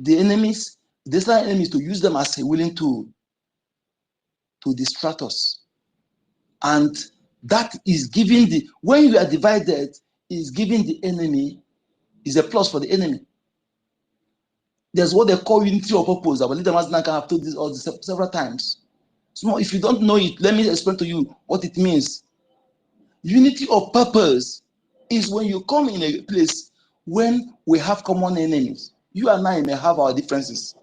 the enemies, the external enemies, to use them as a willing tool to distract us. And that is giving the, when you are divided, is giving the enemy, is a plus for the enemy. There's what they call unity of purpose. I believe the Master can have told this all several times. So if you don't know it, let me explain to you what it means. Unity of purpose is when you come in a place when we have common enemies. You and I may have our differences.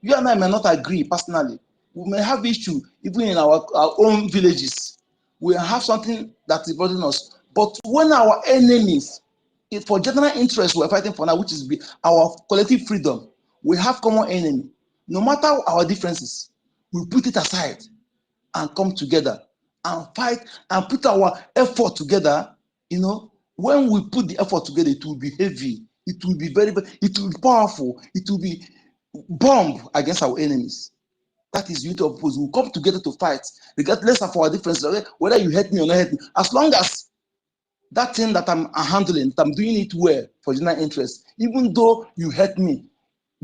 You and I may not agree personally. We may have issue even in our own villages. We have something that is bothering us. But when our enemies, for general interest we're fighting for now, which is our collective freedom, we have common enemy. No matter our differences, we put it aside and come together and fight and put our effort together. You know, when we put the effort together, it will be heavy. It will be very, it will be powerful. It will be bomb against our enemies. That is unity of purpose. We'll come together to fight, regardless of our differences, whether you hate me or not hate me. As long as that thing that I'm handling, that I'm doing it well for general interest, even though you hate me,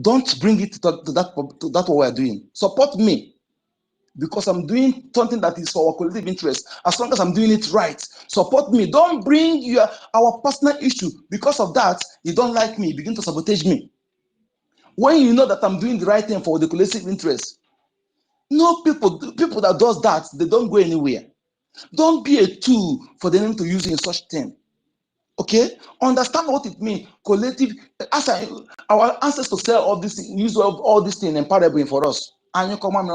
don't bring it to that what we're doing. Support me, because I'm doing something that is for our collective interest. As long as I'm doing it right, support me. Don't bring our personal issue. Because of that, you don't like me, begin to sabotage me. When you know that I'm doing the right thing for the collective interest, no, people that does that, they don't go anywhere. Don't be a tool for them to use in such thing. Okay, understand what it means. Collective. As our ancestors say all this, use all this thing and parable for us. And you come on.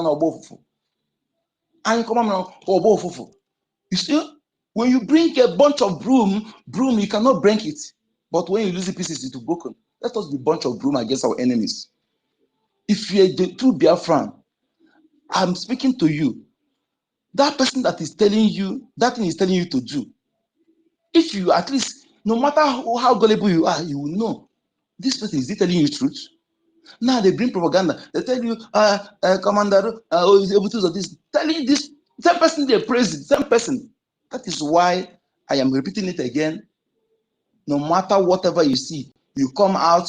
You see, when you bring a bunch of broom, you cannot break it. But when you lose the pieces, it will broken. Let us be a bunch of broom against our enemies. If you're the true Biafran, I'm speaking to you. That person that is telling you, that thing is telling you to do. If you at least, no matter how gullible you are, you will know. This person, is he telling you the truth? Now they bring propaganda. They tell you, Commander, is able to do this. Telling you this, same person they praise it, same person. That is why I am repeating it again. No matter whatever you see, you come out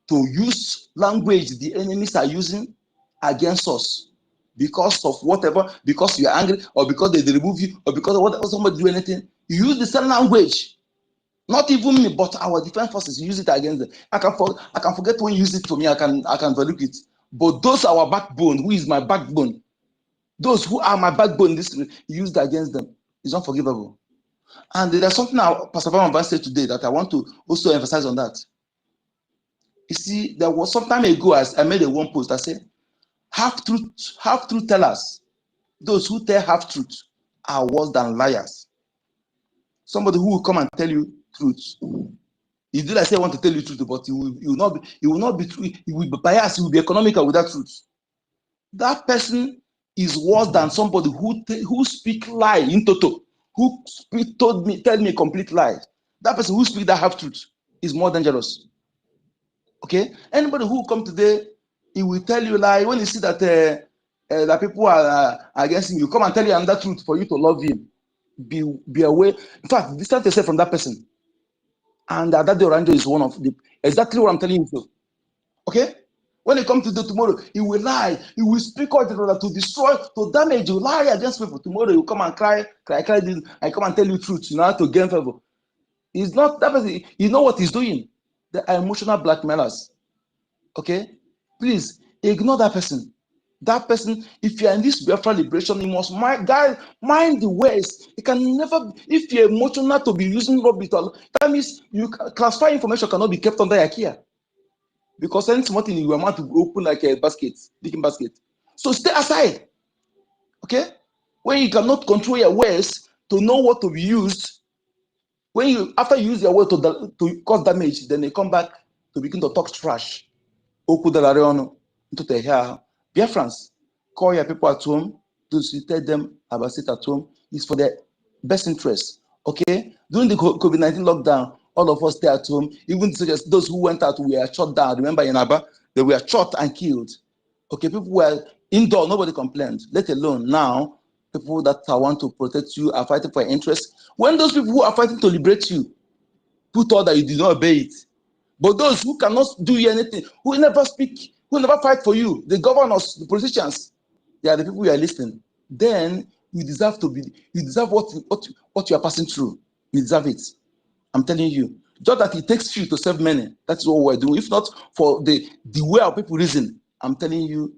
to use language the enemies are using against us. Because of whatever, because you're angry, or because they remove you, or because of whatever, somebody do anything, you use the same language. Not even me, but our defense forces use it against them. I can forget when you use it to me, I can overlook it. But those are our backbone. Who is my backbone? Those who are my backbone, this used against them is unforgivable. And there's something Pastor Van said today that I want to also emphasize on that. You see, there was some time ago, I made a one post. I said, half-truth tellers, those who tell half-truth are worse than liars. Somebody who will come and tell you truth. He did, I say, I want to tell you truth, but he will not be true. He will be biased. He will be economical with that truth. That person is worse than somebody who speak lie in toto, who tell me a complete lie. That person who speak that half-truth is more dangerous. Okay? Anybody who come today, he will tell you lie. When you see that that people are against him, you come and tell you another truth for you to love him. Be aware. In fact, distance yourself from that person. And that Oranjo is one of the exactly what I'm telling you. Okay? When it comes to the tomorrow, he will lie. He will speak out in order to destroy, to damage. You lie against people. Tomorrow you come and cry. I come and tell you truth. You know how to gain favor. He's not that person. You know what he's doing. They are emotional blackmailers. Okay? Please ignore that person. That person, if you're in this Biafra liberation, you must mind the ways. You can never, if you're emotional to be using rubbish, that means you classify information cannot be kept under your care. Because any small thing you want to open like a basket, digging basket. So stay aside. Okay? When you cannot control your ways to know what to be used, when you after you use your way to cause damage, then they come back to begin to talk trash. Biafrans, call your people at home, tell them about it at home. It's for their best interest. Okay? During the COVID-19 lockdown, all of us stay at home. Even those who went out were shot down. Remember in Aba, they were shot and killed. Okay, people were indoor, nobody complained. Let alone now, people that want to protect you are fighting for your interests. When those people who are fighting to liberate you put all that you did not obey it. But those who cannot do anything, who never speak who never fight for you, the governors, the politicians, they are the people you are listening. Then you deserve what you are passing through. You deserve it. I'm telling you. Just that it takes few to save many. That's what we're doing. If not for the way our people reason, I'm telling you,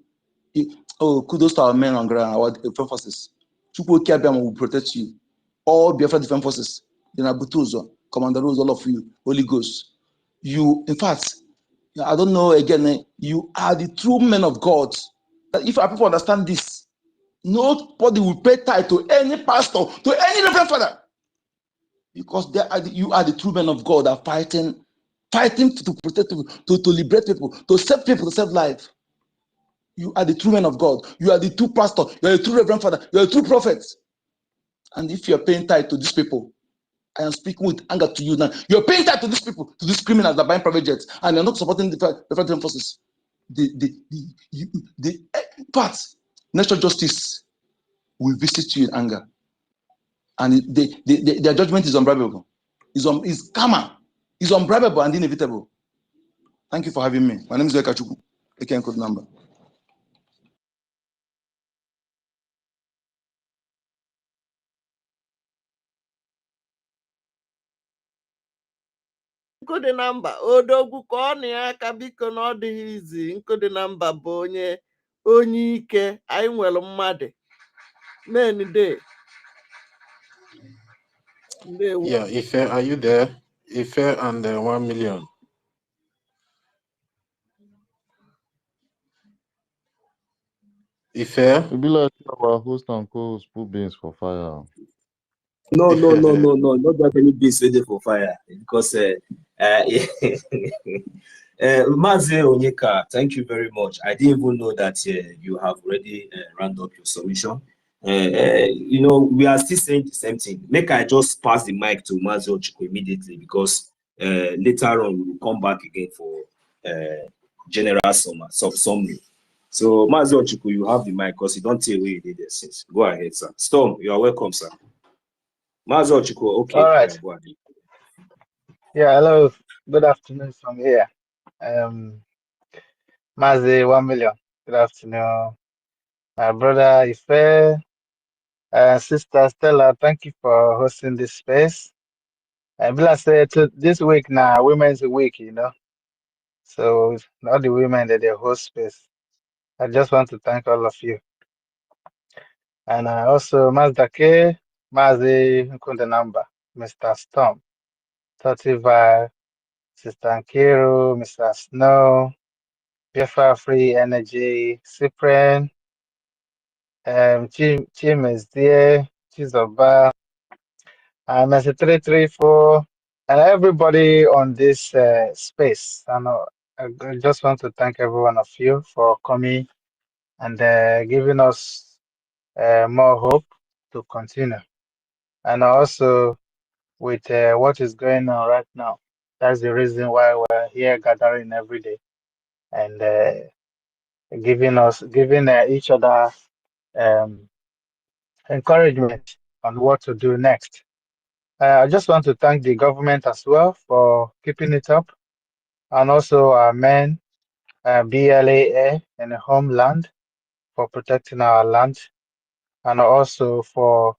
kudos to our men on ground, our defense forces. Chukwu Okiabiama will protect you. All Biafra defense forces, the Nabutuzo, Commander Rose, all of you, Holy Ghost. You, in fact, I don't know again, you are the true men of God. If our people understand this, nobody will pay tithe to any pastor, to any reverend father. Because you are the true men of God that are fighting to protect people, to liberate people, to save life. You are the true men of God. You are the true pastor. You are the true reverend father. You are the true prophet. And if you are paying tithe to these people, I am speaking with anger to you now. You are paying tithe to these people, to these criminals that are buying private jets, and you're not supporting the federal forces. Part national justice will visit you in anger, and their judgment is unbribable. Is karma. Is unbribable and inevitable. Thank you for having me. My name is Ekachuku. AKN code number. Nkụdị na mba odogwu ka ọ na ya aka biko na ọ dịghị izi. Nkụdị na mba bụ onye ike, anyị nwere mmadụ men day. Yeah, Ife, are you there? Ife and 1 million. Ife? It be like our host and co-host put beans for fire. No, not that any beans ready for fire. Because Mazi Onyeka, thank you very much. I didn't even know that you have already rounded up your submission. You know, we are still saying the same thing. Make I just pass the mic to Mazi Onyeka immediately, because later on we will come back again for general summary. So Mazi Onyeka, you have the mic because you don't tell where you did this since. Go ahead, sir. Storm, you are welcome, sir. Mazi Onyeka, okay. All right. Go ahead. Yeah, hello. Good afternoon from here. Mazi 1 million. Good afternoon. My brother Ife, sister Stella, thank you for hosting this space. And like I said, this week now, Women's Week, you know. So all the women that they host space. I just want to thank all of you. And also Mazdake, Mazi Nkundanamba, Mr. Storm, Totiva, Sister Nkiru, Mr. Snow, Biafra Free Energy, Cyprian, Jim is there, Chizoba, Mr. 334, and everybody on this space. And I just want to thank every one of you for coming and giving us more hope to continue. And also with what is going on right now, that's the reason why we're here gathering every day and giving each other encouragement on what to do next. I just want to thank the government as well for keeping it up, and also our men, BLAA in the homeland, for protecting our land, and also for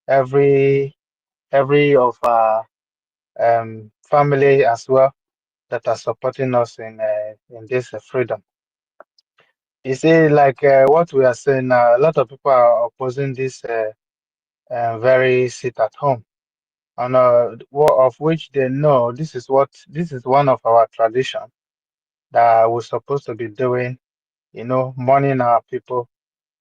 every of our family as well that are supporting us in this freedom. You see, like what we are saying now, a lot of people are opposing this very sit at home, and of which they know this is one of our tradition that we're supposed to be doing, you know, mourning our people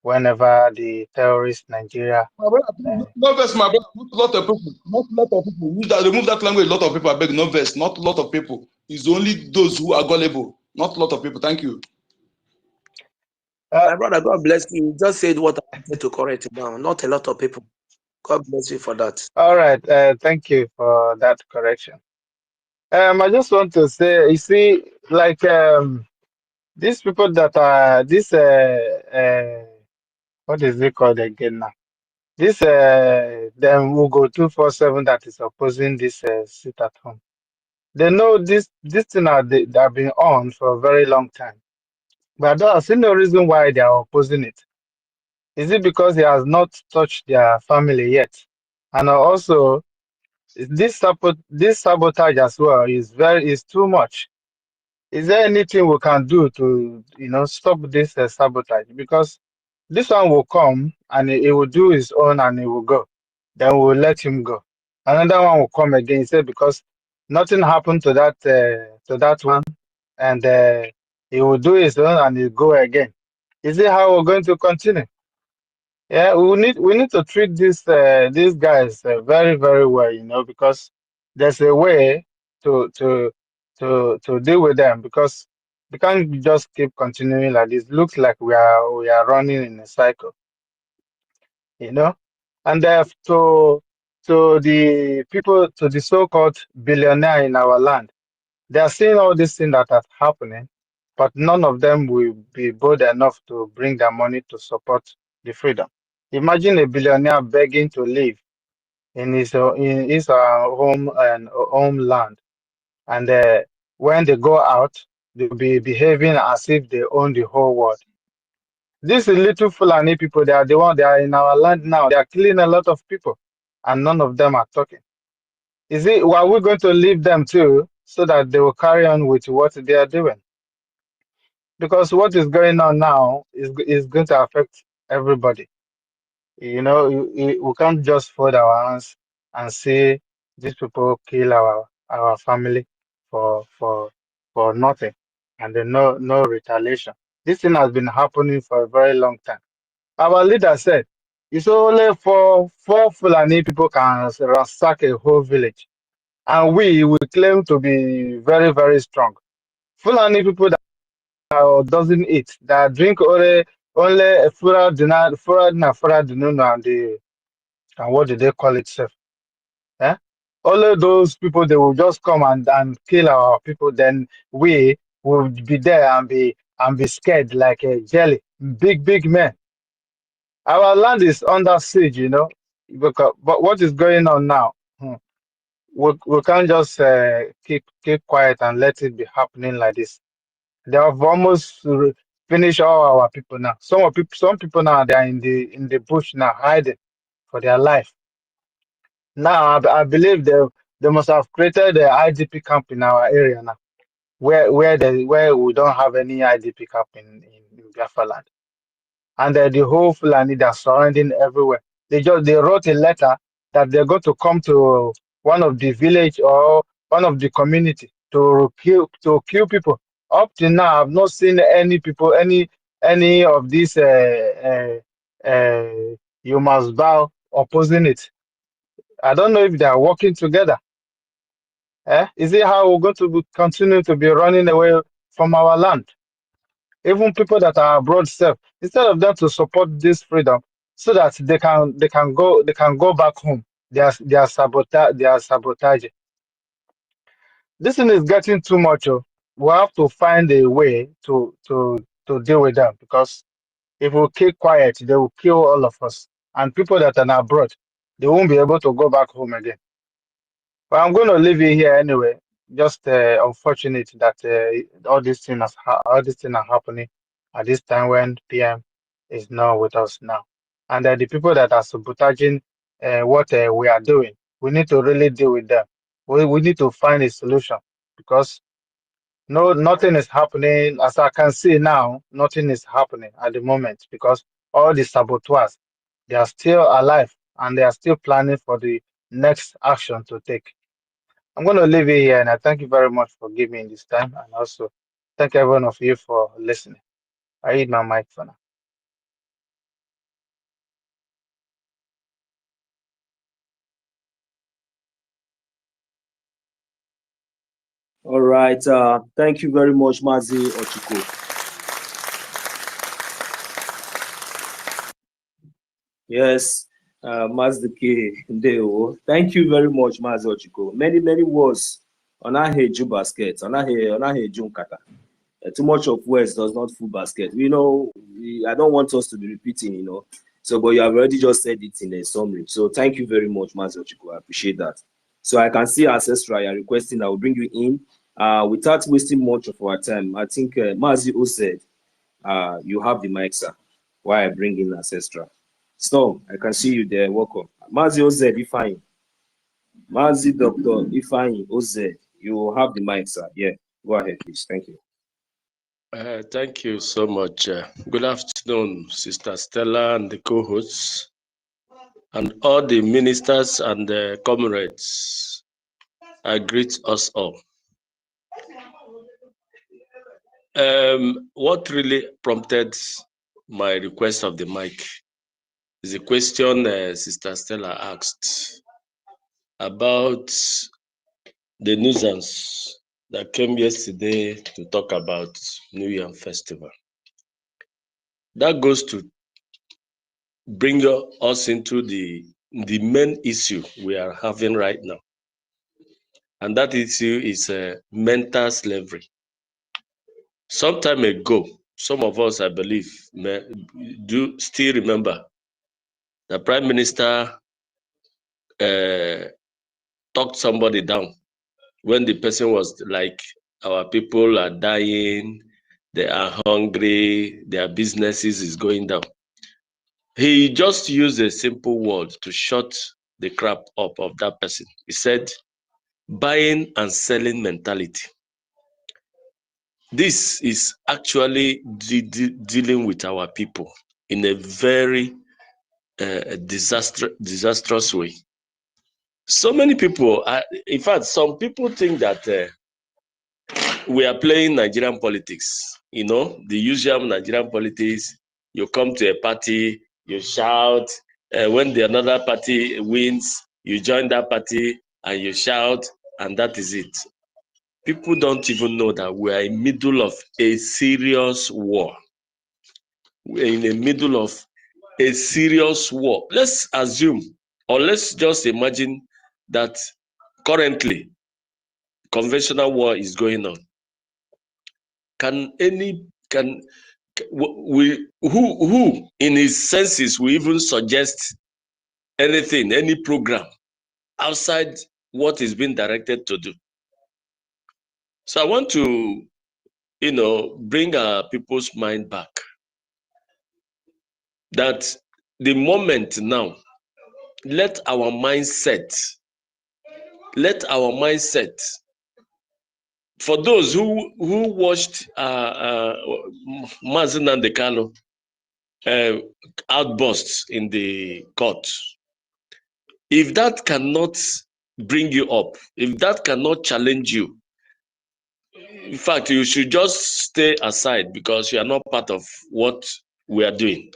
whenever the terrorist Nigeria. No verse, my brother. Not a lot of people. Not a lot of people. Remove that language. A lot of people. I beg. No verse. Not a lot of people. It's only those who are gullible. Not a lot of people. Thank you. My brother, God bless you. You just said what I wanted to correct it now. Not a lot of people. God bless you for that. All right. Thank you for that correction. I just want to say, you see, like these people that are this what is it called again now? This them will go 247 that is opposing this sit at home. They know this thing they have been on for a very long time. But I see no reason why they are opposing it. Is it because he has not touched their family yet? And also, this sabotage as well is too much. Is there anything we can do to stop this sabotage? Because this one will come and he will do his own and he will go. Then we'll let him go. Another one will come again. He said because nothing happened to that one, and he will do his own and he'll go again. Is it how we're going to continue? Yeah, we need to treat these guys very very well, because there's a way to deal with them, because we can't just keep continuing like this. Looks like we are running in a cycle, you know. And to the people, to the so-called billionaire in our land, they are seeing all these things that are happening, but none of them will be bold enough to bring their money to support the freedom. Imagine a billionaire begging to live in his home and homeland, and when they go out, they'll be behaving as if they own the whole world. These little Fulani people, they are the one. They are in our land now. They are killing a lot of people, and none of them are talking. Are we going to leave them too, so that they will carry on with what they are doing? Because what is going on now is going to affect everybody. We can't just fold our hands and say these people kill our family for nothing, and then no retaliation. This thing has been happening for a very long time. Our leader said it's only four Fulani people can ransack a whole village, and we claim to be very very strong. Fulani people that doesn't eat, that drink only fura dinuna and what do they call it, sir? Eh? All of those people, they will just come and kill our people. Then we will be there and be scared like a jelly, big men. Our land is under siege, but what is going on now? We can't just keep quiet and let it be happening like this. They have almost finished all our people now. Some people now, they are in the bush now, hiding for their life. Now I believe they must have created the IDP camp in our area now, where we don't have any IDP camp in Biafra land, and the whole Fulani, they're surrounding everywhere. They wrote a letter that they're going to come to one of the village or one of the community to kill people. Up to now, I've not seen any of these you must bow opposing it. I don't know if they are working together. Is it how we're going to continue to be running away from our land? Even people that are abroad self, instead of them to support this freedom, so that they can go back home, they are sabotaging. This thing is getting too much. Oh. We have to find a way to deal with them, because if we keep quiet, they will kill all of us. And people that are abroad, they won't be able to go back home again. But I'm going to leave it here anyway. Just unfortunate that all these things are happening at this time when PM is not with us now, and the people that are sabotaging what we are doing, we need to really deal with them. We need to find a solution, because nothing is happening as I can see now. Nothing is happening at the moment, because all the saboteurs, they are still alive and they are still planning for the next action to take. I'm going to leave it here, and I thank you very much for giving me this time, and also thank every one of you for listening. I read my mic for now. All right. Thank you very much, Mazi Ochiko. Yes, Mazdeke Ndeo. Thank you very much, Mazi Ochiko. Many words on our heju basket, on our heju kata. Too much of words does not full basket. I don't want us to be repeating, So, but you have already just said it in a summary. So, thank you very much, Mazi Ochiko. I appreciate that. So, I can see Ancestral, you're requesting, I will bring you in. Without wasting much of our time, I think Mazi O said You have the mic, sir. Why I bring in Ancestral. So I can see you there. Welcome. Mazi Oz, Ifeanyi. Mazi Dr. Ifeanyi Oz, you have the mic, sir. Yeah, go ahead, please. Thank you. Thank you so much. Good afternoon, Sister Stella and the co-hosts, and all the ministers and the comrades. I greet us all. What really prompted my request of the mic is a question Sister Stella asked about the nuisance that came yesterday to talk about New Year Festival. That goes to bring us into the main issue we are having right now. And that issue is mental slavery. Some time ago, some of us, I believe, do still remember the Prime Minister talked somebody down when the person was like, our people are dying, they are hungry, their businesses is going down. He just used a simple word to shut the crap up of that person. He said, buying and selling mentality. This is actually dealing with our people in a very disastrous way. So many people, in fact, some people think that we are playing Nigerian politics, you know, the usual Nigerian politics. You come to a party, you shout, when the another party wins, you join that party and you shout, and that is it. People don't even know that we are in the middle of a serious war. We're in the middle of a serious war. Let's assume, or let's just imagine that currently conventional war is going on. Who in his senses will even suggest anything, any program outside what is being directed to do? So I want to, you know, bring our people's mind back that the moment now, let our mindset, for those who watched Mazi Nnamdi Kanu outbursts in the court, if that cannot bring you up, if that cannot challenge you, in fact, you should just stay aside because you are not part of what we are doing.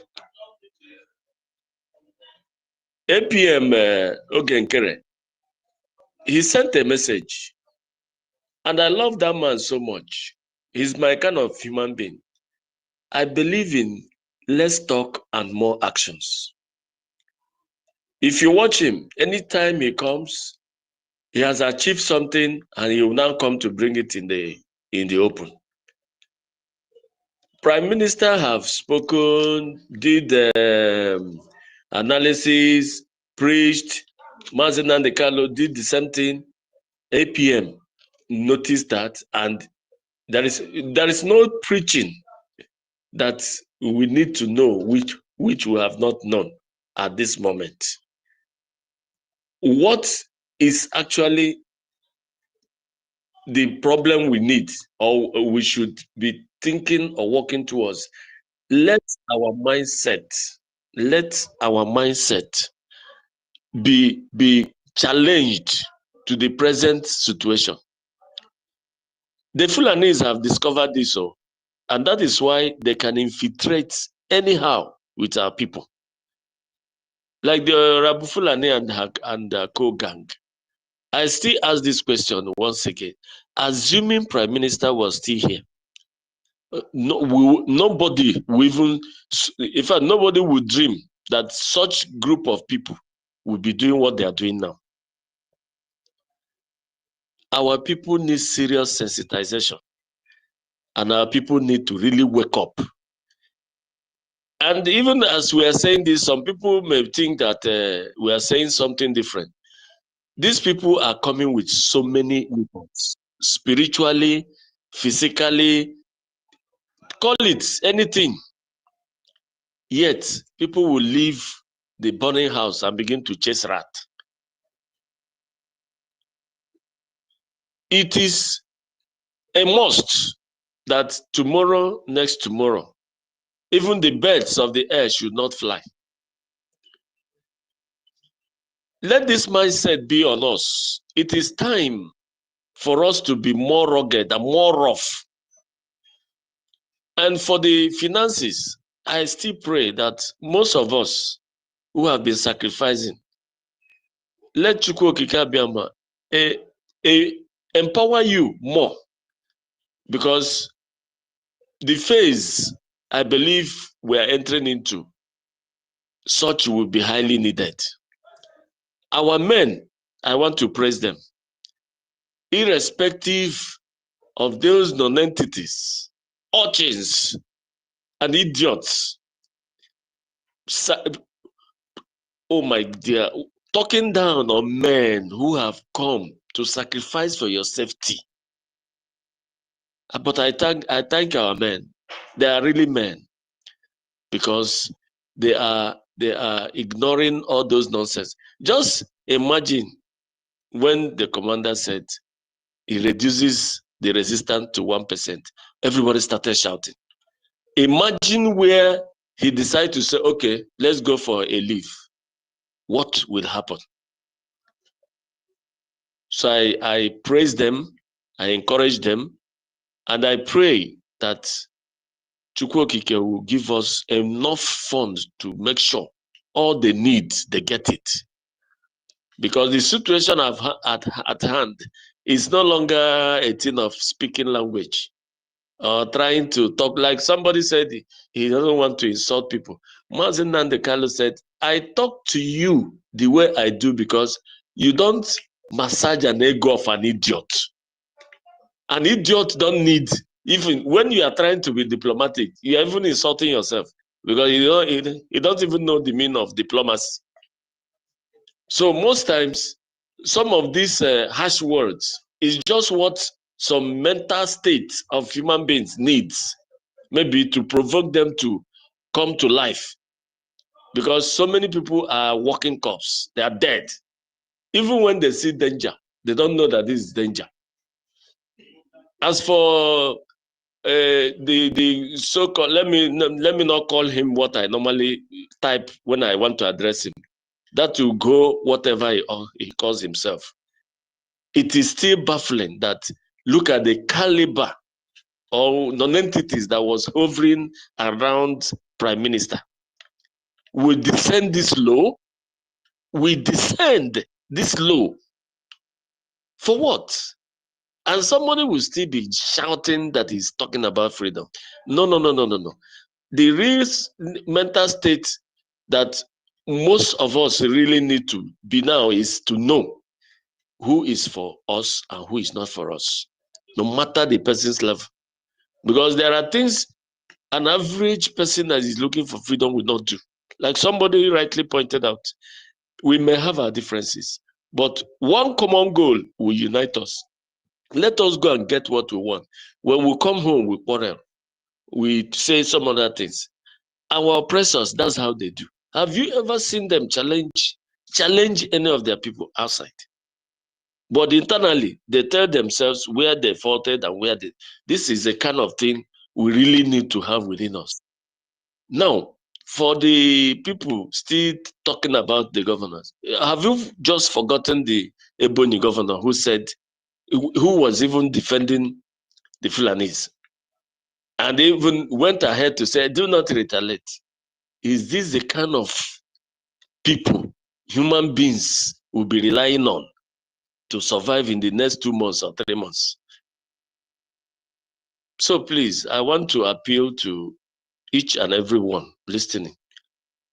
APM Ogenkere, he sent a message, and I love that man so much. He's my kind of human being. I believe in less talk and more actions. If you watch him, anytime he comes, he has achieved something, and he will now come to bring it in the open. Prime Minister have spoken, did analysis, preached. Mazi Nnamdi Kanu did the same thing. APM noticed that, and there is no preaching that we need to know which we have not known at this moment. What is actually the problem we need, or we should be thinking or working towards? Let our mindset be challenged to the present situation. The Fulanis have discovered this, and that is why they can infiltrate anyhow with our people. Like the Rabu Fulani and co-gang. I still ask this question once again. Assuming Prime Minister was still here, nobody will even, in fact, nobody would dream that such group of people will be doing what they are doing now. Our people need serious sensitization, and our people need to really wake up. And even as we are saying this, some people may think that we are saying something different. These people are coming with so many weapons, spiritually, physically, call it anything. Yet, people will leave the burning house and begin to chase rat. It is a must that tomorrow, next tomorrow, even the birds of the air should not fly. Let this mindset be on us. It is time for us to be more rugged and more rough. And for the finances, I still pray that most of us who have been sacrificing, let Chukwu Okike Abiama empower you more, because the phase I believe we are entering into, such will be highly needed. Our men, I want to praise them, irrespective of those non-entities, urchins, and idiots. Oh my dear, talking down on men who have come to sacrifice for your safety. But I thank our men. They are really men, because they are ignoring all those nonsense. Just imagine when the commander said he reduces the resistance to 1%, everybody started shouting. Imagine where he decided to say, okay, let's go for a leave. What will happen? So I praise them, I encourage them, and I pray that Chukwu Okike will give us enough funds to make sure all they need, they get it. Because the situation at hand is no longer a thing of speaking language or trying to talk. Like somebody said, he doesn't want to insult people. Mazi Nnamdi Kanu said, I talk to you the way I do because you don't massage an ego of an idiot. An idiot don't need, even when you are trying to be diplomatic, you are even insulting yourself because you don't even know the meaning of diplomacy. So most times, some of these harsh words is just what some mental state of human beings needs, maybe to provoke them to come to life. Because so many people are walking corpse, they are dead. Even when they see danger, they don't know that this is danger. As for the so-called, let me not call him what I normally type when I want to address him. That will go whatever he calls himself. It is still baffling that look at the caliber of non-entities that was hovering around Prime Minister. We descend this low. We descend this low. For what? And somebody will still be shouting that he's talking about freedom. No. The real mental state that most of us really need to be now is to know who is for us and who is not for us, no matter the person's level. Because there are things an average person that is looking for freedom will not do. Like somebody rightly pointed out, we may have our differences, but one common goal will unite us. Let us go and get what we want. When we come home, we quarrel. We say some other things. Our oppressors, that's how they do. Have you ever seen them challenge any of their people outside? But internally, they tell themselves where they faulted and where they... This is the kind of thing we really need to have within us. Now, for the people still talking about the governors, have you just forgotten the Ebony governor who said, who was even defending the Fulanese, and even went ahead to say, do not retaliate? Is this the kind of people, human beings, will be relying on to survive in the next 2 months or 3 months? So please, I want to appeal to each and every one listening.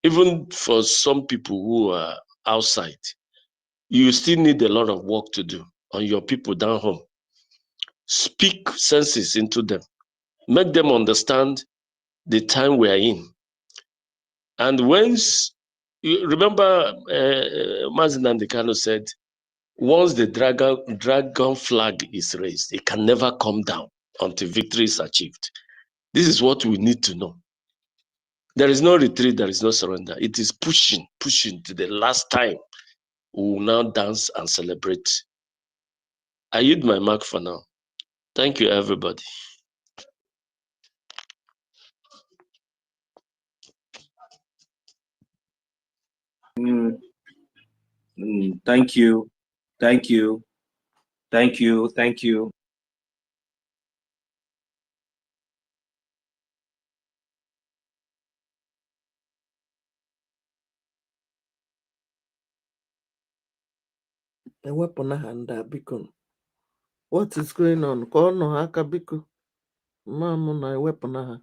Even for some people who are outside, you still need a lot of work to do on your people down home. Speak senses into them. Make them understand the time we are in. And once, you remember, Mazi Nnamdi Kanu said, once the dragon flag is raised, it can never come down until victory is achieved. This is what we need to know. There is no retreat, there is no surrender. It is pushing to the last time. We will now dance and celebrate. I yield my mark for now. Thank you, everybody. Thank you. Thank you. Thank you. Thank you. ewepụna ha ndị a biko. What is going on? Ka ọ nọ ha aka biko. Mama na ewepụna ha.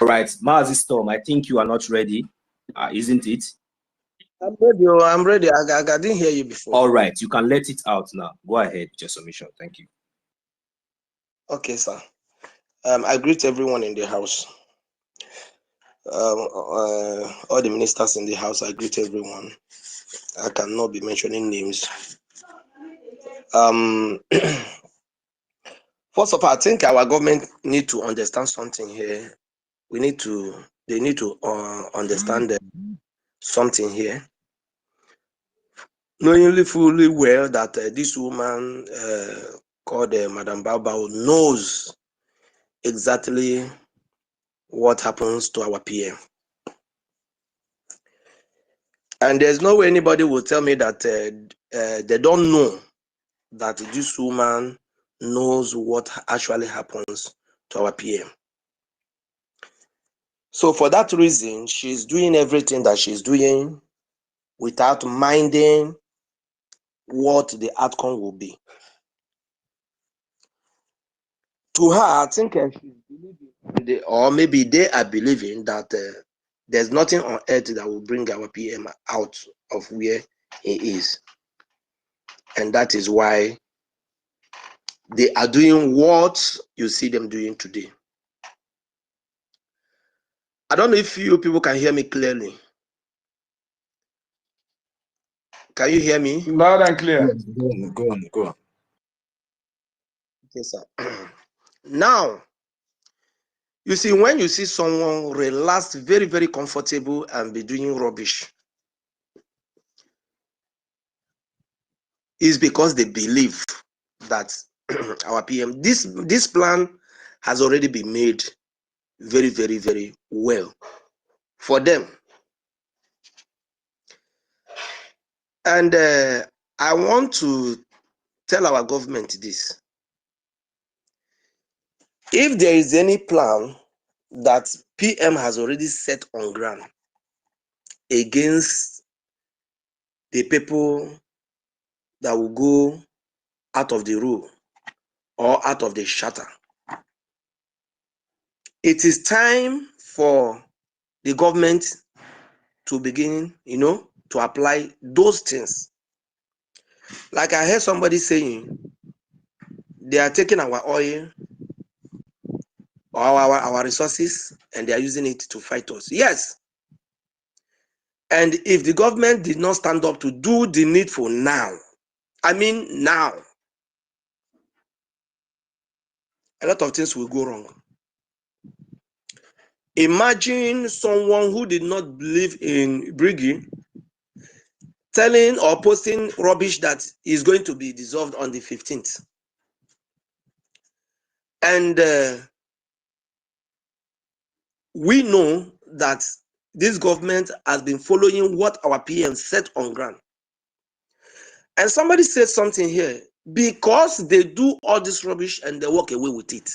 All right, Mazi Storm, I think you are not ready, isn't it? I'm ready. I'm ready. I didn't hear you before. All right, you can let it out now. Go ahead with your submission. Thank you. Okay, sir. I greet everyone in the house. All the ministers in the house, I greet everyone. I cannot be mentioning names. First of all, I think our government need to understand something here. They need to understand something here. Knowing fully well that this woman called Madam Bao knows exactly what happens to our PM. And there's no way anybody will tell me that they don't know that this woman knows what actually happens to our PM. So for that reason, she's doing everything that she's doing without minding what the outcome will be. To her, I think she's believing, or maybe they are believing that there's nothing on earth that will bring our PM out of where he is. And that is why they are doing what you see them doing today. I don't know if you people can hear me clearly. Can you hear me? Loud and clear. Yes, go on. Okay, sir. Now, you see, when you see someone relaxed, very, very comfortable and be doing rubbish, it's because they believe that our PM, this plan has already been made very, very, very well for them. And I want to tell our government this. If there is any plan that PM has already set on ground against the people that will go out of the rule or out of the charter, it is time for the government to begin, to apply those things. Like I heard somebody saying, they are taking our oil or our resources and they are using it to fight us. Yes. And if the government did not stand up to do the needful now, I mean now, a lot of things will go wrong. Imagine someone who did not believe in BRGIE telling or posting rubbish that is going to be dissolved on the 15th. And we know that this government has been following what our PM set on ground. And somebody said something here, because they do all this rubbish and they walk away with it.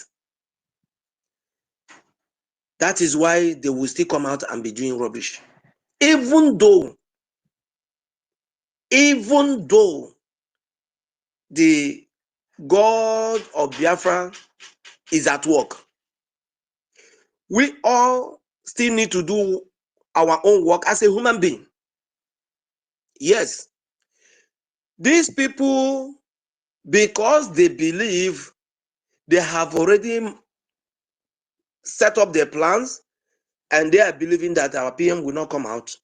That is why they will still come out and be doing rubbish. Even though the God of Biafra is at work, we all still need to do our own work as a human being. Yes. These people, because they believe they have already set up their plans and they are believing that our PM will not come out,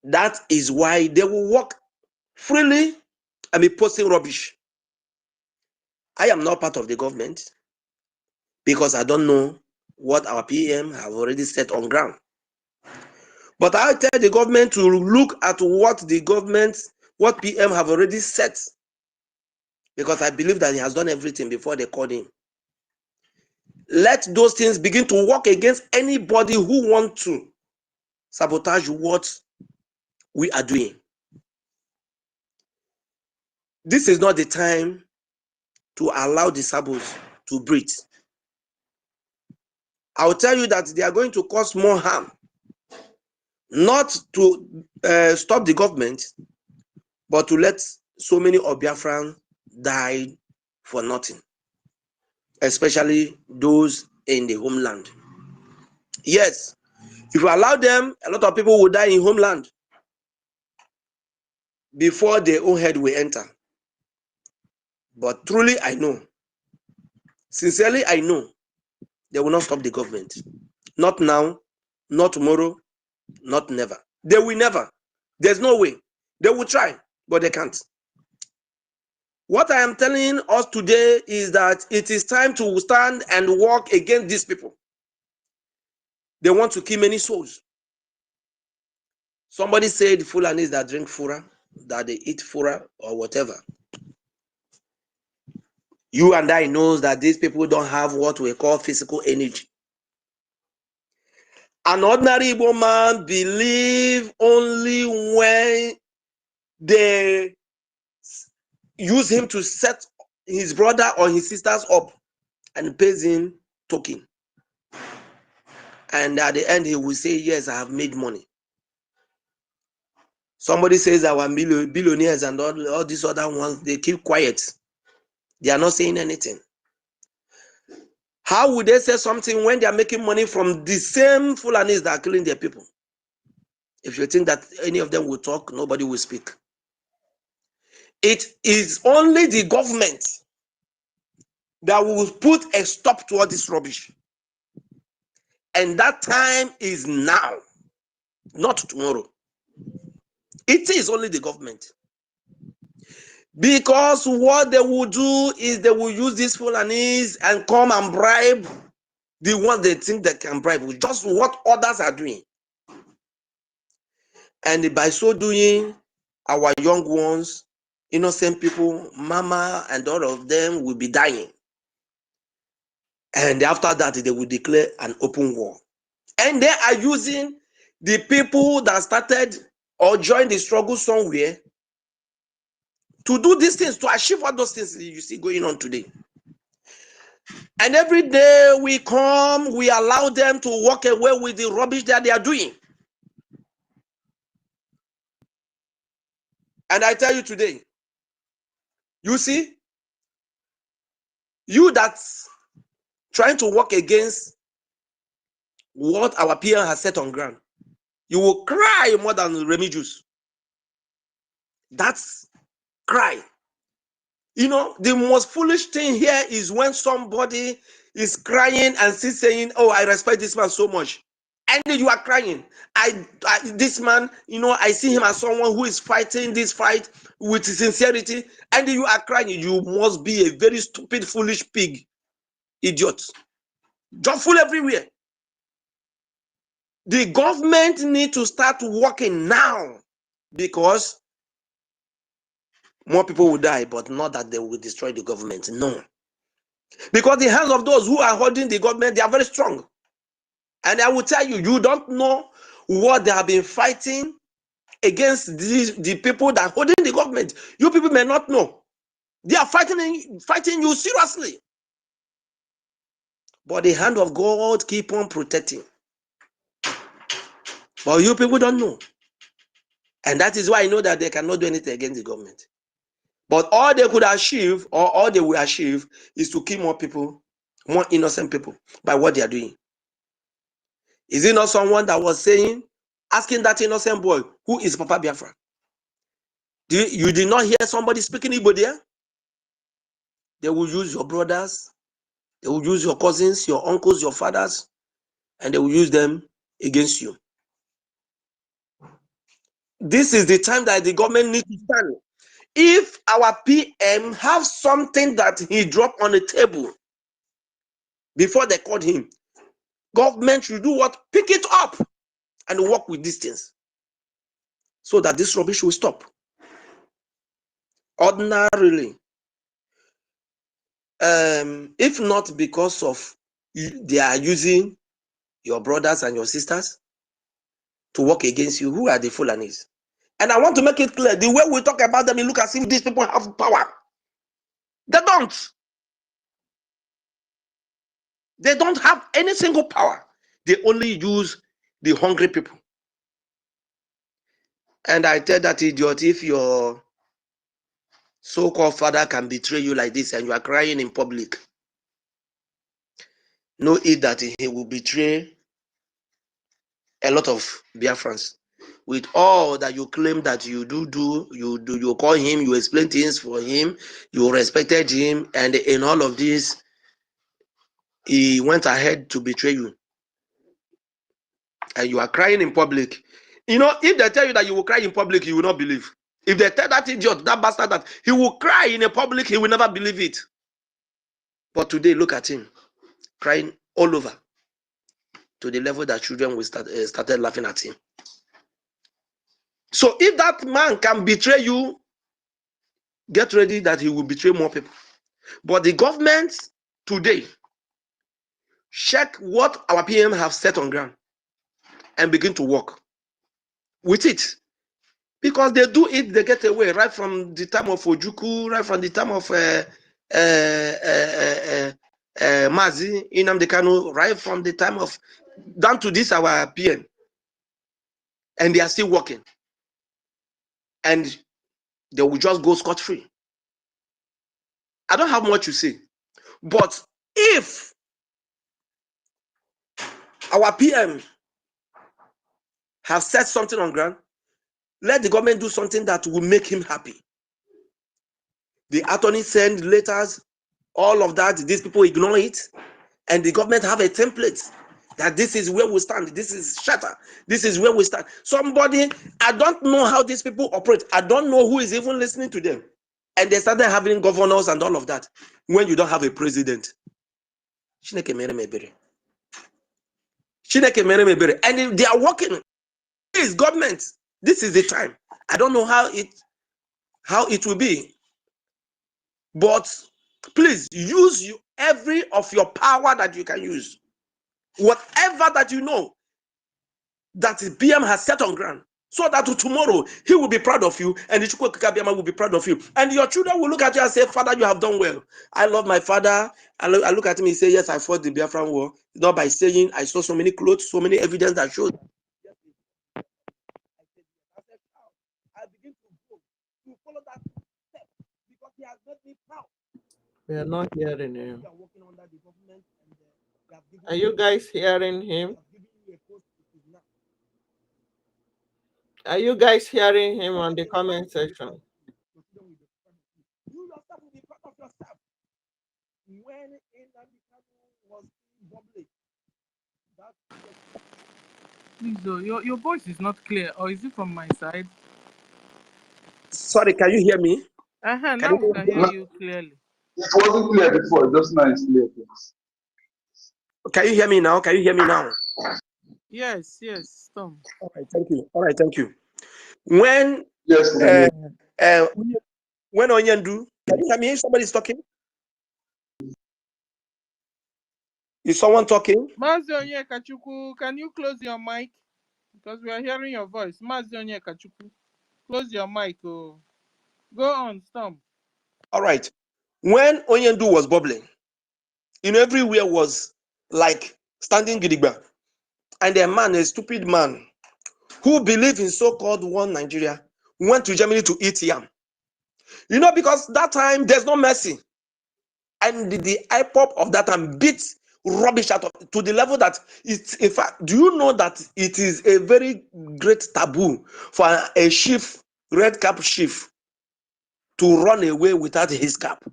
that is why they will work freely and be posting rubbish. I am not part of the government because I don't know what our PM have already set on ground. But I tell the government to look at what PM have already set, because I believe that he has done everything before they called him. Let those things begin to work against anybody who want to sabotage what we are doing. This is not the time to allow the sabos to breathe. I'll tell you that they are going to cause more harm, not to stop the government, but to let so many of Biafrans die for nothing, especially those in the homeland. Yes, if you allow them, a lot of people will die in homeland before their own head will enter. But truly, I know, sincerely, I know they will not stop the government. Not now, not tomorrow, not never. They will never. There's no way. They will try, but they can't. What I am telling us today is that it is time to stand and walk against these people. They want to kill many souls. Somebody said Fulanis that drink fura, that they eat fura or whatever. You and I knows that these people don't have what we call physical energy. An ordinary Igbo man believes only when they use him to set his brother or his sisters up and pays him token. And at the end, he will say, yes, I have made money. Somebody says our billionaires and all these other ones, they keep quiet. They are not saying anything. How would they say something when they are making money from the same Fulanis that are killing their people? If you think that any of them will talk, nobody will speak. It is only the government that will put a stop to all this rubbish. And that time is now, not tomorrow. It is only the government. Because what they will do is they will use these Fulanis and come and bribe the ones they think they can bribe with just what others are doing. And by so doing, our young ones, innocent people, mama and all of them will be dying. And after that, they will declare an open war. And they are using the people that started or joined the struggle somewhere to do these things, to achieve all those things you see going on today. And every day we come, we allow them to walk away with the rubbish that they are doing. And I tell you today, you see, you that's trying to work against what our PM has set on ground, you will cry more than Remigius. That's cry. You know, the most foolish thing here is when somebody is crying and still saying, oh, I respect this man so much. And you are crying. This man, you know, I see him as someone who is fighting this fight with sincerity. And you are crying. You must be a very stupid, foolish pig. Idiot. Just fool everywhere. The government need to start working now, because more people will die, but not that they will destroy the government. No. Because the hands of those who are holding the government, they are very strong. And I will tell you, you don't know what they have been fighting against the people that are holding the government. You people may not know. They are fighting you seriously. But the hand of God keep on protecting. But you people don't know. And that is why I know that they cannot do anything against the government. But all they could achieve, or all they will achieve, is to kill more people, more innocent people, by what they are doing. Is it not someone that was saying, asking that innocent boy, who is Papa Biafra? You did not hear somebody speaking Igbo there? They will use your brothers, they will use your cousins, your uncles, your fathers, and they will use them against you. This is the time that the government needs to stand. If our PM have something that he dropped on the table before they called him, government should do what? Pick it up and work with these things so that this rubbish will stop. Ordinarily, if not because of they are using your brothers and your sisters to work against you, who are the Fulanis? And I want to make it clear, the way we talk about them, you look as if these people have power. They don't. They don't have any single power. They only use the hungry people. And I tell that idiot, if your so-called father can betray you like this and you are crying in public, know it that he will betray a lot of Biafrans. With all that you claim that you you call him, you explain things for him, you respected him, and in all of this, he went ahead to betray you. And you are crying in public. You know, if they tell you that you will cry in public, you will not believe. If they tell that idiot, that bastard, that he will cry in a public, he will never believe it. But today, look at him, crying all over, to the level that children will started laughing at him. So if that man can betray you, get ready that he will betray more people. But the government today, check what our PM have set on ground and begin to work with it. Because they do it, they get away right from the time of Ojuku, right from the time of Mazi, Nnamdi Kanu, right from the time of down to this our PM. And they are still working. And they will just go scot-free. I don't have much to say. But if our PM have set something on ground, let the government do something that will make him happy. The attorney send letters, all of that, these people ignore it, and the government have a template that this is where we stand, this is shatter, this is where we stand. Somebody, I don't know how these people operate. I don't know who is even listening to them. And they started having governors and all of that when you don't have a president. Chineke mere mebere. Chineke mere mebere. And they are working. Please, government, this is the time. I don't know how it will be. But please use every of your power that you can use. Whatever that you know that the PM has set on ground, so that tomorrow he will be proud of you and the Chukwu Okike will be proud of you. And your children will look at you and say, Father, you have done well. I love my father. I look at him and say, yes, I fought the Biafran war. Not by saying I saw so many clothes, so many evidence that showed. I begin to go to follow that step because he has made me proud. We are not hearing him. Are you guys hearing him? Are you guys hearing him on the comment section? You yourself will be proud of yourself. When was bubbling. Please, though, your voice is not clear, or is it from my side? Sorry, can you hear me? Now we can hear you clearly. It wasn't clear before, just now it's clear. Can you hear me now? Can you hear me now? Yes, Tom. All right, thank you. All right, thank you. When when Onyendu, can you hear me? Somebody's talking. Is someone talking? Mazi Onyekachuku, can you close your mic? Because we are hearing your voice. Mazi Onyekachuku, close your mic. Oh. Go on, Tom. All right. When Onyendu was bubbling, everywhere was like standing gidigba. And a stupid man, who believed in so-called one Nigeria, went to Germany to eat yam. Because that time there's no mercy. And the IPOP of that time beat rubbish out of to the level that it's, in fact, do you know that it is a very great taboo for a chief, red cap chief, to run away without his cap?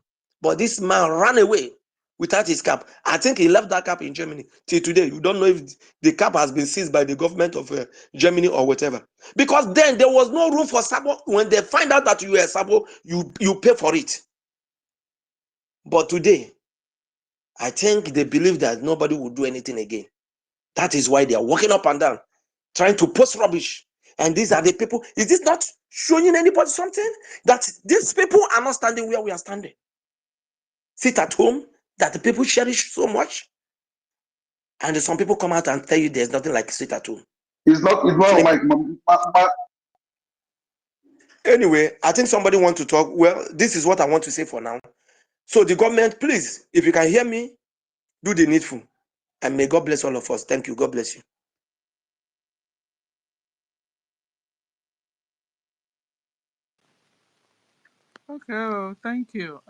But this man ran away without his cap. I think he left that cap in Germany. Till today, you don't know if the cap has been seized by the government of Germany or whatever. Because then there was no room for sabo. When they find out that you are sabo, you pay for it. But today, I think they believe that nobody will do anything again. That is why they are walking up and down, trying to post rubbish. And these are the people. Is this not showing anybody something? That these people are not standing where we are standing. Sit at home, that the people cherish so much. And some people come out and tell you there's nothing like sit at home. It's not my Anyway, I think somebody wants to talk. Well, this is what I want to say for now. So the government, please, if you can hear me, do the needful. And may God bless all of us. Thank you. God bless you. Okay, oh, thank you.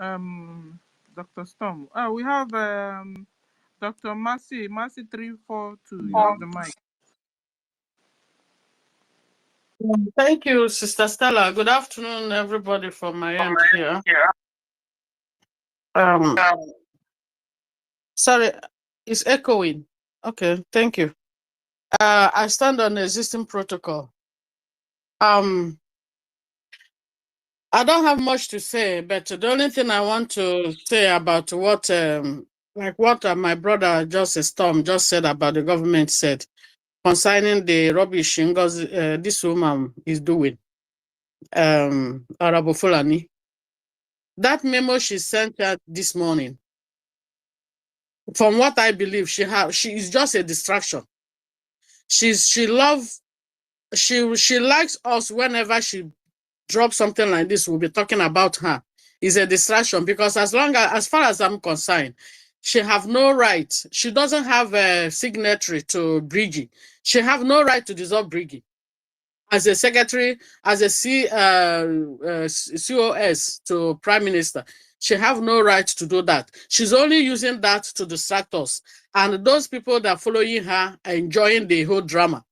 Dr. Storm. We have Dr. Mercy 342. You have the mic. Thank you, Sister Stella. Good afternoon, everybody from my end here. Sorry, it's echoing. Okay, thank you. I stand on the existing protocol. I don't have much to say, but the only thing I want to say about what, my brother Storm just said about the government said concerning the rubbish this woman is doing, Arabo Fulani. That memo she sent out this morning, from what I believe, she is just a distraction. She likes us whenever she drops something like this, we'll be talking about her. It's a distraction because as far as I'm concerned, she have no right. She doesn't have a signatory to BRGIE. She have no right to dissolve BRGIE. As a secretary, as a COS to Prime Minister, she have no right to do that. She's only using that to distract us. And those people that are following her are enjoying the whole drama.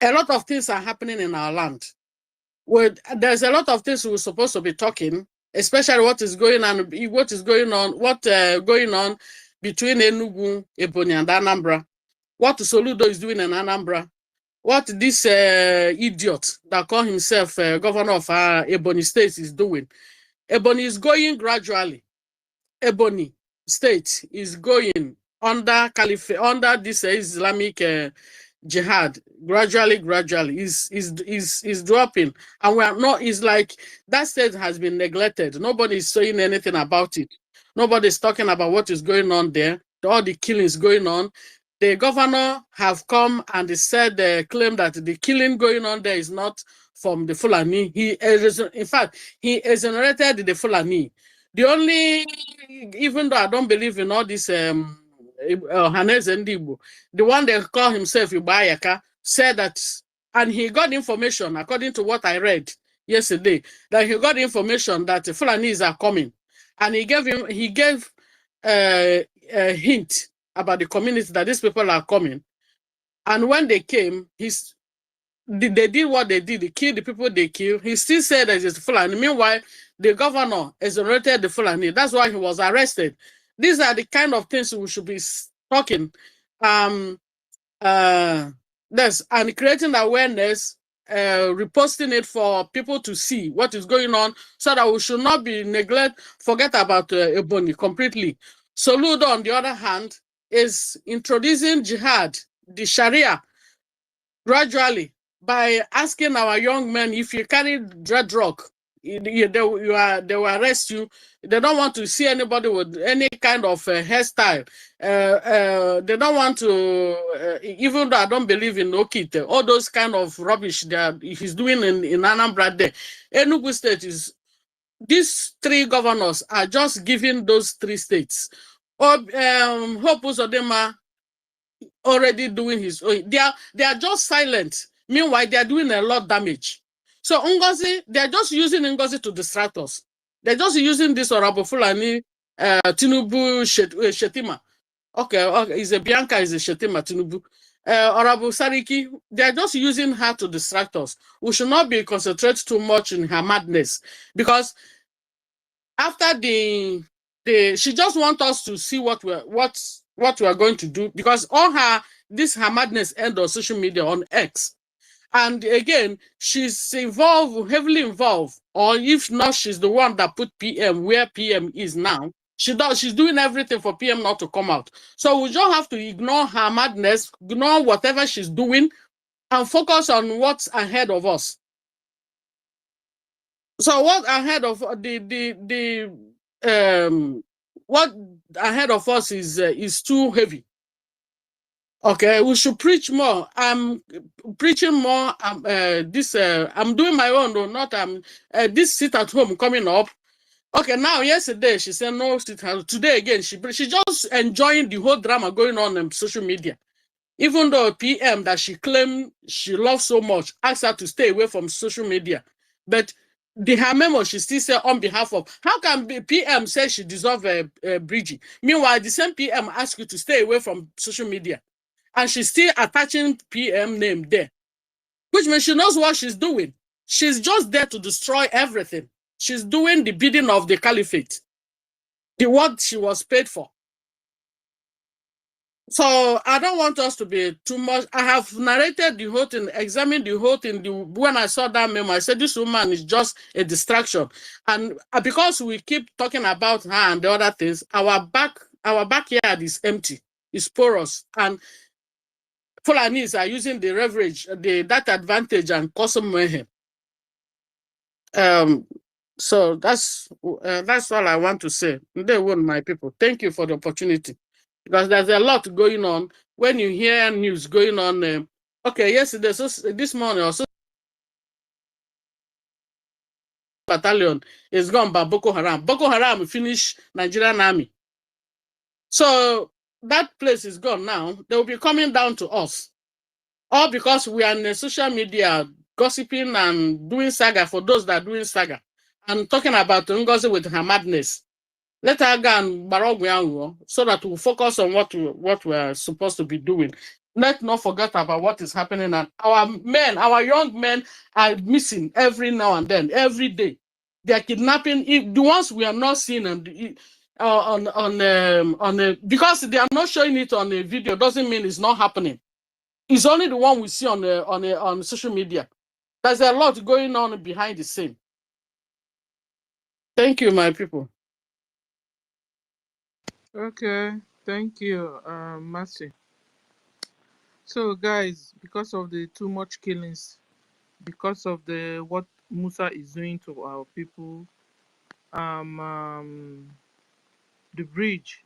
A lot of things are happening in our land. There's a lot of things we're supposed to be talking, especially what is going on between Enugu, Ebonyi, and Anambra. What Soludo is doing in Anambra. What this idiot that call himself governor of Ebonyi State is doing. Ebonyi is going gradually. Ebonyi State is going under this Islamic jihad gradually is dropping, and we are not. It's like that state has been neglected. Nobody is saying anything about it. Nobody is talking about what is going on there. All the killings going on. The governor have come and they said claim that the killing going on there is not from the Fulani. In fact, he exonerated the Fulani. The only, even though I don't believe in all this Hanez and Igbo, the one that called himself Ibayaka said that, and he got information, according to what I read yesterday, that he got information that the Fulanis are coming. And he gave a hint about the community that these people are coming. And when they came, they did what they did. They killed the people they killed. He still said that it's Fulani. Meanwhile, the governor exonerated the Fulani. That's why he was arrested. These are the kind of things we should be talking. And creating awareness, reposting it for people to see what is going on, so that we should not be forget about Ebonyi completely. Soludo, on the other hand, is introducing jihad, the Sharia, gradually by asking our young men, if you carry dreadlock, they will arrest you. They don't want to see anybody with any kind of hairstyle. They don't want to, even though I don't believe in Okite, all those kind of rubbish that he's doing in Anambra there. Enugu State is, these three governors are just giving those three states. Hope Uzodinma already doing his own. They are just silent. Meanwhile, they are doing a lot of damage. So NGOZI, they are just using NGOZI to distract us. They're just using this Orabo Fulani, Tinubu Shetima. Okay, is a Bianca, is a Shetima Tinubu. Orabo Sariki, they are just using her to distract us. We should not be concentrated too much in her madness, because after the she just wants us to see what we are going to do, because all her madness end on social media, on X. And again, she's heavily involved, or if not, she's the one that put PM where PM is now. She's doing everything for PM not to come out. So we just have to ignore her madness, ignore whatever she's doing, and focus on what's ahead of us. So what ahead of what ahead of us is too heavy. Okay, we should preach more. I'm preaching more. I'm doing my own, though, not this sit at home coming up. Okay, now yesterday she said no sit at home. Today again she just enjoying the whole drama going on social media. Even though PM that she claimed she loves so much asked her to stay away from social media, but her memo she still said on behalf of, how can PM say she deserve BRGIE? Meanwhile, the same PM asked you to stay away from social media, and she's still attaching PM name there, which means she knows what she's doing. She's just there to destroy everything. She's doing the bidding of the caliphate, what she was paid for. So I don't want us to be too much. I have narrated the whole thing, examined the whole thing. When I saw that memo, I said, this woman is just a distraction. And because we keep talking about her and the other things, our backyard is empty, it's porous. And Fulanis are using the leverage, that advantage, and custom mayhem. So that's all I want to say. They won, my people. Thank you for the opportunity, because there's a lot going on. When you hear news going on, okay, yesterday, so this morning also, battalion is gone by Boko Haram. Boko Haram finished Nigerian army. So that place is gone now. They will be coming down to us. All because we are in the social media gossiping and doing saga for those that are doing saga. And talking about NGOZI with her madness. Let her go and barogwe so that we'll focus on what we are supposed to be doing. Let's not forget about what is happening. And our young men are missing every now and then, every day. They are kidnapping. The ones we are not seeing because they are not showing it on a video doesn't mean it's not happening. It's only the one we see on social media. There's a lot going on behind the scene. Thank you, my people. Okay, thank you, Mercy. So, guys, because of the too much killings, because of what Musa is doing to our people, the bridge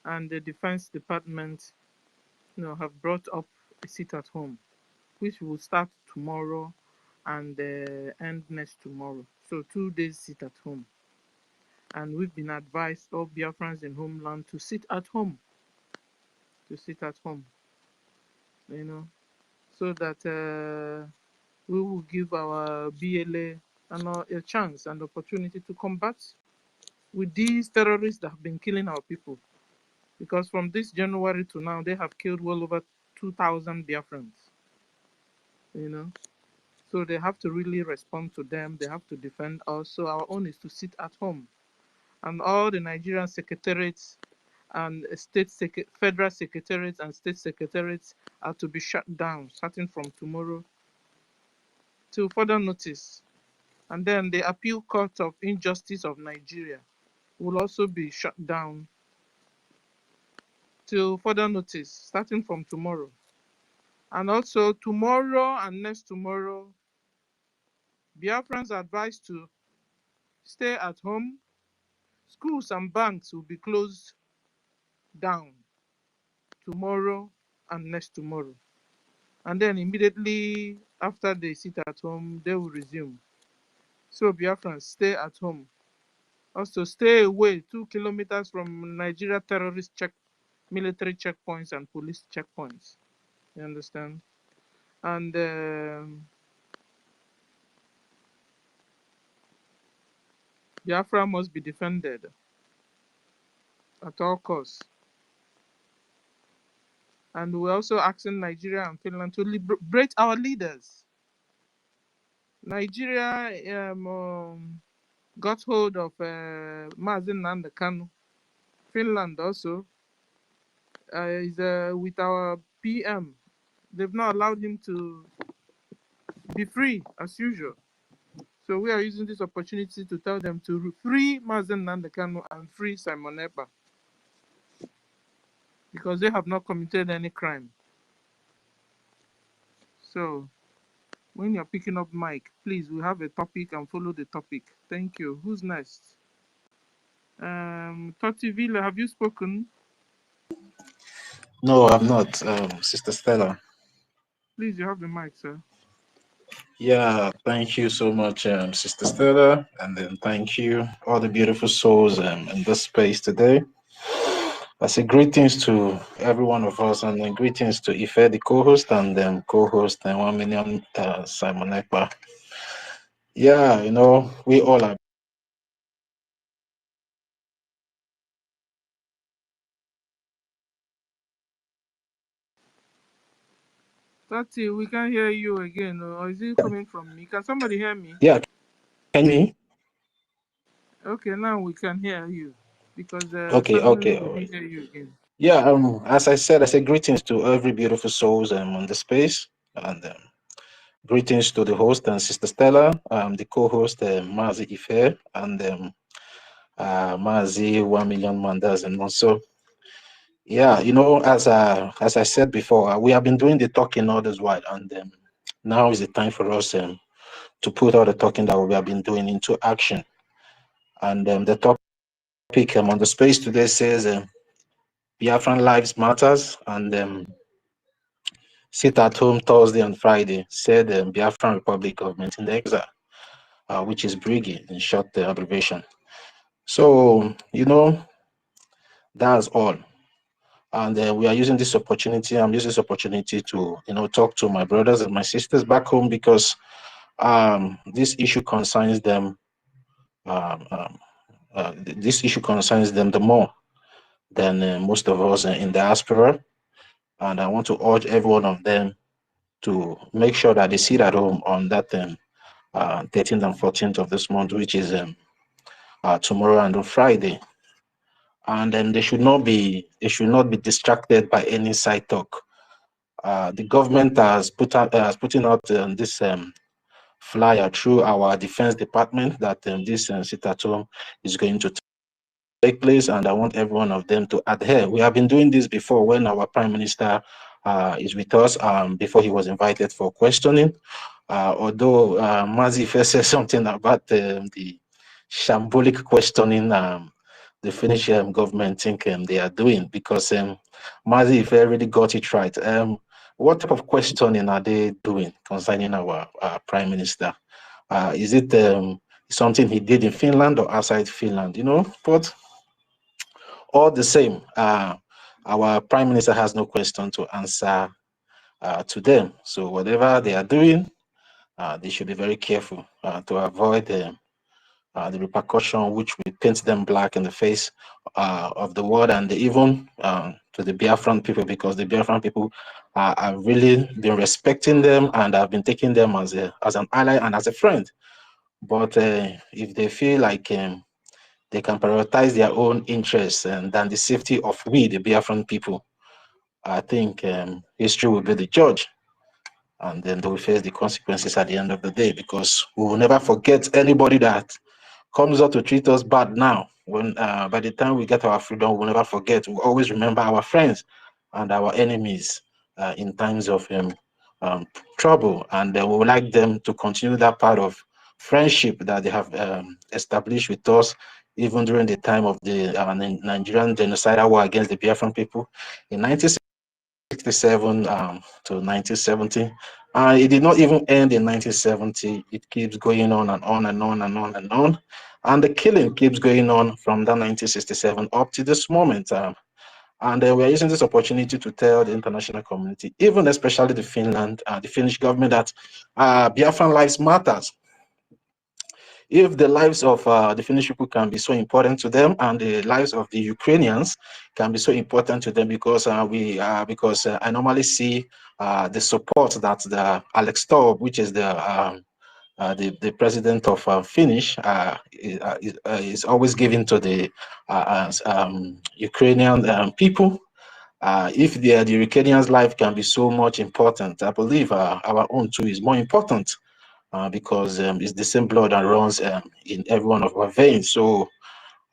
and the Defense Department, have brought up a sit at home, which will start tomorrow and end next tomorrow. So 2 days sit at home. And we've been advised, all Biafrans in homeland, to sit at home. To sit at home, so that we will give our BLA a chance and opportunity to combat with these terrorists that have been killing our people. Because from this January to now, they have killed well over 2,000 Biafrans. So they have to really respond to them. They have to defend us. So our own is to sit at home. And all the Nigerian secretariats and federal secretariats and state secretariats are to be shut down starting from tomorrow till further notice. And then the Appeal Court of Injustice of Nigeria will also be shut down till further notice starting from tomorrow. And also tomorrow and next tomorrow, Biafrans are advised to stay at home. Schools and banks will be closed down tomorrow and next tomorrow. And then immediately after they sit at home, they will resume. So Biafrans, stay at home. Also stay away 2 kilometers from Nigeria terrorist military checkpoints and police checkpoints. You understand? And Biafra must be defended at all costs. And we're also asking Nigeria and Finland to liberate our leaders. Nigeria got hold of Mazin Nandekanu. Finland also is with our PM. They've not allowed him to be free as usual. So we are using this opportunity to tell them to free Mazen Nandekano and free Simon Ekpa, because they have not committed any crime. So when you're picking up mic, please, we have a topic and follow the topic. Thank you. Who's next? Toti Villa, have you spoken? No, I'm not, Sister Stella. Please, you have the mic, sir. Yeah, thank you so much, Sister Stella, and then thank you all the beautiful souls in this space today. I say greetings to every one of us, and then greetings to Ife, the co-host, and co-host and 1 million Simon Ekpa. Yeah, you know, we all are. Tati, we can't hear you again, or is it coming from me? Can somebody hear me? Yeah, can you? Okay, now we can hear you, because Okay, suddenly okay, we all right. didn't hear you again. Yeah, as I said greetings to every beautiful souls on the space, and greetings to the host and Sister Stella, the co-host Mazi Ife, and Mazi 1 million Mandas, and also, yeah, you know, as I said before, we have been doing the talking all this while, and now is the time for us to put all the talking that we have been doing into action. And the topic on the space today says Biafran lives matters, and sit at home Thursday and Friday, said the Biafran Republic Government in the Exile, which is BRGIE in short, the abbreviation. So, you know, that's all. And we are using this opportunity. I'm using this opportunity to, you know, talk to my brothers and my sisters back home, because this issue concerns them. This issue concerns them the more than most of us in diaspora. And I want to urge every one of them to make sure that they sit at home on that 13th and 14th of this month, which is tomorrow and on Friday. And then they should not be distracted by any side talk. The government has putting out this flyer through our defense department that this sit at home is going to take place, and I want every one of them to adhere. We have been doing this before when our Prime Minister is with us, before he was invited for questioning. Although Mazi first said something about the shambolic questioning the Finnish government think they are doing, because Mazi Ife really got it right. What type of questioning are they doing concerning our Prime Minister? Is it something he did in Finland or outside Finland? You know, but all the same, our Prime Minister has no question to answer to them. So whatever they are doing, they should be very careful to avoid the repercussion which will paint them black in the face of the world, and even to the Biafran people, because the Biafran people have really been respecting them and have been taking them as an ally and as a friend. But if they feel like they can prioritize their own interests than the safety of we, the Biafran people, I think history will be the judge, and then they will face the consequences at the end of the day, because we will never forget anybody that comes out to treat us bad now. When by the time we get our freedom, we'll never forget. We'll always remember our friends and our enemies in times of trouble, and we would like them to continue that part of friendship that they have established with us, even during the time of the Nigerian genocidal war against the Biafran people in 1967 to 1970. It did not even end in 1970. It keeps going on and on and on and on and on. And the killing keeps going on from that 1967 up to this moment. And we're using this opportunity to tell the international community, even especially the Finnish government, that Biafran lives matters. If the lives of the Finnish people can be so important to them, and the lives of the Ukrainians can be so important to them, because I normally see the support that the Alex Taub, which is the the president of Finnish is always given to the Ukrainian people. If the Ukrainians' life can be so much important, I believe our own too is more important because it's the same blood that runs in every one of our veins. So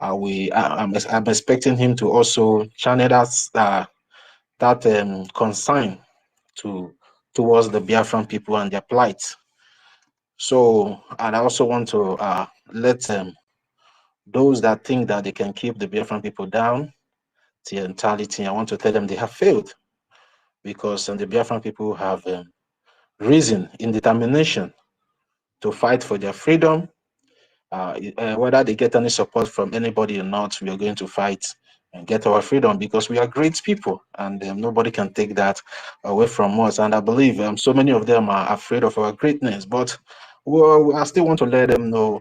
I'm expecting him to also channel that concern towards the Biafran people and their plight. So, and I also want to let those that think that they can keep the Biafran people down, the mentality, I want to tell them they have failed, because the Biafran people have reason in determination to fight for their freedom. Whether they get any support from anybody or not, we are going to fight and get our freedom, because we are great people, and nobody can take that away from us. And I believe so many of them are afraid of our greatness, but I still want to let them know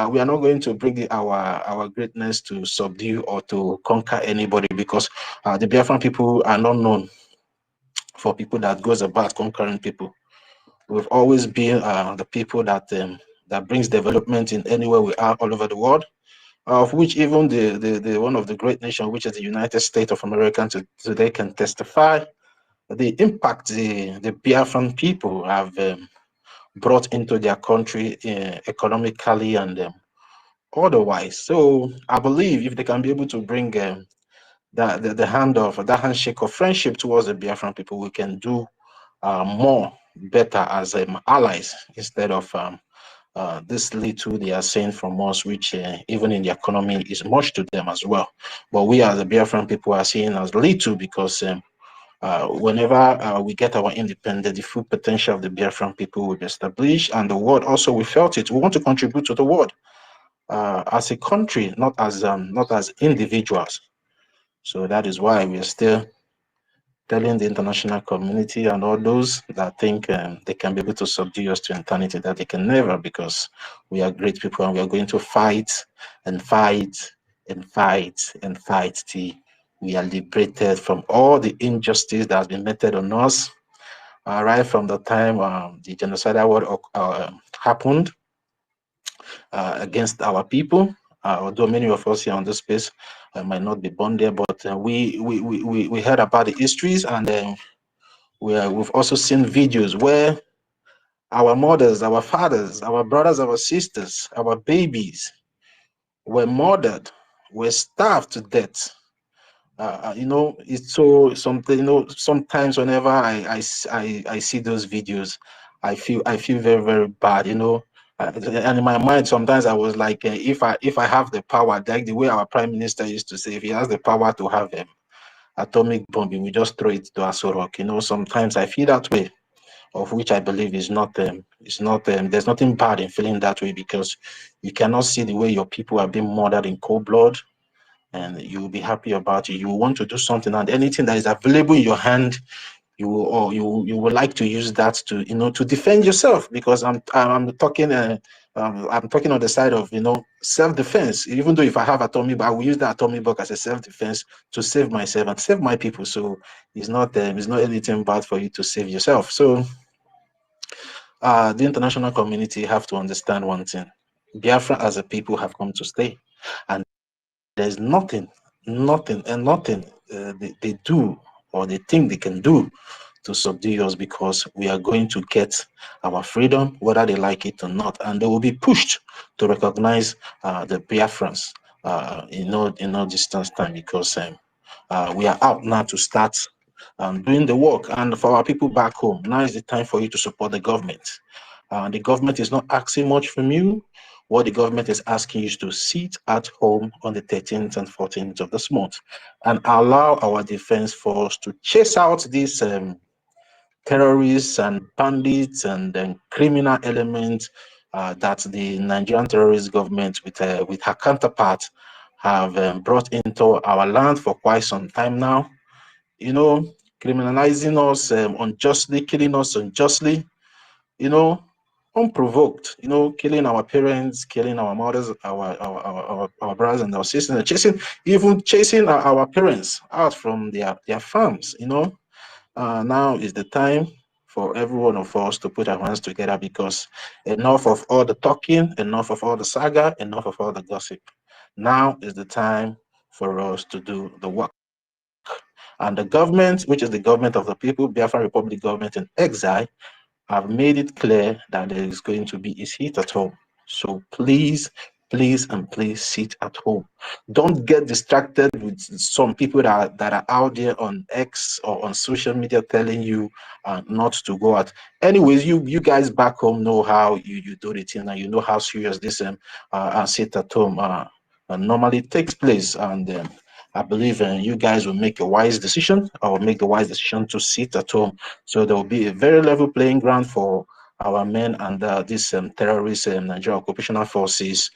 we are not going to bring our greatness to subdue or to conquer anybody, because the Biafran people are not known for people that goes about conquering people. We've always been the people that brings development in anywhere we are all over the world, of which even the one of the great nations, which is the United States of America, today can testify the impact the Biafran people have brought into their country economically and otherwise. So I believe if they can be able to bring the handshake of friendship towards the Biafran people, we can do more better as allies, instead of this little they are saying from us, which even in the economy is much to them as well. But we as the Biafran people are seeing as little, because whenever we get our independence, the full potential of the Biafran people will be established, and the world also, we felt it. We want to contribute to the world as a country, not as individuals. So that is why we are still telling the international community and all those that think they can be able to subdue us to eternity, that they can never, because we are great people, and we are going to fight and fight and fight and fight till we are liberated from all the injustice that has been meted on us, right from the time the genocidal war happened against our people. Although many of us here on this space might not be born there, but we heard about the histories, and we've also seen videos where our mothers, our fathers, our brothers, our sisters, our babies were murdered, were starved to death. It's so something. Sometimes whenever I see those videos, I feel very, very bad. And in my mind, sometimes I was like, if I have the power, like the way our prime minister used to say, if he has the power to have atomic bombing, we just throw it to Aso Rock. Sometimes I feel that way, of which I believe is not. There's nothing bad in feeling that way, because you cannot see the way your people are being murdered in cold blood, and you will be happy about it. You will want to do something, and anything that is available in your hand, you would like to use that to defend yourself. Because I'm talking I'm talking on the side of self-defense. Even though if I have atomic, I will use that atomic bomb as a self-defense to save myself and save my people. So it's not anything bad for you to save yourself. So the international community have to understand one thing: Biafra as a people have come to stay, and there's nothing they do or they think they can do to subdue us, because we are going to get our freedom, whether they like it or not, and they will be pushed to recognize the Biafrans in no distance time, because we are out now to start doing the work. And for our people back home, now is the time for you to support the government. The government is not asking much from you. What the government is asking you is to sit at home on the 13th and 14th of this month and allow our defense force to chase out these terrorists and bandits and criminal elements that the Nigerian terrorist government with her counterpart have brought into our land for quite some time now. Criminalizing us unjustly, killing us unjustly, unprovoked, killing our parents, killing our mothers, our brothers and our sisters, and chasing our parents out from their farms. Now is the time for every one of us to put our hands together, because enough of all the talking, enough of all the saga, enough of all the gossip. Now is the time for us to do the work. And the government, which is the government of the people, Biafra Republic government in exile, have made it clear that there is going to be a seat at home. So please, please, and please sit at home. Don't get distracted with some people that are out there on X or on social media telling you not to go out. Anyways, you guys back home know how you do the thing, and you know how serious this sit at home normally takes place. And I believe you guys will make a wise decision, or make the wise decision to sit at home. So there will be a very level playing ground for our men and these terrorist Nigerian occupational forces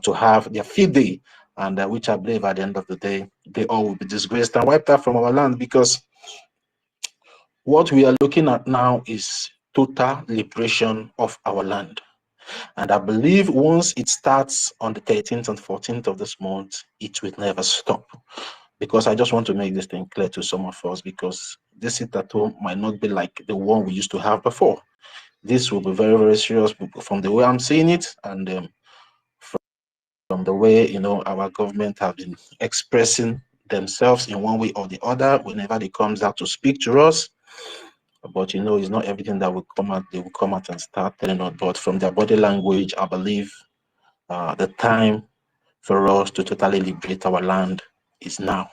to have their field day, and which I believe at the end of the day, they all will be disgraced and wiped out from our land, because what we are looking at now is total liberation of our land. And I believe once it starts on the 13th and 14th of this month, it will never stop. Because I just want to make this thing clear to some of us, because this sit at home might not be like the one we used to have before. This will be very, very serious from the way I'm seeing it, and from the way, you know, our government have been expressing themselves in one way or the other whenever they comes out to speak to us. But you know, it's not everything that will come out, they will come out and start telling us. But from their body language, I believe the time for us to totally liberate our land is now.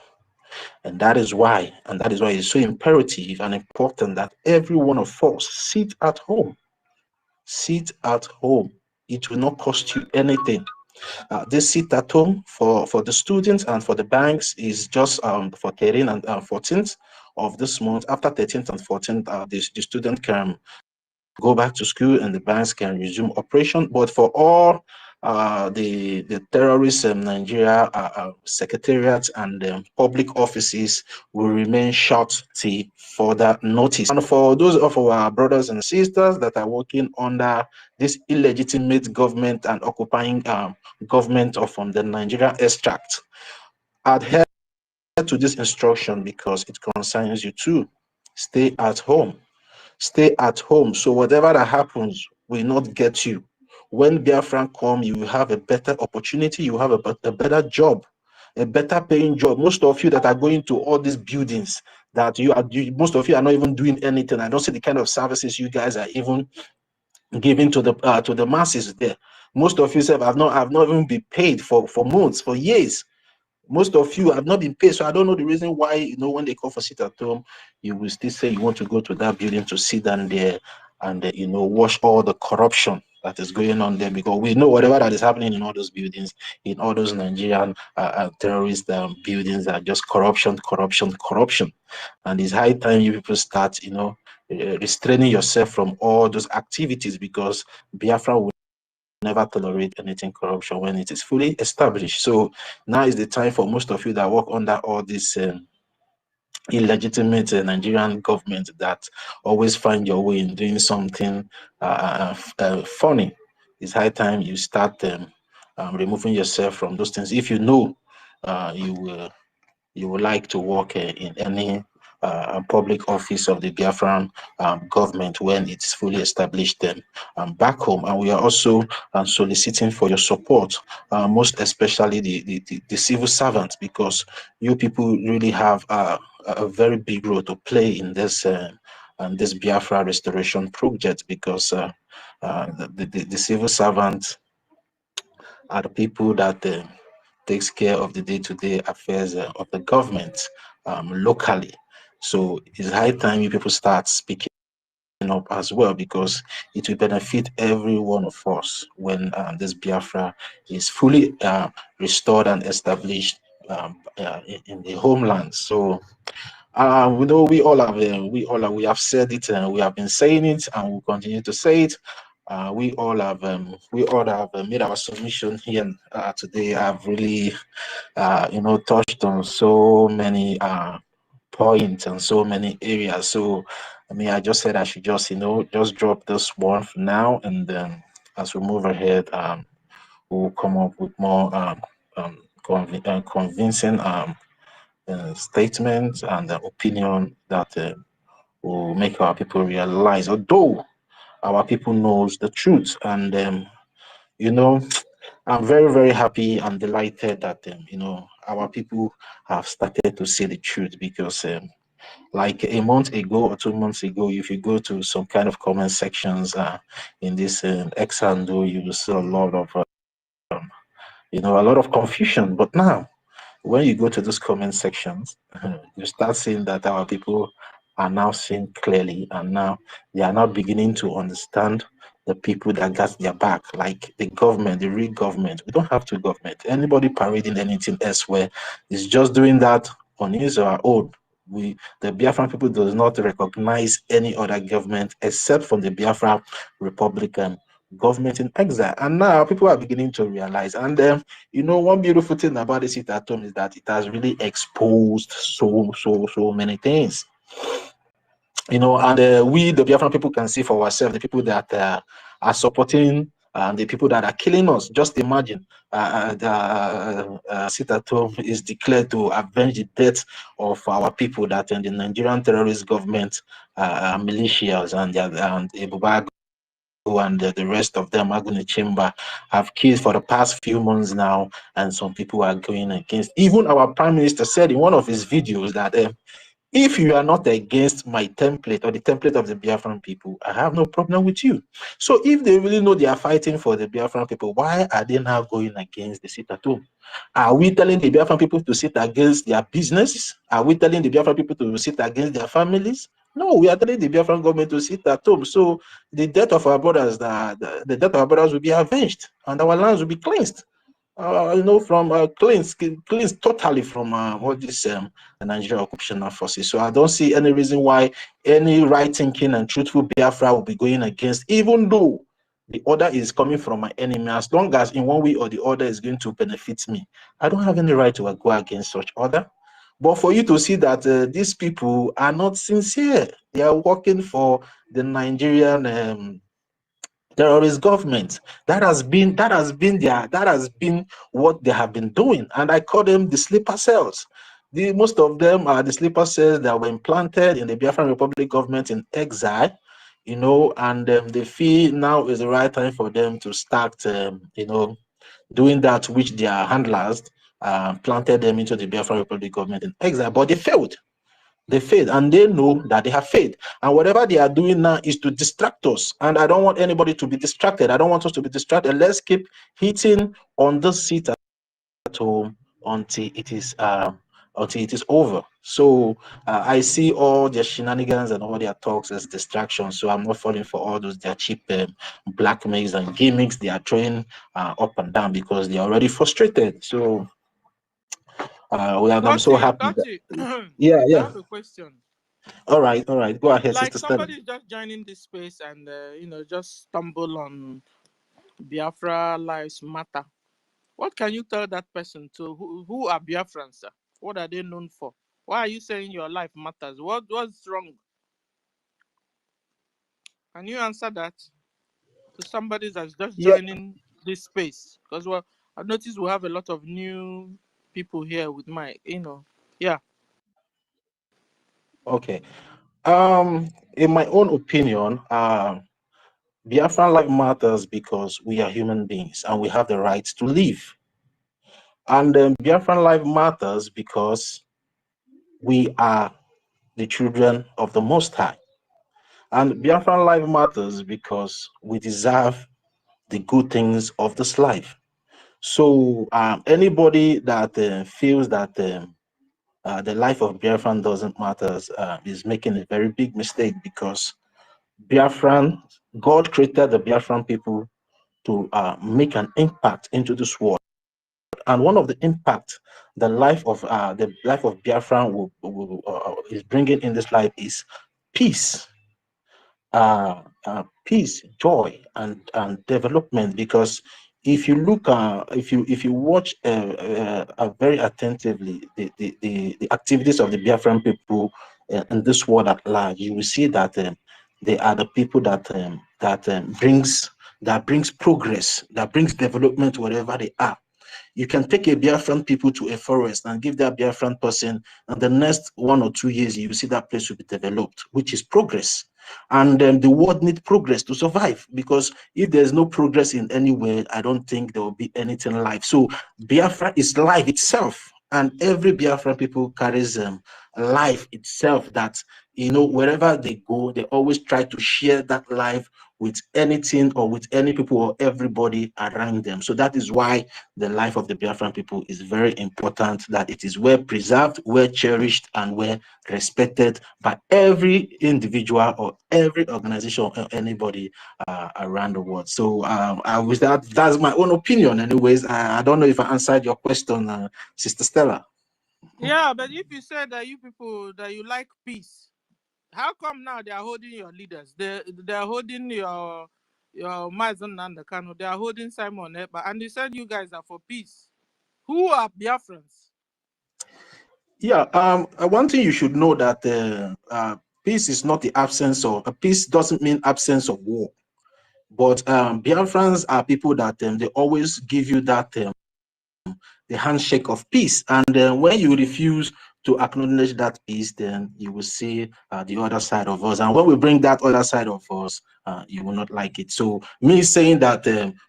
And that is why it's so imperative and important that every one of us sit at home. Sit at home. It will not cost you anything. This sit at home for the students and for the banks is just for 13th and 14th of this month. After 13th and 14th, the student can go back to school and the banks can resume operation. But for all the terrorists in Nigeria, secretariats and public offices will remain shut till further notice. And for those of our brothers and sisters that are working under this illegitimate government and occupying government of the Nigerian extract, adhere to this instruction, because it concerns you too. Stay at home. Stay at home. So whatever that happens will not get you. When Biafran come, you will have a better opportunity. You have a better job, a better paying job. Most of you that are going to all these buildings, that most of you are not even doing anything. I don't see the kind of services you guys are even giving to the masses there. Most of you have not even been paid for months, for years. Most of you have not been paid, so I don't know the reason why, you know, when they call for sit at home, you will still say you want to go to that building to sit down there and you know, watch all the corruption that is going on there, because we know whatever that is happening in all those buildings, in all those Nigerian terrorist buildings, are just corruption, corruption, corruption. And it's high time you people start, you know, restraining yourself from all those activities, because Biafra will never tolerate anything corruption when it is fully established. So now is the time for most of you that work under all this illegitimate Nigerian government that always find your way in doing something funny. It's high time you start removing yourself from those things. If you know you would like to work in any public office of the Biafran government when it's fully established back home. And we are also soliciting for your support, most especially the civil servants, because you people really have a very big role to play in this Biafra restoration project, because the civil servants are the people that takes care of the day-to-day affairs of the government locally. So it's high time you people start speaking up as well, because it will benefit every one of us when this Biafra is fully restored and established in the homeland. So we know we have said it, and we have been saying it, and we'll continue to say it. We all have made our submission here today. I've really you know, touched on so many points and so many areas. So I mean, I just said I should just, you know, just drop this one for now, and then as we move ahead, we'll come up with more convincing statements and opinion that will make our people realize, although our people knows the truth. And you know, I'm very, very happy and delighted that you know, our people have started to say the truth, because like a month ago or 2 months ago, if you go to some kind of comment sections in this X handle, you will see a lot of you know, a lot of confusion. But now, when you go to those comment sections, you start seeing that our people are now seeing clearly, and now they are now beginning to understand the people that got their back, like the government, the real government. We don't have to government. Anybody parading anything elsewhere is just doing that on his or her own. The Biafran people does not recognize any other government except from the Biafra Republican government in exile. And now people are beginning to realize. And you know, one beautiful thing about the sit at home is that it has really exposed so many things. You know, and we, the Biafran people, can see for ourselves the people that are supporting and the people that are killing us. Just imagine the sit at home is declared to avenge the death of our people that in the Nigerian terrorist government, militias and Ebubago and the rest of them, Aguni Chamber, have killed for the past few months now, and some people are going against. Even our Prime Minister said in one of his videos that if you are not against my template or the template of the Biafran people, I have no problem with you. So if they really know they are fighting for the Biafran people, why are they now going against the sit at home? Are we telling the Biafran people to sit against their businesses? Are we telling the Biafran people to sit against their families? No, we are telling the Biafran government to sit at home. So the death of our brothers, the death of our brothers will be avenged, and our lands will be cleansed. You know, from cleansed totally from all this the Nigerian occupational forces. So I don't see any reason why any right-thinking and truthful Biafra will be going against, even though the order is coming from my enemy. As long as in one way or the other is going to benefit me, I don't have any right to go against such order. But for you to see that these people are not sincere, they are working for the Nigerian terrorist government. That has been what they have been doing, and I call them the sleeper cells. Most of them are the sleeper cells that were implanted in the Biafran Republic government in exile, you know, and they feel now is the right time for them to start, you know, doing that which their handlers planted them into the Biafran Republic government in exile, but they failed. They failed, and they know that they have failed. And whatever they are doing now is to distract us. And I don't want anybody to be distracted. I don't want us to be distracted. Let's keep hitting on the seat at home until it is over. So I see all their shenanigans and all their talks as distractions. So I'm not falling for all those their cheap blackmails and gimmicks they are throwing up and down, because they are already frustrated. So I'm so happy that, Tati, yeah, I yeah. have a question. All right, go ahead, Like Sister Stella. somebody is just joining this space and just stumble on Biafra lives matter. What can you tell that person to who are Biafrans? Sir? What are they known for? Why are you saying your life matters? What's wrong? Can you answer that to somebody that's just Yeah. joining this space? Because well, I've noticed we have a lot of new people here with my, yeah. Okay. In my own opinion, Biafran life matters because we are human beings and we have the right to live. And Biafran life matters because we are the children of the Most High. And Biafran life matters because we deserve the good things of this life. So anybody that feels that the life of Biafran doesn't matter is making a very big mistake, because Biafran, God created the Biafran people to make an impact into this world. And one of the impact the life of Biafran is bringing in this life is peace, peace, joy, and development. Because if you watch very attentively the activities of the Biafran people in this world at large, you will see that they are the people that brings progress, that brings development wherever they are. You can take a Biafran people to a forest and give that Biafran person, and the next 1 or 2 years, you will see that place will be developed, which is progress. And the world needs progress to survive, because if there's no progress in anywhere, I don't think there will be anything life. So Biafra is life itself, and every Biafran people carries life itself that, you know, wherever they go, they always try to share that life with anything or with any people or everybody around them. So that is why the life of the Biafran people is very important, that it is well preserved, well cherished, and well respected by every individual or every organization or anybody around the world. So with that's my own opinion anyways. I don't know if I answered your question, Sister Stella. Yeah, but if you said that you people that you like peace, how come now they are holding your leaders? They are holding your Mazen and the Kano. They are holding Simon Epa, and they said you guys are for peace. Who are Biafrans? Yeah, one thing you should know that peace is not the absence of peace. Doesn't mean absence of war, but Biafrans are people that they always give you that the handshake of peace, and when you refuse to acknowledge that peace, then you will see the other side of us, and when we bring that other side of us, you will not like it. So me saying that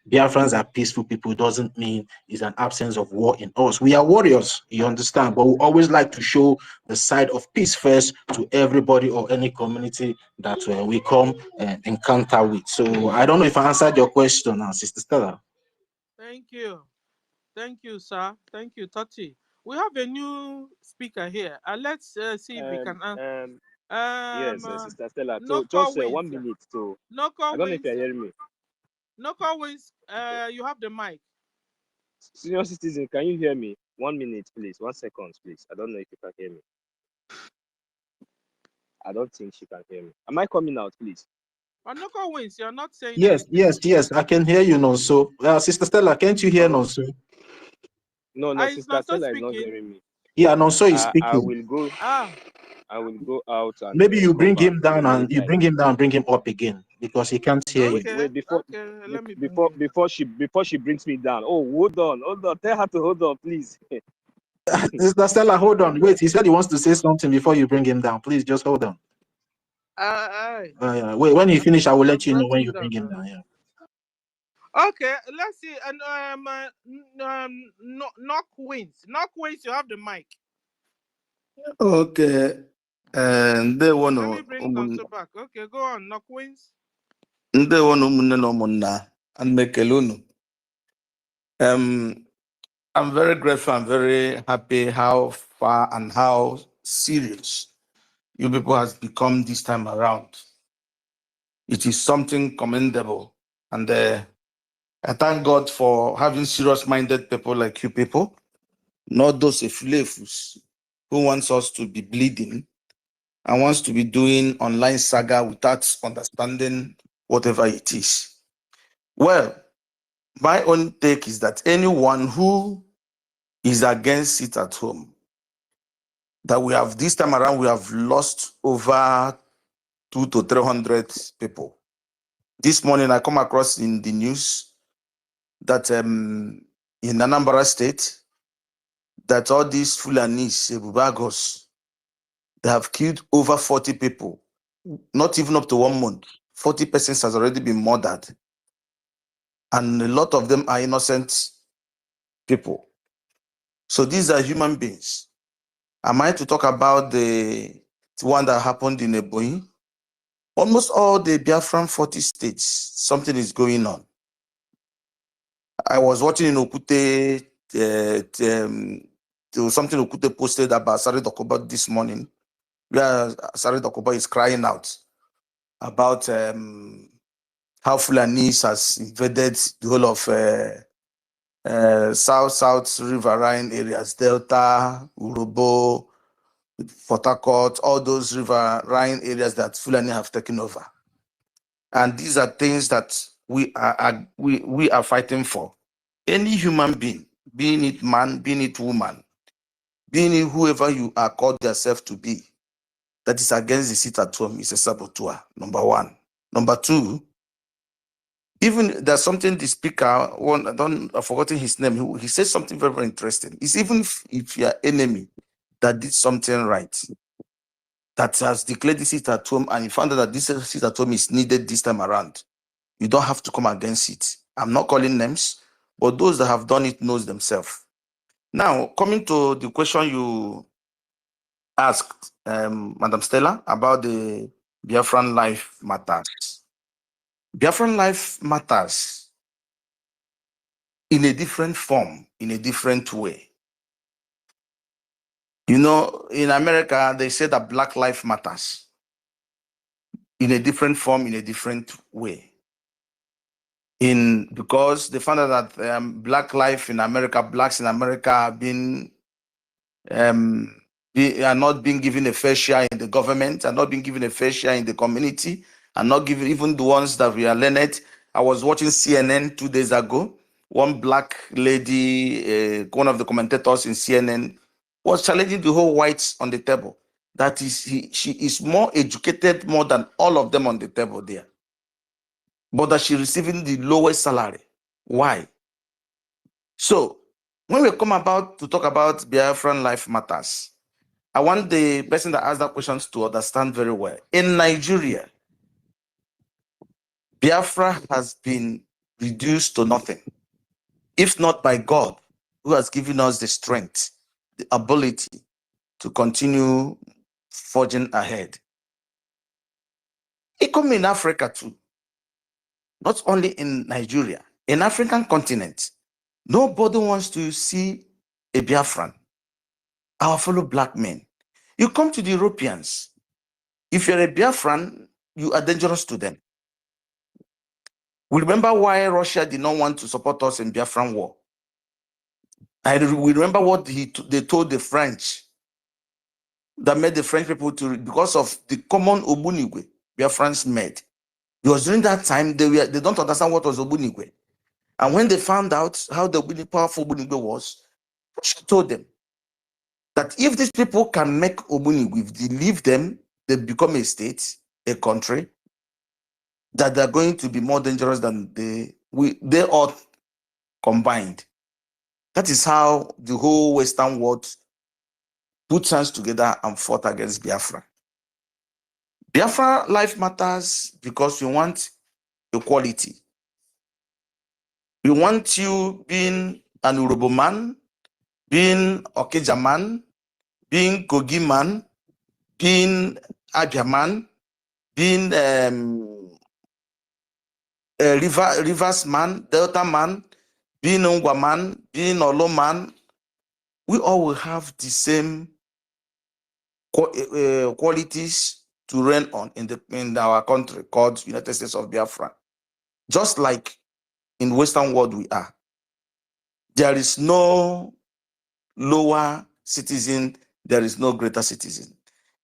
Biafrans are peaceful people doesn't mean it's an absence of war in us. We are warriors, you understand, but we always like to show the side of peace first to everybody or any community that we come and encounter with. So I don't know if I answered your question, Sister Stella. Thank you. Thank you, sir. Thank you, Toti. We have a new speaker here. Let's see if we can. Yes, Sister Stella. No So call just wins. 1 minute. So No I call don't know if wins. you're hearing me. No call wins. You have the mic. Senior citizen, can you hear me? 1 minute, please. 1 second, please. I don't know if you can hear me. I don't think she can hear me. Am I coming out, please? No call wins. You're not saying Yes, anything. yes, I can hear you, Nonso. Sister Stella, can't you hear Nonso? No, Is Sister not so Stella is not speaking. hearing me. Yeah, Nonso is I speaking. will go. I will go out and Maybe you come bring back him down and immediately. you bring him down, bring him up again, because he can't hear you. Okay. Wait, before Let me bring him before she brings me down. Oh, hold on. Tell her to hold on, please. Sister Stella, hold on. Wait, he said he wants to say something before you bring him down. Please just hold on. Wait, when he finish, I will let you know when you bring him down. Yeah. Okay, let's see. And knock wins. Knock wins. You have the mic. Okay. And they want Let me to bring Nonso back. Okay, go on. Knock wins. they want to and make a loan. I'm very grateful. I'm very happy how far and how serious you people has become this time around. It is something commendable, and I thank God for having serious-minded people like you people, not those affiliates who wants us to be bleeding and wants to be doing online saga without understanding whatever it is. Well, my own take is that anyone who is against it at home, that we have this time around, we have lost over 200 to 300 people. This morning, I come across in the news that in Anambra State, that all these Fulanis, Bubagos, they have killed over 40 people, not even up to 1 month. 40 persons has already been murdered. And a lot of them are innocent people. So these are human beings. Am I to talk about the one that happened in Ebonyi? Almost all the Biafran 40 states, something is going on. I was watching in Okute, there was something Okute posted about Sari Dokuba this morning, where Sari Dokuba is crying out about how Fulanis has invaded the whole of South riverine areas, Delta, Urobo, Port Harcourt, all those riverine areas that Fulani have taken over. And these are things that we are fighting for. Any human being, being it man, being it woman, being it whoever you are called yourself to be, that is against the sit at home is a saboteur, number one. Number two, Even there's something the speaker, one, I've forgotten his name, he said something very, very interesting. It's even if your enemy that did something right, that has declared this seat at home, and you found out that this seat at home is needed this time around, you don't have to come against it. I'm not calling names, but those that have done it knows themselves. Now, coming to the question you asked, Madam Stella, about the Biafran life matters. Biafran life matters in a different form, in a different way. You know, in America, they say that Black life matters in a different form, in a different way. Because they found out that Black life in America, Blacks in America have been are not being given a fair share in the government, are not being given a fair share in the community, are not given, even the ones that we are learned. I was watching CNN 2 days ago. One Black lady, one of the commentators in CNN, was challenging the whole whites on the table. That is, she is more educated more than all of them on the table there. But that she's receiving the lowest salary. Why? So, when we come about to talk about Biafran life matters, I want the person that asked that question to understand very well. In Nigeria, Biafra has been reduced to nothing, if not by God, who has given us the strength, the ability to continue forging ahead. EKOM in Africa too, not only in Nigeria, in African continent, nobody wants to see a Biafran, our fellow Black men. You come to the Europeans, if you're a Biafran, you are dangerous to them. We remember why Russia did not want to support us in Biafran war. We remember what they told the French, that made the French people to, because of the common Obunigwe Biafrans made. It was during that time they don't understand what was Obunigwe. And when they found out how the powerful Obunigwe was, Russia told them that if these people can make Obunigwe, if they leave them, they become a state, a country, that they're going to be more dangerous than they all combined. That is how the whole Western world put hands together and fought against Biafra. Biafra life matters because we want equality. We want you being an Urobo man, being Okeja man, being Kogi man, being Abia man, being Rivers man, Delta man, being Ongwa man, being Olo man. We all will have the same qualities to reign on in our country called United States of Biafra. Just like in Western world we are. There is no lower citizen, there is no greater citizen.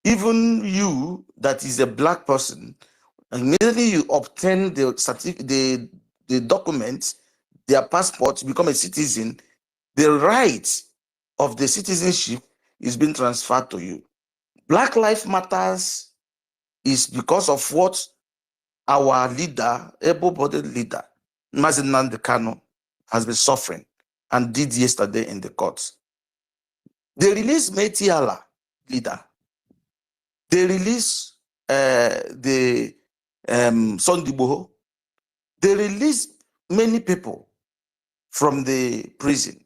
Even you that is a Black person, immediately you obtain the certificate, the documents, their passport, become a citizen, the right of the citizenship is being transferred to you. Black Lives Matters is because of what our leader, able-bodied leader, Mazi Nnamdi Kanu, has been suffering and did yesterday in the courts. They released Metiala, leader. They released the Sondiboho. They released many people from the prison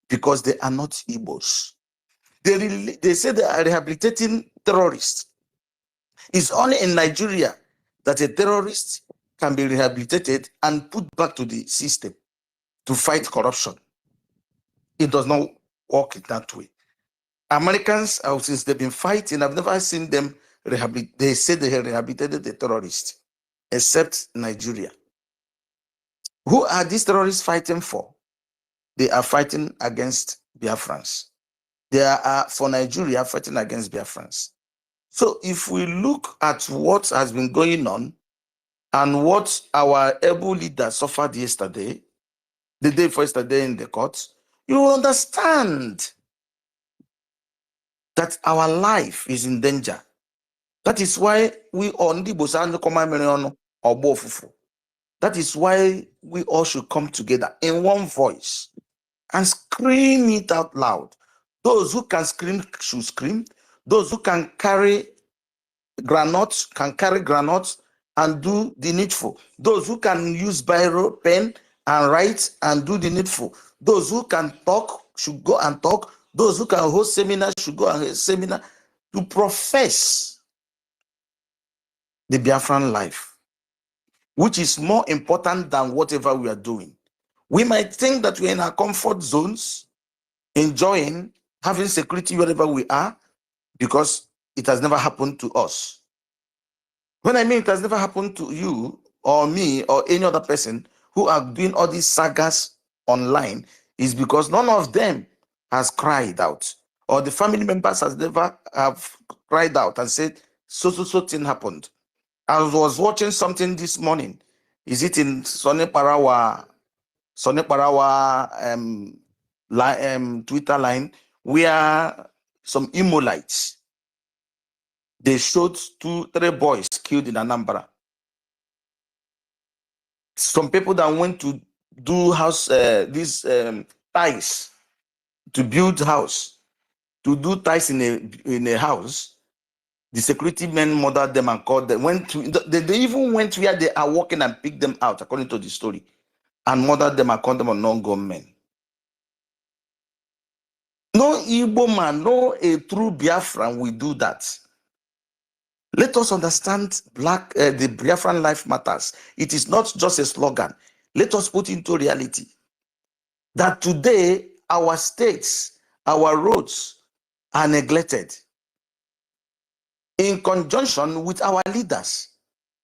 because they are not Igbos. They say they are rehabilitating terrorists. It's only in Nigeria that a terrorist can be rehabilitated and put back to the system to fight corruption. It does not work in that way. Americans, since they've been fighting, I've never seen them rehabilitate. They say they have rehabilitated the terrorists, except Nigeria. Who are these terrorists fighting for? They are fighting against Biafrans. They are for Nigeria fighting against Biafrans. So if we look at what has been going on and what our able leader suffered yesterday, the day before yesterday in the court, you will understand that our life is in danger. That is why we on the Bosan Obo Fufu. That is why we all should come together in one voice and scream it out loud. Those who can scream should scream. Those who can carry granules can carry granules and do the needful. Those who can use biro, pen, and write and do the needful. Those who can talk should go and talk. Those who can host seminars should go and host seminar to profess the Biafran life, which is more important than whatever we are doing. We might think that we're in our comfort zones, enjoying, having security wherever we are, because it has never happened to us. When I mean it has never happened to you or me or any other person who are doing all these sagas online, is because none of them has cried out, or the family members has never have cried out and said, so thing happened. I was watching something this morning. Is it in Sonny Parawa Twitter line, where some Imolites, they showed 2-3 boys killed in Anambra. Some people that went to do house, these ties, to build house, to do ties in a house, the security men murdered them and called them. They even went where they are working and picked them out, according to the story, and murdered them and called them non-gun men. No Igbo man, no a true Biafran will do that. Let us understand the Biafran life matters. It is not just a slogan. Let us put into reality that today our states, our roads are neglected in conjunction with our leaders,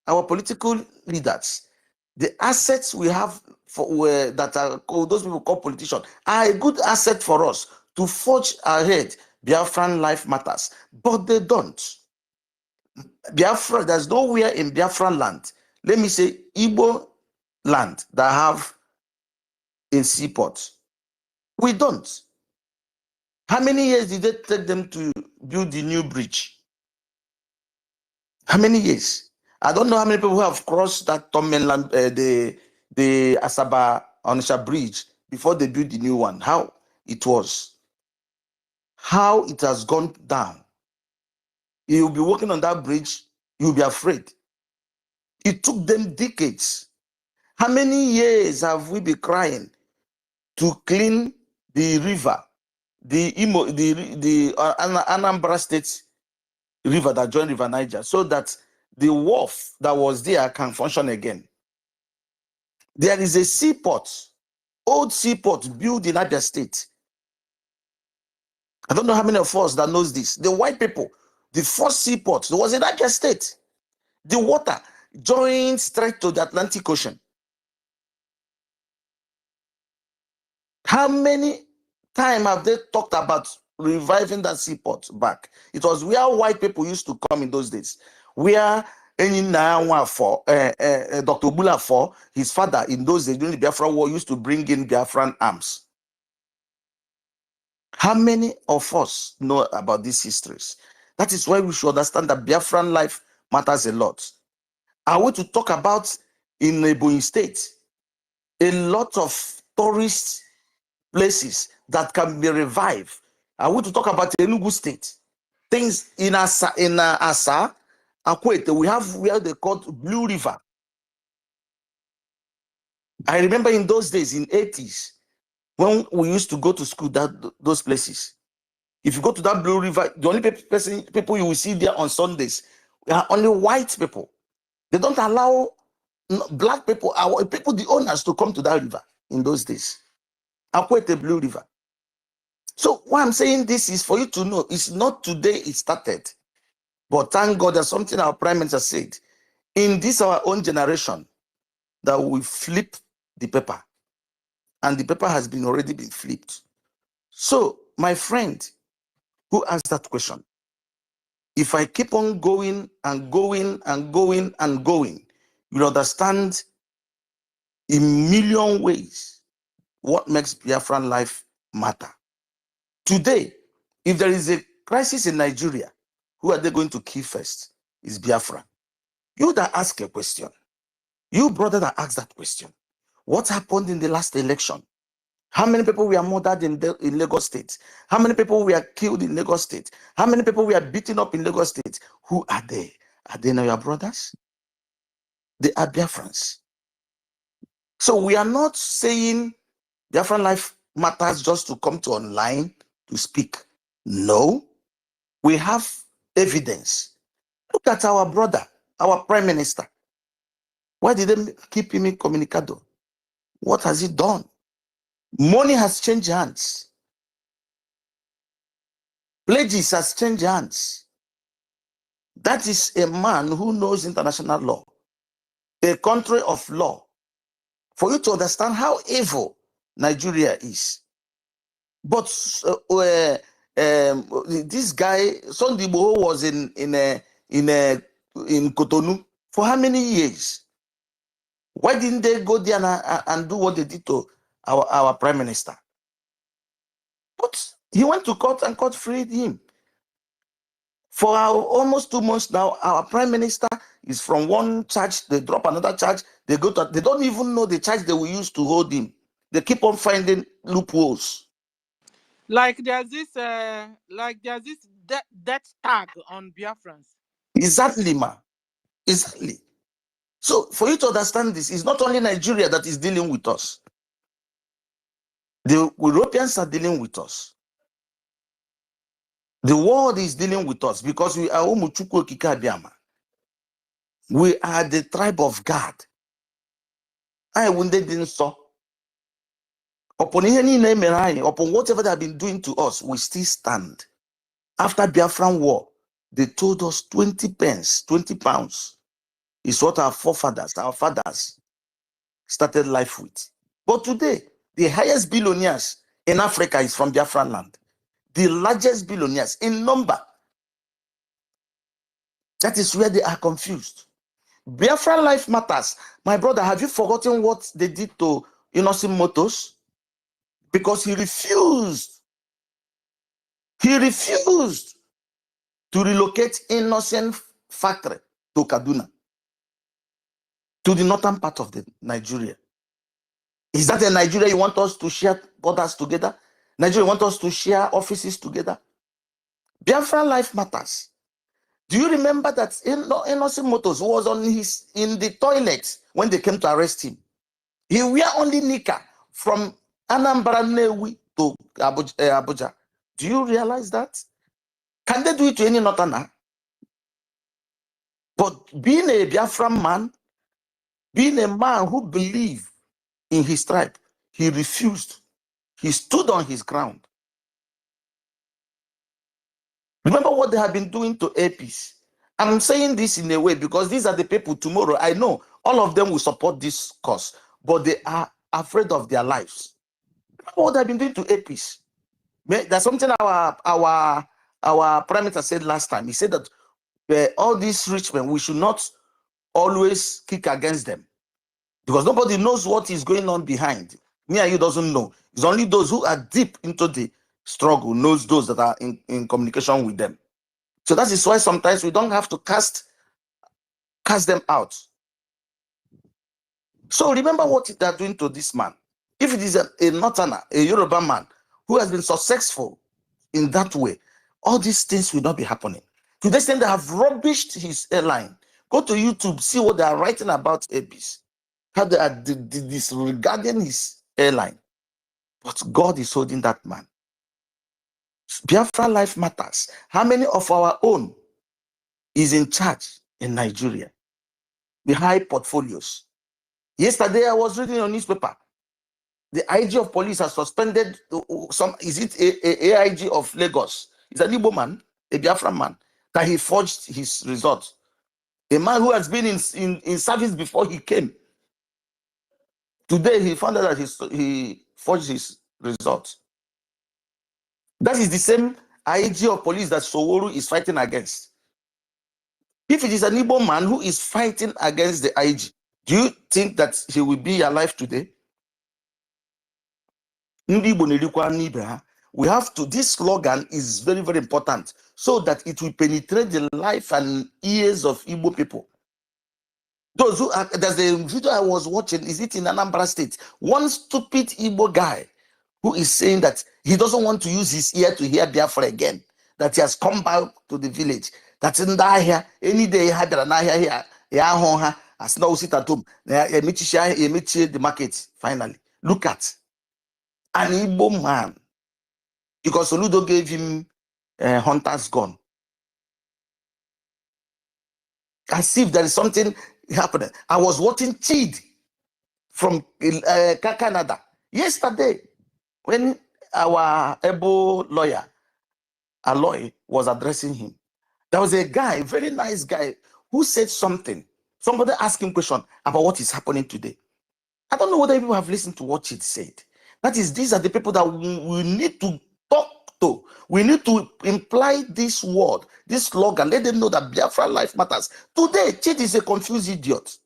our political leaders. The assets we have that are called, those people call politicians, are a good asset for us to forge ahead. Biafran life matters, but they don't. Biafra, there's nowhere in Biafran land, let me say Igbo land, that have a seaport. We don't. How many years did it take them to build the new bridge? How many years? I don't know how many people have crossed that mainland, the Asaba Onisha bridge before they built the new one. How it was, how it has gone down. You'll be walking on that bridge, you'll be afraid. It took them decades. How many years have we been crying to clean the river, the Anambra State river that joined River Niger, so that the wharf that was there can function again? There is a seaport, old seaport built in Abia State. I don't know how many of us that knows this. The white people, the first seaport was in Abia State. The water joined straight to the Atlantic Ocean. How many times have they talked about reviving that seaport back? It was where white people used to come in those days, where Dr. Bula, his father in those days during the Biafra War, used to bring in Biafran arms. How many of us know about these histories? That is why we should understand that Biafran life matters a lot. I want to talk about in Ebonyi State, a lot of tourist places that can be revived. I want to talk about Enugu State. Things in Asa, Akwete, we have where they call Blue River. I remember in those days, in 80s, when we used to go to school, those places. If you go to that Blue River, the only people you will see there on Sundays are only white people. They don't allow black people, our people, the owners, to come to that river in those days. Akwete Blue River. So why I'm saying this is for you to know, it's not today it started, but thank God there's something our Prime Minister said. In this our own generation, that we flip the paper, and the paper has already been flipped. So my friend who asked that question, if I keep on going and going and going and going, you'll understand in million ways what makes Biafran life matter. Today, if there is a crisis in Nigeria, who are they going to kill first? Is Biafra. You would ask a question. You brother that asked that question, what happened in the last election? How many people were murdered in Lagos State? How many people were killed in Lagos State? How many people were beaten up in Lagos State? Who are they? Are they not your brothers? They are Biafrans. So we are not saying Biafran life matters just to come to online to speak. No, we have evidence. Look at our brother, our prime minister. Why did they keep him incommunicado? What has he done? Money has changed hands. Pledges has changed hands. That is a man who knows international law, a country of law. For you to understand how evil Nigeria is. But this guy, Sunday Igboho, was in Cotonou for how many years? Why didn't they go there and do what they did to our prime minister? But he went to court and court freed him. For almost 2 months now, our prime minister is from one charge, they drop another charge, they don't even know the charge they will use to hold him. They keep on finding loopholes. Like there's this death tag on Biafrans. Exactly, ma. Exactly. So for you to understand this, it's not only Nigeria that is dealing with us. The Europeans are dealing with us. The world is dealing with us because we are Umuchukwu Okike Abiama. We are the tribe of God. I wounded in so. Upon whatever they have been doing to us, we still stand. After Biafran War, they told us 20 pence, 20 pounds is what our forefathers, our fathers started life with. But today, the highest billionaires in Africa is from Biafran land. The largest billionaires in number. That is where they are confused. Biafran life matters. My brother, have you forgotten what they did to Innocent Motors? Because he refused. He refused to relocate Innocent factory to Kaduna, to the northern part of the Nigeria. Is that a Nigeria you want us to share borders together? Nigeria want us to share offices together? Biafran life matters. Do you remember that Innocent Motors was in the toilet when they came to arrest him? He wear only Nika from Anambra Newi to Abuja. Do you realize that? Can they do it to any northerner? But being a Biafran man, being a man who believed in his tribe, he refused. He stood on his ground. Remember what they have been doing to APs. I'm saying this in a way because these are the people tomorrow. I know all of them will support this cause, but they are afraid of their lives. Remember what they've been doing to APs. There's something our prime minister said last time. He said that all these rich men, we should not always kick against them because nobody knows what is going on behind. Me and you doesn't know. It's only those who are deep into the struggle knows those that are in communication with them. So that is why sometimes we don't have to cast them out. So remember what they are doing to this man. If it is a northerner, a Yoruba man who has been successful in that way, all these things will not be happening. To the extent they have rubbished his airline. Go to YouTube, see what they are writing about ABs. How they are disregarding his airline. But God is holding that man. Biafra life matters. How many of our own is in charge in Nigeria? The high portfolios. Yesterday, I was reading a newspaper. The IG of police has suspended AIG of Lagos? It's an Igbo man, a Biafran man, that he forged his results. A man who has been in service before he came. Today, he found out that he forged his results. That is the same IG of police that Sowolu is fighting against. If it is an Igbo man who is fighting against the IG, do you think that he will be alive today? We have to, this slogan is very, very important so that it will penetrate the life and ears of Igbo people. Those who are, there's a video I was watching, is it in Anambra State? One stupid Igbo guy who is saying that he doesn't want to use his ear to hear Biafra again, that he has come back to the village, that's in the here, any day he had here, as no sit at home, the market, finally. Look at an Igbo man, because Oludo gave him a hunter's gun. As if there is something happening. I was watching Chid from Canada yesterday when our able lawyer, Aloy, was addressing him. There was a guy, a very nice guy, who said something. Somebody asked him a question about what is happening today. I don't know whether people have listened to what Chid said. That is, these are the people that we need to talk to. We need to imply this word, this slogan, let them know that Biafra life matters. Today, Chid is a confused idiot.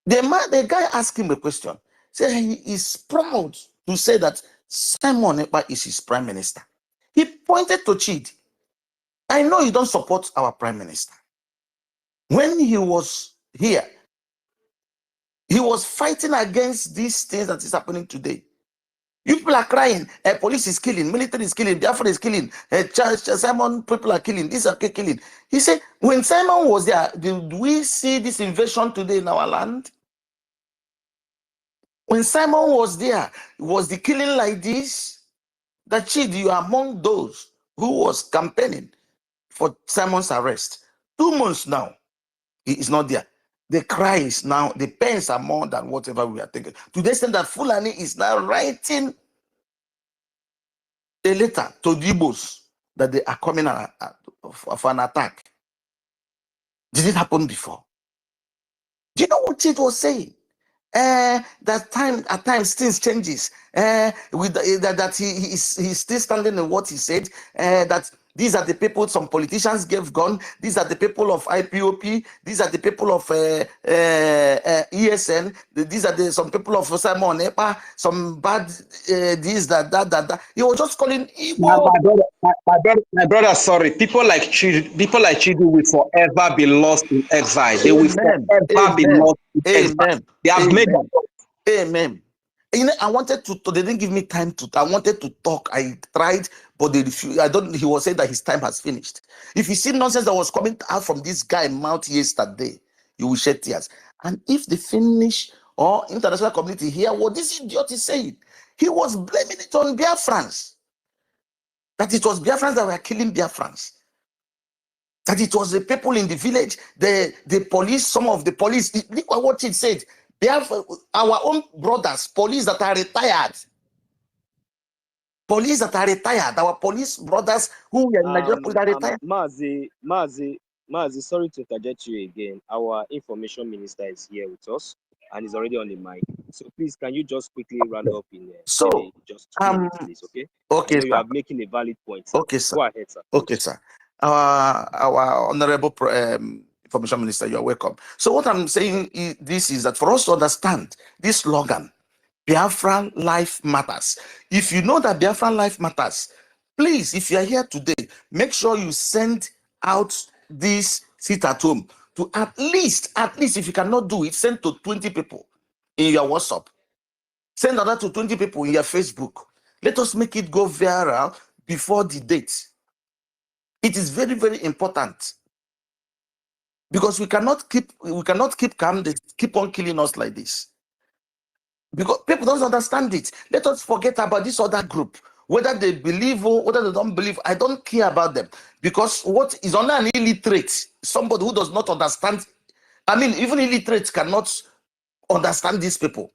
The guy asked him a question. Said he is proud to say that Simon Ekpa is his prime minister. He pointed to Chid. I know you don't support our prime minister. When he was here, he was fighting against these things that is happening today. You people are crying, police is killing, military is killing, Biafra is killing, Simon people are killing, these are killing. He said, when Simon was there, did we see this invasion today in our land? When Simon was there, was the killing like this? That Chid, you are among those who was campaigning for Simon's arrest. 2 months now, he is not there. The cry is now, the pains are more than whatever we are thinking. To the extent that Fulani is now writing a letter to the Igbos that they are coming for an attack. Did it happen before? Do you know what Chid was saying? That time at times things changes. With that he's still standing in what he said. That these are the people some politicians gave gun. These are the people of IPOP. These are the people of ESN. These are some people of Simon Ekpa. Some bad this that. He was just calling Igbo. My brother, sorry. People like Chidu will forever be lost in exile. They will forever be lost in exile. They have made that. Amen. You know, I wanted to. They didn't give me time to. I wanted to talk. I tried, but they refused. He was saying that his time has finished. If you see nonsense that was coming out from this guy mouth yesterday, you will shed tears. And if the Finnish or international community hear what this idiot is saying, he was blaming it on Biafrans. That it was Biafrans that were killing Biafrans. That it was the people in the village, the police, some of the police. Look at what it said. They have our own brothers, police that are retired. Police that are retired. Our police brothers who are in Nigeria police are retired. Mazi, sorry to interject you again. Our information minister is here with us and is already on the mic. So please, can you just quickly round up in just 2 minutes, please, okay? Okay, I know you are making a valid point. Okay, sir. Go ahead, sir. Okay, sir. Our honorable information minister, you are welcome. So what I'm saying is that for us to understand this slogan, Biafran life matters. If you know that Biafran life matters, please, if you are here today, make sure you send out this sit at home to at least if you cannot do it, send to 20 people in your WhatsApp. Send that to 20 people in your Facebook. Let us make it go viral before the date. It is very, very important because we cannot keep calm. They keep on killing us like this because people don't understand it. Let us forget about this other group, whether they believe or whether they don't believe. I don't care about them because what is only an illiterate, somebody who does not understand. I mean, even illiterates cannot understand these people.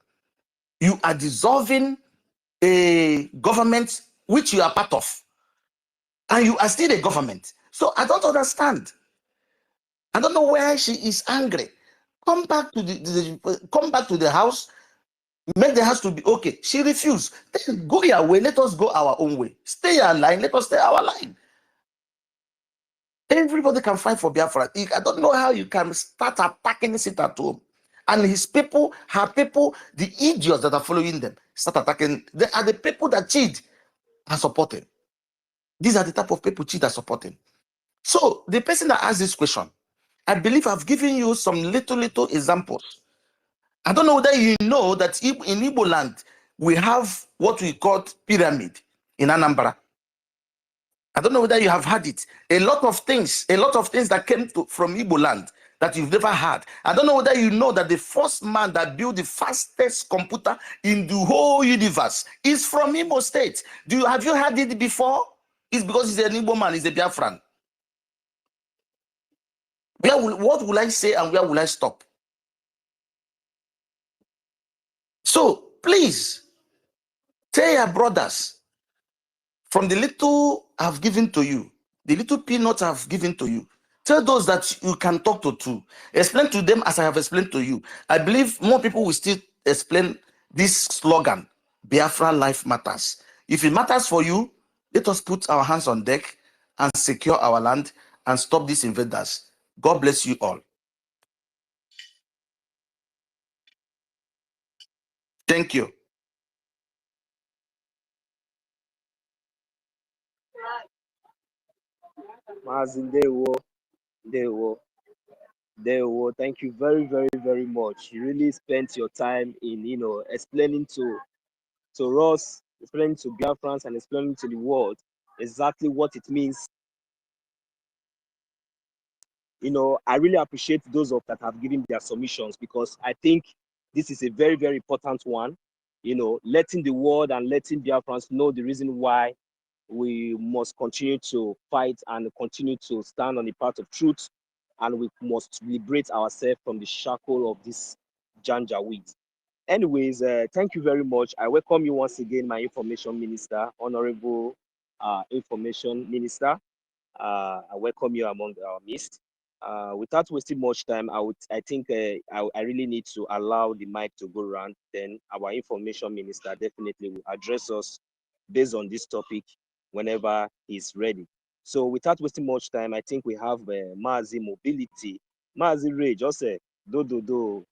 You are dissolving a government which you are part of, and you are still a government. So I don't understand. I don't know where she is angry. Come back to the house. Make the house to be okay. She refused. Then go your way. Let us go our own way. Stay our line. Let us stay our line. Everybody can fight for Biafra. I don't know how you can start attacking sit at home. And his people, her people, the idiots that are following them, start attacking. They are the people that Chid are supporting. These are the type of people Chid are supporting. So the person that asked this question, I believe I've given you some little examples. I don't know whether you know that in Igbo land, we have what we call pyramid in Anambra. I don't know whether you have had it. A lot of things that came from Igbo land that you've never had. I don't know whether you know that the first man that built the fastest computer in the whole universe is from Igbo state. Have you heard it before? It's because he's an Igbo man, he's a Biafran. What will I say and where will I stop? So please tell your brothers, from the little I've given to you, the little peanuts I've given to you, tell those that you can talk to too. Explain to them as I have explained to you. I believe more people will still explain this slogan, Biafra life matters. If it matters for you, let us put our hands on deck and secure our land and stop these invaders. God bless you all. Thank you. Mazin Dewo. Thank you very, very, very much. You really spent your time in, explaining to us, explaining to Biafrans and explaining to the world exactly what it means. I really appreciate those that have given their submissions, because I think this is a very, very important one. Letting the world and letting Biafrans know the reason why we must continue to fight and continue to stand on the path of truth, and we must liberate ourselves from the shackle of this Janjaweed. Anyways, thank you very much. I welcome you once again, my information minister, honorable information minister. I welcome you among our midst. Without wasting much time, I think I really need to allow the mic to go around. Then our information minister definitely will address us based on this topic whenever he's ready. So without wasting much time, I think we have Mazi Mobility. Mazi Ray, just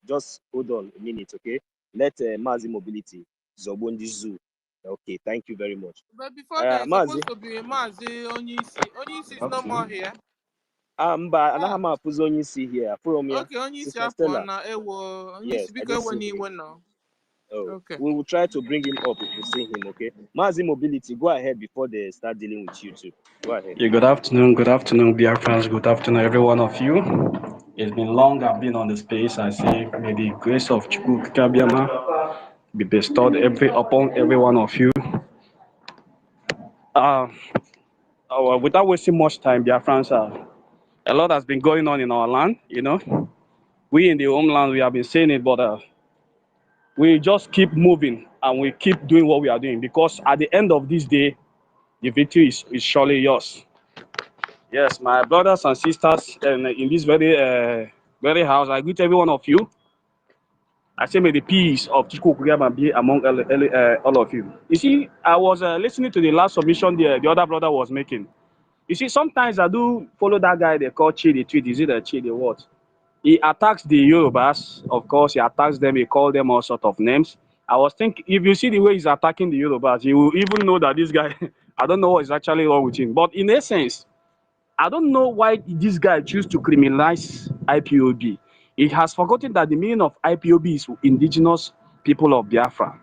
just hold on a minute, okay? Let Mazi Mobility, Zobondi Zoo. Okay, thank you very much. But before there's supposed to be Mazi Onyisi. Onyisi is no more here. Mba, anaghị m apụzi onye isi here. Okay, Onyisi afọ na ewo. Onyisi biko ewe n'iwe no. Okay. We will try to bring him up if we see him, okay? Mazi Mobility, go ahead before they start dealing with you too. Go ahead. Yeah, good afternoon, BRFRANS. Good afternoon, every one of you. It's been long I've been on the space. I say, may the grace of Chukwu Kabiama be bestowed upon every one of you. Without wasting much time, BRFRANS, a lot has been going on in our land, We in the homeland, we have been saying it, but we just keep moving and we keep doing what we are doing, because at the end of this day, the victory is surely yours. Yes, my brothers and sisters, and in this very house, I greet every one of you. I say, may the peace of Chukwu Kugiyama be among all of you. You see, I was listening to the last submission the other brother was making. You see, sometimes I do follow that guy they call Chi the tweet. Is it a Chi the what? He attacks the Yorubas. Of course, he attacks them. He calls them all sort of names. I was thinking, if you see the way he's attacking the Yorubas, you will even know that this guy, I don't know what is actually wrong with him. But in essence, I don't know why this guy choose to criminalize IPOB. He has forgotten that the meaning of IPOB is indigenous people of Biafra.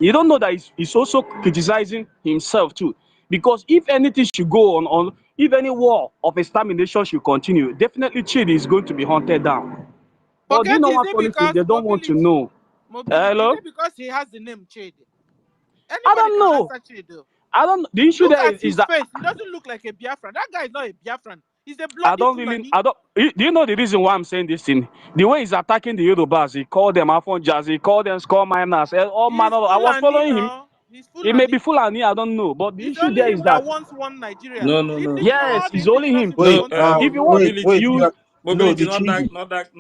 You don't know that he's also criticizing himself too. Because if anything should go on, if any war of extermination should continue, definitely Chidi is going to be hunted down. But you know what funny thing? They don't want to know. Hello? Is it because he has the name Chidi? I don't know. I don't. The issue look there at is his that face. He doesn't look like a Biafran. That guy is not a Biafran. He's a bloody I don't Fulani. really. Do you know the reason why I'm saying this thing? The way he's attacking the Yorubas, he called them Afonjas, he called them score miners, all manner. I was following him. He may be Fulani, I don't know. But the it's issue only there him is that wants one Nigeria. No. yes, it's only him. No, If you want, mobility, no, not not that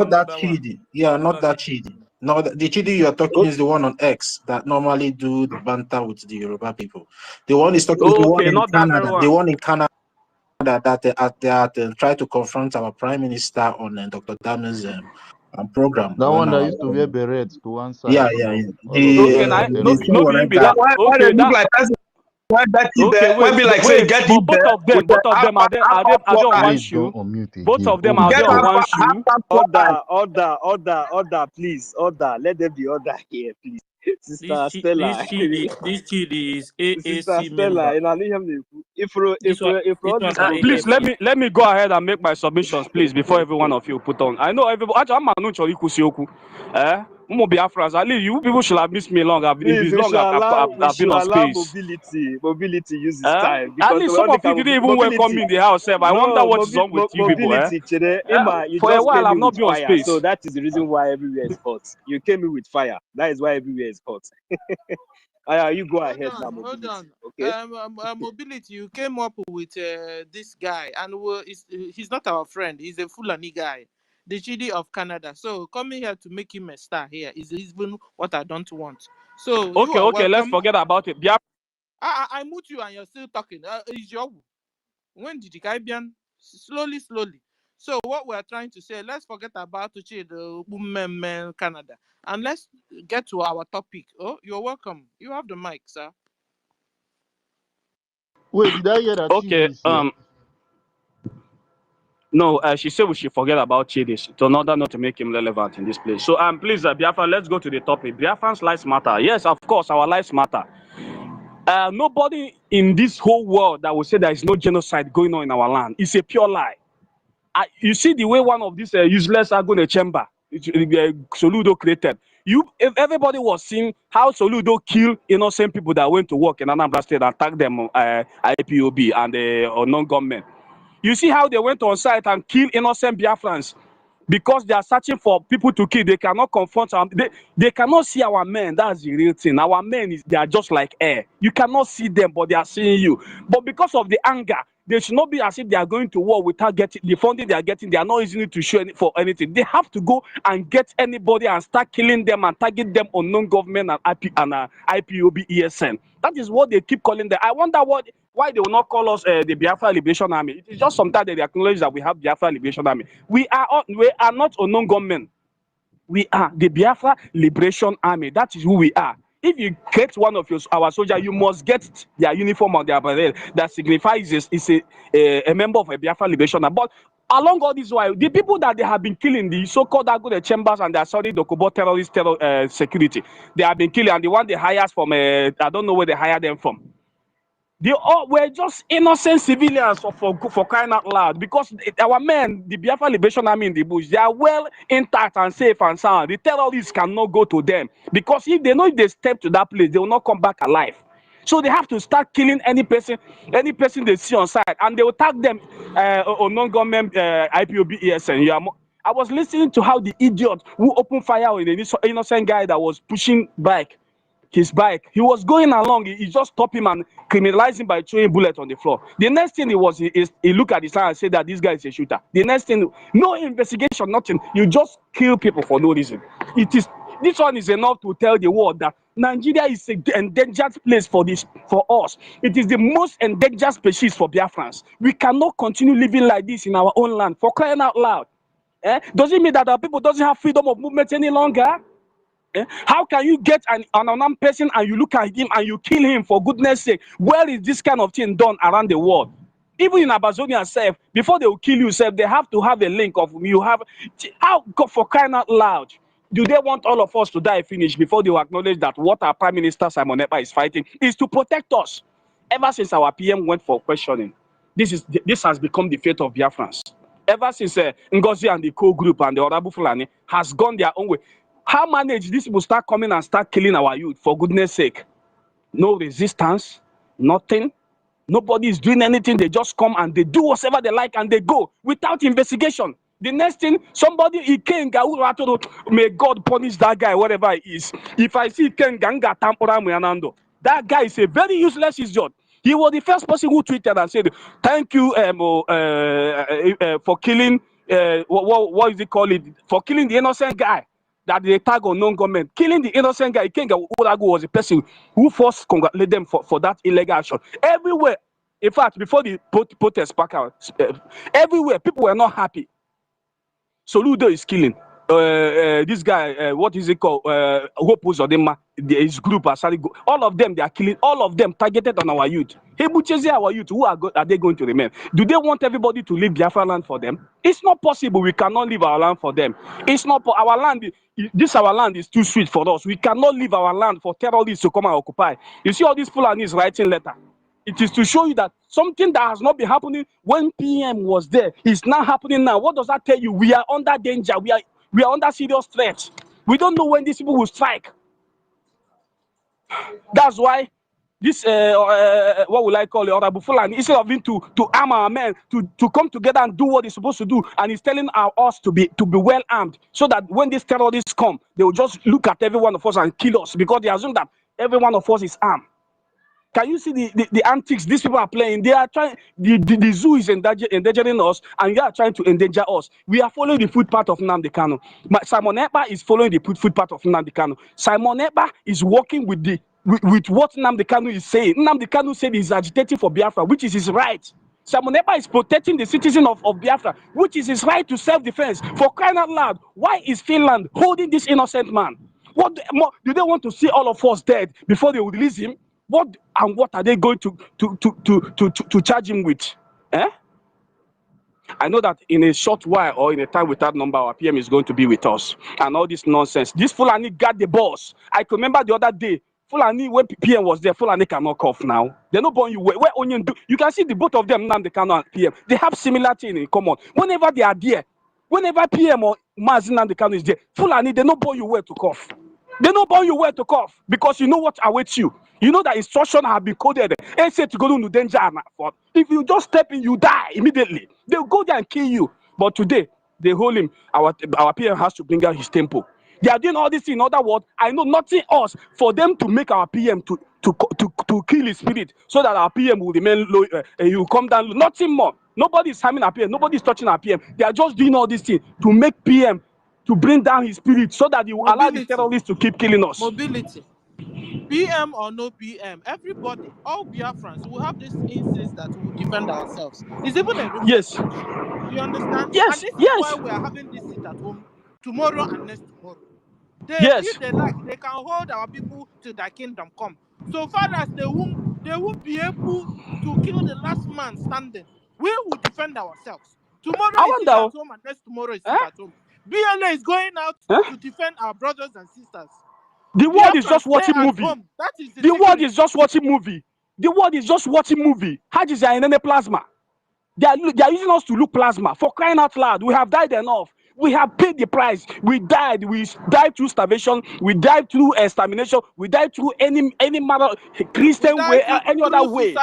that one. Chidi. Yeah, not that Chidi. No, the Chidi you are talking is the one on X that normally do the banter with the Yoruba people. The one is talking is the one in not that very Canada. one. The one in Canada that try to confront our Prime Minister on Dr. Dame's program. That one that used to wear berets to one side. Yeah. Okay, no be him be that. Why Okay, they look like person? When that Okay, when wait, be like say you wait, get but it there with both the of them are they on one Wait, shoe? don't unmute Both again. of them Oh you are my they get on God. one shoe? Order, please. Order. Let them be order here, please. Sister Stella. This chidi is Sister AAC Stella. member. And I need him to- If This all one this na Please problem. AAC. let me go ahead and make my submissions, please, before every one of you put on. I know everybody. Actually, I'm not sure you could see Oku. Umo Biafrans. At least you people should have missed me long. Please, It's long we I've been should on allow space. mobility use his time At because least we some only of you can didn't even welcome mobility. me in the house. I wonder No, what is wrong with you people. mobility, Chede. Emma, you For a just while, came I've in not with been on fire. So space. that is the reason why everywhere is hot. You came in with fire. That is why everywhere is hot. Aya, you go Hold ahead now, on, hold mobility. on. Okay? Mobility, you came up with this guy, and he's not our friend. He's a Fulani guy, the GD of Canada. So coming here to make him a star here is even what I don't want. So you are Okay, let's welcome. forget about it. I mute you and you're still talking. It's your when did the Caribbean slowly. So what we're trying to say, let's forget about the women Canada, and let's get to our topic. Oh, you're welcome. You have the mic, sir. Wait, did I hear that Okay, Chidi is here? no, she said we should forget about Chidis in order not to make him relevant in this place. So please, Biafra, let's go to the topic. Biafran's lives matter. Yes, of course, our lives matter. Nobody in this whole world that will say there is no genocide going on in our land. It's a pure lie. You see the way one of these useless Agone chamber Soludo created. If everybody was seeing how Soludo killed innocent people that went to work in Anambra State and attacked them IPOB and the non-government. You see how they went on site and killed innocent Biafrans because they are searching for people to kill. They cannot confront them. They cannot see our men. That's the real thing. Our men, they are just like air. You cannot see them, but they are seeing you. But because of the anger, they should not be as if they are going to war without getting the funding they are getting. They are not using it to show for anything. They have to go and get anybody and start killing them and target them on non-government and IPOB ESN. That is what they keep calling them. I wonder why they will not call us the Biafra Liberation Army. It is just sometimes they acknowledge that we have Biafra Liberation Army. We are not a non-government. We are the Biafra Liberation Army. That is who we are. If you get one of our soldiers, you must get their uniform on their barrel that signifies is a member of a Biafra Liberation Army. But along all this while, the people that they have been killing, the so-called Agode chambers and the assaulting the Kobo terrorist security, they have been killing, and the one they hire from, I don't know where they hire them from. They all were just innocent civilians for crying out loud, because our men, the Biafra Liberation Army in the bush, they are well intact and safe and sound. The terrorists cannot go to them, because if they know if they step to that place, they will not come back alive. So they have to start killing any person they see on site, and they will tag them on non-government IPOB ESN. I was listening to how the idiot who opened fire on an innocent guy that was pushing his bike. He was going along. He just stopped him and criminalized him by throwing bullets on the floor. The next thing he looked at his hand and said that this guy is a shooter. The next thing, no investigation, nothing. You just kill people for no reason. This one is enough to tell the world that Nigeria is an endangered place for us. It is the most endangered species for Biafrans. We cannot continue living like this in our own land, for crying out loud. Does it mean that our people doesn't have freedom of movement any longer? How can you get an unarmed person and you look at him and you kill him, for goodness sake? Where is this kind of thing done around the world? Even in Amazonia self, before they will kill you self, they have to have a link of you have. How, for crying out loud, do they want all of us to die finish before they will acknowledge that what our Prime Minister Simon Ekpa is fighting is to protect us? Ever since our PM went for questioning, this has become the fate of Biafrans. Ever since NGOZI and the co-group and the Honorable Fulani has gone their own way, how manage these people start coming and start killing our youth, for goodness sake? No resistance, nothing. Nobody is doing anything. They just come and they do whatever they like and they go without investigation. The next thing, somebody, may God punish that guy, whatever it is. If I see Ganga Tampora Muyanando, that guy is a very useless idiot. He was the first person who tweeted and said, "Thank you for killing, what is it called? For killing the innocent guy that they tag on non-government. Killing the innocent guy, Ikenga Uragu was the person who first congratulated them for that illegal action. Everywhere, in fact, before the protest back out, everywhere, people were not happy. Soludo is killing. this guy, what is it called? Hope Uzodinma, his group all of them, they are killing, all of them targeted on our youth. Hebuchezi our youth, who are they going to remain? Do they want everybody to leave Biafra land for them? It's not possible. We cannot leave our land for them. It's not our land. Our land is too sweet for us. We cannot leave our land for terrorists to come and occupy. You see all these Fulanis writing letter. It is to show you that something that has not been happening when PM was there is now happening now. What does that tell you? We are under danger. We are under serious threat. We don't know when these people will strike. That's why this what will I call it, Honorable Fulani, instead of him to arm our men to come together and do what he's supposed to do, and he's telling us to be well armed, so that when these terrorists come, they will just look at every one of us and kill us, because they assume that every one of us is armed. Can you see the antics these people are playing? They are trying, the zoo is endangering us, and they are trying to endanger us. We are following the footpath of Nnamdi Kanu. Simon Ekpa is following the footpath of Nnamdi Kanu. Simon Ekpa is working with what Nnamdi Kanu is saying. Nnamdi Kanu said he's agitating for Biafra, which is his right. Simon Ekpa is protecting the citizen of Biafra, which is his right to self-defense. For crying out loud, why is Finland holding this innocent man? What do they want to see all of us dead before they will release him? What are they going to charge him with? Eh? I know that in a short while or in a time without number, our PM is going to be with us. And all this nonsense. This Fulani got the boss. I can remember the other day, Fulani, when PM was there, Fulani cannot cough now. They're not born you. Where Onion do? You can see the both of them now, they cannot PM. They have similar thing in common. Whenever they are there, whenever PM or Mazin and the Kanu is there, Fulani, they don't born you where to cough. They don't born you where to cough, because you know what awaits you. You know that instruction have been coded. They say to go to danger. If you just step in, you die immediately. They'll go there and kill you. But today, they hold him. Our PM has to bring out his tempo. They are doing all this in other words. I know nothing else for them to make our PM to kill his spirit, so that our PM will remain low. He will come down. Nothing more. Nobody is harming our PM. Nobody is touching our PM. They are just doing all these things to make PM to bring down his spirit, so that he will allow the terrorists to keep killing us. Mobility. PM or no PM, everybody, all Biafrans, will have this instinct that we will defend ourselves. It's even a reflex action. Do you understand? Yes. And this is why we are having this sit at home tomorrow and next tomorrow. If they like, they can hold our people till their kingdom come. So far as they won't be able to kill the last man standing, we will defend ourselves. Tomorrow is sit at home and next tomorrow is sit at home. BLA is going out to defend our brothers and sisters. The world is just watching movie. That is the world is just watching movie. The world is just watching movie. Hajis are in any plasma. They are using us to look plasma. For crying out loud, we have died enough. We have paid the price. We died. We died through starvation. We died through extermination. We died through any matter, Christian way, any other way.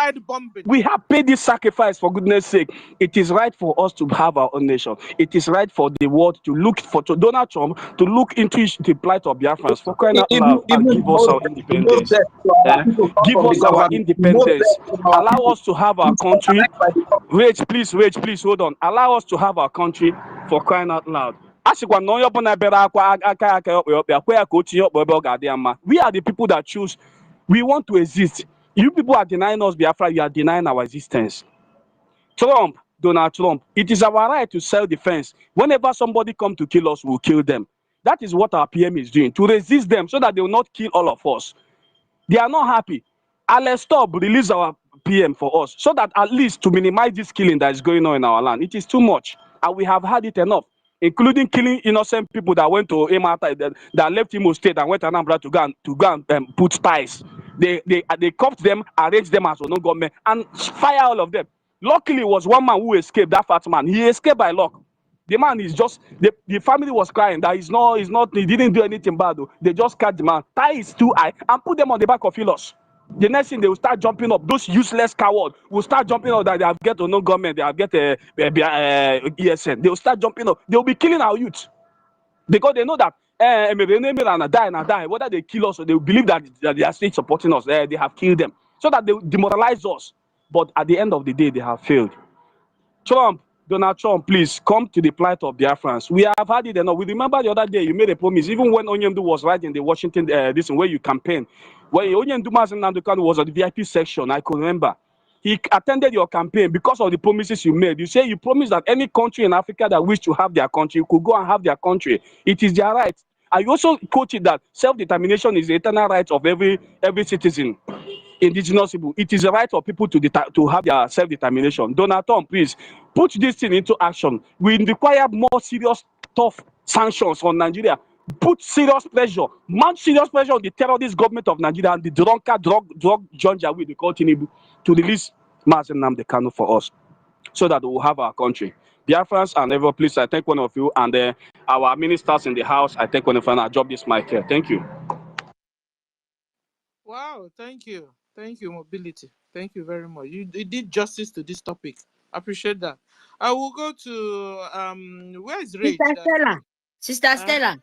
We have paid this sacrifice, for goodness sake. It is right for us to have our own nation. It is right for the world to look for Donald Trump to look into the plight of Biafrans, for crying out loud, and give us our independence. Give us our independence. Allow us to have our country. Wait, please, hold on. Allow us to have our country, for crying out loud. We are the people that choose. We want to exist. You people are denying us Biafra, you are denying our existence. Donald Trump, it is our right to self-defense. Whenever somebody comes to kill us, we'll kill them. That is what our PM is doing, to resist them so that they will not kill all of us. They are not happy. Let's stop, release our PM for us, so that at least to minimize this killing that is going on in our land. It is too much, and we have had it enough, including killing innocent people that went to Emata, that left Imo State and went to Anambra to go and put ties. They cuffed them, arranged them as no government, and fire all of them. Luckily, it was one man who escaped. That fat man, he escaped by luck. The man is just, the family was crying that he didn't do anything bad though. They just cut the man, tie his 2 eyes, and put them on the back of Hilos. The next thing, they will start jumping up. Those useless cowards will start jumping up that they have get no government, they have get ESN. They will start jumping up. They will be killing our youth, because they know that die. Whether they kill us or they will believe that they are still supporting us, they have killed them, so that they demoralize us. But at the end of the day, they have failed. Donald Trump, please come to the plight of Biafrans. We have had it enough. We remember the other day you made a promise, even when Onyemdu was right in the Washington, this where you campaign. When Onyemdu Mazen Nandukanu was at the VIP section, I could remember. He attended your campaign because of the promises you made. You say you promised that any country in Africa that wish to have their country could go and have their country. It is their right. And you also quoted that self-determination is the eternal right of every citizen, indigenous people. It is the right of people to have their self-determination. Donald Trump, please put this thing into action. We require more serious, tough sanctions on Nigeria. Put serious pressure, mount serious pressure on the terrorist government of Nigeria and the drug junja we call Tinubu to release Mazen Nnamdi Kanu for us, so that we will have our country. Biafrans and ever, please, I thank one of you, and our ministers in the house, I thank one of you, and I drop this mic here. Thank you. Wow, thank you. Thank you, Mobility. Thank you very much. You did justice to this topic. Appreciate that. I will go to where is Rage? Sister Stella,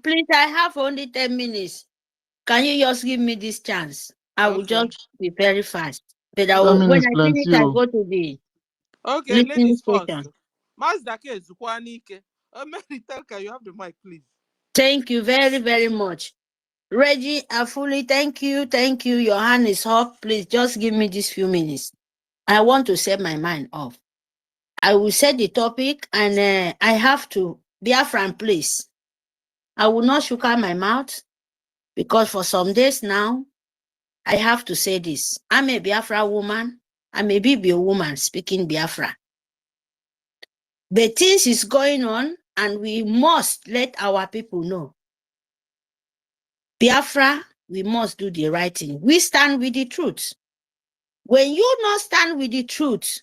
please, I have only 10 minutes. Can you just give me this chance? I will just be very fast. But I will, when I finish, I go to the ladies first. Mazdake Zukwanike. Meritelka, you have the mic, please. Thank you very, very much. Reggie, Afuli, thank you. Thank you. Your hand is up. Please just give me these few minutes. I want to set my mind off. I will set the topic, and I have to Biafran, please. I will not shook out my mouth, because for some days now, I have to say this. I'm a Biafra woman. I'm a BBO woman speaking Biafra. The things is going on, and we must let our people know. Biafra, we must do the right thing. We stand with the truth. When you not stand with the truth,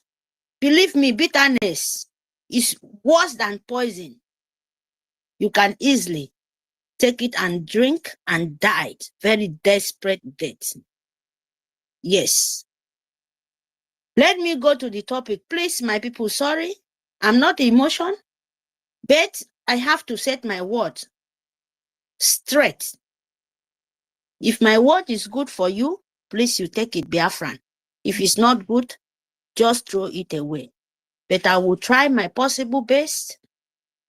believe me, bitterness is worse than poison. You can easily take it and drink and die. Very desperate death. Yes. Let me go to the topic. Please, my people, sorry. I'm not emotion, but I have to set my word straight. If my word is good for you, please, you take it, Biafran. If it's not good, just throw it away. But I will try my possible best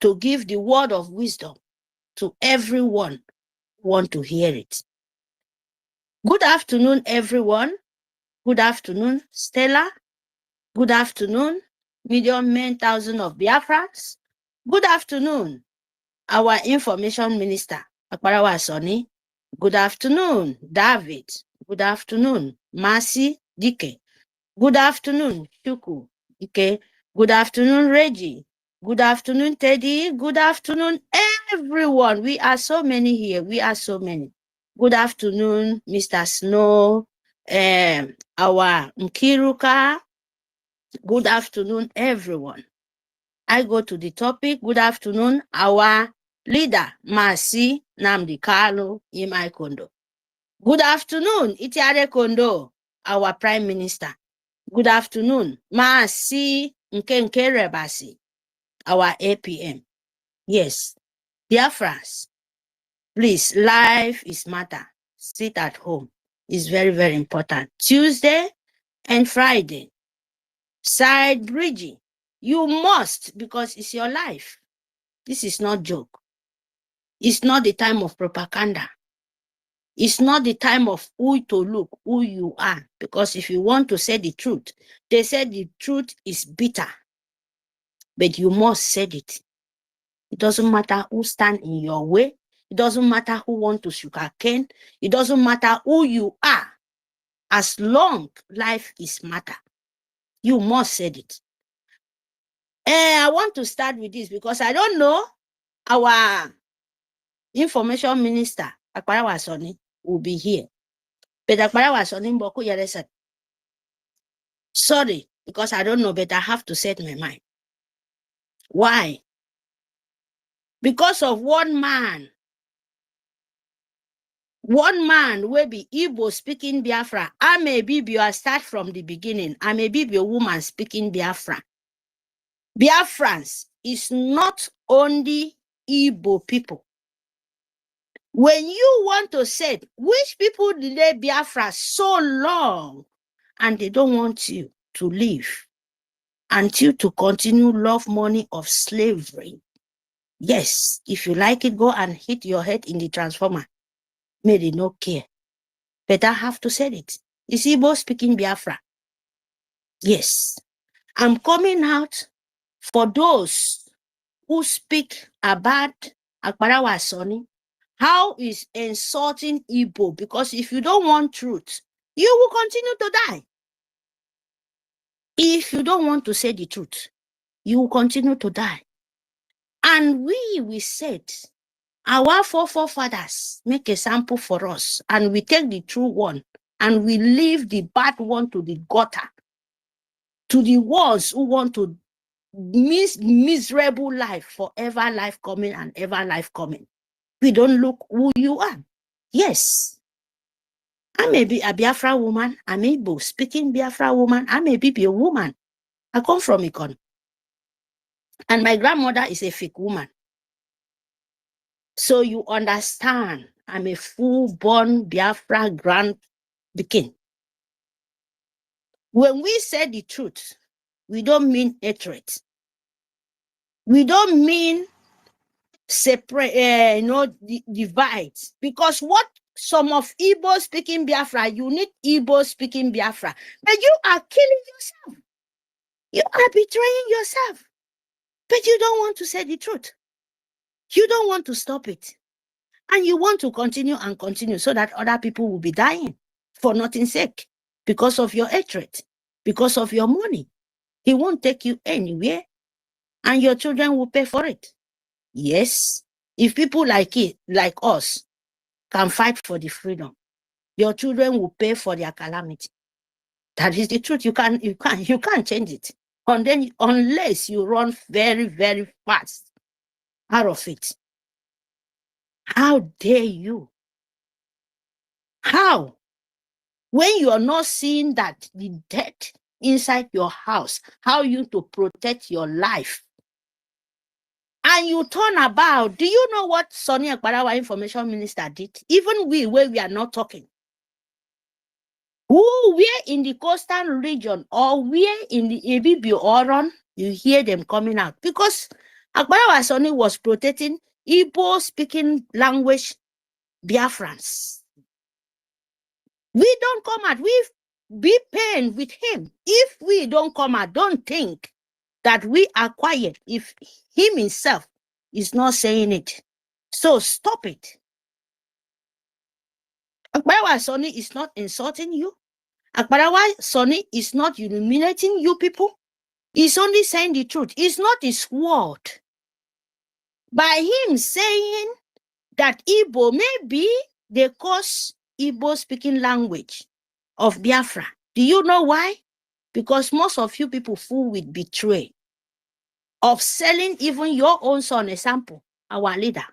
to give the word of wisdom to everyone who want to hear it. Good afternoon, everyone. Good afternoon, Stella. Good afternoon, million men, thousands of Biafrans. Good afternoon, our information minister, Akbarawa Sonny. Good afternoon, David. Good afternoon, Mercy Dike. Good afternoon, Chuku Dike. Good afternoon, Reggie. Good afternoon, Teddy. Good afternoon, everyone. We are so many here. We are so many. Good afternoon, Mr. Snow, our Nkiruka. Good afternoon, everyone. I go to the topic. Good afternoon, our leader, Mercy Nnamdi Kanu Imai Kondo. Good afternoon, Itiare Kondo, our Prime Minister. Good afternoon, Mercy Nkenke Rebasi, our APM. Yes, dear friends, please, life is matter. Sit at home. It's very, very important. Tuesday and Friday, side bridging. You must, because it's your life. This is not joke. It's not the time of propaganda. It's not the time of who to look, who you are. Because if you want to say the truth, they said the truth is bitter. But you must say it. It doesn't matter who stand in your way. It doesn't matter who want to sugarcane. It doesn't matter who you are. As long life is matter, you must say it. I want to start with this because I don't know our information minister, Akbarawa Sonny, will be here. But Akbarawa Sonny Mboku Yere said, sorry, because I don't know, but I have to set my mind. Why? Because of one man will be Igbo speaking Biafra. I'm a BBO, I start from the beginning. I'm a BBO woman speaking Biafra. Biafrans is not only Igbo people. When you want to say, which people delay Biafra so long and they don't want you to live until to continue love money of slavery. Yes, if you like it, go and hit your head in the transformer. May they not care. But I have to say it. Is Igbo speaking Biafra? Yes. I'm coming out for those who speak about Akbarawa Sonny. How is insulting Igbo? Because if you don't want truth, you will continue to die. If you don't want to say the truth, you will continue to die. And we said, our forefathers make a sample for us, and we take the true one, and we leave the bad one to the gutter, to the ones who want to miserable life, forever life coming and ever life coming. We don't look who you are. Yes. I may be a Biafra woman. I may be speaking Biafra woman. I may be a woman. I come from Ikon. And my grandmother is a EFIK woman. So you understand, I'm a full-born Biafra grand king. When we say the truth, we don't mean hatred. We don't mean separate, divide. Because what some of Igbo speaking Biafra, you need Igbo speaking Biafra. But you are killing yourself. You are betraying yourself. But you don't want to say the truth. You don't want to stop it. And you want to continue and continue so that other people will be dying for nothing's sake because of your hatred, because of your money. He won't take you anywhere and your children will pay for it. Yes, if people like us can fight for the freedom, your children will pay for their calamity. That is the truth. You can't change it. And then, unless you run very, very fast out of it. How dare you? How? When you are not seeing that the death inside your house, how you to protect your life, and you turn about, do you know what Sonny Akbarawa Information Minister did? Even where we are not talking. Who were in the coastal region or where in the EKID or you hear them coming out. Because Akbarawa Sonny was protecting Igbo speaking language Biafrans. We don't come out. We be pained with him. If we don't come out, don't think that we are quiet if him himself is not saying it. So stop it. Akbarawa Sonny is not insulting you. Akbarawa Sonny is not illuminating you people. He's only saying the truth. It's not his word. By him saying that Igbo, maybe they cause Igbo speaking language of Biafra. Do you know why? Because most of you people fool with betray of selling even your own son, example, our leader.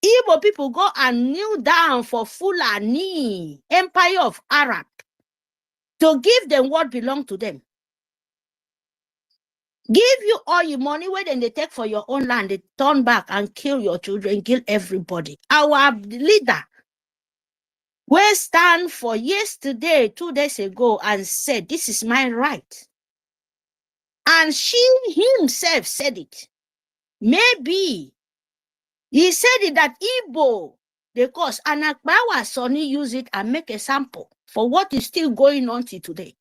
Igbo people go and kneel down for Fulani, Empire of Arab, to give them what belongs to them. Give you all your money, where then they take for your own land, they turn back and kill your children, kill everybody. Our leader will stand for yesterday, 2 days ago, and said, this is my right. And she himself said it. Maybe he said it that Igbo, they cause, and Akbarawa Sonny use it and make a sample for what is still going on till today.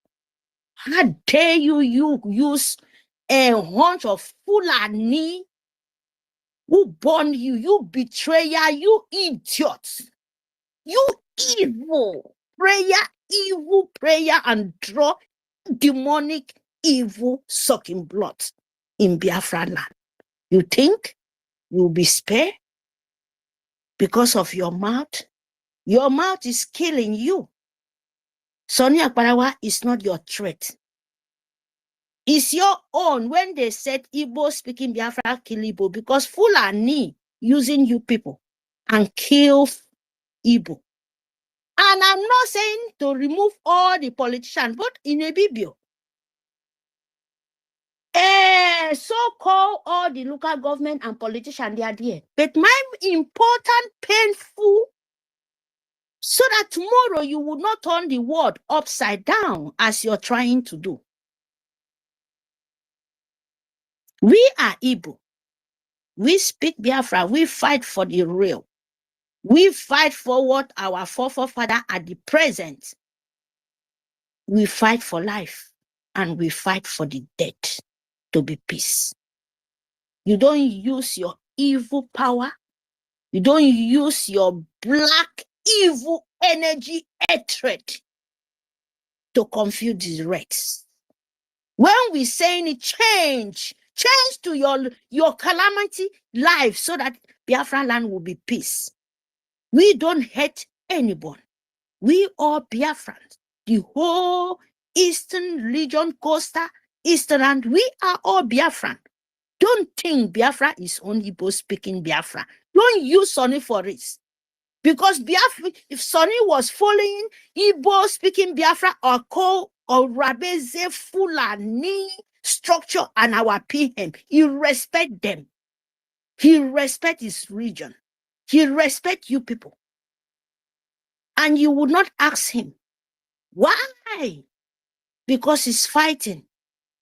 How dare you use a bunch of Fulani who born you, you betrayer, you idiots, you evil prayer and draw demonic evil sucking blood in Biafra land. You think you'll be spared because of your mouth? Your mouth is killing you. Sonny Akbarawa is not your threat. It's your own. When they said Igbo speaking Biafra kill Igbo, because Fulani using you people and kill Igbo. And I'm not saying to remove all the politicians, but in EKID, so-called all the local government and politicians, they are there. But my important, painful, so that tomorrow you will not turn the world upside down as you're trying to do. We are Igbo. We speak Biafra. We fight for the real. We fight for what our forefathers at the present We fight for life and we fight for the dead to be peace. You don't use your evil power. You don't use your black evil energy hatred to confuse the rest. When we saying it, change to your calamity life so that Biafran land will be peace. We don't hate anyone. We are Biafrans. The whole Eastern region, coastal, Eastern land, we are all Biafran. Don't think Biafra is only Igbo speaking Biafra. Don't use Sonny for it. Because Biafra, if Sonny was following Igbo speaking Biafra or Rabeze Fulani structure and our PM, he respect them. He respect his region. He respect you people. And you would not ask him, why? Because he's fighting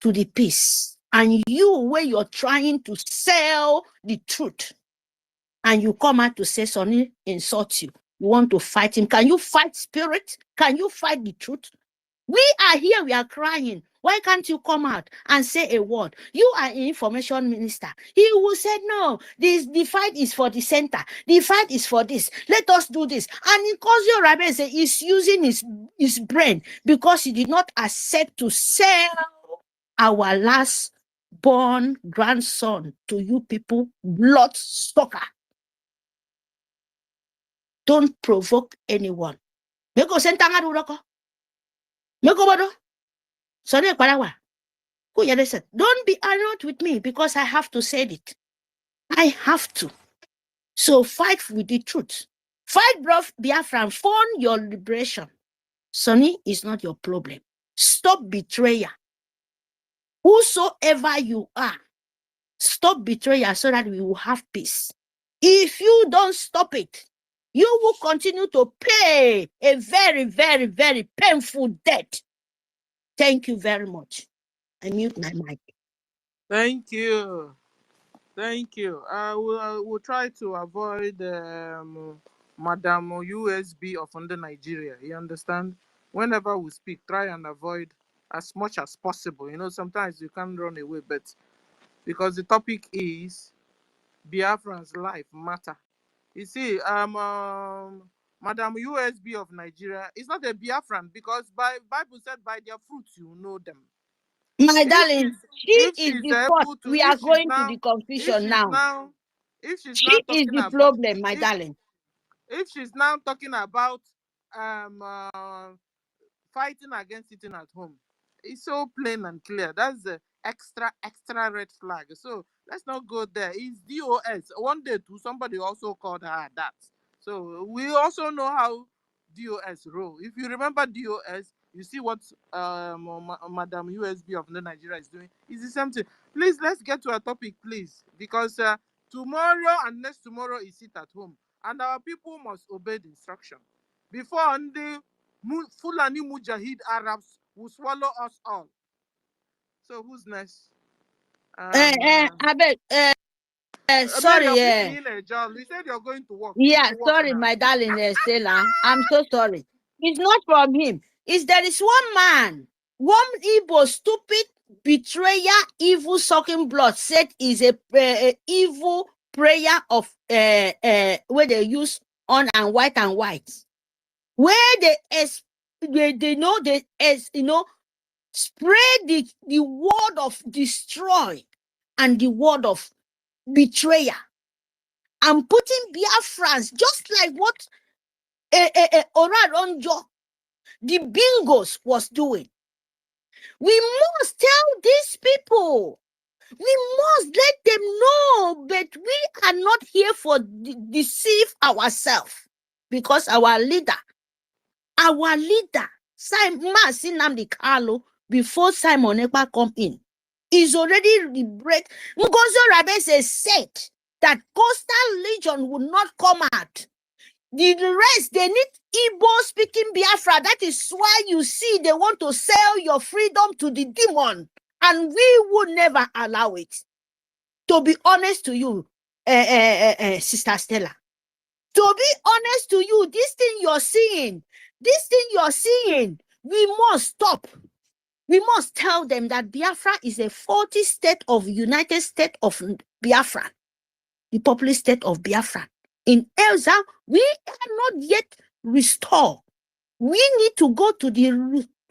to the peace. And you, where you're trying to sell the truth, and you come out to say Sonny insult you. You want to fight him. Can you fight spirit? Can you fight the truth? We are here, we are crying. Why can't you come out and say a word? You are an information minister. He will say, no, the fight is for the center. The fight is for this. Let us do this. And Nkosio Rabeze is using his brain because he did not accept to sell our last born grandson to you people, blood sucker. Don't provoke anyone. Meko sentanga duroko. Meko bodo. Sonny Kwarawa. Don't be annoyed with me because I have to say it. I have to. So fight with the truth. Fight, bro, Biafran, for your liberation. Sonny is not your problem. Stop betrayal. Whosoever you are, stop betrayal so that we will have peace. If you don't stop it, you will continue to pay a very, very, very painful debt. Thank you very much. I mute my mic. Thank you. Thank you. I will try to avoid Madam USB of under Nigeria. You understand? Whenever we speak, try and avoid as much as possible. You know, sometimes you can't run away, but because the topic is Biafran's life matter. You see, Madam USB of Nigeria is not a Biafran because Bible said by their fruits you know them. My darling, she is the fault. We are going to the confusion now. She is the problem, my darling. If she's now talking about fighting against sitting at home, it's so plain and clear. That's the extra red flag. So let's not go there. It's DOS. One day too, somebody also called her that. So we also know how DOS roll. If you remember DOS, you see what Madam USB of Nigeria is doing. It's the same thing. Please, let's get to our topic, please. Because tomorrow and next tomorrow is sit at home. And our people must obey the instruction. Before the Fulani Mujahid Arabs will swallow us all. So who's next? Sorry. You said you're going to work. Yeah, sorry, my darling Stella. I'm so sorry. It's not from him. There is one man, one Igbo stupid betrayer, evil sucking blood said is a evil prayer of where they use on and white, where they spread the word of destroy and the word of betrayal and putting Biafrans just like what Oraronjo, the bingos was doing. We must tell these people. We must let them know that we are not here for deceive ourselves, because our leader, Simon Sinamdi Carlo, before Simon Ekpa come in, is already liberated. NGOZI Rabese said that Coastal Legion will not come out. The rest, they need Igbo speaking Biafra. That is why you see they want to sell your freedom to the demon. And we would never allow it. To be honest to you, Sister Stella. To be honest to you, this thing you're seeing, We must stop. We must tell them that Biafra is a 40 state of United States of Biafra, the populist state of Biafra. In Elsa, we are not yet restored. We need to go to the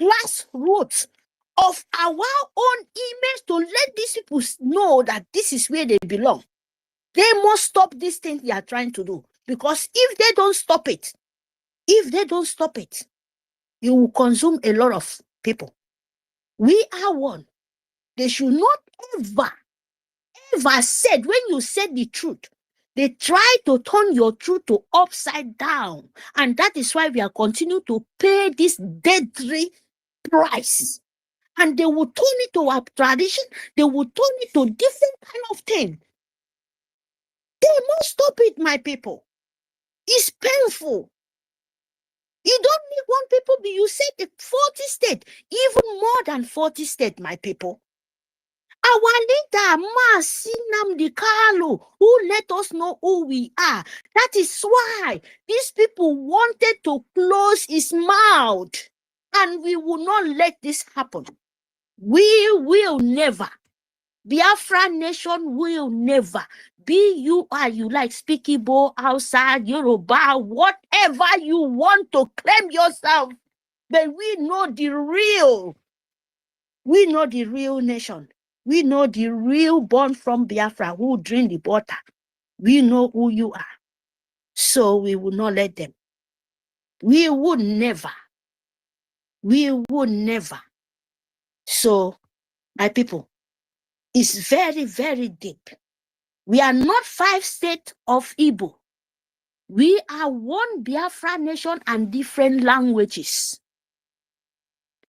grassroots of our own image to let these people know that this is where they belong. They must stop this thing they are trying to do. Because if they don't stop it, it will consume a lot of people. We are one. They should not ever said, when you said the truth, they try to turn your truth to upside down. And that is why we are continuing to pay this deadly price. And they will turn it to our tradition. They will turn it to different kind of thing. They must stop it, my people. It's painful. You don't need one people, but you said the 40 states, even more than 40 states, my people. Our leader, Nnamdi Kanu, who let us know who we are. That is why these people wanted to close his mouth. And we will not let this happen. We will never. Biafra nation will never. Be you are you like speak Igbo, outside, Yoruba, whatever you want to claim yourself. But we know the real. We know the real nation. We know the real born from Biafra who drink the water. We know who you are. So we will not let them. We would never. We would never. So, my people, it's very, very deep. We are not 5 states of Igbo. We are one Biafra nation and different languages.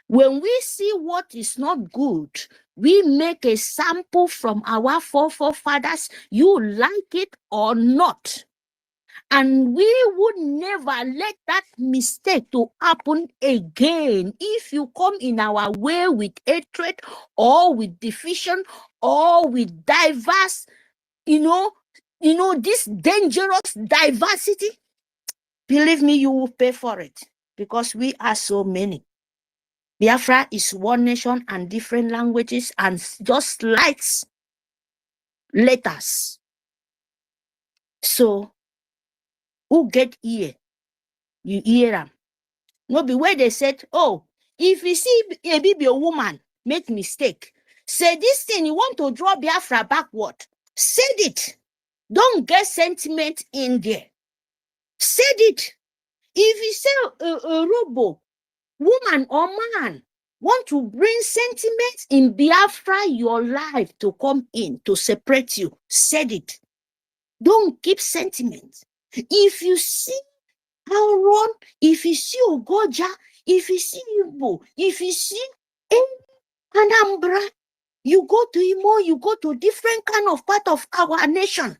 When we see what is not good, we make a sample from our forefathers, you like it or not. And we would never let that mistake to happen again. If you come in our way with hatred or with division or with diverse, this dangerous diversity, believe me, you will pay for it because we are so many. Biafra is one nation and different languages and just likes letters. So, who get ear? You hear them. No be where they said, oh, if you see a baby, a woman make mistake, say this thing, you want to draw Biafra backward. Said it. Don't get sentiment in there. Said it. If you say a robo, woman or man, want to bring sentiments in Biafra, your life to come in, to separate you, said it. Don't keep sentiments. If you see Aaron, if you see Ogoja, if you see Igbo, if you see Anambra, you go to Imo, you go to different kind of part of our nation.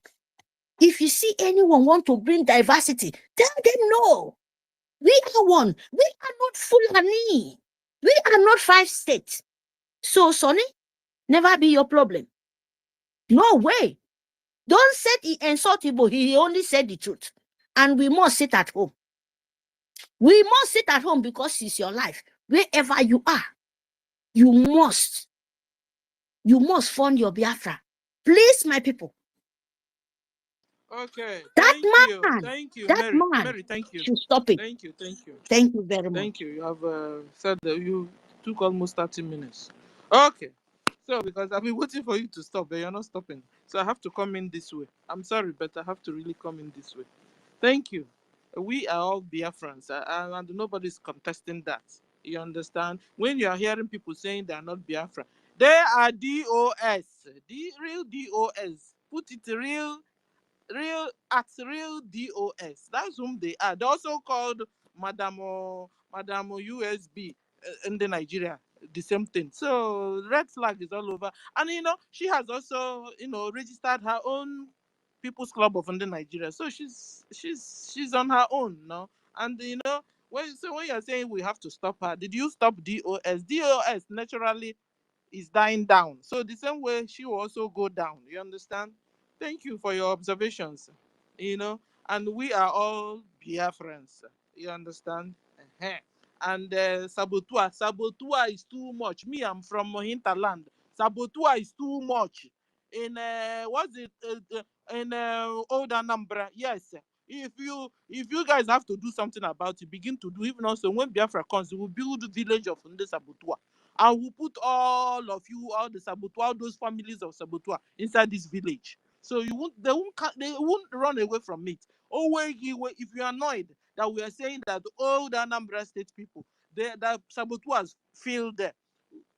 If you see anyone want to bring diversity, tell them no. We are one. We are not Fulani. We are not 5 states. So, Sonny, never be your problem. No way. Don't say he insult Igbo. He only said the truth. And we must sit at home. We must sit at home because it's your life. Wherever you are, you must fund your Biafra. Please, my people. Okay, That thank you, man, Mary, thank you. should stop it. Thank you. Thank you very much. Thank you. You have said that you took almost 30 minutes. Okay. So, because I've been waiting for you to stop, but you're not stopping. So I have to come in this way. I'm sorry, but I have to really come in this way. Thank you. We are all Biafrans, and nobody's contesting that. You understand? When you are hearing people saying they are not Biafra, they are DOS, the real DOS. Put it real DOS. That's whom they are. They're also called Madam USB in the Nigeria. The same thing. So red flag is all over. And she has also registered her own People's Club of Under Nigeria. So she's on her own, no? And when you're saying we have to stop her, did you stop DOS? DOS naturally is dying down. So the same way she will also go down. You understand? Thank you for your observations. And we are all Biafrans. You understand? Uh-huh. and saboteur. Saboteur is too much. Me, I'm from hinterland. Saboteur is too much. In what's it? In old Anambra, yes. If you guys have to do something about it, begin to do. Even also when Biafra comes, we will build a village of the saboteur, and we put all of you, all the saboteur, all those families of saboteur inside this village. So they won't run away from it. If you're annoyed that we are saying that all the Anambra State people, the saboteurs feel there,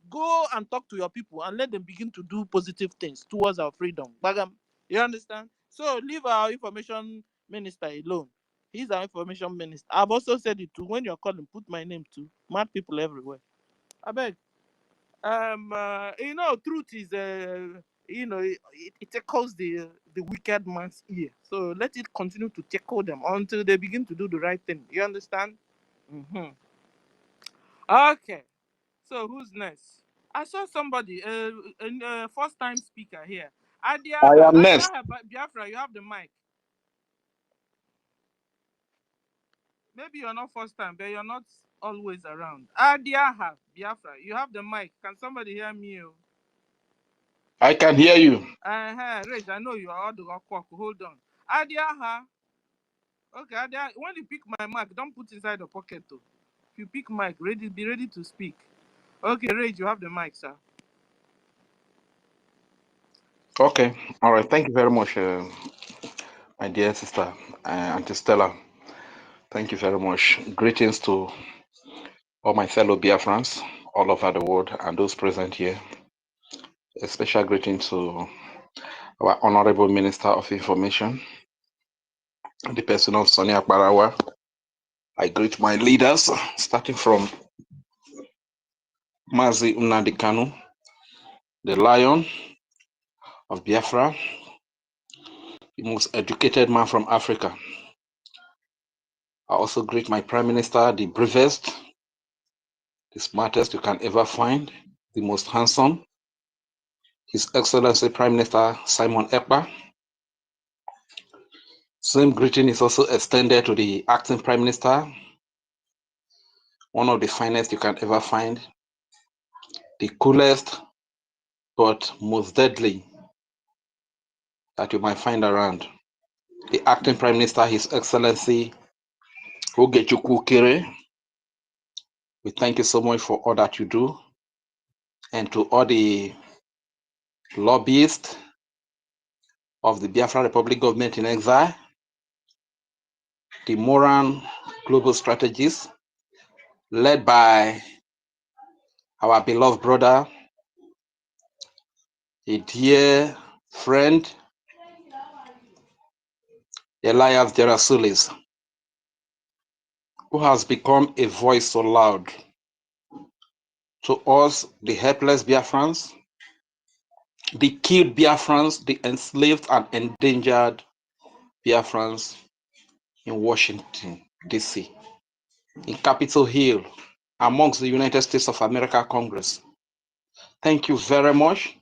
go and talk to your people and let them begin to do positive things towards our freedom. Bagam, you understand? So leave our information minister alone. He's our information minister. I've also said it too. When you're calling, put my name too. Mad people everywhere. I beg. Truth is, it tickles the wicked man's ear. So let it continue to tickle them until they begin to do the right thing. You understand? Mm-hmm. Okay. So who's next? I saw somebody, first time speaker here. I am next. Biafra, you have the mic. Maybe you're not first time, but you're not always around. Adiaha, Biafra, you have the mic. Can somebody hear me? I can hear you. Rage, I know you are all the rock. Hold on. Adiaha. Okay, Adiaha, when you pick my mic, don't put inside the pocket though. If you pick mic, be ready to speak. Okay, Rage, you have the mic, sir. Okay. All right. Thank you very much, my dear sister, Auntie Stella. Thank you very much. Greetings to all my fellow Biafrans all over the world and those present here. A special greeting to our Honorable Minister of Information, the person of Sonia Barawa. I greet my leaders, starting from Mazi Nnamdi Kanu, the lion of Biafra, the most educated man from Africa. I also greet my Prime Minister, the bravest, the smartest you can ever find, the most handsome, His Excellency Prime Minister Simon Ekpa. Same greeting is also extended to the Acting Prime Minister, one of the finest you can ever find, the coolest but most deadly that you might find around. The Acting Prime Minister, His Excellency Ogechukwu Kere. We thank you so much for all that you do. And to all the lobbyists of the Biafra Republic government in exile, the Mourn global strategies led by our beloved brother, a dear friend, Elias Gerasulis, who has become a voice so loud to us, the helpless Biafrans, the killed Biafrans, the enslaved and endangered Biafrans in Washington, D.C., in Capitol Hill, amongst the United States of America Congress. Thank you very much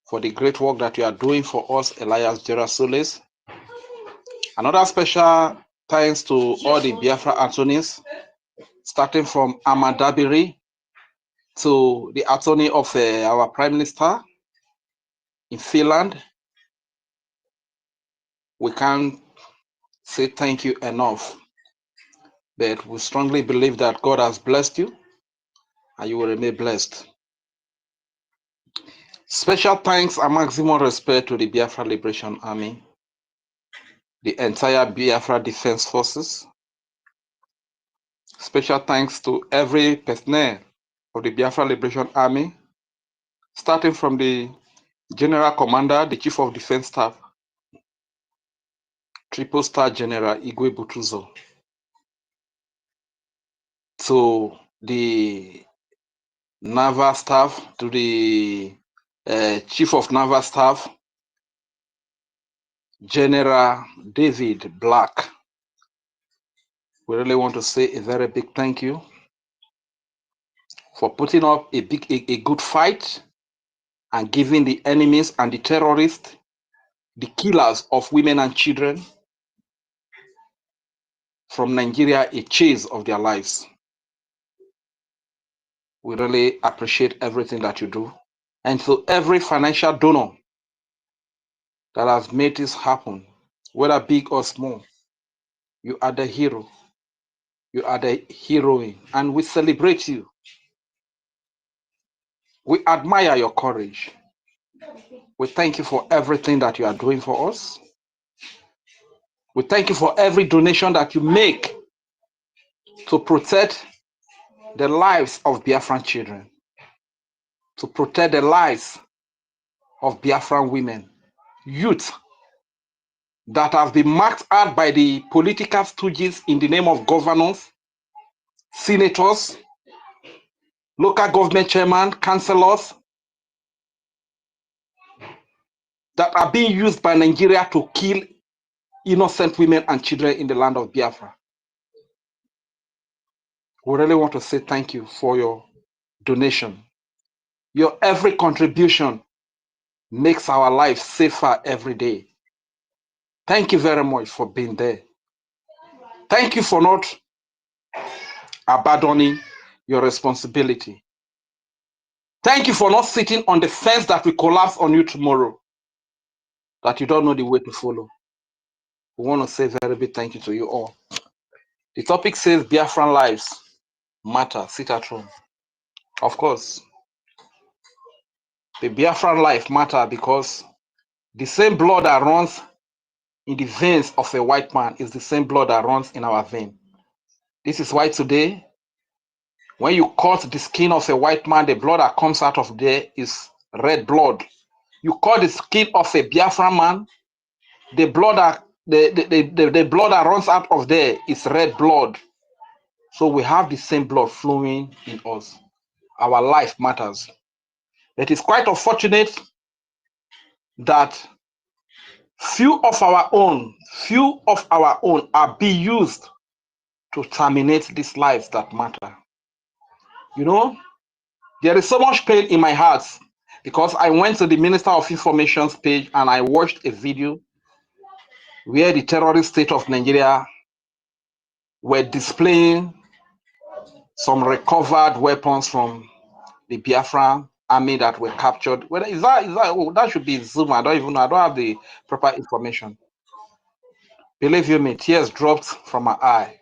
for the great work that you are doing for us, Elias Gerasulis. Another special thanks to all the Biafra attorneys, starting from Ahmad Dabiri to the attorney of our Prime Minister in Finland. We can't say thank you enough, but we strongly believe that God has blessed you and you will remain blessed. Special thanks and maximum respect to the Biafra Liberation Army, the entire Biafra Defense Forces. Special thanks to every personnel of the Biafra Liberation Army, starting from the General Commander, the Chief of Defense Staff, Triple Star General Igwe Butuzo, to the Naval Staff, to the Chief of Naval Staff, General David Black. We really want to say a very big thank you for putting up a good fight and giving the enemies and the terrorists, the killers of women and children from Nigeria, a chase of their lives. We really appreciate everything that you do. And to every financial donor that has made this happen, whether big or small, you are the hero. You are the heroine, and we celebrate you. We admire your courage. We thank you for everything that you are doing for us. We thank you for every donation that you make to protect the lives of Biafran children, to protect the lives of Biafran women, youth that have been marked out by the political stooges in the name of governors, senators, local government chairmen, councillors, that are being used by Nigeria to kill innocent women and children in the land of Biafra. We really want to say thank you for your donation. Your every contribution makes our life safer every day. Thank you very much for being there. Thank you for not abandoning your responsibility. Thank you for not sitting on the fence that will collapse on you tomorrow, that you don't know the way to follow. We want to say very big thank you to you all. The topic says Biafran lives matter. Sit at home. Of course, the Biafran life matter because the same blood that runs in the veins of a white man is the same blood that runs in our vein. This is why today, when you cut the skin of a white man, the blood that comes out of there is red blood. You cut the skin of a Biafran man, the blood that runs out of there is red blood. So we have the same blood flowing in us. Our life matters. It is quite unfortunate that few of our own are being used to terminate these lives that matter. You know, there is so much pain in my heart because I went to the Minister of Information's page and I watched a video where the terrorist state of Nigeria were displaying some recovered weapons from the Biafran army that were captured. Whether is that oh, that should be Zoom. I don't even know. I don't have the proper information. Believe you me, tears dropped from my eye.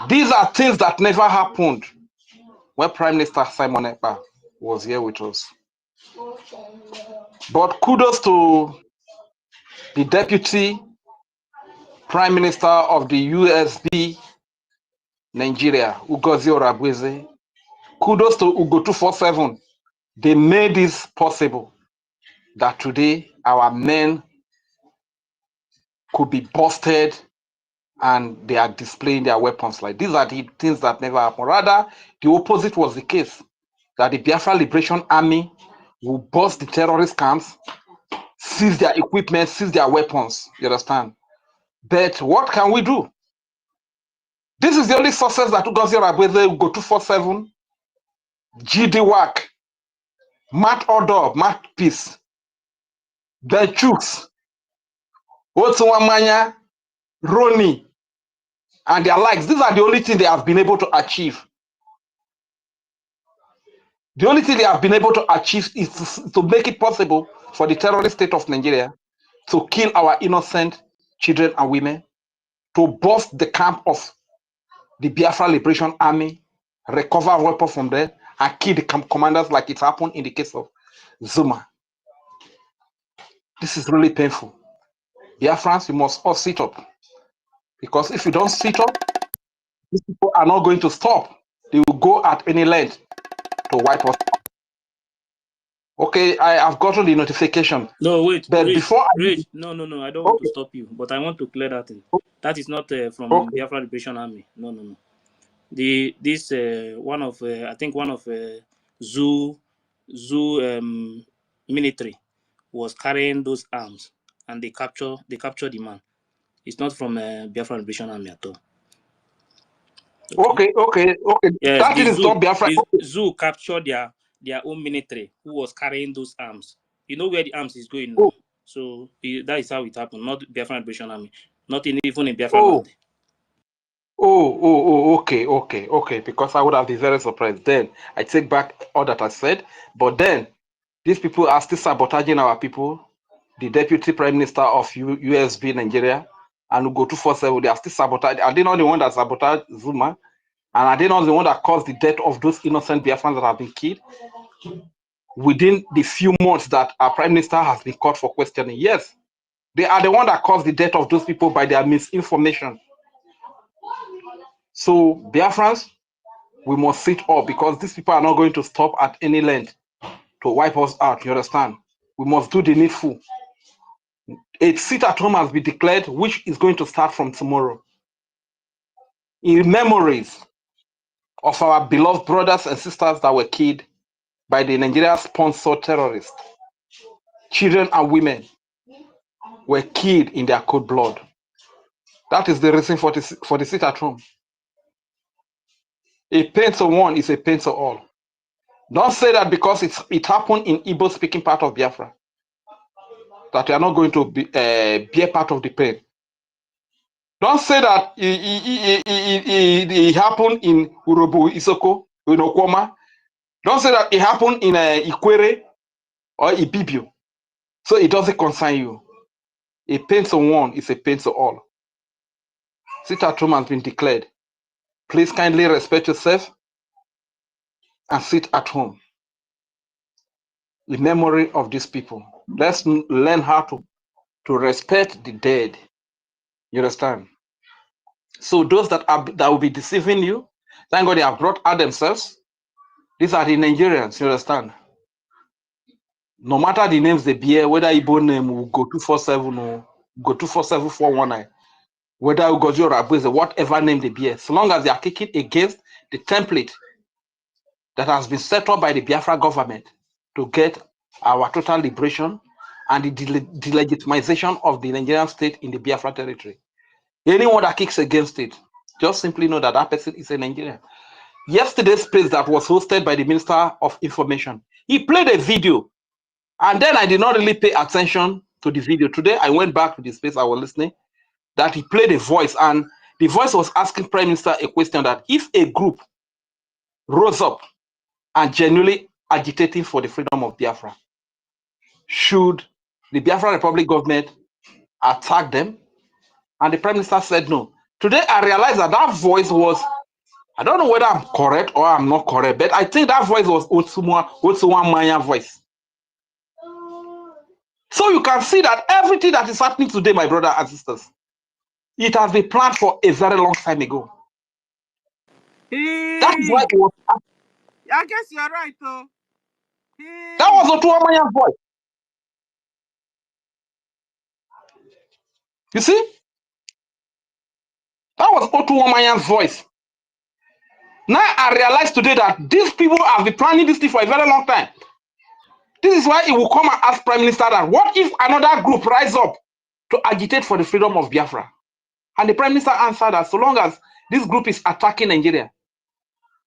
These are things that never happened when Prime Minister Simon Ekpa was here with us. But kudos to the Deputy Prime Minister of the USB Nigeria, UGOZI Orabweze. Kudos to Ugo 247. They made this possible, that today our men could be busted and they are displaying their weapons. Like these are the things that never happened. Rather, the opposite was the case, that the Biafra Liberation Army will bust the terrorist camps, seize their equipment, seize their weapons. You understand? But what can we do? This is the only success that Ugozi Rabweze, Go 247, GD Work, Matt Order, Matt Peace, the Chooks, Otuwamanya, Roni, and their likes. These are the only thing they have been able to achieve. The only thing they have been able to achieve is to make it possible for the terrorist state of Nigeria to kill our innocent children and women, to bust the camp of the Biafra Liberation Army, recover weapons from them, and kill the commanders like it happened in the case of Zuma. This is really painful. Biafrans, you must all sit up. Because if you don't sit up, these people are not going to stop. They will go at any length to wipe us out. Okay, I have gotten the notification. No, wait, But Rage, before Rage, no, I don't want to stop you, but I want to clear that thing. That is not from Biafra Liberation Army. No. This one of I think one of Zoo military was carrying those arms, and they captured the man. It's not from Biafra Liberation Army at all. Okay. Yes, That is not Biafra. the Zoo captured their own military who was carrying those arms. You know where the arms is going now. So that is how it happened. Not Biafra Liberation Army. Not even in Biafra land. Okay. Because I would have been very surprised. Then I take back all that I said. But then these people are still sabotaging our people. The deputy prime minister of USB Nigeria and Ugo 247, they are still sabotaging. Are they not the one that sabotaged Zuma? And are they not the one that caused the death of those innocent Biafrans that have been killed within the few months that our prime minister has been caught for questioning? Yes, they are the one that caused the death of those people by their misinformation. So Biafrans, we must sit up because these people are not going to stop at any length to wipe us out. You understand? We must do the needful. A sit at home has been declared, which is going to start from tomorrow. In memories of our beloved brothers and sisters that were killed by the Nigeria-sponsored terrorists, children and women were killed in their cold blood. That is the reason for the sit at home. A pain to one is a pain to all. Don't say that because it happened in Igbo-speaking part of Biafra, that you are not going to be a part of the pain. Don't say that it happened in Urobo, Isoko, in Okwama. Don't say that it happened in Ikwere or Ibibio. So it doesn't concern you. A pain to one is a pain to all. Sit at home has been declared. Please kindly respect yourself and sit at home. In memory of these people. Let's learn how to respect the dead. You understand? So those that will be deceiving you, thank God they have brought out themselves. These are the Nigerians, you understand? No matter the names they bear, whether Igbo name will go 247 or go 247419, whether OGOJA or Abueze, whatever name they bear, so long as they are kicking against the template that has been set up by the Biafra government to get our total liberation and the delegitimization of the Nigerian state in the Biafra territory. Anyone that kicks against it, just simply know that that person is a Nigerian. Yesterday's space that was hosted by the Minister of Information, he played a video, and then I did not really pay attention to the video. Today, I went back to the space I was listening, that he played a voice, and the voice was asking Prime Minister a question that if a group rose up and genuinely agitating for the freedom of Biafra, should the Biafra Republic government attack them? And the Prime Minister said no. Today, I realized that that voice was, I don't know whether I'm correct or I'm not correct, but I think that voice was Otsuma Maya voice. So you can see that everything that is happening today, my brothers and sisters, it has been planned for a very long time ago. That is why it was. I guess you're right, though. That was Otsuma Maya voice. You see? That was Otsuma Maya's voice. Now I realize today that these people have been planning this thing for a very long time. This is why it will come and ask Prime Minister that what if another group rise up to agitate for the freedom of Biafra? And the Prime Minister answered that so long as this group is attacking Nigeria,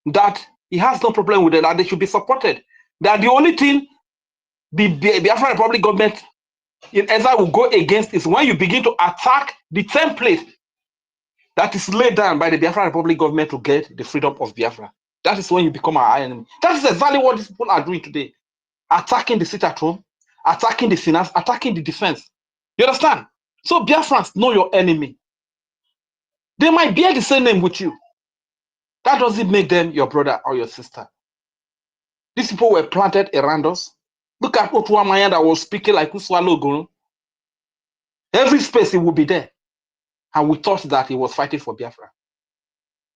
that he has no problem with it, that they should be supported. That the only thing the Biafra Republic government in Ezra will go against is when you begin to attack the template that is laid down by the Biafra Republic government to get the freedom of Biafra. That is when you become our enemy. That is exactly what these people are doing today. Attacking the sit at home, attacking the finance, attacking the defense. You understand? So Biafrans, know your enemy. They might bear the same name with you. That doesn't make them your brother or your sister. These people were planted around us. Look at Otuwa Maya that was speaking like Uswalo Guru. Every space he would be there. And we thought that he was fighting for Biafra.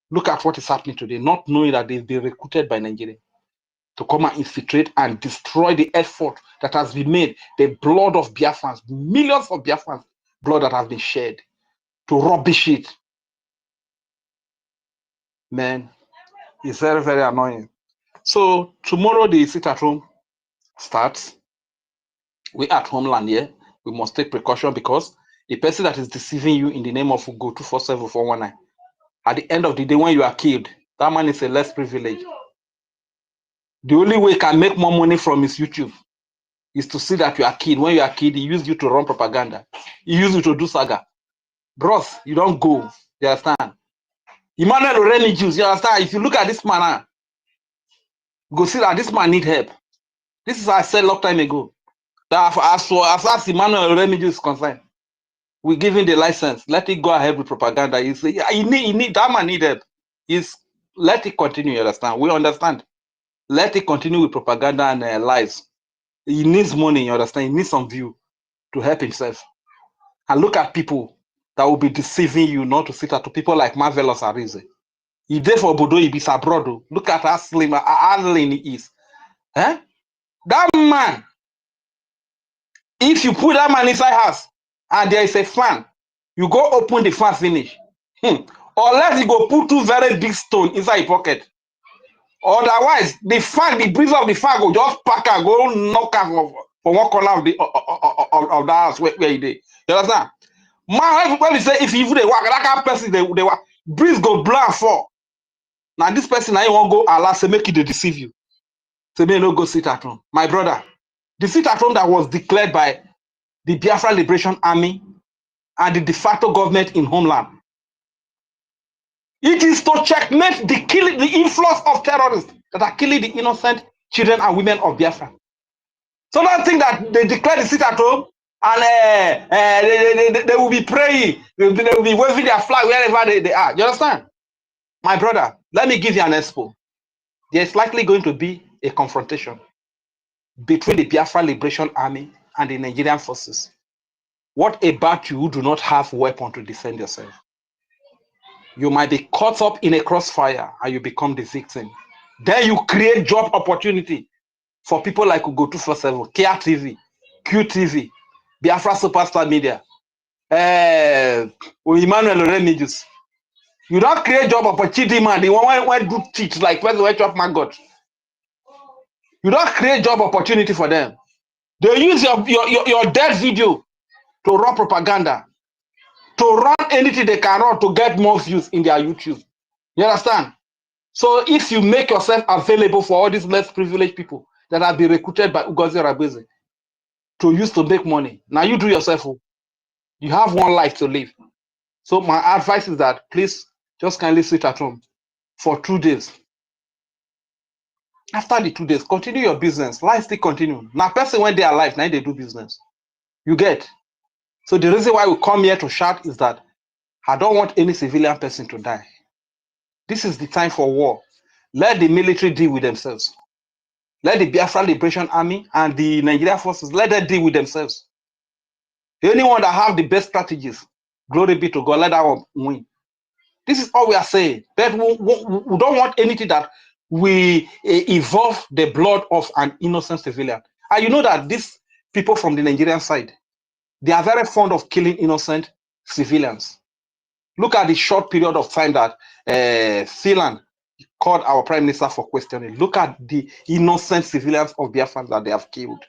Look at what is happening today, not knowing that they've been recruited by Nigeria to come and infiltrate and destroy the effort that has been made, the blood of Biafrans, millions of Biafrans, blood that has been shed, to rubbish it. Man, it's very, very annoying. So tomorrow the sit at home starts. We at homeland here. We must take precaution because the person that is deceiving you in the name of Go 247419, at the end of the day, when you are killed, that man is a less privileged. The only way he can make more money from his YouTube is to see that you are killed. When you are killed, he used you to run propaganda. He used you to do saga. Bros, you don't go. You understand? Emmanuel Oreni Jews, you understand? If you look at this man now, go see that this man need help. This is what I said long time ago. That as far as Emmanuel Oreni Jews is concerned, we give him the license. Let it go ahead with propaganda. You say, yeah, he need that man need help. Let it continue, you understand? We understand. Let it continue with propaganda and lies. He needs money, you understand? He needs some view to help himself. And look at people that will be deceiving you not to sit at people like Marvelous Arize. He there for Bodo, he be abroad. Look at how slim, how lean he is. Eh? That man, if you put that man inside house and there is a fan, you go open the fan finish. Unless you go put two very big stones inside your pocket. Otherwise, the fan, the breeze of the fan go just pack and go knock out for one corner of the house where he did. You understand? Man, when we say if you they work, that kind of person they work, breeze go blow and fall. Now this person now you want go Allah say make it they deceive you. Say may no go sit at home. My brother, the sit at home that was declared by the Biafra Liberation Army and the de facto government in homeland. It is to checkmate the influx of terrorists that are killing the innocent children and women of Biafra. So don't think that they declare the sit at home and they will be praying, they will be waving their flag wherever they are. You understand? My brother, let me give you an expo. There's likely going to be a confrontation between the Biafra Liberation Army and the Nigerian forces. What about you who do not have weapon to defend yourself? You might be caught up in a crossfire and you become the victim. Then you create job opportunity for people like Ugo247, Kia TV, QTV, Biafra Superstar Media, Emmanuel Remedios. You don't create job opportunity, man. The one who do teach like where's the chop man got. You don't create job opportunity for them. They use your dead video to run propaganda, to run anything they can run to get more views in their YouTube. You understand? So if you make yourself available for all these less privileged people that have been recruited by Ugozi Rabeze to use to make money, now you do yourself. You have one life to live. So my advice is that please just kindly sit at home for 2 days. After the 2 days, continue your business. Life still continue. Now person when they are alive, now they do business. You get. So the reason why we come here to shout is that I don't want any civilian person to die. This is the time for war. Let the military deal with themselves. Let the Biafra Liberation Army and the Nigerian forces, let them deal with themselves. Anyone that have the best strategies, glory be to God, let that one win. This is all we are saying. But we don't want anything that we involve the blood of an innocent civilian. And you know that these people from the Nigerian side, they are very fond of killing innocent civilians. Look at the short period of time that Finland called our prime minister for questioning. Look at the innocent civilians of Biafra that they have killed.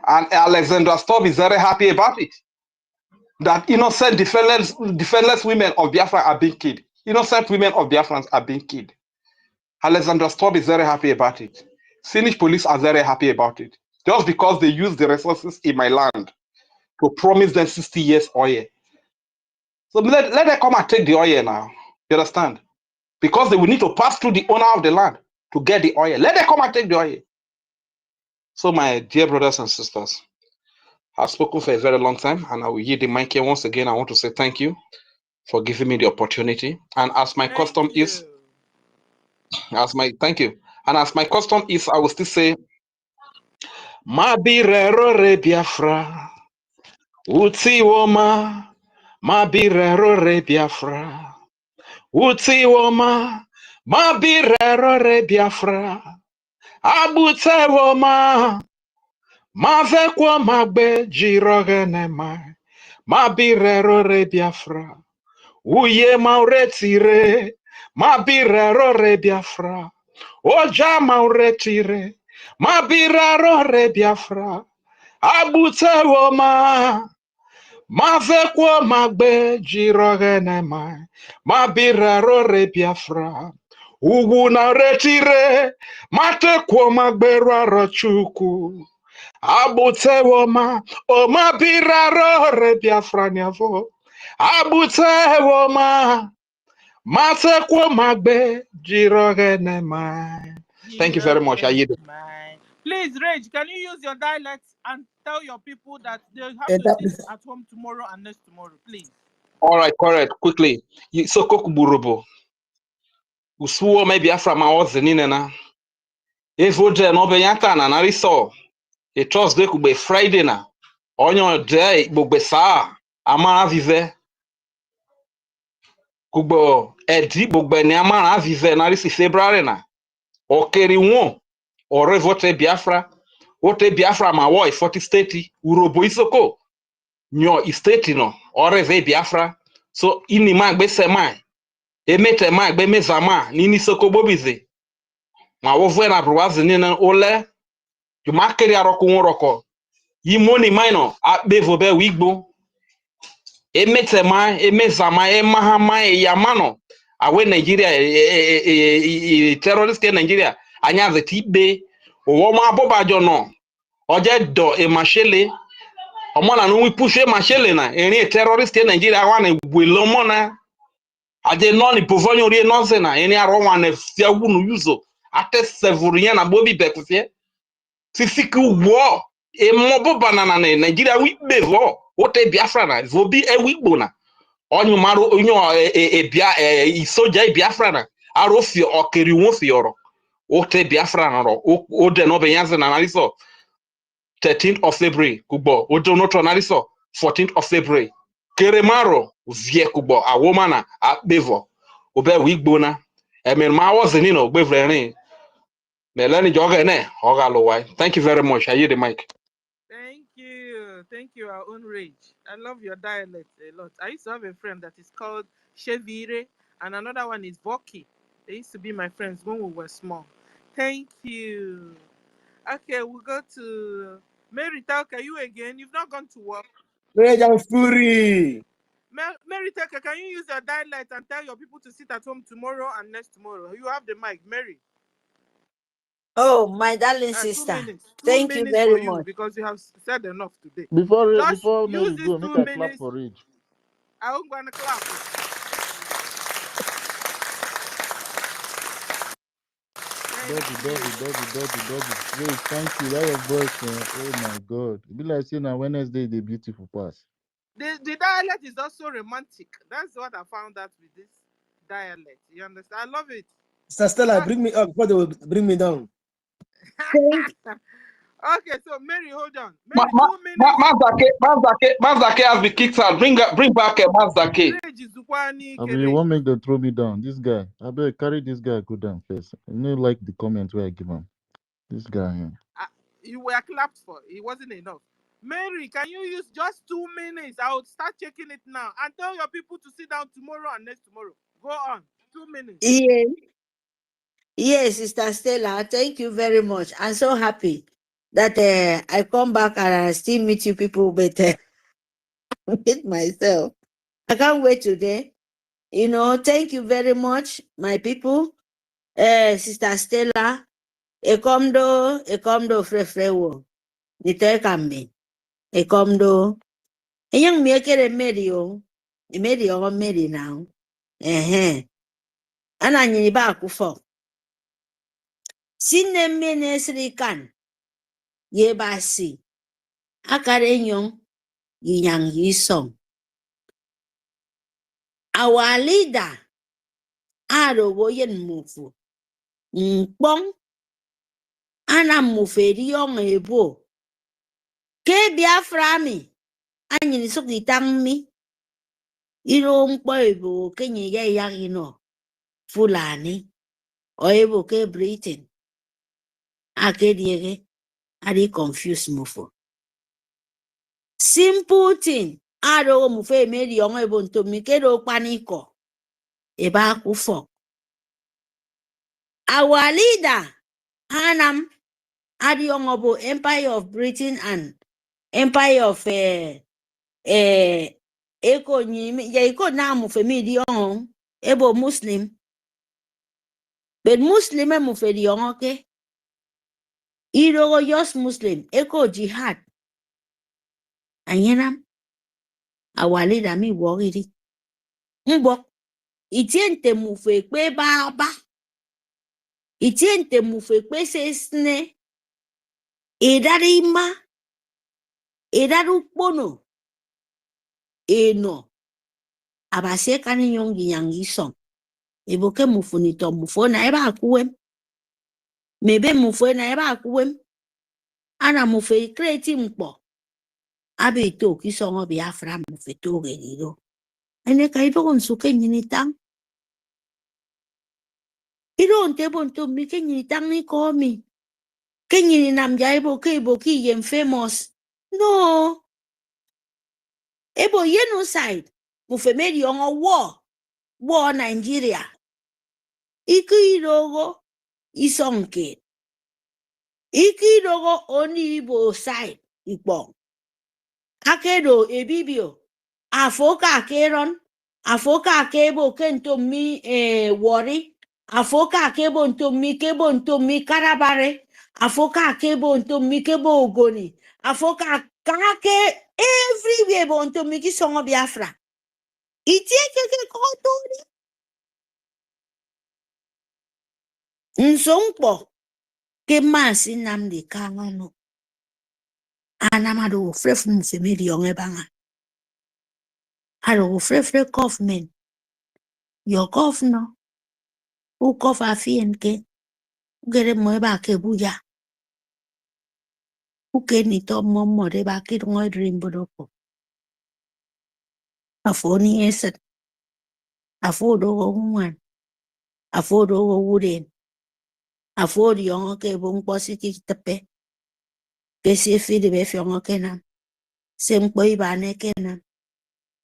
And Alexandra Stubb is very happy about it. That innocent defenseless women of Biafra are being killed. Innocent women of Biafrans are being killed. Alexandra Stubb is very happy about it. Finnish police are very happy about it. Just because they use the resources in my land to promise them 60 years oil. So let them come and take the oil now. You understand? Because they will need to pass through the owner of the land to get the oil. Let them come and take the oil. So my dear brothers and sisters, I've spoken for a very long time and I will yield the mic here. Once again, I want to say thank you for giving me the opportunity. And as my custom is, thank you. And as my custom is, I will still say, Mabirero re Biafra, Uti woma, Mabirero re Biafra, Uti woma, Mabirero re Biafra, Abute woma, Mavekwa magbe jirogenema, Mabirero re Biafra, Uye mauretire, Mabirero re Biafra, Oja mauretire, Mabirero re Biafra, Abute woma, Mavekwa magbe jirogenema, Mabirero re Biafra, Ugu na retire, Matekwa magbe raro chuku, Abute woma, O Mabirero re Biafra nyavo, Abute woma, Masekwo magbe jirogene mai. Thank you very much. Please, Rage, can you use your dialect and tell your people that they have to sit at home tomorrow and next tomorrow, please? All right, correct. Quickly. Soko kuburobo. Usuo me Biafra ma ozinine na. Evoje no be yanka na nariso. E Thursday kugbe Friday na. Onyo de gbogbe saa. Amara vive. Kugbo edi gbogbe ni amara vive narisi February na. Okeri won. Ore vote Biafra. Vote Biafra ma wo 40 state. Urobo isoko. Nyo state no. Ore ve Biafra. So ini ma gbe semai. Emete ma gbe mezama. Nini soko bobize. Ma wo vwe na bruwazi nina ole. Jumakeri aroko nworoko. Yimoni minor bevobe wigbo emetema emezama emahama yamano awe Nigeria terrorist ke Nigeria anya ze tibe owo ma bobajo no oje do e mashele omo na no wi push e mashele na erin terrorist ke Nigeria wa na gwelo mo na aje no ni povonyo ri no se na erin aro wa na fiawu no yuzo ate sevurien na bobi bekufie sisiki wo e mobo banana na Nigeria wi bevo wote Biafra na vobi e wigbo na onyu maro onyo bia isoja Biafra na aro fi okeri won fi oro wote Biafra na ro o de no be yanze na naliso 13th of February kubo o de no to naliso 14th of February keremaro vie kubo a woman na a bevo obe wigbo na emen ma was ni no gbevrerin melani joga ne ogalo wai. Thank you very much. I hear the mic. Thank you, our own Rage. I love your dialect a lot. I used to have a friend that is called Chevire, and another one is Voki. They used to be my friends when we were small. Thank you. Okay, we'll go to Mary Talker. You again? You've not gone to work. Rage and Fury. Mary Talker, can you use your dialect and tell your people to sit at home tomorrow and next tomorrow? You have the mic, Mary. Oh, my darling sister. 2 minutes. Thank you very much. Because you have said enough today. Before use Mary these go, 2 make I minutes. clap for Rage. I'm going to clap. Double. Rage, thank you. That your voice, man. Oh my God. It be like saying on Wednesday, the beautiful pass. The dialect is also romantic. That's what I found out with this dialect. You understand? I love it. Sister Stella, bring me up before they will bring me down. Okay, so Mary, hold on. Mary, 2 minutes. Mazake has been kicked out. Bring back Mazake. I mean, you won't make them throw me down. This guy, I better carry this guy go down first. You know, like the comment where I give him. This guy here. You were clapped for. It wasn't enough. Mary, can you use just 2 minutes? I will start checking it now and tell your people to sit down tomorrow and next tomorrow. Go on. 2 minutes. Yes, Sister Stella, thank you very much. I'm so happy that I come back and I still meet you people, but meet myself. I can't wait today. You know, thank you very much, my people. Sister Stella, ekomdo frefrewo, nite kambi, ekomdo. Young me kere medio, medio now. Ana nyini ba kufo. Sinne mene srikan, ye basi. Akare nyong, yang yisong. Our leader, aro woyen mufu. Bong, ana muferi yong ebo. Ke Biafra mi, anyi suki tang mi. Iro mpo ebo, kenye ya yagino. Fulani, o ebo ke Britain. Ake diege, ari confuse mufu. Simple thing. Aro mufe meri yong ebo ntomi kedo paniko. Eba kufo. Our leader, Hanam, Adiongobo, Empire of Britain and Empire of Eko Nyimi, Yaiko Namu Femidi on Ebo Muslim. But Muslim Mufedi on okay. Iro Yos Muslim, Eko Jihad. And Yenam, our leader me worried. Mbok, itiente mufe kwe baba, itiente mufe kwe sesne, edarima, edarukpono, eno, abase kani yongi yangi song, eboke mufunito mufona eba akuwem, mebe mufona eba akuwem, ana mufe kreti mpo, abe ito kisongo Biafra mufe toge nido, ene kaido konsuke nyinitang, iro ntebo nto mi ke nyinitang ni komi, ke nyini namja ebo ki yem famous, no, ebo genocide, mufe meri yongo war Nigeria, iki irogo isonke, iki irogo oni ibo side, ikpong, akedo ebibio, afoka akeron, afoka akebo kento mi wori, afoka akebo nto mi karabare, afoka akebo nto mi kebo ogoni, afoka kake everywhere bo nto mi kisongo Biafra. Itie keke kotori. Nsongpo ke masi namdi kangano. Anamado fref mfemiri yonge banga. Alo fref government. Your governor. Who cover fienke. Ugere moeba ke buja. Uke ni to momo de ba ki ngoy dream bodoko. Afoni eset. Afodo go human. Afodo go wooden. Afodi yongo ke bong positi tepe. Kesi fidi be fiongo kenan. Sempo ibane kenan.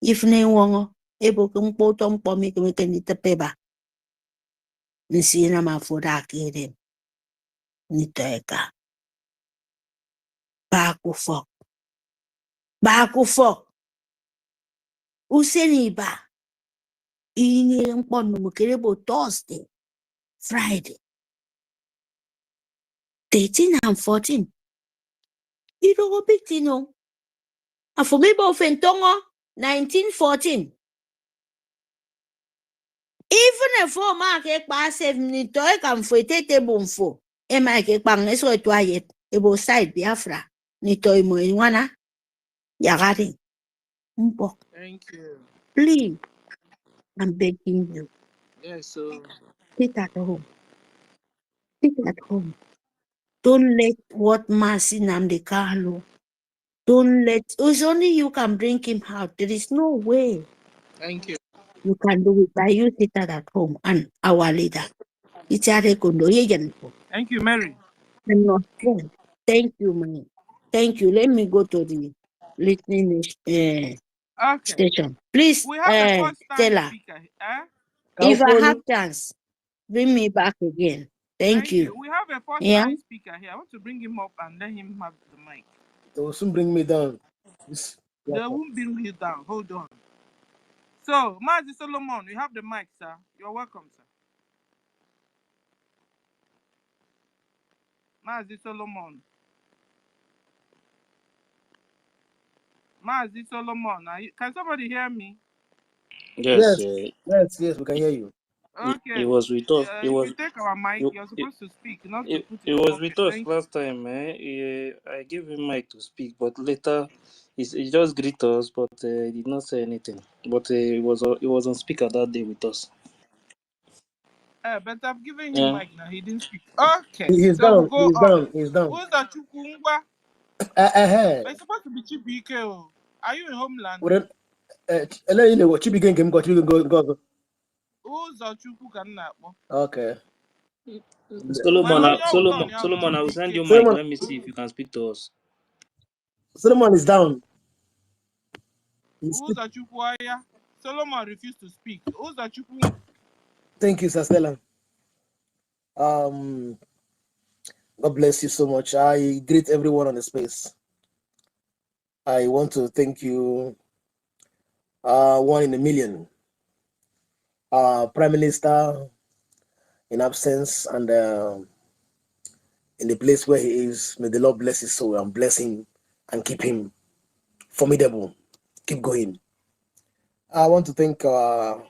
If ne wongo. Ebo kumpo tompo mi kumikeni tepeba. Nisina mafuda kiri. Niteka. Bakufok. Bakufok. Useni ba. Ini mponu mukirebo Thursday. Friday. 13 and 14. Iro go bitino. Afumibo fentongo. 1914. Even if o ma ke pa save ni to e kan fete te bonfo. E ma ke pa ngeso to ayet. Ebo side Biafra. Ni to imo wana. Yagari. Mpo. Thank you. Please. I'm begging you. Yes, so Sit at home. Sit at home. Don't let what Masi Namde Carlo. Don't let. It's only you can bring him out. There is no way thank you. you can do it by you sit at home and our leader. It's a recondo. Thank you, Mary. I'm not scared. Thank you, man. Thank you. Let me go to the listening Okay. station. Please, We have a first time Stella, speaker. if I Kaufman, have chance, bring me back again. Thank Thank you. you. We have a first Yeah. time speaker here. I want to bring him up and let him have the mic. they will soon bring me down. They won't bring you down. Hold on. So, Mazi Solomon, you have the mic, sir. You're welcome, sir. Mazi Solomon. Mazi Solomon. Can somebody hear me? Yes, Yes, yes, we can hear you. he Okay. was with us. He If was. you take our mic, you're He, supposed to speak, not to he, put he it was public. with us Thank you. last time. I gave him mic to speak, but later he just greeted us, but he did not say anything. But he was on speaker that day with us. But I've given him Yeah. mic now. He didn't speak. Okay. He's So we'll down, go he's on. down, he's down. Who's the Chukungwa? Uh-huh. But it's supposed to be Chibike. Are you in Homeland? Well, you know what you begin game got you go. Who's the Chukwukanna? Okay. My Solomon, own Solomon, I will send you mic. Solomon, Let me see if you can speak to us. Solomon is down. Who's the Chukwaya? Solomon refused to speak. Who's the Chukwu? Thank you, Sastella. God bless you so much. I greet everyone on the space. I want to thank you, one in a million, Prime Minister in absence and in the place where he is. May the Lord bless his soul and bless him and keep him formidable. Keep going. I want to thank Mr.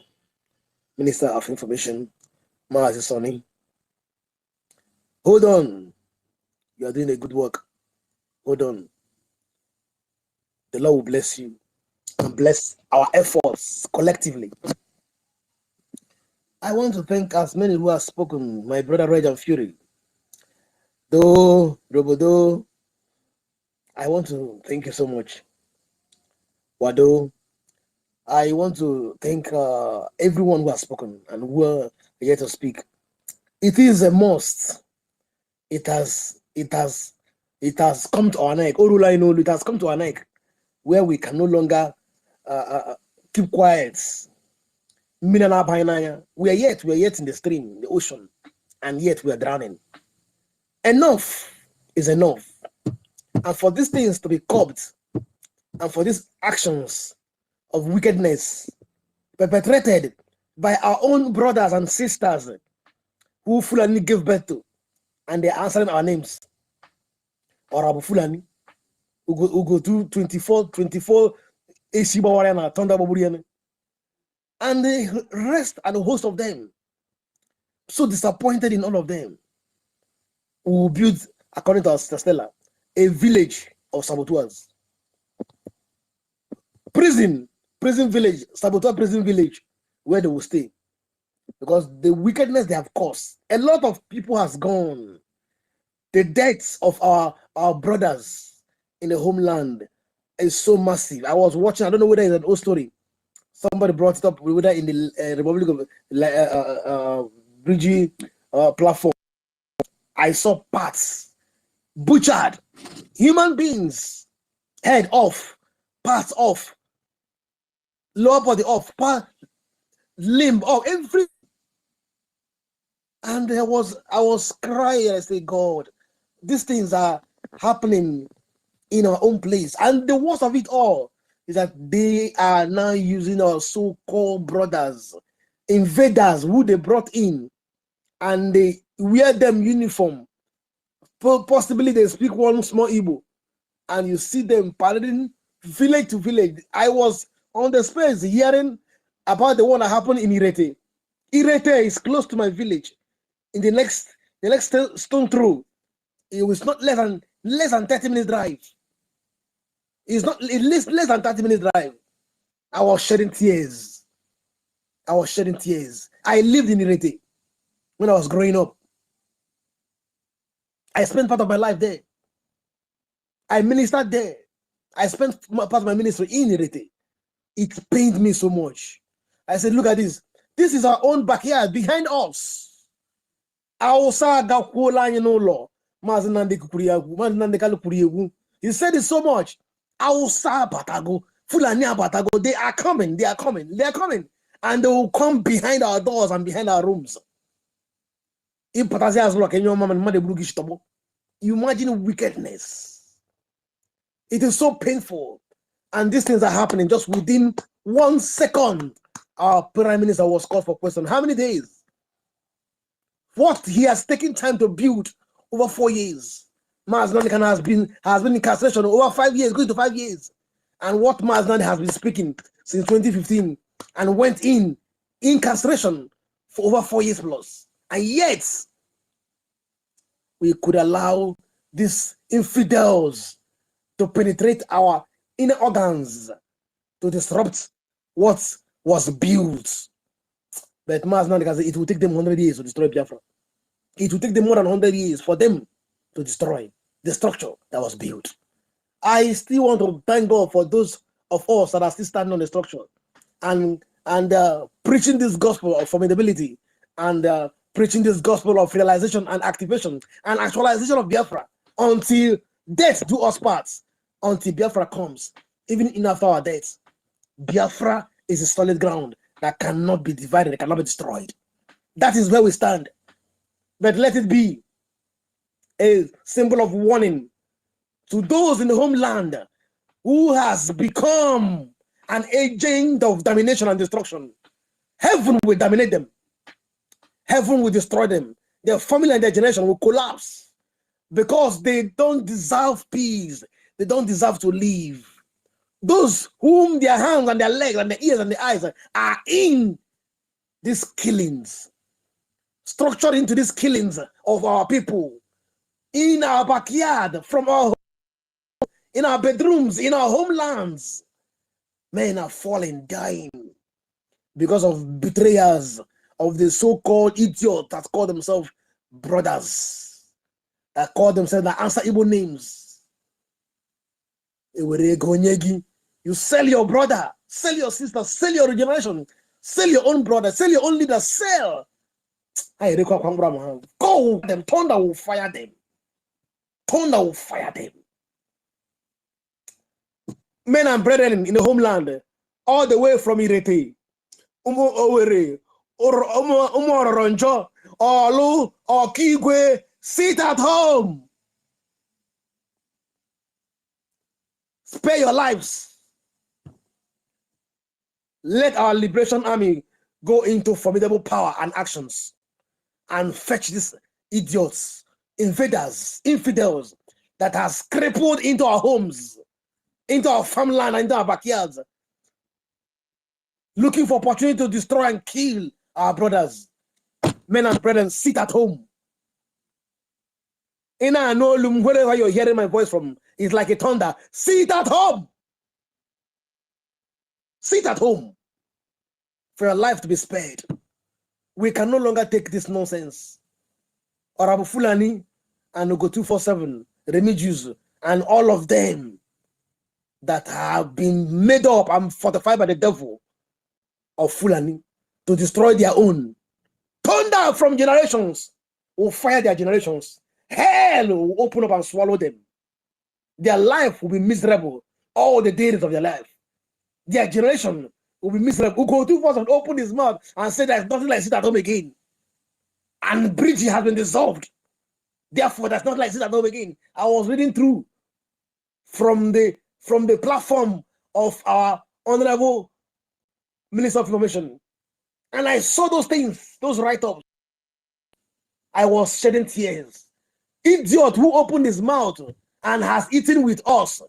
Minister of Information, Mazi Soni. Hold on. You are doing a good work. Hold on. The Lord will bless you and bless our efforts collectively. I want to thank as many who have spoken, my brother Reg and Fury. Robodo, I want to thank you so much. Wado, I want to thank everyone who has spoken and who are yet to speak. It is a must. It has come to our neck. It has come to our neck where we can no longer keep quiet. We are yet in the stream, the ocean, and yet we are drowning. Enough is enough. And for these things to be curbed, and for these actions of wickedness perpetrated by our own brothers and sisters who Fulani gave birth to, and they're answering our names. Or Abu Fulani, who go to 24 Esiba Tonda Baburian, and the rest and the host of them, so disappointed in all of them, who build, according to Stella, a village of saboteurs. Prison village, saboteur prison village, where they will stay. Because the wickedness they have caused, a lot of people has gone. The deaths of our brothers in the homeland is so massive. I was watching, I don't know whether it's an old story. Somebody brought it up, whether in the Republic of BRGIE platform. I saw parts, butchered, human beings, head off, parts off, lower body off, part, limb off, every. And I was crying. I said, God, these things are happening in our own place. And the worst of it all is that they are now using our so-called brothers, invaders who they brought in, and they wear them uniform. Possibly they speak one small Igbo, and you see them parading village to village. I was on the space hearing about the one that happened in Irete. Irete is close to my village. In the next stone throw, it was not less than 30 minutes drive. It's not less than 30 minutes drive. I was shedding tears. I lived in Irete when I was growing up. I spent part of my life there. I ministered there. I spent part of my ministry in Irete. It pained me so much. I said, look at this. This is our own backyard behind us. He said it so much. They are coming. And they will come behind our doors and behind our rooms. You imagine wickedness. It is so painful. And these things are happening just within 1 second. Our Prime Minister was called for question. How many days? What he has taken time to build over 4 years. Maznanikan has been in incarceration over 5 years, going to 5 years. And what Maznan has been speaking since 2015 and went in incarceration for over 4 years plus. And yet, we could allow these infidels to penetrate our inner organs to disrupt what was built. But it will take them 100 years to destroy Biafra. It will take them more than 100 years for them to destroy the structure that was built. I still want to thank God for those of us that are still standing on the structure and preaching this gospel of formidability and preaching this gospel of realization and activation and actualization of Biafra until death do us parts, until Biafra comes, even in after our death. Biafra is a solid ground that cannot be divided, it cannot be destroyed. That is where we stand. But let it be a symbol of warning to those in the homeland who has become an agent of domination and destruction. Heaven will dominate them. Heaven will destroy them. Their family and their generation will collapse because they don't deserve peace. They don't deserve to live. Those whom their hands and their legs and their ears and their eyes are in these killings, structured into these killings of our people in our backyard, from our in our bedrooms, in our homelands. Men are falling, dying because of betrayers of the so-called idiots that call themselves brothers, that call themselves, that answer Igbo names. You sell your brother, sell your sister, sell your generation, sell your own brother, sell your own leader, sell. Go them, thunder will fire them. Thunder will fire them. Men and brethren in the homeland, all the way from Irete, Owere, Ororonjo, Olu, Okigwe, sit at home. Spare your lives. Let our liberation army go into formidable power and actions and fetch these idiots, invaders, infidels that has crippled into our homes, into our farmland, into our backyards, looking for opportunity to destroy and kill our brothers. Men and brethren, sit at home. And I know wherever you're hearing my voice from, it's like a thunder. Sit at home. Sit at home for your life to be spared. We can no longer take this nonsense. Orabu Fulani and Ogo 247, Remigius, and all of them that have been made up and fortified by the devil of Fulani to destroy their own. Thunder from generations will fire their generations. Hell will open up and swallow them. Their life will be miserable all the days of their life. Their generation will be miserable. Ugo 247 opened his mouth and said there's nothing like sit at home again. And BRGIE has been dissolved. Therefore, that's not like sit at home again. I was reading through from the platform of our Honorable Minister of Information, and I saw those things, those write-ups. I was shedding tears. Idiot who opened his mouth and has eaten with us.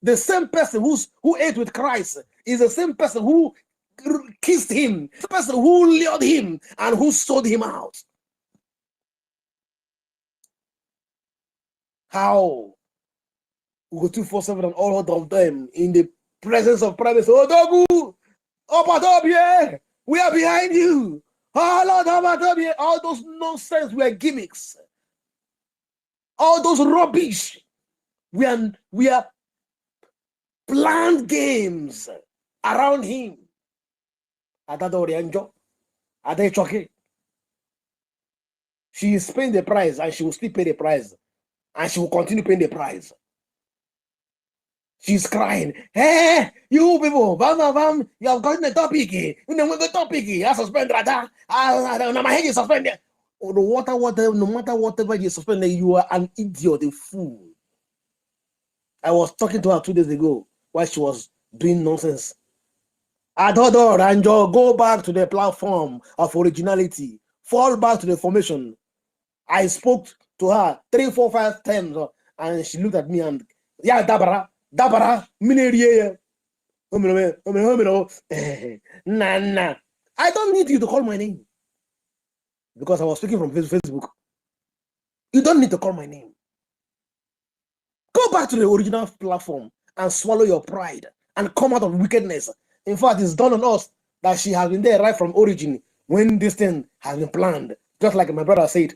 The same person who ate with Christ is the same person who kissed him, the person who lured him and who sold him out. How? Ugo 247 and all of them in the presence of private. Odogu! Opadobie! We are behind you. All those nonsense were gimmicks. All those rubbish. We are planned games around him. She is paying the price and she will still pay the price. And she will continue paying the price. She's crying. Hey, you people, you have gotten the topic. You know the topic. I suspend that. My head is suspended. No matter whatever you suspend, you are an idiot, a fool. I was talking to her 2 days ago while she was doing nonsense. Adodor Ranjo, go back to the platform of originality. Fall back to the formation. I spoke to her 3, 4, 5 times, and she looked at me and Dabara, Mineria. Nah. I don't need you to call my name. Because I was speaking from Facebook. You don't need to call my name. Go back to the original platform and swallow your pride and come out of wickedness. In fact, it's done on us that she has been there right from origin when this thing has been planned. Just like my brother said.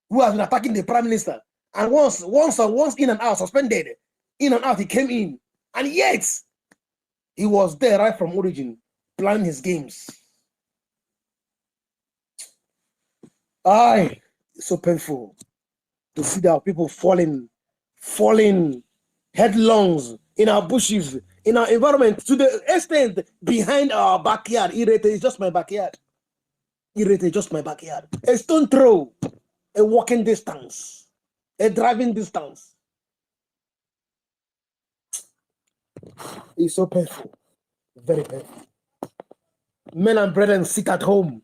Who has been attacking the prime minister, and once in and out, suspended, in and out, he came in, and yet he was there right from origin, planning his games. It's so painful to see that people falling headlongs in our bushes, in our environment, to the extent behind our backyard. Irete is just my backyard. Irete is just my backyard. A stone throw. A walking distance, a driving distance. It's so painful, very painful. Men and brethren, sit at home.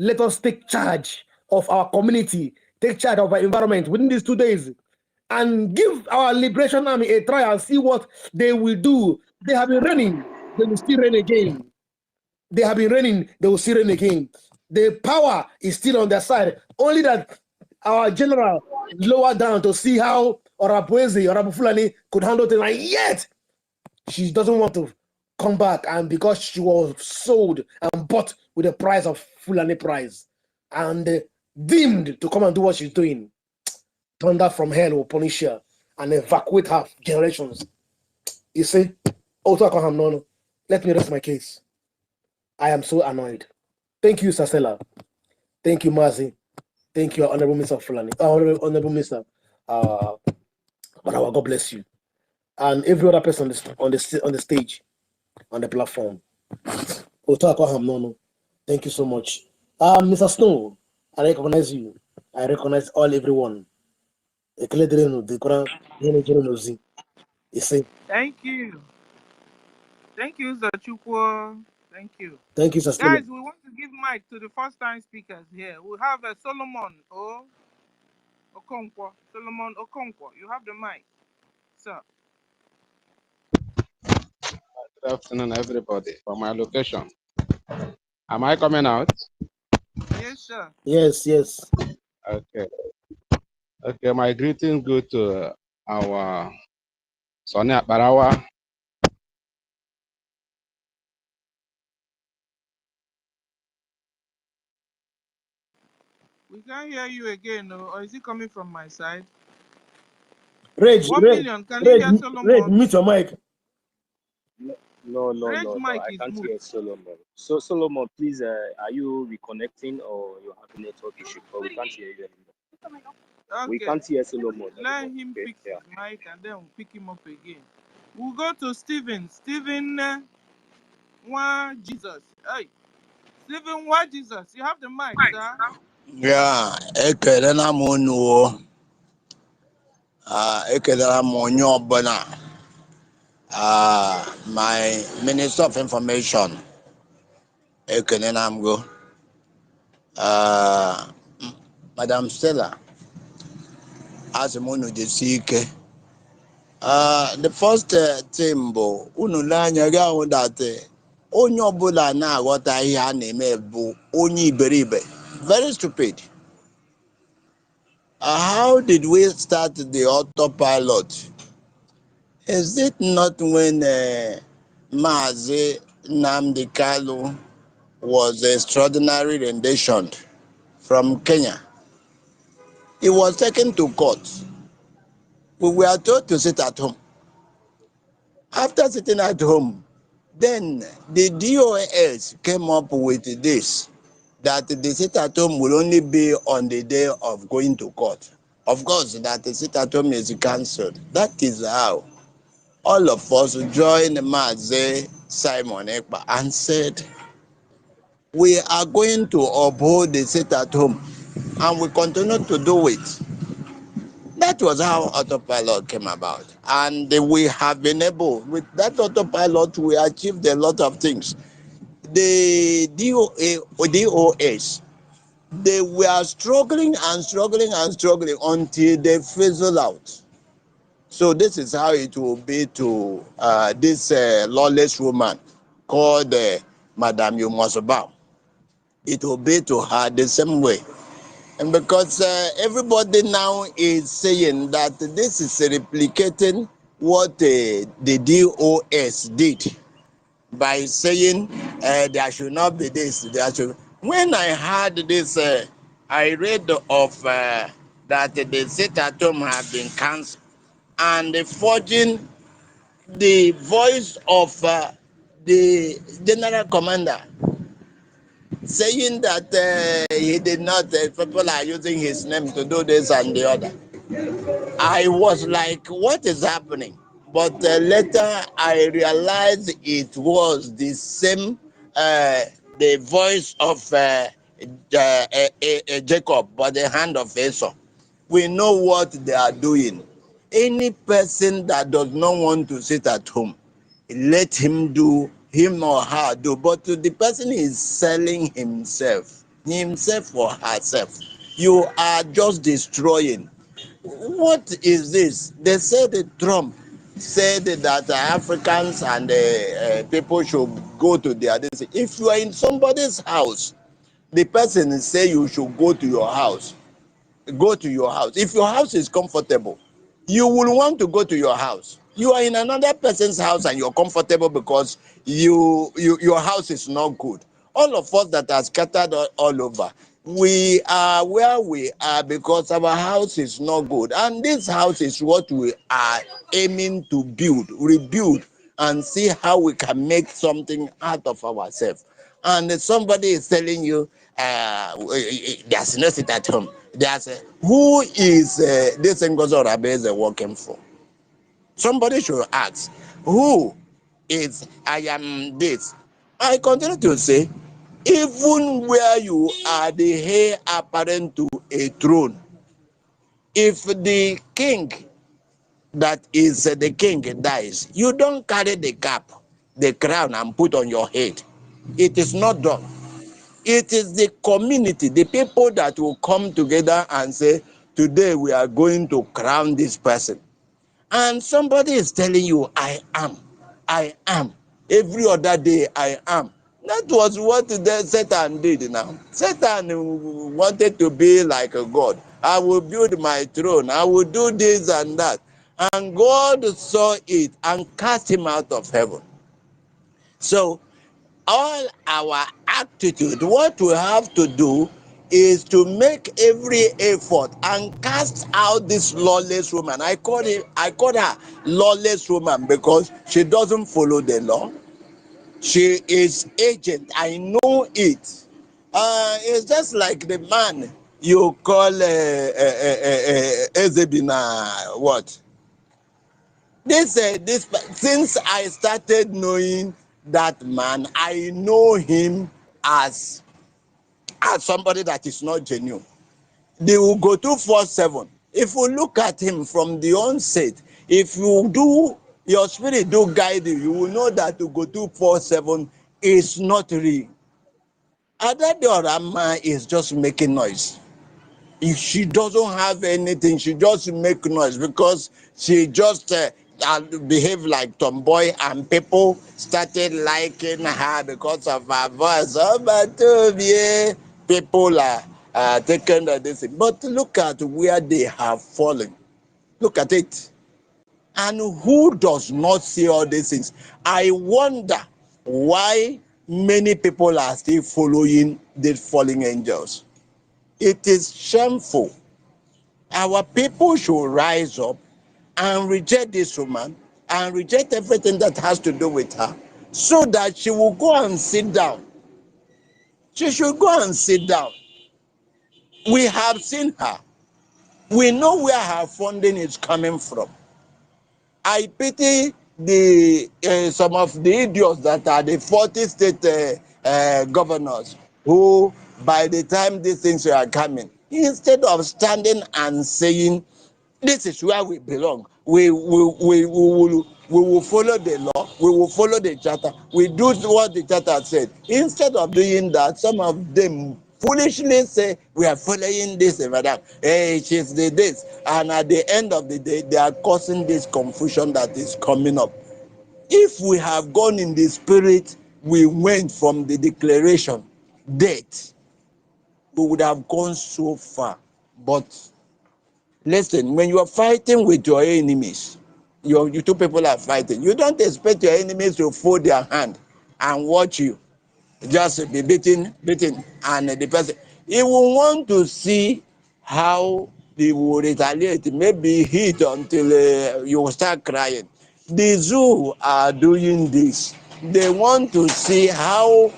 Let us take charge of our community, take charge of our environment. Within these 2 days, and give our Liberation Army a try and see what they will do. They have been running, they will still run again. They have been running, they will still run again. The power is still on their side. Only that our general lower down to see how Orabuezi, Fulani could handle it, and yet she doesn't want to come back, and because she was sold and bought with the price of Fulani price and deemed to come and do what she's doing, thunder from hell will punish her and evacuate her generations. You see, let me rest my case. I am so annoyed. Thank you, Sasela. Thank you, Mazi. Thank you, Honorable Mr. Fulani. Honorable Mr. God bless you. And every other person on the stage, on the platform. Thank you so much. Mr. Snow, I recognize you. I recognize everyone. You see? Thank you. Thank you, Zachukwu. Thank you. Thank you, Sasela. Guys, we want to give mic to the first-time speakers here. We have Solomon Okonkwo. Solomon Okonkwo, you have the mic, sir. Good afternoon, everybody, from my location. Am I coming out? Yes, sir. Yes, yes. Okay. Okay, my greetings go to our Sonia Barawa. We can't hear you again, or is it coming from my side? Reg, 1 million. Can you hear Solomon? Reg, mute your mic. No, mic I is can't moved. hear Solomon. So Solomon, please, are you reconnecting or you have a network issue? But we can't hear you anymore. Okay. We can't hear Solomon. Let him fix his mic and then we'll pick him up again. We'll go to Stephen. Stephen, Jesus. Hey, Stephen, Jesus? You have the mic, sir. Yeah, ekelena m unu o. Ekelena m onye ọbụla. My Minister of Information, ekelena m go. Madam Stella, asị m unu jisi ike. The first thing bụ unu lee anya ga ahụ that onye ọbụla na-aghọta ihe a na-eme bụ onye iberibe. Very stupid. How did we start the autopilot? Is it not when Mazi Nnamdi Kalu was extraordinarily renditioned from Kenya? He was taken to court. We were told to sit at home. After sitting at home, then the DOS came up with this, that the sit at home will only be on the day of going to court. Of course, that the sit at home is cancelled. That is how all of us joined Mazi Simon Ekpa and said, we are going to uphold the sit at home, and we continue to do it. That was how autopilot came about. And we have been able, with that autopilot, we achieved a lot of things. The DOS, they were struggling and struggling and struggling until they fizzled out. So this is how it will be to this lawless woman called Madam Yumosoba. It will be to her the same way. And because everybody now is saying that this is replicating what the DOS did by saying there should not be this, there should. When I heard this, I read of that the sit at home have been cancelled, and forging the voice of the general commander saying that he did not, people are using his name to do this and the other. I was like, what is happening? But later I realized it was the same, the voice of Jacob, by the hand of Esau. We know what they are doing. Any person that does not want to sit at home, let him or her do. But the person is selling himself or herself. You are just destroying. what is this? They said that Trump said that Africans and people should go to their this. If you are in somebody's house, the person say you should go to your house. Go to your house. If your house is comfortable, you will want to go to your house. You are in another person's house and you're comfortable because your house is not good. All of us that are scattered all over, we are where we are because our house is not good. And this house is what we are aiming to build, rebuild, and see how we can make something out of ourselves. And somebody is telling you, there's no sit at home. There's who is this NGOZI Rabeze working for? Somebody should ask, who is I am this? I continue to say, even where you are the heir apparent to a throne, if the king that is the king dies, you don't carry the cap, the crown, and put on your head. It is not done. It is the community, the people that will come together and say, today we are going to crown this person. And somebody is telling you, I am. Every other day, I am. That was what Satan did now. Satan wanted to be like a God. I will build my throne. I will do this and that. And God saw it and cast him out of heaven. So all our attitude, what we have to do is to make every effort and cast out this lawless woman. I call her lawless woman because she doesn't follow the law. She is agent. I know it. It's just like the man you call Ezebina what? This since I started knowing that man, I know him as somebody that is not genuine. They will go 247. If you look at him from the onset, if you do your spirit do guide you, you will know that to go 247 is not real. Adadiorama is just making noise. If she doesn't have anything, she just make noise because she just behave like tomboy, and people started liking her because of her voice. Oh, but yeah, people are taking this. But look at where they have fallen. Look at it. And who does not see all these things? I wonder why many people are still following these fallen angels. It is shameful. Our people should rise up and reject this woman and reject everything that has to do with her so that she will go and sit down. She should go and sit down. We have seen her. We know where her funding is coming from. I pity some of the idiots that are the 40 state governors who, by the time these things are coming, instead of standing and saying, this is where we belong, we will follow the law, we will follow the charter, we do what the charter said. Instead of doing that, some of them foolishly say we are following this and that. Hey, she's the this, and at the end of the day, they are causing this confusion that is coming up. If we have gone in the spirit, we went from the declaration date, we would have gone so far. But listen, when you are fighting with your enemies, you two people are fighting. You don't expect your enemies to fold their hand and watch you just be beaten, and the person, he will want to see how they will retaliate, maybe hit until you start crying. The zoo are doing this. They want to see how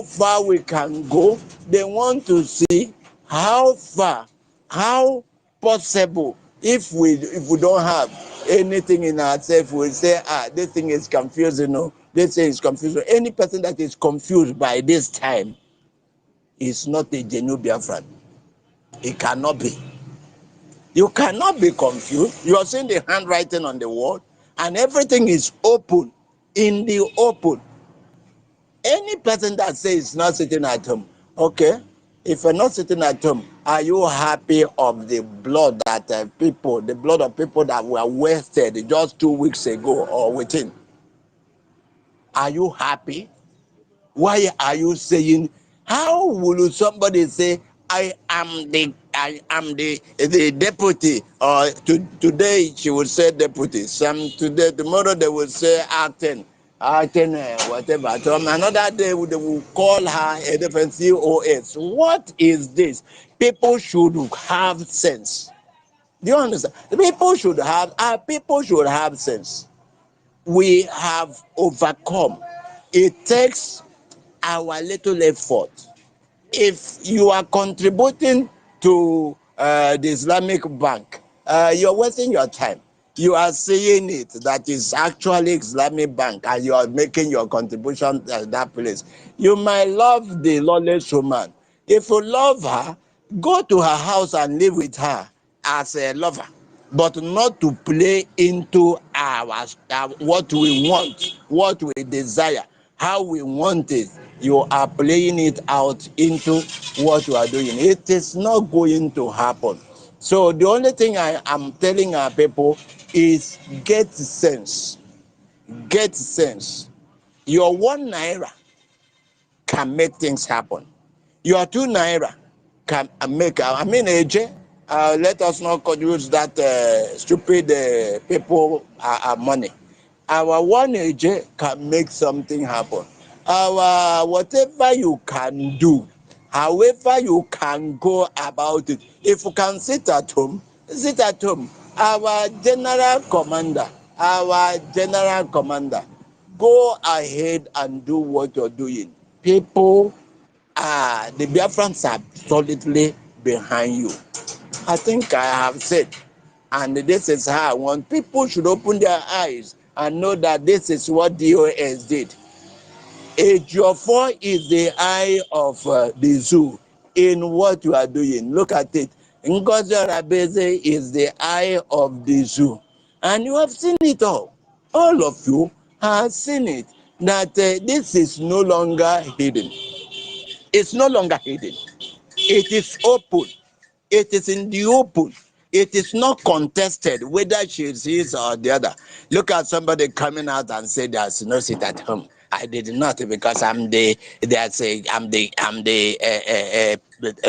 far we can go. They want to see how far, how possible, if we don't have anything in ourselves, we say, this thing is confusing, no, this thing is confusing. Any person that is confused by this time is not a genuine Biafran. It cannot be. You cannot be confused. You are seeing the handwriting on the wall, and everything is open, in the open. Any person that says it's not sitting at home, okay, if you're not sitting at home, Are you happy of the blood that the blood of people that were wasted just 2 weeks ago or within? Are you happy? Why are you saying, how will somebody say, I am the deputy, or today she would say deputy, tomorrow they will say acting, whatever. So another day they will call her a different COS. What is this? People should have sense. Do you understand? People should have sense. We have overcome. It takes our little effort. If you are contributing to the Islamic Bank, you're wasting your time. You are saying it that is actually Islamic Bank, and you are making your contribution at that place. You might love the lawless woman. If you love her, go to her house and live with her as a lover, but not to play into our what we want, what we desire, how we want it. You are playing it out into what you are doing. It is not going to happen. So the only thing I am telling our people is get sense. Get sense. Your 1 naira can make things happen. Your 2 naira can make, AJ, let us not use that stupid people money. Our 1 AJ can make something happen. Our whatever you can do, however you can go about it. If you can sit at home, sit at home. Our general commander, go ahead and do what you're doing. People, the Biafrans are solidly behind you. I think I have said, and this is how I want people should open their eyes and know that this is what DOS did. Ejiofor is the eye of the zoo in what you are doing. Look at it. NGOZI Rabeze is the eye of the zoo. And you have seen it all. All of you have seen it. That this is no longer hidden. It's no longer hidden. It is open. It is in the open. It is not contested whether she is his or the other. Look at somebody coming out and say there's no seat at home. I did not, because I'm the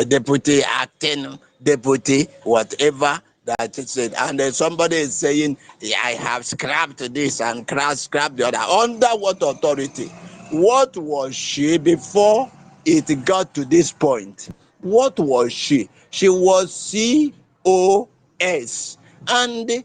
deputy, acting deputy, whatever that is it. And then somebody is saying, yeah, I have scrapped this and scrapped the other. Under what authority? What was she before it got to this point? What was she? She was COS. And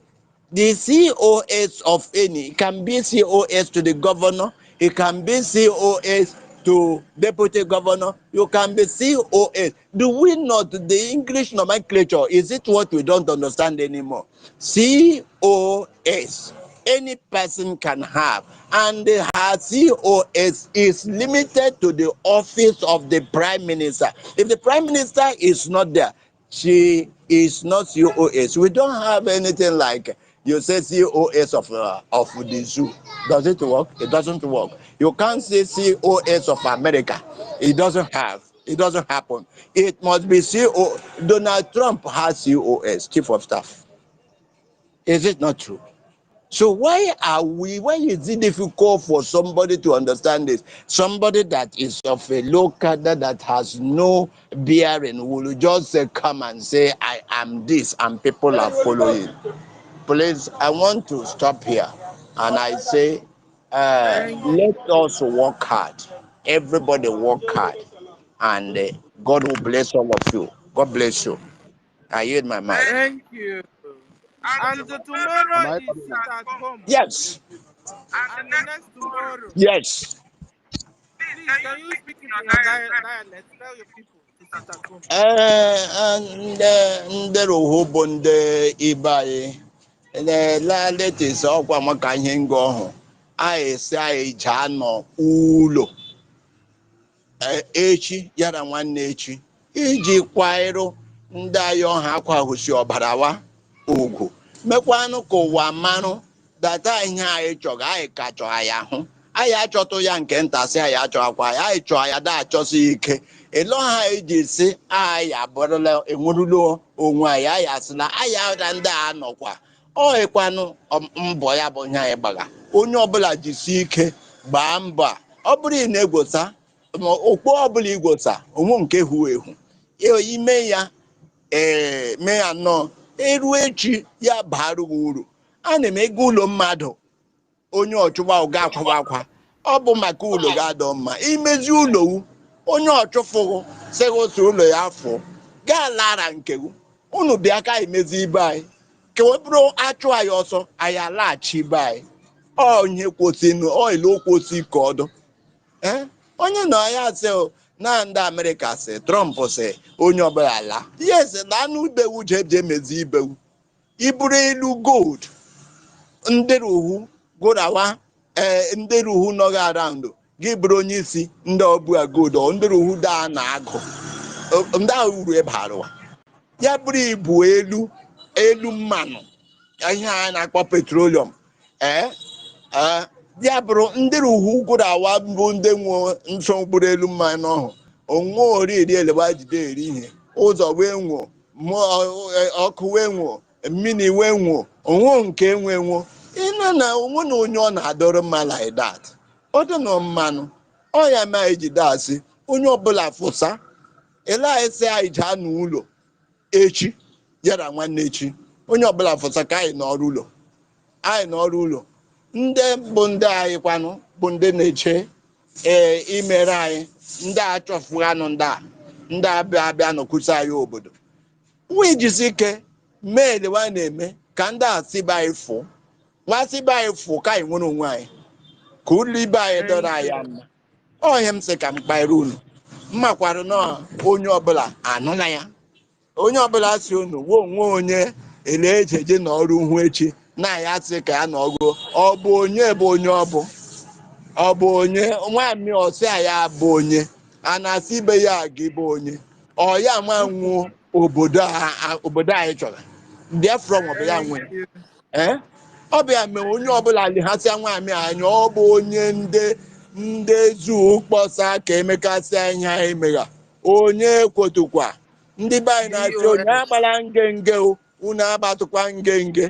the COS of any can be COS to the governor, it can be COS to deputy governor, you can be COS. Do we not, the English nomenclature, is it what we don't understand anymore? COS. Any person can have, and her COS is limited to the office of the prime minister. If the prime minister is not there, she is not COS. We don't have anything like you say COS of the zoo. Does it work? It doesn't work. You can't say COS of America. It doesn't have. It doesn't happen. It must be CO. Donald Trump has COS, chief of staff. Is it not true? So why is it difficult for somebody to understand this? Somebody that is of a low cadre that has no bearing will just come and say, I am this, and people are following. Please, I want to stop here. And I say, Thank let us work hard. Everybody work hard. And God will bless all of you. God bless you. I yield my mic. thank you. And tomorrow Am I is coming sit out? at home. Yes. And the next tomorrow. Yes. Please, can you speak it in your dialect? Tell your people to sit at home. Ndị rohobo ndị ibe anyị latest ọkwa maka ihe ngo ọhụ anyị si anyị jee nọ ụlọ echi yara nwanne echi iji kwairụ ndị anyị ọha akwa hụsi ọbara wa ugwu mekwanụ ka ụwa marụ data ihe anyị chọrọ anyị ka chọrọ ya hụ anyị achọtụ ya nke ntasị anyị achọghịkwa anyị chọọ ya da achọsi ike elo ha eji si aya bụrụla enwerụla onwe anyị aya sị na aya ụra ndị a nọkwa ọ ịkwanụ mbọ ya bụ ihe anyị gbara onye ọbụla jisi ike gbaa mbọ a ọ bụrụ ị na-egwota okpo ọbụla igwota onwe nke hu ehu ime ya mee ya nnọọ eruo echi ya bara uru ana m ego ụlọ mmadụ onye ọchụgba ụga akwawa akwa ọ bụ maka ụlọ ga-adọ mma imezi ụlọ onye ọchụfụrụ sịghị otu ụlọ ya afọ gaa lara nke unu bịa ka imezi ibe anyị ka ọ bụrụ achụ anyị ọsọ anyị alaghachi ibe anyị onye kwotinu oile okwosi ka ọdụ onye nọ ya sị na ndị Amerịka sị Trump sị onye ọbụla ala yes na anụ ibewu jeje emezi ibewu iburu elu gold ndị ruhu gorawa ndị ruhu nọghị around gị bụrụ onye isi ndị ọbụla gold ndị ruhu daa na agụ ndị ahụ uru ebarụwa ya bụrụ ibu elu mmanụ ihe a na-akpọ petroleum ya bụrụ ndị ruhu gorawa bụ ndị nwe nso gburu elu mmanụ ọhụ onwe oriri elewa jide eri ihe ụzọ wee nwuo ọkụ wee nwuo mmiri wee nwuo onwe nke enwe nwuo ịnụ na onwe na onye ọ na-adọrọ mma like that ọ dị na mmanụ ọ ya ma ejide asị onye ọbụla fụsa ele anyị sị anyị jee n'ụlọ echi yara nwanne echi onye ọbụla fụsa ka anyị n'ọrụ ụlọ ndị bụ ndị anyị kwanụ bụ ndị na-eche imere anyị ndị achọfụ anụ ndị abịa nọkwusa anyị obodo wee jisi ike mee elewa na-eme ka ndị a sibe anyị fụ nwa sibe anyị fụ ka anyị nwere onwe anyị ka ụlọ ibe anyị dọrọ anyị mma ọhịa m sị ka m kpaere unu mmakwara na onye ọbụla anụla ya onye ọbụla si unu wuo onwe onye ele ejeje n'ọrụ hụ echi na ya sị ka ya nọgụo ọ bụ onye bụ onye ọ bụ onye nwamị ọsị ya bụ onye a na-asị ibe ya gị bụ onye ọ ya nwa nwuo obodo anyị chọrọ Biafra bụ ya nwe ọ bụ ya mere onye ọbụla leghasịa nwamị anya ọ bụ onye ndị zu kpọsa ka emekasịa ihe anyị megha onye kwotukwa ndị be anyị na-asị onye agbara ngenge unu agbatụkwa ngenge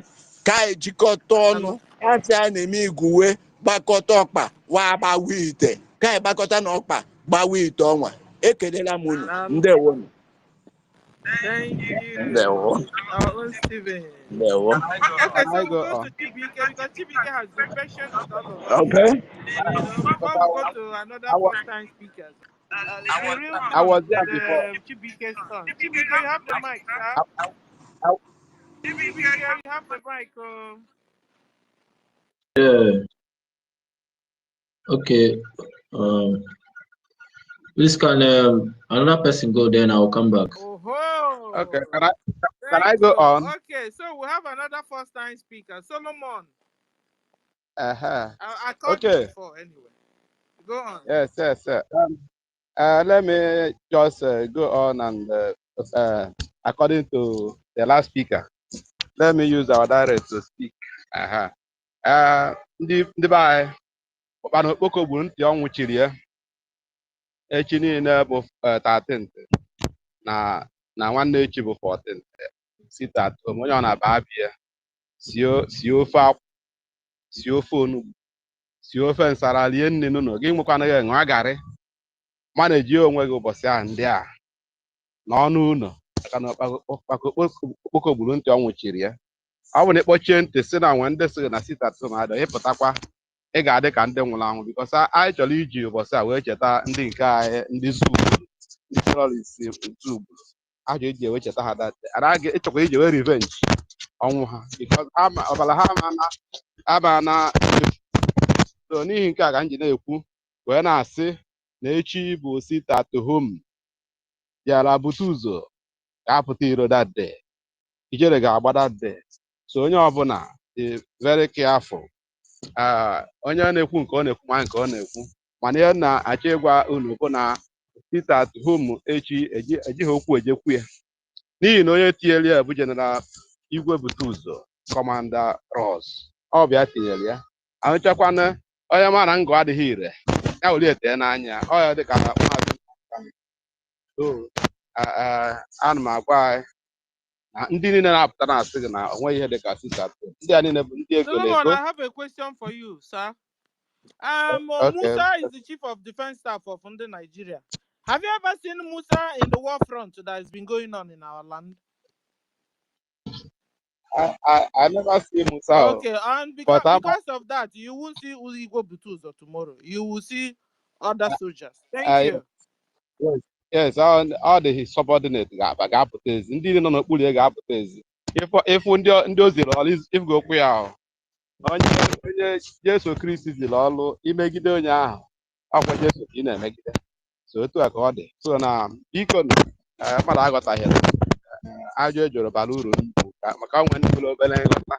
ka anyị jikọta ọnụ asị a na-eme iguwe gbakọta ọkpa wa agbawa ite ka anyị gbakọta na ọkpa gbawa ite ọnwa ekelela m unu ndewo. Thank you. Ndewo. Our own Steven. Ndewo. Okay, so we go to Chibike because Chibike has been patient with all of us. Okay. Before we go to another first-time speakers, the real I was there the before. Chibike's turn. Chibike, you have the mic, sir. Chibike, you have the mic. Okay. Please can another person go, then I'll come back. Oh. Okay. Can I go on? Okay, so we have another first-time speaker, Solomon. I called you before anyway. Go on. Yes. Let me just go on and according to the last speaker, let me use our direct to speak. Ndị be anyị ọkpana okpoko gburu ntị ọ nwụchiri ya echi niile bụ 13th na nwanne echi bụ 14th sit at home onye ọ na-aba abịa sie ofe akwụ sie ofe onugbu sie ofe nsara lie nne n'ụlọ gị nwekwana gị ṅụọ garị mana eji onwe gị ụbọchị ahụ ndị a n'ọnụ ụlọ maka na okpoko gburu ntị ọ nwụchiri ya ọ bụ na ịkpọchie ntị si na nwe ndị sị na sit at home adọ ịpụtakwa ị ga-adị ka ndị nwụrụ anwụ bikọs anyị chọrọ iji ụbọchị a wee cheta ndị nke anyị ndị zugburu ndị terọrist zugburu ajọ eji ewe cheta ha date anaghị ịchọkwa iji wee revenge ọnwụ ha bikọs ọbara ha ama na so n'ihi nke a ka m ji na-ekwu wee na-asị na echi bụ sit at home bịara bute ụzọ ga-apụta iro that day ijere ga-agba that day so onye ọbụla dị very careful onye na-ekwu nke ọ na-ekwu ma nke ọ na-ekwu mana ihe na-achọ ịgwa unu bụ na sit at home echi ejighị okwu ejekwu ya n'ihi na onye tinyere ya bụ General Igwe bute ụzọ Kọmanda Ross ọ bịa tinyere ya ahụchakwana onye mara ngụ adịghị ire ya were ete n'anya ọ ya dịka So ana m agwa anyị na ndị niile na-apụta na-asị gị na onweghị ihe dị ka sisa ndị a niile bụ ndị ego Solomon, na-ego. I have a question for you, sir. Okay. Musa is the chief of defense staff of Nigeria. Have you ever seen Musa in the war front that has been going on in our land? I never see Musa. Okay, and because but of that, you won't see Uzigo Butuzo tomorrow. You will see other soldiers. Thank you. Yes, all the subordinates ga-apụta ezi. Ndị nọ n'okpuru ya ga-apụta ezi. Ịfụ ndị o ziri ọrụ ifugo okwu ya ahụ. Onye Jesu Kristi ziri ọrụ imegide onye ahụ. Ọkwa Jesu ka ị na-emegide. So otu a ka ọ dị. So na biko mmadụ aghọtaghị ajọ ejoro bara uru maka onwe ndị bụrụ obere nghọta.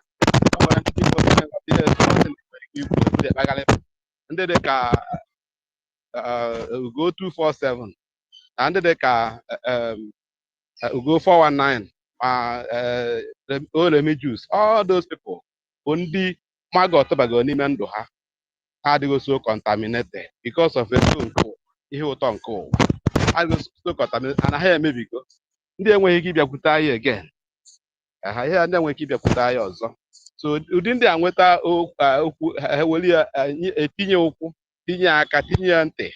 Onwere ndị obere nghọta ihe ikwu ekpagharị. Ndị dị ka Ugo 247 na ndị dị ka Ugo 419 ma Olemi Juice, all those people bụ ndị magot bago n'ime ndụ ha adịghị so contaminated because of ihe ụtọ nke ụwa. Adịghị so contaminated, anaghị emebigo. Ndị enweghị ike ịbịakwute anyị again. Ihe ndị enweghị ike ịbịakwute anyị ọzọ. So ụdị ndị a nweta okwu eweli ya etinye ụkwụ, tinye aka, tinye ya ntị,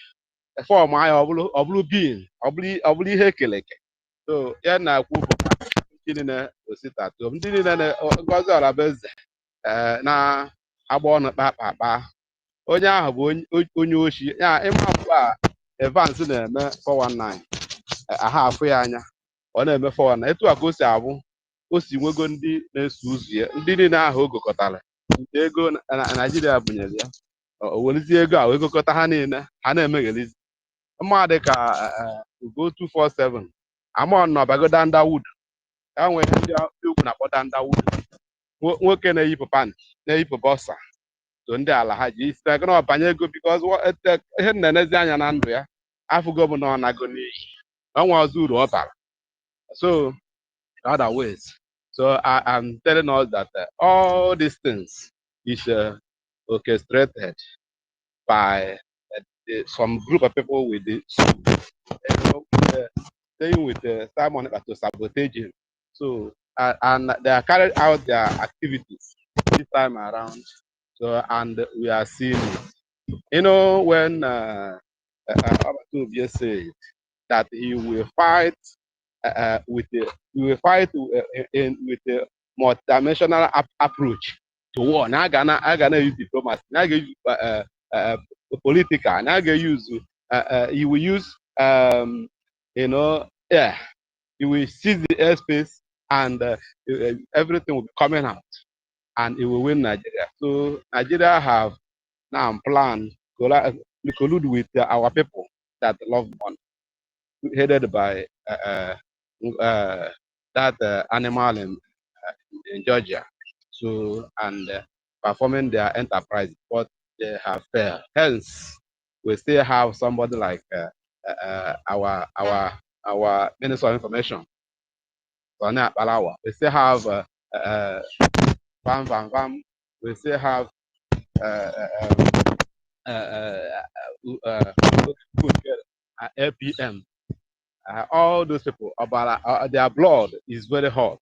fọm anya ọ bụrụ bin, ọ bụrụ ihe ekeleke. So ya na-akwu bụ ndị niile ositato, ndị niile na-Ngozi Ọrabeze na-agba ọnụ kpakpakpa. Onye ahụ bụ onye oshi. Ya ịma mgbe a Evans na-eme 419 aha afụ ya anya ọ na-eme 419. Etu a ka o si abụ o si nwego ndị na-eso ụzọ ya, ndị niile ahụ o gokọtara nke ego na Naijiria bunyere ya, o welizie ego a wee gokọta ha niile ha na-emeghelizi. Mmadụ ka Ugo 247 Amon nọbago Dandawud. E nwere ndị ugwu na-akpọ Dandawud, nwoke na-eyipụ pantị na-eyipụ bọsa. So ndị ala ha ji isi aka na ọbanye ego because ihe na-enezi anya na ndụ ya afụgo bụ na ọ nago n'iyi ọnwa ọzọ uru ọ bara. So other ways. So I'm telling us that all these things is orchestrated by some group of people with the staying with Simon to sabotage him. So and they are carried out their activities this time around. So and we are seeing it. You know when Abatubia said that he will fight with a multidimensional approach to war. Now gonna use diplomacy. Now use political. Now use he will use he will seize the airspace and everything will be coming out, and it will win Nigeria. So Nigeria have now planned to collude with our people that love one, headed by that animal in Georgia. So and performing their enterprise, but they have failed. Hence, we still have somebody like our Minister of Information, Sonia Balawa. We still have Vam. We still have LPM. All those people, about their blood is very hot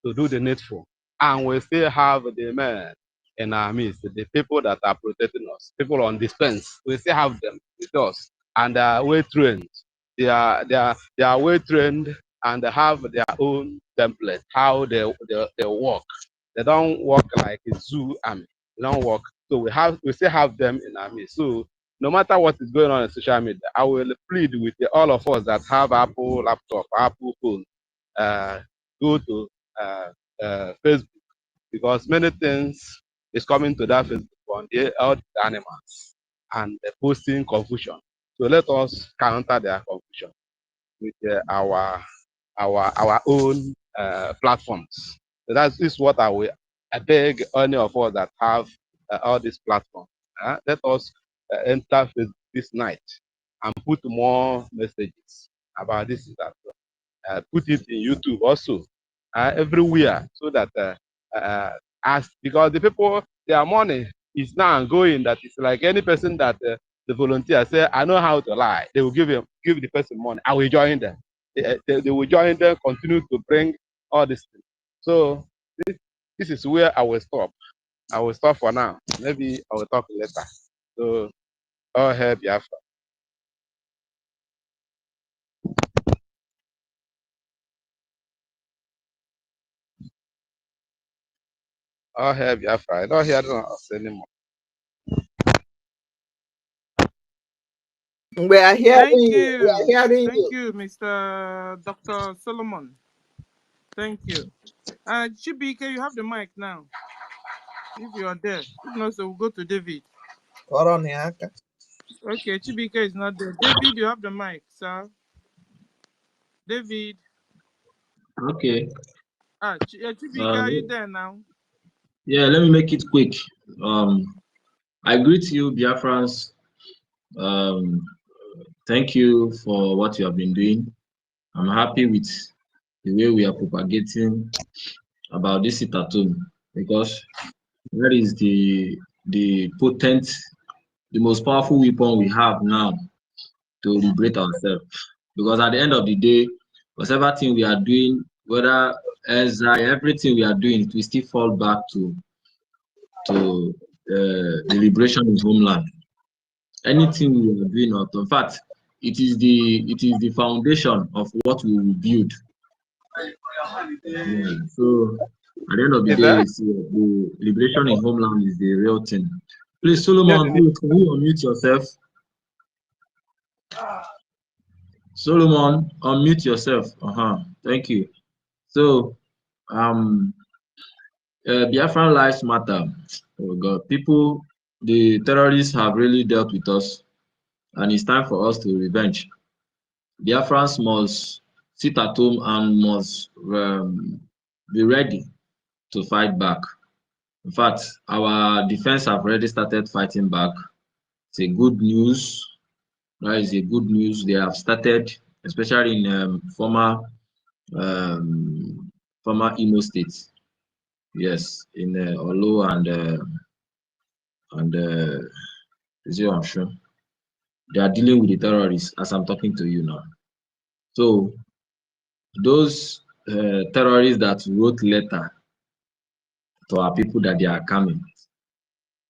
to do the needful. And we still have the men in our midst, the people that are protecting us, people on dispense. We still have them with us, and they are well trained. They are well trained, and they have their own template how they work. They don't work like a zoo army. They don't work. So we still have them in our midst. So no matter what is going on in social media, I will plead with all of us that have Apple laptop, Apple phone, go to Facebook, because many things is coming to that Facebook on all the animals and posting confusion. So let us counter their confusion with our own platforms. So that is what I beg any of us that have all these platforms. Let us enter Facebook this night and put more messages about this. Put it in YouTube also, everywhere, so that because the people, their money is now going, that it's like any person that the volunteer say, I know how to lie. They will give the person money. I will join them. They will join them, continue to bring all this thing. So this is where I will stop. I will stop for now. Maybe I will talk later. So all hail Biafra. All hail Biafra. I don't hear us anymore. We are hearing Thank you. We are you. hearing Thank you. you, Mr. Dr. Solomon. Thank you. Chibike, you have the mic now. If you are there. If not, so we'll go to David. Okay, Chibike is not there. David, you have the mic, sir. David. Okay. Chibike, are you there now? Yeah, let me make it quick. I greet you, Biafrans. Thank you for what you have been doing. I'm happy with the way we are propagating about this sit at home, because that is the potent, the most powerful weapon we have now to liberate ourselves. Because at the end of the day, whatever thing we are doing, whether as everything we are doing, it will still fall back to the liberation of homeland. Anything we are doing, in fact, it is the foundation of what we will build. Yeah. So at the end of the day, the liberation in homeland is the real thing. Please, Solomon, please, can you unmute yourself? Solomon, unmute yourself. Thank you. So, Biafran lives matter. Oh God, people, the terrorists have really dealt with us, and it's time for us to revenge. Biafrans must sit at home and must be ready to fight back. In fact, our defense have already started fighting back. It's a good news. That is a good news. They have started, especially in former Imo State. Yes, in Olo and I'm sure they are dealing with the terrorists as I'm talking to you now. So those terrorists that wrote letter to our people that they are coming.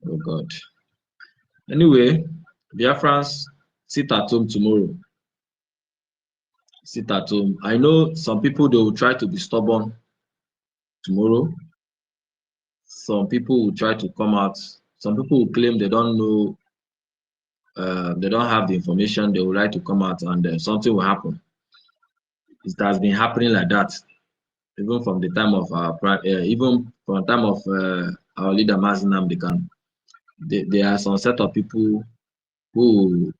Oh God. Anyway, Biafrans, sit at home tomorrow. Sit at home. I know some people, they will try to be stubborn tomorrow. Some people will try to come out. Some people will claim they don't know, they don't have the information. They would like to come out and something will happen. It has been happening like that, even from the time of our even from the time of our leader Mazinam. There are some set of people who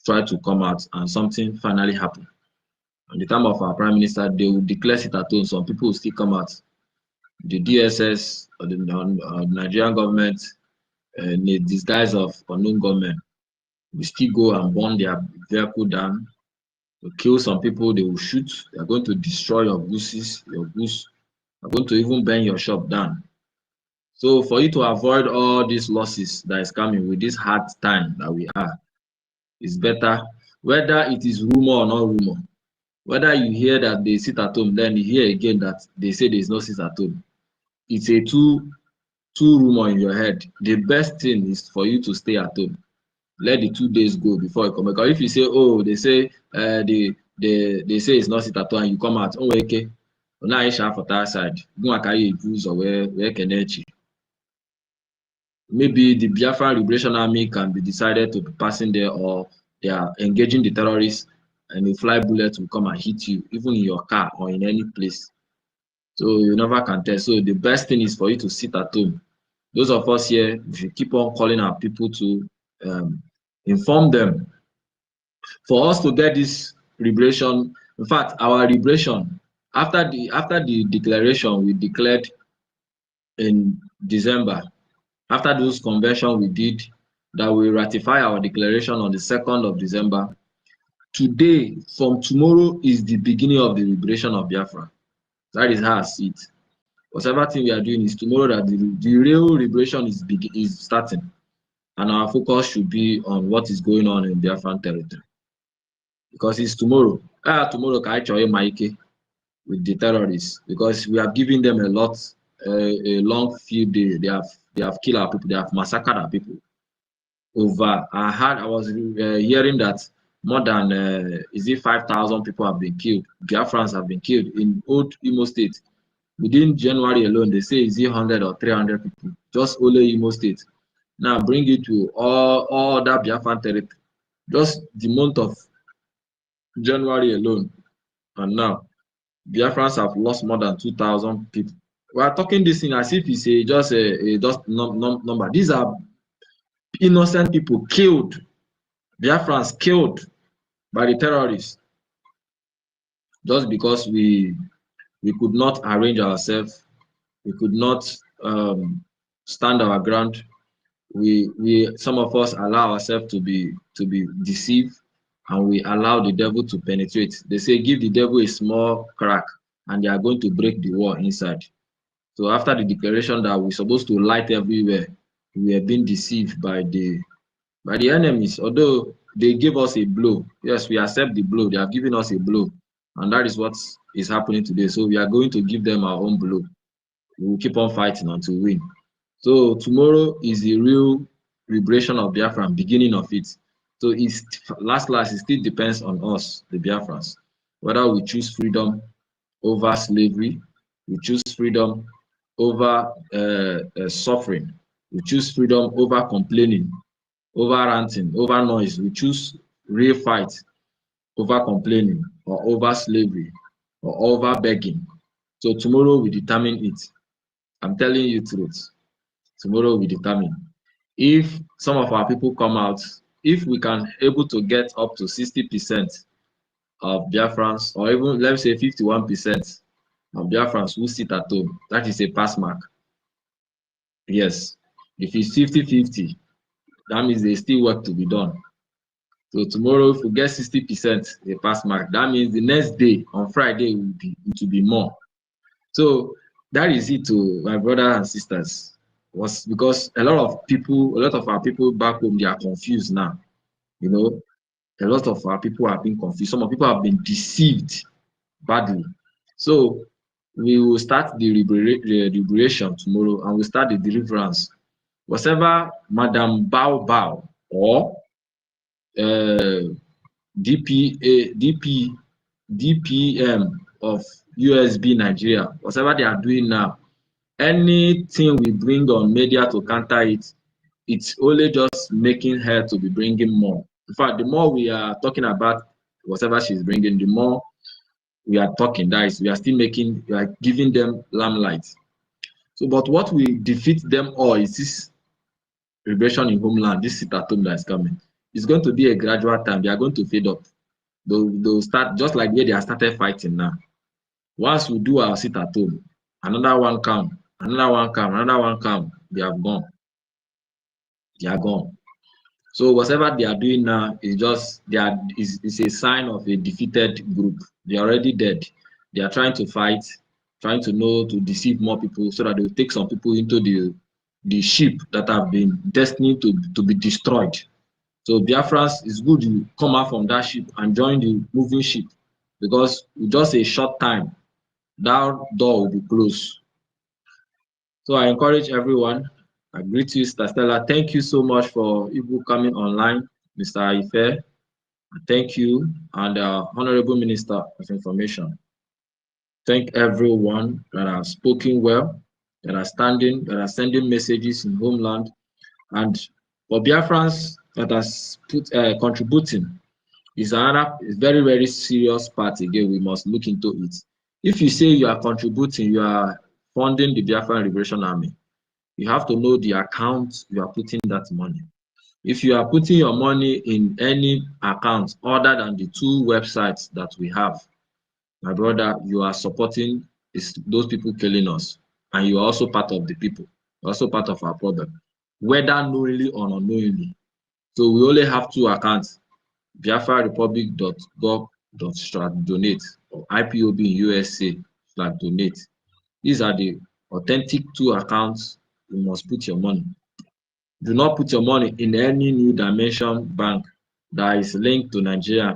try to come out and something finally happened. At the time of our prime minister, they will declare it at home. Some people will still come out. The DSS or the Nigerian government, in the disguise of unknown government, will still go and burn their vehicle down, will kill some people, they will shoot, they are going to destroy your gooses, your goose, they are going to even burn your shop down. So for you to avoid all these losses that is coming with this hard time that we are, it's better, whether it is rumor or not rumor, whether you hear that they sit at home, then you hear again that they say there is no sit at home. It's a two rumor in your head. The best thing is for you to stay at home. Let the 2 days go before you come. Because if you say, oh, they say they say it's not sit at home, and you come out, oh, okay. Now I shall for that side. Maybe the Biafran Liberation Army can be decided to be passing there, or they are engaging the terrorists and a fly bullet will come and hit you, even in your car or in any place. So you never can tell. So the best thing is for you to sit at home. Those of us here, we should keep on calling our people to inform them. For us to get this liberation, in fact, our liberation, after the declaration we declared in December, after those convention we did, that we ratify our declaration on the 2nd of December, today, from tomorrow, is the beginning of the liberation of Biafra. That is how I see it. Whatever thing we are doing is tomorrow that the real liberation is starting. and our focus should be on what is going on in Biafran territory. Because it's tomorrow. Tomorrow, can I try Maike with the terrorists? Because we have given them a lot, a long few days. They have killed our people. They have massacred our people. I was hearing that more than is it 5,000 people have been killed. Biafrans have been killed in old Imo State. Within January alone, they say is it 100 or 300 people. Just only Imo State. Now bring it to all that Biafran territory. Just the month of January alone, and now Biafrans have lost more than 2,000 people. We are talking this thing as if it's just a number. These are innocent people killed. Biafrans killed by the terrorists just because we could not arrange ourselves, we could not stand our ground. Some of us allow ourselves to be deceived, and we allow the devil to penetrate. They say give the devil a small crack and they are going to break the wall inside. So after the declaration that we're supposed to light everywhere, we have been deceived by the enemies. Although they gave us a blow, yes, we accept the blow. They have given us a blow, and that is what is happening today. So we are going to give them our own blow. We will keep on fighting until we win. So tomorrow is the real liberation of Biafra, beginning of it. So it's last, it still depends on us, the Biafrans, whether we choose freedom over slavery, we choose freedom over suffering, we choose freedom over complaining, over ranting, over noise. We choose real fight over complaining or over slavery or over begging. So tomorrow we determine it. I'm telling you truth. Tomorrow we determine. If some of our people come out, if we can able to get up to 60% of Biafrans, or even let's say 51% of Biafrans who sit at home, that is a pass mark. Yes. If it's 50-50, that means there's still work to be done. So tomorrow, if we get 60% a pass mark, that means the next day on Friday it will be more. So that is it to my brothers and sisters. Was because a lot of our people back home, they are confused now. You know, a lot of our people have been confused. Some of people have been deceived badly. So we will start the liberation tomorrow, and we'll start the deliverance. Whatever Madam Bao or DPM of USB Nigeria, whatever they are doing now, anything we bring on media to counter it, it's only just making her to be bringing more. In fact, the more we are talking about whatever she's bringing, the more we are talking. That is, we are giving them limelight. So, but what will defeat them all is this liberation in homeland, this sit at home that is coming. It's going to be a gradual time. They are going to fade up. They'll start just like where they have started fighting now. Once we do our sit at home, another one come, another one come, another one come, they have gone. They are gone. So whatever they are doing now is just is a sign of a defeated group. They are already dead. They are trying to fight, trying to deceive more people so that they will take some people into the ship that have been destined to be destroyed. So Biafrans, it's good you come out from that ship and join the moving ship, because with just a short time, that door will be closed. So I encourage everyone. I greet you, Sister Stella. Thank you so much for you coming online, Mr. Ife. Thank you, and Honorable Minister of Information. Thank everyone that have spoken well, that are sending messages in homeland, and for Biafrans that has contributing is another very, very serious part. Again, we must look into it. If you say you are contributing, you are funding the Biafran Liberation Army, you have to know the account you are putting that money. If you are putting your money in any account other than the two websites that we have, my brother, you are supporting those people killing us, and you are also part of the people, also part of our problem, whether knowingly or unknowingly. So we only have two accounts: biafrarepublic.gov.donate or IPOB in USA/donate. These are the authentic two accounts you must put your money. Do not put your money in any new dimension bank that is linked to Nigerian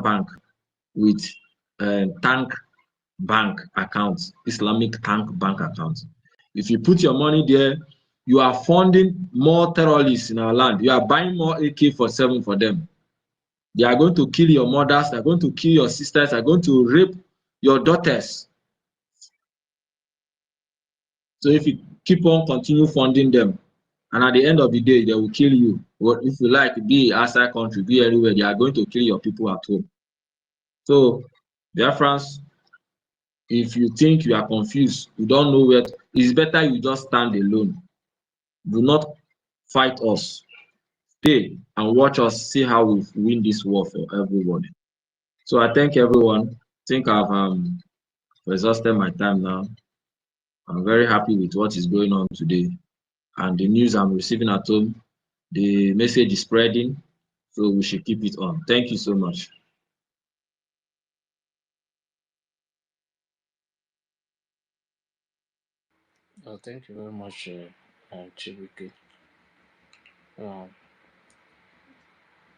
bank with tank bank accounts, Islamic tank bank accounts. If you put your money there, you are funding more terrorists in our land. You are buying more AK-47 for them. They are going to kill your mothers, they are going to kill your sisters, they are going to rape your daughters. So if you keep on continue funding them, and at the end of the day, they will kill you. Or if you like, be outside country, be anywhere, they are going to kill your people at home. So, Biafrans, if you think you are confused, you don't know where, it's better you just stand alone. Do not fight us. Stay and watch us see how we win this war for everybody. So I thank everyone. I think I've exhausted my time now. I'm very happy with what is going on today. And the news I'm receiving at home, the message is spreading, so we should keep it on. Thank you so much. Oh, thank you very much, Chibuke. Um,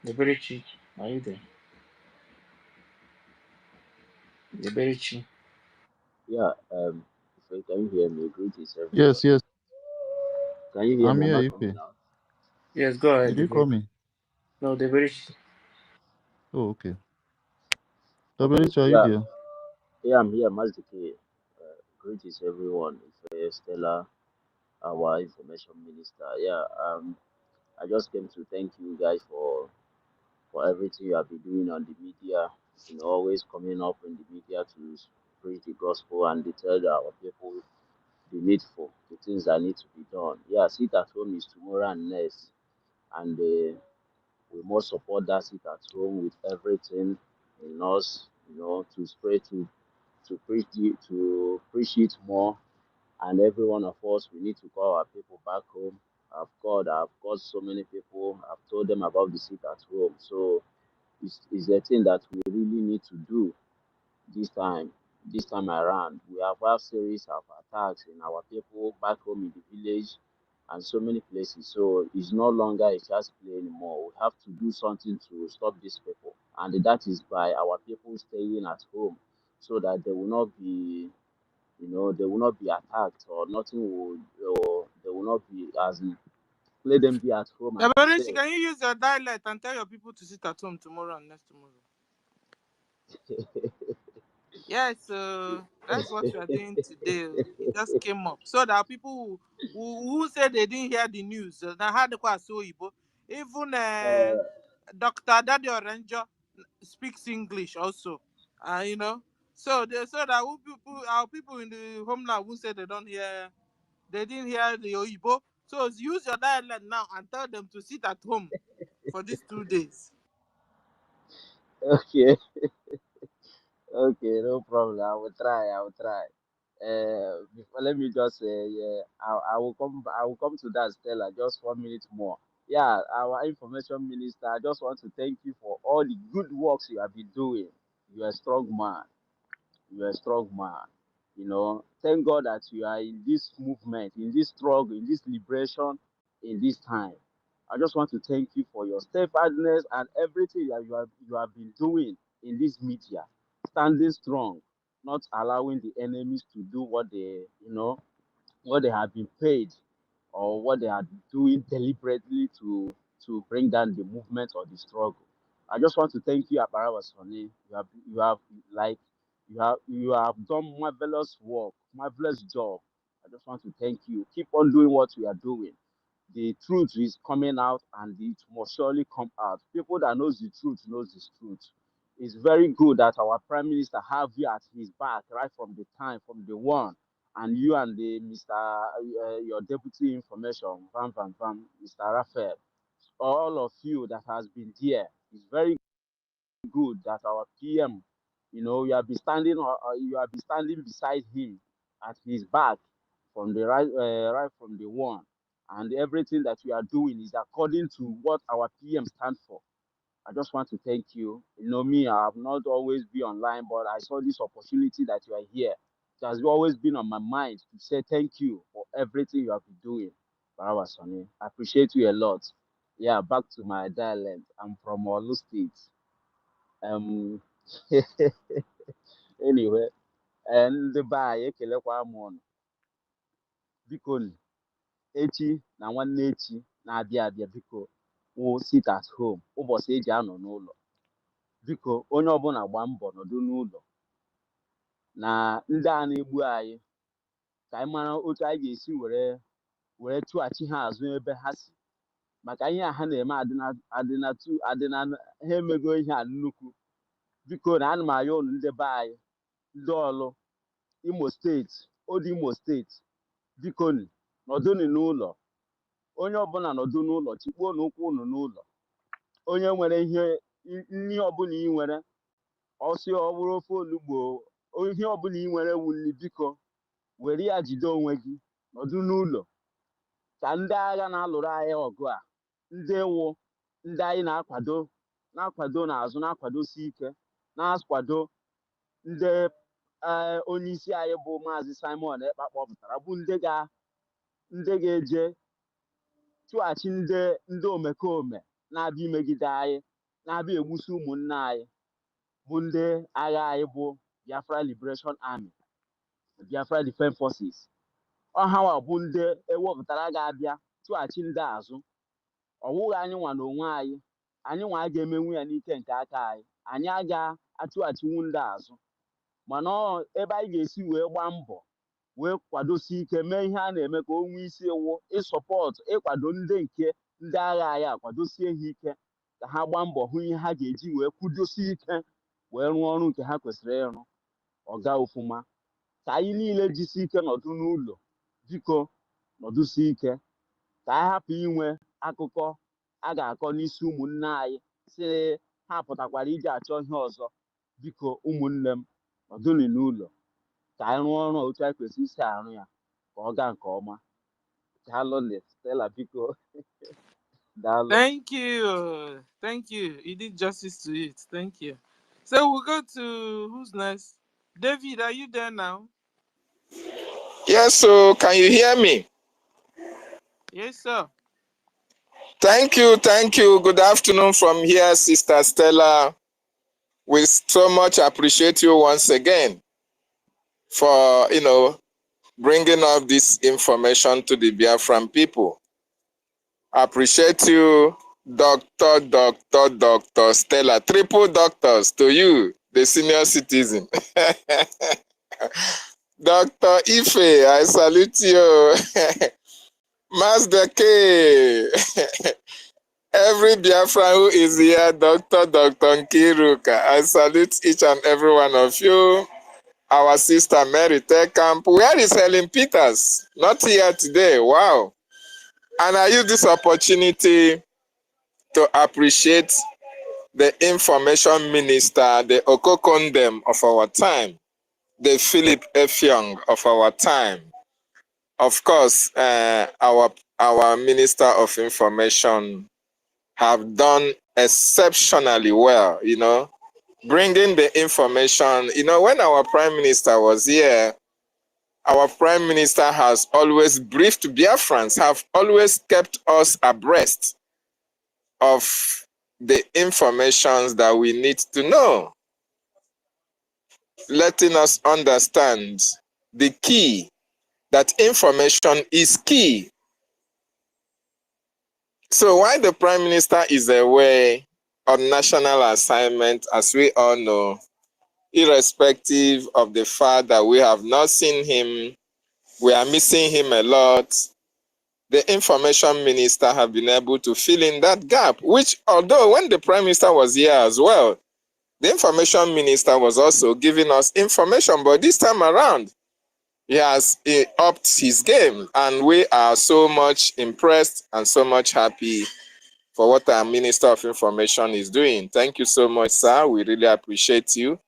Deberichi, are you there? Deberichi. Yeah, if you can hear me, greetings everyone. Yes, yes. Can you hear I'm me? Am here, I Ife. coming out? Yes, go ahead, Did you call Deberichi. me? No, Deberichi. Oh, okay. Okay, Tabelicha, are you yeah, there? yeah, I'm here, Mazdike. Greetings everyone. If Stella, our information minister. Yeah, I just came to thank you guys for everything you have been doing on the media. You know, always coming up in the media to preach the gospel and to tell our people the needful, the things that need to be done. Yeah, sit at home is tomorrow and next, and we must support that sit at home with everything in us, you know, to spread to preach it more. And every one of us, we need to call our people back home. I've got so many people. I've told them about the sit at home. So it's a thing that we really need to do this time. This time around, we have had series of attacks in our people back home in the village and so many places. So it's no longer a child's play anymore. We have to do something to stop these people, and that is by our people staying at home, so that they will not be, you know, they will not be attacked or nothing will, or they will not be as in, let them be at home and be Deberichi, safe. can you use your dialect and tell your people to sit at home tomorrow and next tomorrow? Yes, that's what we are doing today. It just came up so that people who said they didn't hear the news, now had the so even uh, Dr. Daddy Oranjo speaks English also, you know. So that our people in the homeland who say they didn't hear the Oyibo. So use your dialect now and tell them to sit at home for these 2 days. okay, okay, no problem. I will try. I will try. Before, let me just say, yeah, I will come. I will come to that, Stella. Just 1 minute more. Yeah, our information minister. I just want to thank you for all the good works you have been doing. You are a strong man. You're a strong man. You know, thank God that you are in this movement, in this struggle, in this liberation, in this time. I just want to thank you for your steadfastness and everything that you have been doing in this media, standing strong, not allowing the enemies to do what what they have been paid or what they are doing deliberately to bring down the movement or the struggle. I just want to thank you, Aparawa Sonny. Like you have done marvelous work, marvelous job. I just want to thank you. Keep on doing what you are doing. The truth is coming out and it must surely come out. People that knows the truth knows the truth. It's very good that our prime minister have you at his back right from the time, from the one, and you and the Mr. Your deputy information, Mr. Raphael, all of you that has been there. It's very good that our PM, you have been standing, you have been standing beside him at his back from the right from the one, and everything that we are doing is according to what our PM stands for. I just want to thank you. You know me, I have not always been online, but I saw this opportunity that you are here. It has always been on my mind to say thank you for everything you have been doing. Barawa Sonny. I appreciate you a lot. Yeah, back to my dialect. I'm from Olu State. Um, anyway, and the buy ekelekwa m unu. Biko nu, echi na nwanne echi na-abịa abịa biko wụ sit at home ụbọchị eji anọ n'ụlọ. Biko onye ọbụla gba mbọ nọdụ n'ụlọ na ndị a na-egbu anyị ka anyị mara otu anyị ga-esi were chụghachi ha azụ ebe ha si maka ihe a ha na-eme adịna ha emego ihe a nnukwu. Biko na ana m arịọ unu ndị be anyị ndị ọlụ Imo steeti odi Imo steeti biko nọdụnụ n'ụlọ. Onye ọbụla nọdụ n'ụlọ tikpuo n'ụkwụ unu n'ụlọ. Onye nwere ihe ọbụla ị nwere ọsị ọ bụrụ ofe olugbo ihe ọbụla ị nwere wuli biko were ya jide onwe gị nọdụ n'ụlọ ka ndị agha na-alụrụ anyị ọgụ a ndị wụ ndị anyị na-akwado n'azụ na-akwadosi ike na-akwado ndị onye isi anyị bụ Maazị Simon Ekpa kpọpụtara bụ ndị ga-eje chụghachi ndị omekome na-abịa imegide anyị na-abịa egbusi ụmụnne anyị bụ ndị agha anyị bụ Biafra Liberation Army, Biafra Defense Forces. Ọhawa bụ ndị ewepụtara ga-abịa chụghachi ndị azụ. Ọ wụghị anyị nwa n'onwe anyị nwa a ga-emenwu ya n'ike nke aka anyị aga-achụghachiwu ndị azụ mana ebe anyị ga-esi wee gbaa mbọ wee kwadosi ike mee ihe a na-eme ka onwe isi ewu ịsọpọtụ ịkwado ndị agha anyị akwadosie ha ike ka ha gbaa mbọ hụ ihe ha ga-eji wee kwudosi ike wee rụọ ọrụ nke ha kwesịrị ịrụ ọga ofụma ka anyị niile jisi ike nọdụ n'ụlọ biko nọdụsi ike ka anyị hapụ inwe akụkọ a ga-akọ n'isi ụmụnne anyị si ha pụtakwara iji achọ ihe ọzọ. Biko ụmụnne m nọdụnụ n'ụlọ ka anyị rụọ ọrụ otu anyị kwesịrị isi arụ ya ka ọ gaa nke ọma. Daalụ Stella biko. Daalụ. Thank you. Thank you. You did justice to it. Thank you. So we'll go to who's next? David, are you there now? Yes, so can you hear me? Yes, sir. Thank you. Good afternoon from here, Sister Stella. We so much appreciate you once again for, bringing up this information to the Biafran people. I appreciate you, Dr. Stella. Triple doctors to you, the senior citizen. Dr. Ife, I salute you. Master K. Every Biafran who is here, Dr. Nkiruka, I salute each and every one of you. Our sister Mary Tekamp. Where is Helen Peters? Not here today. Wow. And I use this opportunity to appreciate the information minister, the Okokondem of our time, the Philip Effiong of our time. Of course, our Minister of Information have done exceptionally well, bringing the information. When our Prime Minister was here, our Prime Minister has always briefed Biafrans, have always kept us abreast of the information that we need to know, letting us understand the key, that information is key. So while the Prime Minister is away on national assignment, as we all know, irrespective of the fact that we have not seen him, we are missing him a lot, the information minister have been able to fill in that gap, which although when the Prime Minister was here as well, the information minister was also giving us information, but this time around, he has upped his game, and we are so much impressed and so much happy for what our Minister of Information is doing. Thank you so much, sir. We really appreciate you.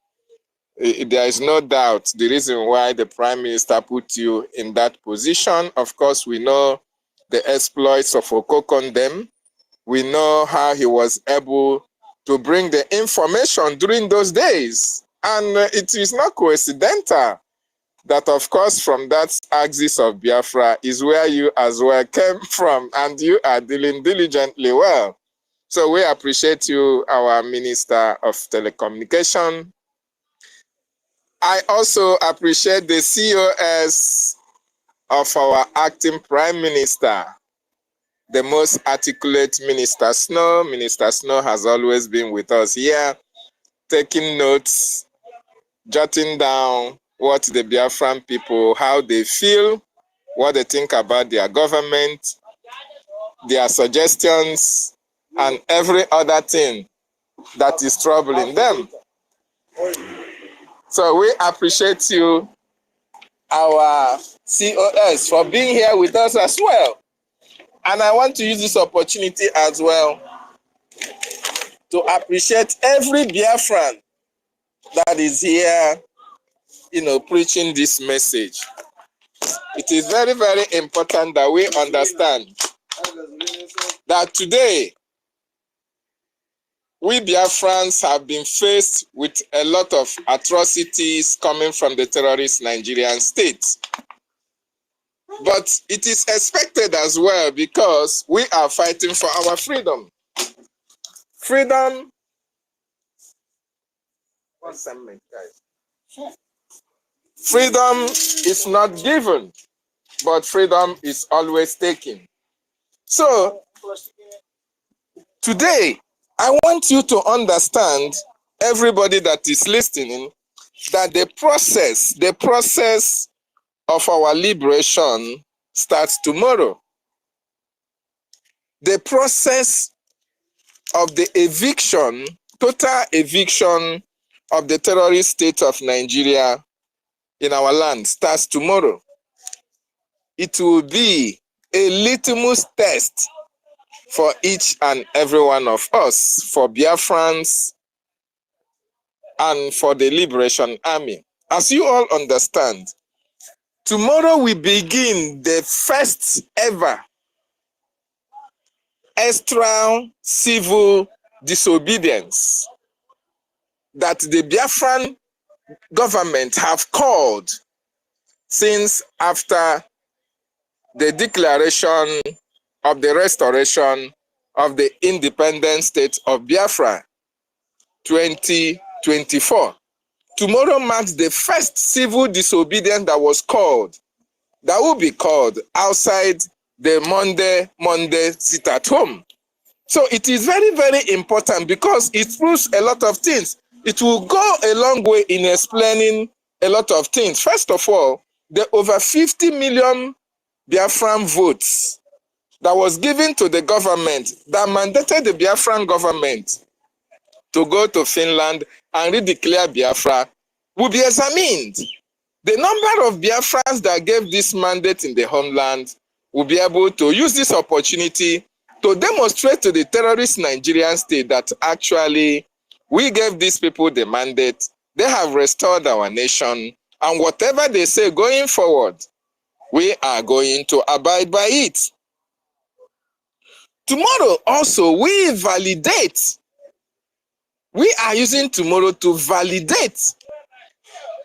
There is no doubt the reason why the Prime Minister put you in that position. Of course, we know the exploits of Okokondem. We know how he was able to bring the information during those days. And it is not coincidental that, of course, from that axis of Biafra is where you as well came from, and you are dealing diligently well. So we appreciate you, our Minister of Telecommunication. I also appreciate the COS of our acting Prime Minister, the most articulate Minister Snow. Minister Snow has always been with us here, taking notes, jotting down what the Biafran people, how they feel, what they think about their government, their suggestions, and every other thing that is troubling them. So we appreciate you, our COS, for being here with us as well. And I want to use this opportunity as well to appreciate every Biafran that is here, preaching this message. It is very, very important that we understand that today, we Biafrans have been faced with a lot of atrocities coming from the terrorist Nigerian state. But it is expected as well because we are fighting for our freedom. Freedom, freedom is not given, but freedom is always taken. So, today, I want you to understand, everybody that is listening, that the process of our liberation starts tomorrow. The process of the eviction, total eviction of the terrorist state of Nigeria in our land starts tomorrow. It will be a litmus test for each and every one of us, for Biafrans and for the Liberation Army. As you all understand, tomorrow we begin the first ever extra civil disobedience that the Biafran government have called since after the declaration of the restoration of the independent state of Biafra 2024. Tomorrow marks the first civil disobedience that was called, that will be called outside the Monday sit at home. So it is very, very important because it proves a lot of things. It will go a long way in explaining a lot of things. First of all, the over 50 million Biafran votes that was given to the government that mandated the Biafran government to go to Finland and redeclare Biafra will be examined. The number of Biafrans that gave this mandate in the homeland will be able to use this opportunity to demonstrate to the terrorist Nigerian state that actually we gave these people the mandate, they have restored our nation, and whatever they say going forward, we are going to abide by it. Tomorrow also, we are using tomorrow to validate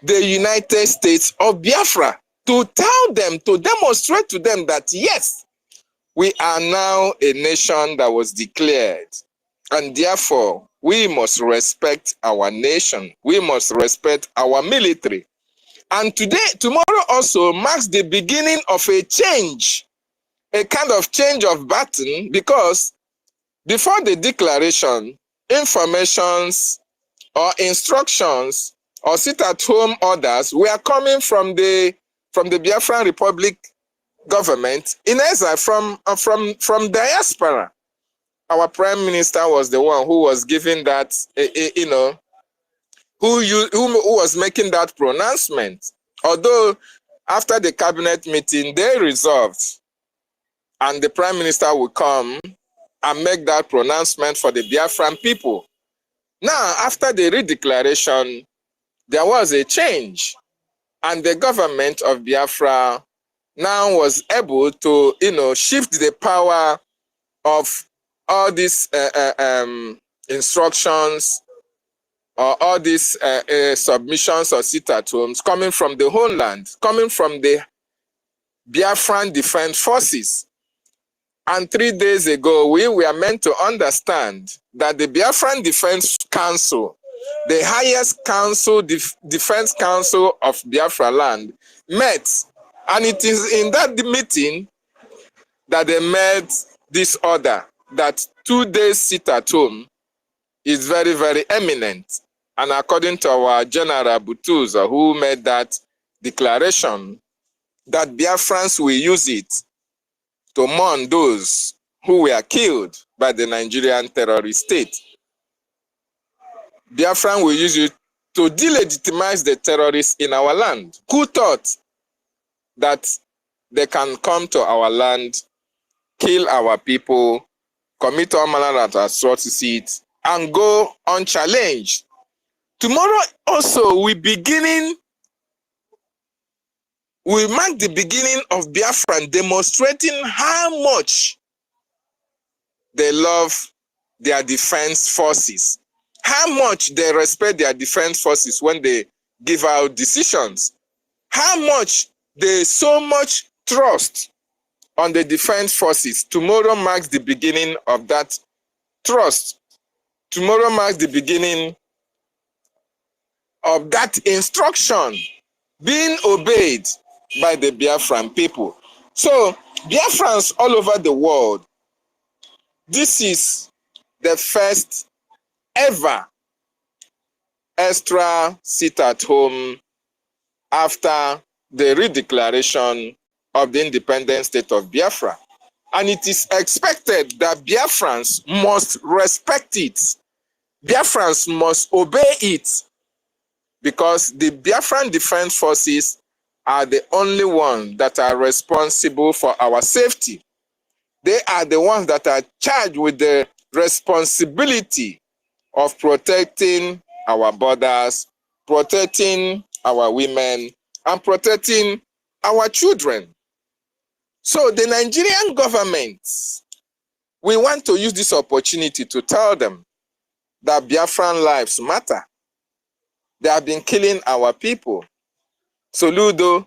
the United States of Biafra, to tell them, to demonstrate to them that yes, we are now a nation that was declared, and therefore we must respect our nation, we must respect our military. And tomorrow also marks the beginning of a change, a kind of change of pattern, because before the declaration, informations or instructions or sit-at-home orders were coming from the Biafran Republic government in exile from diaspora. Our prime minister was the one who was giving that, who was making that pronouncement. Although after the cabinet meeting, they resolved, and the prime minister will come and make that pronouncement for the Biafran people. Now, after the redeclaration, there was a change, and the government of Biafra now was able to, shift the power of all these instructions or all these submissions or sit-at-homes coming from the homeland, coming from the Biafran Defense Forces. And 3 days ago, we were meant to understand that the Biafran Defense Council, the highest council, defense council of Biafra land, met. And it is in that meeting that they made this order that 2 days sit-at-home is very, very eminent. And according to our General Butuza, who made that declaration, that Biafrans will use it to mourn those who were killed by the Nigerian terrorist state. Biafran will use it to delegitimize the terrorists in our land. Who thought that they can come to our land, kill our people, commit all manner of atrocities, and go unchallenged? Tomorrow also we mark the beginning of Biafran demonstrating how much they love their defense forces, how much they respect their defense forces when they give out decisions, how much they so much trust on the defense forces. Tomorrow marks the beginning of that trust. Tomorrow marks the beginning of that instruction being obeyed by the Biafran people. So, Biafrans all over the world, this is the first ever extra sit-at-home after the redeclaration of the independent state of Biafra. And it is expected that Biafrans must respect it. Biafrans must obey it, because the Biafran Defense Forces are the only ones that are responsible for our safety. They are the ones that are charged with the responsibility of protecting our borders, protecting our women, and protecting our children. So the Nigerian government, we want to use this opportunity to tell them that Biafran lives matter. They have been killing our people. Soludo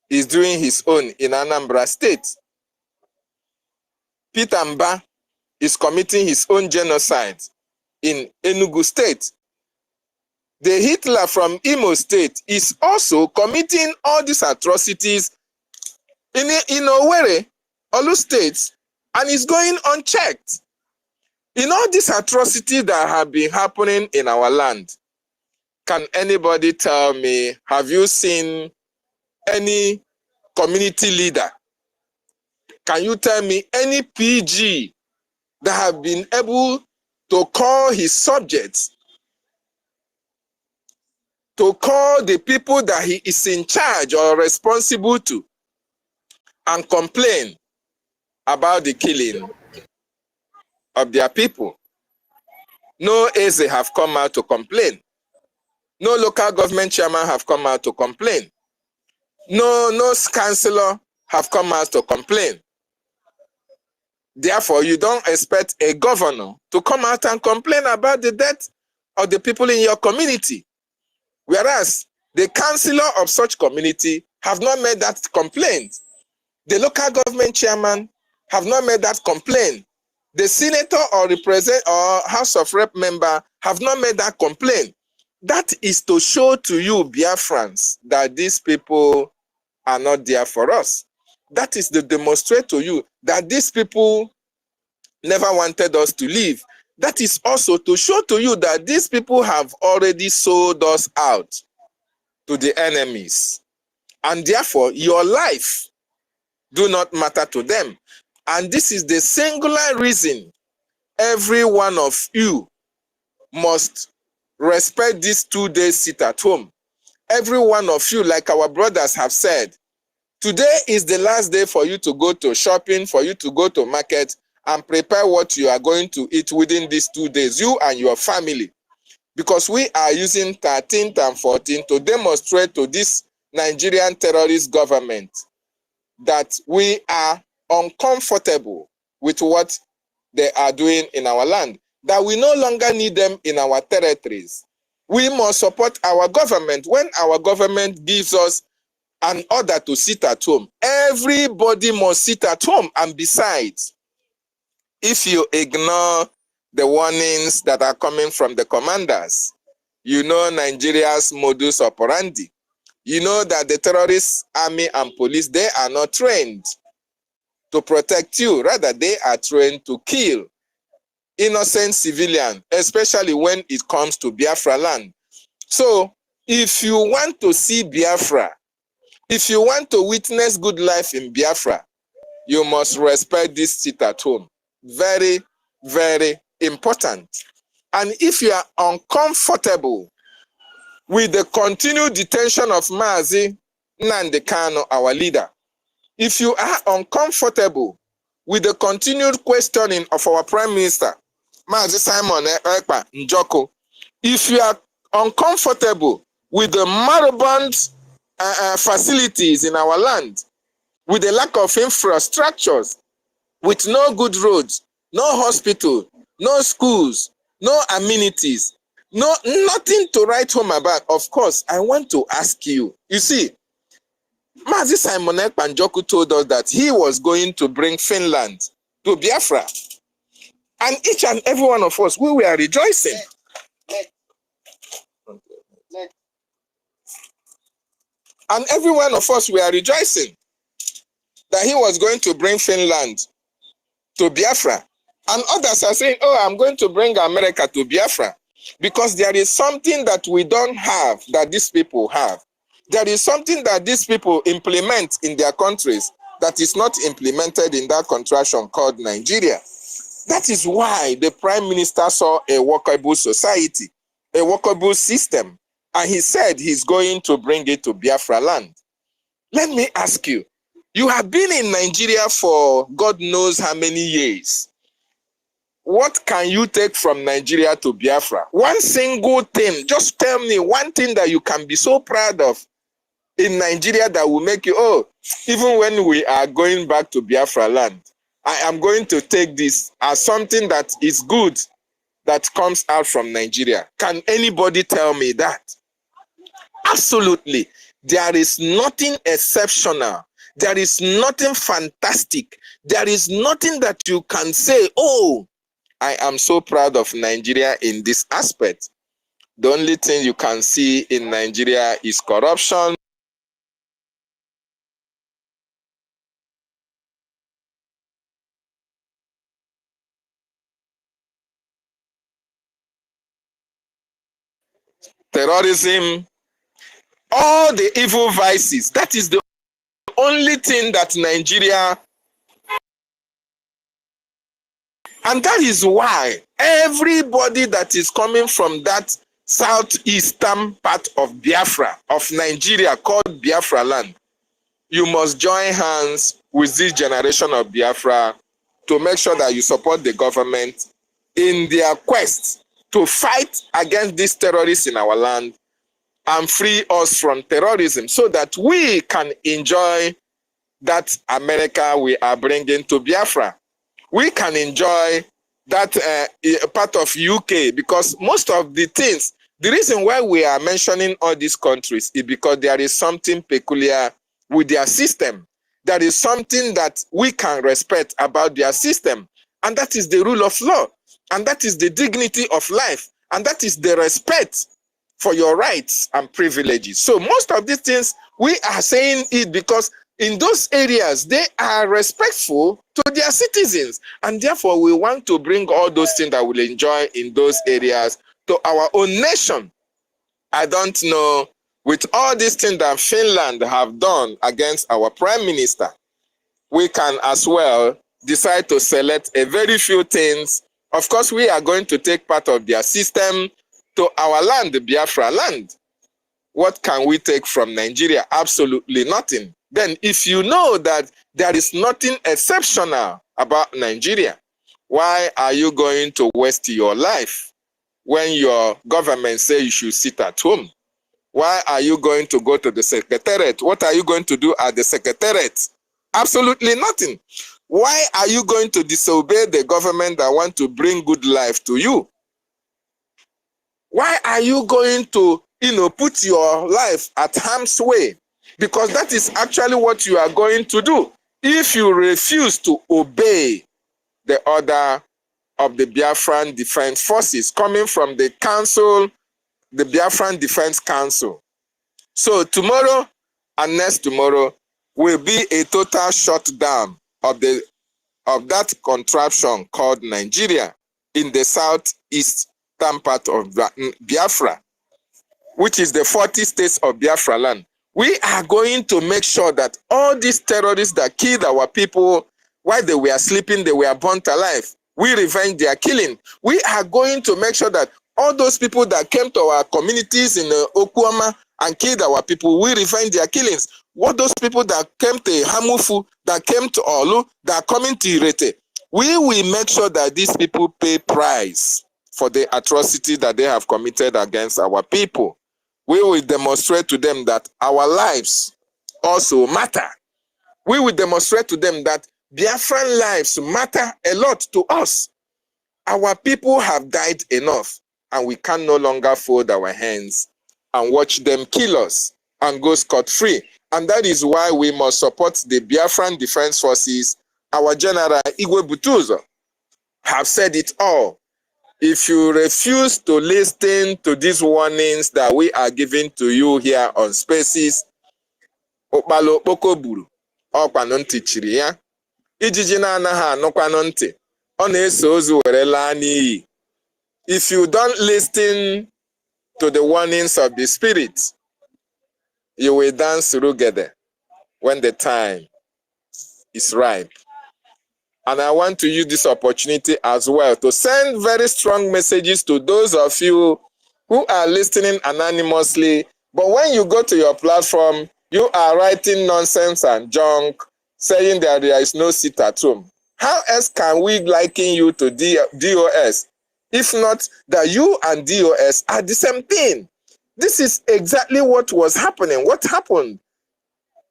is doing his own in Anambra State. Peter Mba is committing his own genocide in Enugu State. The Hitler from Imo State is also committing all these atrocities in Owerri, Olu State, and is going unchecked. In all these atrocities that have been happening in our land, can anybody tell me, have you seen any community leader? Can you tell me any PG that have been able to call his subjects, to call the people that he is in charge or responsible to, and complain about the killing of their people? No Eze have come out to complain. No local government chairman have come out to complain. No councillor have come out to complain. Therefore, you don't expect a governor to come out and complain about the death of the people in your community. Whereas the councillor of such community have not made that complaint. The local government chairman have not made that complaint. The senator or House of Rep member have not made that complaint. That is to show to you, Biafrans, that these people are not there for us. That is to demonstrate to you that these people never wanted us to live. That is also to show to you that these people have already sold us out to the enemies. And therefore, your life do not matter to them. And this is the singular reason every one of you must respect these 2 days sit at home. Every one of you, like our brothers have said, today is the last day for you to go to shopping, for you to go to market and prepare what you are going to eat within these 2 days, you and your family. Because we are using 13th and 14th to demonstrate to this Nigerian terrorist government that we are uncomfortable with what they are doing in our land, that we no longer need them in our territories. We must support our government. When our government gives us an order to sit at home, everybody must sit at home. And besides, if you ignore the warnings that are coming from the commanders, you know Nigeria's modus operandi. You know that the terrorist army and police, they are not trained to protect you. Rather, they are trained to kill innocent civilians, especially when it comes to Biafra land. So, if you want to see Biafra, if you want to witness good life in Biafra, you must respect this sit at home. Very, very important. And if you are uncomfortable with the continued detention of Mazi Nnamdi Kanu, our leader, if you are uncomfortable with the continued questioning of our Prime Minister, Mazi Simon Ekpa Njoko, if you are uncomfortable with the moribund facilities in our land, with the lack of infrastructures, with no good roads, no hospital, no schools, no amenities, nothing to write home about, of course, I want to ask you. You see, Mazi Simon Ekpa Njoku told us that he was going to bring Finland to Biafra. And each and every one of us, we were rejoicing. And every one of us were rejoicing that he was going to bring Finland to Biafra. And others are saying, oh, I'm going to bring America to Biafra. Because there is something that we don't have that these people have. There is something that these people implement in their countries that is not implemented in that contraction called Nigeria. That is why the Prime Minister saw a workable society, a workable system, and he said he's going to bring it to Biafra land. Let me ask you, you have been in Nigeria for God knows how many years. What can you take from Nigeria to Biafra? One single thing, just tell me one thing that you can be so proud of in Nigeria that will make you, oh, even when we are going back to Biafra land, I am going to take this as something that is good that comes out from Nigeria. Can anybody tell me that? Absolutely. There is nothing exceptional. There is nothing fantastic. There is nothing that you can say, oh, I am so proud of Nigeria in this aspect. The only thing you can see in Nigeria is corruption. Terrorism, all the evil vices. That is the only thing that Nigeria, and that is why everybody that is coming from that southeastern part of Biafra, of Nigeria, called Biafra land, you must join hands with this generation of Biafra to make sure that you support the government in their quest to fight against these terrorists in our land and free us from terrorism so that we can enjoy that America we are bringing to Biafra. We can enjoy that part of UK, because most of the things, the reason why we are mentioning all these countries is because there is something peculiar with their system. There is something that we can respect about their system, and that is the rule of law, and that is the dignity of life, and that is the respect for your rights and privileges. So most of these things, we are saying it because in those areas, they are respectful to their citizens. And therefore, we want to bring all those things that we'll enjoy in those areas to our own nation. I don't know, with all these things that Finland have done against our Prime Minister, we can as well decide to select a very few things. Of course, we are going to take part of their system to our land, the Biafra land. What can we take from Nigeria? Absolutely nothing. Then if you know that there is nothing exceptional about Nigeria, why are you going to waste your life when your government says you should sit at home? Why are you going to go to the secretariat? What are you going to do at the secretariat? Absolutely nothing. Why are you going to disobey the government that want to bring good life to you? Why are you going to, put your life at harm's way? Because that is actually what you are going to do if you refuse to obey the order of the Biafran Defense Forces coming from the council, the Biafran Defense Council. So tomorrow and next tomorrow will be a total shutdown of that contraption called Nigeria in the southeastern part of Biafra, which is the 40 states of Biafra land. We are going to make sure that all these terrorists that killed our people while they were sleeping, they were burnt alive. We revenge their killing. We are going to make sure that all those people that came to our communities in Okuama and killed our people, we revenge their killings. All those people that came to Hamufu, that came to Olu, that are coming to Irete, we will make sure that these people pay price for the atrocity that they have committed against our people. We will demonstrate to them that our lives also matter. We will demonstrate to them that Biafran lives matter a lot to us. Our people have died enough, and we can no longer fold our hands and watch them kill us and go scot-free. And that is why we must support the Biafran Defense Forces. Our General Igwe Butuzo have said it all. If you refuse to listen to these warnings that we are giving to you here on Spaces, Okpalo Okoburu, Okpano ntị chiri ya. Ijiji na-anaghị anụkwanụ ntị, ọ na-eso ozu were laa n'iyi. If you don't listen to the warnings of the Spirit, you will dance together when the time is ripe. And I want to use this opportunity as well to send very strong messages to those of you who are listening anonymously. But when you go to your platform, you are writing nonsense and junk, saying that there is no seat at home. How else can we liken you to DOS, if not that you and DOS are the same thing? This is exactly what was happening. What happened?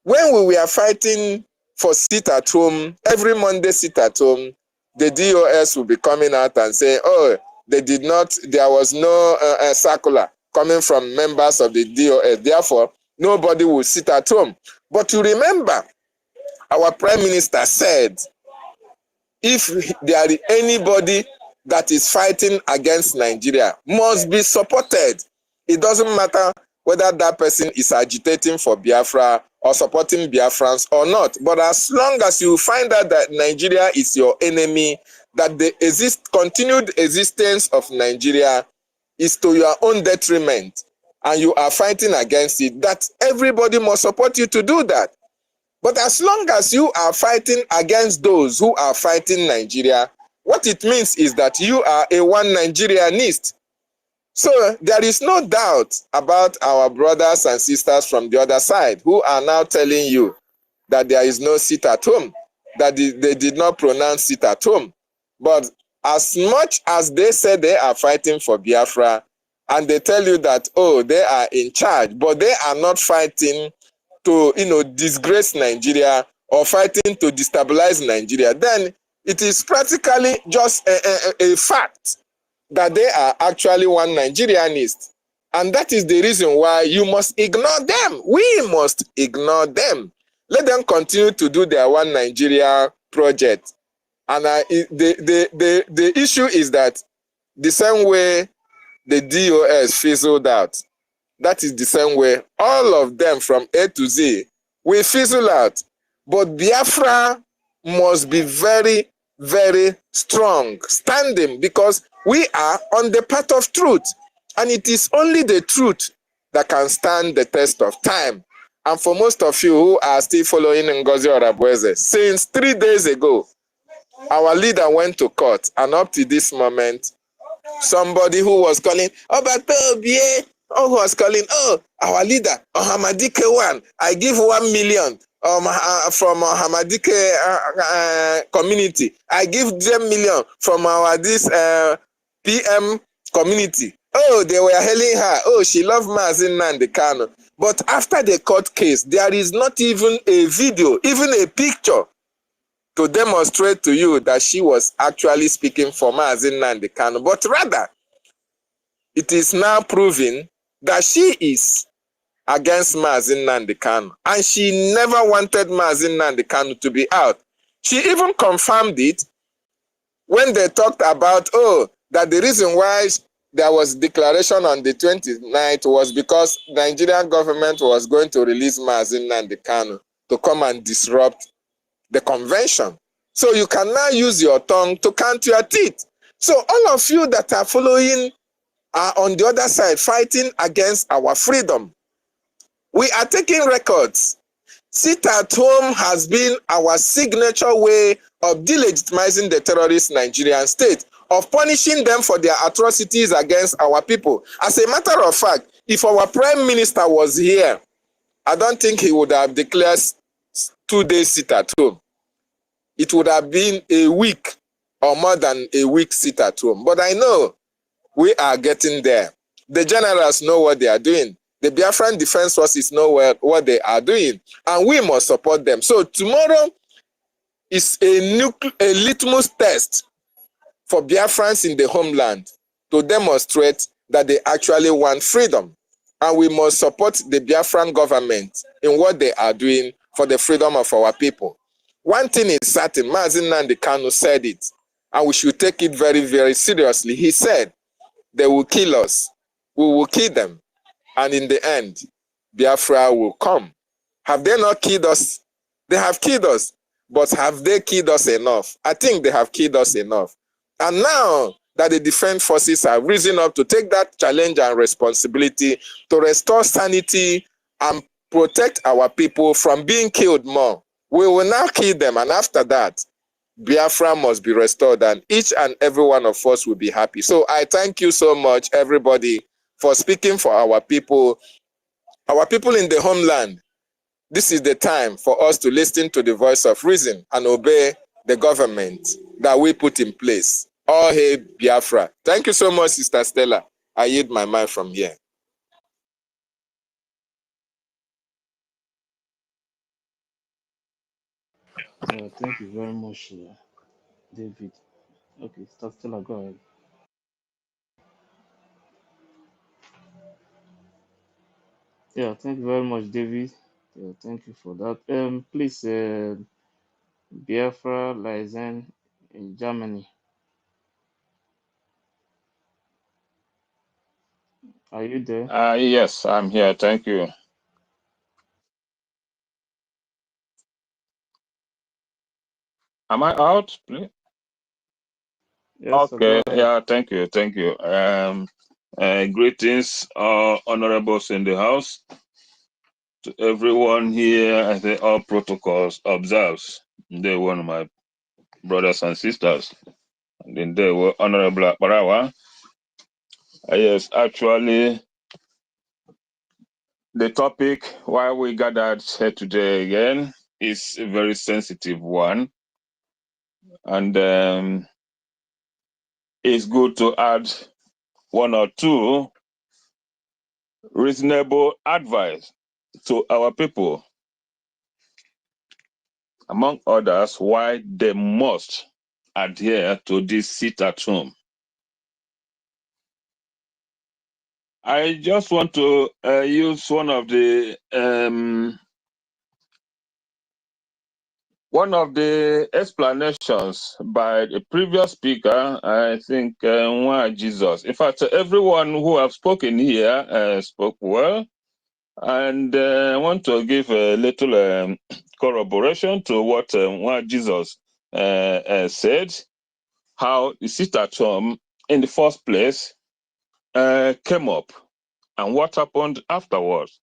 When we were fighting for sit at home, every Monday sit at home, the DOS will be coming out and saying, oh, there was no circular coming from members of the DOS. Therefore, nobody will sit at home. But you remember, our Prime Minister said, if there is anybody that is fighting against Nigeria, must be supported. It doesn't matter whether that person is agitating for Biafra or supporting Biafrans or not. But as long as you find out that Nigeria is your enemy, that the continued existence of Nigeria is to your own detriment, and you are fighting against it, that everybody must support you to do that. But as long as you are fighting against those who are fighting Nigeria, what it means is that you are a one Nigerianist. So there is no doubt about our brothers and sisters from the other side who are now telling you that there is no sit at home, that they did not pronounce sit at home. But as much as they say they are fighting for Biafra, and they tell you that, oh, they are in charge, but they are not fighting to, disgrace Nigeria or fighting to destabilize Nigeria, then it is practically just a fact that they are actually one Nigerianist. And that is the reason why you must ignore them. We must ignore them. Let them continue to do their one Nigeria project. And the issue is that the same way the DOS fizzled out, that is the same way all of them from A to Z will fizzle out. But Biafra must be very, very strong, standing, because we are on the path of truth. And it is only the truth that can stand the test of time. And for most of you who are still following NGOZI or Abueze, since 3 days ago, our leader went to court, and up to this moment, somebody who was calling, who was calling, our leader, Hamadike one, I give 1 million from Hamadike community. I give 10 million from our PM community. Oh, they were hailing her. Oh, she loved Mazin Nandekano. But after the court case, there is not even a video, even a picture to demonstrate to you that she was actually speaking for Mazin Nandekano. But rather, it is now proving that she is against Mazi Nnamdi Kanu, and she never wanted Mazi Nnamdi Kanu to be out. She even confirmed it when they talked about, that the reason why there was declaration on the 29th was because the Nigerian government was going to release Mazi Nnamdi Kanu to come and disrupt the convention. So you can now use your tongue to count your teeth. So all of you that are following are on the other side fighting against our freedom. We are taking records. Sit at home has been our signature way of delegitimizing the terrorist Nigerian state, of punishing them for their atrocities against our people. As a matter of fact, if our prime minister was here, I don't think he would have declared 2 days sit at home. It would have been a week or more than a week sit at home. But I know we are getting there. The generals know what they are doing. The Biafran Defense Forces know what they are doing, and we must support them. So tomorrow is a litmus test for Biafrans in the homeland to demonstrate that they actually want freedom. And we must support the Biafran government in what they are doing for the freedom of our people. One thing is certain, Mazi Nnamdi Kanu said it, and we should take it very, very seriously. He said, they will kill us, we will kill them, and in the end, Biafra will come. Have they not killed us? They have killed us, but have they killed us enough? I think they have killed us enough. And now that the defense forces have risen up to take that challenge and responsibility to restore sanity and protect our people from being killed more, we will now kill them, and after that, Biafra must be restored, and each and every one of us will be happy. So I thank you so much, everybody, for speaking for our people in the homeland. This is the time for us to listen to the voice of reason and obey the government that we put in place. All hail Biafra. Thank you so much, Sister Stella. I yield my mind from here. Thank you very much, David. Okay, Stella, go ahead. Yeah, thank you very much, David. Yeah, thank you for that. Please, Biafra liaison in Germany. Are you there? Yes, I'm here. Thank you. Am I out, please? Yes, Okay. Yeah, thank you. Thank you. Greetings, honorables in the house. To everyone here, I say all protocols observes. They one of my brothers and sisters. And then they were Honorable Barawa. Yes, actually, the topic why we gathered here today again is a very sensitive one. And it's good to add one or two reasonable advice to our people. Among others, why they must adhere to this sit at home. I just want to use one of the explanations by the previous speaker, I think, Jesus. In fact, everyone who have spoken here spoke well, and I want to give a little corroboration to what Jesus said, how the sit at home in the first place came up and what happened afterwards.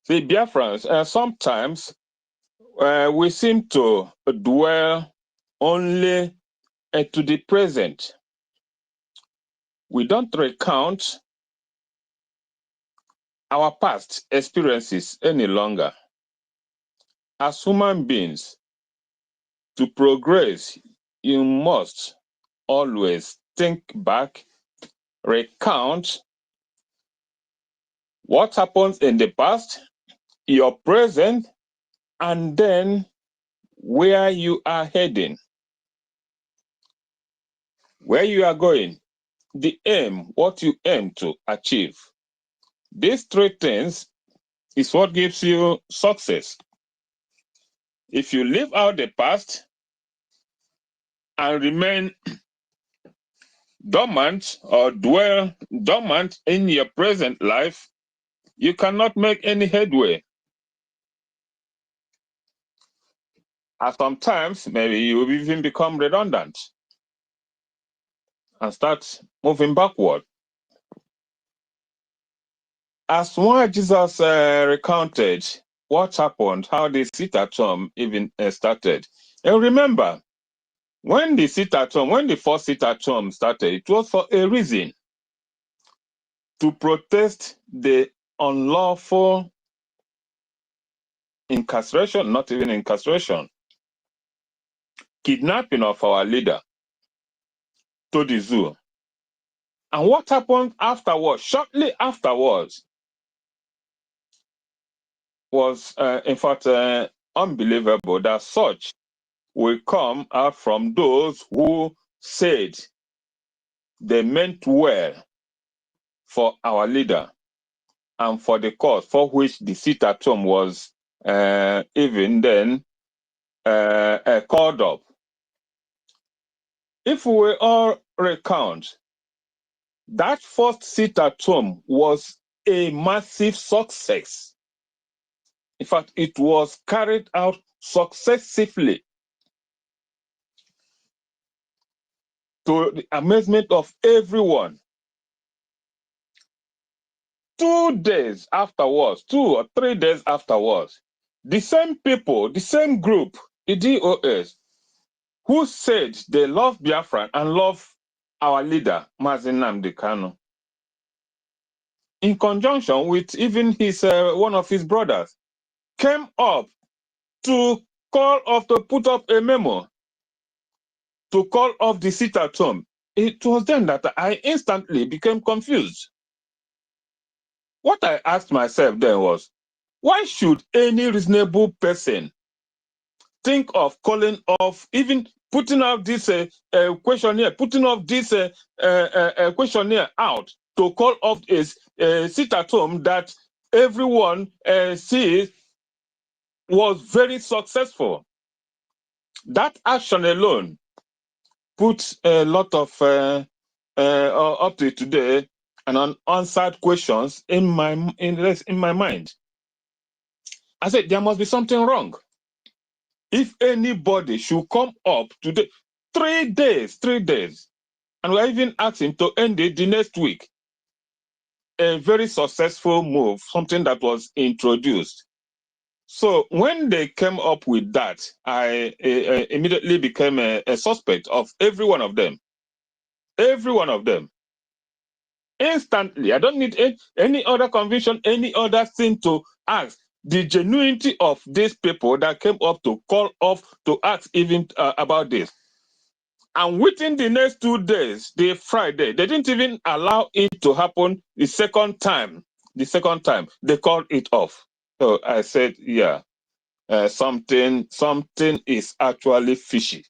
The Biafrans, sometimes we seem to dwell only to the present. We don't recount our past experiences any longer. As human beings, to progress, you must always think back, recount what happened in the past, your present, and then where you are heading, where you are going. the aim, what you aim to achieve. These three things is what gives you success. If you live out the past and remain dormant or dwell dormant in your present life, you cannot make any headway. And sometimes, maybe you will even become redundant and start moving backward. As why Jesus recounted what happened, how the sit at home even started. And remember, when the sit at home, when the first sit at home started, it was for a reason: to protest the unlawful incarceration, not even incarceration, kidnapping of our leader to the zoo. And what happened afterwards, shortly afterwards, was in fact unbelievable that such will come out from those who said they meant well for our leader and for the cause for which the sit at home was even then called up. If we all recount, that first sit at home was a massive success. In fact, it was carried out successively to the amazement of everyone. 2 days afterwards, 2 or 3 days afterwards, the same people, the same group, the DOS, who said they love Biafra and love our leader, Mazi Nnamdi Kanu, in conjunction with even his one of his brothers, came up to call off, to put up a memo to call off the sit at home. It was then that I instantly became confused. What I asked myself then was, why should any reasonable person think of calling off, even putting out this questionnaire, putting off this questionnaire out to call off a sit at home that everyone sees was very successful? That action alone put a lot of up to today and unanswered questions in my mind. I said there must be something wrong. If anybody should come up today, 3 days, and we're even asking to end it the next week, a very successful move, something that was introduced. So when they came up with that, I immediately became a suspect of every one of them. Every one of them. Instantly. I don't need any other conviction, any other thing to ask. The genuinity of these people that came up to call off, to ask even about this. And within the next 2 days, the Friday, they didn't even allow it to happen the second time. The second time, they called it off. So I said, yeah, something is actually fishy.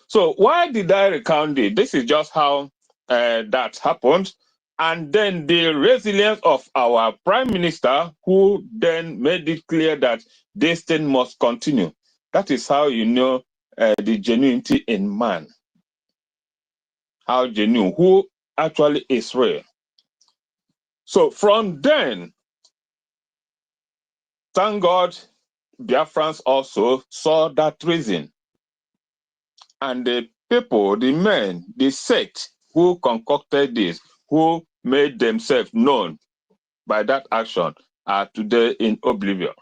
So why did I recount it? This is just how that happened. And then the resilience of our prime minister, who then made it clear that this thing must continue. That is how you know the genuinity in man. How genuine, who actually is real. So from then, thank God, Biafrans also saw that reason. And the people, the men, the sect who concocted this, who made themselves known by that action, are today in oblivion.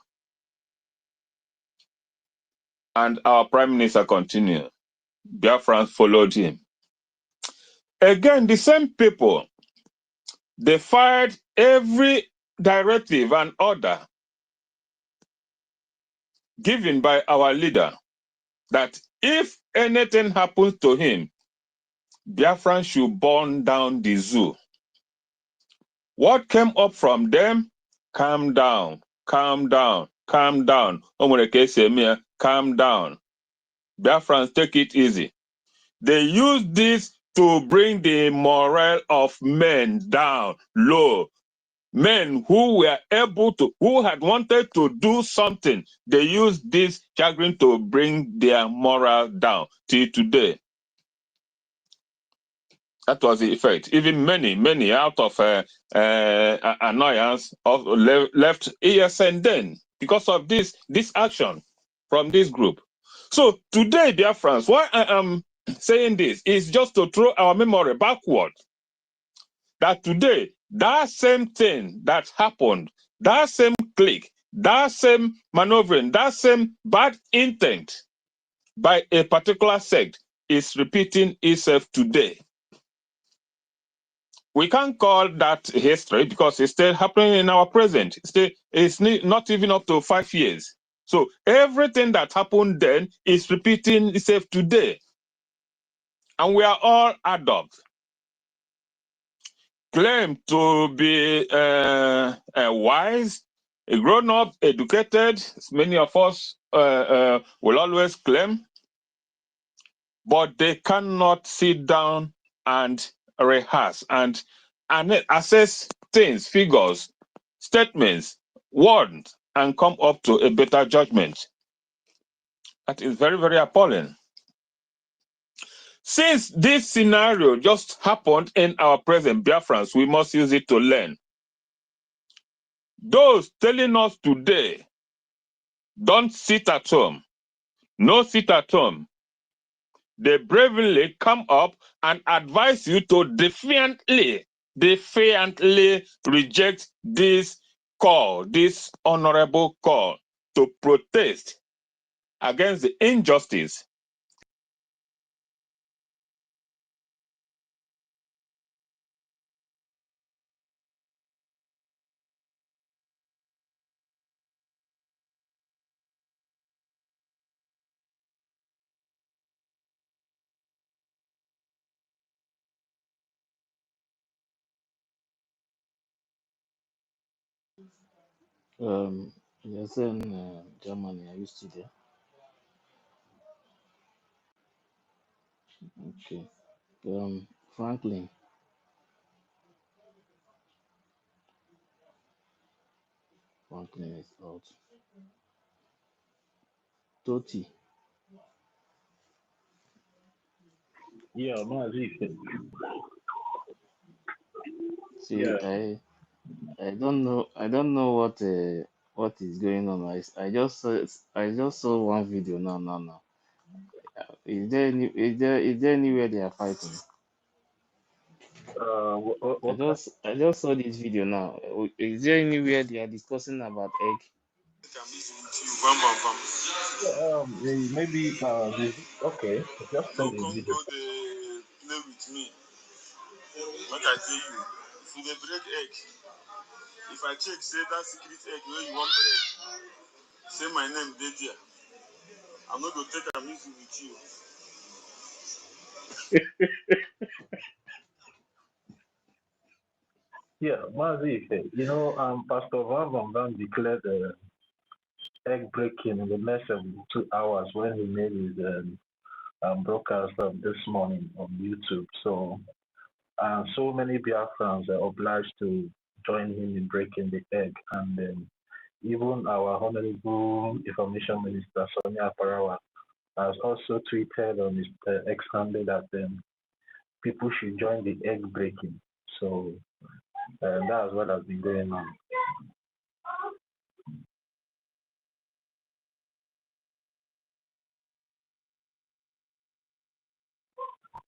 And our prime minister continued. Biafrans followed him. Again, the same people, they fired every directive and order given by our leader that if anything happens to him, Biafran should burn down the zoo. What came up from them? Calm down, calm down, calm down. Calm down. Biafrans, take it easy. They used this to bring the morale of men down low. Men who were able to, who had wanted to do something, they used this chagrin to bring their morale down till today. That was the effect. Even many out of annoyance left ESN then because of this action from this group. So today, dear friends, why I am saying this is just to throw our memory backward. That today, that same thing that happened, that same clique, that same maneuvering, that same bad intent by a particular sect is repeating itself today. We can't call that history because it's still happening in our present. It's not even up to 5 years. So everything that happened then is repeating itself today. And we are all adults, claim to be wise, grown up, educated, many of us will always claim, but they cannot sit down and rehearse and assess things, figures, statements, words, and come up to a better judgment. That is very, very appalling. Since this scenario just happened in our present Biafrans, we must use it to learn. Those telling us today, don't sit at home, no sit at home, they bravely come up and advise you to defiantly reject this call, this honorable call to protest against the injustice. You're saying Germany, are you still there? Okay. Franklin, Franklin is out. Toti, Yeah, Mazi. see, Yeah. I don't know what is going on. I just saw one video now. Is there anywhere they are fighting? I just saw this video now. Is there anywhere they are discussing about egg? Yeah, maybe okay. Just send a video. Play with me. What I tell you, if you dey break egg, if I check say that secret egg where you want break, say my name dey there. I'm not gonna take a music with you. Yeah, Mazi, you know, Pastor Van Van declared egg breaking in the next 72 hours when he made his broadcast this morning on YouTube. So, so many Biafrans are obliged to join him in breaking the egg, and even our Honorable Information Minister Sonia Parawa has also tweeted on his X handle that people should join the egg breaking. So that's what has been going on.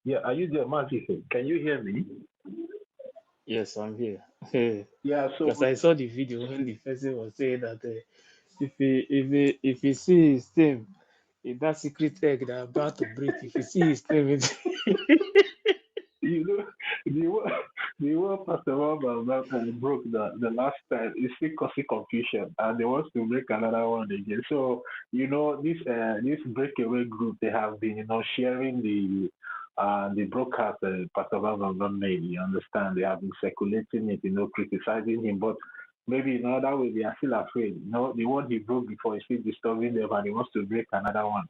Yeah, are you there, Marty? Can you hear me? Yes, I'm here. Yeah, so Because I saw the video when the person was saying that if he see his name in that secret egg that about to break, if you see his name, you know the one Pastor Wamba broke the last time is still causing confusion, and they want to break another one again. So this breakaway group, they have been sharing the broadcast Pastor Wamba made. You understand? They have been circulating it, criticizing him, but maybe in another way they are still afraid. The one he broke before is still disturbing them, and he wants to break another one.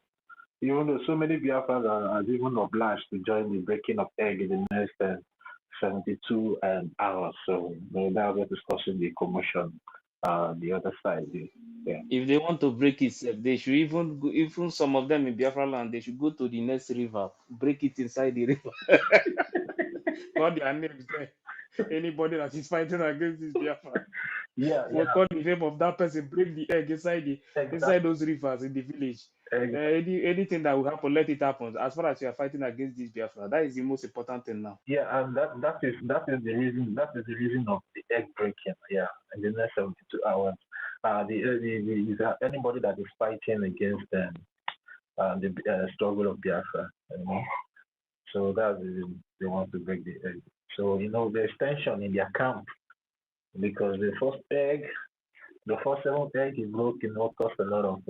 Even though so many Biafrans are even obliged to join the breaking of egg in the next 72 hours. So now we're discussing the commotion, the other side. Yeah. If they want to break it, they should even go, even some of them in Biafra land, they should go to the next river, break it inside the river. Call their names there. Anybody that is fighting against this Biafra, Yeah, we'll call the name of that person, break the egg inside inside those rivers in the village. Anything that will happen, let it happen. As far as you are fighting against this Biafra, that is the most important thing now. Yeah, and that is the reason of the egg breaking. Yeah, in the next 72 hours. Anybody that is fighting against the struggle of Biafra, you know. So that's the reason they want to break the egg. So there's tension in their camp because the first 7th egg is broken, caused a lot of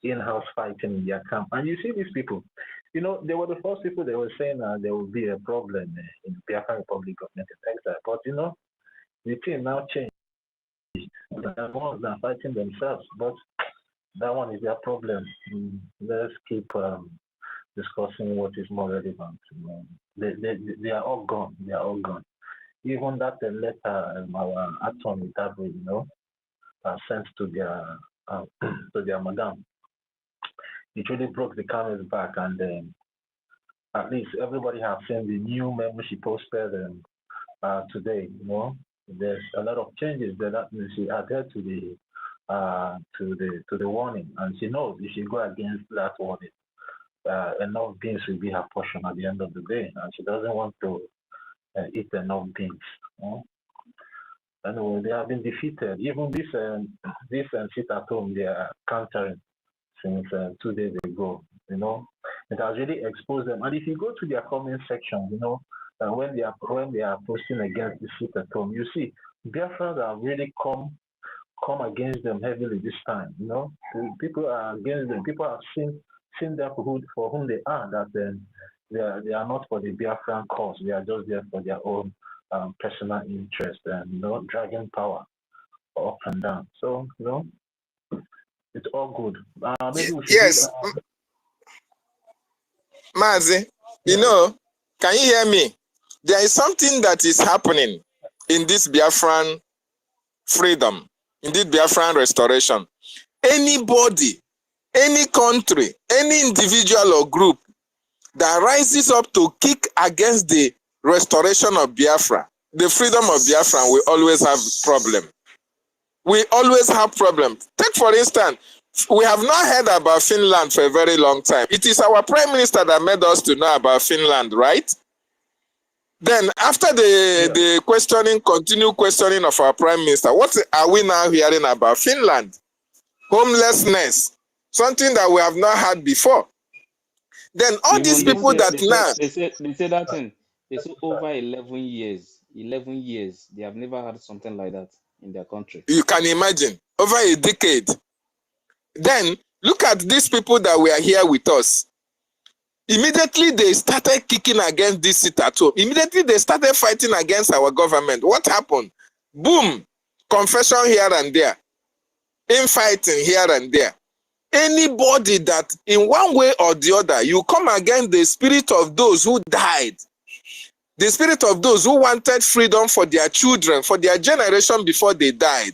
in-house fighting in their camp. And you see these people, they were the first people that were saying there will be a problem in the Biafran Republic government in exile. But the thing now changed. The ones that are fighting themselves, but that one is their problem. Let's keep discussing what is more relevant. They are all gone. They are all gone. Even that letter our attorney sent to their madam, it really broke the camel's back, and at least everybody has seen the new memo she posted today. There's a lot of changes that she adhered to the warning, and she knows if she go against that warning, enough beans will be her portion at the end of the day, and she doesn't want to eat enough beans. Anyway, they have been defeated. Even this sit at home, they are countering since 2 days ago. It has really exposed them. And if you go to their comment section, when they are posting against the sit at home, you see Biafrans have really come against them heavily this time. People are against them. People have seen them for whom they are. That they are not for the Biafran cause. They are just there for their own personal interest and dragging power up and down. So it's all good. Maybe we should. Yes, Mazi, can you hear me? There is something that is happening in this Biafran freedom, in this Biafran restoration. Anybody, any country, any individual or group that rises up to kick against the restoration of Biafra, the freedom of Biafra, we always have problem. We always have problem. Take for instance, we have not heard about Finland for a very long time. It is our Prime Minister that made us to know about Finland, right? Then after the continued questioning of our Prime Minister, what are we now hearing about Finland? Homelessness, something that we have not had before. Then all these people they say that thing. They say over 11 years, they have never had something like that in their country. You can imagine, over a decade. Then look at these people that were here with us. Immediately they started kicking against this sit at home. Immediately they started fighting against our government. What happened? Boom! Confession here and there. Infighting here and there. Anybody that in one way or the other, you come against the spirit of those who died, the spirit of those who wanted freedom for their children, for their generation before they died.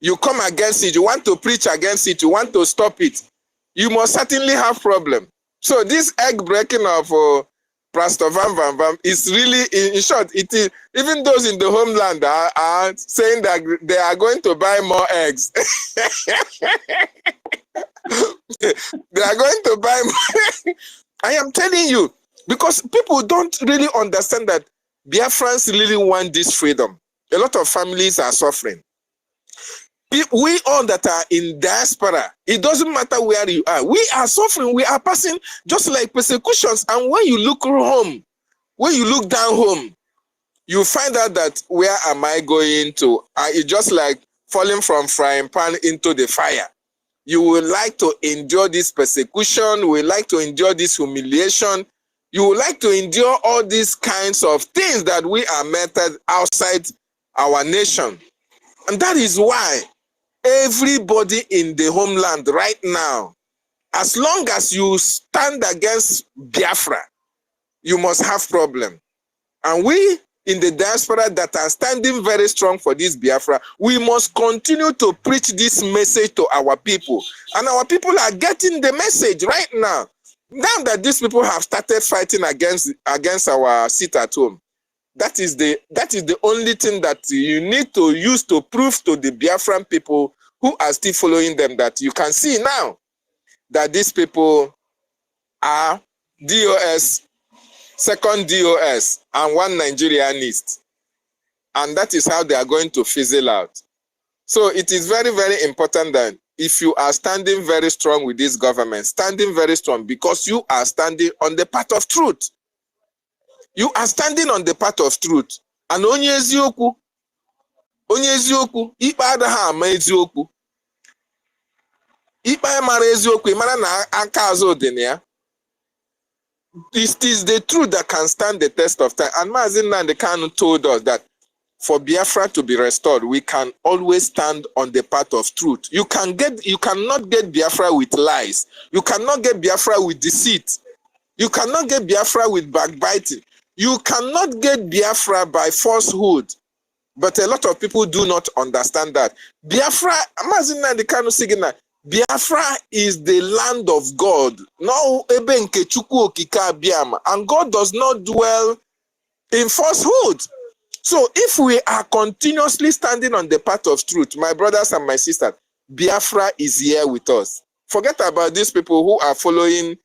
You come against it, you want to preach against it, you want to stop it, you must certainly have problem. So this egg breaking of Pastor Van is really, in short, it is, even those in the homeland are saying that they are going to buy more eggs. They are going to buy more. I am telling you, because people don't really understand that Biafrans really want this freedom. A lot of families are suffering. We all that are in diaspora, it doesn't matter where you are. We are suffering. We are passing just like persecutions. And when you look home, when you look down home, you find out that where am I going to? It's just like falling from frying pan into the fire. You would like to endure this persecution. You would like to endure this humiliation. You would like to endure all these kinds of things that we are meted outside our nation. And that is why everybody in the homeland right now As long as you stand against Biafra, you must have problem. And we in the diaspora that are standing very strong for this Biafra, we must continue to preach this message to our people. And our people are getting the message right now. Now that these people have started fighting against our seat at home, that is the only thing that you need to use to prove to the Biafran people who are still following them that you can see now that these people are DOS, second DOS, and one Nigerianist. And that is how they are going to fizzle out. So it is very, very important that if you are standing very strong with this government, standing very strong because you are standing on the path of truth. You are standing on the path of truth. And onye eziokwu, ikpe adaghị ama eziokwu. Ikpe mara eziokwu, mara na aka azụ dị na ya. It is the truth that can stand the test of time. And Mazi Nnamdi Kanu told us that for Biafra to be restored, we can always stand on the path of truth. You cannot get Biafra with lies. You cannot get Biafra with deceit. You cannot get Biafra with backbiting. You cannot get Biafra by falsehood. But a lot of people do not understand that. Biafra, Biafra is the land of God. No, and God does not dwell in falsehood. So if we are continuously standing on the path of truth, my brothers and my sisters, Biafra is here with us. Forget about these people who are following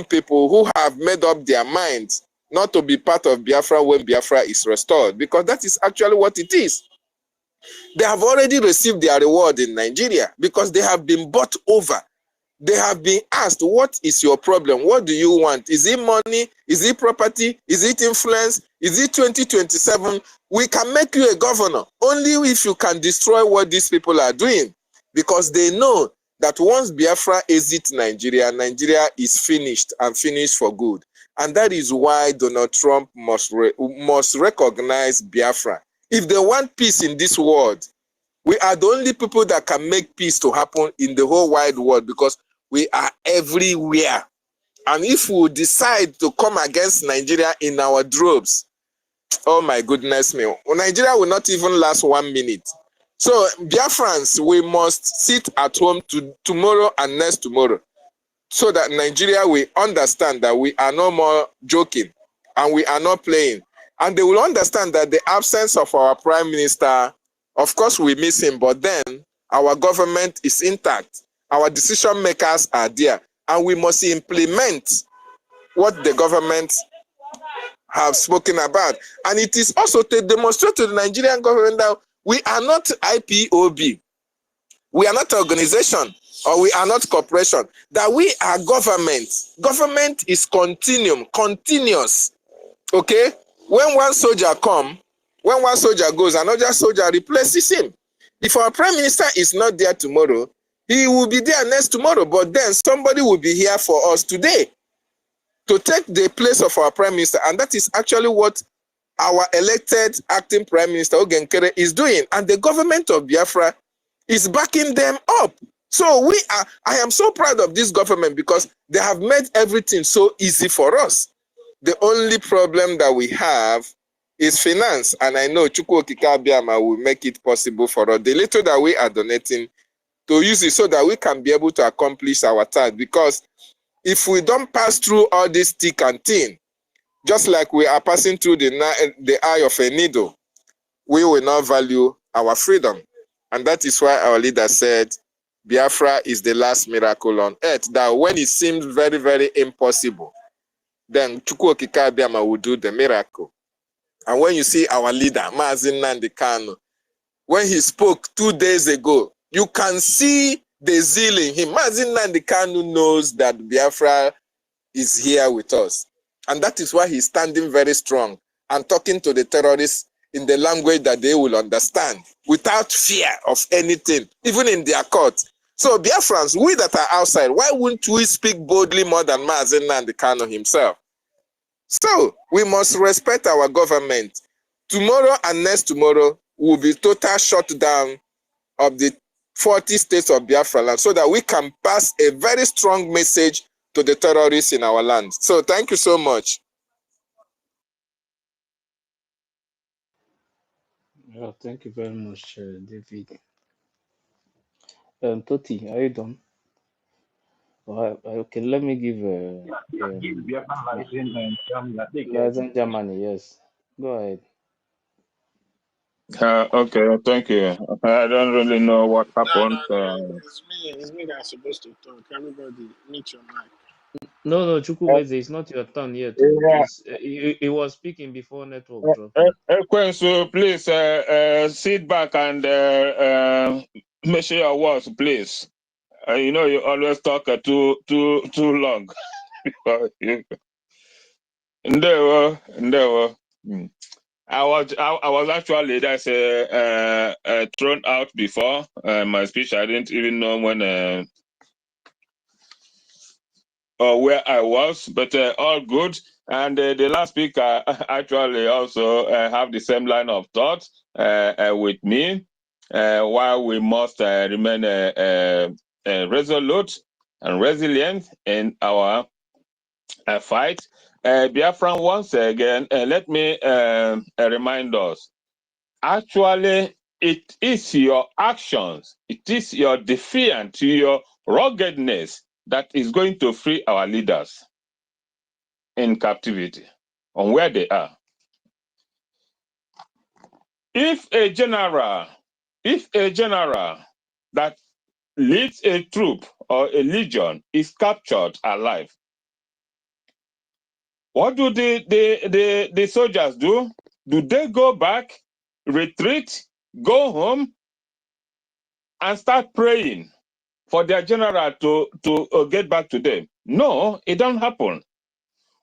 people who have made up their minds not to be part of Biafra when Biafra is restored, because that is actually what it is. They have already received their reward in Nigeria because they have been bought over. They have been asked, what is your problem? What do you want? Is it money? Is it property? Is it influence? Is it 2027? We can make you a governor only if you can destroy what these people are doing, because they know that once Biafra exits Nigeria, Nigeria is finished and finished for good. And that is why Donald Trump must recognize Biafra. If they want peace in this world, we are the only people that can make peace to happen in the whole wide world, because we are everywhere. And if we decide to come against Nigeria in our droves, oh my goodness me, Nigeria will not even last 1 minute. So Biafrans, we must sit at home tomorrow and next tomorrow, so that Nigeria will understand that we are no more joking and we are not playing. And they will understand that the absence of our prime minister, of course we miss him, but then our government is intact. Our decision makers are there, and we must implement what the government have spoken about. And it is also to demonstrate to the Nigerian government that we are not IPOB. We are not organization, or we are not corporation, that we are government. Government is continuous. Okay? When one soldier comes, when one soldier goes, another soldier replaces him. If our prime minister is not there tomorrow, he will be there next tomorrow, but then somebody will be here for us today to take the place of our prime minister. And that is actually what our elected acting prime minister Ogenkere is doing. And the government of Biafra is backing them up. So I am so proud of this government, because they have made everything so easy for us. The only problem that we have is finance. And I know Chukwu Okike Abiama will make it possible for us. The little that we are donating, to use it so that we can be able to accomplish our task. Because if we don't pass through all this thick and thin, just like we are passing through the eye of a needle, we will not value our freedom. And that is why our leader said, Biafra is the last miracle on earth. That when it seems very, very impossible, then Chukwu Okike Abiama will do the miracle. And when you see our leader, Mazi Nnamdi Kanu, when he spoke 2 days ago, you can see the zeal in him. Mazi Nnamdi Kanu knows that Biafra is here with us. And that is why he's standing very strong and talking to the terrorists in the language that they will understand, without fear of anything, even in their court. So Biafrans, we that are outside, why wouldn't we speak boldly more than Mazi Nnamdi Kanu himself? So we must respect our government. Tomorrow and next tomorrow will be total shutdown of the 40 states of Biafra land so that we can pass a very strong message to the terrorists in our land. So thank you so much. Well, thank you very much, David. Toti, are you done? Okay, let me give Biafran lies in Germany. Yes, go ahead. Okay, thank you. I don't really know what happened. It's me that's supposed to talk. Everybody, mute your mic. No, Chukwueze, it's not your turn yet. He was speaking before network dropped. Ekwensu, please sit back and make sure your words, please. You know you always talk too long. Endeavor. I was actually thrown out before my speech. I didn't even know when or where I was, but all good. And the last speaker actually also have the same line of thought with me. While we must remain resolute and resilient in our fight. Biafran, once again, let me remind us. Actually, it is your actions, it is your defiance, your ruggedness that is going to free our leaders in captivity on where they are. If a general that leads a troop or a legion is captured alive, what do the soldiers do? Do they go back, retreat, go home, and start praying for their general to get back to them? No, it don't happen.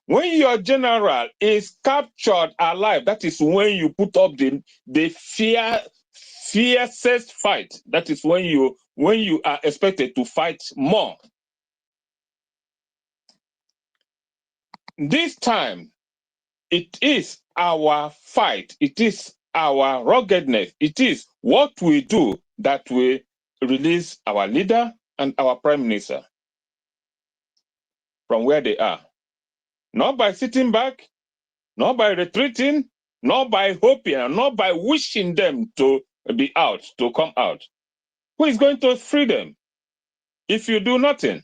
When your general is captured alive, that is when you put up the fiercest fight. That is when you are expected to fight more. This time, it is our fight. It is our ruggedness. It is what we do that will release our leader and our prime minister from where they are. Not by sitting back, not by retreating, not by hoping, and not by wishing them to be out, to come out. Who is going to free them if you do nothing?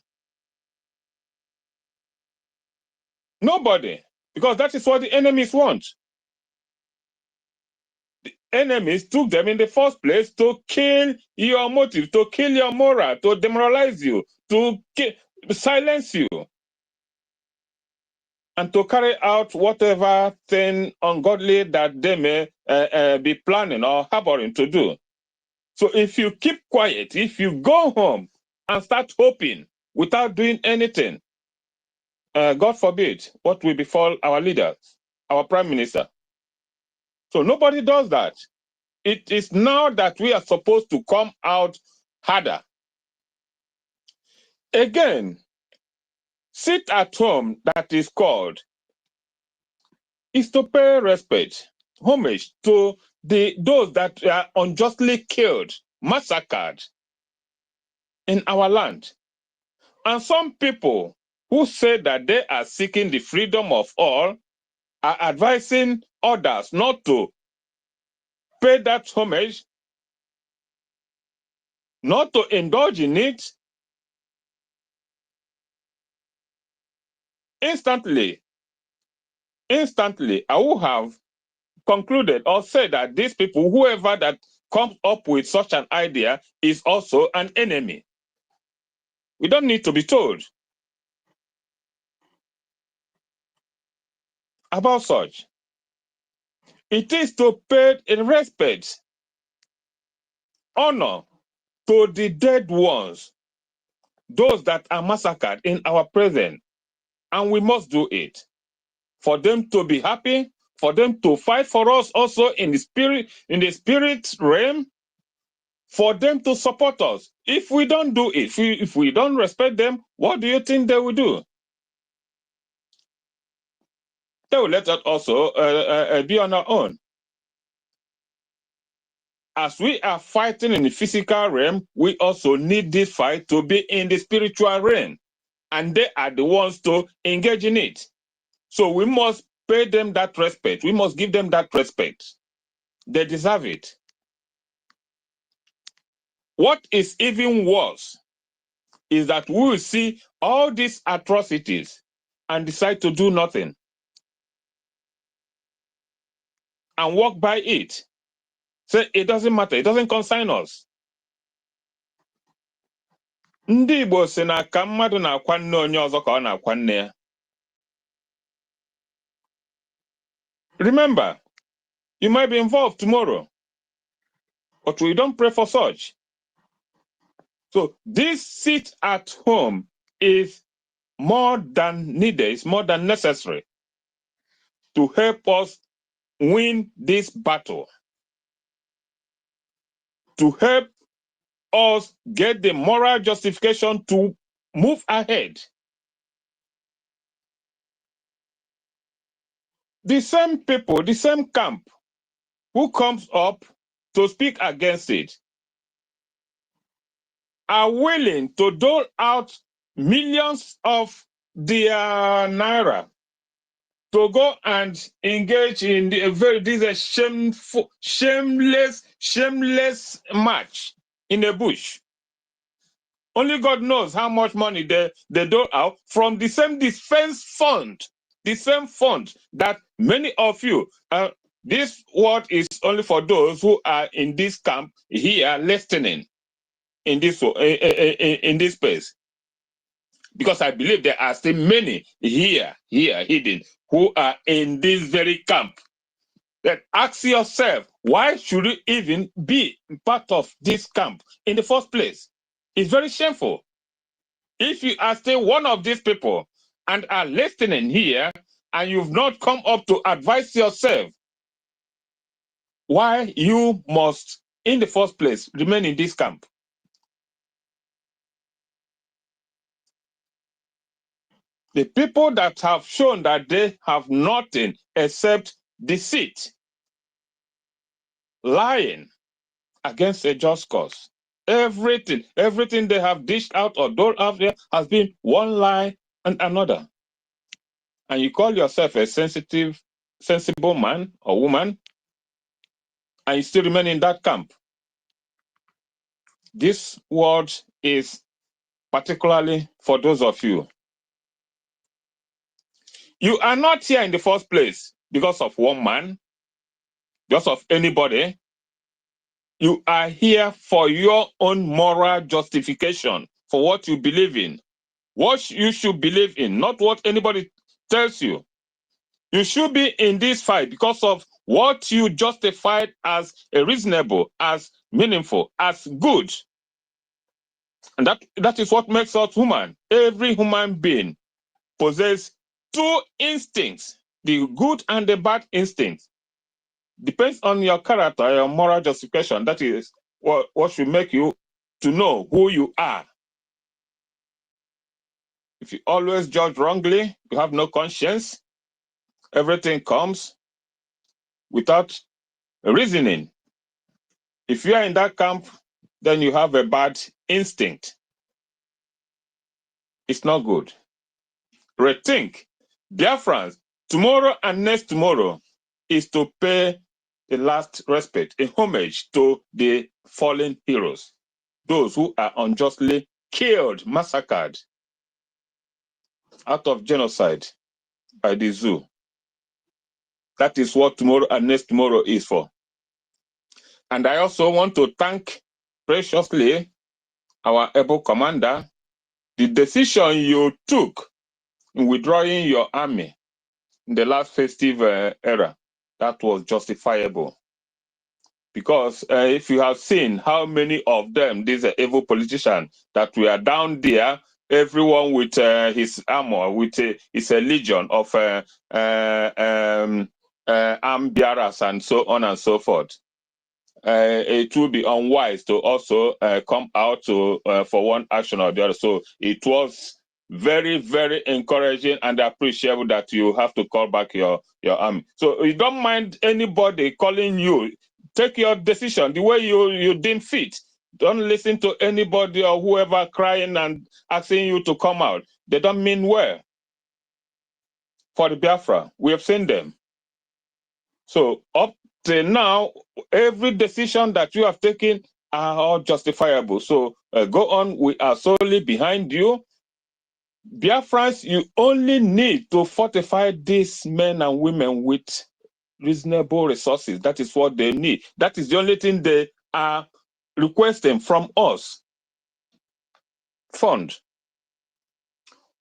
Nobody, because that is what the enemies want. The enemies took them in the first place to kill your motive, to kill your morale, to demoralize you, to silence you, and to carry out whatever thing ungodly that they may be planning or harboring to do. So if you keep quiet, if you go home and start hoping without doing anything, God forbid, what will befall our leaders, our prime minister? So nobody does that. It is now that we are supposed to come out harder. Again, sit at home, that is called, is to pay respect, homage to those that are unjustly killed, massacred in our land. And some people who say that they are seeking the freedom of all are advising others not to pay that homage, not to indulge in it. Instantly, I will have concluded or said that these people, whoever that comes up with such an idea, is also an enemy. We don't need to be told about such. It is to pay respect, honor to the dead ones, those that are massacred in our present, and we must do it for them to be happy, for them to fight for us also in the spirit realm, for them to support us. If we don't do it, if we don't respect them, what do you think they will do? They will let us also be on our own. as we are fighting in the physical realm, we also need this fight to be in the spiritual realm. And they are the ones to engage in it. So we must pay them that respect. We must give them that respect. They deserve it. What is even worse is that we will see all these atrocities and decide to do nothing and walk by it. Say, it doesn't matter. It doesn't concern us. Ndị Igbo sị na ka mmadụ na-akwa nne onye ọzọ ka ọ na-akwa nne ya. Remember, you might be involved tomorrow, but we don't pray for such. So this sit at home is more than needed, it's more than necessary to help us win this battle, to help us get the moral justification to move ahead. The same people, the same camp who comes up to speak against it are willing to dole out millions of their naira to go and engage in this shameful, shameless march in the bush. Only God knows how much money they dole out from the same defense fund, the same fund that many of you, this word is only for those who are in this camp here listening in this space. Because I believe there are still many here hidden who are in this very camp. That ask yourself, why should you even be part of this camp in the first place? It's very shameful. If you are still one of these people and are listening here and you've not come up to advise yourself why you must, in the first place, remain in this camp. The people that have shown that they have nothing except deceit, lying against a just cause. Everything they have dished out or doled out there has been one lie and another. And you call yourself a sensible man or woman, and you still remain in that camp. This word is particularly for those of you. You are not here in the first place because of one man, just of anybody. You are here for your own moral justification, for what you believe in, what you should believe in, not what anybody tells you. You should be in this fight because of what you justified as a reasonable, as meaningful, as good. And that is what makes us human. Every human being possesses two instincts, the good and the bad instincts. Depends on your character, your moral justification. That is what should make you to know who you are. If you always judge wrongly, you have no conscience, everything comes without reasoning. If you are in that camp, then you have a bad instinct. It's not good. Rethink. Biafrans, tomorrow and next tomorrow is to pay the last respect, a homage to the fallen heroes, those who are unjustly killed, massacred out of genocide by the zoo. That is what tomorrow and next tomorrow is for. And I also want to thank preciously our able commander, the decision you took in withdrawing your army in the last festive era, that was justifiable. Because if you have seen how many of them, these evil politicians that were down there, everyone with his armor, with his legion of armed bearers and so on and so forth. It would be unwise to also come out to for one action or the other. So it was very, very encouraging and appreciable that you have to call back your army. So you don't mind anybody calling you take your decision the way you deem fit. Don't listen to anybody or whoever crying and asking you to come out. They don't mean well for the Biafra. We have seen them. So up till now, every decision that you have taken are all justifiable. So go on. We are solely behind you. Biafrans, you only need to fortify these men and women with reasonable resources. That is what they need. That is the only thing they are requesting from us. Fund.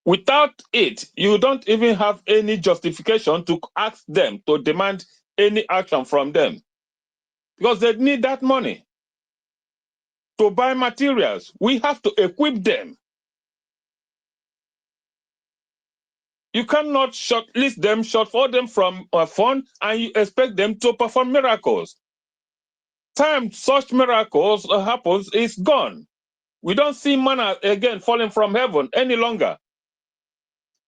Without it, you don't even have any justification to ask them to demand any action from them, because they need that money to buy materials. We have to equip them. You cannot shortlist them, shortfall them from a fund, and you expect them to perform miracles. Time such miracles happens is gone. We don't see manna again falling from heaven any longer.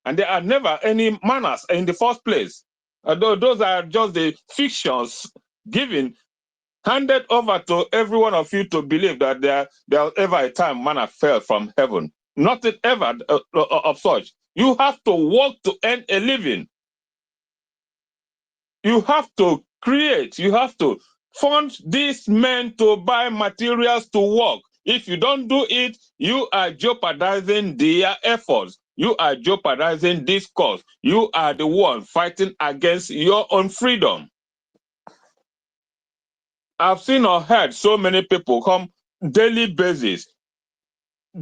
And there are never any manners in the first place. Those are just the fictions given, handed over to every one of you to believe that there was ever a time manna fell from heaven. Nothing ever of such. You have to work to earn a living. You have to create. You have to fund these men to buy materials to work. If you don't do it, you are jeopardizing their efforts. You are jeopardizing this cause. You are the one fighting against your own freedom. I've seen or heard so many people come daily basis,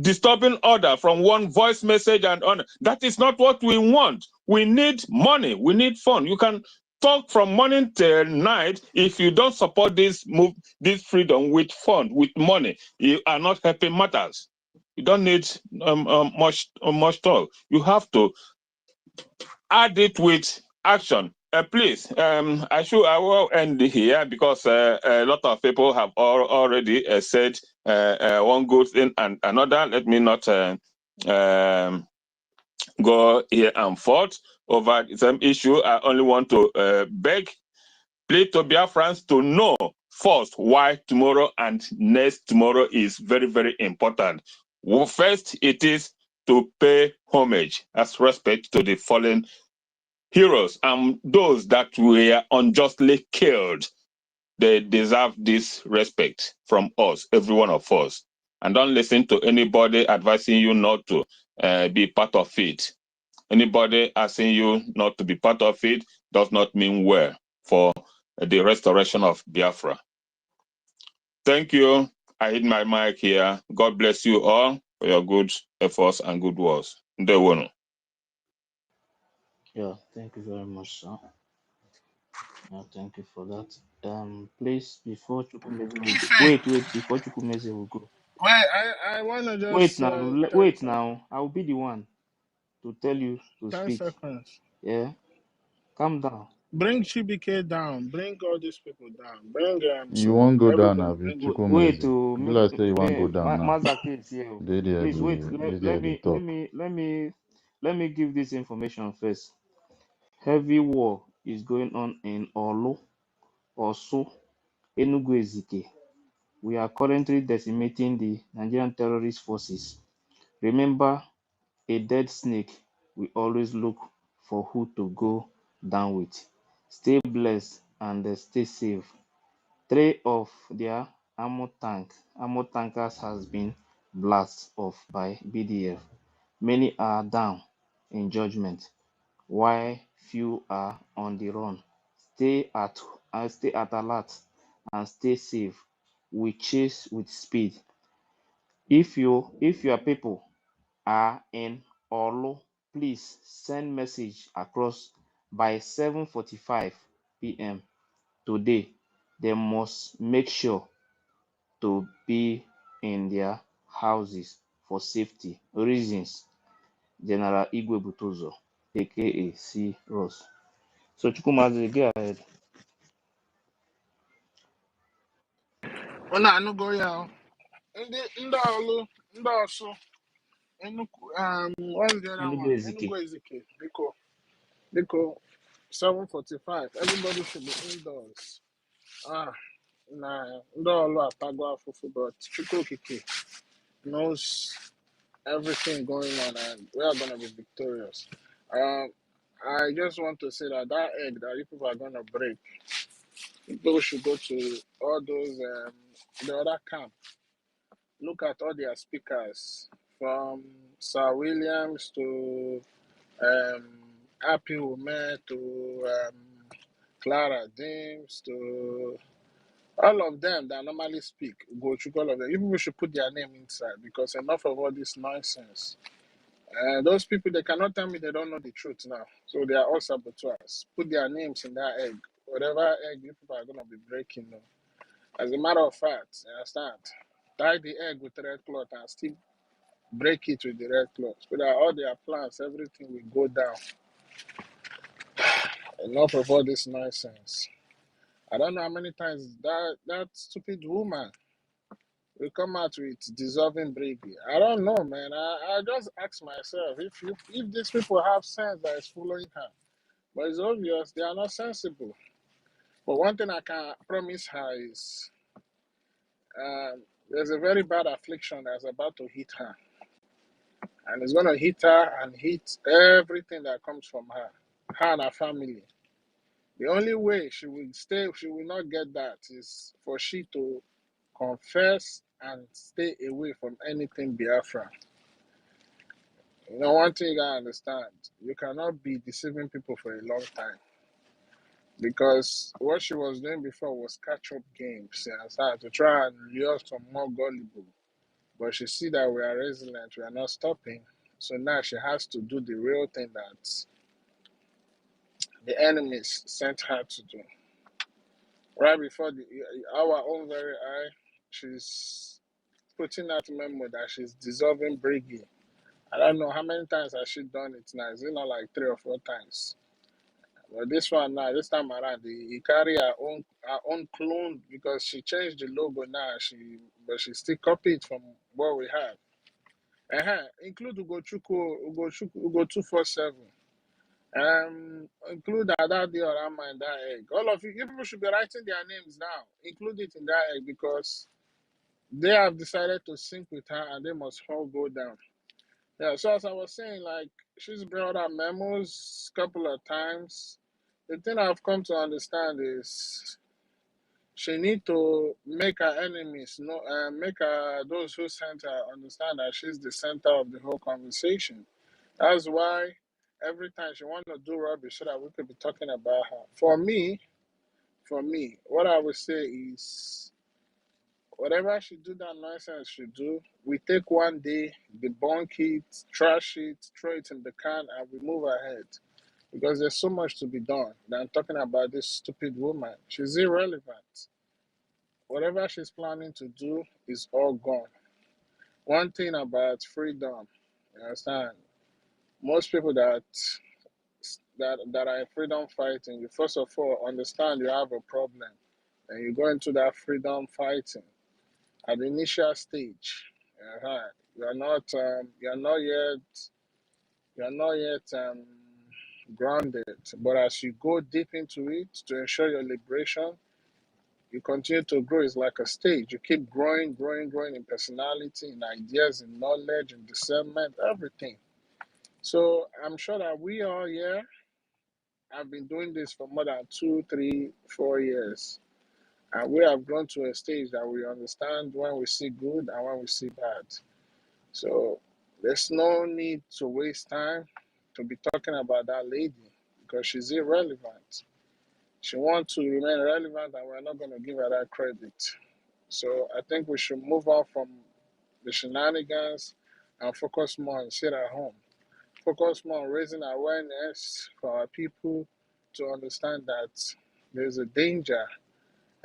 disturbing order from one voice message and on. That is not what we want. We need money. We need fun. You can talk from morning till night. If you don't support this move, this freedom with fund, with money, you are not helping matters. You don't need much talk. You have to add it with action. Please, I will end here because a lot of people have already said one good thing and another. Let me not go here and forth over the same issue. I only want to plead to Biafrans to know first why tomorrow and next tomorrow is very, very important. Well, first, it is to pay homage as respect to the fallen heroes and those that were unjustly killed. They deserve this respect from us, every one of us. And don't listen to anybody advising you not to be part of it. Anybody asking you not to be part of it does not mean well for the restoration of Biafra. Thank you. I hit my mic here. God bless you all for your good efforts and good words. Ndewono. Yeah, thank you very much, sir. Yeah, thank you for that. Please, before Chukwumeze will go, Ife, before Chukwumeze will go. wait, I wanna Wait just now, tell wait some now. I will be the one to tell you to 10 speak. seconds. Yeah, calm down. Bring Chibike down. Bring all these people down. Bring You won't go down, everybody. Abi Bring them. Wait Chukwumeze. to Be me, like say you won't go down now. Mazaki is here. They there, Please wait. they talk. Let me give this information first. Heavy war is going on in Olu, Osu, Enugu Ezike. We are currently decimating the Nigerian terrorist forces. Remember, a dead snake we always look for who to go down with. Stay blessed and stay safe. 3 of their armor tankers has been blasted off by BDF. Many are down in judgment, while few are on the run. Stay at alert and stay safe. We chase with speed. If your people are in Olu, please send message across by 7:45 p.m. today. They must make sure to be in their houses for safety reasons. General Igwe Butozo, aka C. Ross. So Chukwumazi, go ahead. Oh, no, no go ya. Ndị Olu, ndị Osu, what's the other Enugu one? Ezike. Enugu Ezike. Biko, 7:45. Everybody should be indoors. Ah. Nah, no, but Chukwukike knows everything going on, and we are gonna be victorious. Um, I just want to say that that egg that you people are gonna break, people should go to all those the other camp. Look at all their speakers, from Sir Williams to um, Happy Woman to Clara James to all of them that normally speak. Go through all of them. You people should put their name inside, because enough of all this nonsense. Those people, they cannot tell me they don't know the truth now. So they are all saboteurs. Put their names in that egg. Whatever egg you people are going to be breaking. No. As a matter of fact, you understand? Tie the egg with red cloth and still break it with the red cloth. So that all their plans, everything will go down. Enough of all this nonsense. I don't know how many times that stupid woman will come out with dissolving BRGIE. I don't know, man. I just ask myself if these people have sense that is following her. But it's obvious they are not sensible. But one thing I can promise her is there's a very bad affliction that's about to hit her. And it's going to hit her and hit everything that comes from her and her family. The only way she will not get that is for she to confess and stay away from anything Biafra. You know, one thing you gotta understand, you cannot be deceiving people for a long time. Because what she was doing before was catch up games, you understand, to try and lure some more gullible. But she see that we are resilient, we are not stopping. So now she has to do the real thing that the enemies sent her to do. Right before our own very eye, she's putting out memo that she's dissolving BRGIE. I don't know how many times has she done it now. Is it not like 3 or 4 times? But this one now, this time around, he carry her own clone, because she changed the logo now. But she still copied from what we have. Include Ugo 247. Include that deal around in that egg. All of you people should be writing their names now. Include it in that egg, because they have decided to sync with her and they must all go down. Yeah, so as I was saying, like, she's brought up memos a couple of times. The thing I've come to understand is she need to make her enemies know, make her those who sent her understand that she's the center of the whole conversation. That's why every time she want to do rubbish, so that we could be talking about her. For me, what I would say is, whatever she do that nonsense she do, we take one day, debunk it, trash it, throw it in the can, and we move ahead. Because there's so much to be done than talking about this stupid woman. She's irrelevant. Whatever she's planning to do is all gone. One thing about freedom, you understand? Most people that are in freedom fighting, you first of all understand you have a problem, and you go into that freedom fighting at the initial stage. Uh-huh. You are not yet grounded. But as you go deep into it to ensure your liberation, you continue to grow. It's like a stage. You keep growing, growing, growing in personality, in ideas, in knowledge, in discernment, everything. So I'm sure that we all here have been doing this for more than 2, 3, 4 years. And we have grown to a stage that we understand when we see good and when we see bad. So there's no need to waste time to be talking about that lady, because she's irrelevant. She wants to remain relevant, and we're not going to give her that credit. So I think we should move on from the shenanigans and focus more on sit at home. Focus more on raising awareness for our people to understand that there's a danger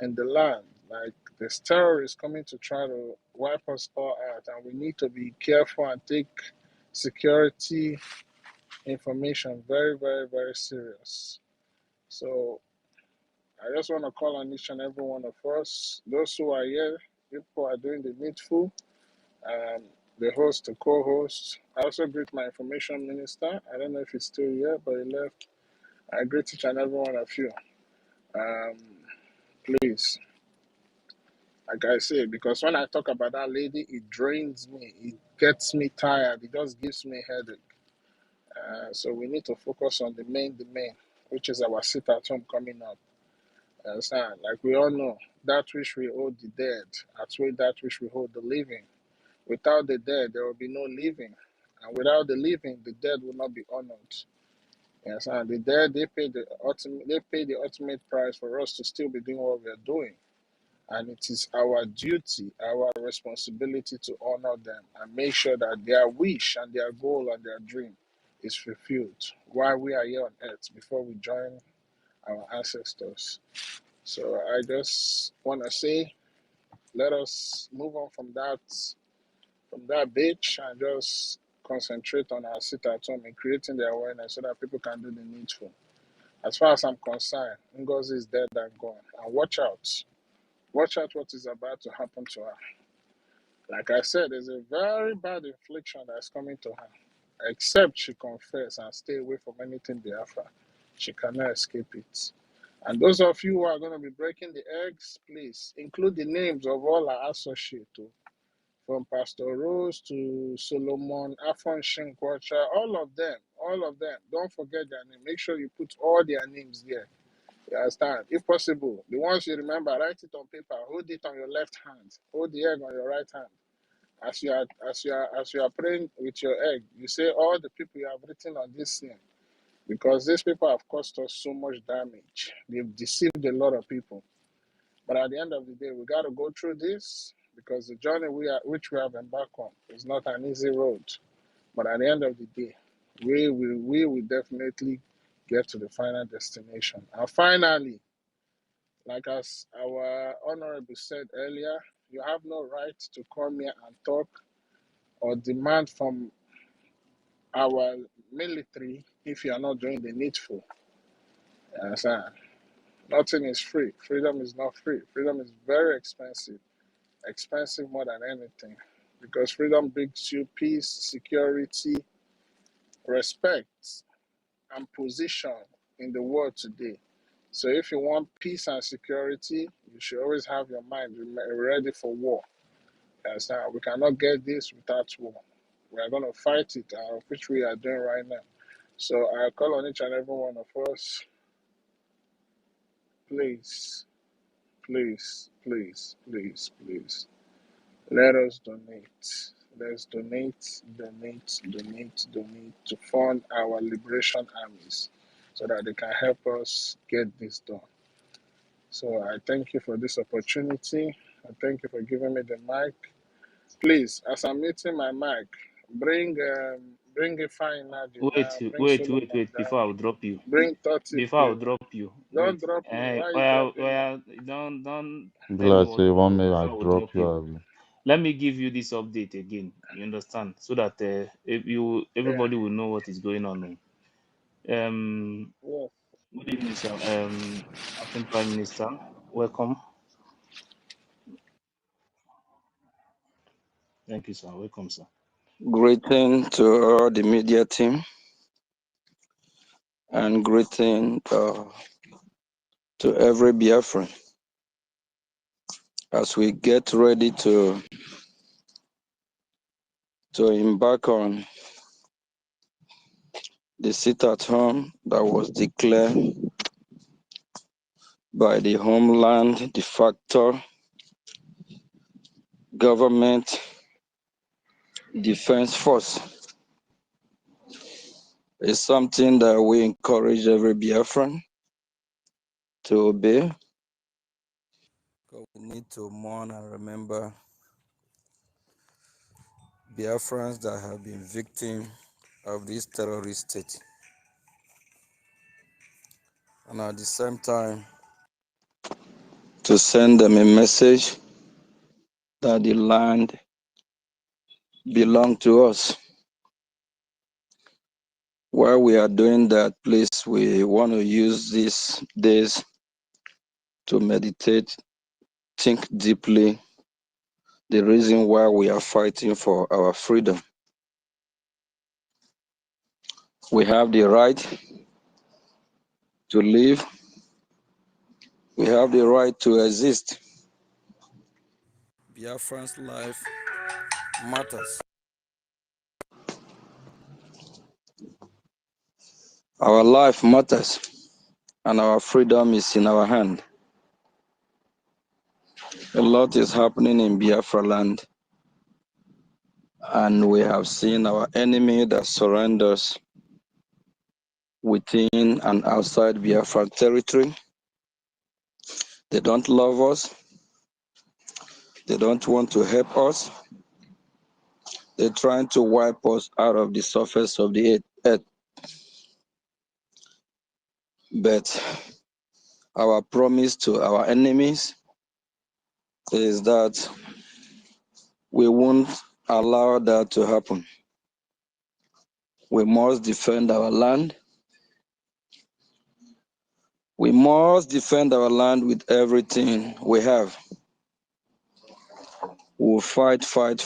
in the land. Like, this terror is coming to try to wipe us all out, and we need to be careful and take security information very, very, very serious. So I just want to call on each and every one of us, those who are here, people who are doing the needful, the host, the co-host. I also greet my information minister. I don't know if he's still here, but he left. I greet each and every one of you. Um, Please, Like I say, because when I talk about that lady, it drains me. It gets me tired. It just gives me a headache. So we need to focus on the main, which is our sit at home coming up. Understand? Like we all know, that which we hold the dead, outweigh that which we hold the living. Without the dead, there will be no living. And without the living, the dead will not be honored. Yes, and the dead they pay the ultimate price for us to still be doing what we are doing. And it is our duty, our responsibility to honor them and make sure that their wish and their goal and their dream is fulfilled while we are here on earth before we join our ancestors. So I just want to say, let us move on from that bitch and just concentrate on our sit at home and creating the awareness so that people can do the needful. As far as I'm concerned, NGOZI is dead and gone. And watch out. Watch out what is about to happen to her. Like I said, there's a very bad affliction that's coming to her. Except she confess and stay away from anything Biafra. She cannot escape it. And those of you who are going to be breaking the eggs, please include the names of all our associates, from Pastor Rose to Solomon, Afon Shinkwacha, all of them. Don't forget their name. Make sure you put all their names there. You understand? If possible, the ones you remember, write it on paper. Hold it on your left hand. Hold the egg on your right hand. As you are praying with your egg, you say all the people you have written on this thing, because these people have caused us so much damage. They've deceived a lot of people. But at the end of the day, we got to go through this because the journey which we have embarked on is not an easy road. But at the end of the day, we will definitely get to the final destination. And finally, like as our honorable said earlier, you have no right to come here and talk or demand from our military if you are not doing the needful. You understand? Nothing is free. Freedom is not free. Freedom is very expensive. Expensive more than anything. Because freedom brings you peace, security, respect, and position in the world today. So if you want peace and security, you should always have your mind ready for war. We cannot get this without war. We are going to fight it, which we are doing right now. So I call on each and every one of us, please, please, please, please, please, let us donate. Let's donate to fund our liberation armies so that they can help us get this done. So I thank you for this opportunity. I thank you for giving me the mic. Please, as I'm meeting my mic, bring a fine Nadia down, bring Solomon Wait. down, Before I'll drop you. bring 30 Before I'll Q. drop you. Don't Wait. drop me. Why are you Well, dropping me? don't Be tell me like what say to one do minute before I I will drop drop you, you. Abi. Let me give you this update again. You understand? So that Yeah. everybody will know what is going on. Yes. Good evening, sir. Acting Prime Minister, welcome. Thank you, sir. Welcome, sir. Greeting to all the media team and greeting to every Biafran as we get ready to embark on the sit at home that was declared by the Homeland de facto Government Defense Force. It's something that we encourage every Biafran to obey. We need to mourn and remember Biafrans that have been victims of this terrorist state. And at the same time, to send them a message that the land belongs to us. While we are doing that, please, we want to use these days to meditate, think deeply the reason why we are fighting for our freedom. We have the right to live. We have the right to exist. Biafran's life matters. Our life matters, and our freedom is in our hand. A lot is happening in Biafra land, and we have seen our enemy that surrenders within and outside Biafra territory. They don't love us. They don't want to help us. They're trying to wipe us out of the surface of the earth. But our promise to our enemies is that we won't allow that to happen. We must defend our land. We must defend our land with everything we have. We'll fight for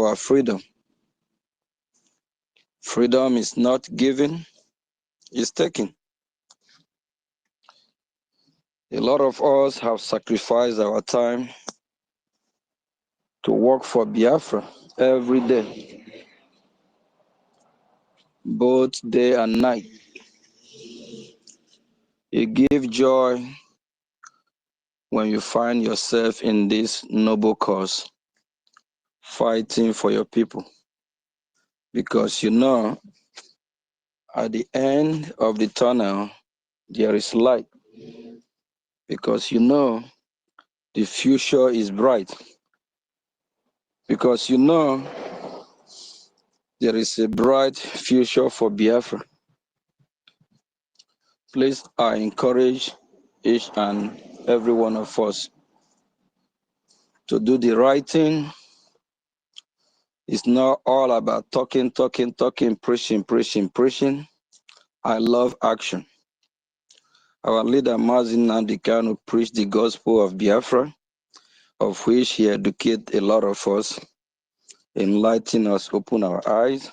our freedom. Freedom is not given, it's taken. A lot of us have sacrificed our time to work for Biafra every day, both day and night. It gives joy when you find yourself in this noble cause, fighting for your people, because you know at the end of the tunnel there is light, because you know the future is bright, because you know there is a bright future for Biafra. Please, I encourage each and every one of us to do the right thing. It's not all about talking, preaching. I love action. Our leader, Mazin Nandikano, preached the gospel of Biafra, of which he educated a lot of us, enlightened us, opened our eyes,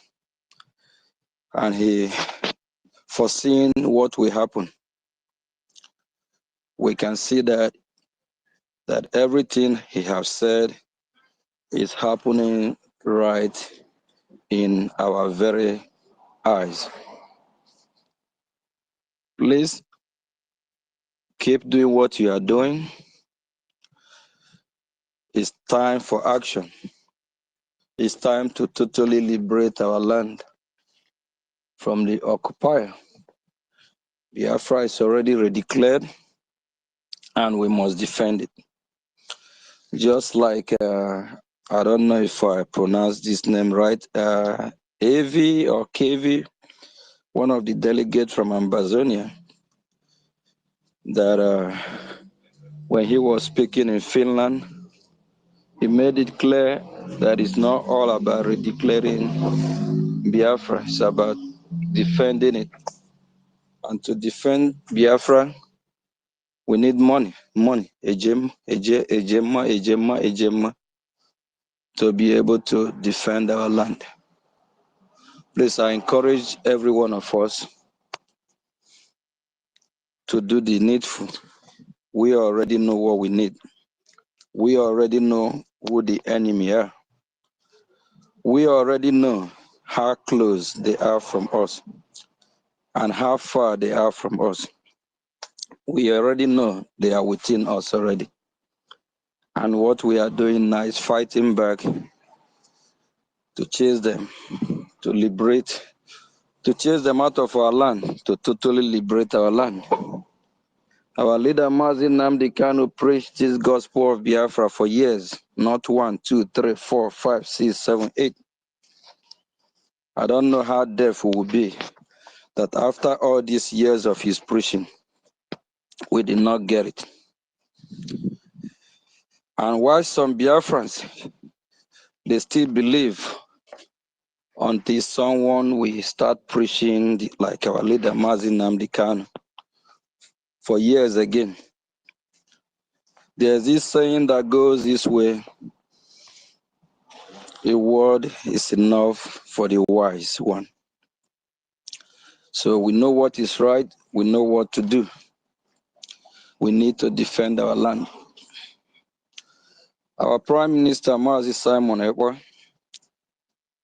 and he foreseen what will happen. We can see that everything he has said is happening right in our very eyes. Please keep doing what you are doing. It's time for action. It's time to totally liberate our land from the occupier. Biafra is already redeclared, and we must defend it. Just like, I don't know if I pronounced this name right, AV or KV, one of the delegates from Amazonia, that when he was speaking in Finland, he made it clear that it's not all about redeclaring Biafra, it's about defending it. And to defend Biafra, we need money, ejema, to be able to defend our land. Please, I encourage every one of us to do the needful. We already know what we need. We already know who the enemy are. We already know how close they are from us and how far they are from us. We already know they are within us already. And what we are doing now is fighting back to chase them, to liberate, to chase them out of our land, to totally liberate our land. Our leader, Mazin Nnamdi Kanu, preached this gospel of Biafra for years, not 1, 2, 3, 4, 5, 6, 7, 8. I don't know how deaf we will be that after all these years of his preaching, we did not get it. And why some Biafrans, they still believe until someone will start preaching like our leader, Mazin Nnamdi Kanu, for years again. There's this saying that goes this way: a word is enough for the wise one. So we know what is right, we know what to do. We need to defend our land. Our Prime Minister, Mazi Simon Ekpa,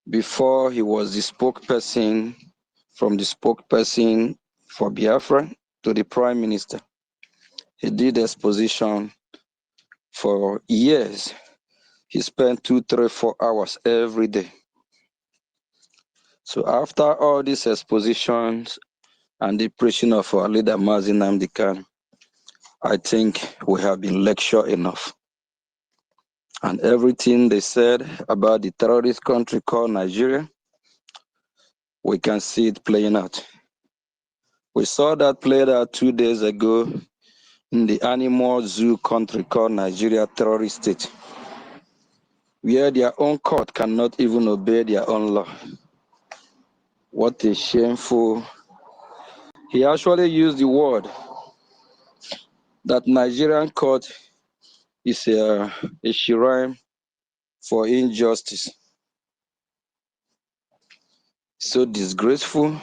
before he was the spokesperson, from the spokesperson for Biafra to the Prime Minister, he did exposition for years. He spent 2, 3, 4 hours every day. So after all these expositions and the preaching of our leader Mazi Nnamdi Kanu, I think we have been lectured enough. And everything they said about the terrorist country called Nigeria, we can see it playing out. We saw that played out 2 days ago in the animal zoo country called Nigeria terrorist state, where their own court cannot even obey their own law. What a shameful. He actually used the word that Nigerian court is a shrine for injustice. So disgraceful.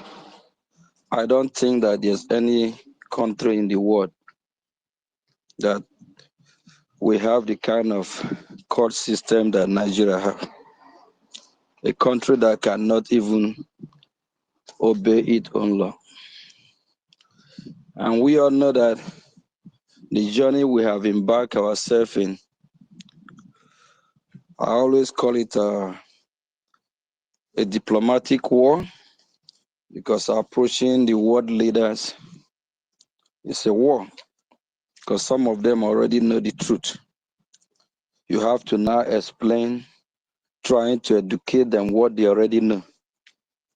I don't think that there's any country in the world that we have the kind of court system that Nigeria have. A country that cannot even obey its own law. And we all know that the journey we have embarked ourselves in, I always call it a diplomatic war, because approaching the world leaders is a war, because some of them already know the truth. You have to now explain, trying to educate them what they already know.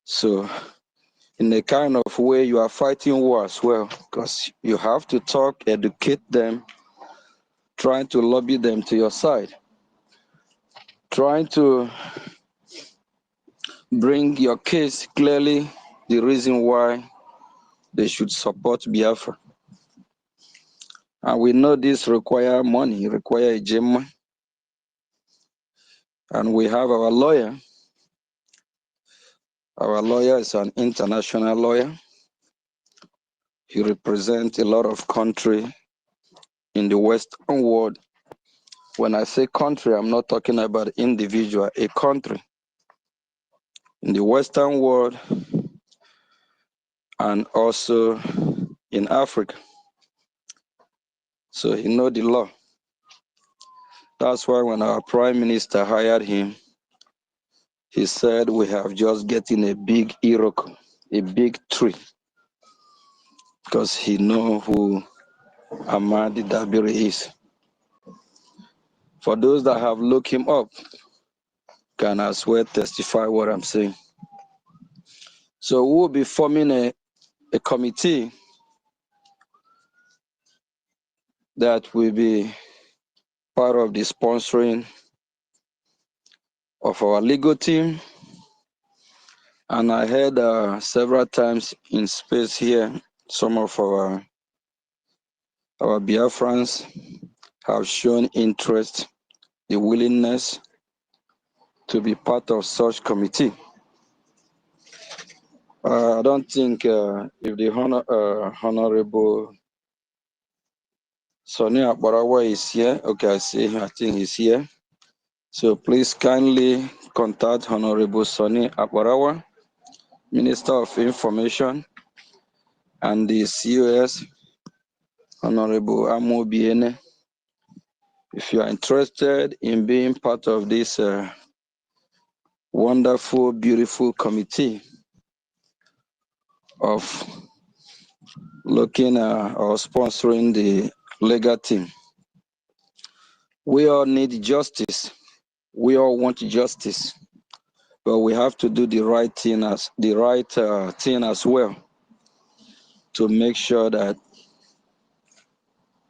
So in a kind of way, you are fighting war as well, because you have to talk, educate them, trying to lobby them to your side, trying to bring your case clearly, the reason why they should support Biafra. And we know this require money, require a gem. And we have our lawyer. Our lawyer is an international lawyer. He represents a lot of countries in the Western world. When I say country, I'm not talking about individual, a country in the Western world and also in Africa. So he knows the law. That's why when our Prime Minister hired him, he said we have just getting a big Iroko, a big tree, because he knows who Ahmadi Dabiri is. For those that have looked him up, can as well testify what I'm saying. So we'll be forming a committee that will be part of the sponsoring of our legal team. And I heard several times in space here, some of our Biafrans have shown interest, the willingness to be part of such committee. I don't think if the Honorable Sonny Akbarawa is here. Okay, I see him. I think he's here. So please kindly contact Honorable Sonny Akbarawa, Minister of Information, and the COS, Honorable Amo Biene. If you are interested in being part of this wonderful, beautiful committee of looking or sponsoring the legal team. We all need justice. We all want justice, but we have to do the right thing as well to make sure that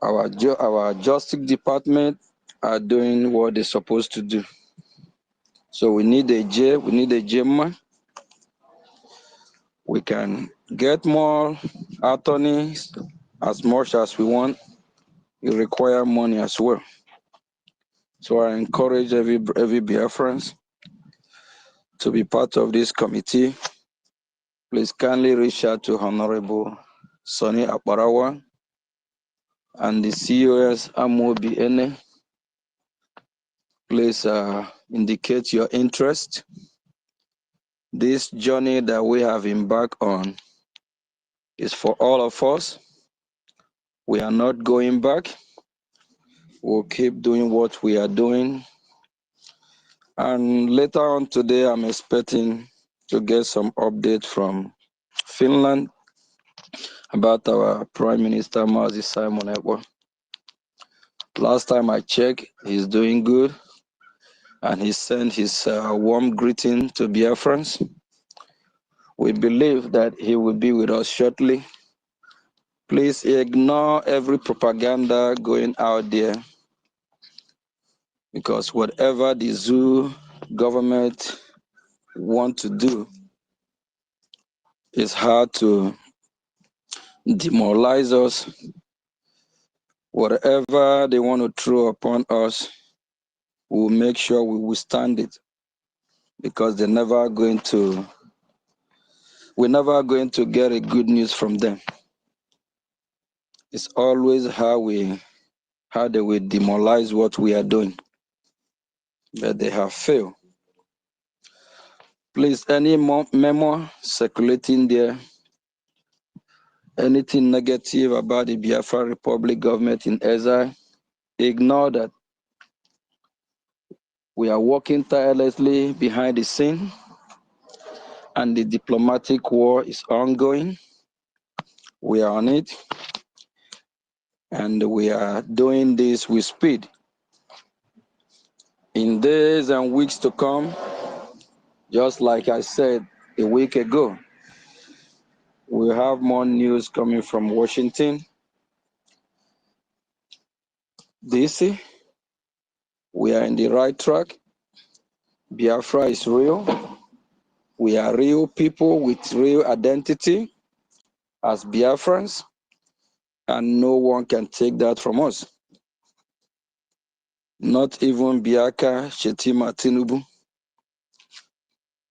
our justice department are doing what they're supposed to do. So we need a J, we need a GEMA. We can get more attorneys as much as we want. It requires money as well. So I encourage every Biafrans to be part of this committee. Please kindly reach out to Honorable Sonny Akbarawa and the COS Amo Biene Please indicate your interest. This journey that we have embarked on is for all of us. We are not going back. We'll keep doing what we are doing. And later on today, I'm expecting to get some update from Finland about our Prime Minister, Mazi Simon Ekwa. Last time I checked, he's doing good. And he sent his warm greeting to Biafrans. We believe that he will be with us shortly. Please ignore every propaganda going out there, because whatever the zoo government want to do is hard to demoralize us. Whatever they want to throw upon us, we'll make sure we will stand it, because we're never going to get a good news from them. It's always how they will demoralize what we are doing. But they have failed. Please, any more memo circulating there, anything negative about the Biafra Republic government in exile, ignore that. We are working tirelessly behind the scene, and the diplomatic war is ongoing. We are on it, and we are doing this with speed. In days and weeks to come, just like I said a week ago, we'll have more news coming from Washington, D.C. We are in the right track. Biafra is real. We are real people with real identity as Biafrans, and no one can take that from us. Not even Biaka Shetima Tinubu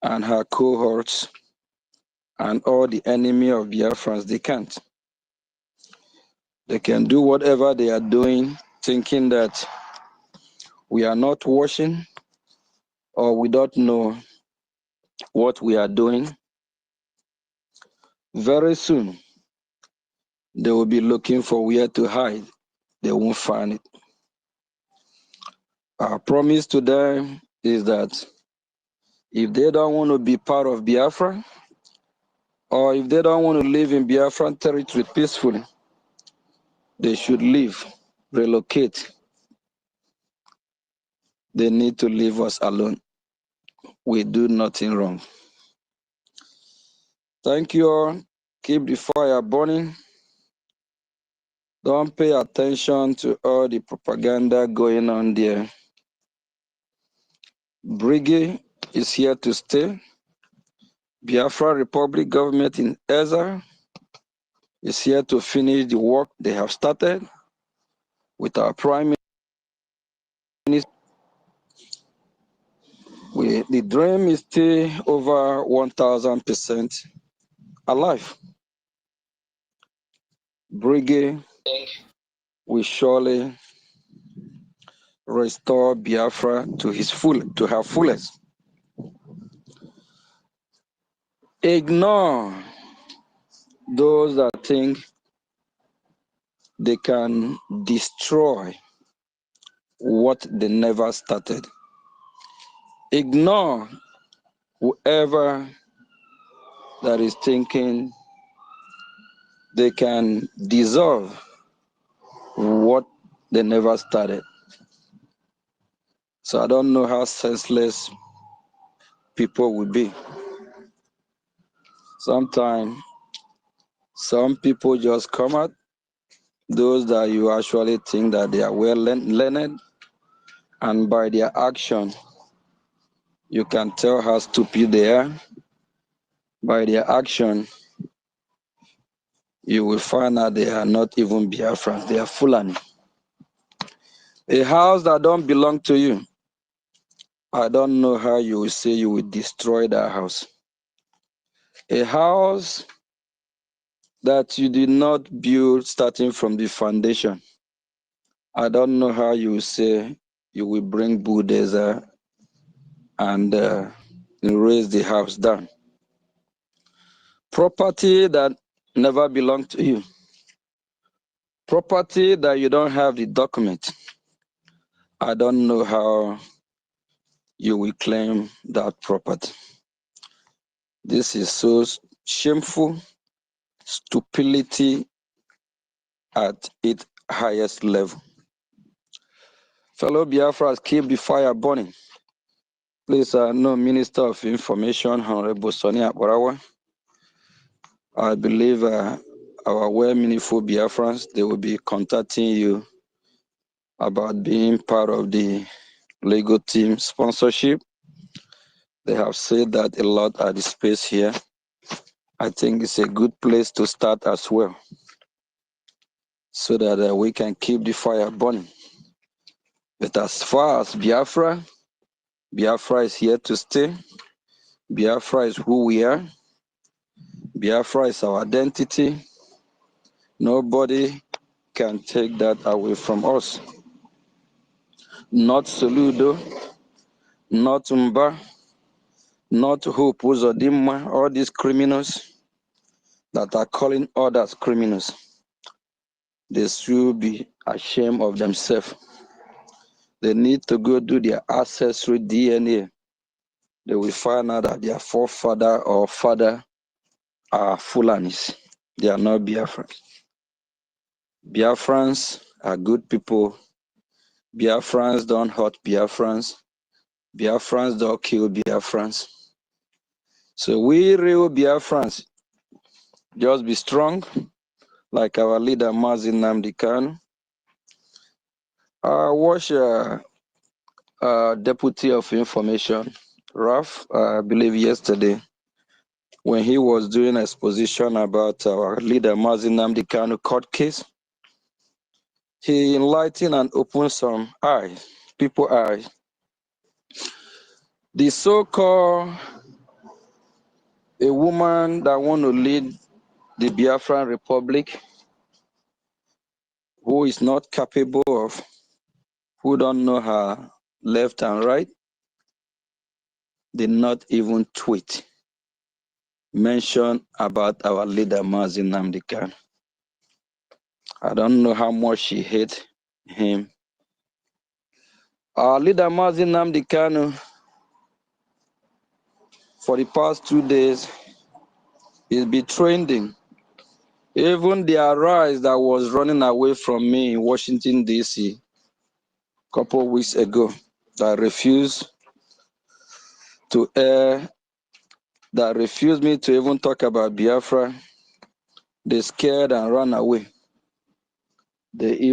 and her cohorts and all the enemy of Biafrans, they can't. They can do whatever they are doing, thinking that we are not watching or we don't know what we are doing. Very soon, they will be looking for where to hide. They won't find it. Our promise to them is that if they don't want to be part of Biafra, or if they don't want to live in Biafran territory peacefully, they should leave, relocate. They need to leave us alone. We do nothing wrong. Thank you all. Keep the fire burning. Don't pay attention to all the propaganda going on there. BRGIE is here to stay. Biafra Republic government in Ezra is here to finish the work they have started with our Prime Minister. The dream is still over 1,000% alive. BRGIE will surely restore Biafra to her fullest. Ignore those that think they can destroy what they never started. Ignore whoever that is thinking they can dissolve what they never started. So I don't know how senseless people will be. Sometimes some people just come out, those that you actually think that they are well learned, and by their action, you can tell how stupid they are. By their action, you will find out they are not even Biafrans, they are Fulani. A house that don't belong to you, I don't know how you will say you will destroy that house. A house that you did not build starting from the foundation, I don't know how you will say you will bring bulldozer and raise the house down. Property that never belonged to you. Property that you don't have the document. I don't know how you will claim that property. This is so shameful, stupidity at its highest level. Fellow Biafras, keep the fire burning. Please, no Minister of Information, Honorable Sonia Borawa. I believe our well-meaningful Biafrans, they will be contacting you about being part of the legal team sponsorship. They have said that a lot at the space here. I think it's a good place to start as well, so that we can keep the fire burning. But as far as Biafra, Biafra is here to stay. Biafra is who we are. Biafra is our identity. Nobody can take that away from us. Not Soludo, not Mba, not Hope Uzodimma, all these criminals that are calling others criminals. They should be ashamed of themselves. They need to go do their ancestry DNA. They will find out that their forefather or father are Fulanis. They are not Biafrans. Biafrans are good people. Biafrans don't hurt Biafrans. Biafrans don't kill Biafrans. So we real Biafrans, just be strong, like our leader Mazin Nnamdi Kanu. I watched Deputy of Information, Raf, I believe yesterday, when he was doing exposition about our leader Mazin Nnamdi Kanu court case. He enlightened and opened some eyes, people's eyes. The so-called a woman that want to lead the Biafran Republic, who is not capable of, who don't know her left and right, did not even tweet, mention about our leader Mazin Nnamdi Kanu. I don't know how much she hates him. Our leader Mazin Nnamdi Kanu, for the past 2 days, is be trending. Even the Arise that was running away from me in Washington, D.C. a couple of weeks ago, that refused to air, that refused me to even talk about Biafra, they scared and ran away. They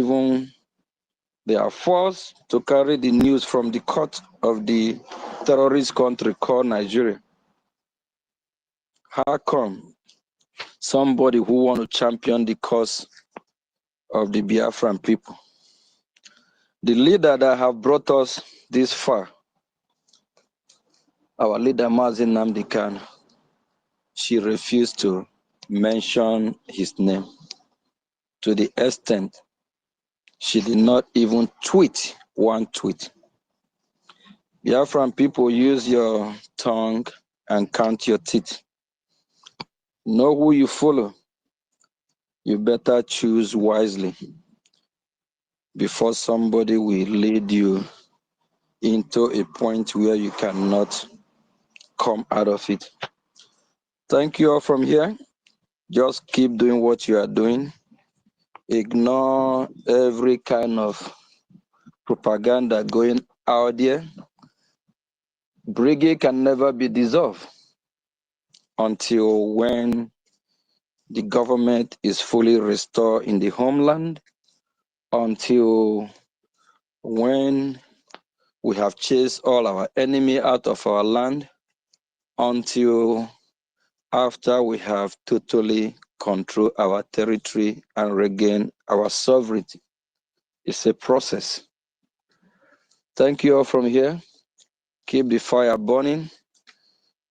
are forced to carry the news from the court of the terrorist country called Nigeria. How come somebody who want to champion the cause of the Biafran people, the leader that have brought us this far, our leader Mazin Nnamdi Kanu, she refused to mention his name, to the extent she did not even tweet one tweet. Biafran people, use your tongue and count your teeth. Know who you follow. You better choose wisely before somebody will lead you into a point where you cannot come out of it. Thank you all from here. Just keep doing what you are doing. Ignore every kind of propaganda going out there. BRGIE can never be dissolved until when the government is fully restored in the homeland, until when we have chased all our enemy out of our land, until after we have totally controlled our territory and regain our sovereignty. It's a process. Thank you all from here. Keep the fire burning.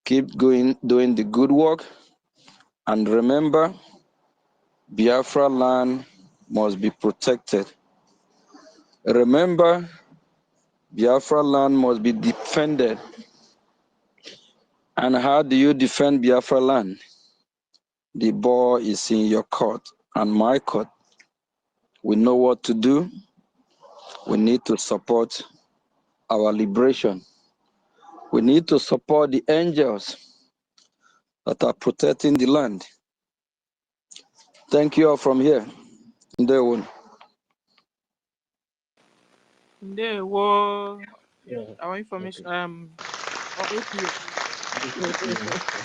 Keep going, doing the good work. And remember, Biafra land must be protected. Remember, Biafra land must be defended. And how do you defend Biafra land? The ball is in your court and my court. We know what to do. We need to support our liberation. We need to support the angels that are protecting the land. Thank you all from here. Ndewo. There was Yeah. our information. Okay. Or APO. This APM. Okay.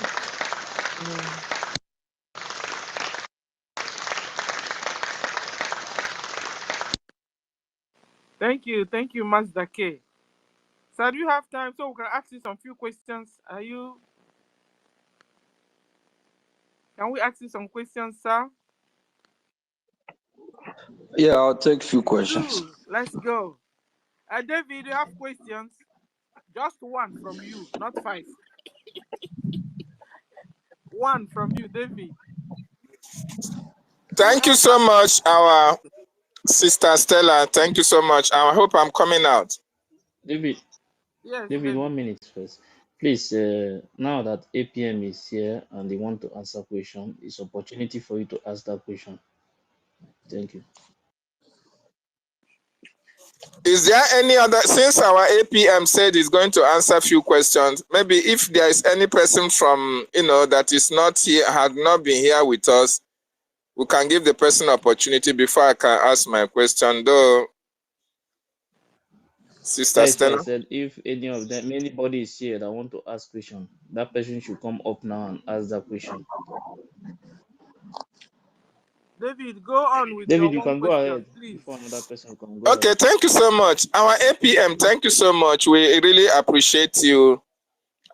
Mm. Thank you, Mazda K. Sir, do you have time so we can ask you some few questions? Can we ask you some questions, sir? Yeah, I'll take a few questions. Good. Let's go. David, you have questions? Just one from you, not five. One from you, David. Who Thank you else so has much, our sister Stella. Thank you so much. I hope I'm coming out. David, Yes, David, David. 1 minute first. Please, now that APM is here and they want to answer question, it's opportunity for you to ask that question. Thank you. Is there any other, since our APM said he's going to answer a few questions, maybe if there is any person from, that is not here, had not been here with us, we can give the person opportunity before I can ask my question, though. Sister That's why I Stella? said if anybody is here that want to ask question, that person should come up now and ask that question. David, go on with your David, you one can go question, ahead please. before another person can go Okay, ahead. thank you so much. Our APM, thank you so much. We really appreciate you,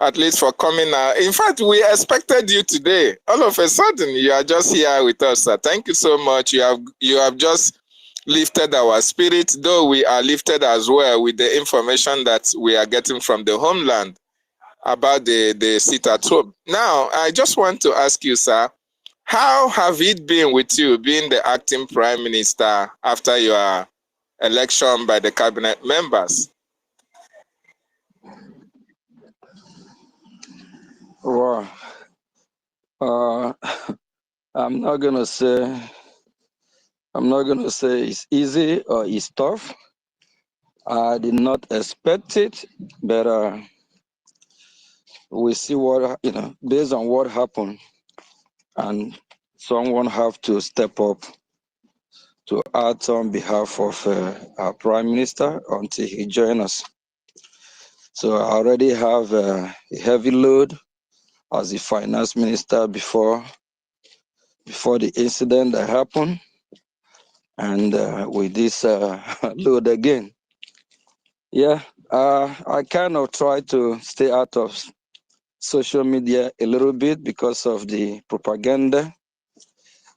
at least for coming now. In fact, we expected you today. All of a sudden, you are just here with us, sir. Thank you so much. You have just lifted our spirit, though we are lifted as well with the information that we are getting from the homeland about the sit at home. Now, I just want to ask you, sir, how have it been with you being the acting prime minister after your election by the cabinet members? Wow. I'm not gonna say it's easy or it's tough. I did not expect it, but we see what based on what happened, and someone have to step up to act on behalf of our prime minister until he joins us. So I already have a heavy load as the finance minister before the incident that happened, and with this load again. Yeah, I kind of try to stay out of social media a little bit because of the propaganda,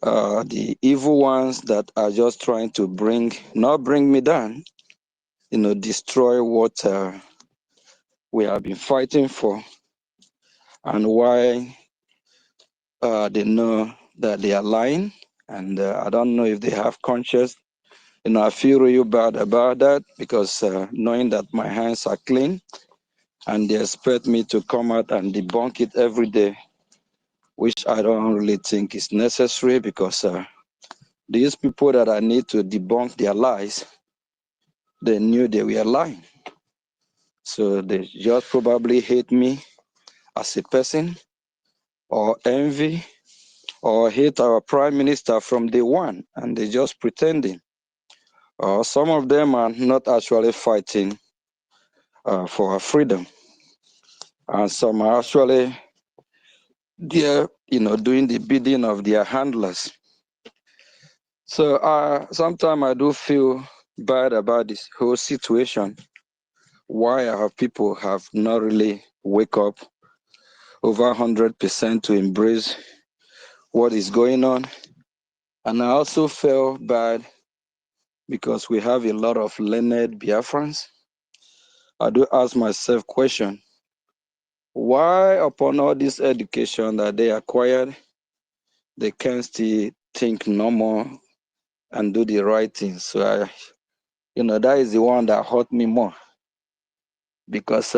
the evil ones that are just trying to not bring me down, destroy what we have been fighting for, and why they know that they are lying, and I don't know if they have conscience. I feel real bad about that because knowing that my hands are clean, and they expect me to come out and debunk it every day, which I don't really think is necessary because these people that I need to debunk their lies, they knew they were lying. So they just probably hate me as a person, or envy, or hate our prime minister from day one, and they're just pretending. Some of them are not actually fighting for our freedom, and some are actually there, doing the bidding of their handlers. So sometimes I do feel bad about this whole situation. Why our people have not really wake up over 100% to embrace what is going on. And I also feel bad because we have a lot of learned Biafrans. I do ask myself question, why upon all this education that they acquired, they can still think normal and do the right thing? So that is the one that hurt me more. because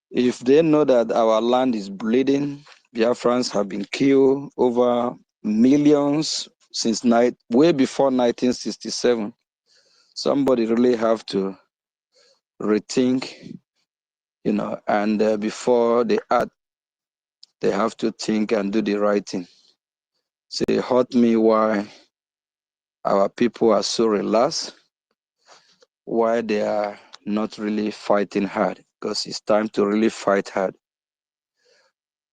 if they know that our land is bleeding, Biafrans have been killed over millions since way before 1967. Somebody really have to rethink, and before they act, they have to think and do the right thing. So it hurt me why our people are so relaxed, why they are not really fighting hard, because it's time to really fight hard.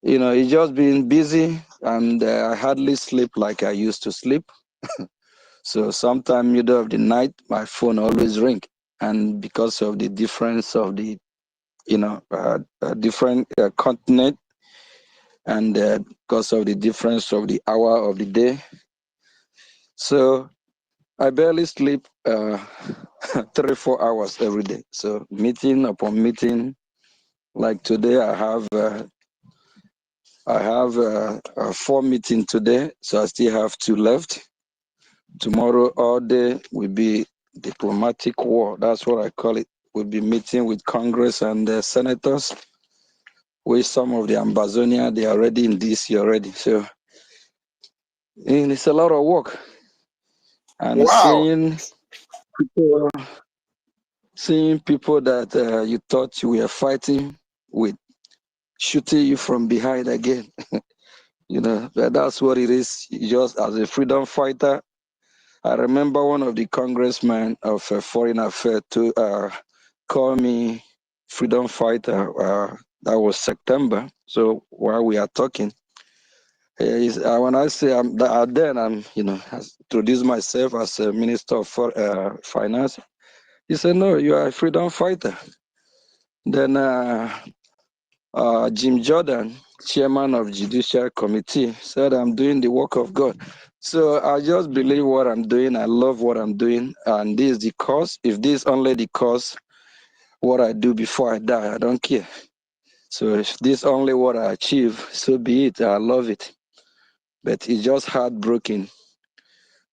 It's just been busy, and I hardly sleep like I used to sleep. So sometime middle of the night, my phone always ring, and because of the difference of the, different continent, and because of the difference of the hour of the day, so I barely sleep 3-4 hours every day. So meeting upon meeting, like today, I have 4 meetings today, so I still have 2 left. Tomorrow, all day will be diplomatic war. That's what I call it. We'll be meeting with Congress and the senators. With some of the Ambazonia, they are already in DC already. So it's a lot of work. And Wow. seeing people that you thought you were fighting with shooting you from behind again. That's what it is. Just as a freedom fighter, I remember one of the congressmen of foreign affairs to call me freedom fighter. That was September. So while we are talking, when I say I'm introduce myself as a minister of finance. He said, "No, you are a freedom fighter." Then Jim Jordan, chairman of Judicial Committee, said, "I'm doing the work of God." So I just believe what I'm doing. I love what I'm doing. And this is the cause. If this only the cause, what I do before I die, I don't care. So if this only what I achieve, so be it. I love it. But it's just heartbreaking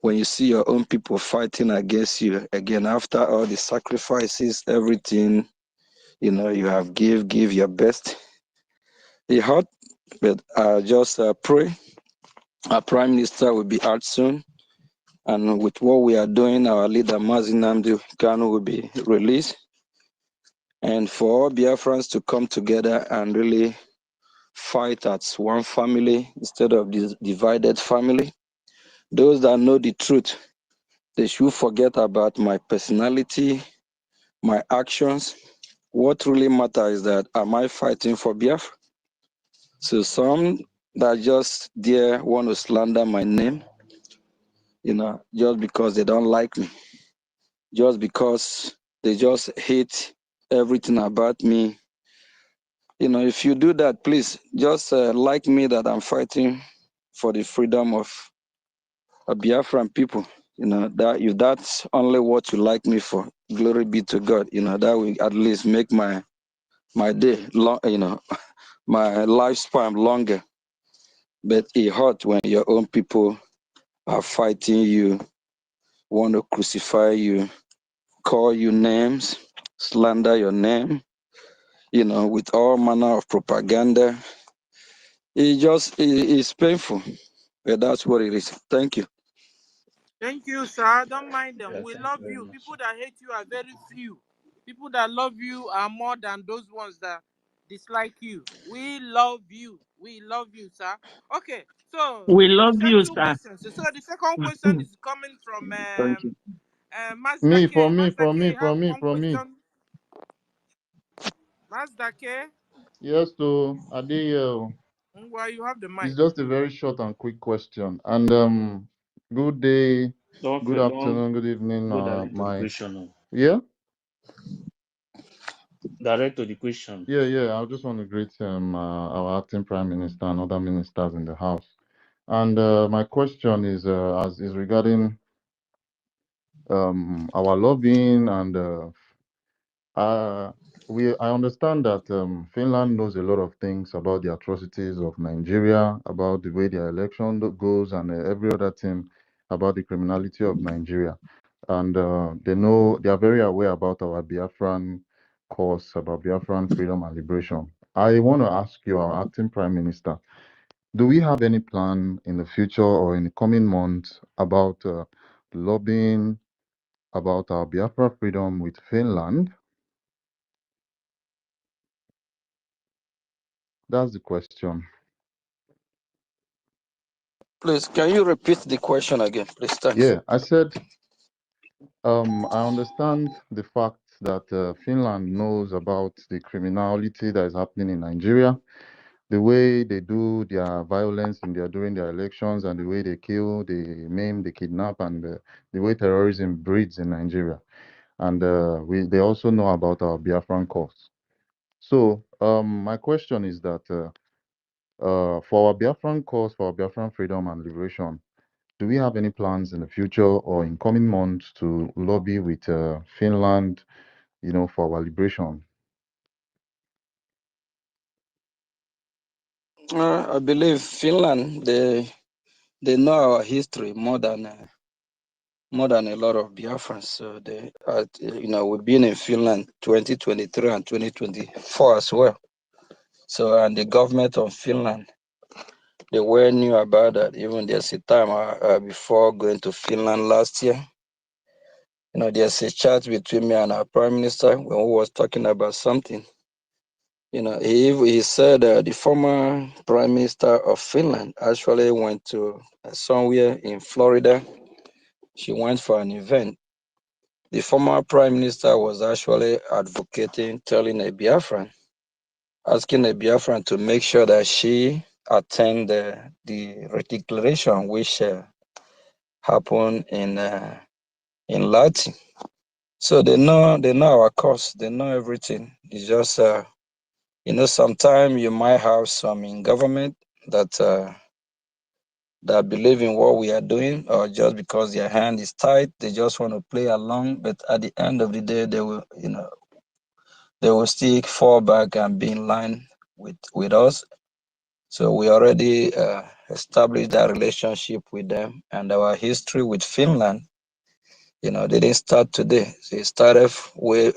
when you see your own people fighting against you again after all the sacrifices, everything, you have give your best. It hurt, but I just pray our prime minister will be out soon. And with what we are doing, our leader Mazi Nnamdi Kanu will be released. And for all Biafrans to come together and really fight as one family instead of this divided family. Those that know the truth, they should forget about my personality, my actions. What really matters is that, am I fighting for Biafra? So some that just dare want to slander my name, just because they don't like me, just because they just hate everything about me. If you do that, please just like me that I'm fighting for the freedom of Biafran people. That if that's only what you like me for, glory be to God. That will at least make my day long. My lifespan longer. But it hurts when your own people are fighting you, want to crucify you, call you names, slander your name, with all manner of propaganda. It's painful. But that's what it is. Thank you. Thank you, sir. Don't mind them. Yeah, We thank love you very you. much. People that hate you are very few. People that love you are more than those ones that dislike you. We love you. We love you, sir. Okay, so We we love said you, 2 sir. questions. So the second question is coming from Thank you. Mazda Me, K. from me, Mazda from K, me, you have from me, one from me. question. Mazda K. Yes, so Ade, Well, you have the mic. it's just a very short and quick question. And good day, good Don't afternoon, good evening, go direct to the my question. No. yeah, Direct to the question. yeah. I just want to greet our acting prime minister and other ministers in the house. And my question is is regarding our lobbying and Uh, I understand that Finland knows a lot of things about the atrocities of Nigeria, about the way their election goes, and every other thing about the criminality of Nigeria. And they are very aware about our Biafran course about Biafran freedom and liberation. I want to ask you, our acting Prime Minister, do we have any plan in the future or in the coming months about lobbying about our Biafra freedom with Finland? That's the question. Please, can you repeat the question again, please? Thanks. Yeah, I said, I understand the fact that Finland knows about the criminality that is happening in Nigeria, the way they do their violence during their elections, and the way they kill, they maim, they kidnap, and the way terrorism breeds in Nigeria. And they also know about our Biafran cause. So my question is that for our Biafran cause, for our Biafran freedom and liberation, do we have any plans in the future or in coming months to lobby with Finland, for our liberation? I believe Finland, they know our history more than a lot of Biafrans. So we've been in Finland 2023 and 2024 as well. So, and the government of Finland, they well knew about that. Even there's a time before going to Finland last year, there's a chat between me and our prime minister when we was talking about something. He said the former prime minister of Finland actually went to somewhere in Florida. She went for an event. The former prime minister was actually advocating, telling a Biafran, asking a Biafran to make sure that she attend the declaration which happened in Latin. So they know our cause. They know everything. It's just sometimes you might have some in government that believe in what we are doing, or just because their hand is tight, they just want to play along. But at the end of the day, they will still fall back and be in line with us. So we already established that relationship with them, and our history with Finland, they didn't start today. So it started way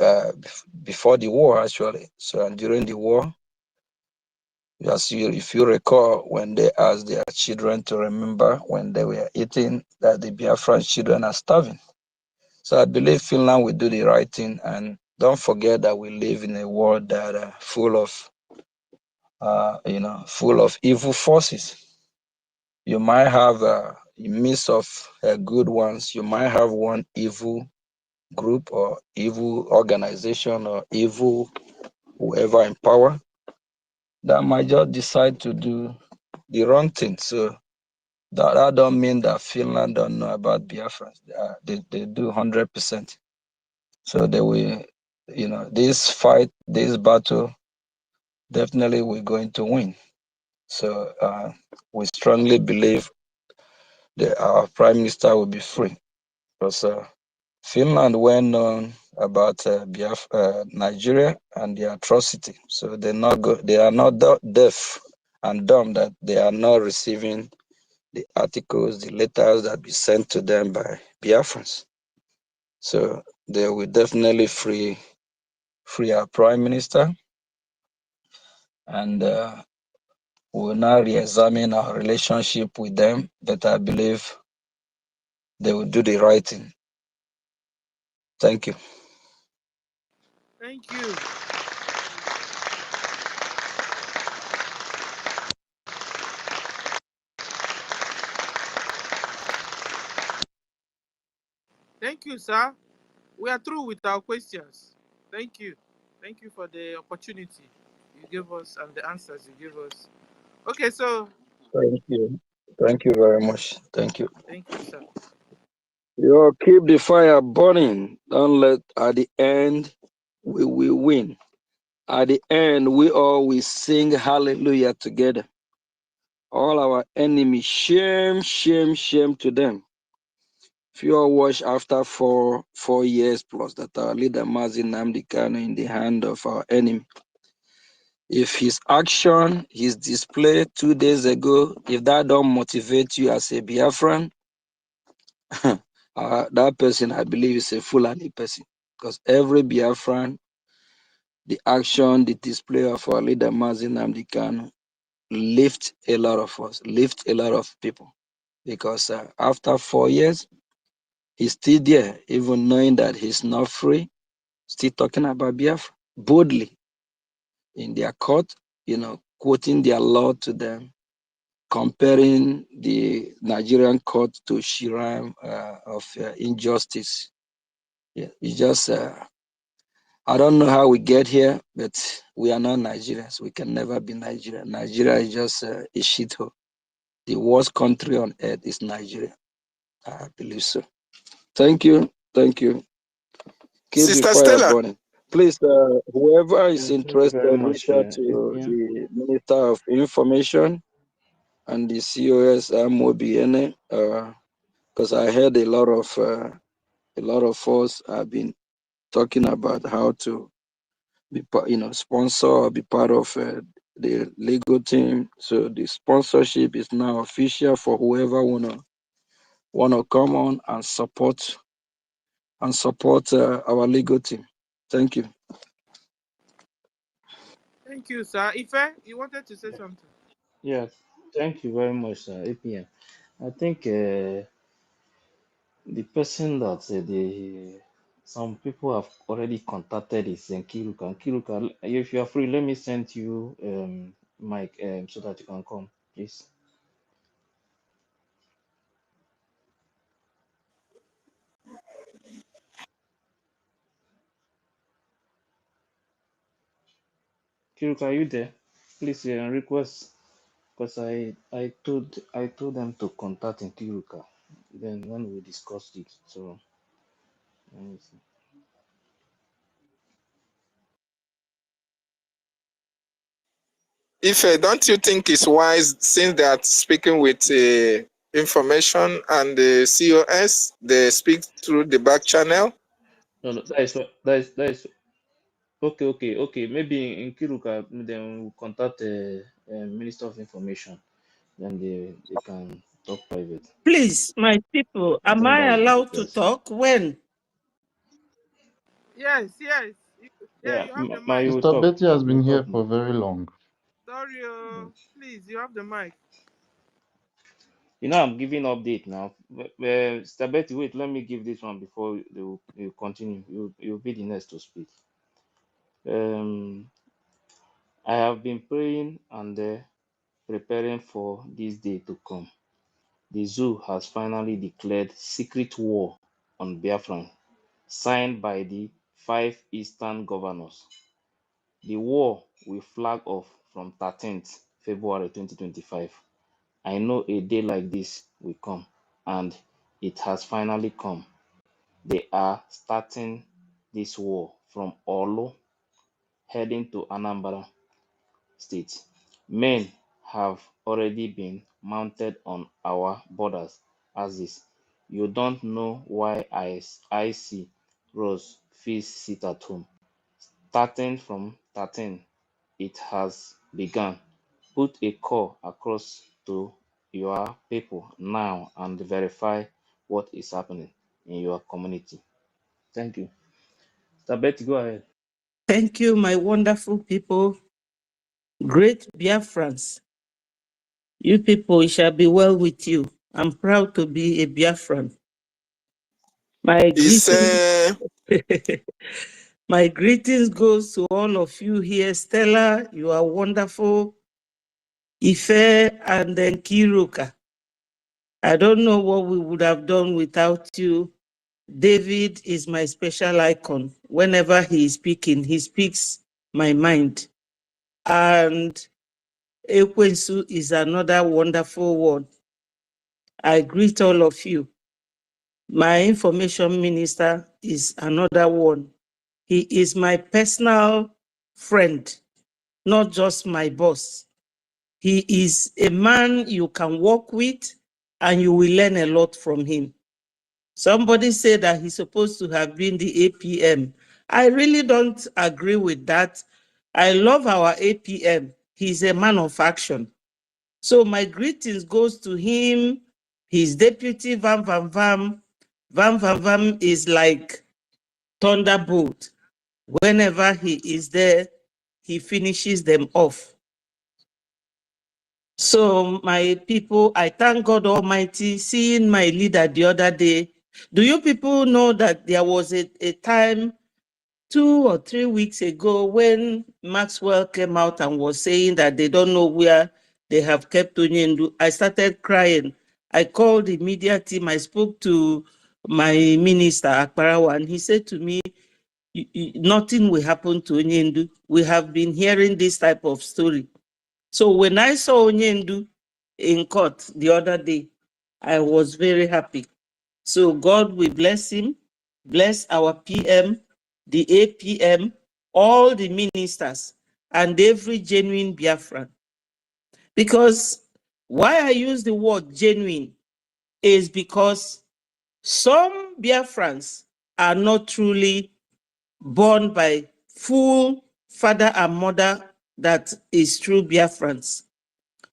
before the war, actually. So, and during the war, if you recall, when they asked their children to remember when they were eating, that the Biafran children are starving. So I believe Finland will do the right thing, and don't forget that we live in a world that full of evil forces. You might have a mix of good ones. You might have one evil group or evil organization or evil whoever in power that might just decide to do the wrong thing. So that don't mean that Finland don't know about Biafra. They do 100%. So they will, this fight, this battle, definitely we're going to win. So we strongly believe that our prime minister will be free, because Finland well known about Nigeria and the atrocity. So they are not deaf and dumb that they are not receiving the articles, the letters that be sent to them by Biafrans. So they will definitely free our prime minister, and we will now re-examine our relationship with them. But I believe they will do the right thing. Thank you. Thank you. Thank you, sir. We are through with our questions. Thank you. Thank you for the opportunity you gave us and the answers you gave us. Okay, so Thank you. Thank you very much. Thank you. thank you, sir. You keep the fire burning. Don't let at the end we will win. At the end, we all will sing hallelujah together. All our enemies, shame, shame, shame to them. If you all watch after 4 years plus that our leader Mazi Nnamdi Kanu in the hand of our enemy, if his action, his display 2 days ago, if that don't motivate you as a Biafran, that person, I believe, is a Fulani person. Because every Biafran the action, the display of our leader Mazi Nnamdi Kanu lift a lot of us, lift a lot of people. Because after 4 years, he's still there, even knowing that he's not free, still talking about Biafra boldly in their court, quoting their law to them, comparing the Nigerian court to shrine of injustice. Yeah, it's just, I don't know how we get here, but we are not Nigerians. We can never be Nigerian. Nigeria is just a shithole. The worst country on earth is Nigeria. I believe so. Thank you. Thank you. Keep the Sister fire Stella. burning. Please, whoever is Thank you very interested, reach much, out to APM. the Minister of Information and the COS MOBN, because I heard a lot of us have been talking about how to be, sponsor or be part of the legal team. So the sponsorship is now official for whoever wanna come on and support our legal team. Thank you. Thank you, sir. Ife, you wanted to say something? Yes, thank you very much, APM. I think the person that some people have already contacted is Kiruka. Kiruka, if you are free, let me send you mic so that you can come, please. Kiruka, are you there? Please request, because I told them to contact Kiruka. Then when we discussed it, so let me see. Ife, don't you think it's wise, since they are speaking with information and the COS, they speak through the back channel? No, that is okay. Maybe in Kiruka, then we'll contact the Minister of Information. Then they can talk private. Please, my people, I am think I that would be the allowed to best. talk? When? Yes. Yeah, Yeah, you have the my mic. you will Sister talk. Betty has You will been here talk for more. very long. Sorry, please, you have the mic. I'm giving update now. Stabeti, wait, let me give this one before you continue. You'll be the next to speak. I have been praying and preparing for this day to come. The zoo has finally declared secret war on Biafran, signed by the 5 Eastern governors. The war will flag off from 13th February 2025. I know a day like this will come, and it has finally come. They are starting this war from Olo, heading to Anambra State. Men have already been mounted on our borders as is. You don't know why I see Rose fees sit at home. Starting from 13, it has begun. Put a call across to your people now and verify what is happening in your community. Thank you. Tabet, go ahead. Thank you, my wonderful people. Great Biafrans. You people, it shall be well with you. I'm proud to be a Biafran. My greetings. My greetings goes to all of you here. Stella, you are wonderful. Ife and then Kiruka. I don't know what we would have done without you. David is my special icon. Whenever he is speaking, he speaks my mind. And Ekwensu is another wonderful one. I greet all of you. My information minister is another one. He is my personal friend, not just my boss. He is a man you can work with and you will learn a lot from him. Somebody said that he's supposed to have been the APM. I really don't agree with that. I love our APM. He's a man of action. So my greetings goes to him, his deputy Vam Vam Vam. Vam Vam Vam is like thunderbolt. Whenever he is there, he finishes them off. So my people, I thank God Almighty, seeing my leader the other day. Do you people know that there was a time 2 or 3 weeks ago when Maxwell came out and was saying that they don't know where they have kept Onyendu? I started crying. I called the media team. I spoke to my minister, Akparawa, and he said to me, nothing will happen to Onyendu. We have been hearing this type of story. So when I saw Onyendu in court the other day, I was very happy. So God will bless him, bless our PM, the APM, all the ministers, and every genuine Biafran. Because why I use the word genuine is because some Biafrans are not truly born by full father and mother that is true Biafrans.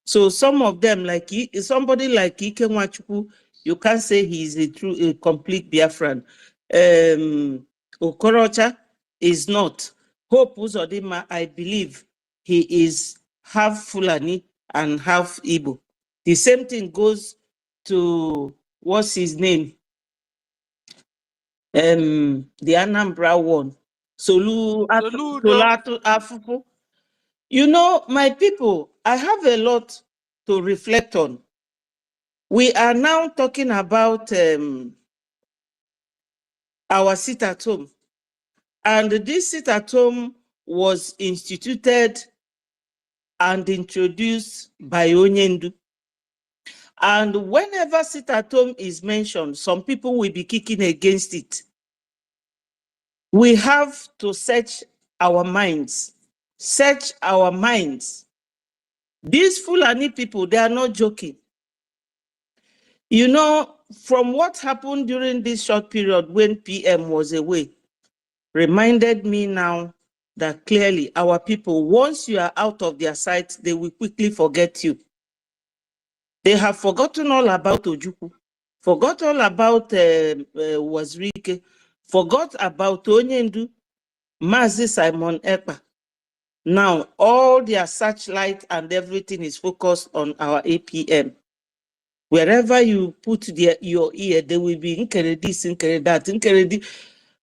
So some of them, like somebody like Ike Nwachukwu, you can't say he's a complete Biafran. Okorocha is not. Hope Uzodima, I believe he is half Fulani and half Igbo. The same thing goes to, what's his name? The Anambra one. Solatu Afufu. You know, my people, I have a lot to reflect on. We are now talking about our sit at home. And this sit at home was instituted and introduced by Onyendu. And whenever sit at home is mentioned, some people will be kicking against it. We have to search our minds. Search our minds. These Fulani people, they are not joking. You know, from what happened during this short period when PM was away, reminded me now that clearly our people, once you are out of their sight, they will quickly forget you. They have forgotten all about Ojukwu, forgot all about Wazirike, forgot about Onyendu, Mazi Simon Ekpa. Now, all their searchlight and everything is focused on our APM. Wherever you put your ear, they will be Nkere this, Nkere that, Nkere.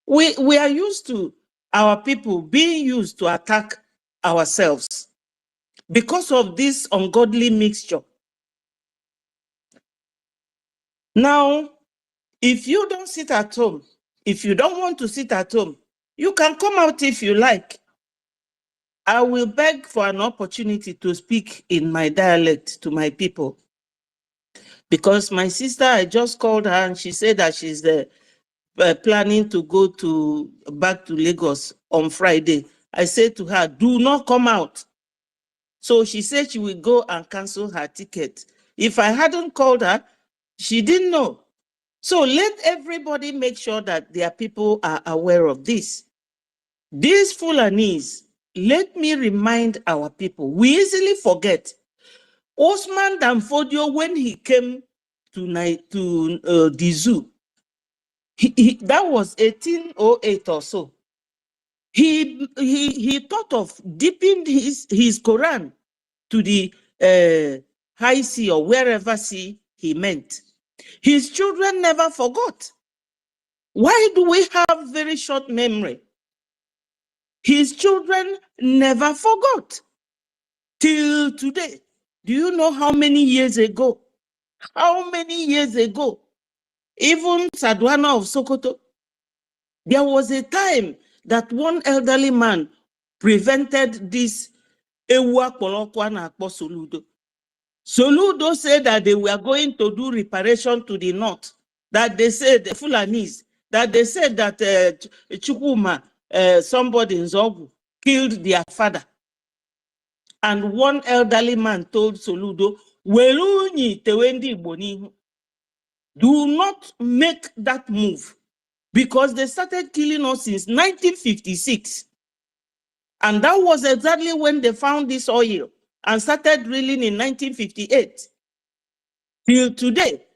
We are used to our people being used to attack ourselves because of this ungodly mixture. Now, if you don't sit at home, if you don't want to sit at home, you can come out if you like. I will beg for an opportunity to speak in my dialect to my people. Because my sister, I just called her and she said that she's planning to go back to Lagos on Friday. I said to her, do not come out. So she said she will go and cancel her ticket. If I hadn't called her, she didn't know. So let everybody make sure that their people are aware of this. These Fulanese, let me remind our people, we easily forget. Osman Danfodio, when he came to the zoo, that was 1808 or so. He thought of dipping his Quran to the high sea or wherever sea he meant. His children never forgot. Why do we have very short memory? His children never forgot. Till today. Do you know how many years ago? How many years ago? Even Sadwana of Sokoto, there was a time that one elderly man prevented this Ewa Polokwa na Akpo Soludo. Soludo said that they were going to do reparation to the north. That they said, the Fulanese, that they said that Chukuma, somebody in Zogu, killed their father. And one elderly man told Soludo, Welunyi Tewendi Boni, do not make that move. Because they started killing us since 1956. And that was exactly when they found this oil and started drilling in 1958. Till today,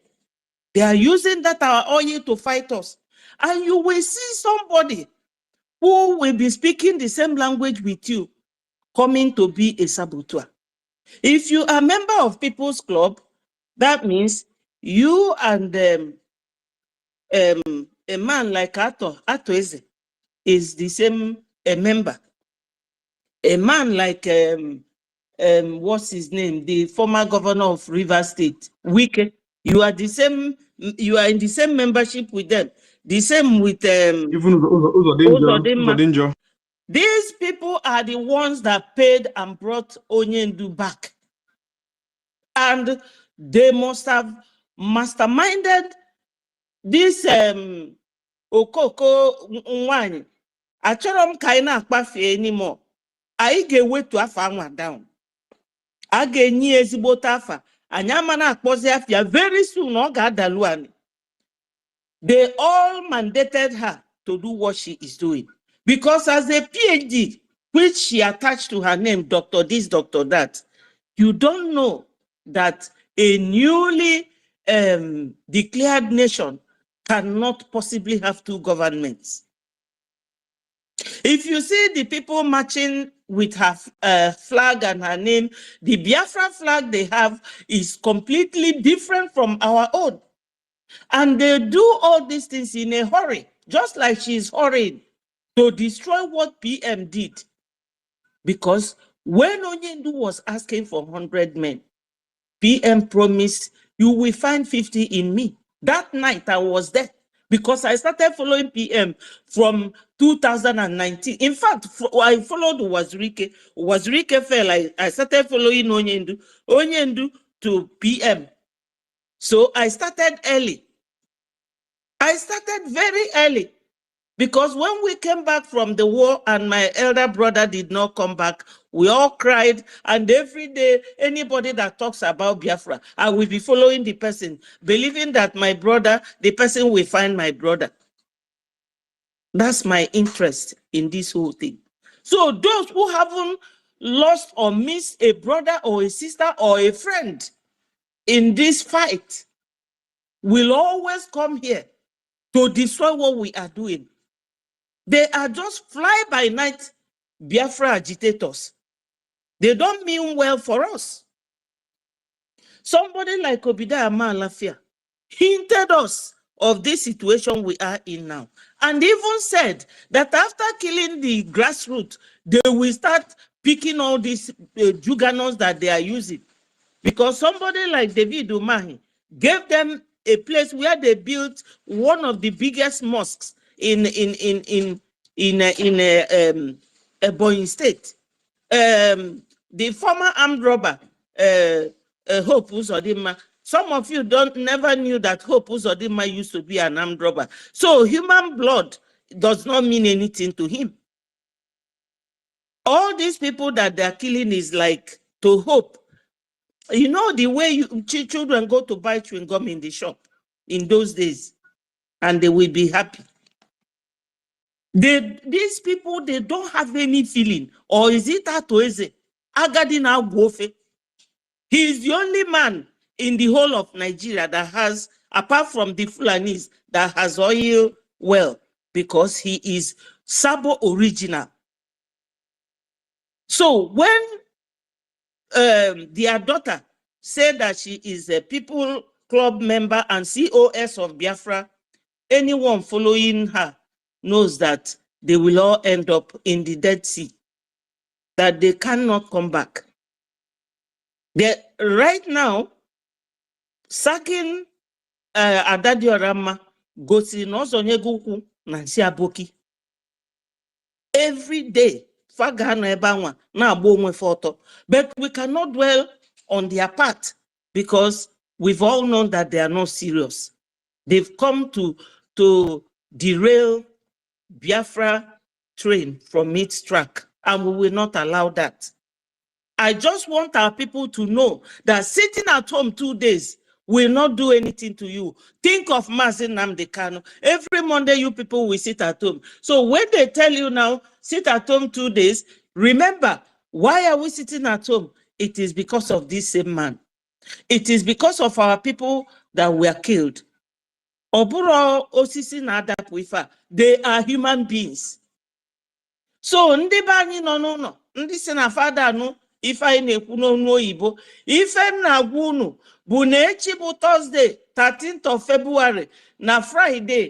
they are using that our oil to fight us. And you will see somebody who will be speaking the same language with you coming to be a saboteur. If you are a member of People's Club, that means you and a man like Atoeze is the same member. A man like what's his name, the former governor of Rivers State, Wike, you are the same. You are in the same membership with them. The same with Even Uzodinjo. Uzodinma. These people are the ones that paid and brought Onyendu back. And they must have masterminded this Okoko Nwanyị. Achọrọ m ka anyị na-akpafe anymore. Anyị ga-ewetu afa anwa down. A ga-enye ezigbote afa. Anyị ama na-akpọzi afia very soon ọ ga-adalu anyị. They all mandated her to do what she is doing. Because as a PhD, which she attached to her name, Dr. This, Dr. That, you don't know that a newly declared nation cannot possibly have two governments. If you see the people marching with her flag and her name, the Biafra flag they have is completely different from our own. And they do all these things in a hurry, just like she's hurrying to destroy what PM did. Because when Onyendu was asking for 100 men, PM promised, you will find 50 in me. That night I was there because I started following PM from 2019. In fact, I followed Wazirike. Wazirike fell. I started following Onyendu to PM. So I started early. I started very early because when we came back from the war and my elder brother did not come back, we all cried. And every day, anybody that talks about Biafra, I will be following the person, believing that my brother, the person will find my brother. That's my interest in this whole thing. So those who haven't lost or missed a brother or a sister or a friend in this fight will always come here to destroy what we are doing. They are just fly-by-night Biafra agitators. They don't mean well for us. Somebody like Obida Amalafia hinted us of this situation we are in now, and even said that after killing the grassroots, they will start picking all these juggernauts that they are using. Because somebody like David Umahi gave them a place where they built one of the biggest mosques in Ebonyi State. The former armed robber, Hope Uzodinma. Some of you never knew that Hope Uzodinma used to be an armed robber. So human blood does not mean anything to him. All these people that they're killing is like to Hope. You know the way children go to buy chewing gum in the shop in those days, and they will be happy. These people, they don't have any feeling. Or is it Atoeze? Agadina Gwofe. He is the only man in the whole of Nigeria that has, apart from the Fulanis, that has oil well, because he is Sabo original. So when their daughter said that she is a People Club member and COS of Biafra, anyone following her knows that they will all end up in the Dead Sea, that they cannot come back. Right now, sacking Adadiorama gosi n'Ozonyegukwu na Nsiaboki. Every day, Fagana Ebanwa na agba onwe foto. But we cannot dwell on their part because we've all known that they are not serious. They've come to derail Biafra train from its track, and we will not allow that. I just want our people to know that sitting at home 2 days will not do anything to you. Think of Mazi Nnamdi Kanu. Every Monday, you people will sit at home. So when they tell you now, sit at home 2 days, remember, why are we sitting at home? It is because of this same man. It is because of our people that were killed. Oburo Osisi na Adapwifa, they are human beings. So ndị be anyị nọ n'ụlọ ndị si na fada anụ ife anyị na-ekwu n'ọnụ oyibo ife m na-agwa unu bụ na echi bụ Thursday 13th of February na Friday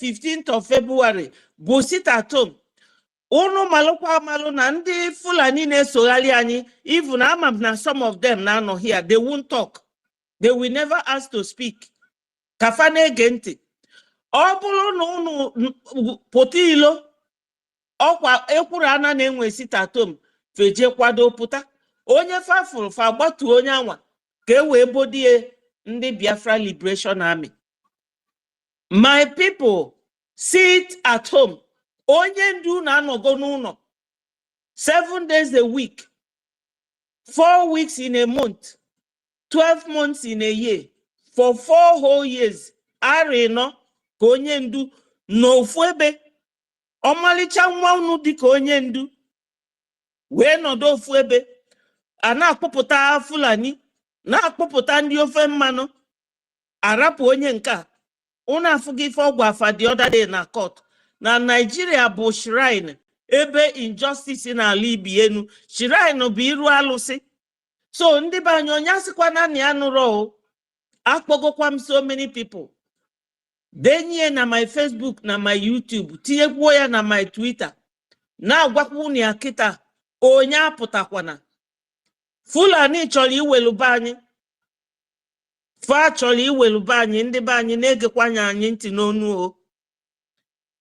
15th of February bụ sit at home. Unu malụkwa amalụ na ndị Fulani na-esogharị anyị even ama m na some of them na-anọ here, they won't talk, they will never ask to speak. Kafa na-ege ntị. Ọ bụrụ na unu pụta ilo ọkwa ekwuru ana na-enwe sit at home feje kwado pụta onye fafụrụ fa gbatuo onye anwa ka e wee bodie ndị Biafra Liberation Army. My people, sit at home. Onye ndu na-anọgo n'ụlọ 7 days a week, 4 weeks in a month, 12 months in a year, for 4 whole years. Arịnọ ka onye ndu n'ofu ebe ọmalịcha nwa unu dịka onye ndu wee nọdụ ofu ebe a na-akpọpụta Fulani na-akpọpụta ndị ofe mmanụ arapụ onye nke a. Unu afụghị ife ọgwụ afa the other day na court na Nigeria bụ shrine ebe injustice na ala Ibienu. Shrine bụ iru alụsị. So ndị be anyị onye asịkwa na ya nụrụ akpọgokwa m so many people denye na my Facebook na my YouTube tinyekwuo ya na my Twitter na-agwakwa unu ya kịta onye apụtakwana. Fulani chọrọ iweluba anyị, fa chọrọ iweluba anyị, ndị be anyị na-egekwanya anyị ntị n'onu o.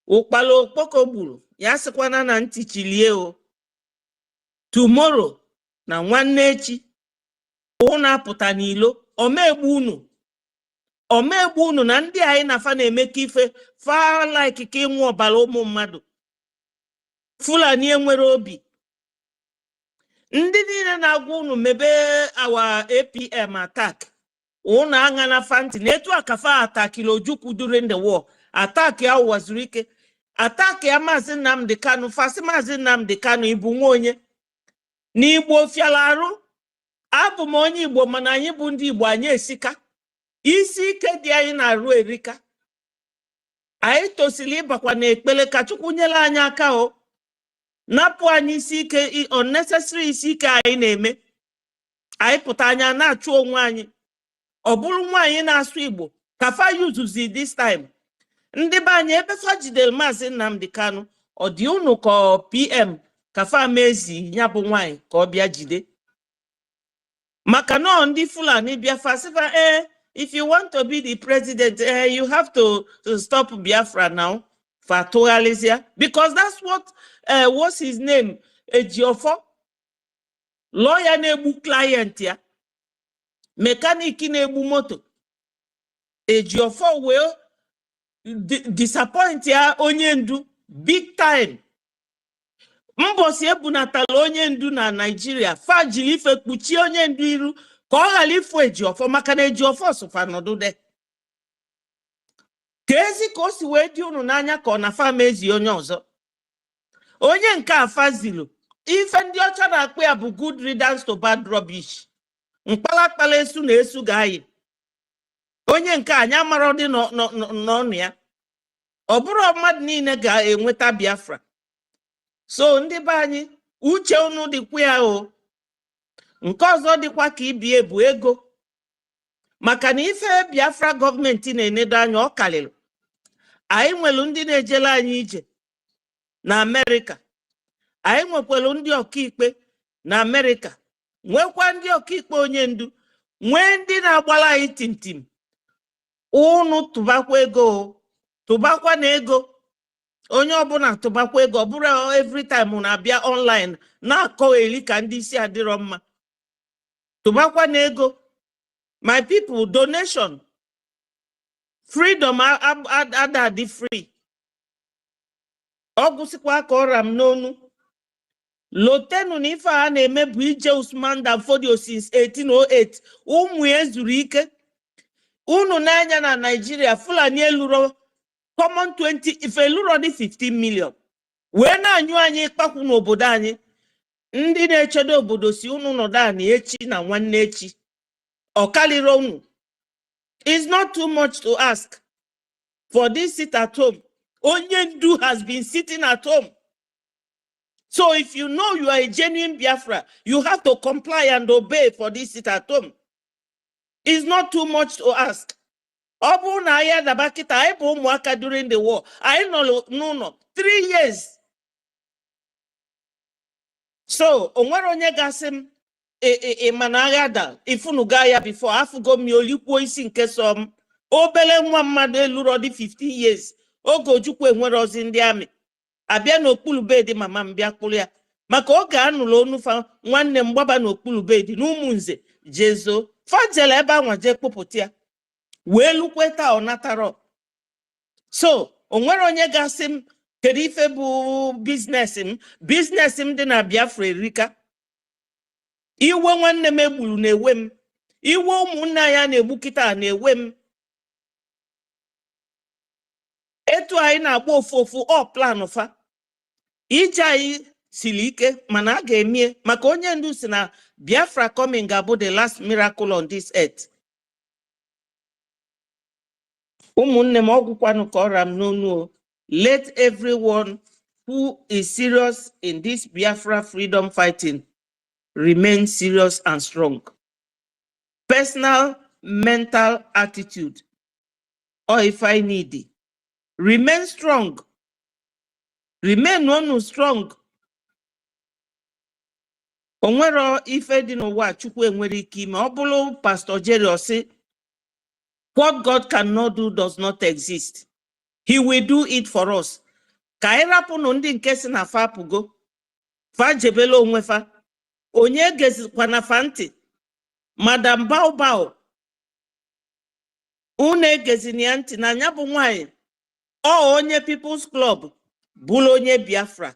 Ụkpala okpoko gburu ya sịkwana na ntị chilie o. Tomorrow na nwanne echi unu apụta n'ilo omegbu unu na ndị anyị na fa na-eme ka ife fa like ka ịnwụ ọbara ụmụ mmadụ. Fulani enwere obi. Ndị niile na-agwa unu mebe our APM attack unu aṅa na fanti na etu akafa atakili Ojukwu during the war. Attack ya wazuru ike. Attack ya Maazị Nnamdi Kanu fasi Maazị Nnamdi Kanu ibu nwa onye n'Igbo fiala arụ. Abụ m onye Igbo mana anyị bụ ndị Igbo anyị esika. Isi ike dị anyị na-arụ erika. Anyị tosili ịbakwa na ekpele ka Chukwu nyere anyị aka o. Napụ anyị isi ike unnecessary isi ike anyị na-eme. Anyị pụta anya na-achụ onwe anyị. Ọ bụrụ nwaanyị na-asụ Igbo ka fa yuzuzi this time. Ndị be anyị ebe fa jidere Maazị Nnamdi Kanu ọ dị unu ka PM ka fa mezi ya bụ nwaanyị ka ọ bịa jide. Maka na ndị Fulani Biafra sifa if you want to be the president, you have to stop Biafra now. Fatualizia. Because that's what what's his name? Ejiofo. Lawyer nebu client ya. Mechanic nebu moto. Ejiofo will disappoint ya onye ndu big time. Mbosi ebunatala onye ndu na Nigeria. Fajili ife kpuchi onye ndu iru. Ka ọ ghara ifu Ejiofo maka na Ejiofo sofa nọdụ de. Ka ezi ka o si wee dị unu n'anya ka ọ na fama ezi onye ọzọ. Onye nke a fazilu ife ndị ọcha na-akpụ ya bụ good riddance to bad rubbish. Mkpalakpala esu na esu ga-ayị. Onye nke anyị amara dị n'ọnụ ya. Ọ bụrụ mmadụ niile ga-enweta Biafra. So ndị be anyị uche unu dịkwa ya o. Nke ọzọ dịkwa ka ibie bụ ego. Maka na ife Biafra gọọmenti na-enedo anya ọ karịrị. Anyị nwelu ndị na-ejele anyị ije na Amerịka. Anyị nwekwelu ndị ọkaikpe na Amerịka. Nwekwa ndị ọkaikpe onye ndu. Nwee ndị na-agbala anyị timtim. Unu tụbakwa ego. Tụbakwa na ego. Onye ọbụla tụbakwa ego. Ọ bụrụ every time na-abịa online na-akọ eli ka ndị isi adịrọ mma. Tụbakwa na ego. My people, donation. Freedom adadi free. Ọgụsịkwa ka ọra m n'onu. Lotenu na ife a na-eme bụ ije Usman Dan Fodio since 1808. Ụmụ ya zuru ike. Unu n'anya na Nigeria, Fulani eluro common 20, ife eluro dị 15 million. Wee na-anyụ anyị ịkpakwu n'obodo anyị. Ndị na-echedo obodo si unu nọdụ anyị echi na nwanne echi. Ọkalịrị unu. It's not too much to ask for this sit at home. Onye ndu has been sitting at home. So if you know you are a genuine Biafra, you have to comply and obey for this sit at home. It's not too much to ask. During the war, I no 3 years. So onye gasim managada ifunugaya before afugo mi olikwo isi nke som obele nwa mmadụ eluro di 15 years ogojukwu enwere ozi ndị amị abịa n'okpuru bedi mama mbịa kpụrụ ya maka oge anụrụ onu fa nwanne mgbaba n'okpuru bedi n'ụmụ nze jezo fajele ebe anwa je kpụpụta ya wee lukweta onataro. So onwere onye gasị m kedu ife bụ biznes m dị na Biafra erika. Iwe nwanne m egburu na-ewe m, iwe ụmụnna ya na-egbu kịta na-ewe m. Etu anyị na-agba ofu ọ plan fa ije anyị siri ike mana a ga-emie maka onye ndu si na Biafra coming ga-abụ the last miracle on this earth. Ụmụnne m ọgwụkwanụ ka ọra m n'onu. Let everyone who is serious in this Biafra freedom fighting remain serious and strong. Personal, mental attitude, or if I need it, remain strong. Remain one strong. Onwero ife di n'ụwa Chukwu enwere ike ime. Ọ bụrụ Pastor Jerry osi, what God cannot do does not exist. He will do it for us. Ka anyị rapụ nụ ndị nke si na fa apụgo, fa jebele onwe fa, onye gezikwa na fa ntị, Madam Bao une gezini ya ntị na anya bụ nwanyị onye People's Club bụrụ onye Biafra.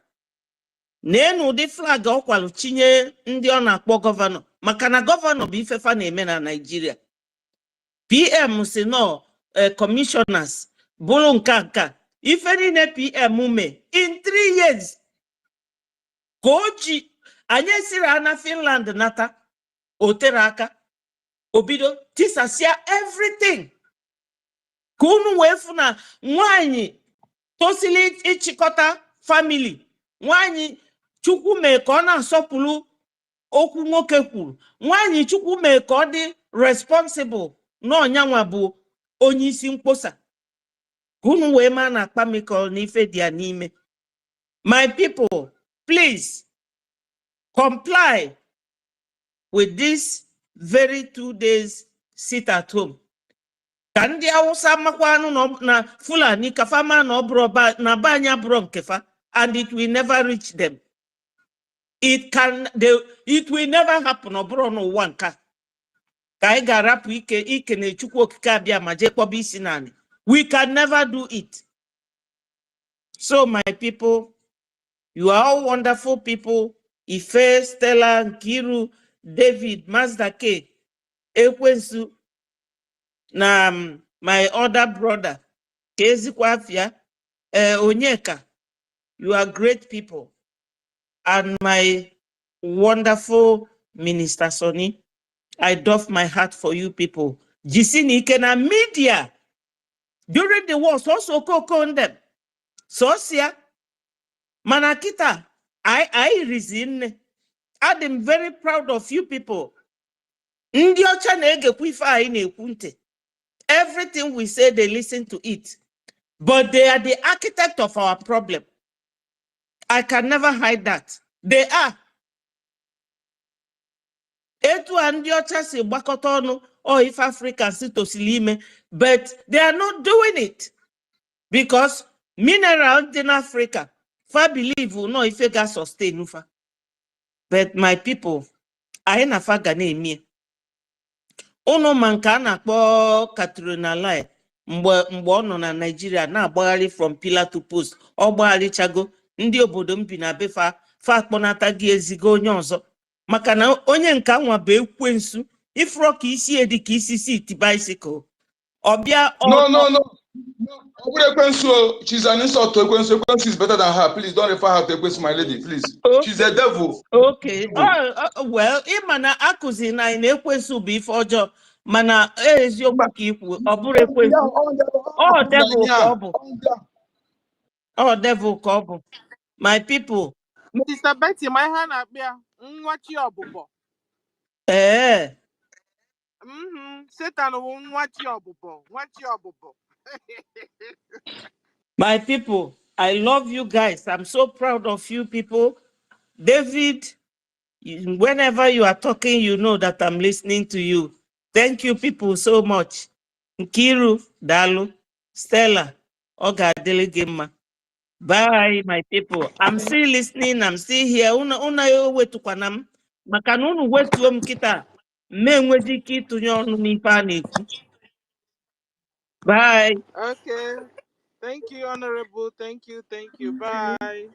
N'enu ụdị flag ọ kwalụ chinye ndị ọ na-akpọ gọvanọ maka na gọvanọ bụ ifefa na-eme na Nigeria. PM si no commissioners bụrụ nka ife niile PM me in 3 years ka o ji anyị siri ana Finland nata otere aka obido tisasia everything ka unu wee fụ na nwanyị tosili ịchịkọta family nwanyị Chukwu mee ka ọ na-asọpụrụ okwu nwoke kwuru nwanyị Chukwu mee ka ọ dị responsible na ọnyanwa bụ onye isi mkposa ka unu wee ma na akpamikọ n'ife dị ya n'ime. My people, please comply with this very 2 days sit at home. Ka ndị Hausa makwa anụ na Fulani ka fama na ọbụrụ na banya bụrụ nkefa and it will never reach them. It will never happen. Ọbụrụ n'ụwa nka ka anyị ga-arapụ ike na Chukwu okike abịa ma je kpọba isi naanị. We can never do it. So my people, you are all wonderful people. Ife, Stella, Nkiru, David, Mazda K, Ekwensu, na my other brother, Kezi Kwafia, Onyeka. You are great people. And my wonderful Minister Sonny, I doff my hat for you people. Jisini Ikena media during the war, so on them. So sia Manakita, I reason. I'm very proud of you people. Everything we say, they listen to it. But they are the architect of our problem. I can never hide that. They are. Etu andiocha si bakotono or if Africans to silime, but they are not doing it because mineral in Africa, fa believe no if you gas sustain ufa. But my people, I na fa gane mi. Ono manka na kpo Katrina Lai mgbe ono na Nigeria na agbagharị from pillar to post. Ọgbagharị chago ndị obodo mbi na befa fa kponata gị ezigo onye ọzọ. Maka na onye nka nwa bụ ekwensu ifro ka isi edi ka isi seat bicycle. Obia No. She's an insult to Ekwensu. Ekwensu is better than her. Please don't refer her to Ekwensu, my lady, please. Okay. She's a devil. Okay. Well, imana akuzi na Ekwensu be for job. Mana eziokwu ka ikwu oburu Ekwensu. Devil ka ọ bụ. Devil ka ọ bụ. My people, Mr. Betty, my hand up here. What your bobo? Satan won't watch your bobo. What your bobo? My people, I love you guys. I'm so proud of you people. David, whenever you are talking, you know that I'm listening to you. Thank you people so much. Nkiru, Dalu, Stella, Oga Delegema. Bye, my people. I'm still listening. I'm still here. Una yo wetu kwanam. Makanunu wetu mkita. Menwezi kitu nyonu nipaniku. Bye. Okay. Thank you, Honorable. Thank you. Bye.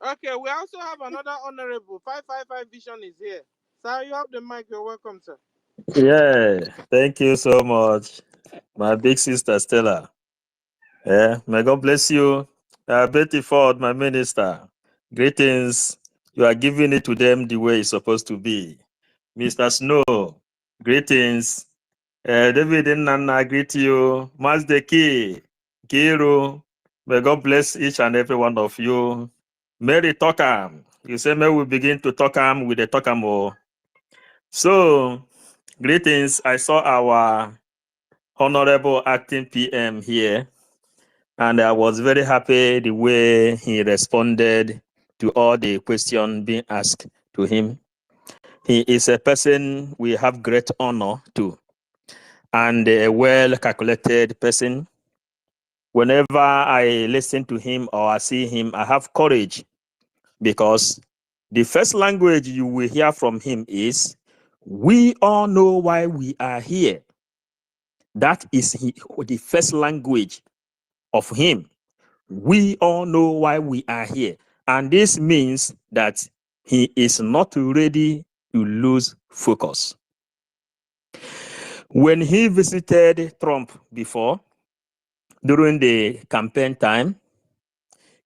Okay, we also have another Honorable. 555 Vision is here. Sir, you have the mic. You're welcome, sir. Yeah, thank you so much, my big sister Stella. Yeah, may God bless you. Betty Ford, my minister. Greetings. You are giving it to them the way it's supposed to be. Mr. Snow, greetings. David and Nana, greet you. Mazdeki, Kiru, may God bless each and every one of you. Mary Tokam, you say, may we begin to Tokam with the Tokamo. So, greetings. I saw our Honorable Acting PM here, and I was very happy the way he responded to all the questions being asked to him. He is a person we have great honor to, and a well-calculated person. Whenever I listen to him or I see him, I have courage, because the first language you will hear from him is, we all know why we are here. That is the first language of him. We all know why we are here. And this means that he is not ready to lose focus. When he visited Trump before, during the campaign time,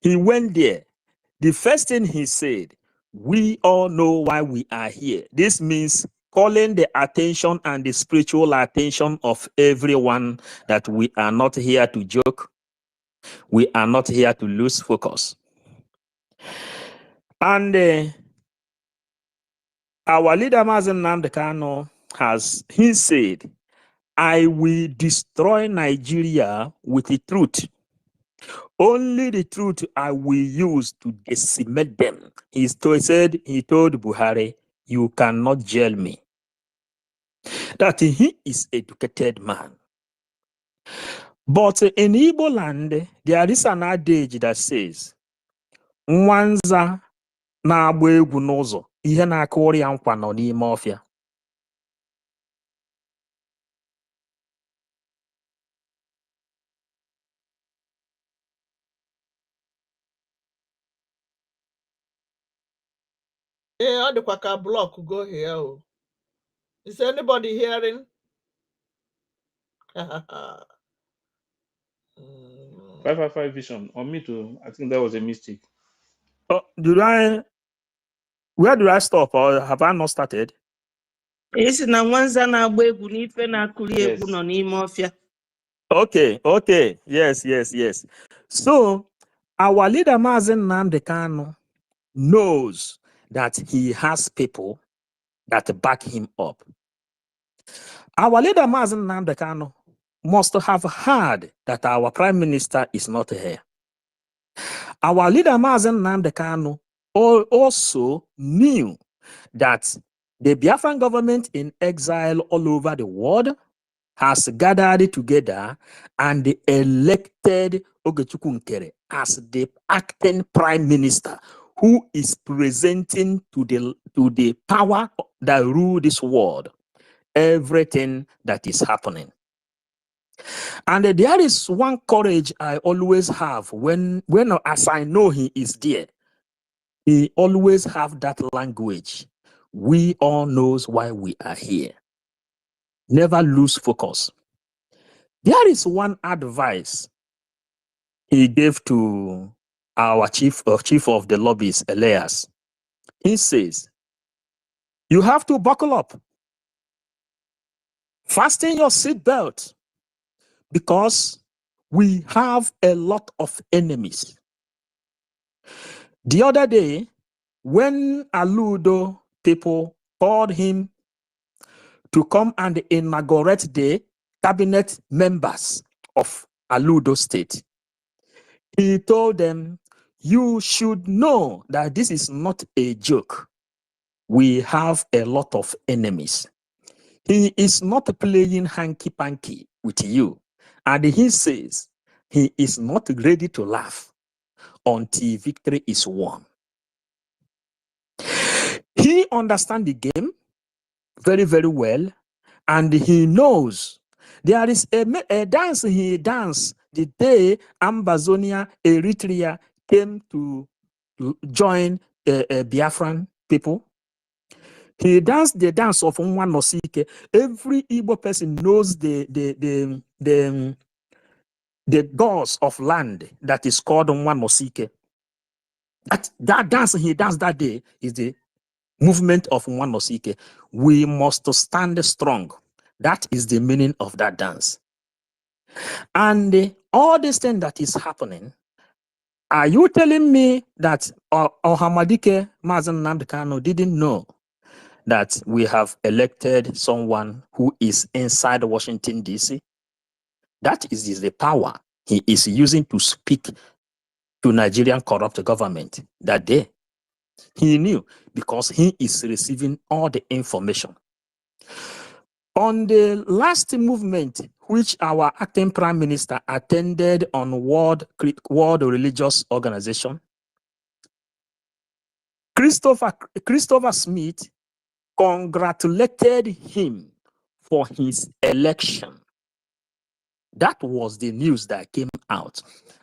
he went there. The first thing he said, we all know why we are here. This means calling the attention and the spiritual attention of everyone that we are not here to joke. We are not here to lose focus. And our leader, Mazen Namdekano, he said, I will destroy Nigeria with the truth. Only the truth I will use to decimate them. He told Buhari, you cannot jail me. That he is an educated man. But in Igbo land, there is an adage that says, Nwanza na-agba egwu n'ụzọ, ihe na-akụrụ ya nkwa nọ n'ime ọfịa. How the Kwaka block go here? Oh. Is anybody hearing? 555 Vision. On me too. I think that was a mistake. Oh, where do I stop, or have I not started? Isi na nwanza na-agba egwu n'ife na-akụri egwu Yes. nọ n'ime ọfịa. Okay. Yes. So, our leader, Mazen Namdekano, knows that he has people that back him up. Our leader, Mazen Namdekano, must have heard that our prime minister is not here. Our leader, Mazen Namdekano, also knew that the Biafran government in exile all over the world has gathered together and elected Ogechukwu Nkere as the acting prime minister, who is presenting to the power that rule this world everything that is happening. And there is one courage I always have when as I know he is there. He always have that language. We all knows why we are here. Never lose focus. There is one advice he gave to our chief of the lobbies, Elias. He says, you have to buckle up. Fasten your seatbelt, because we have a lot of enemies. The other day, when Aludo people called him to come and inaugurate the cabinet members of Aludo state, he told them, you should know that this is not a joke. We have a lot of enemies. He is not playing hanky-panky with you. And he says he is not ready to laugh until victory is won. He understands the game very, very well, and he knows there is a dance he danced the day Ambazonia, Eritrea came to join Biafran people. He danced the dance of Nwanosike. Every Igbo person knows the gods of land that is called Nwanosike. That dance he danced that day is the movement of Nwanosike. We must stand strong. That is the meaning of that dance. And all this thing that is happening, are you telling me that Ohamadike Mazen Nandekano didn't know that we have elected someone who is inside Washington, D.C.? That is the power he is using to speak to Nigerian corrupt government that day. He knew because he is receiving all the information. On the last movement, which our acting prime minister attended on World Religious Organization, Christopher Smith congratulated him for his election. That was the news that came out.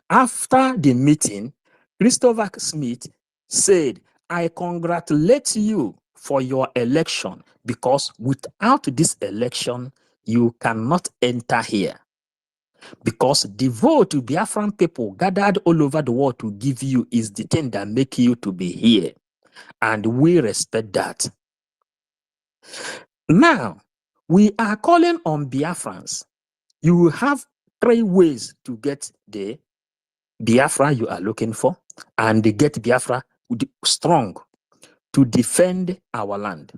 After the meeting, Christopher Smith said, I congratulate you for your election because without this election, you cannot enter here. Because the vote to Biafran people gathered all over the world to give you is the thing that make you to be here. And we respect that. Now, we are calling on Biafrans. You have 3 ways to get the Biafra you are looking for and get Biafra strong to defend our land.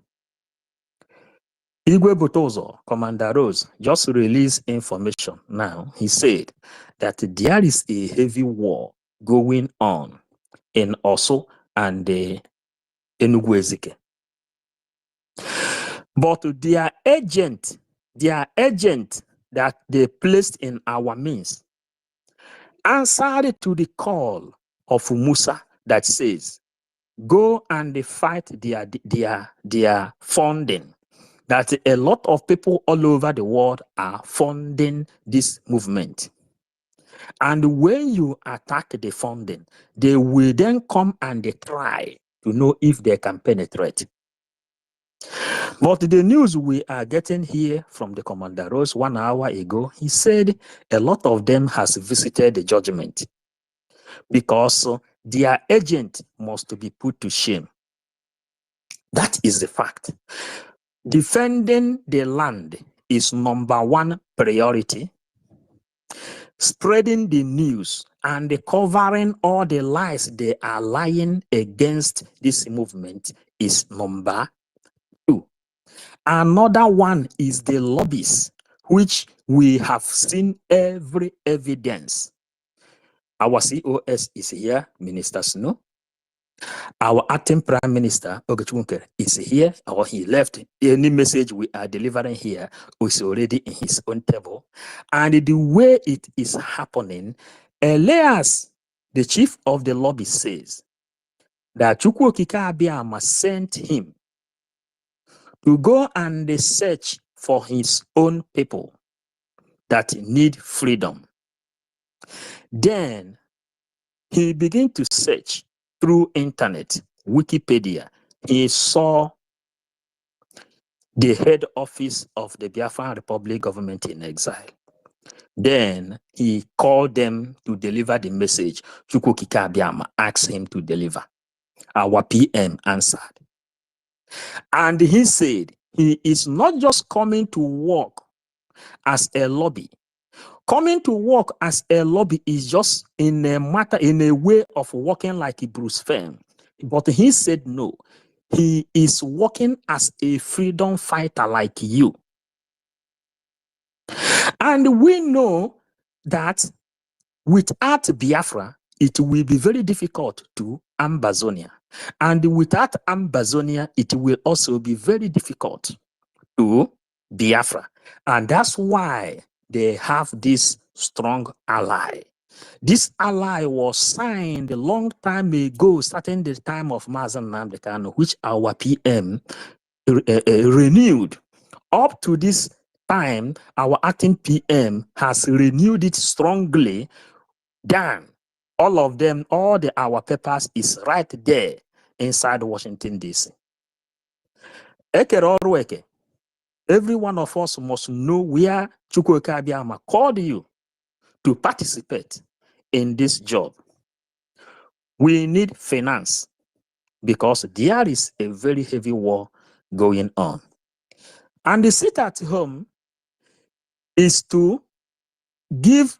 Igwe Botozo, Commander Rose, just released information now. He said that there is a heavy war going on in Oso and Enugu Ezike. But their agent that they placed in our midst answered to the call of Musa that says, go and fight their funding. That a lot of people all over the world are funding this movement. And when you attack the funding, they will then come and they try to know if they can penetrate. But the news we are getting here from the Commander Rose 1 hour ago, he said a lot of them has visited the judgment because their agent must be put to shame. That is the fact. Defending the land is #1 priority. Spreading the news and covering all the lies they are lying against this movement is #2. Another one is the lobbies, which we have seen every evidence. Our COS is here, Minister Snow. Our acting Prime Minister, Ogechunke, is here, or he left. Any message we are delivering here is already in his own table. And the way it is happening, Elias, the chief of the lobby, says that Chukwu Okike Abiama sent him to go and search for his own people that need freedom. Then he began to search through internet, Wikipedia. He saw the head office of the Biafran Republic government in exile. Then he called them to deliver the message. Chukwu Okike Abiama asked him to deliver. Our PM answered. And he said he is not just coming to work as a lobby. Coming to work as a lobby is just in a way of working like a Bruce Fern. But he said no. He is working as a freedom fighter like you. And we know that without Biafra, it will be very difficult to Ambazonia. And without Ambazonia, it will also be very difficult to Biafra. And that's why they have this strong ally. This ally was signed a long time ago, starting the time of Mazen Nnamdi Kanu, which our PM renewed. Up to this time, our acting PM has renewed it strongly. Then all of them, our papers is right there inside Washington, D.C. Ekere ọrụ eke. Every one of us must know where Chukwuka Abiyama called you to participate in this job. We need finance because there is a very heavy war going on. And the sit at home is to give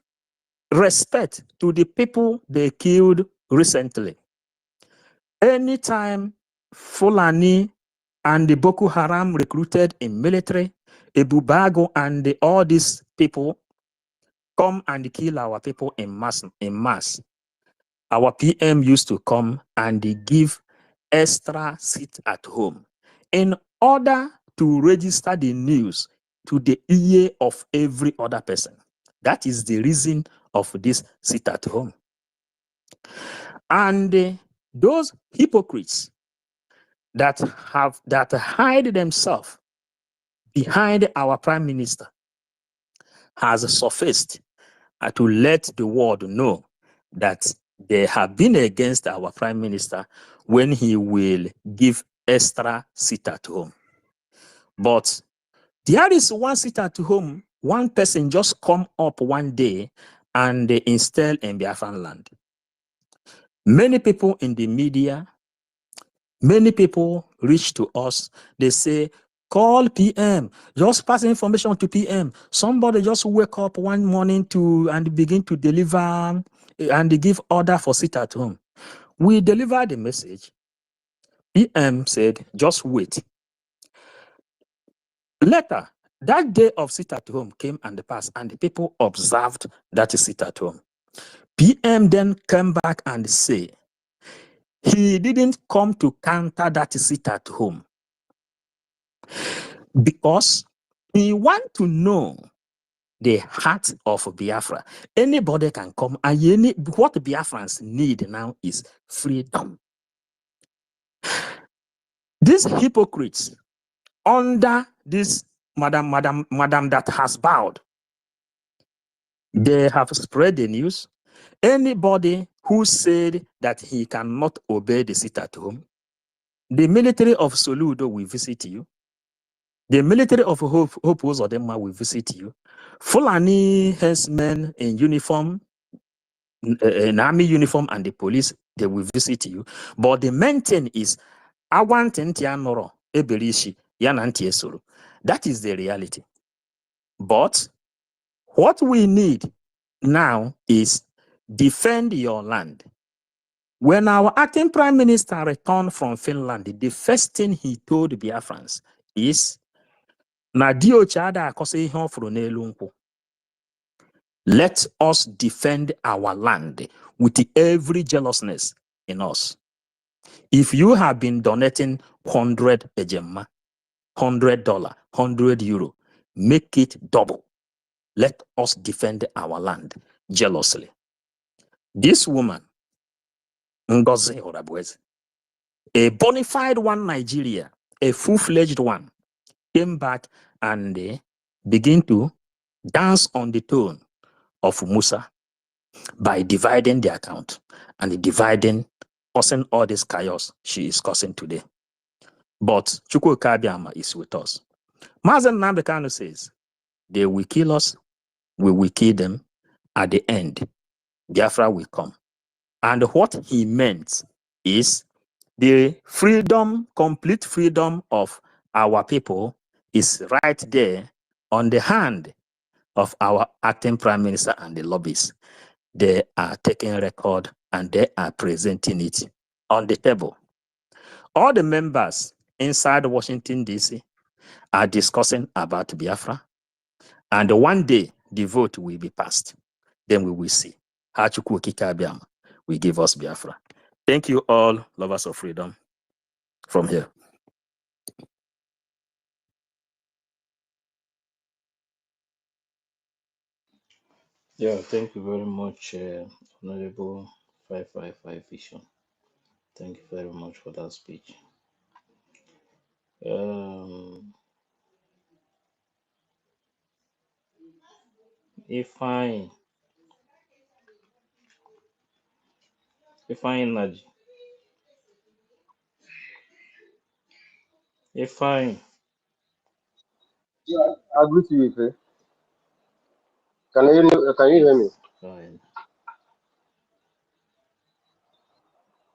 respect to the people they killed recently. Anytime Fulani and the Boko Haram recruited in military, Ebubago and all these people come and kill our people in mass. Our PM used to come and give extra seat at home in order to register the news to the ear of every other person. That is the reason of this sit at home. And those hypocrites that hide themselves behind our prime minister has surfaced to let the world know that they have been against our prime minister when he will give extra seat at home. But there is one seat at home, one person just come up one day and they install in Biafran land. Many people in the media, many people reach to us, they say, call PM, just pass information to PM. Somebody just wake up one morning and begin to deliver and give order for sit at home. We delivered the message. PM said, just wait. Later, that day of sit at home came and passed, and the people observed that sit at home. PM then came back and said, he didn't come to counter that sit at home because he want to know the heart of Biafra. Anybody can come, and what Biafrans need now is freedom. These hypocrites under this madam that has bowed, they have spread the news. Anybody who said that he cannot obey the sit at home, the military of Soludo will visit you. The military of Hope Uzodinma will visit you. Fulani herdsmen in uniform, in army uniform, and the police, they will visit you. But the main thing is, I want Ntianoro, Eberishi, Yanantiesoro. That is the reality. But what we need now is defend your land. When our acting prime minister returned from Finland, the first thing he told Biafrans is, let us defend our land with every jealousness in us. If you have been donating 100 ejema, $100, €100, make it double. Let us defend our land jealously. This woman, NGOZI Horabweze, a bona fide one Nigeria, a full-fledged one, came back and begin to dance on the tone of Musa by dividing the account and causing all this chaos she is causing today. But Chukwuka Abiyama is with us. Mazen Nnamdi Kanu says, they will kill us, we will kill them. At the end, Biafra will come. And what he meant is the freedom, complete freedom of our people is right there on the hand of our acting prime minister and the lobbyists. They are taking record and they are presenting it on the table. All the members inside Washington, D.C. are discussing about Biafra. And one day, the vote will be passed. Then we will see how Chukwu Okike Abiama will give us Biafra. Thank you all, lovers of freedom, from here. Yeah, thank you very much, Honorable 555 Vision. Thank you very much for that speech. Ifeanyi Naji. Ifeanyi. Yeah, I agree to you, Ife. Can you hear me? Yes, fine.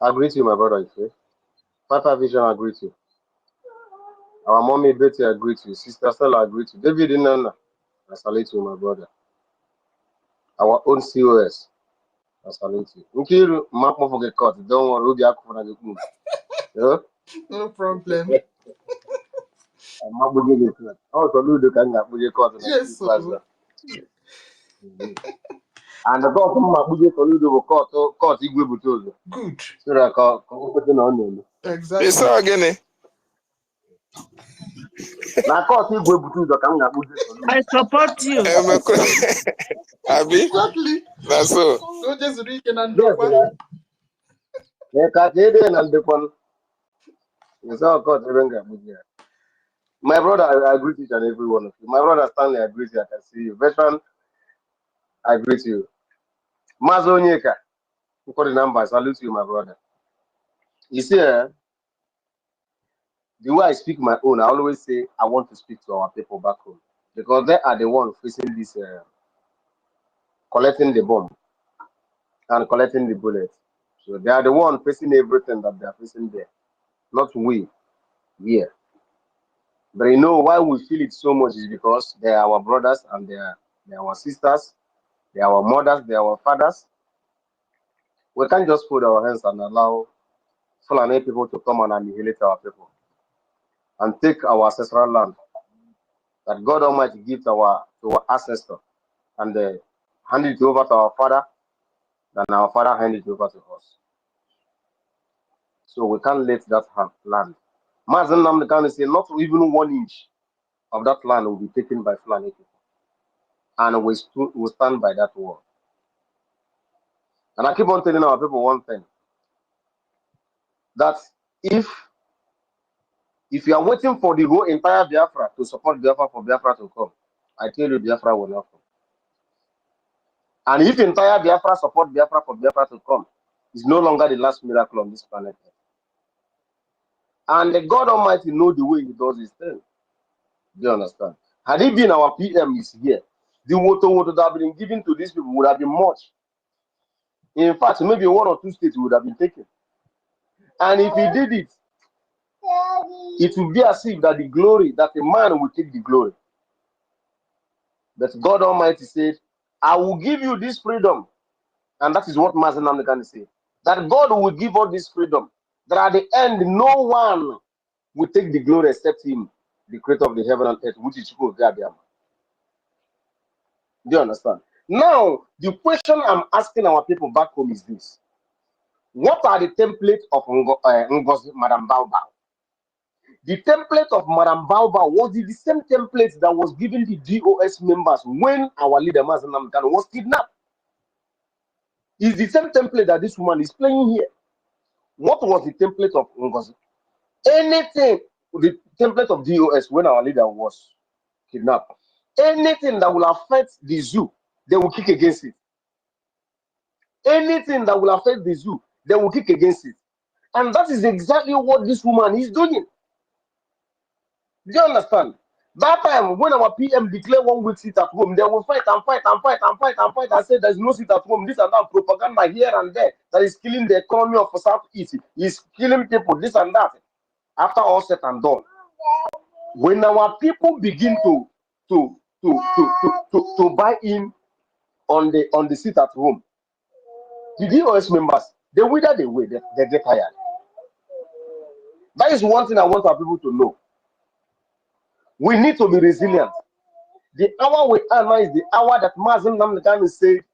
I agree to you, my brother, Ife. Papa Vision, I agree to you. Our mommy Betty, I agree to you. Sister Stella, I agree to you. David Inanna, I salute you, my brother. Our own COS, I salute you. Nkiru, map for get caught. Don't worry, we'll be out for the move. Yeah? No problem. Map will get caught. Oh, so you can get caught in Yes, the so. And the God from Mabuja Toludo will caught Igwe Butozo. Good. So that on Exactly. It's all again. now caught Igwe Butozo coming Abuja I Toludo. support you. Abi, Exactly. that's so. So just read and Yes, drop. they can't hear and the one. It's all caught Abuja. My brother, I agree with each and every one of you. My brother Stanley, I agree with you. I can see you. Veteran, I agree with you. Mazo Nyeka, for the number, I salute you, my brother. You see, the way I speak my own, I always say I want to speak to our people back home because they are the ones facing this, collecting the bomb and collecting the bullets. So they are the one facing everything that they are facing there, not we here. But you know why we feel it so much is because they are our brothers and they are our sisters, they are our mothers, they are our fathers. We can't just put our hands and allow Fulani people to come and annihilate our people and take our ancestral land that God Almighty gives to our ancestor and hand it over to our father, then our father hand it over to us. So we can't let that land. Mazen Namdekan say not even 1 inch of that land will be taken by Fulani people. And we stand by that word. And I keep on telling our people one thing, that if you are waiting for the whole entire Biafra to support Biafra for Biafra to come, I tell you Biafra will not come. And if entire Biafra support Biafra for Biafra to come, it's no longer the last miracle on this planet. And the God Almighty knows the way He does His thing. Do you understand? Had it been our PM is here, the water would have been given to these people would have been much. In fact, maybe 1 or 2 states would have been taken. And if he did it, it would be as if that the glory, that a man will take the glory. But God Almighty said, I will give you this freedom. And that is what Mazen Namdekan said. That God will give us this freedom. That at the end, no one will take the glory except Him, the creator of the heaven and earth, which is Chukwu Okike. Do you understand? Now, the question I'm asking our people back home is this. What are the templates of Ngozi, Madam Baobab? The template of Madam Baobab was the same template that was given the GOS members when our leader, Mazen Namdekan, was kidnapped. It's the same template that this woman is playing here. What was the template of Ngozi? Anything, the template of GOS when our leader was kidnapped. Anything that will affect the zoo, they will kick against it. Anything that will affect the zoo, they will kick against it. And that is exactly what this woman is doing. Do you understand? That time, when our PM declared 1 week sit at home, they will fight and fight and fight and fight and fight and say there's no sit at home, this and that propaganda here and there that is killing the economy of Southeast, is killing people, this and that. After all said and done, when our people begin to buy in on the sit at home, the DOS members, they wither the way, they get tired. That is one thing I want our people to know. We need to be resilient. The hour we are now is the hour that Mazin Namdekan said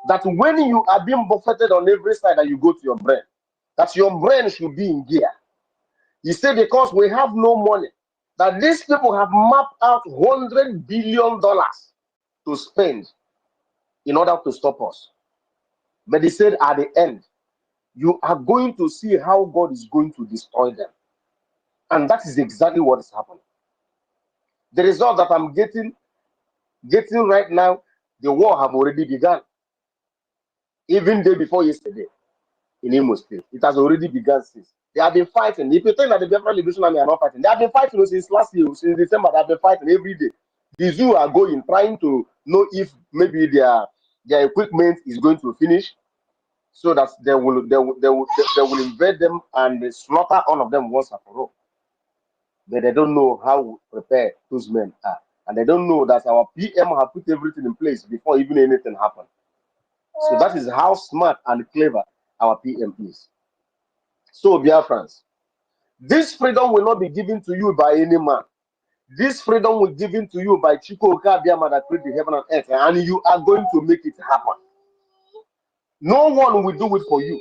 that when you are being buffeted on every side, that you go to your brain, that your brain should be in gear. He said because we have no money, that these people have mapped out $100 billion to spend in order to stop us. But he said at the end, you are going to see how God is going to destroy them. And that is exactly what is happening. The result that I'm getting right now, the war have already begun. Even day before yesterday in Imo State, it has already begun since. They have been fighting. If you think that the Biafra Liberation Army are not fighting, they have been fighting since last year, since December. They have been fighting every day. The zoo are going, trying to know if maybe their equipment is going to finish, so that they will invade them and slaughter all of them once and for all. But they don't know how prepared those men are, and they don't know that our PM have put everything in place before even anything happened. So that is how smart and clever our PM is. So, Biafrans, this freedom will not be given to you by any man. This freedom will be given to you by Chico Okabiama that created the heaven and earth, and you are going to make it happen. No one will do it for you.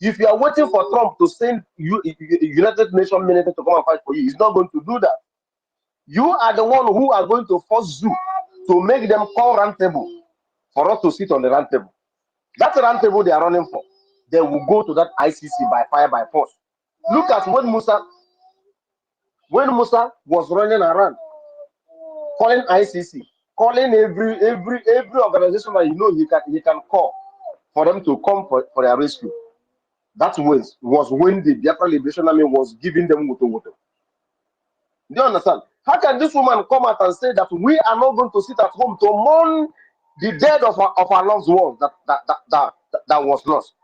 If you are waiting for Trump to send you United Nations military to come and fight for you, he's not going to do that. You are the one who are going to force Zoo to make them call round table for us to sit on the round table. That's the round table they are running for. They will go to that ICC by fire, by force. Look at when Musa was running around, calling ICC, calling every organization that you know he can call for them to come for their rescue. That was when the Biafra Liberation Army was giving them woto. Do you understand? How can this woman come out and say that we are not going to sit at home to mourn the death of our loved ones that was lost?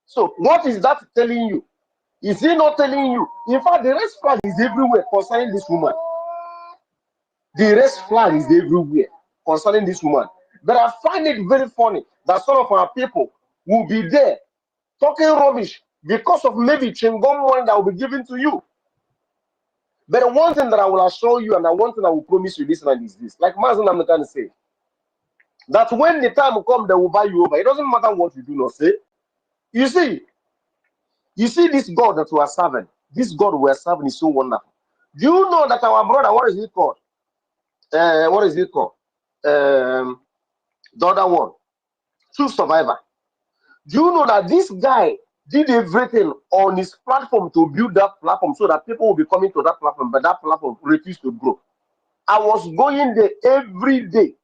So what is that telling you? Is he not telling you? In fact, the red flag is everywhere concerning this woman. The red flag is everywhere concerning this woman. But I find it very funny that some of our people will be there talking rubbish because of maybe chingom money that will be given to you. But the one thing that I will assure you, and the one thing I will promise you this man is this. Like Mazin Amnekan say, that when the time will come, they will buy you over. It doesn't matter what you do not say. You see this God that we are serving, this God we are serving is so wonderful. Do you know that our brother, what is it called? What is it called? The other one, True Survivor. Do you know that this guy did everything on his platform to build that platform so that people will be coming to that platform, but that platform refused to grow? I was going there every day,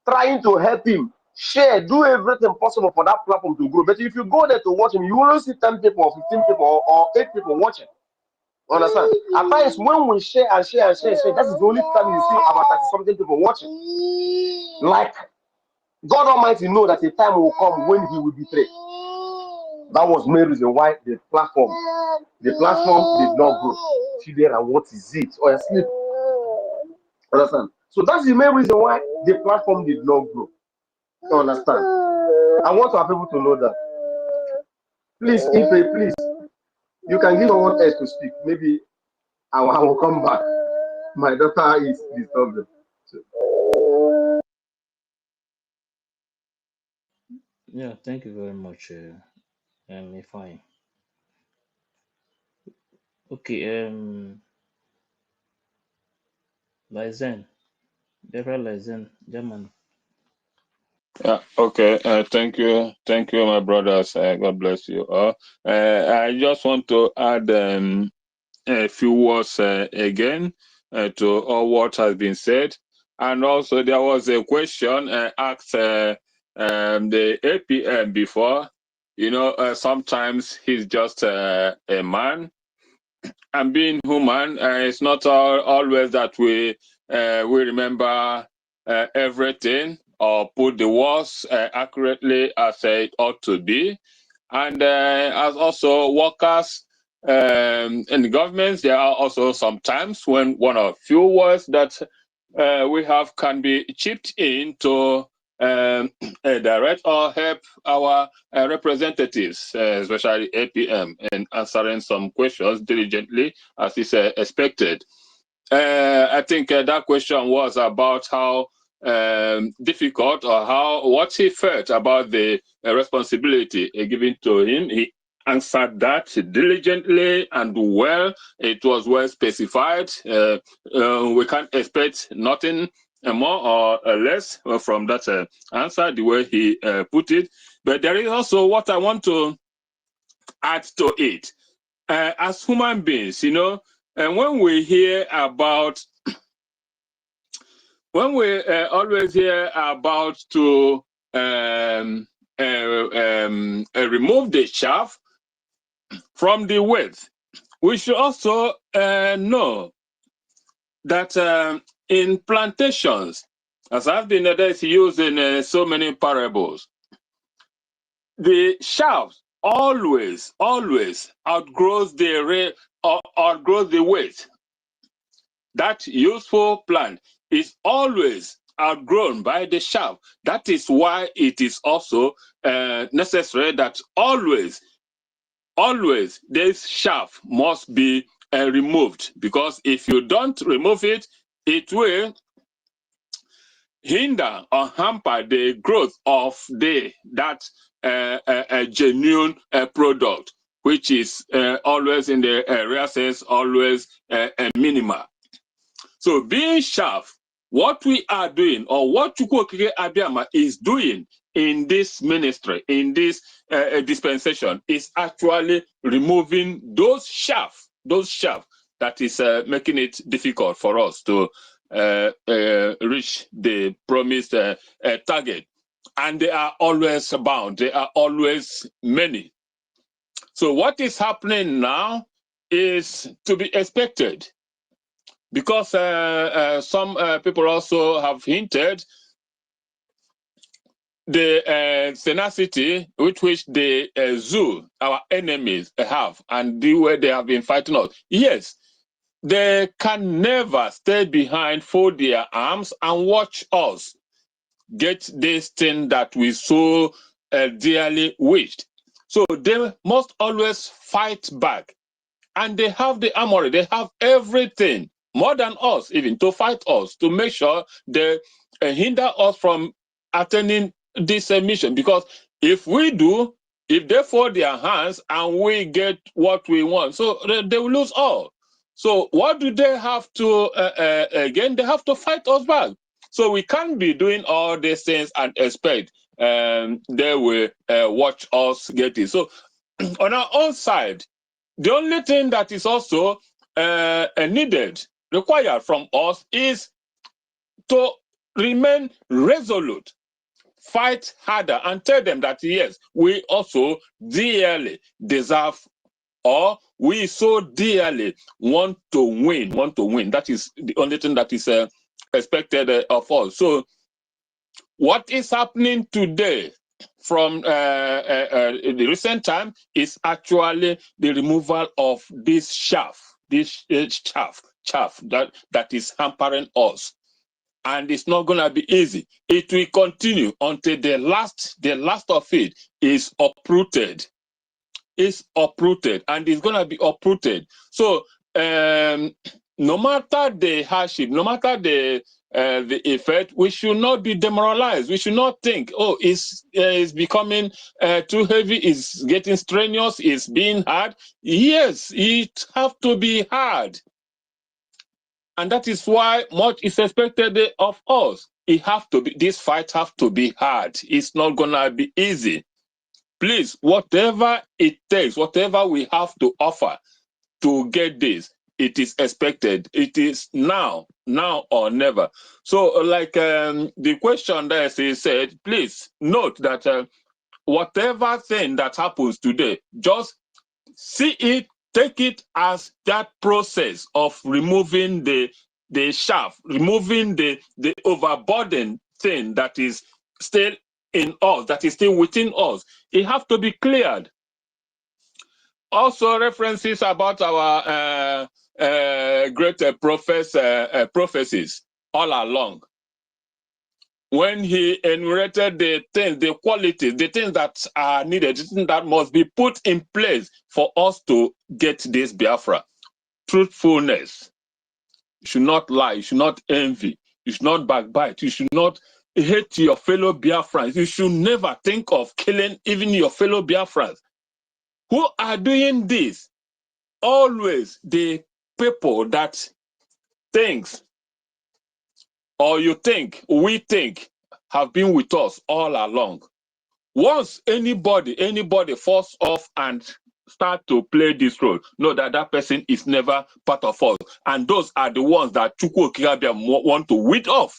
trying to help him, share, do everything possible for that platform to grow. But if you go there to watch him, you will see 10 people or 15 people or 8 people watching. Understand? At times when we share and share and share, that is the only time you see about 30-something people watching. Like God Almighty know that a time will come when he will betray. That was main reason why the platform did not grow. Children, and what is it? Or sleep. Understand? So that's the main reason why the platform did not grow. You understand? I want our people to know that. Please, please, you can give someone else to speak. Maybe I will come back. My daughter is disturbed. Yeah, thank you very much, fine. Okay, Lizen, Biafra Lizen, German. Yeah, okay. Thank you, my brothers. God bless you all. I just want to add a few words again to all what has been said, and also there was a question asked the APM before. You know, sometimes he's just a man, and being human, it's not always that we remember everything or put the words accurately as it ought to be. And as also workers in the governments, there are also some times when one or few words that we have can be chipped in to direct or help our representatives, especially APM, in answering some questions diligently as is expected. I think that question was about how difficult or what he felt about the responsibility given to him. He answered that diligently and well. It was well specified. We can't expect nothing more or less from that answer, the way he put it. But there is also what I want to add to it. As human beings, you know, and when we hear about, when we always hear about to remove the chaff from the wheat, we should also know that in plantations, as I've been used in so many parables, the chaff always outgrows the outgrows the wheat. That useful plant is always outgrown by the chaff. That is why it is also necessary that always this chaff must be removed, because if you don't remove it, it will hinder or hamper the growth of that genuine product, which is always in the real sense, always minimal. So being sharp, what we are doing, or what Chukwokike Abiyama is doing in this ministry, in this dispensation, is actually removing those chaff that is making it difficult for us to reach the promised target. And they are always abound. They are always many. So what is happening now is to be expected, because some people also have hinted the tenacity with which the zoo, our enemies, have, and the way they have been fighting us. Yes, they can never stay behind, fold their arms, and watch us get this thing that we so dearly wished. So they must always fight back. And they have the armory, they have everything, more than us even, to fight us, to make sure they hinder us from attaining this mission. Because if we do, if they fold their hands and we get what we want, so they will lose all. So what do they have to, again, they have to fight us back. So we can't be doing all these things and expect they will watch us get it. So on our own side, the only thing that is also needed, required from us, is to remain resolute, fight harder, and tell them that yes, we also dearly deserve, or we so dearly want to win, That is the only thing that is expected of us. So what is happening today from the recent time is actually the removal of this chaff, chaff that is hampering us. And it's not going to be easy. It will continue until the last of it is uprooted. It's uprooted, and it's going to be uprooted. So no matter the hardship, no matter the effect, we should not be demoralized. We should not think, oh, it's becoming too heavy, it's getting strenuous, it's being hard. Yes, it have to be hard. And that is why much is expected of us. It have to be, this fight have to be hard. It's not gonna be easy. Please, whatever it takes, whatever we have to offer to get this, it is expected. It is now or never. So like the question there said, please note that whatever thing that happens today, just see it, take it as that process of removing the chaff, removing the overburden thing that is still in us, that is still within us. It has to be cleared. Also, references about our great prophecies all along. when he enumerated the things, the qualities, the things that are needed, the things that must be put in place for us to get this Biafra. Truthfulness. You should not lie. You should not envy. You should not backbite. You should not hate your fellow Biafrans. You should never think of killing even your fellow Biafrans. Who are doing this? Always the people that thinks, or you think, we think, have been with us all along. Once anybody falls off and start to play this role, know that that person is never part of us. And those are the ones that Chukwu Okikabia want to weed off.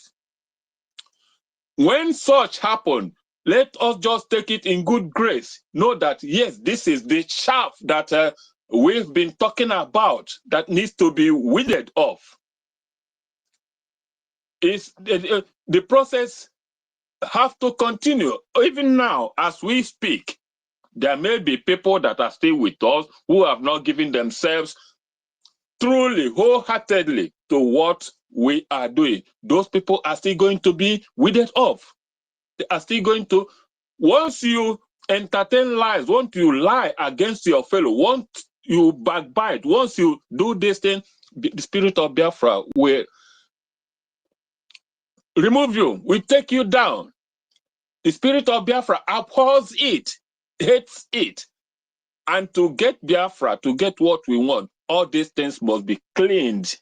When such happen, let us just take it in good grace. Know that, yes, this is the chaff that we've been talking about that needs to be weeded off. The process have to continue. Even now, as we speak, there may be people that are still with us who have not given themselves truly, wholeheartedly to what we are doing. Those people are still going to be weeded off. They are still going to, once you entertain lies, once you lie against your fellow, once you backbite, once you do this thing, the spirit of Biafra will remove you, will take you down. The spirit of Biafra abhors it, hates it. And to get Biafra, to get what we want, all these things must be cleaned.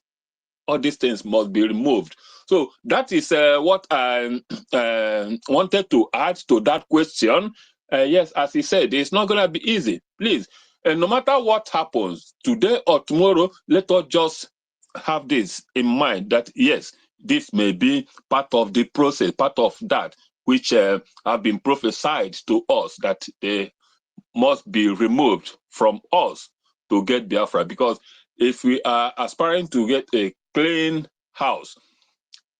All these things must be removed. So that is what I wanted to add to that question. Yes, as he said, it's not going to be easy. Please, no matter what happens, today or tomorrow, let us just have this in mind that, yes, this may be part of the process, part of that, which have been prophesied to us, that they must be removed from us to get Biafra. Because if we are aspiring to get a clean house,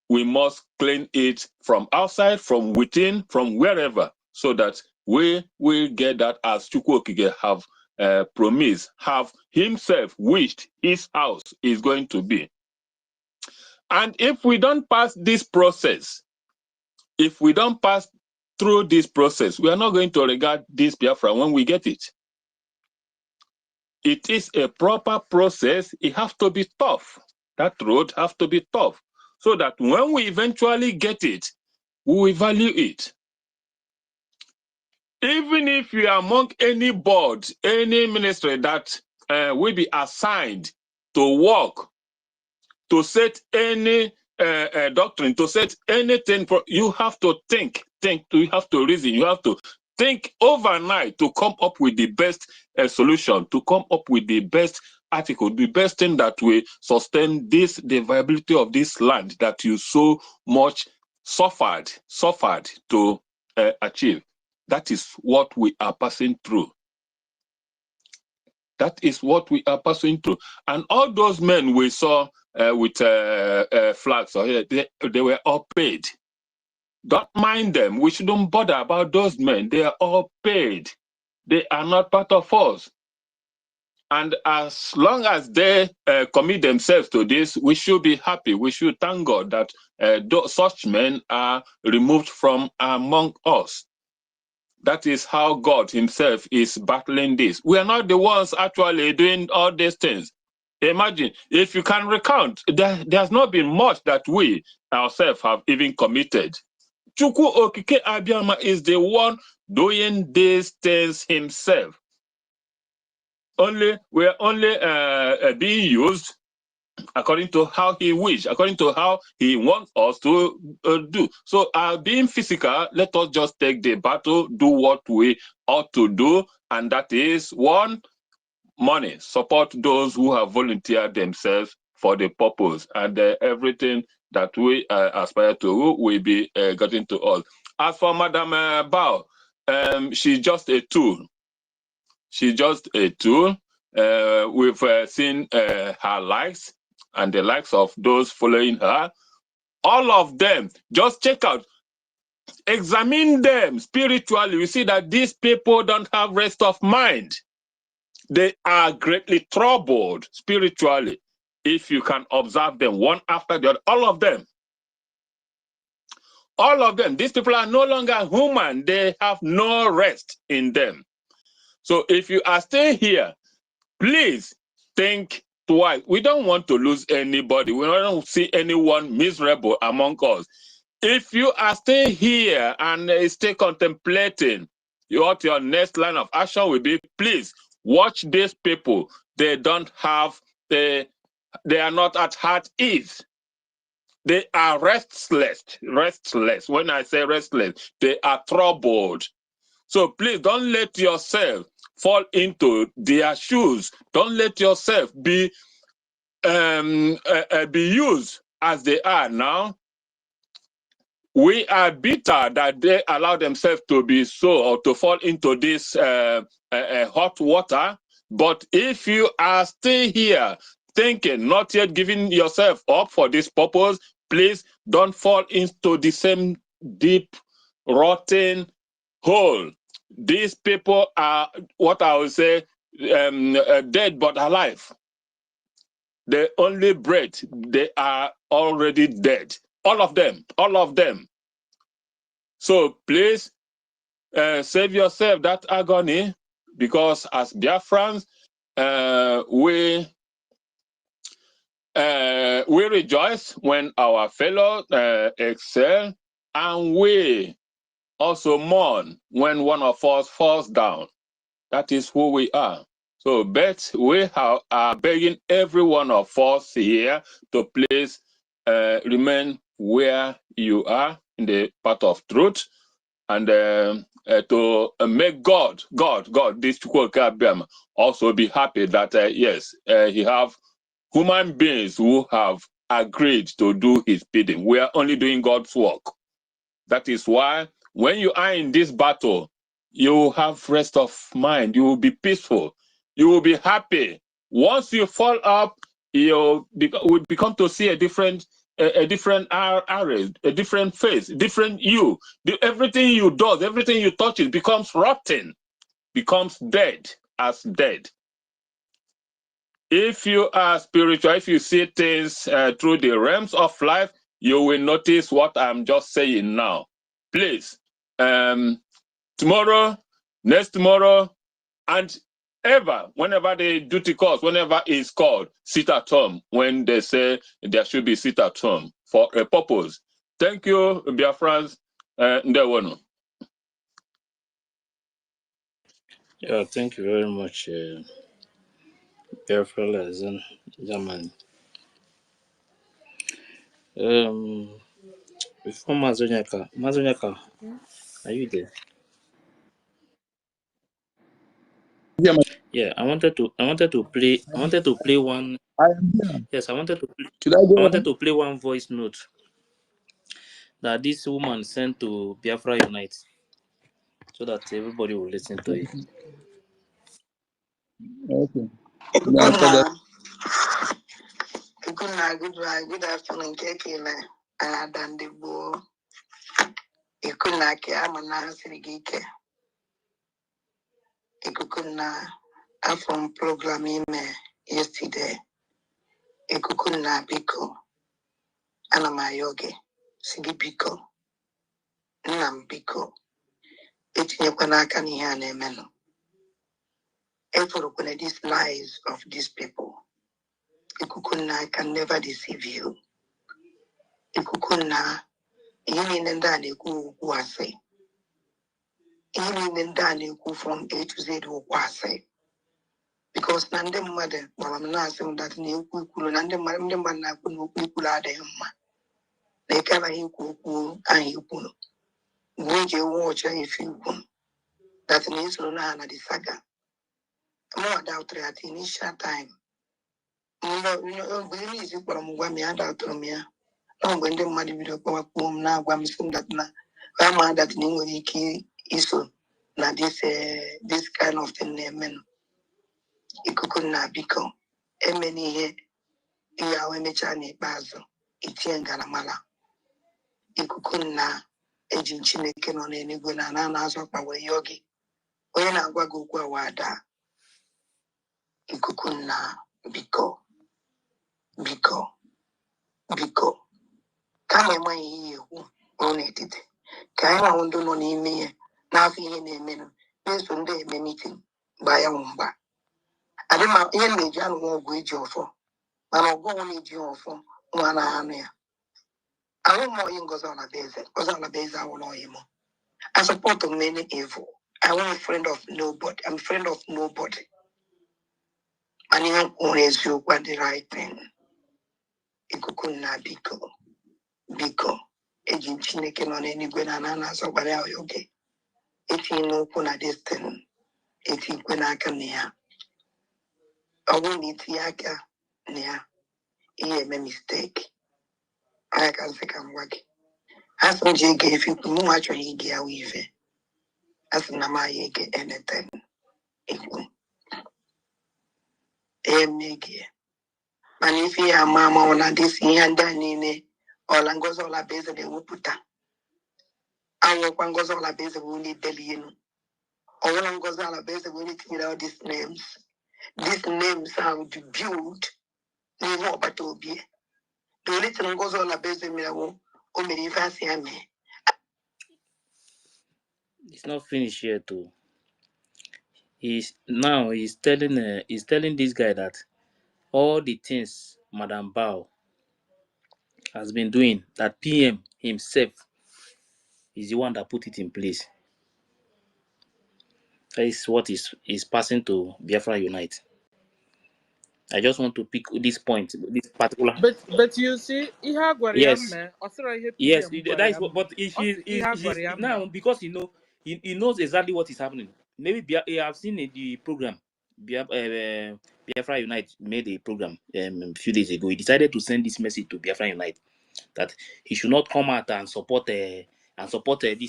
we must clean it from outside, from within, from wherever, so that we will get that as Chukwu Okike have promised, have himself wished his house is going to be. And if we don't pass this process, if we don't pass through this process, we are not going to regard this Biafra when we get it. It is a proper process. It has to be tough. That road has to be tough, so that when we eventually get it, we will value it. Even if you are among any board, any ministry that will be assigned to work, to set any doctrine, to set anything, you have to think, you have to reason, you have to think overnight to come up with the best solution, to come up with the best article, the best thing that will sustain this, the viability of this land that you so much suffered to achieve. That is what we are passing through. That is what we are passing through. And all those men we saw with flags, they were all paid. Don't mind them. We shouldn't bother about those men. They are all paid. They are not part of us. And as long as they commit themselves to this, we should be happy. We should thank God that such men are removed from among us. That is how God himself is battling this. We are not the ones actually doing all these things. Imagine, if you can recount, there's not been much that we ourselves have even committed. Chukwu Okike-Abiyama is the one doing these things himself. We are only being used according to how he wishes, according to how he wants us to do. So being physical, let us just take the battle, do what we ought to do, and that is, one, money. Support those who have volunteered themselves for the purpose, and everything that we aspire to will be gotten to us. As for Madam Bao, she's just a tool. She's just a tool. We've seen her likes and the likes of those following her. All of them, just check out, examine them spiritually. You see that these people don't have rest of mind. They are greatly troubled spiritually. If you can observe them one after the other, all of them. All of them, these people are no longer human. They have no rest in them. So if you are staying here, please think twice. We don't want to lose anybody. We don't see anyone miserable among us. If you are staying here and stay contemplating what your next line of action will be, please watch these people. They don't have, they are not at heart ease. They are restless. When I say restless, they are troubled. So please don't let yourself fall into their shoes. Don't let yourself be used as they are now. We are bitter that they allow themselves to be so, or to fall into this hot water. But if you are still here thinking, not yet giving yourself up for this purpose, please don't fall into the same deep, rotten hole. These people are, what I would say, dead but alive. They only breathe. They are already dead. All of them. So please save yourself that agony, because as Biafrans, we rejoice when our fellow excel, and we also mourn when one of us falls down. That is who we are. So, but we are begging every one of us here to please remain where you are in the path of truth, and to make God, this Chukwuka also be happy that yes, he have human beings who have agreed to do his bidding. We are only doing God's work. That is why when you are in this battle, you have rest of mind. You will be peaceful. You will be happy. Once you fall up, you will become to see a different array, a different face, different you. Everything you do, everything you touch, it becomes rotten, becomes dead as dead. If you are spiritual, if you see things through the realms of life, you will notice what I'm just saying now. Please, tomorrow, next tomorrow, and ever, whenever the duty calls, whenever it's called, sit at home, when they say there should be sit at home for a purpose. Thank you, Biafrans. Ndewonu. Yeah, thank you very much, Biafra German. Before Mazonyaka, are you there? Yeah, Yeah, I wanted to play one. I am here. Yes, I wanted Should I go on? to play one voice note that this woman sent to Biafra Unite, so that everybody will listen to it. Okay. Good afternoon, Kekina. Dandibo. Ikuna ke amana sirigike. Ikukuna from program yesterday. Ikukuna biko. Anamayoge. Sigi biko. Nam biko. Etinyekwana aka n'ihe a na-emenụ. Eforokwana these lies of these people. Ikukuna can never deceive you. Ikukuna ihe niile ndị a na-ekwu okwu asị. Ihe niile ndị a na-ekwu from A to Z okwu asị. Because na ndị mmadụ kpọrọ m na-asị m dat na-ekwu ikwulu na ndị mmadụ na-akwu na okwu ikwulu adịghị mma. Na eke anaghị ikwu okwu ahụ ikwulu. Mgbe eji ewu ọcha ife ikwu dat na esoro na ha na the saga. Mụ doubtry at initial time. Mgbe ihe izi kpọrọ m gwa m ya doubtry m ya. Na mgbe ndị mmadụ bido kpọwakpuo m na-agwa m sị m dat na ama dat na enwere ike iso na this kind of thing na-emenụ. Ikuku na biko emena ihe ahụ emechaa n'ikpeazụ itinye ngaramala. Ikuku na eji Chineke nọ n'eluigwe na na-azọ ọkpa wee yọọ gị. Onye na-agwa gị okwu awa ada. Ikuku na biko kama enweghị ihe ekwu on it. Can I want to know me? Nothing in a minute. Yes, one day, meeting by a womba. I don't know, Ian Legion won't go your for. I'll go on it your for 1 hour. I don't know you goes on a base, because on a base, I will know him. I support of many evil. I want a friend of nobody. I'm a friend of nobody. And you always do what the right thing. Ikukuna biko. Ejin Chineke no any gwen anana so bari ayoge. Eti no kuna destiny. Eti kwena aka nia. Owo ni ti aka nia. Iye me mistake. I can say I'm working. As on je ge fi ku mu acho higi a wive. As na ma ye ge anything. Iku. Emege. Manifi ya mama ona disi handa nine. Ola ngozo la beze de wuputa. Awo kwa ngozo la beze wuni deli yenu. Ola ngozo la beze wuni timi all these names. These names are built. Ni mo batobie. The only thing ngozo la beze mirawo. O me fancy ame. It's not finished yet too. He's telling this guy that all the things Madam Bao has been doing, that PM himself is the one that put it in place. That is what is passing to Biafra Unite. I just want to pick this point, this particular. But you see, Iha Yes, Guariam, Osra yes, PM that is what. Guariam, But if Iha he's Guariam. now, because he knows exactly what is happening. Maybe he have seen the program. Biafra Unite made a program a few days ago. He decided to send this message to Biafra Unite that he should not come out and support this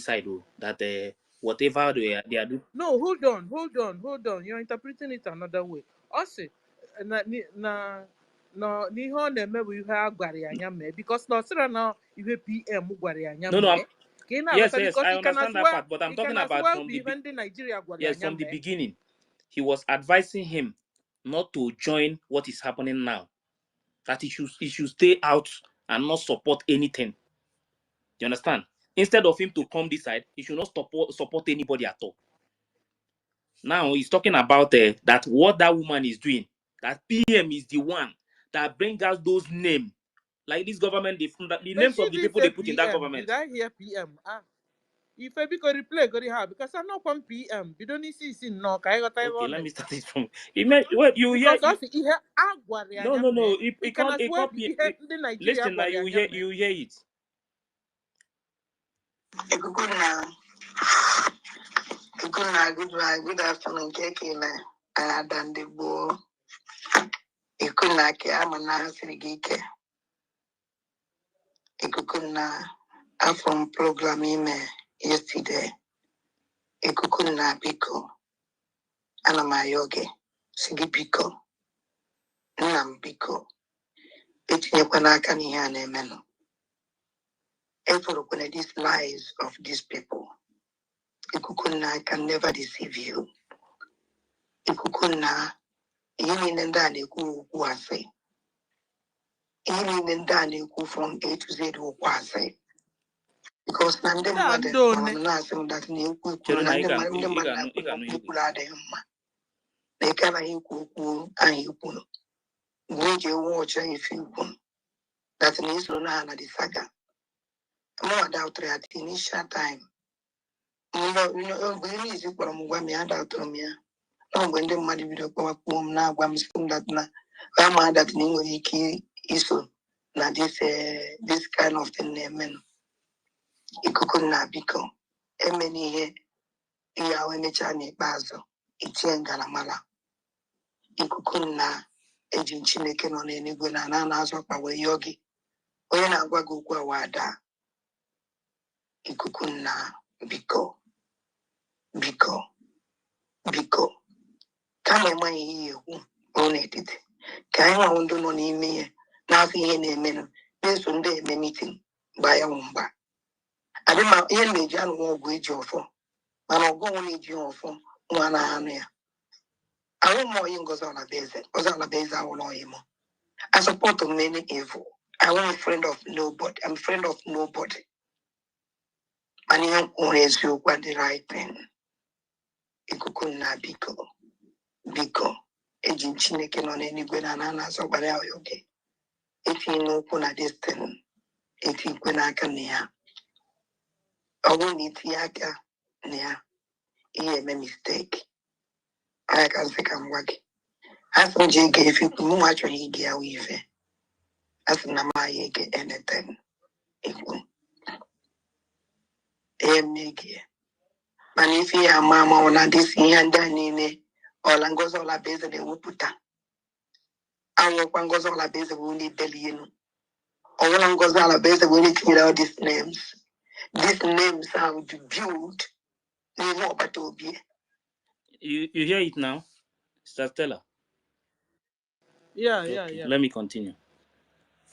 side. That whatever they are doing. No, hold on. You're interpreting it another way. Also, na n'ihe ọ na-eme bụ ihe a gwara ya anya mee because na ọsịra na ihe PM gwara ya anya No, no. mee ka ị Yes, na-aghọta yes, because I understand that part, but I'm ị ka talking na about bụ ihe ndị Naijiria gwara ya yes, anya from the mee. beginning. He was advising him not to join what is happening now. That he should stay out and not support anything. You understand? Instead of him to come this side, he should not support anybody at all. Now he's talking about that what that woman is doing. That PM is the one that brings out those names. Like this government, the But names she of the did people say they put in that PM. government. Did I hear PM? If I could replay, go have because I'm not from PM. You don't see no. Okay, let me start it from. Wait, you hear? Because also ihe agwara ya No, anya no, no. mee It can can't. as It well can't be be. ihe ndị Nigeria Listen, now gwara ya anya mee. you hear it. Good afternoon, Kekile. Adandebo. Ikuna ke amana sirigike. Ikuna from program yesterday. Ikuna biko. Anamayoge. Sigi biko. Nam biko. Etinyekwana aka n'ihe a na-emenụ. Eforokwana these lies of these people. Ikukuna can never deceive you. Ikukuna, ihe niile ndị a na-ekwu okwu asị. Ihe niile ndị a na-ekwu from A to Z okwu asị. Because na ndị mmadụ kpọrọ m na-asị m dat na-ekwu ekwu na ndị mmadụ na-ekwu na okwu ekwuru adịghị mma. Na eke anaghị ekwu okwu ahụ ekwuru. Mgbe eji ewu ọcha efe ikwu dat na iso na ha na the saga. More doubt at the initial time. Mgbe ihe izi kpọrọ m gwa m ya datụrụ m ya. Mgbe ndị mmadụ bido kpọwakpuo m na-agwa m sị m dat na ama dat na ị nwere ike iso na this kind of thing na-emenụ. Ikuku na biko emena ihe ahụ emechaa n'ikpeazụ itinye ngaramara. Ikuku na eji Chineke nọ n'eluigwe na na-azụ ọkpa wee yọọ gị. Onye na-agwa gị okwu awa ada. Ikuku na biko kama enweghị ihe ekwu ọ n'etiti ka anyị nwa ndị nọ n'ime ihe n'afọ ihe na-emenụ na-eso ndị eme mitin gbaa ya mgba. Adịma ihe na-eji anụ ọgwụ eji ọfọ mana ọgụ ọnwụ na-eji ọfọ nwa na anụ ya. Ahụ m onye Ngozi Ọnabeze awụrụ ọyị m. I support many evil. I want a friend of nobody. I'm a friend of nobody. Mani always you what the right thing. Ikuku na biko. Ejim Chineke no n'eluigwe na nana so gbara ya oge. Eti n'okwu na this thing. Eti ikwe n'aka na ya. Ọ bụrụ na itinye aka na ya, ihe eme mistake. I can say ka m gwa gị. Asị m ji ege efi mụ nwa chọrọ ige ya ife. Asị na m anyị ege anything. Ikwu. Emege. Mana ife ya ama na this ihe ndị a niile ọla ngozi ọla bụ eze na-ewepụta. Awụkwa ngozi ọla bụ eze bụ onye deli enu. Ọwụla ngozi ọla bụ eze bụ onye tinyere all these names. These names are to build n'ime ọgbata obi. You hear it now, Sister Stella? Yeah. Okay, let me continue.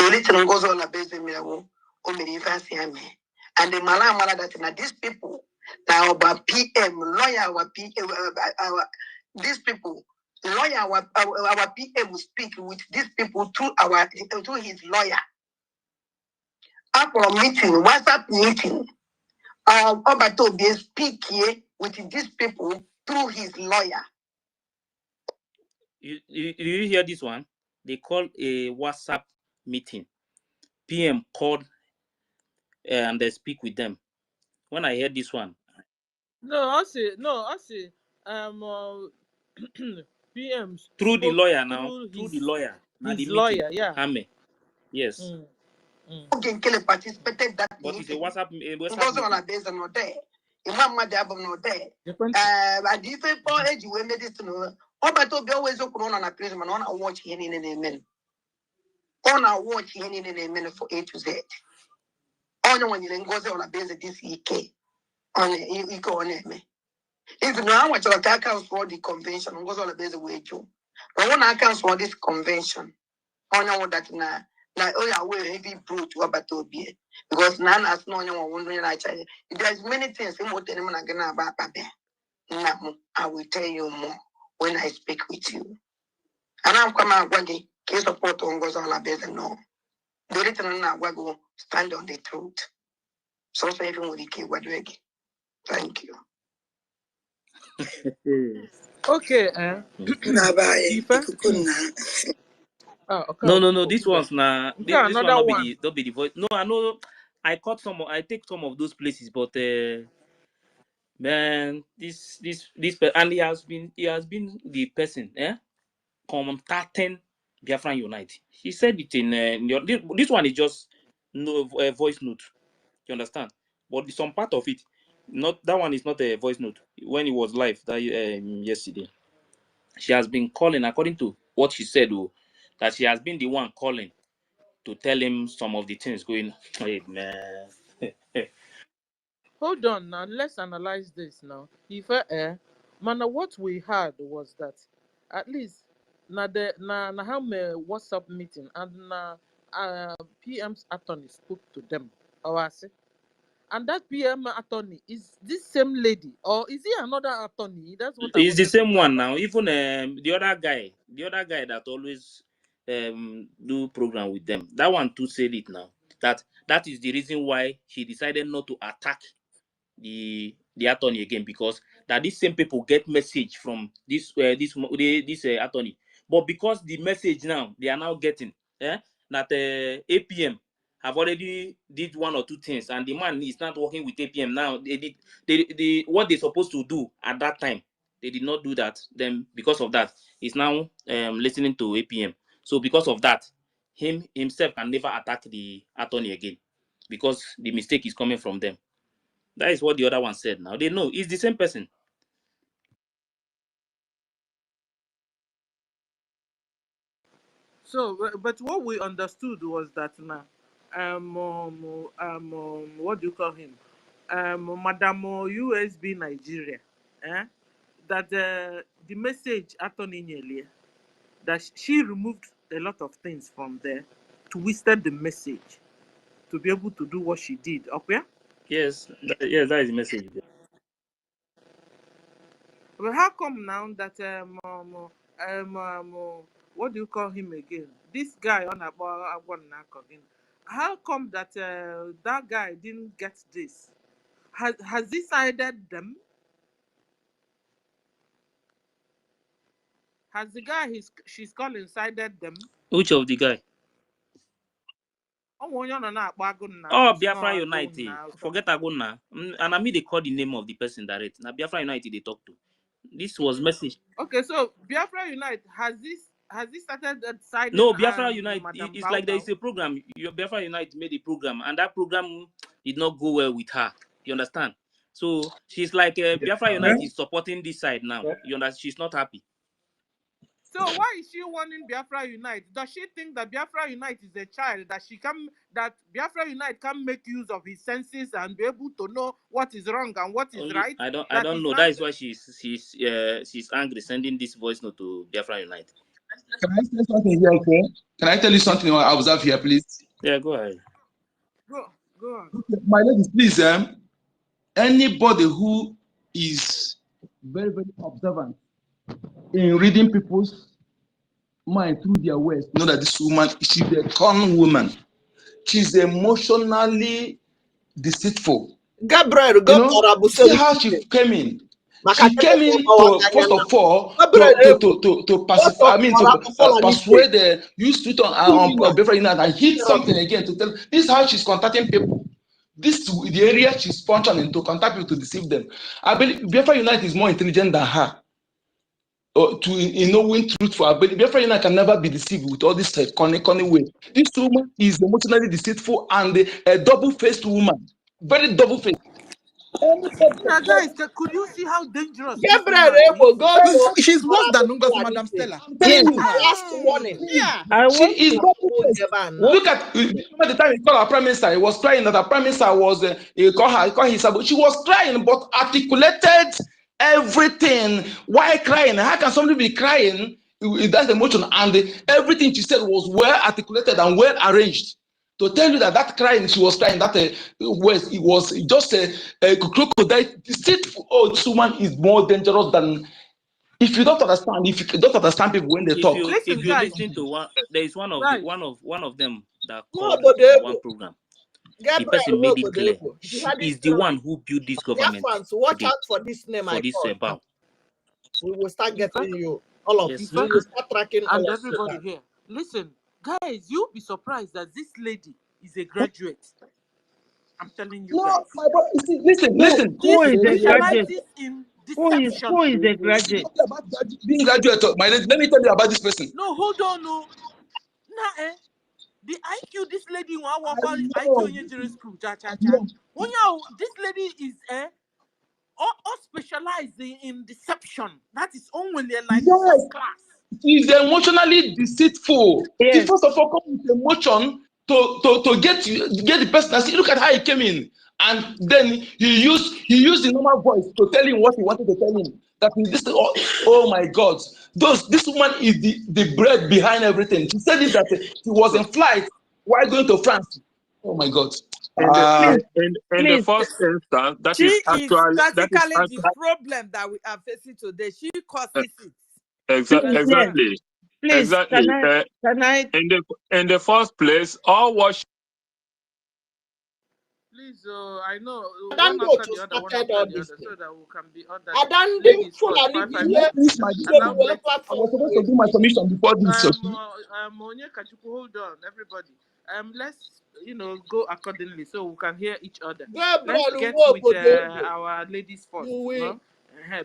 Little goes all about the miracle, or maybe fancy me. And the Malala that now these people, now about PM, lawyer, our PM, these people, lawyer, our PM speak with these people through his lawyer. After a meeting, WhatsApp meeting, Obato be speak here with these people through his lawyer. You hear this one? They call a WhatsApp meeting. PM called and they speak with them. When I heard this one, I see. PM through the spoke lawyer now, through the lawyer. Now his the lawyer, meeting. yeah. Ame. Yes. Okay, participated that But it's a meeting. WhatsApp Because all our days are not there. Imam Madabam not there. I different for age when medicine. Oh, but to be always open on a prison on a watch in a minute. On a watch in a minute for A to Z. On when you go on a base of this EK on EKOM. If you know how much of accounts for the convention, goes on a base of way too. But one accounts for this convention, on that now. Now, oh yeah, we heavy brute to about to be because none has no one wondering like there's many things in what them are gonna about now. I will tell you more when I speak with you. And I'm coming out waggy, case support on goes all about the no. The written now wago stand on the truth. So even with the key waggy. Thank you. Okay, No. This one's now. This one another not be the voice. No, I know. I take some of those places, but man, and he has been the person, contacting Biafran Unite. He said it in this one is just no voice note. You understand? But some part of it, not that one is not a voice note. When it was live that yesterday, she has been calling according to what she said. That she has been the one calling to tell him some of the things going. Hey man. Hold on now, let's analyze this now. Man, what we heard was that at least na how me WhatsApp meeting and PM's attorney spoke to them. And that PM attorney is this same lady, or is he another attorney? That's what I It's the wanted to same one find out. now. Even the other guy that always do program with them. That one too said it now. That is the reason why he decided not to attack the attorney again, because that these same people get message from this attorney, but because the message now they are now getting that APM have already did one or two things and the man is not working with APM now. They what they supposed to do at that time, they did not do that. Then because of that, he's now listening to APM. So because of that, himself can never attack the attorney again, because the mistake is coming from them. That is what the other one said. Now they know it's the same person. So, but what we understood was that now, what do you call him? Madam USB Nigeria, that the message attorney Nyele, that she removed a lot of things from there, twisted the message to be able to do what she did. Okay? Yes, yes, that is the message. But how come now that what do you call him again? This guy on about again. How come that that guy didn't get this? Has he sided them? Has the guy she's calling sided them? Which of the guy? Oh, Biafra United. Forget Aguna. And I mean they call the name of the person direct. Now Biafra United they talk to. This was message. Okay, so Biafra Unite has this started siding? No, Biafra Unite. It's like there is a program. Biafra Unite made a program, and that program did not go well with her. You understand? So she's like Biafra Unite is supporting this side now. You understand? She's not happy. So why is she wanting Biafra Unite? Does she think that Biafra Unite is a child that Biafra Unite can make use of his senses and be able to know what is wrong and what is right? I don't know. That is why she's angry, sending this voice note to Biafra Unite. Can I say something here, okay? Can I tell you something I observe here, please? Yeah, go ahead. Go on. Okay, my ladies, please, anybody who is very, very observant in reading people's mind through their words, know that this woman, she's a con woman. She's emotionally deceitful. Gabriel, see how she came in. She came in to, first of all, to pacify, to persuade the used to on Biafra Unite and hit something again to tell. This is how she's contacting people. This is the area she's functioning to contact people to deceive them. I believe Biafra Unite is more intelligent than her. To knowing truthful, I believe Biafra Unite can never be deceived with all this cunning way. This woman is emotionally deceitful and a double-faced woman, very double-faced. Now, guys, could you see how dangerous Gabriel she's worse than Ngozi, Madam Stella. Yes, last warning. Yeah. She is double-faced. Look at the time he called our prime minister. He was crying that our prime minister was he called his saboteurs. She was crying, but articulated everything. Why crying? How can somebody be crying? That's emotion, and everything she said was well articulated and well arranged. To tell you that crying, she was crying, that it was just a crocodile. Oh, this woman is more dangerous than. If you don't understand, people when they talk. If you listen to one, there is one of them that called one program. The person made it clear. She is the one who built this government. Watch out for this name. For this bow. We will start getting you. All of you. We will start tracking and everybody here. Listen, guys, you'll be surprised that this lady is a graduate. I'm telling you guys. My brother, listen. Who is a graduate? In who is a graduate? Being graduate, my lady, let me tell you about this person. No, hold on, no. Nah, the IQ this lady IQ in engineering school, this lady is all specializing in deception. That is only like first class. She's emotionally deceitful. Yes. She first of all comes with emotion to get the person. See, look at how he came in, and then he used the normal voice to tell him what he wanted to tell him. That this, oh my God, this woman is the bread behind everything. She said it that she was in flight while going to France. Oh my God. In the first instance, that is actually the problem that we are facing today. She causes it. Exactly. Please, exactly. Can I? In the first place, all what. Please, I know one after the other, so that we can be ordered. Ladies first, I was supposed to do my commission before this. Hold on, everybody. Let's go accordingly so we can hear each other. Let's get with our ladies first. No?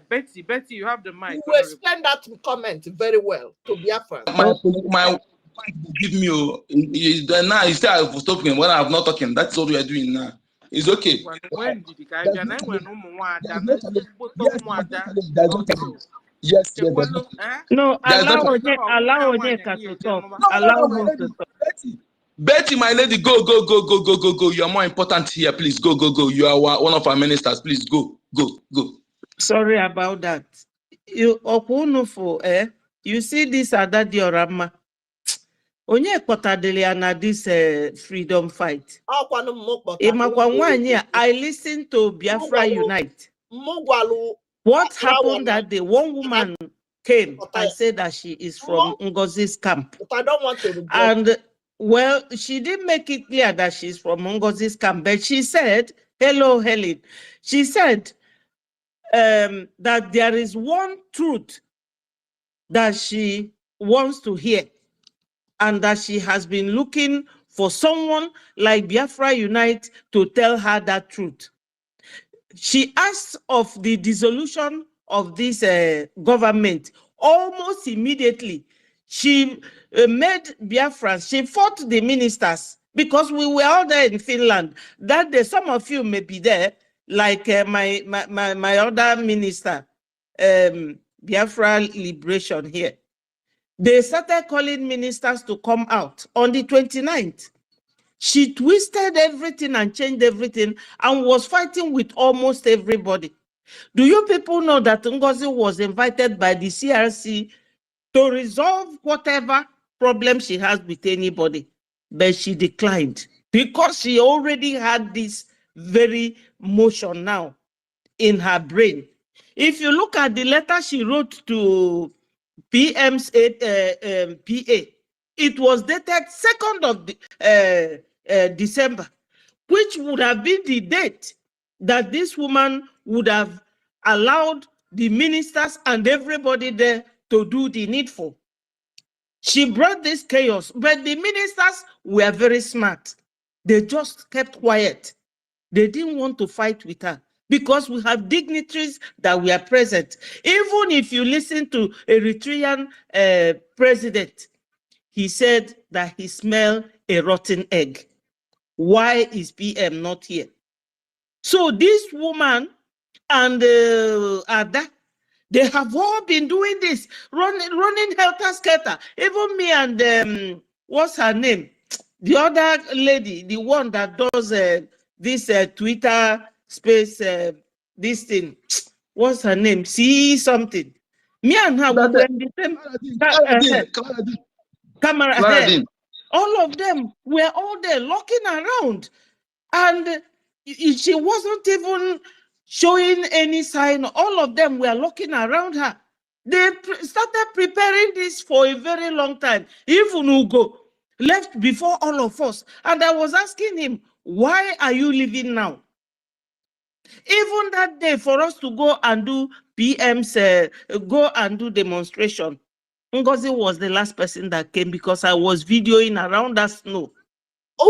Betty, you have the mic. You will explain that comment very well to Biafra. My give me now you say I was talking when I have not talking. That's what we are doing now. It's okay. When did you guys yes. No, allow Onyeka to talk. Allow her to talk. Betty, my lady, go. You are more important here. Please go. You are one of our ministers. Please go. Sorry about that. You you see this other diorama. Onye kpotadele na this freedom fight. I listened to Biafra Unite. What happened that day? One woman came and said that she is from Ngozi's camp. But I don't want to. And well, she didn't make it clear that she's from Ngozi's camp, but she said, Hello, Helen. She said that there is one truth that she wants to hear, and that she has been looking for someone like Biafra Unite to tell her that truth. She asked of the dissolution of this government almost immediately. She made Biafrans, she fought the ministers because we were all there in Finland. That day, some of you may be there, like my other minister, Biafra Liberation here. They started calling ministers to come out on the 29th. She twisted everything and changed everything and was fighting with almost everybody. Do you people know that NGOZI was invited by the CRC to resolve whatever problem she has with anybody? But she declined because she already had this very motion now in her brain. If you look at the letter she wrote to PM's PA, it was dated 2nd of December, which would have been the date that this woman would have allowed the ministers and everybody there to do the needful. She brought this chaos, but the ministers were very smart. They just kept quiet. They didn't want to fight with her because we have dignitaries that were present. Even if you listen to Eritrean president, he said that he smelled a rotten egg. Why is PM not here? So this woman and Ada, they have all been doing this, running helter-skelter. Even me and what's her name? The other lady, the one that does this Twitter space, this thing. What's her name? See something. Me and her, we were in the same camera. All of them were all there looking around. And she wasn't even showing any sign. All of them were looking around her. They started preparing this for a very long time. Even Ugo left before all of us. And I was asking him, why are you leaving now? Even that day, for us to go and do PM's, go and do demonstration, NGOZI was the last person that came because I was videoing around that snow.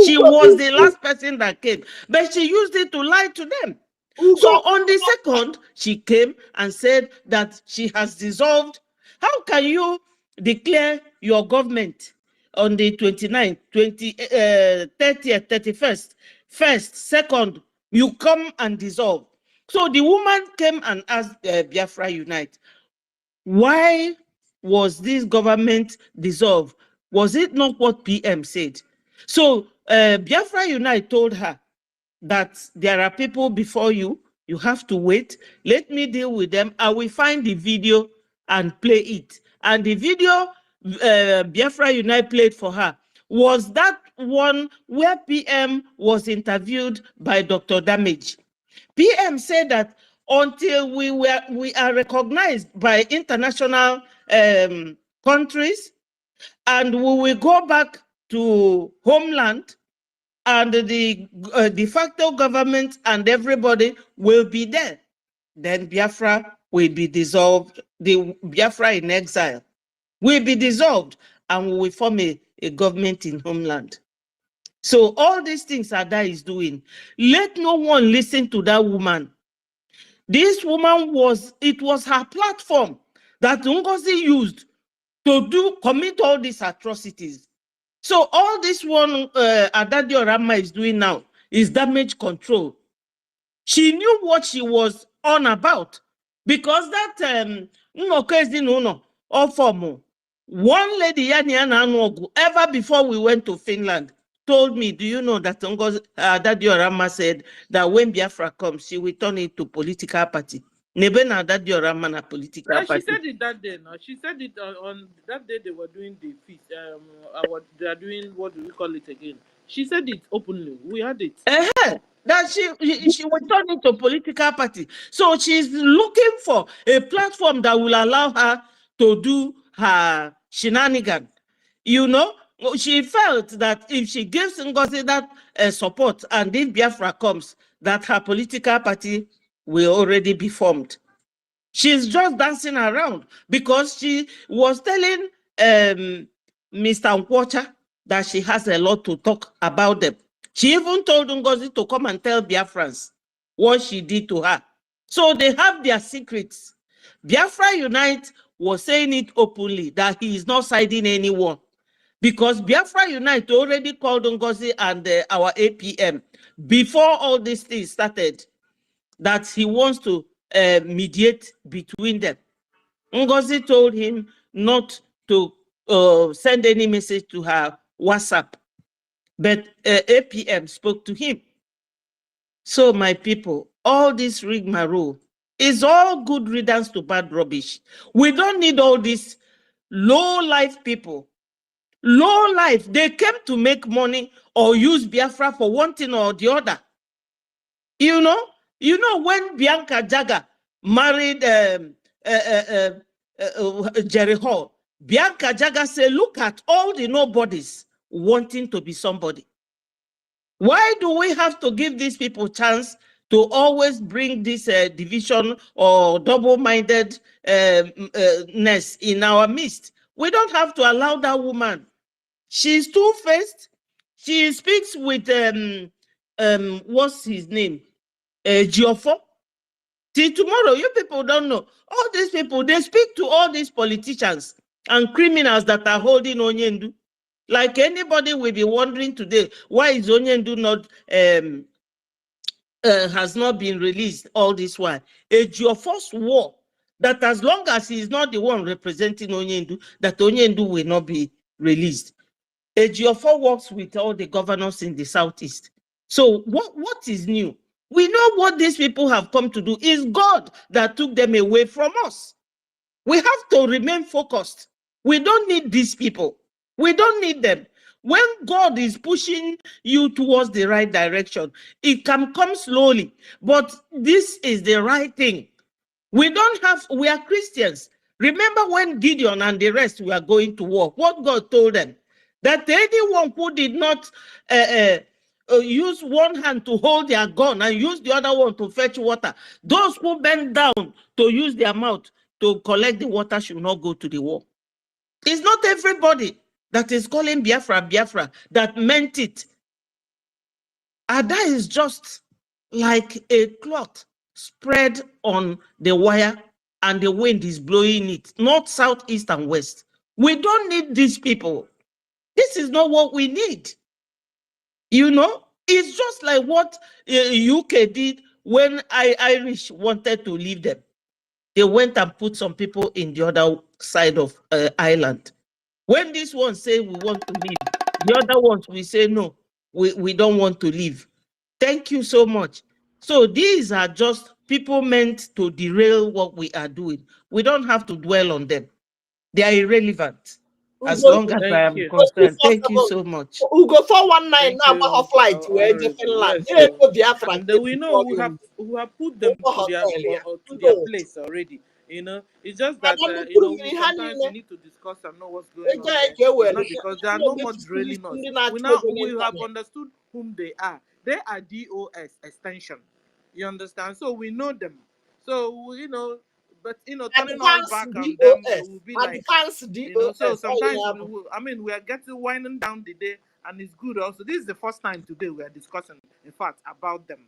She was the last person that came, but she used it to lie to them. So on the 2nd, she came and said that she has dissolved. How can you declare your government on the 29th, 30th, 31st, 1st, 2nd, you come and dissolve? So the woman came and asked Biafra Unite, why was this government dissolved? Was it not what PM said? So Biafra Unite told her that there are people before you, you have to wait. Let me deal with them. I will find the video and play it. And the video Biafra Unite played for her was that one where PM was interviewed by Dr. Damage. PM said that until we are recognized by international countries and we will go back to homeland and the de facto government and everybody will be there, then Biafra will be dissolved. The Biafra in exile will be dissolved and we will form a government in homeland. So all these things Ada is doing. Let no one listen to that woman. This woman it was her platform that NGOZI used to commit all these atrocities. So all this one Ada Diorama is doing now is damage control. She knew what she was on about because that one lady ever before we went to Finland told me, do you know that Ada Diorama said that when Biafra comes, she will turn it to political party. Political She party. said it that day. No, she said it on that day they were doing the feast. They are doing, what do we call it again? She said it openly. We had it. That she will turn into political party. So she's looking for a platform that will allow her to do her shenanigan. You know, she felt that if she gives NGOZI that support and if Biafra comes, that her political party will already be formed. She's just dancing around because she was telling Mr. Nkwocha that she has a lot to talk about them. She even told NGOZI to come and tell Biafrans what she did to her. So they have their secrets. Biafra Unite was saying it openly that he is not siding anyone, because Biafra Unite already called NGOZI and our APM before all these things started, that he wants to mediate between them. NGOZI told him not to send any message to her WhatsApp, but APM spoke to him. So my people, all this rigmarole is all good riddance to bad rubbish. We don't need all these low life people. Low life, they came to make money or use Biafra for one thing or the other. You know when Bianca Jagger married Jerry Hall, Bianca Jagger said, look at all the nobodies wanting to be somebody. Why do we have to give these people chance to always bring this division or double-mindedness in our midst? We don't have to allow that woman. She's two-faced. She speaks with what's his name? Giofo. Till tomorrow, you people don't know. All these people, they speak to all these politicians and criminals that are holding Onyendu. Like anybody will be wondering today, why is Onyendu not has not been released all this while? A Giofo swore that as long as he is not the one representing Onyendu, that Onyendu will not be released. Ejiofor works with all the governors in the southeast. So what is new? We know what these people have come to do. It's God that took them away from us. We have to remain focused. We don't need these people. We don't need them. When God is pushing you towards the right direction, it can come slowly, but this is the right thing. We are Christians. Remember when Gideon and the rest were going to war, what God told them? That anyone who did not use one hand to hold their gun and use the other one to fetch water, those who bent down to use their mouth to collect the water should not go to the war. It's not everybody that is calling Biafra, Biafra that meant it. And that is just like a cloth spread on the wire and the wind is blowing it, north, south, east, and west. We don't need these people. This is not what we need. It's just like what UK did when Irish wanted to leave them. They went and put some people in the other side of Ireland. When this one say we want to leave, the other ones will say no, we don't want to leave. Thank you so much. So these are just people meant to derail what we are doing. We don't have to dwell on them. They are irrelevant as long as I am concerned. Thank you so much. Ugo 419 Thank now you, about flight where Honorable. Finland. Yes, Here go Biafra. and we know we have put them to their place already. It's just that sometimes we need to discuss and know what's going on there. It's not because they are no more drilling us. We have understood whom they are. They are DOS extension. You understand? So we know them. So but turning all back on them, it will be like so sometimes we are getting winding down the day, and it's good also. This is the first time today we are discussing, in fact, about them.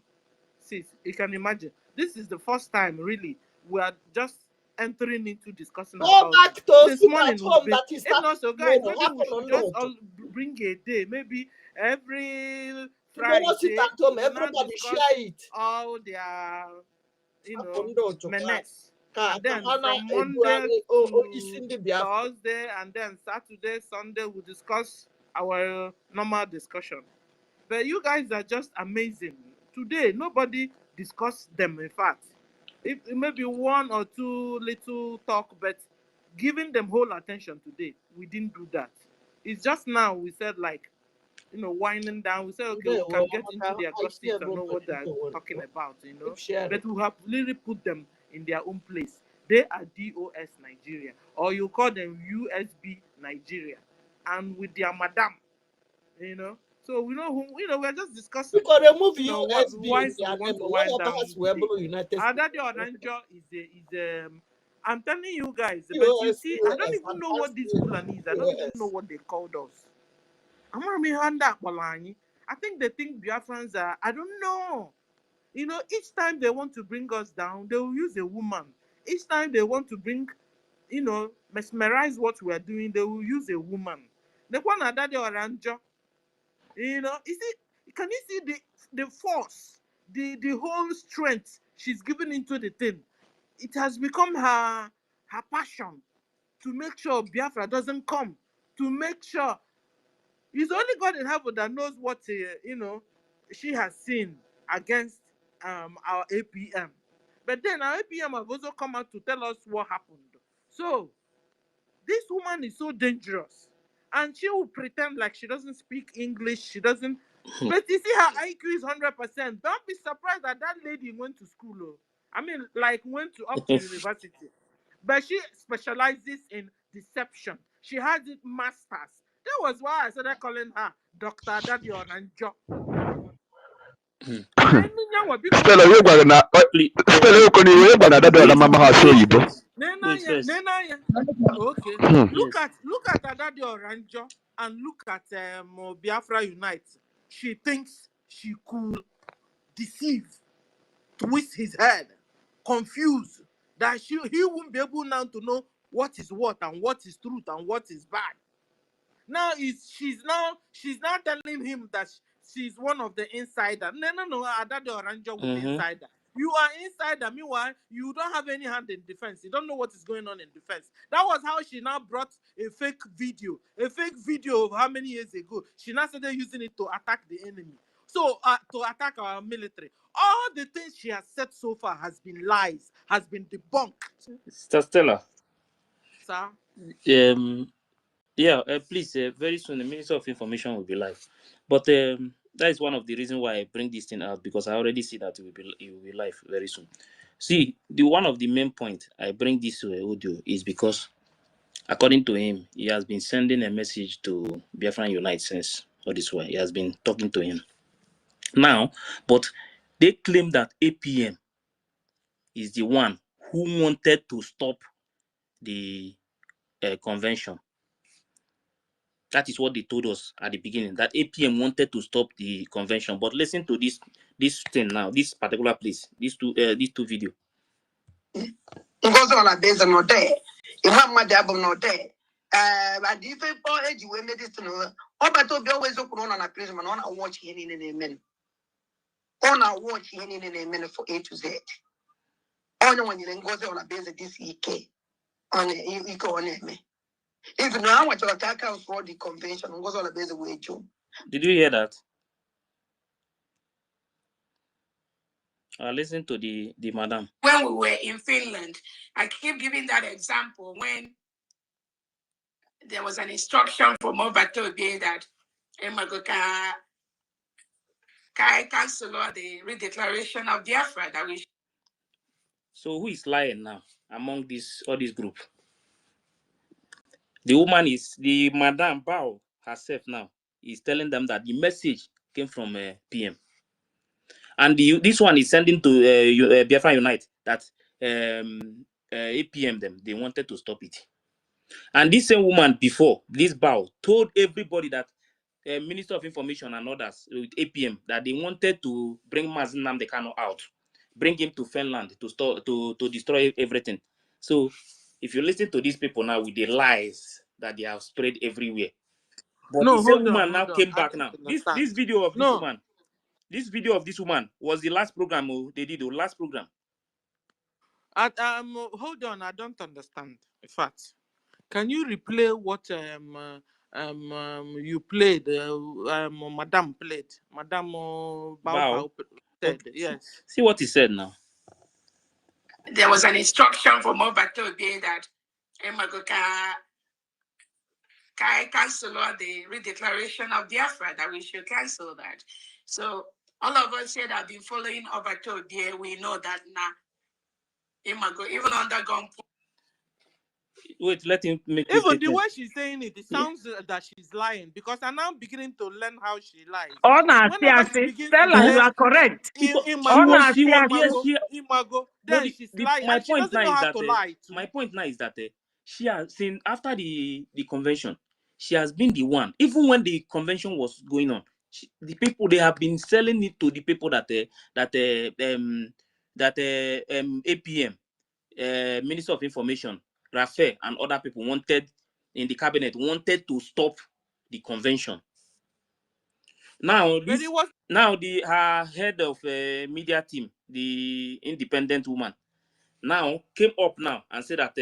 See, you can imagine. This is the first time really we are just entering into discussing about them. Since morning we've been, if not so guys, maybe we should just all bring a day, maybe every Friday, now discuss all their menace. And then from Monday to Thursday, and then Saturday, Sunday, we discuss our normal discussion. But you guys are just amazing. Today, nobody discussed them, in fact. It may be one or two little talk, but giving them whole attention today, we didn't do that. It's just now we said, like, winding down. We say, okay, we can get into their gossip and know what they're talking about, But we have really put them in their own place. They are DOS Nigeria, or you call them USB Nigeria, and with their madam, So we know who, we're just discussing. You can remove What, USB why in we their want name. to What wind other down has today. Webelo United States? Adadi Oranjo is I'm telling you guys, but you POS, see, I don't even know what this Fulani is. I don't even know what they called us. I think they think Biafrans are, I don't know. Each time they want to bring us down, they will use a woman. Each time they want to bring, mesmerize what we are doing, they will use a woman. The one Adadi Oranjo, you see, can you see the force, the whole strength she's given into the thing? It has become her passion to make sure Biafra doesn't come, to make sure. It's only God in heaven that knows what she has seen against our APM. But then our APM have also come out to tell us what happened. So this woman is so dangerous, and she will pretend like she doesn't speak English. She doesn't. But you see, her IQ is 100%. Don't be surprised that that lady went to school. Oh. I mean, like up to university. But she specializes in deception. She has it masters. That was why I started calling her Dr. Daddy Oranjo. Stella, you gonna na Stella, you gonna that the mama has so you. Okay. Look at Daddy Oranjo and look at Biafra Unite. She thinks she could deceive, twist his head, confuse, that he won't be able now to know what is what and what is truth and what is bad. Now she's now telling him that she's one of the insider. No, Adade Oranjo with the insider. You are insider. Meanwhile, you don't have any hand in defense. You don't know what is going on in defense. That was how she now brought a fake video of how many years ago. She now started using it to attack the enemy. So to attack our military. All the things she has said so far has been lies, has been debunked. Sister Stella. Sir. Yeah, please, very soon the Minister of Information will be live. But that is one of the reasons why I bring this thing out, because I already see that it will be live very soon. See, one of the main point I bring this audio is because, according to him, he has been sending a message to Biafran Unite since all this while. He has been talking to him. Now, but they claim that APM is the one who wanted to stop the convention. That is what they told us at the beginning, that APM wanted to stop the convention. But listen to this thing now, this particular place, these two videos. Ngozi on a base no day. Imam Madabo no day. But if a age we made this to know, but be always open on a prison on a watch in a minute. On a watch in a minute for A to Z. Only when you go on a base this EK on EKOM. If you know how much attack out for the convention, goes on a base way too. Did you hear that? Listen to the madam. When we were in Finland, I keep giving that example when there was an instruction from Obatobe that Emagoka cancel the redeclaration of Biafra that we. So who is lying now among all this group? The madam Bao herself now is telling them that the message came from PM. And this one is sending to Biafra Unite that APM them, they wanted to stop it. And this same woman before, this Bao, told everybody that Minister of Information and others with APM that they wanted to bring Mazen Namdekano out, bring him to Finland to destroy everything. So if you listen to these people now with the lies that they have spread everywhere, but the same woman now came back now. This video of this woman. This video of this woman was the last program they did, the last program. Hold on, I don't understand. In fact, can you replay what you played? Madam played. Madam Bao said. Okay. Yes. See what he said now. There was an instruction from Obatobe that Emagoka cancel the redeclaration of Biafra, that we should cancel that. So all of us here that have been following Obatobe, we know that now Imago, even under gun. Wait, let him make his Even the statement. way she's saying it, it sounds that she's lying, because I'm now beginning to learn how she lies. Honor, Whenever she say, begins to Stella, you say are correct. Because Honor, she was, yes, imago, she. imago, But then she's the lying, my and she point doesn't now know is how that to lie too. my point now is that she has seen after the convention, she has been the one. Even when the convention was going on, the people, they have been selling it to the people that APM, Minister of Information, Rafael, and other people wanted in the cabinet wanted to stop the convention. Now But this it was now the her head of media team, the independent woman, now came up now and said that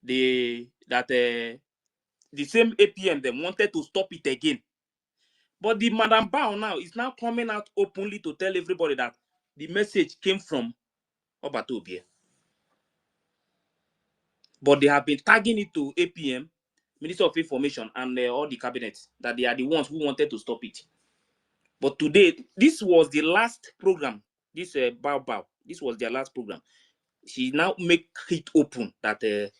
the same APM them wanted to stop it again. But the Madam Bao now is now coming out openly to tell everybody that the message came from Obatobie. But they have been tagging it to APM, Minister of Information, and all the cabinets, that they are the ones who wanted to stop it. But today, this was the last program. This Bao Bao, this was their last program. She now make it open that the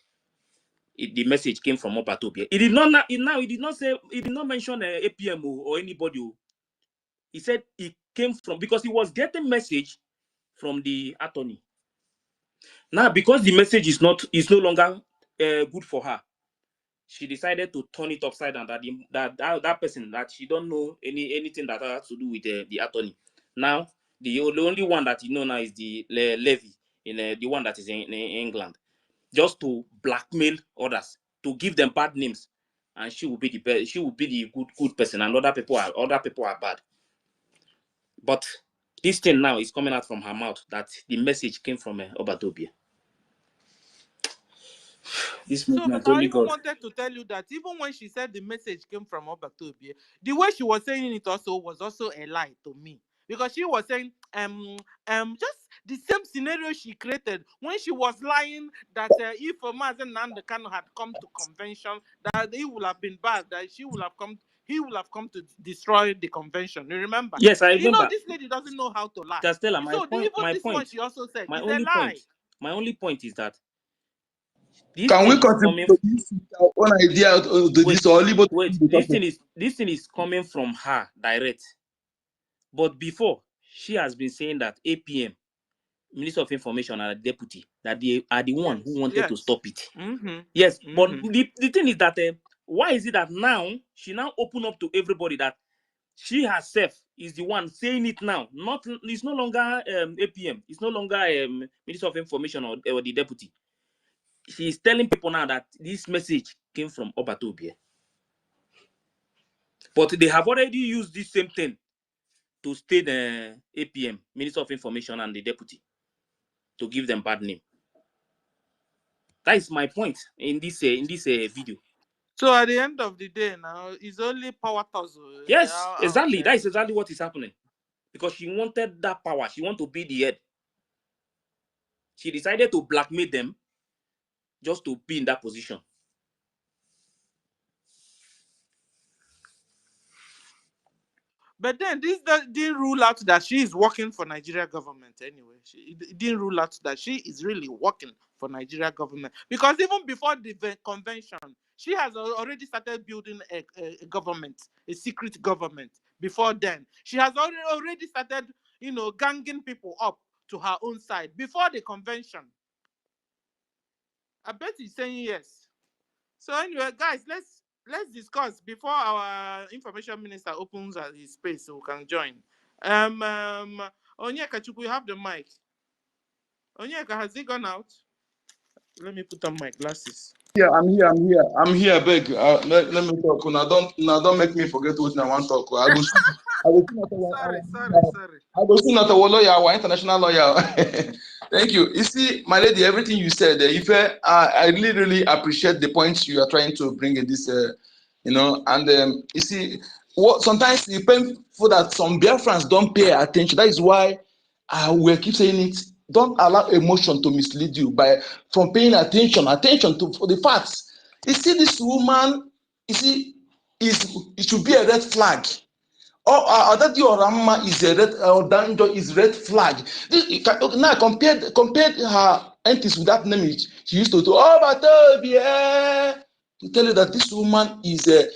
message came from Obatobie. It did not he did not say, he did not mention APM or anybody. He said it came from, because he was getting message from the attorney. Now, because the message is no longer good for her, she decided to turn it upside down. That person that she don't know anything that has to do with the attorney. Now, the only one that you know now is the levy, in the one that is in England, just to blackmail others, to give them bad names, and she will be the good person, and other people are bad. But this thing now is coming out from her mouth that the message came from Obatobie. This so. movement, I only even God. wanted to tell you that even when she said the message came from Obatobie, the way she was saying it was also a lie to me, because she was saying just the same scenario she created when she was lying that if Mazen Nandekano had come to convention, that it would have been bad, that he would have come to destroy the convention. You remember? Yes, I remember. This lady doesn't know how to lie. Castella, Even this one she also said my is a lie. My only point is that this Can we thing is contribute coming. to this own idea to this, or leave This thing is coming from her direct. But before, she has been saying that APM, Minister of Information, and Deputy, that they are the one who wanted to stop it. Yes, but the thing is that why is it that now she now open up to everybody that she herself is the one saying it now? It's no longer APM, it's no longer Minister of Information or the Deputy. She is telling people now that this message came from Obatobie. But they have already used this same thing to state the APM, Minister of Information, and the Deputy, to give them bad name. That is my point in this video. So at the end of the day now, it's only power tussle. Yes, exactly. That is exactly what is happening. Because she wanted that power. She wanted to be the head. She decided to blackmail them just to be in that position. But then this didn't rule out that she is working for Nigeria government anyway. It didn't rule out that she is really working for Nigeria government, because even before the convention, she has already started building a government, a secret government. Before then, she has already started, ganging people up to her own side before the convention. I bet he's saying yes. So anyway, guys, let's discuss before our information minister opens his space so we can join. Onyeka Chukwu, you have the mic. Onyeka, has he gone out? Let me put on my glasses. Yeah, I'm here, beg. Let me talk. Now don't make me forget what I want to talk. I go Sorry. I go see not a lawyer, our international lawyer. Thank you. You see, my lady, everything you said, I really, really appreciate the points you are trying to bring in this, and you see, what sometimes it's painful that some Biafrans don't pay attention. That is why we keep saying it. Don't allow emotion to mislead you from paying attention to the facts. You see, this woman, you see, it should be a red flag. That your Rama is a red, or Danjo is red flag. Now compare her entities with that name, she used to do, oh, but to tell you that this woman is a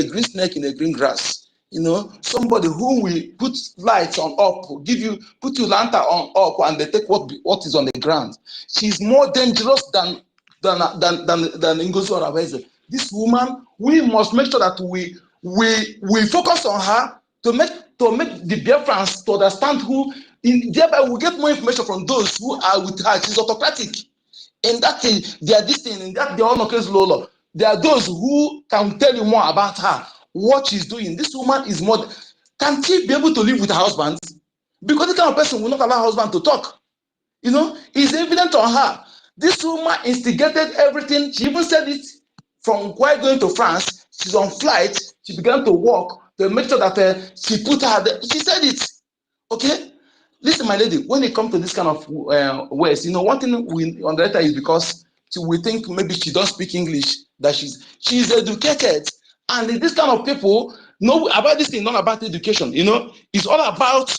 green snake in a green grass. You know, somebody who will put lights on up, put your lantern on up, and they take what is on the ground. She's more dangerous than NGOZI or Abeze. This woman, we must make sure that we focus on her to make the Biafrans to understand who. Thereby, we get more information from those who are with her. She's autocratic. In that thing, they are this thing, in that they are not case Lolo. There are those who can tell you more about her, what she's doing. This woman is more. Can she be able to live with her husband? Because this kind of person will not allow her husband to talk. You know, it's evident on her. This woman instigated everything. She even said it from while going to France. She's on flight. She began to walk to make sure that she put her there. She said it. Okay? Listen, my lady, when it comes to this kind of words, you know, one thing we underrate is because we think maybe she don't speak English, that she's educated. And this kind of people know about this thing, not about education. You know, it's all about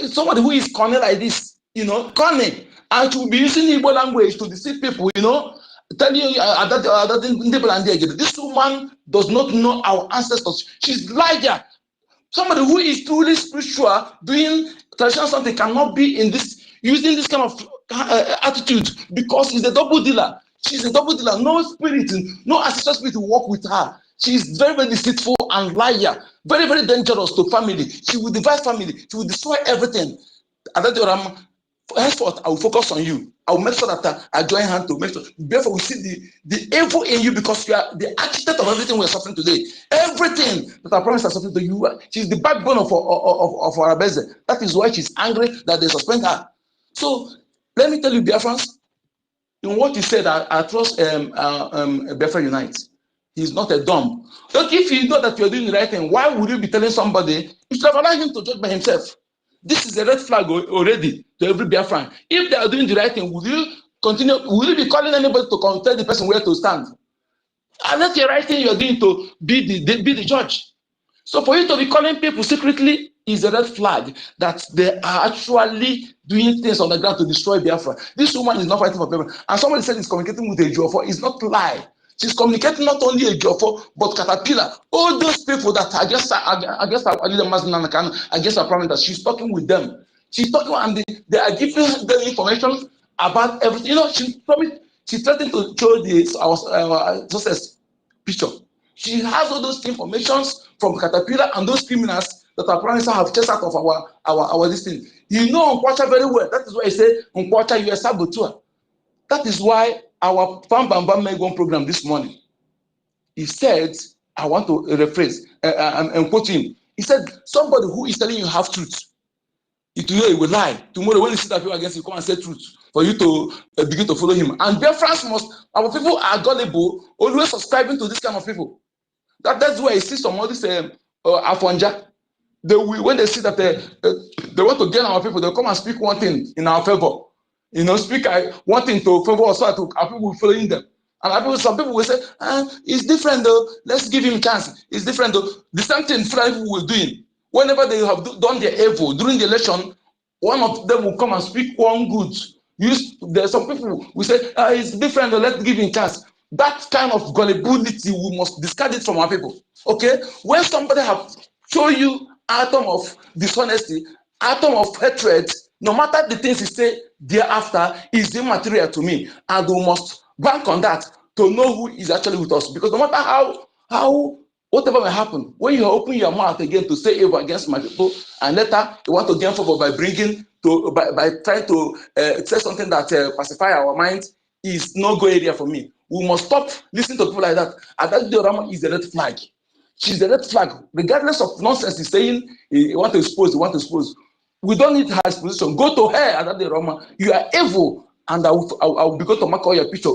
somebody who is cunning like this, you know, cunning, and to be using Igbo language to deceive people, you know, telling you this woman does not know our ancestors. She's liar. Somebody who is truly spiritual, doing traditional something, cannot be in this, using this kind of attitude, because she's a double dealer. She's a double dealer. No spirit, no ancestral spirit will work with her. She is very, very deceitful and liar. Very, very dangerous to family. She will divide family. She will destroy everything. Henceforth, I will focus on you. I will make sure that I join hands to make sure. Therefore, we see the evil in you, because you are the architect of everything we are suffering today. Everything that I promised I suffering to you, she's the backbone of our Abeze. That is why she's angry that they suspend her. So let me tell you, Biafrans, in what he said, I trust Biafra Unite. He's not a dumb. Look, if you know that you're doing the right thing, why would you be telling somebody? You should have allowed him to judge by himself. This is a red flag already to every Biafran. If they are doing the right thing, will you continue? Will you be calling anybody to tell the person where to stand? And that's the right thing you're doing to be the judge. So for you to be calling people secretly is a red flag that they are actually doing things on the ground to destroy Biafra. This woman is not fighting for Biafra. And somebody said he's communicating with a Jofo. It's not lie. She's communicating not only a Jofo, but Caterpillar. All those people that I guess her promise, she's talking with them. She's talking, and they are giving them information about everything. You know, she threatened to show our success picture. She has all those informations from Caterpillar and those criminals that our parents have chased out of our this thing. You know Nkwacha very well. That is why I say, Nkwacha, you are a saboteur. That is why our Bam Bam Bam Megon program this morning, he said, I want to rephrase and quote him. He said, somebody who is telling you half truth, today he will lie. Tomorrow when you see that people against you, come and say truth for you to begin to follow him. And Biafrans must, our people are gullible, always subscribing to this kind of people. That's why I see some of this Afonja. When they see that they want to gain our people, they come and speak one thing in our favor. You know, speak one thing to favor us, so that our people will following them. And some people will say, it's different though, let's give him a chance. It's different though. The same thing Fulani people were doing. Whenever they have done their evil during the election, one of them will come and speak one good. There's some people will say, it's different though, let's give him a chance. That kind of gullibility, we must discard it from our people. Okay? When somebody have shown you atom of dishonesty, atom of hatred, no matter the things he say thereafter is immaterial to me, and we must bank on that to know who is actually with us. Because no matter how whatever may happen, when you open your mouth again to say evil against my people, and later you want to gain favor by by trying to say something that pacify our minds, is no go area for me. We must stop listening to people like that. And that Diorama is a red flag. She's a red flag, regardless of nonsense he's saying. He want to expose. We don't need her exposition. Go to her at that Diorama. You are evil, and I will begin to mark all your picture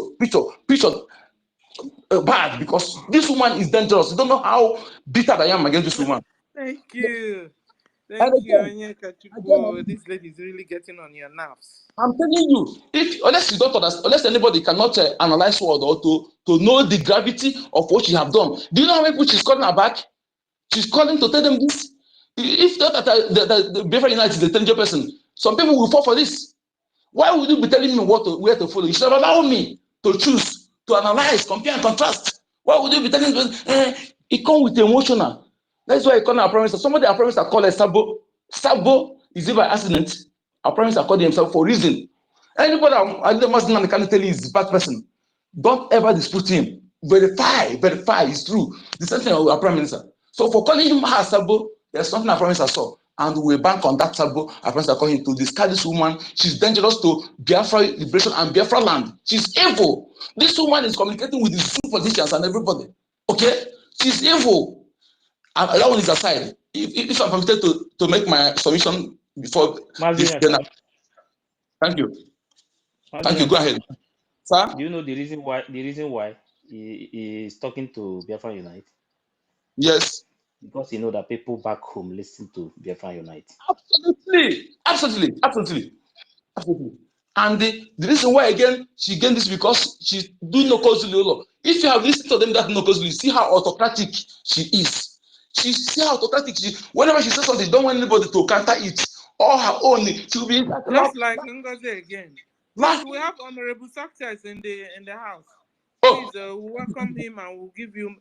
bad, because this woman is dangerous. You don't know how bitter I am against this woman. Thank you. Thank you, Onyeka Chukwu. This lady is really getting on your nerves. I'm telling you, unless you don't understand, unless anybody cannot analyze word or to know the gravity of what she have done. Do you know how many people she's calling her back? She's calling to tell them this. If not that the Biafra United is a danger person, some people will fall for this. Why would you be telling me where to follow? You should allow me to choose, to analyze, compare, and contrast. Why would you be telling me? It comes with emotional. That's why I call our prime minister. Somebody our prime minister call a sabo. Sabo is it by accident? Our prime minister called himself for a reason. Anybody I can tell you is a bad person. Don't ever dispute him. Verify, it's true. The same thing with our prime minister. So for calling him her sabo, there's something our prime minister saw. And we bank on that sabo. Our prime minister called him to discard this woman. She's dangerous to Biafra liberation and Biafra land. She's evil. This woman is communicating with the Zoom politicians and everybody. Okay? She's evil. And that one is aside. If I'm permitted to make my submission before this, then thank you. Thank you. Go ahead. Sir? Do you know the reason why he is talking to Biafra Unite? Yes. Because you know that people back home listen to Biafra Unite. Absolutely. And the reason why again she gained this because she's doing no law. If you have listened to them that no cause, see how autocratic she is. See how autocratic whenever she says something, she don't want anybody to counter it. All her own. She'll be just like NGOZI again. Yes, we have Honorable Success in the house. Please welcome him and we'll give you.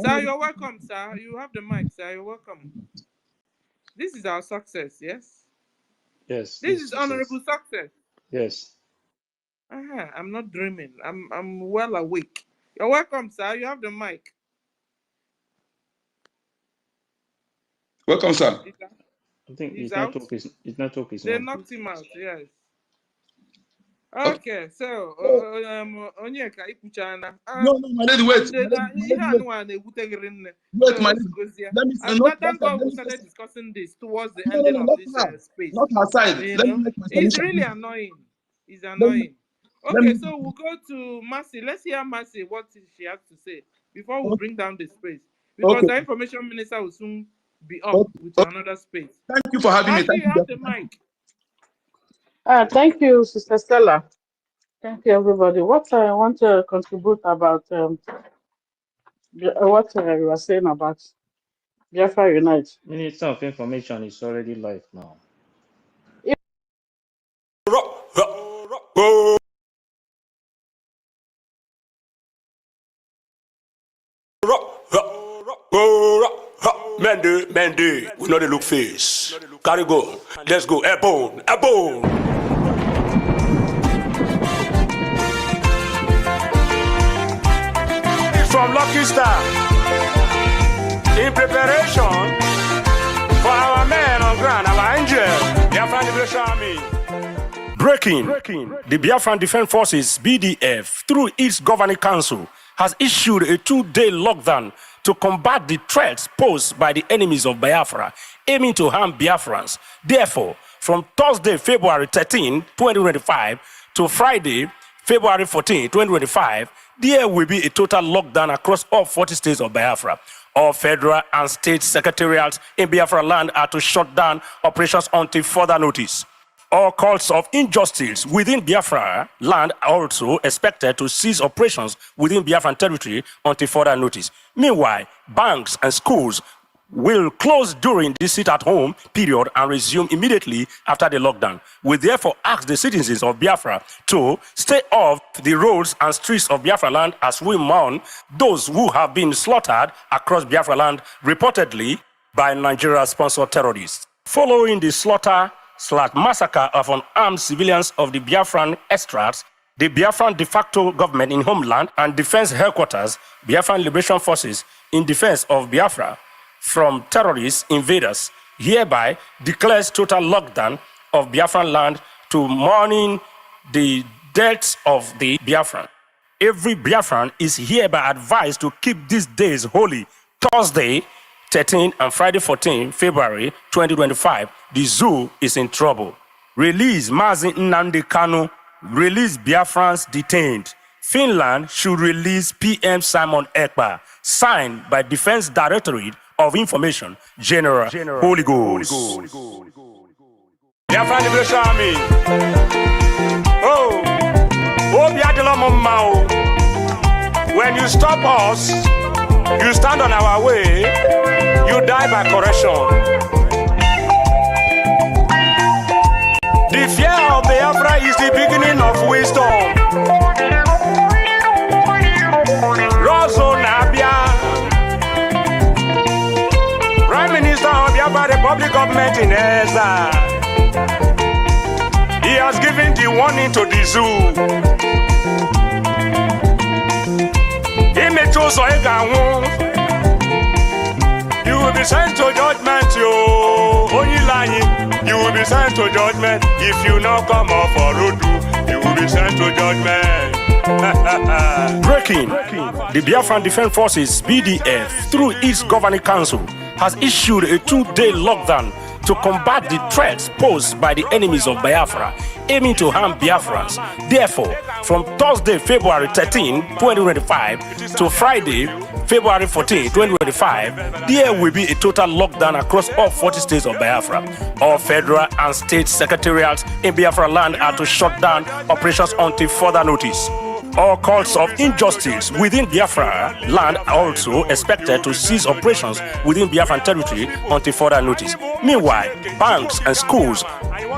Sir, you're welcome, sir. You have the mic, sir. You're welcome. This is our Success, yes? Yes. This is Honorable Success. Yes. I'm not dreaming. I'm well awake. You're welcome, sir. You have the mic. Welcome, sir. I think his network is They not knocked him out, yes. Okay, so Onyeka Ipuchana. No, my lady, wait. Thank God we started discussing this towards the ending of this space. Not her side. It's really annoying. It's annoying. Okay, so we'll go to Mercy. Let's hear Mercy what she has to say before we bring down the space. Because the information minister will soon be up with another space. Thank you for having me. Mercy, you have the mic. Thank you, Sister Stella. Thank you, everybody. What I want to contribute about what you were saying about Biafra Unite. Minister of Information is already live now. Mendy, we know the look face. Carry go. Let's go. Airborne. From Lucky Star. In preparation for our men on ground, our angel, Biafran Liberation Army. Breaking. The Biafran Defense Forces, BDF, through its governing council, has issued a 2-day lockdown to combat the threats posed by the enemies of Biafra, aiming to harm Biafrans. Therefore, from Thursday, February 13, 2025, to Friday, February 14, 2025, there will be a total lockdown across all 40 states of Biafra. All federal and state secretariats in Biafra land are to shut down operations until further notice. All calls of injustice within Biafra land are also expected to cease operations within Biafran territory until further notice. Meanwhile, banks and schools will close during the sit-at-home period and resume immediately after the lockdown. We therefore ask the citizens of Biafra to stay off the roads and streets of Biafra land as we mourn those who have been slaughtered across Biafra land, reportedly by Nigeria-sponsored terrorists. Following the slaughter/massacre of unarmed civilians of the Biafran extracts, the Biafran de facto government in homeland and defense headquarters, Biafran Liberation Forces, in defense of Biafra from terrorist invaders, hereby declares total lockdown of Biafran land to mourning the deaths of the Biafran. Every Biafran is hereby advised to keep these days holy. Thursday, 13 and Friday, 14 February 2025, the zoo is in trouble. Release Mazi Nnamdi Kanu. Release Biafrans detained. Finland should release PM Simon Ekpa. Signed by Defense Directorate of Information, General Holy Ghost. Biafran Liberation Army. When you stop us, you stand on our way, you die by correction. The The fear of Biafra is the beginning of wisdom. Rosso Nabia, Prime Minister of Biafra Republic Government in Eza. He has given the warning to the zoo. He may choose you will be sent to judgment, yo. Only lying, you will be sent to judgment. If you not come off for road, you will be sent to judgment. Breaking. The Biafran Defense Forces, BDF, through its governing council, has issued a 2-day lockdown to combat the threats posed by the enemies of Biafra, aiming to harm Biafrans. Therefore, from Thursday, February 13, 2025 to Friday, February 14, 2025, there will be a total lockdown across all 40 states of Biafra. All federal and state secretariats in Biafra land are to shut down operations until further notice. All cults of injustice within Biafra land are also expected to cease operations within Biafran territory until further notice. Meanwhile, banks and schools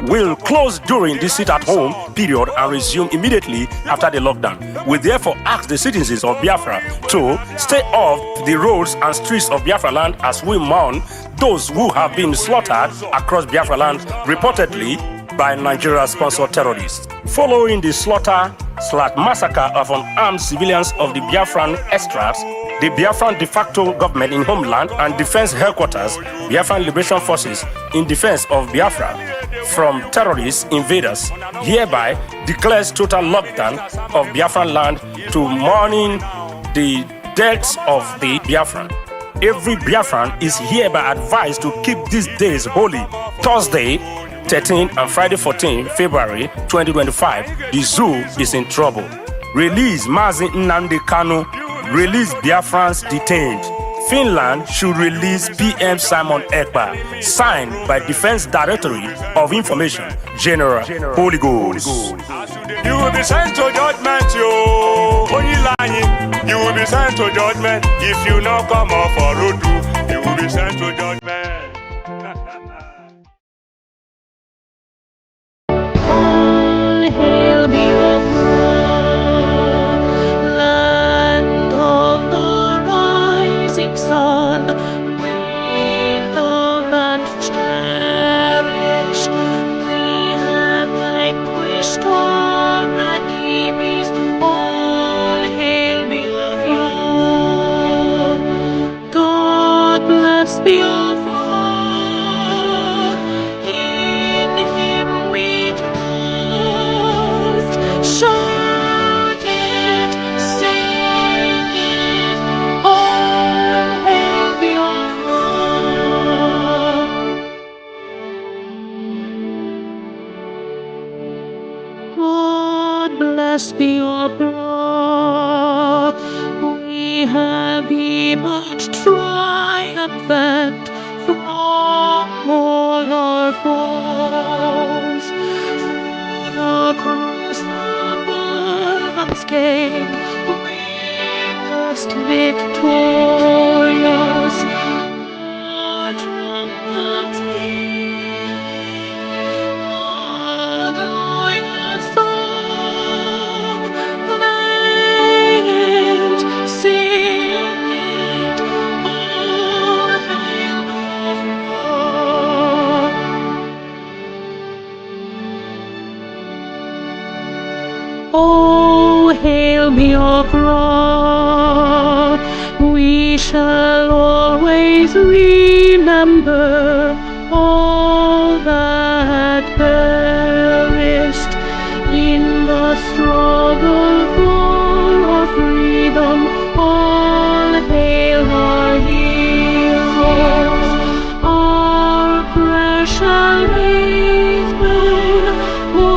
will close during the sit-at-home period and resume immediately after the lockdown. We therefore ask the citizens of Biafra to stay off the roads and streets of Biafra land as we mourn those who have been slaughtered across Biafra land reportedly by Nigeria-sponsored terrorists. Following the slaughter/massacre of unarmed civilians of the Biafran extracts, the Biafran de facto government in homeland and defense headquarters, Biafran Liberation Forces, in defense of Biafra from terrorist invaders, hereby declares total lockdown of Biafran land to mourning the deaths of the Biafran. Every Biafran is hereby advised to keep these days holy. Thursday, 13 and Friday 14 February 2025, the zoo is in trouble. Release Mazi Nnamdi Kanu. Release Biafrans detained. Finland should release PM Simon Ekpa. Signed by Defense Directorate of Information General Holy Ghost. You will be sent to judgment, yo. Only lying, you will be sent to judgment. If you not come off for road, you will be sent to judgment. Hail Biafra, land of the rising sun, we love and cherish. We have vanquished our enemies. All hail Biafra. God bless Biafra. In Him we trust. Shout it, sing it, all hail Biafra. God bless Biafra. We have emerged triumphant from all our foes. Through the cross the burdens came, we rest victorious. The trumpets the glorious song, play it, sing it, all hail Biafra. Oh, hail Biafra, we shall always remember all that perished in the struggle for our freedom. All hail our heroes, our precious men, who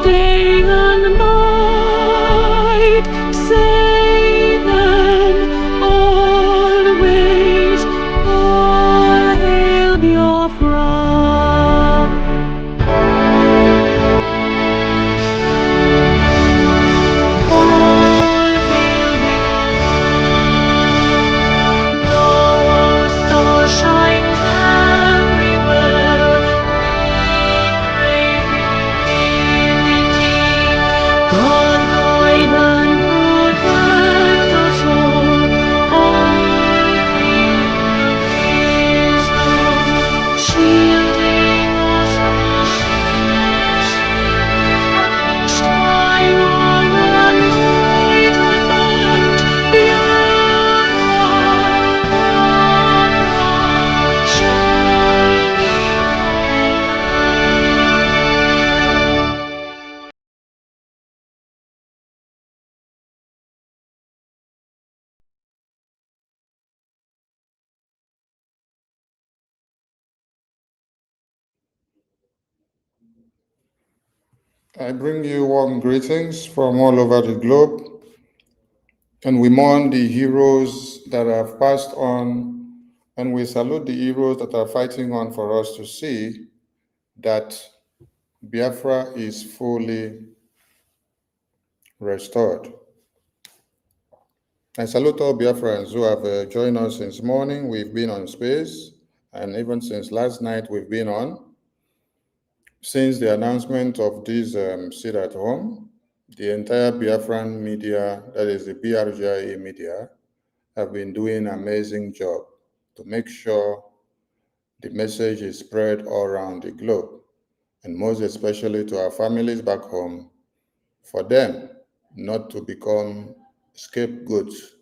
day and night say them always. All hail Biafra. I bring you warm greetings from all over the globe, and we mourn the heroes that have passed on, and we salute the heroes that are fighting on for us to see that Biafra is fully restored. I salute all Biafrans who have joined us since morning. We've been on space, and even since last night we've been on. Since the announcement of this sit at home, the entire Biafran media, that is the BRGIE media, have been doing an amazing job to make sure the message is spread all around the globe, and most especially to our families back home, for them not to become scapegoats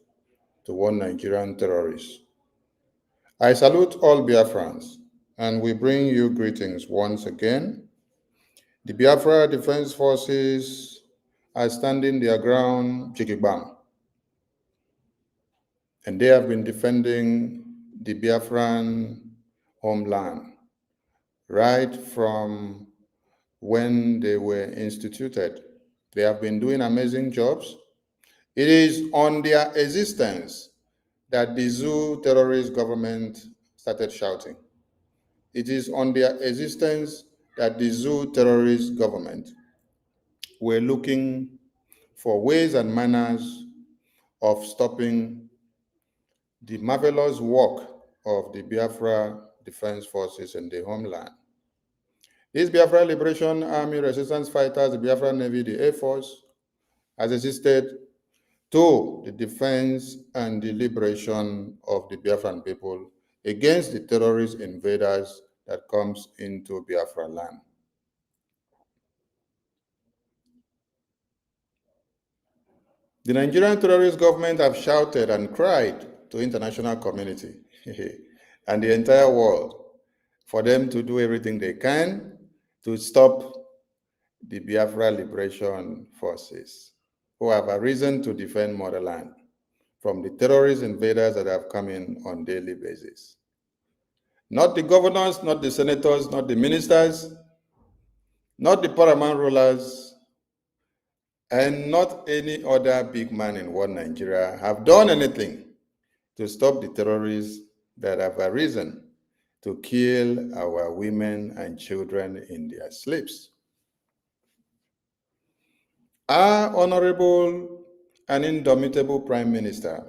to one Nigerian terrorist. I salute all Biafrans, and we bring you greetings once again. The Biafra Defense Forces are standing their ground, jigibam, and they have been defending the Biafran homeland right from when they were instituted. They have been doing amazing jobs. It is on their existence that the zoo terrorist government started shouting. It is on their existence that the zoo terrorist government were looking for ways and manners of stopping the marvelous work of the Biafra Defense Forces in the homeland. These Biafra Liberation Army resistance fighters, the Biafra Navy, the Air Force, has assisted to the defense and the liberation of the Biafran people against the terrorist invaders that comes into Biafra land. The Nigerian terrorist government have shouted and cried to international community and the entire world for them to do everything they can to stop the Biafra Liberation Forces, who have a reason to defend motherland from the terrorist invaders that have come in on daily basis. Not the governors, not the senators, not the ministers, not the paramount rulers, and not any other big man in one Nigeria have done anything to stop the terrorists that have arisen to kill our women and children in their sleeps. Our honorable and indomitable Prime Minister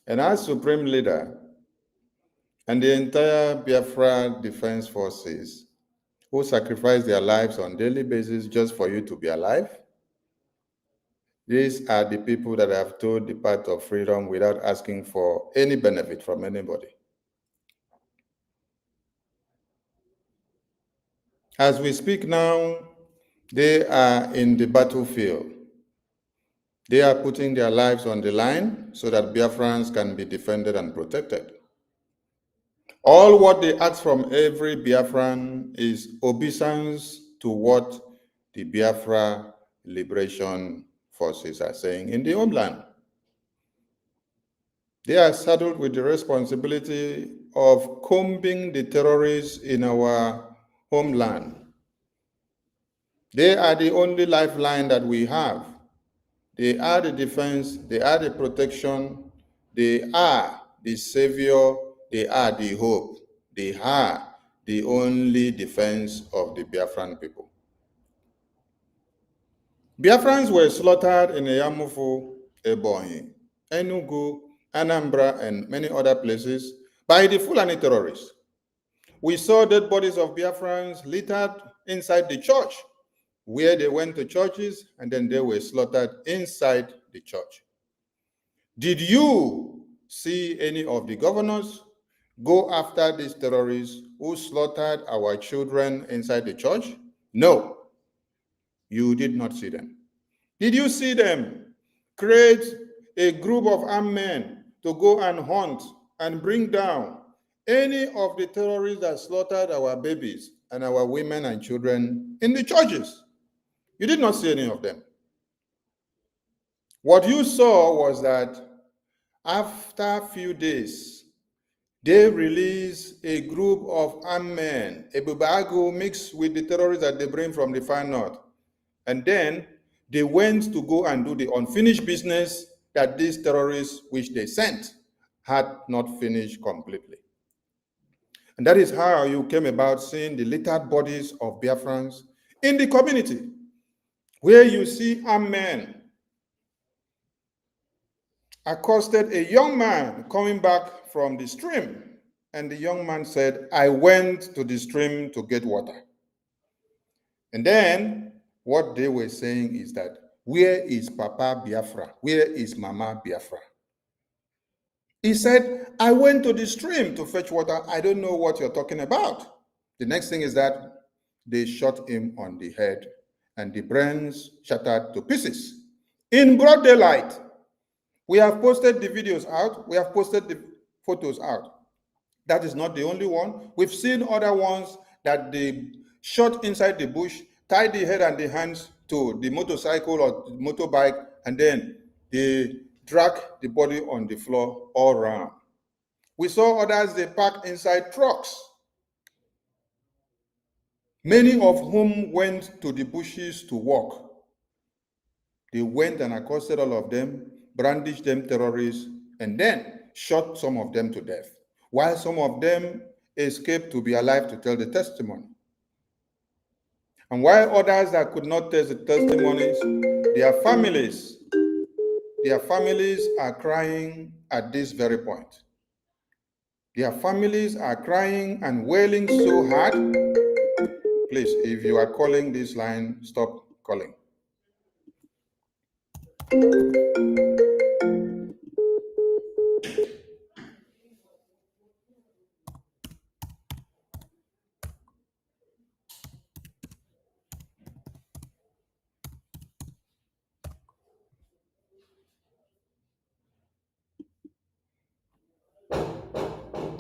and our Supreme Leader and the entire Biafra Defense Forces who sacrifice their lives on a daily basis just for you to be alive. These are the people that have told the path of freedom without asking for any benefit from anybody. As we speak now, they are in the battlefield. They are putting their lives on the line so that Biafrans can be defended and protected. All what they ask from every Biafran is obeisance to what the Biafra Liberation Forces are saying in the homeland. They are saddled with the responsibility of combing the terrorists in our homeland. They are the only lifeline that we have. They are the defense, they are the protection, they are the savior, they are the hope, they are the only defense of the Biafran people. Biafrans were slaughtered in Yamufu, Ebonyi, Enugu, Anambra, and many other places by the Fulani terrorists. We saw dead bodies of Biafrans littered inside the church, where they went to churches and then they were slaughtered inside the church. Did you see any of the governors go after these terrorists who slaughtered our children inside the church? No, you did not see them. Did you see them create a group of armed men to go and hunt and bring down any of the terrorists that slaughtered our babies and our women and children in the churches? You did not see any of them. What you saw was that after a few days, they released a group of armed men, a bubago mixed with the terrorists that they bring from the far north. And then they went to go and do the unfinished business that these terrorists, which they sent, had not finished completely. And that is how you came about seeing the littered bodies of Biafrans in the community, where you see armed men accosted a young man coming back from the stream. And the young man said, I went to the stream to get water. And then what they were saying is that, where is Papa Biafra? Where is Mama Biafra? He said, I went to the stream to fetch water. I don't know what you're talking about. The next thing is that they shot him on the head and the brains shattered to pieces in broad daylight. We have posted the videos out. We have posted the photos out. That is not the only one. We've seen other ones that they shot inside the bush, tied the head and the hands to the motorcycle or the motorbike, and then they drag the body on the floor all around. We saw others they parked inside trucks, many of whom went to the bushes to walk. They went and accosted all of them, brandished them terrorists, and then shot some of them to death, while some of them escaped to be alive to tell the testimony. And while others that could not tell the testimonies, their families are crying at this very point. Their families are crying and wailing so hard. Please, if you are calling this line, stop calling.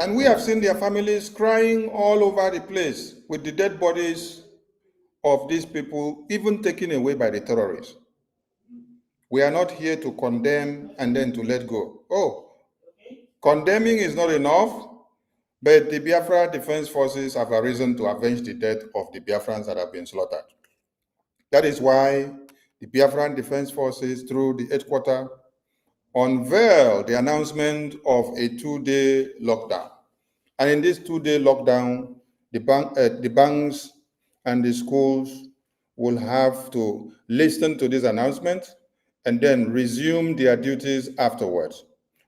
And we have seen their families crying all over the place with the dead bodies of these people, even taken away by the terrorists. We are not here to condemn and then to let go. Oh, condemning is not enough, but the Biafra Defense Forces have arisen to avenge the death of the Biafrans that have been slaughtered. That is why the Biafran Defense Forces, through the headquarters, unveiled the announcement of a 2-day lockdown. And in this 2-day lockdown, the banks and the schools will have to listen to this announcement and then resume their duties afterwards,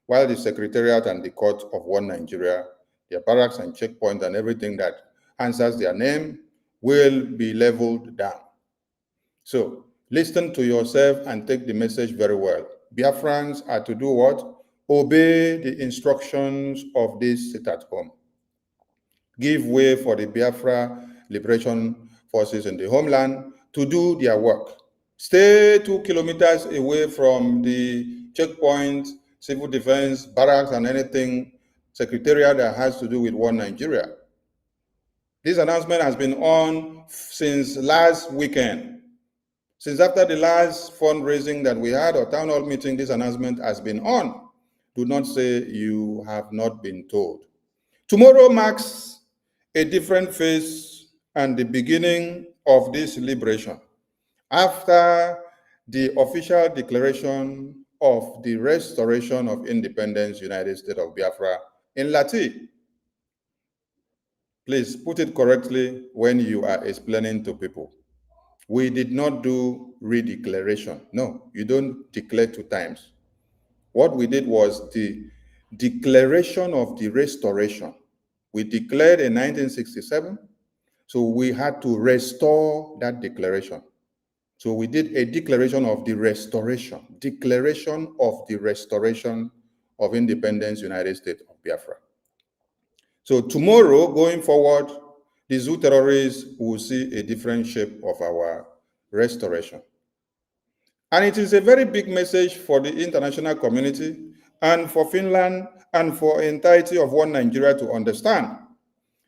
while the Secretariat and the Court of One Nigeria, their barracks and checkpoint and everything that answers their name will be leveled down. So listen to yourself and take the message very well. Biafrans are to do what? Obey the instructions of this sit-at-home. Give way for the Biafra Liberation Forces in the homeland to do their work. Stay 2 kilometers away from the checkpoint, civil defense, barracks, and anything secretariat that has to do with One Nigeria. This announcement has been on since last weekend. Since after the last fundraising that we had, or town hall meeting, this announcement has been on. Do not say you have not been told. Tomorrow marks a different phase and the beginning of this liberation, after the official declaration of the restoration of independence, United States of Biafra in Lati. Please put it correctly when you are explaining to people. We did not do redeclaration. No, you don't declare 2 times. What we did was the declaration of the restoration. We declared in 1967, so we had to restore that declaration. So we did a declaration of the restoration of independence, United States of Biafra. So tomorrow, going forward, the zoo terrorists will see a different shape of our restoration. And it is a very big message for the international community and for Finland and for the entirety of One Nigeria to understand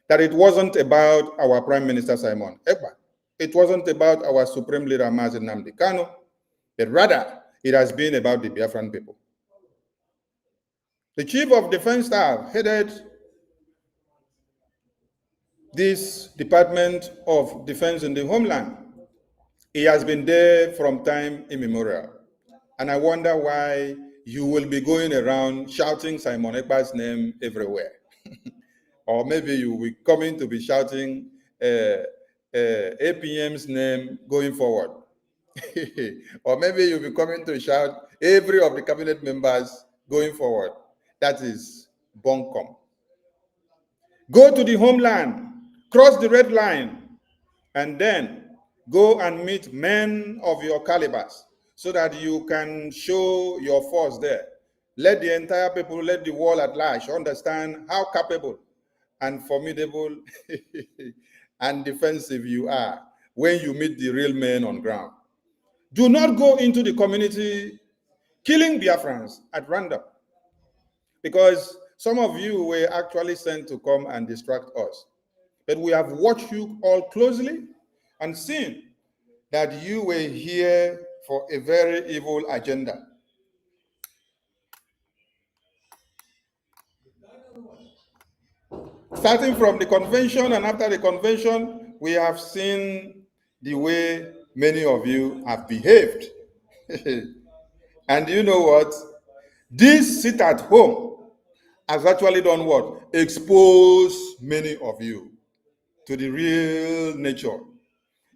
that it wasn't about our Prime Minister Simon Ekpa. It wasn't about our Supreme Leader Mazi Nnamdi Kanu, but rather it has been about the Biafran people. The Chief of Defense Staff headed this Department of Defense in the homeland. He has been there from time immemorial. And I wonder why you will be going around shouting Simon Ekpa's name everywhere. Or maybe you will be coming to be shouting APM's name going forward. Or maybe you'll be coming to shout every of the cabinet members going forward. That is bunkum. Go to the homeland, cross the red line, and then go and meet men of your calibers so that you can show your force there. Let the entire people, let the world at large understand how capable and formidable and defensive you are when you meet the real men on ground. Do not go into the community killing Biafrans at random, because some of you were actually sent to come and distract us. But we have watched you all closely and seen that you were here for a very evil agenda. Starting from the convention and after the convention, we have seen the way many of you have behaved. And you know what? This sit at home has actually done what? Expose many of you to the real nature.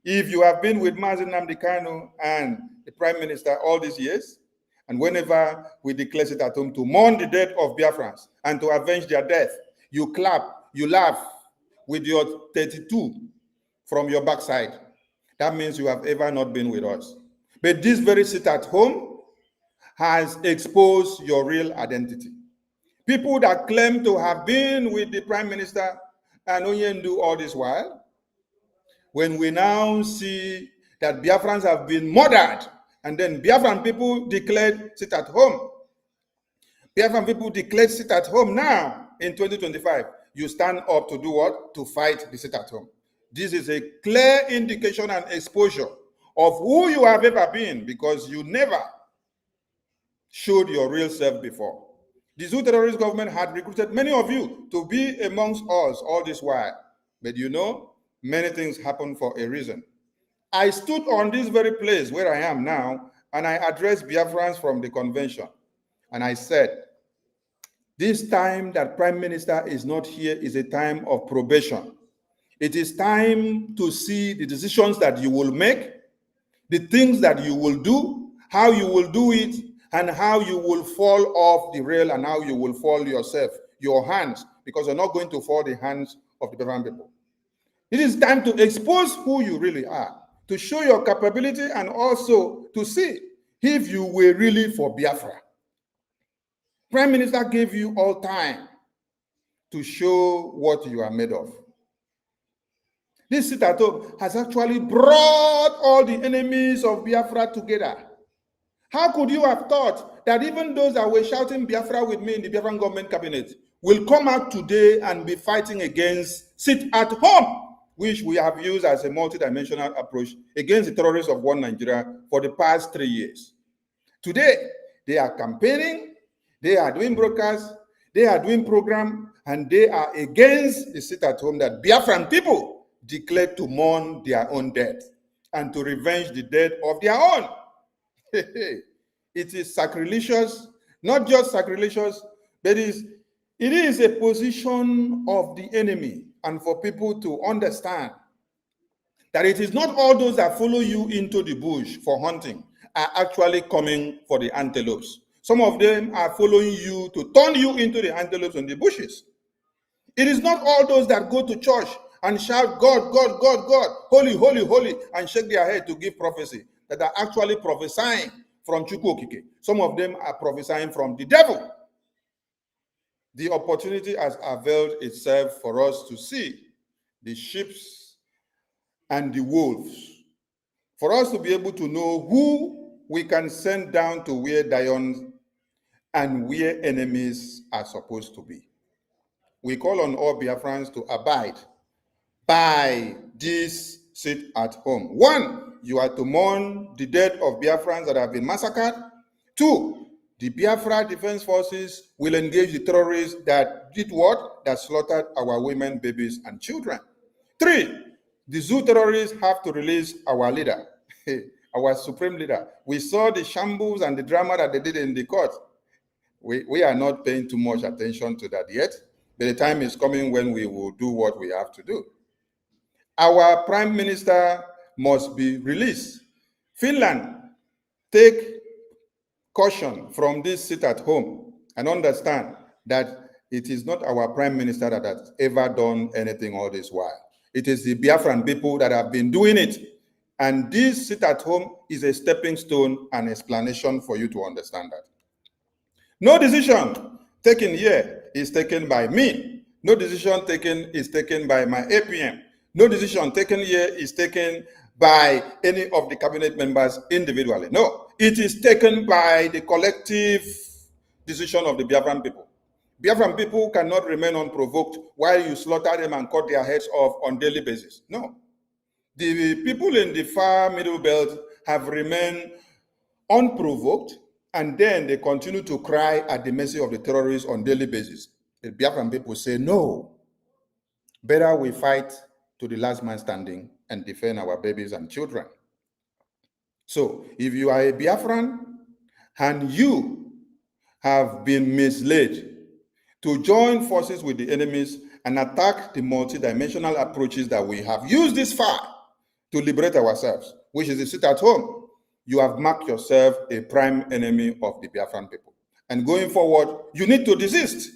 If you have been with Mazi Nnamdi Kanu and the Prime Minister all these years, and whenever we declare sit at home to mourn the death of Biafrans and to avenge their death, you clap, you laugh with your 32 from your backside. That means you have ever not been with us. But this very sit at home has exposed your real identity. People that claim to have been with the Prime Minister and Onyendu all this while, when we now see that Biafrans have been murdered, and then Biafran people declared sit at home. Biafran people declared sit at home now in 2025. You stand up to do what? To fight the sit at home. This is a clear indication and exposure of who you have ever been, because you never showed your real self before. The Zoo terrorist government had recruited many of you to be amongst us all this while. But you know, many things happen for a reason. I stood on this very place where I am now, and I addressed Biafrans from the convention. And I said, this time that Prime Minister is not here is a time of probation. It is time to see the decisions that you will make, the things that you will do, how you will do it, and how you will fall off the rail and how you will fall yourself, your hands, because you're not going to fall the hands of the Biafran people. It is time to expose who you really are, to show your capability, and also to see if you were really for Biafra. Prime Minister gave you all time to show what you are made of. This sit at home has actually brought all the enemies of Biafra together. How could you have thought that even those that were shouting Biafra with me in the Biafran government cabinet will come out today and be fighting against sit at home, which we have used as a multidimensional approach against the terrorists of one Nigeria for the past 3 years? Today, they are campaigning, they are doing broadcasts, they are doing program, and they are against the sit at home that Biafran people declared to mourn their own death and to revenge the death of their own. It is sacrilegious, not just sacrilegious, but it is a position of the enemy, and for people to understand that it is not all those that follow you into the bush for hunting are actually coming for the antelopes. Some of them are following you to turn you into the antelopes in the bushes. It is not all those that go to church and shout, God, God, God, God, holy, holy, holy, and shake their head to give prophecy, that are actually prophesying from Chukwokike. Some of them are prophesying from the devil. The opportunity has availed itself for us to see the sheep and the wolves, for us to be able to know who we can send down to where lions and where enemies are supposed to be. We call on all Biafrans to abide by this sit at home. 1, you are to mourn the death of Biafrans that have been massacred. 2, the Biafra Defense Forces will engage the terrorists that did what? That slaughtered our women, babies, and children. 3, the zoo terrorists have to release our leader. our supreme leader. We saw the shambles and the drama that they did in the court. We are not paying too much attention to that yet, but the time is coming when we will do what we have to do. Our prime minister must be released. Finland, take caution from this sit at home and understand that it is not our prime minister that has ever done anything all this while. It is the Biafran people that have been doing it. And this sit at home is a stepping stone and explanation for you to understand that. No decision taken here is taken by me. No decision taken is taken by my APM. No decision taken here is taken by any of the cabinet members individually. No, it is taken by the collective decision of the Biafran people. Biafran people cannot remain unprovoked while you slaughter them and cut their heads off on a daily basis. No. The people in the far middle belt have remained unprovoked, and then they continue to cry at the mercy of the terrorists on a daily basis. The Biafran people say, no, better we fight to the last man standing and defend our babies and children. So if you are a Biafran and you have been misled to join forces with the enemies and attack the multidimensional approaches that we have used this far to liberate ourselves, which is to sit at home, you have marked yourself a prime enemy of the Biafran people. And going forward, you need to desist.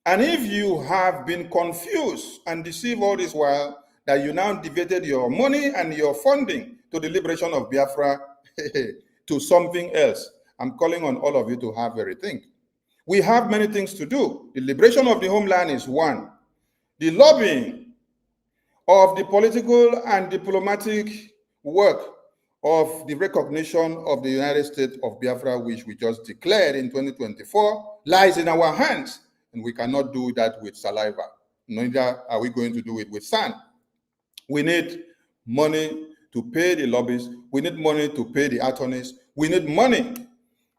And if you have been confused and deceived all this while, that you now devoted your money and your funding to the liberation of Biafra to something else, I'm calling on all of you to have a rethink. We have many things to do. The liberation of the homeland is one. The lobbying of the political and diplomatic work of the recognition of the United States of Biafra, which we just declared in 2024, lies in our hands, and we cannot do that with saliva. Neither are we going to do it with sand. We need money to pay the lobbyists. We need money to pay the attorneys. We need money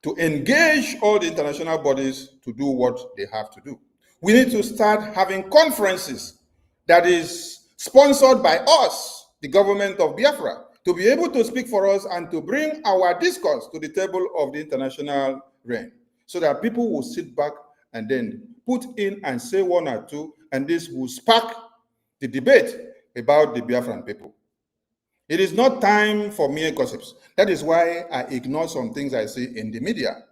to engage all the international bodies to do what they have to do. We need to start having conferences that is sponsored by us, the government of Biafra, to be able to speak for us and to bring our discourse to the table of the international reign, so that people will sit back and then put in and say one or two, and this will spark the debate about the Biafran people. It is not time for mere gossips. That is why I ignore some things I see in the media.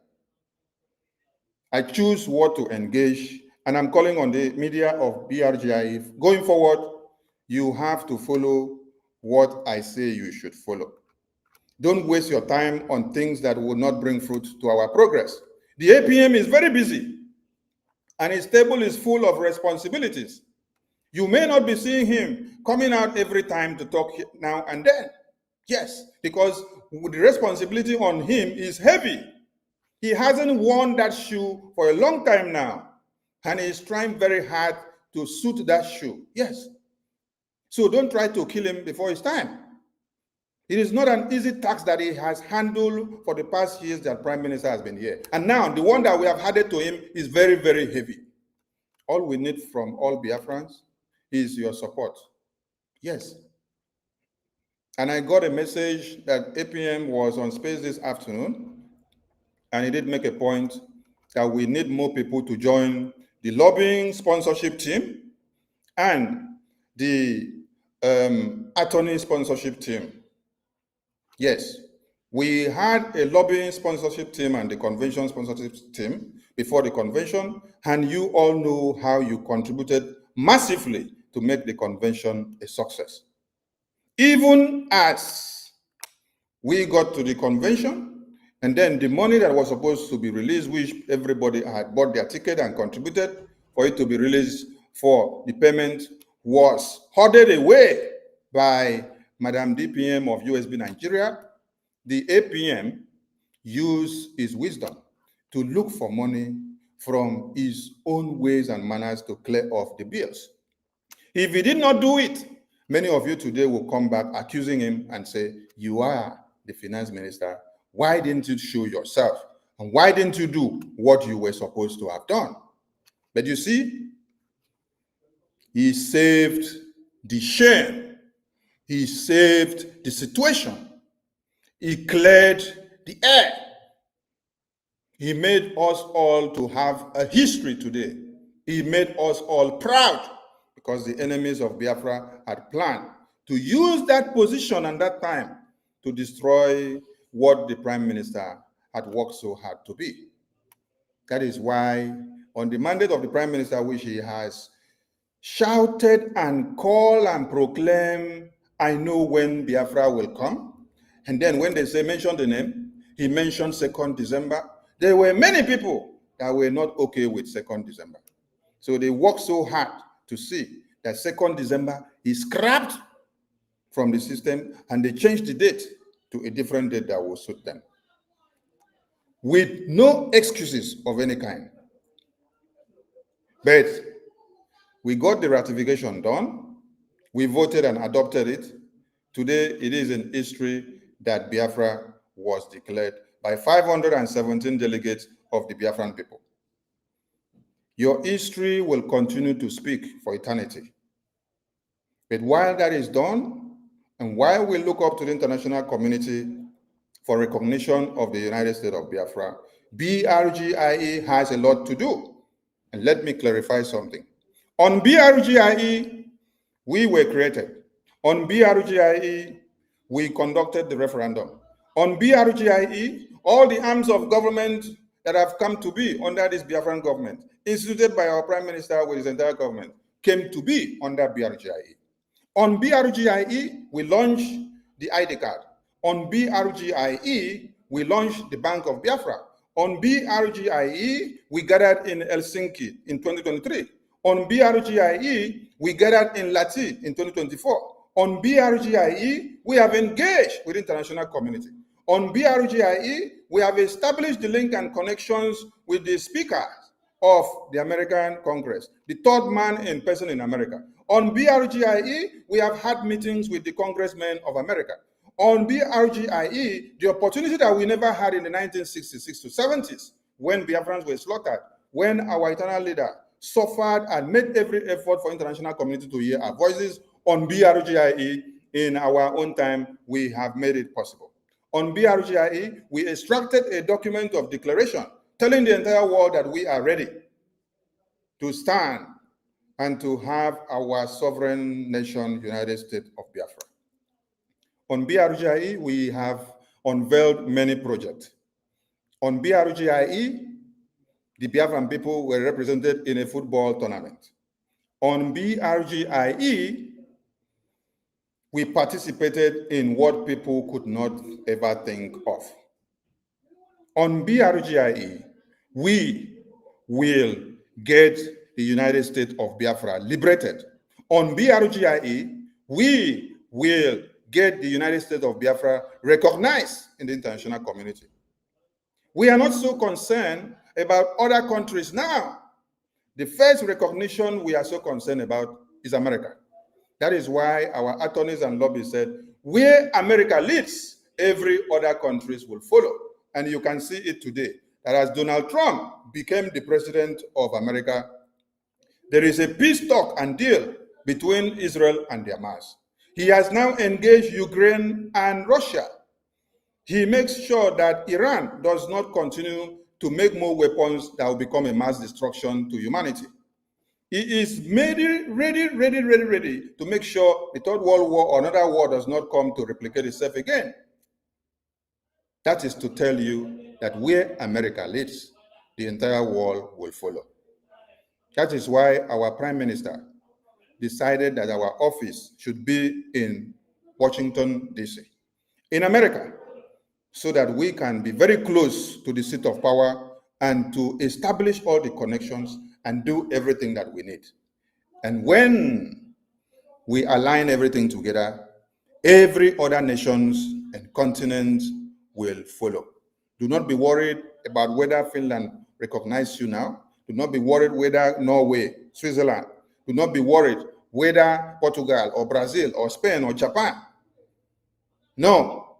I choose what to engage, and I'm calling on the media of BRGIE. Going forward, you have to follow what I say you should follow. Don't waste your time on things that will not bring fruit to our progress. The APM is very busy, and his table is full of responsibilities. You may not be seeing him coming out every time to talk now and then. Yes, because the responsibility on him is heavy. He hasn't worn that shoe for a long time now, and he's trying very hard to suit that shoe. Yes. So don't try to kill him before his time. It is not an easy task that he has handled for the past years that Prime Minister has been here. And now the one that we have handed to him is very, very heavy. All we need from all Biafrans is your support. Yes. And I got a message that APM was on space this afternoon, and he did make a point that we need more people to join the lobbying sponsorship team and the attorney sponsorship team. Yes, we had a lobbying sponsorship team and the convention sponsorship team before the convention, and you all know how you contributed massively to make the convention a success. Even as we got to the convention, and then the money that was supposed to be released, which everybody had bought their ticket and contributed for it to be released for the payment, was hoarded away by Madam DPM of USB Nigeria. The APM used his wisdom to look for money from his own ways and manners to clear off the bills. If he did not do it, many of you today will come back accusing him and say, you are the finance minister. Why didn't you show yourself? And why didn't you do what you were supposed to have done? But you see, he saved the shame. He saved the situation. He cleared the air. He made us all to have a history today. He made us all proud because the enemies of Biafra had planned to use that position and that time to destroy what the Prime Minister had worked so hard to be. That is why, on the mandate of the Prime Minister, which he has shouted and called and proclaimed, I know when Biafra will come. And then when they say mention the name, he mentioned 2nd December. There were many people that were not okay with 2nd December. So they worked so hard to see that 2nd December is scrapped from the system, and they changed the date to a different date that will suit them, with no excuses of any kind. But we got the ratification done. We voted and adopted it. Today, it is in history that Biafra was declared by 517 delegates of the Biafran people. Your history will continue to speak for eternity. But while that is done, and while we look up to the international community for recognition of the United States of Biafra, BRGIE has a lot to do. And let me clarify something. On BRGIE, we were created. On BRGIE, we conducted the referendum. On BRGIE, all the arms of government that have come to be under this Biafran government, instituted by our Prime Minister with his entire government, came to be under BRGIE. On BRGIE, we launched the ID card. On BRGIE, we launched the Bank of Biafra. On BRGIE, we gathered in Helsinki in 2023. On BRGIE, we gathered in Lati in 2024. On BRGIE, we have engaged with the international community. On BRGIE, we have established the link and connections with the speakers of the American Congress, the third man in person in America. On BRGIE, we have had meetings with the congressmen of America. On BRGIE, the opportunity that we never had in the 1966 to 70s, when Biafrans were slaughtered, when our eternal leader suffered and made every effort for international community to hear our voices, on BRGIE, in our own time, we have made it possible. On BRGIE, we extracted a document of declaration telling the entire world that we are ready to stand and to have our sovereign nation, United States of Biafra. On BRGIE, we have unveiled many projects. On BRGIE, the Biafran people were represented in a football tournament. On BRGIE, we participated in what people could not ever think of. On BRGIE, we will get the United States of Biafra liberated. On BRGIE, we will get the United States of Biafra recognized in the international community. We are not so concerned about other countries now. The first recognition we are so concerned about is America. That is why our attorneys and lobbyists said, where America leads, every other countries will follow. And you can see it today, that as Donald Trump became the president of America, there is a peace talk and deal between Israel and Hamas. He has now engaged Ukraine and Russia. He makes sure that Iran does not continue to make more weapons that will become a mass destruction to humanity. He is ready to make sure the Third World War or another war does not come to replicate itself again. That is to tell you that where America leads, the entire world will follow. That is why our Prime Minister decided that our office should be in Washington, D.C., in America, so that we can be very close to the seat of power and to establish all the connections and do everything that we need. And when we align everything together, every other nations and continent will follow. Do not be worried about whether Finland recognizes you now. Do not be worried whether Norway, Switzerland. Do not be worried whether Portugal or Brazil or Spain or Japan. No,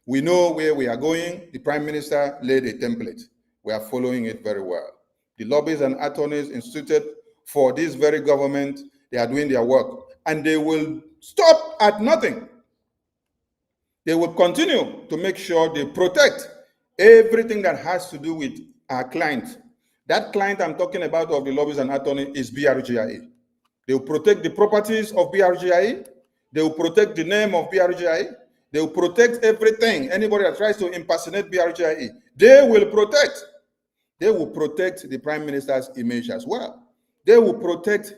we know where we are going. The Prime Minister laid a template. We are following it very well. The lobbyists and attorneys instituted for this very government, they are doing their work, and they will stop at nothing. They will continue to make sure they protect everything that has to do with our client. That client I'm talking about of the lobbies and attorney is BRGIE. They will protect the properties of BRGIE. They will protect the name of BRGIE. They will protect everything. Anybody that tries to impersonate BRGIE, they will protect. They will protect the Prime Minister's image as well. They will protect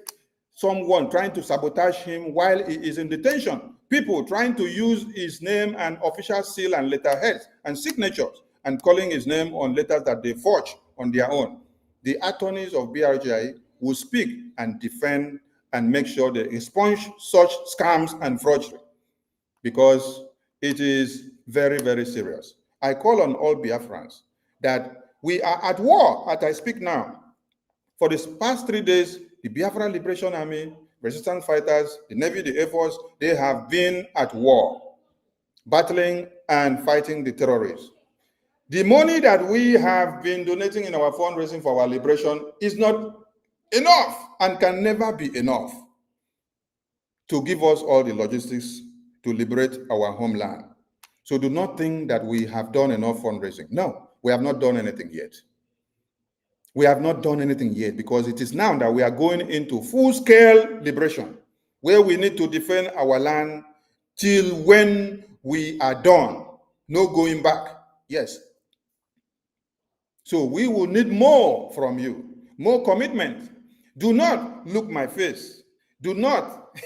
someone trying to sabotage him while he is in detention. People trying to use his name and official seal and letterheads and signatures and calling his name on letters that they forge on their own. The attorneys of BRGIE will speak and defend and make sure they expunge such scams and forgery, because it is very, very serious. I call on all Biafrans that we are at war as I speak now. For the past 3 days, the Biafra Liberation Army, resistance fighters, the Navy, the Air Force, they have been at war, battling and fighting the terrorists. The money that we have been donating in our fundraising for our liberation is not enough and can never be enough to give us all the logistics to liberate our homeland. So do not think that we have done enough fundraising. No, we have not done anything yet. We have not done anything yet, because it is now that we are going into full-scale liberation, where we need to defend our land till when we are done. No going back. Yes. So we will need more from you, more commitment. Do not look my face. Do not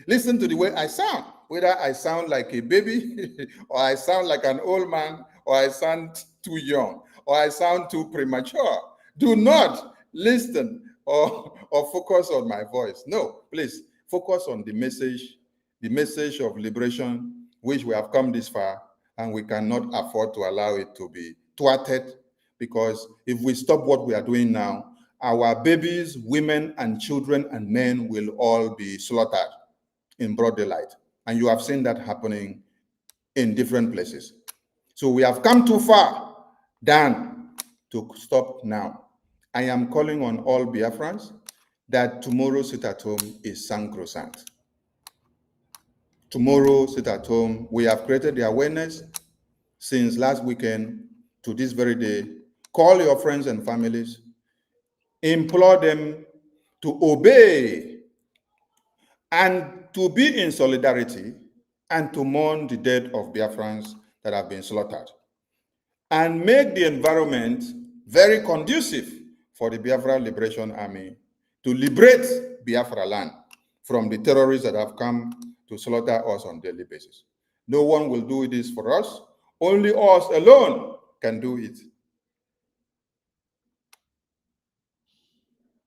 listen to the way I sound, whether I sound like a baby or I sound like an old man, or I sound too young, or I sound too premature. Do not listen or focus on my voice. No, please focus on the message of liberation, which we have come this far, and we cannot afford to allow it to be thwarted, because if we stop what we are doing now, our babies, women, and children and men will all be slaughtered in broad daylight. And you have seen that happening in different places. So we have come too far than to stop now. I am calling on all Biafrans that tomorrow sit at home is sacrosanct. Tomorrow sit at home. We have created the awareness since last weekend to this very day. Call your friends and families, implore them to obey and to be in solidarity and to mourn the death of Biafrans that have been slaughtered, and make the environment very conducive for the Biafra Liberation Army to liberate Biafra land from the terrorists that have come to slaughter us on a daily basis. No one will do this for us. Only us alone can do it.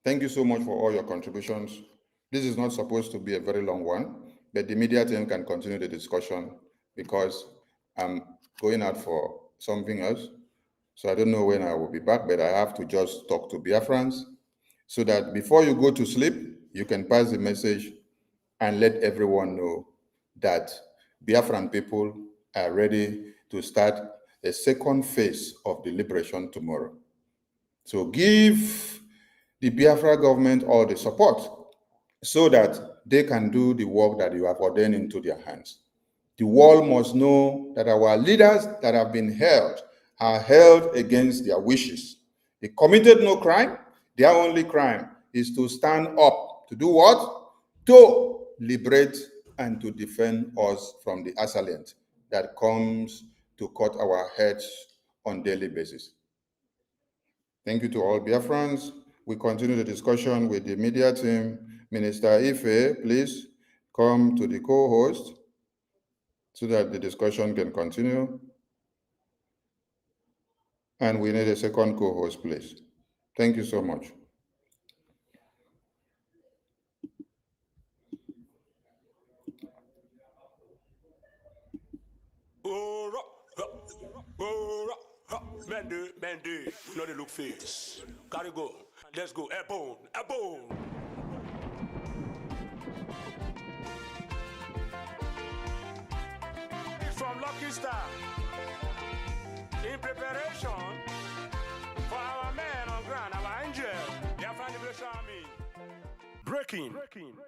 Thank you so much for all your contributions. This is not supposed to be a very long one, but the media team can continue the discussion because I'm going out for something else. So I don't know when I will be back, but I have to just talk to Biafrans so that before you go to sleep, you can pass the message and let everyone know that Biafran people are ready to start a second phase of the liberation tomorrow. So give the Biafra government all the support so that they can do the work that you have ordained into their hands. The world must know that our leaders that have been held are held against their wishes. They committed no crime. Their only crime is to stand up to do what? To liberate and to defend us from the assailant that comes to cut our heads on a daily basis. Thank you to all Biafrans. We continue the discussion with the media team. Minister Ife, please come to the co-host so that the discussion can continue. And we need a second co-host, please. Thank you so much. Men do, we know they look face. Gotta go. Let's go. Airborne. From Lucky Star. In preparation for our men on ground, our angel, the Liberation Army. Breaking.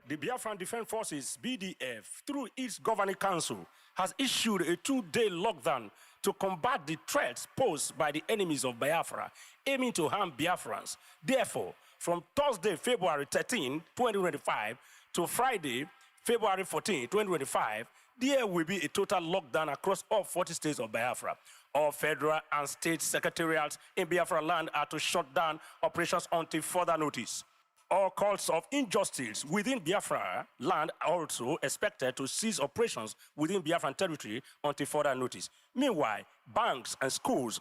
The Biafran Defense Forces, BDF, through its governing council, has issued a 2-day lockdown to combat the threats posed by the enemies of Biafra, aiming to harm Biafrans. Therefore, from Thursday, February 13, 2025, to Friday, February 14, 2025, there will be a total lockdown across all 40 states of Biafra. All federal and state secretariats in Biafra land are to shut down operations until further notice. All calls of injustice within Biafra land are also expected to cease operations within Biafran territory until further notice. Meanwhile, banks and schools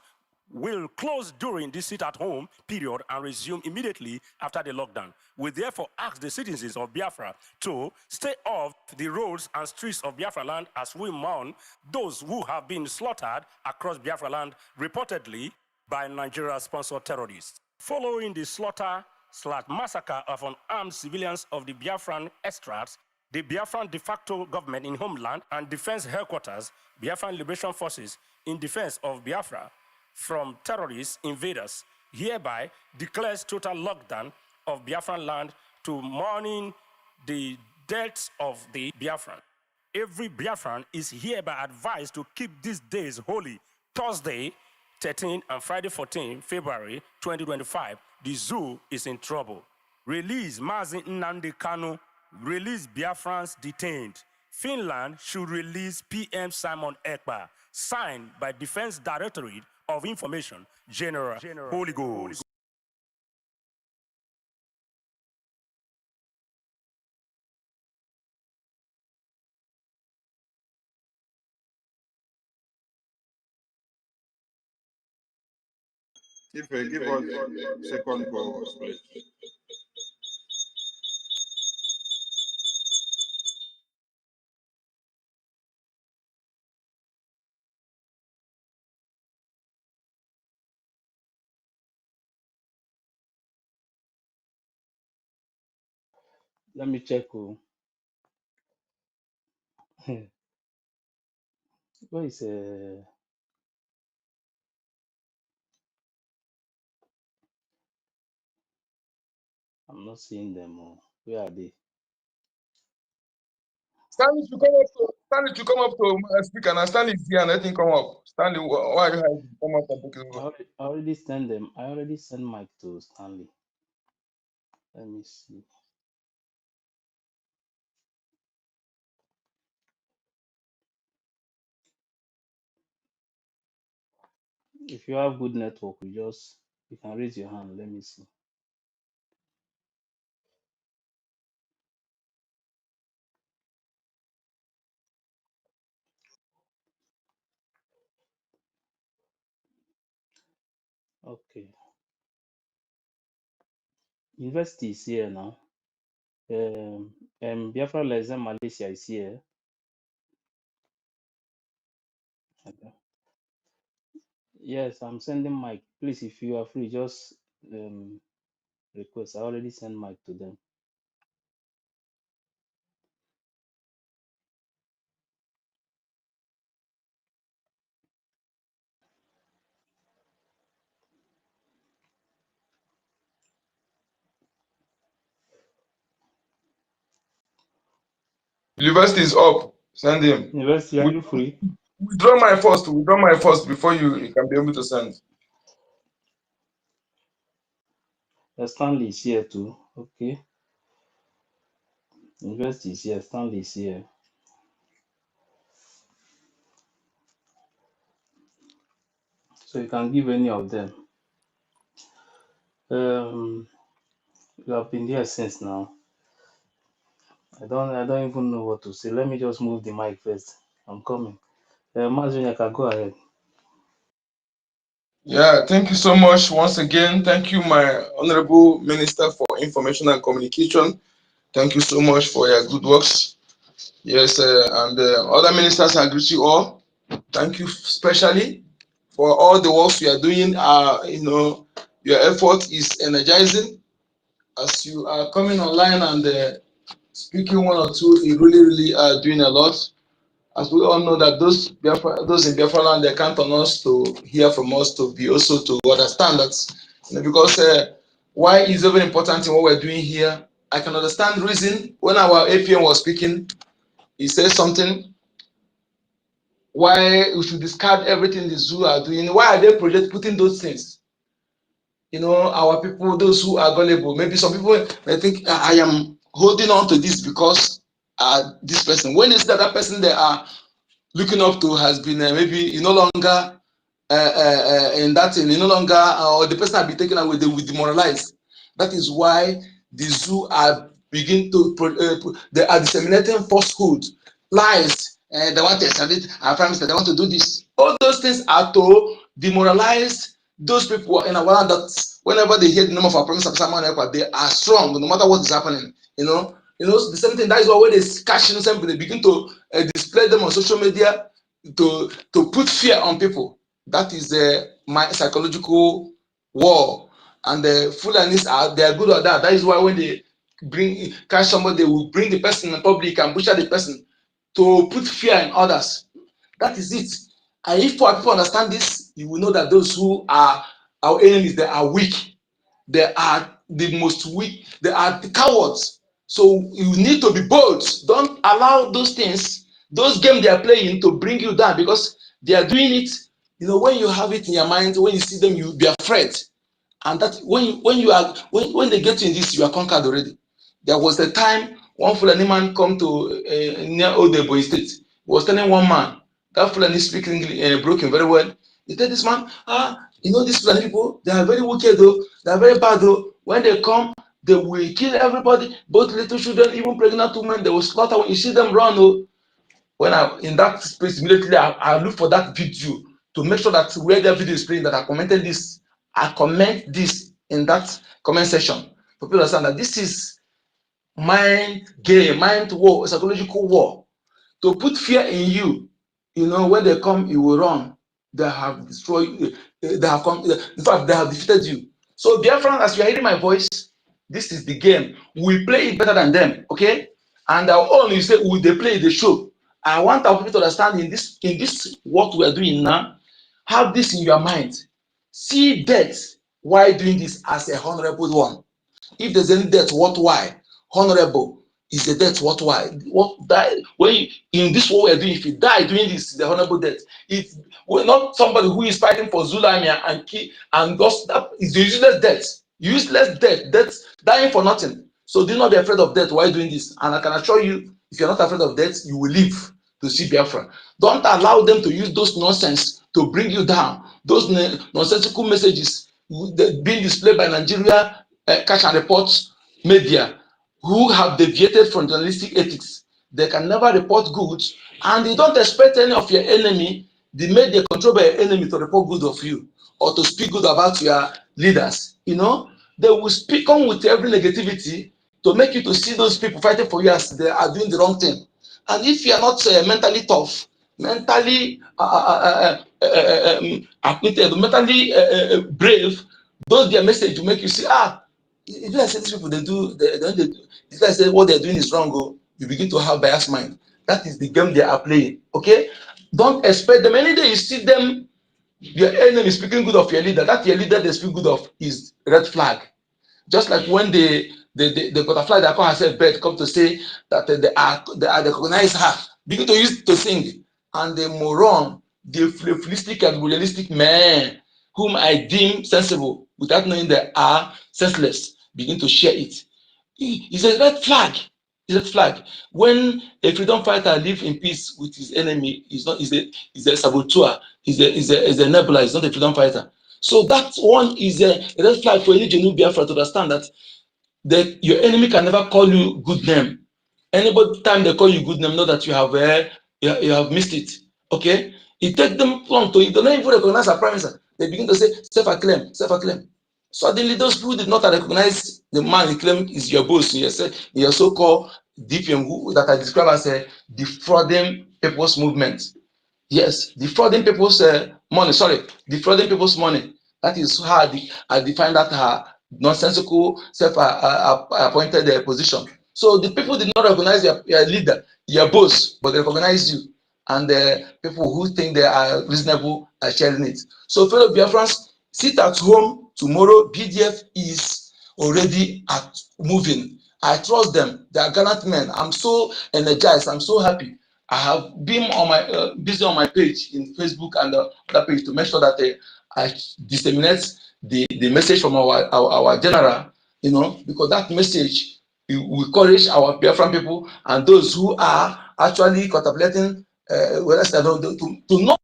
will close during the sit-at-home period and resume immediately after the lockdown. We therefore ask the citizens of Biafra to stay off the roads and streets of Biafra land as we mourn those who have been slaughtered across Biafra land, reportedly by Nigeria-sponsored terrorists. Following the slaughter/massacre of unarmed civilians of the Biafran extracts, the Biafran de facto government in homeland and defense headquarters, Biafran Liberation Forces, in defense of Biafra from terrorist invaders, hereby declares total lockdown of Biafran land to mourning the deaths of the Biafran. Every Biafran is hereby advised to keep these days holy. Thursday, 13 and Friday, 14 February 2025, the zoo is in trouble. Release Mazi Nnamdi Kanu. Release Biafrans detained. Finland should release PM Simon Ekpa. Signed by Defense Directorate of Information, General Holy Ghost. If I give us second pause, please. Let me check. Where is I'm not seeing them. Where are they? Stanley to come up to speak, and Stanley is here and let him come up. Stanley, why are you hiding? Come up and take it over. I already sent them. I already sent Mike to Stanley. Let me see. If you have good network, you can raise your hand. Let me see. Okay. University is here now. Biafra Liaison Malaysia is here. Okay. Yes, I'm sending Mike. Please, if you are free, just request. I already sent Mike to them. University is up. Send him. University, are you free? Withdraw my first. Withdraw my first before you can be able to send. Stanley is here too. Okay. University is here. Stanley is here. So you can give any of them. You have been here since now. I don't even know what to say. Let me just move the mic first. I'm coming. Mazunyaka, go ahead. Yeah, thank you so much once again. Thank you, my Honorable Minister for Information and Communication. Thank you so much for your good works. Yes, and other ministers, I greet you all. Thank you especially for all the works you are doing. Your effort is energizing. As you are coming online and speaking one or two, you really are doing a lot. As we all know that those in Biafra land, they count on us to hear from us, to be also to understand that, because why is very important in what we're doing here, I can understand reason. When our APM was speaking, he said something. Why we should discard everything the zoo are doing? Why are they putting those things? You know, our people, those who are gullible. Maybe some people may think I am holding on to this because this person. When is that person they are looking up to has been maybe no longer in that thing, no longer, or the person has been taken away, they will demoralize. That is why the zoo are begin to they are disseminating falsehood, lies. They want to establish our families. They want to do this. All those things are to demoralize those people in a world that whenever they hear the name of our promise of someone, they are strong no matter what is happening. You know, the same thing. That is why when they catch them, they begin to display them on social media to put fear on people. That is my psychological war. And the Fulanis they are good at that. That is why when they catch somebody, they will bring the person in public and butcher the person to put fear in others. That is it. And if people understand this, you will know that those who are our enemies, they are weak. They are the most weak. They are the cowards. So you need to be bold. Don't allow those things, those games they are playing, to bring you down, because they are doing it. You know, when you have it in your mind, when you see them, you'll be afraid. And that when they get you in this, you are conquered already. There was a time one Fulani man come to near Odebo State. He was telling one man, that Fulani speaking broken very well. He told this man, you know, these Fulani people, they are very wicked though, they are very bad though. When they come, they will kill everybody, both little children, even pregnant women, they will slaughter. When you see them run, oh. When I in that space, immediately I look for that video to make sure that where the video is playing, that I commented this, I comment this in that comment section for people to understand that this is mind game, mind war, psychological war, to put fear in you. You know, when they come, you will run. They have destroyed, they have come, in fact, they have defeated you. So, Biafran, as you are hearing my voice, this is the game. We play it better than them, okay? And our own, you say, will they play the show? I want our people to understand in this what we are doing now, have this in your mind. See death while doing this as a honorable one. If there's any death worthwhile, honorable is a death worthwhile. What die when you, in this what we're doing, if you die doing this, the honorable death. It's not somebody who is fighting for Zulamia and kill and just that is the useless death. Useless death, dying for nothing. So do not be afraid of death while doing this. And I can assure you, if you're not afraid of death, you will live to see Biafra. Don't allow them to use those nonsense to bring you down. Those nonsensical messages being displayed by Nigeria catch and reports media who have deviated from journalistic ethics. They can never report good, and they don't expect any of your enemy, the media controlled by your enemy, to report good of you or to speak good about your leaders. You know, they will speak on with every negativity to make you to see those people fighting for you as they are doing the wrong thing. And if you are not mentally tough, mentally acquitted, mentally brave, those their message will make you see, if I say these people if I say what they're doing is wrong, you begin to have biased mind. That is the game they are playing. Okay, don't expect them. Any day you see them, your enemy speaking good of your leader, that your leader they speak good of is red flag. Just like when the butterfly that call herself bird come to say that they recognize her, begin to use to sing, and the moron, the philistic and realistic man whom I deem sensible without knowing they are senseless, begin to share it. It's a red flag. It's a red flag. When a freedom fighter lives in peace with his enemy, he's a saboteur, he's a nebula, he's not a freedom fighter. So that one is a red flag for any genuine Biafra to understand that your enemy can never call you good name. Anybody time they call you good name, know that you have missed it. Okay? It takes them long to, they don't even recognize a prime minister. They begin to say self-acclaim, self-acclaim. Suddenly, those who did not recognize the man he claimed is your boss, your so-called DPM, that I describe as a defrauding people's movement. Yes, defrauding people's money. Sorry, defrauding people's money. That is how I define that her nonsensical self-appointed position. So the people did not recognize your leader, your boss, but they recognize you. And the people who think they are reasonable are sharing it. So fellow Biafrans, sit at home tomorrow. BDF is already moving, I trust them. They are gallant men. I'm so energized. I'm so happy. I have been on my busy on my page in Facebook and other page to make sure that I disseminate the message from our general, you know, because that message will encourage our Biafran people and those who are actually contemplating to know.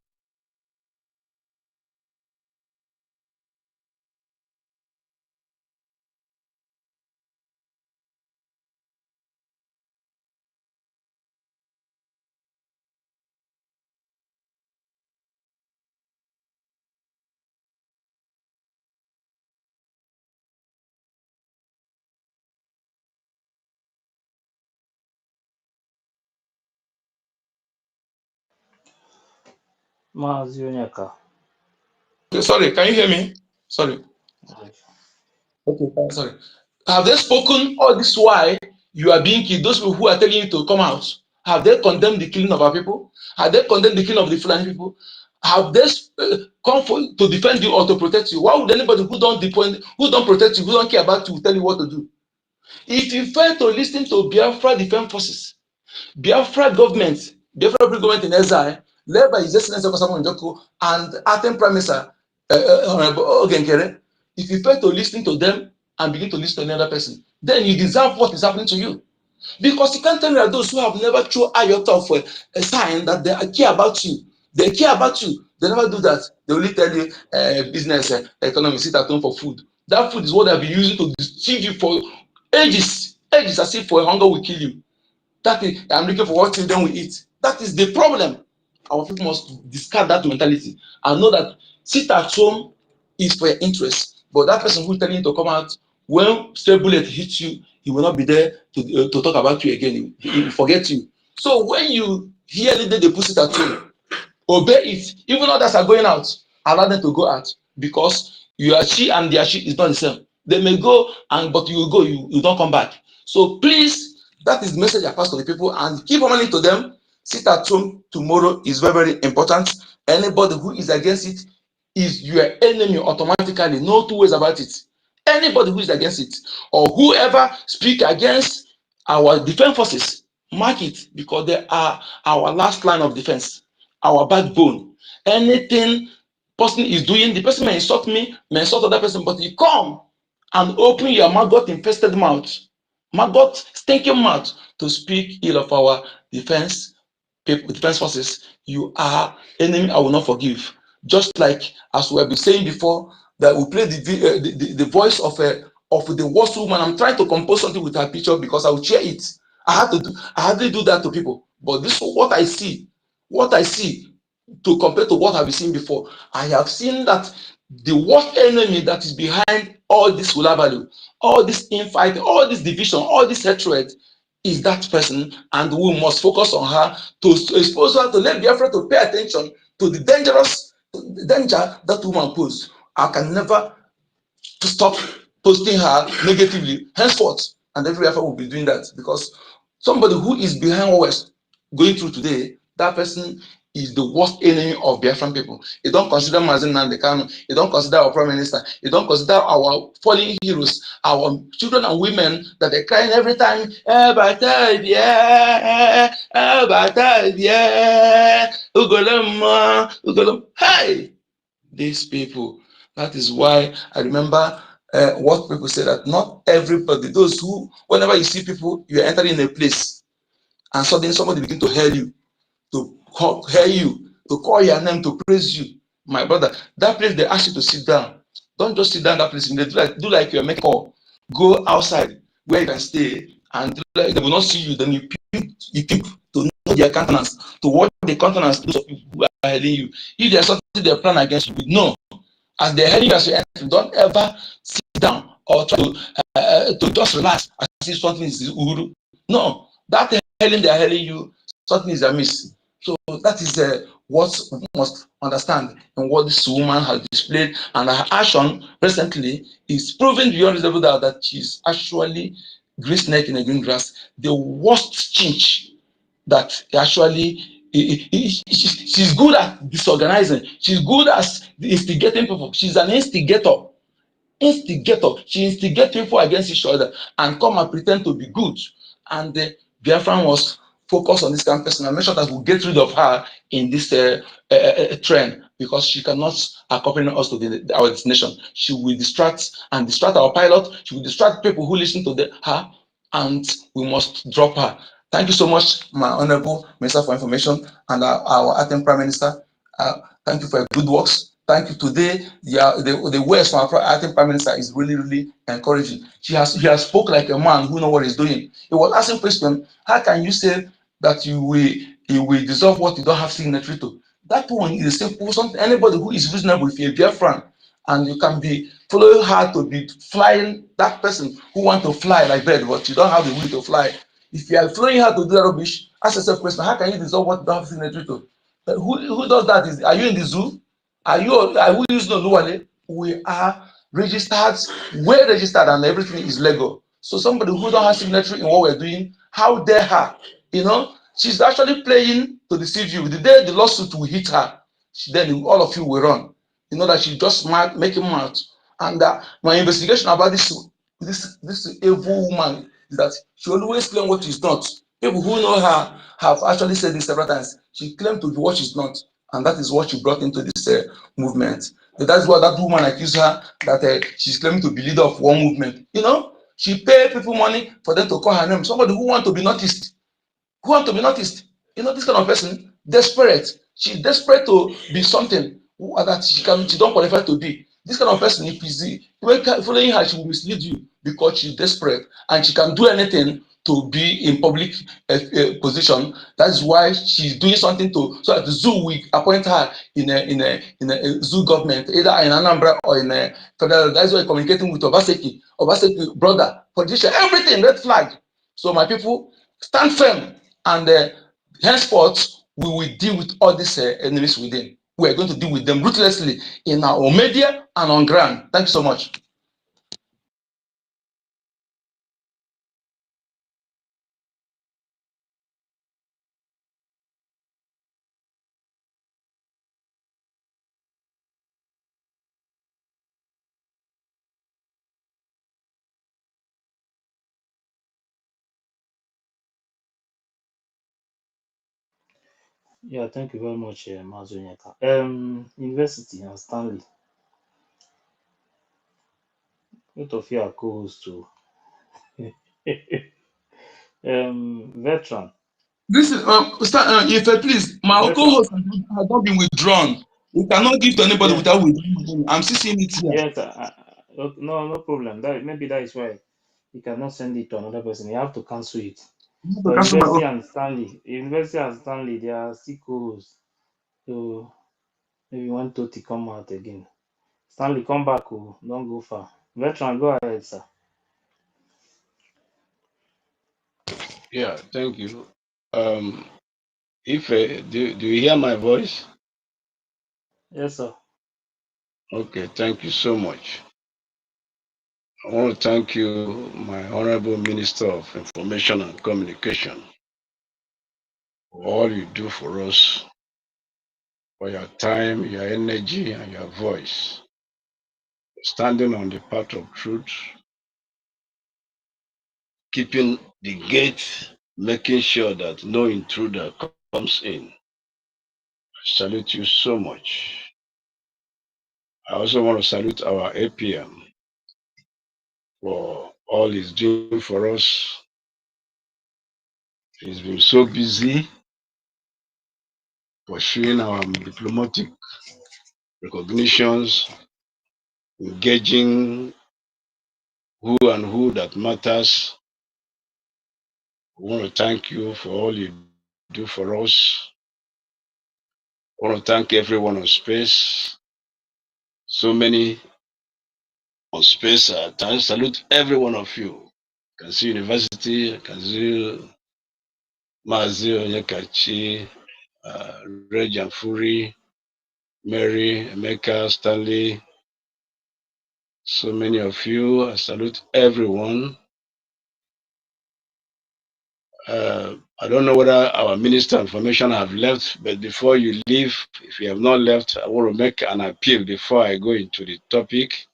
Mazi Onyeka. Okay, sorry, can you hear me? Sorry. Okay, sorry. Have they spoken all this why you are being killed? Those people who are telling you to come out, have they condemned the killing of our people? Have they condemned the killing of the Fulani people? Have they come to defend you or to protect you? Why would anybody who don't protect you, who don't care about you, tell you what to do? If you fail to listen to Biafra Defense Forces, Biafra government, Biafra government in exile, led by His Excellency Obasanjo Njoko and acting Prime Minister Honorable Ogenkere, if you fail to listen to them and begin to listen to another person, then you deserve what is happening to you. Because you can't tell me that those who have never thrown iota of a sign that they care about you, they care about you, they never do that. They only tell you business, economy, sit at home for food. That food is what they've been using to deceive you for ages, as if for hunger will kill you. That is, I'm looking for what children will eat. That is the problem. Our people must discard that mentality and know that sit at home is for your interest. But that person who is telling you to come out, when stray bullet hits you, he will not be there to talk about you again. He will forget you. So when you hear that they put it at home, obey it. Even others are going out, allow them to go out because your she and their she is not the same. They may go but you will go, you don't come back. So please, that is the message I pass to the people and keep money to them. Sit at home tomorrow is very, very important. Anybody who is against it is your enemy automatically. No two ways about it. Anybody who is against it or whoever speak against our defense forces, mark it because they are our last line of defense, our backbone. Anything person is doing, the person may insult me, may insult other person, but you come and open your maggot infested mouth, maggot stinking mouth to speak ill of our defense people, defense forces. You are enemy I will not forgive. Just like as we have been saying before, that we play the voice of the worst woman. I'm trying to compose something with her picture because I will share it. I hardly do that to people, but this is what I see. What I see to compare to what I've seen before. I have seen that the worst enemy that is behind all this value, all this infighting, all this division, all this hatred is that person, and we must focus on her to expose her, to let Biafra to pay attention to the danger that woman poses. I can never stop posting her negatively henceforth, and every Biafra will be doing that because somebody who is behind what we're going through today, that person is the worst enemy of Biafran people. You don't consider Mazin Nandekano, you don't consider our Prime Minister, you don't consider our fallen heroes, our children and women that are crying every time, hey, these people. That is why I remember what people say that not everybody, those who, whenever you see people, you are entering a place and suddenly somebody begin to hail you, to call your name, to praise you. My brother, that place they ask you to sit down. Don't just sit down that place. They do like you're making call. Go outside where you can stay and like they will not see you. Then you peep to know their countenance, to watch the countenance of people who are hailing you. If there's something they plan against you, no. As they're hailing you as you enter, don't ever sit down or try to just relax as if something is uhuru. No, that hailing they're hailing you, something is amiss. So that is what we must understand and what this woman has displayed, and her action recently is proving beyond reasonable doubt that she's actually green snake in a green grass, the worst change that actually she's good at disorganizing, she's good at instigating people, she's an instigator. instigator. She instigates people against each other and come and pretend to be good. And the Biafran was focused on this kind of person and make sure that we get rid of her in this trend, because she cannot accompany us to our destination. She will distract our pilot. She will distract people who listen to her, and we must drop her. Thank you so much, my Honorable Minister for Information and our acting Prime Minister. Thank you for your good works. Thank you. Today, the words from our acting Prime Minister is really, really encouraging. He has spoke like a man who knows what he's doing. He was asking question, how can you say that you will dissolve what you don't have signatory to? That one is simple. Anybody who is reasonable, if you're a Biafran, and you can be following her to be flying, that person who want to fly like bird, but you don't have the will to fly. If you are following her to do that rubbish, ask yourself question, how can you dissolve what you don't have signatory to? Who does that? Are you in the zoo? Are we using Oluwale? We are registered, well registered, and everything is legal. So somebody who don't have signatory in what we're doing, how dare her? You know, she's actually playing to deceive you. The day the lawsuit will hit her, then all of you will run. You know that she just making mad. And my investigation about this evil woman is that she always claim what she's not. People who know her have actually said this several times. She claimed to be what she's not, and that is what she brought into this movement. So that's what that woman accused her, that she's claiming to be leader of one movement. You know, she paid people money for them to call her name. Somebody who want to be noticed. Who want to be noticed? You know, this kind of person, desperate. She's desperate to be something that she don't qualify to be. This kind of person, if you following her, she will mislead you because she's desperate and she can do anything to be in public position. That's why she's doing something so that the zoo will appoint her in a zoo government, either in Anambra or in a federal. That's why communicating with Obaseki brother, politician, everything, red flag. So my people, stand firm, and henceforth we will deal with all these enemies within. We are going to deal with them ruthlessly in our media and on ground. Thank you so much. Yeah, thank you very much, Mazonyeka. University and Stanley, both of you are co-hosts too. Veteran, This is if please, my veteran. co-host has not been withdrawn. We cannot give to anybody Yeah, without withdrawing. I'm still seeing it here. yes. No, no problem. Maybe that is why you cannot send it to another person. You have to cancel it. I have to But cancel my own. University and Stanley, they are still co-hosts. So maybe want to come out again. Stanley, come back. Oh, don't go far. Veteran, go ahead, sir. Yeah, thank you. If do you hear my voice? Yes, sir. Okay, thank you so much. I want to thank you, my Honorable Minister of Information and Communication, for all you do for us, for your time, your energy, and your voice. Standing on the path of truth, keeping the gate, making sure that no intruder comes in. I salute you so much. I also want to salute our APM for all he's doing for us. He's been so busy pursuing our diplomatic recognitions, engaging who that matters. We want to thank you for all you do for us. I want to thank everyone on space. So many on space. I salute every one of you. I can see University, I can see Mazi Onyekachi, Rejan Furi, Mary, Emeka, Stanley, so many of you. I salute everyone. I don't know whether our Minister of Information have left, but before you leave, if you have not left, I want to make an appeal before I go into the topic.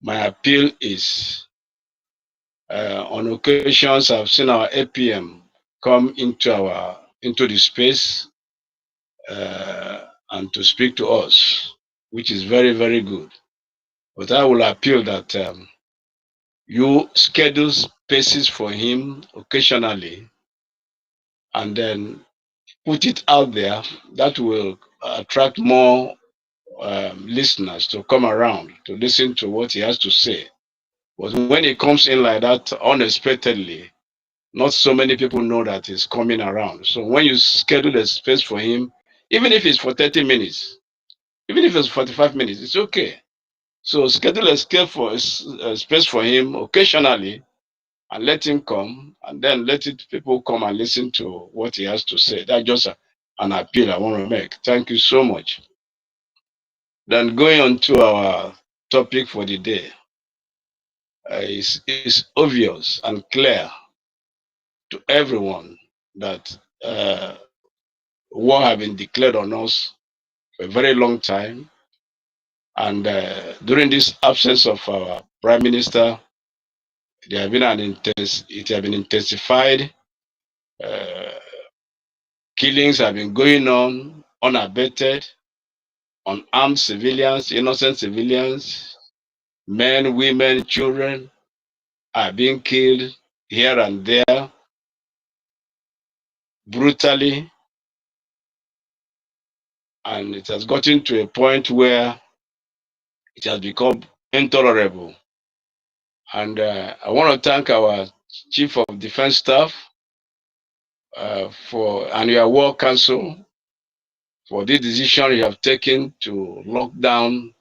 My appeal is, on occasions I've seen our APM come into the space and to speak to us, which is very, very good. But I will appeal that you schedule spaces for him occasionally and then put it out there. That will attract more listeners to come around to listen to what he has to say. But when he comes in like that unexpectedly, not so many people know that he's coming around. So when you schedule a space for him, even if it's for 30 minutes, even if it's 45 minutes, it's okay. So schedule a space for him occasionally and let him come, and then people come and listen to what he has to say. That's just an appeal I want to make. Thank you so much. Then going on to our topic for the day, it's obvious and clear to everyone that war have been declared on us for a very long time. And during this absence of our Prime Minister, it has been intensified. Killings have been going on unabated, unarmed civilians, innocent civilians, men, women, children are being killed here and there brutally. And it has gotten to a point where it has become intolerable. And I want to thank our Chief of Defense Staff and your War Council for this decision you have taken to lock down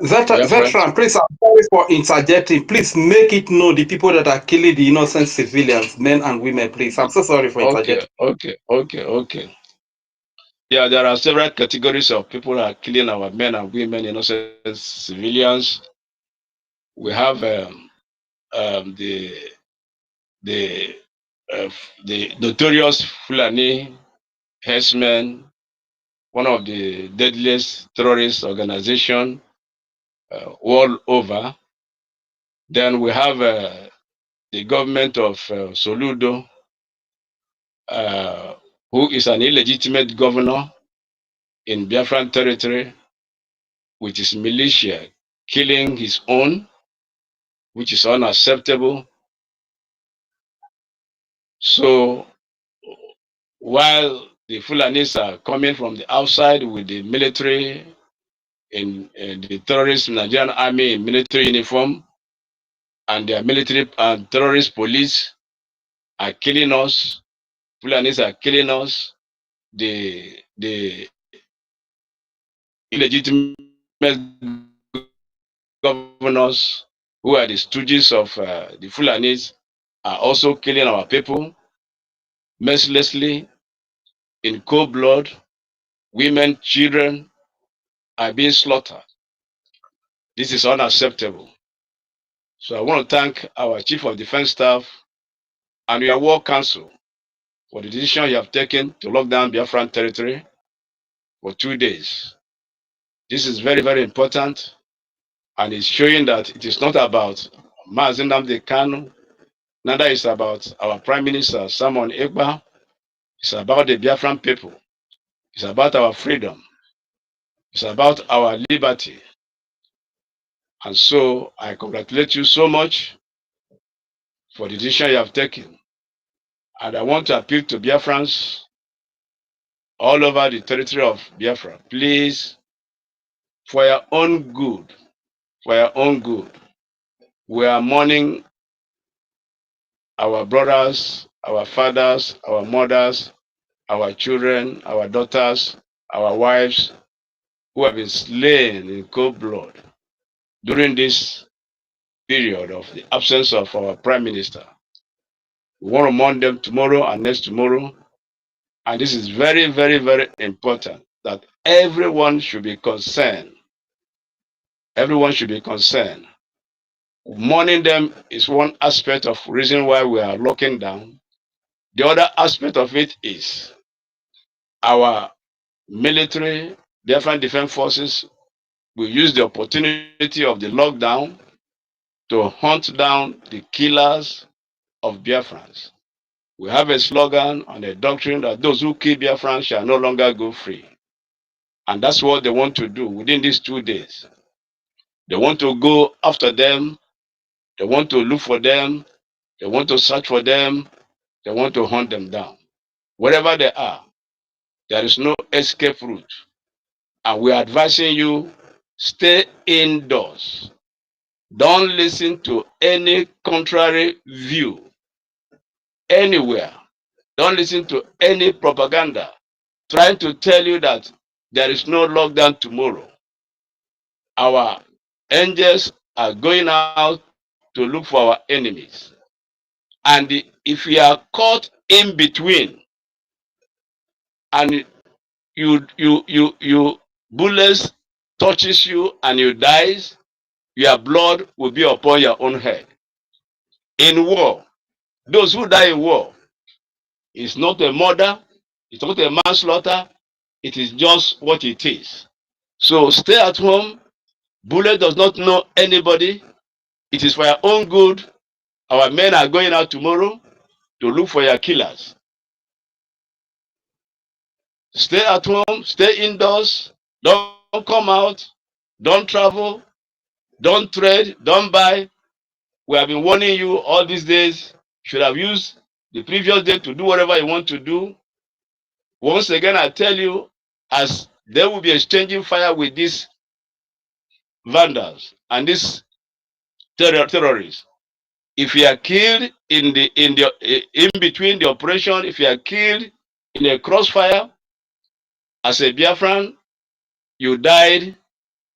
Veteran, please, I'm sorry for interjecting. Please make it known the people that are killing the innocent civilians, men and women, please. I'm so sorry for interjecting. Okay. Yeah, there are several categories of people who are killing our men and women, innocent civilians. We have the notorious Fulani herdsmen, one of the deadliest terrorist organization all over. Then we have the government of Soludo, who is an illegitimate governor in Biafran territory, with his militia killing his own, which is unacceptable. So while the Fulanis are coming from the outside with the military in the terrorist Nigerian army in military uniform, and their military and terrorist police are killing us, Fulanis are killing us, the illegitimate governors who are the stooges of the Fulanis are also killing our people mercilessly in cold blood. Women, children are being slaughtered. This is unacceptable. So I want to thank our Chief of Defense Staff and your War Council for the decision you have taken to lock down Biafran territory for 2 days. This is very, very important, and it's showing that it is not about Mazi Nnamdi Kanu, neither is about our Prime Minister Simon Ekpa. It's about the Biafran people. It's about our freedom. It's about our liberty. And so I congratulate you so much for the decision you have taken. And I want to appeal to Biafrans all over the territory of Biafra. Please, for your own good, we are mourning our brothers, our fathers, our mothers, our children, our daughters, our wives who have been slain in cold blood during this period of the absence of our Prime Minister. We want to mourn them tomorrow and next tomorrow. And this is very, very, very important that everyone should be concerned. Everyone should be concerned. Mourning them is one aspect of reason why we are locking down. The other aspect of it is our military, different defense forces We use the opportunity of the lockdown to hunt down the killers of Biafrans. We have a slogan and a doctrine that those who kill Biafrans shall no longer go free. And that's what they want to do within these 2 days. They want to go after them. They want to look for them. They want to search for them. They want to hunt them down. Wherever they are, there is no escape route. And we are advising you, stay indoors. Don't listen to any contrary view anywhere. Don't listen to any propaganda trying to tell you that there is no lockdown tomorrow. Our angels are going out to look for our enemies. And if we are caught in between and you bullets touches you and you dies, your blood will be upon your own head. In war, those who die in war, it's not a murder, it's not a manslaughter, it is just what it is. So stay at home. Bullet does not know anybody. It is for your own good. Our men are going out tomorrow to look for your killers. Stay at home, stay indoors, don't come out, don't travel, don't trade, don't buy. We have been warning you all these days. Should have used the previous day to do whatever you want to do. Once again, I tell you, as they will be exchanging fire with these vandals and these terrorists, if you are killed in between the operation, if you are killed in a crossfire as a Biafran, you died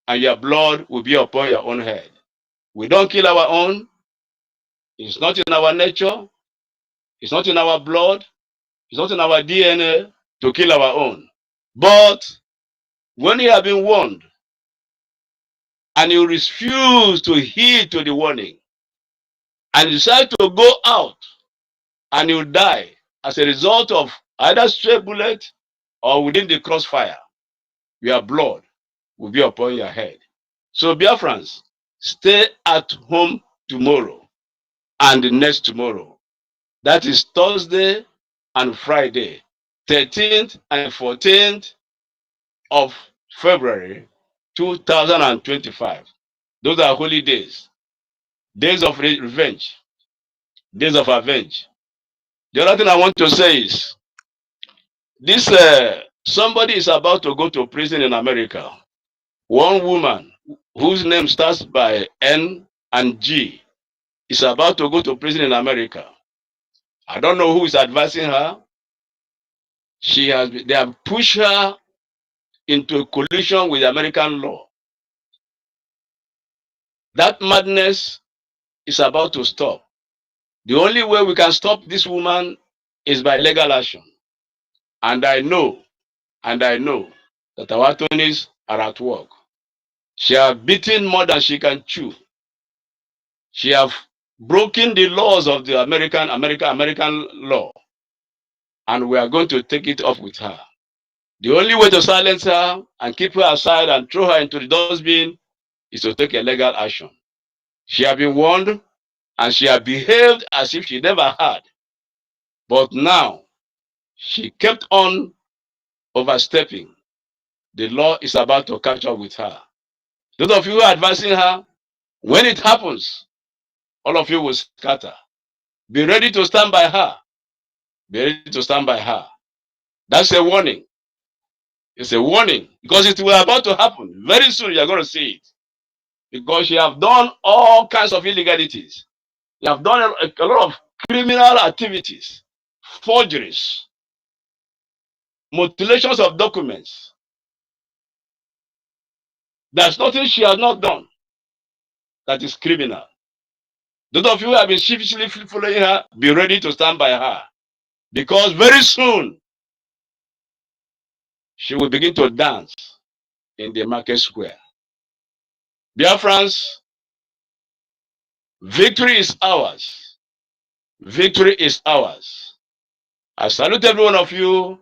and your blood will be upon your own head. We don't kill our own. It's not in our nature. It's not in our blood. It's not in our DNA to kill our own. But when you have been warned and you refuse to heed to the warning and you decide to go out and you die as a result of either stray bullet or within the crossfire, your blood will be upon your head. So, Biafrans, stay at home tomorrow and the next tomorrow. That is Thursday and Friday, 13th and 14th of February 2025. Those are holy days, days of revenge, days of avenge. The other thing I want to say is this: somebody is about to go to prison in America. One woman whose name starts by N and G is about to go to prison in America. I don't know who is advising her. They have pushed her into a collision with American law. That madness is about to stop. The only way we can stop this woman is by legal action. And I know that our attorneys are at work. She has beaten more than she can chew. She has broken the laws of the American law. And we are going to take it off with her. The only way to silence her and keep her aside and throw her into the dustbin is to take a legal action. She has been warned and she has behaved as if she never had. But now, she kept on overstepping. The law is about to catch up with her. Those of you who are advising her, when it happens, all of you will scatter. Be ready to stand by her. Be ready to stand by her. That's a warning. It's a warning because it will about to happen. Very soon you're going to see it. Because you have done all kinds of illegalities. You have done a lot of criminal activities, forgeries, mutilations of documents. There's nothing she has not done that is criminal. Those of you who have been sheepishly following her, be ready to stand by her. Because very soon, she will begin to dance in the market square. Biafrans, victory is ours. Victory is ours. I salute every one of you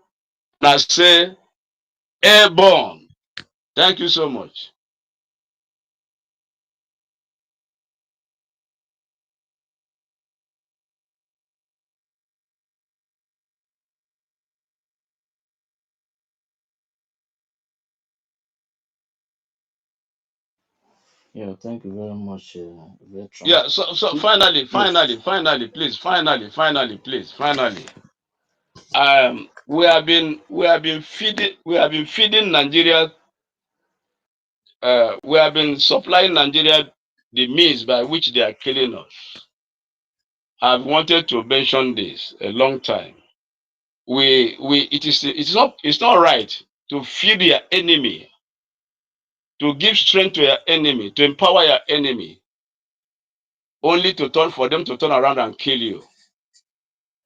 and I say, airborne. Thank you so much. Yeah, thank you very much, veteran. Yeah. So Y- finally, Yes. please, finally. We have been feeding Nigeria. We have been supplying Nigeria the means by which they are killing us. I've wanted to mention this a long time. It's not right to feed your enemy, to give strength to your enemy, to empower your enemy, only for them to turn around and kill you.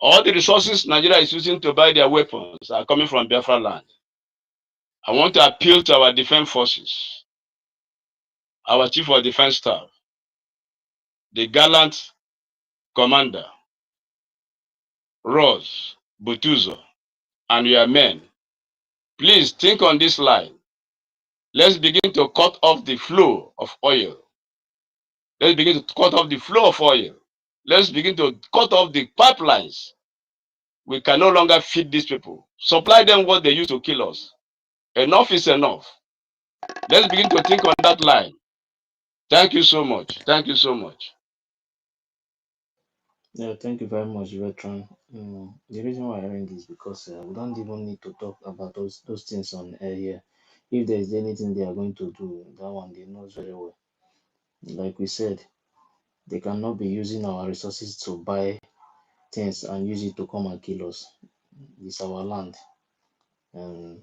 All the resources Nigeria is using to buy their weapons are coming from Biafra land. I want to appeal to our defense forces, our chief of defense staff, the gallant commander, Rose Butuzo, and your men. Please think on this line. Let's begin to cut off the flow of oil. Let's begin to cut off the flow of oil. Let's begin to cut off the pipelines. We can no longer feed these people. Supply them what they used to kill us. Enough is enough. Let's begin to think on that line. Thank you so much. Thank you so much. Yeah, thank you very much, veteran. The reason why I ring is because we don't even need to talk about those things on air here. If there is anything they are going to do, that one they know very well. Like we said, they cannot be using our resources to buy things and use it to come and kill us. It's our land, and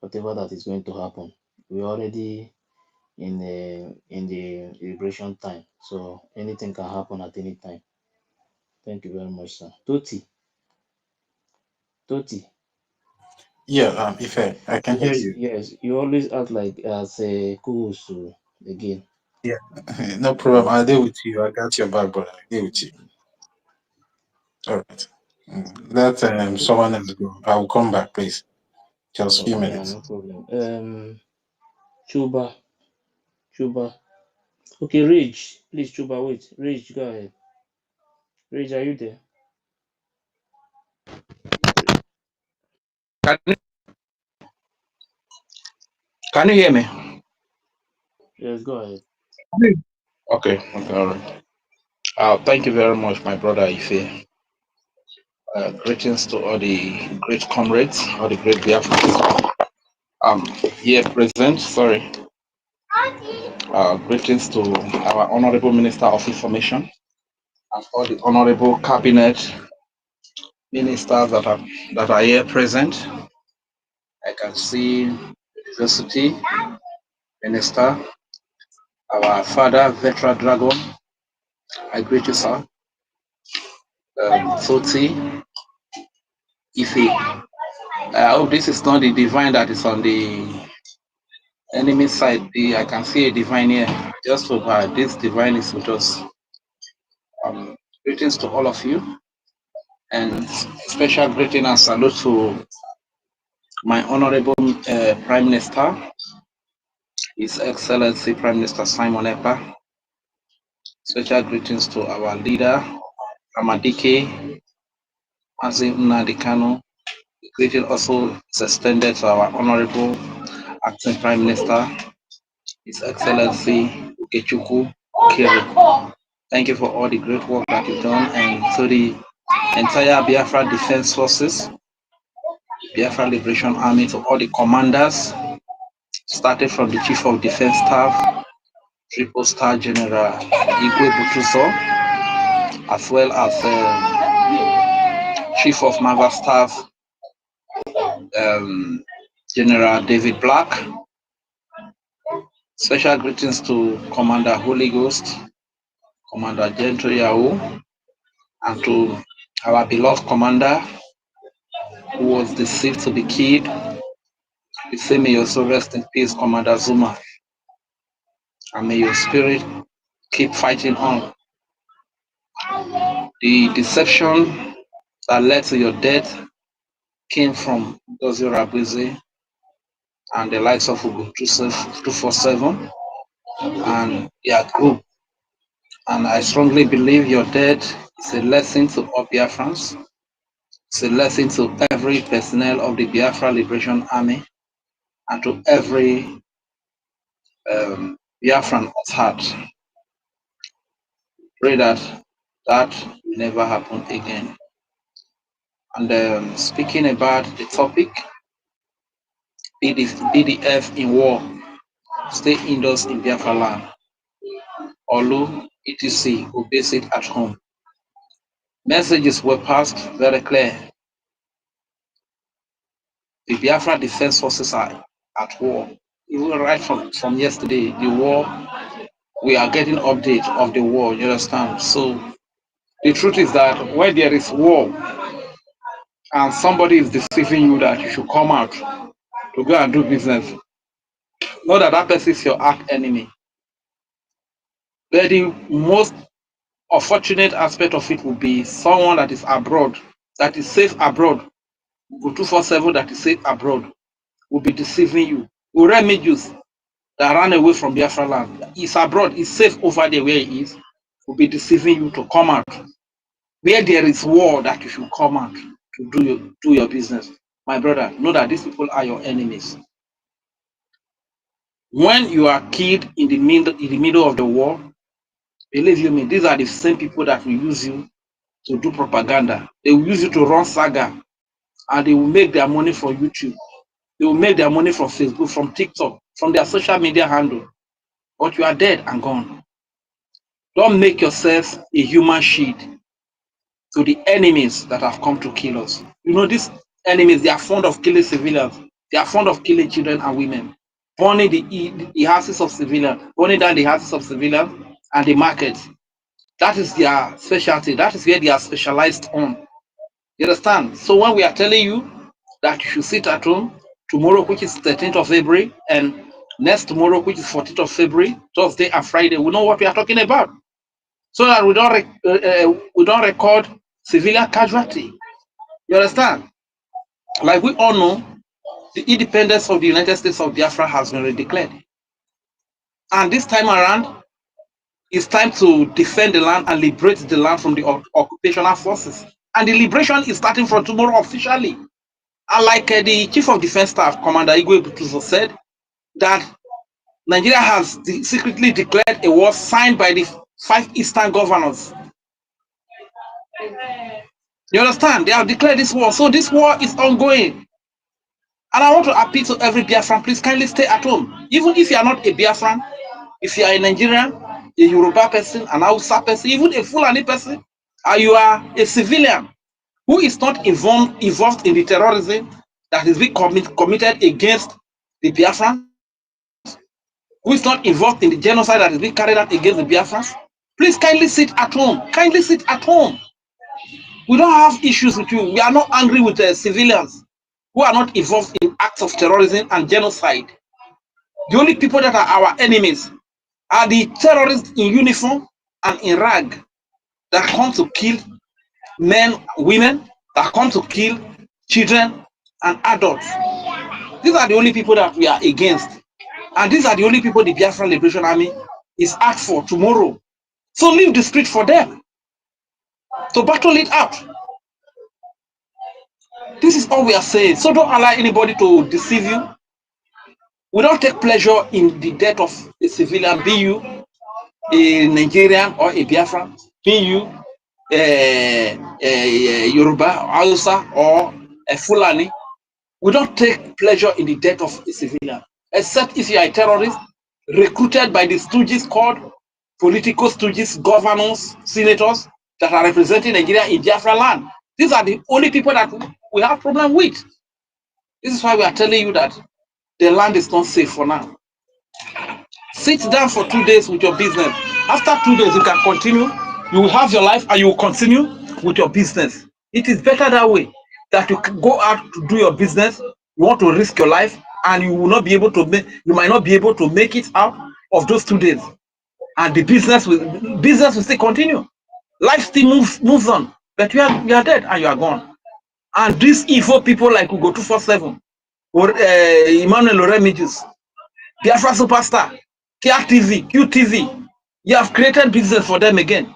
whatever that is going to happen, we already in the liberation time, so anything can happen at any time. Thank you very much, sir. Toti, you, Yeah, Ife, I can hear yes, you. yes, you always act like as a co-host again. Yeah, no problem. I'll deal with you. I got your back, brother. I'll deal with you. All right. Let someone else go. I will come back, please. Just a few Yeah, minutes. no problem. Chuba, Chuba. Okay, Rage, please, Chuba, wait. Rage, go ahead. Rage, are you there? Can you, can you hear me? Yes, go ahead. Okay, okay, all right. Thank you very much, my brother Ife. Greetings to all the great comrades, all the great Biafrans. Here present, sorry. Greetings to our Honorable Minister of Information and all the Honorable Cabinet ministers that are here present. I can see University Minister, our father, Veteran Dragon. I greet you, sir. Soti, Ife. I hope this is not the divine that is on the enemy side. I can see a divine here. Just so this divine is with us. Greetings to all of you, and special greeting and salute to my honorable Prime Minister, His Excellency Prime Minister Simon Ekpa. Special greetings to our leader, Amadike Azim Nnamdi. Greeting also is extended to our honorable acting Prime Minister, His Excellency Ukechukwu Kiri. Thank you for all the great work that you've done, and to the entire Biafra Defense Forces, Biafra Liberation Army, to all the commanders, starting from the Chief of Defense Staff, Triple Star General Igwe Butuso, as well as Chief of Naval Staff, General David Black. Special greetings to Commander Holy Ghost, Commander Gento Yahoo, and to our beloved commander who was deceived to be killed. We say, may your soul rest in peace, Commander Zuma, and may your spirit keep fighting on. The deception that led to your death came from Ngozi Rabuzi and the likes of Ubuntu 247 and their group. And I strongly believe your death is a lesson to all Biafrans. It's a lesson to every personnel of the Biafra Liberation Army and to every Biafran heart. Pray that that will never happen again. And speaking about the topic, BDF in war, stay indoors in Biafra land. Although ETC will base it at home. Messages were passed very clear. The Biafra Defense Forces are at war. Even right from yesterday, the war, we are getting updates of the war, you understand? So the truth is that when there is war and somebody is deceiving you that you should come out to go and do business, know that that person is your arch enemy. But the most unfortunate aspect of it would be someone that is abroad, that is safe abroad, go 247 that is safe abroad, will be deceiving you. Uremidius that ran away from Biafra land, is abroad, is safe over there where he is, will be deceiving you to come out. Where there is war, that you should come out to do your business. My brother, know that these people are your enemies. When you are killed in the middle of the war, believe you me, these are the same people that will use you to do propaganda. They will use you to run saga, and they will make their money from YouTube. They will make their money from Facebook, from TikTok, from their social media handle. But you are dead and gone. Don't make yourself a human shield to the enemies that have come to kill us. You know, these enemies, they are fond of killing civilians. They are fond of killing children and women, burning the houses of civilians, burning down the houses of civilians and the markets. That is their specialty. That is where they are specialized on. You understand? So when we are telling you that you should sit at home tomorrow, which is 13th of February, and next tomorrow, which is 14th of February, Thursday and Friday, we know what we are talking about, so that we don't record civilian casualty. You understand? Like we all know, the independence of the United States of Biafra has been declared, and this time around, it's time to defend the land and liberate the land from the occupational forces. And the liberation is starting from tomorrow officially. And like the Chief of Defense Staff, Commander Igwe Butuzo, said, that Nigeria has secretly declared a war signed by the 5 Eastern governors. You understand? They have declared this war. So this war is ongoing. And I want to appeal to every Biafran, please kindly stay at home. Even if you are not a Biafran, if you are a Nigerian, a Yoruba person, an Hausa person, even a Fulani person, or you are a civilian who is not involved in the terrorism that is being committed against the Biafrans, who is not involved in the genocide that is being carried out against the Biafrans, please kindly sit at home. Kindly sit at home. We don't have issues with you. We are not angry with civilians who are not involved in acts of terrorism and genocide. The only people that are our enemies are the terrorists in uniform and in rag that come to kill men, women, that come to kill children and adults. These are the only people that we are against. And these are the only people the Biafran Liberation Army is out for tomorrow. So leave the street for them to battle it out. This is all we are saying. So don't allow anybody to deceive you. We don't take pleasure in the death of a civilian, be you a Nigerian or a Biafran, be you a Yoruba, Hausa, or a Fulani. We don't take pleasure in the death of a civilian, except if you are a terrorist recruited by the stooges called political stooges, governors, senators that are representing Nigeria in Biafra land. These are the only people that we have problem with. This is why we are telling you that the land is not safe for now. Sit down for 2 days with your business. After 2 days, you can continue. You will have your life and you will continue with your business. It is better that way, that you can go out to do your business. You want to risk your life and you will not be able to make, you might not be able to make it out of those 2 days. And the business will still continue. Life still moves on. But you are dead and you are gone. And these evil people like Ugo 247 or Emmanuel Oremidis, Biafra Superstar, KTV, QTV, you have created business for them again.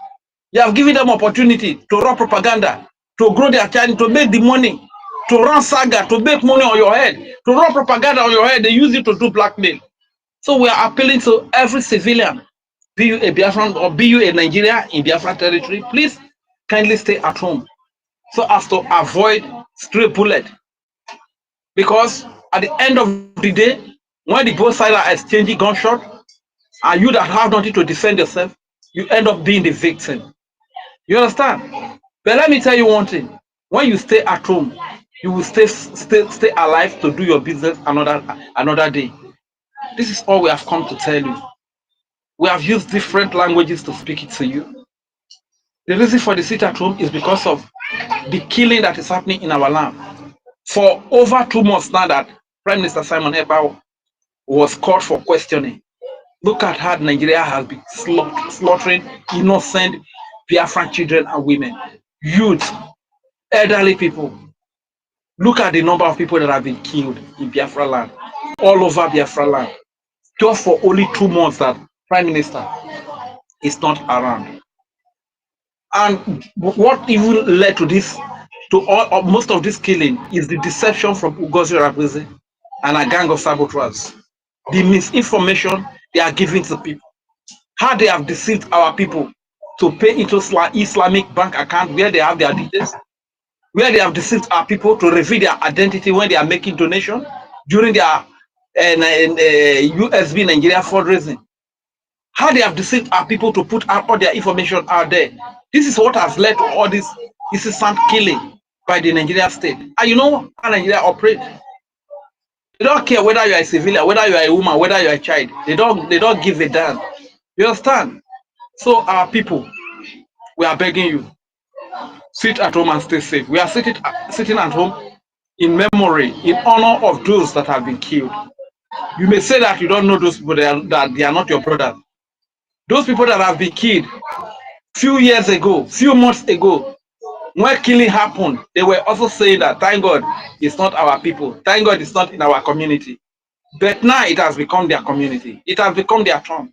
You have given them opportunity to run propaganda, to grow their channel, to make the money, to run saga, to make money on your head, to run propaganda on your head. They use it to do blackmail. So we are appealing to every civilian, be you a Biafran or be you a Nigeria in Biafran territory, please kindly stay at home so as to avoid stray bullet. Because at the end of the day, when the both sides are exchanging gunshot, and you that have nothing to defend yourself, you end up being the victim. You understand? But let me tell you one thing: when you stay at home, you will stay alive to do your business another day. This is all we have come to tell you. We have used different languages to speak it to you. The reason for the sit at home is because of the killing that is happening in our land. For over 2 months now that Prime Minister Simon Ekpa was called for questioning. Look at how Nigeria has been slaughtering innocent Biafran children and women, youth, elderly people. Look at the number of people that have been killed in Biafra land, all over Biafra land, just for only 2 months that Prime Minister is not around. And what even led to this, to most of this killing, is the deception from OGOJA and a gang of saboteurs. The misinformation they are giving to people. How they have deceived our people to pay into Islamic bank account where they have their details, where they have deceived our people to reveal their identity when they are making donation during their USB Nigeria fundraising. How they have deceived our people to put out all their information out there. This is what has led to all this incessant killing by the Nigerian state. And you know how Nigeria operates. They don't care whether you are a civilian, whether you are a woman, whether you are a child. They don't give a damn. You understand? So our people, we are begging you, sit at home and stay safe. We are sitting at home in memory, in honor of those that have been killed. You may say that you don't know those people, that they are not your brothers. Those people that have been killed few years ago, few months ago, when killing happened, they were also saying that thank God it's not our people, thank God it's not in our community. But now it has become their community. It has become their turn.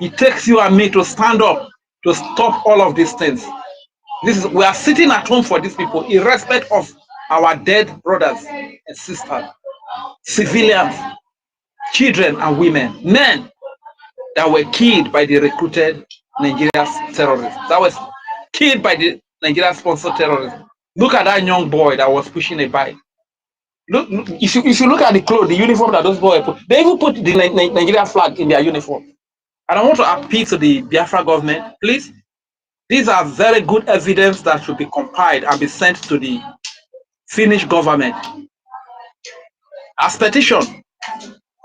It takes you and me to stand up to stop all of these things. We are sitting at home for these people, irrespective of our dead brothers and sisters, civilians, children and women, men that were killed by the recruited Nigerian terrorists, that was killed by the Nigerian sponsored terrorists. Look at that young boy that was pushing a bike. Look, if you look at the clothes, the uniform that those boys put, they even put the Nigerian flag in their uniform. And I want to appeal to the Biafra government, please. These are very good evidence that should be compiled and be sent to the Finnish government as petition.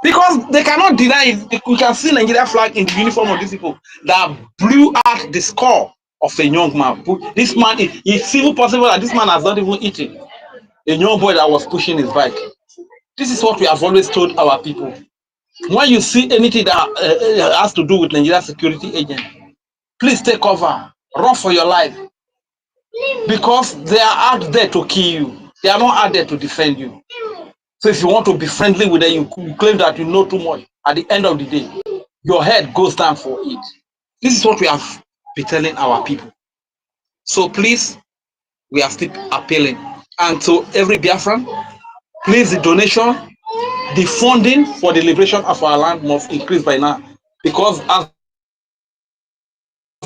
Because they cannot deny it. We can see Nigeria flag in the uniform of these people that blew out the skull of a young man. This man, it's even possible that this man has not even eaten. A young boy that was pushing his bike. This is what we have always told our people. When you see anything that has to do with Nigeria security agent, please take cover, run for your life. Because they are out there to kill you. They are not out there to defend you. So if you want to be friendly with them, you claim that you know too much. At the end of the day, your head goes down for it. This is what we have been telling our people. So please, we are still appealing. And to every Biafran, please, the donation, the funding for the liberation of our land must increase by now. Because as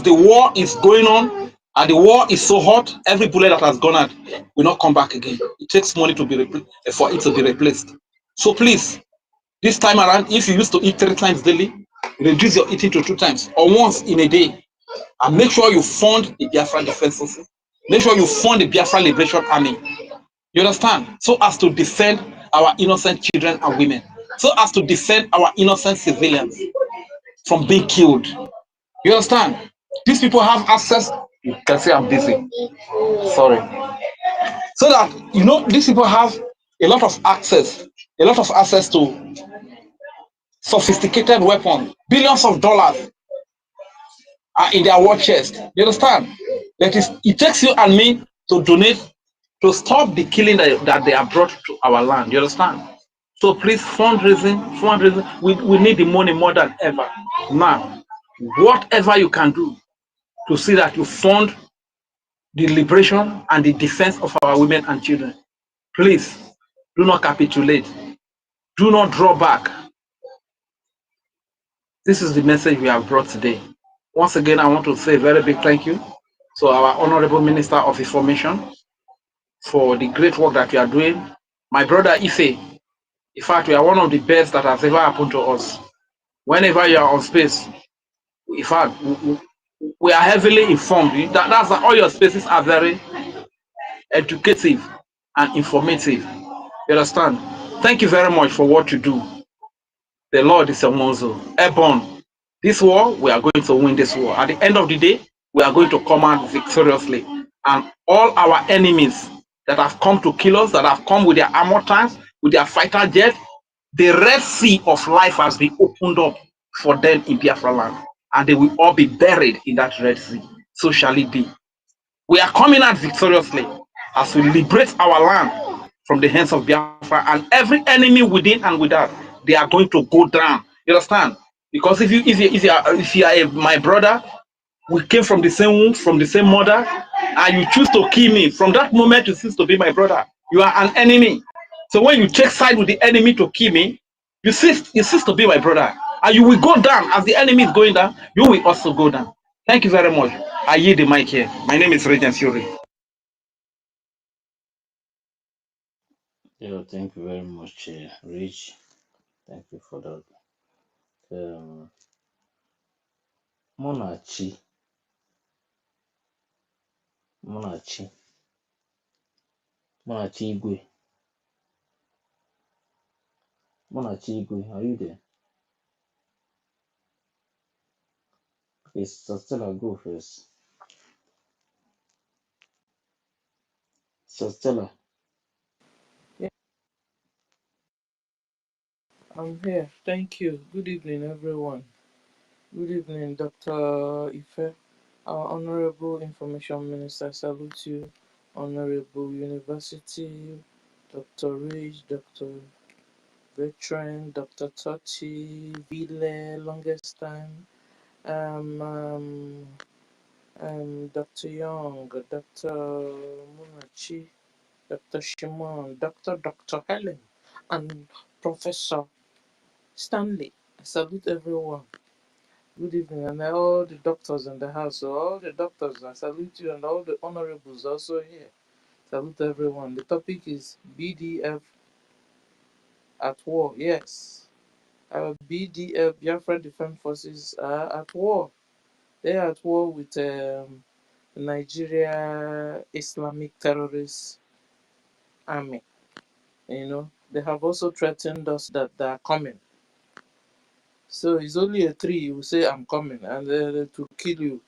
the war is going on, and the war is so hot, every bullet that has gone out will not come back again. It takes money to be for it to be replaced. So please, this time around, if you used to eat 3 times daily, reduce your eating to 2 times or once in a day. And make sure you fund the Biafra Defense Forces. Make sure you fund the Biafra Liberation Army. You understand? So as to defend our innocent children and women. So as to defend our innocent civilians from being killed. You understand? These people have access. You can say I'm busy. Sorry. So that, you know, these people have a lot of access to sophisticated weapons. Billions of dollars are in their war chest. You understand? That is, it takes you and me to donate to stop the killing that they have brought to our land. You understand? So please, fundraising. We need the money more than ever. Now, whatever you can do to see that you fund the liberation and the defense of our women and children. Please, do not capitulate. Do not draw back. This is the message we have brought today. Once again, I want to say a very big thank you to our Honorable Minister of Information for the great work that you are doing. My brother Ife, in fact, we are one of the best that has ever happened to us. Whenever you are on space, in fact, we are heavily informed. That's all your spaces are very educative and informative. You understand? Thank you very much for what you do. The Lord is among us. Airborne. This war, we are going to win this war. At the end of the day, we are going to come out victoriously. And all our enemies that have come to kill us, that have come with their armor tanks, with their fighter jets, the Red Sea of life has been opened up for them in Biafra land. And they will all be buried in that Red Sea. So shall it be. We are coming out victoriously as we liberate our land from the hands of Biafra, and every enemy within and without, they are going to go down. You understand? Because if you are my brother, we came from the same womb, from the same mother, and you choose to kill me. From that moment, you cease to be my brother. You are an enemy. So when you take side with the enemy to kill me, you cease to be my brother, and you will go down as the enemy is going down. You will also go down. Thank you very much. I yield the mic here. My name is Regent Fury. Yeah, thank you very much, Rich. Thank you for that. Um, Monachi, Monachi, Monachi Igwe, Monachi Igwe, are you there? Please, Stella, go first. Stella. Yeah, I'm here. Thank you. Good evening, everyone. Good evening, Dr. Ife, our Honorable Information Minister. Salute you, Honorable University, Dr. Rich, Dr. Veteran, Dr. Tochi, Vile, longest time, um, um, Dr. Young, Dr. Munachi, Dr. Shimon, Dr. Helen, and Professor Stanley. I salute everyone. Good evening, and all the doctors in the house. So all the doctors, I salute you, and all the honorables also here. Salute everyone. The topic is BDF at war. Yes, our BDF, Biafra Defense Forces, are at war. They are at war with Nigeria Islamic Terrorist Army. You know, they have also threatened us that they are coming. So it's only a tree. You say I'm coming, and to kill you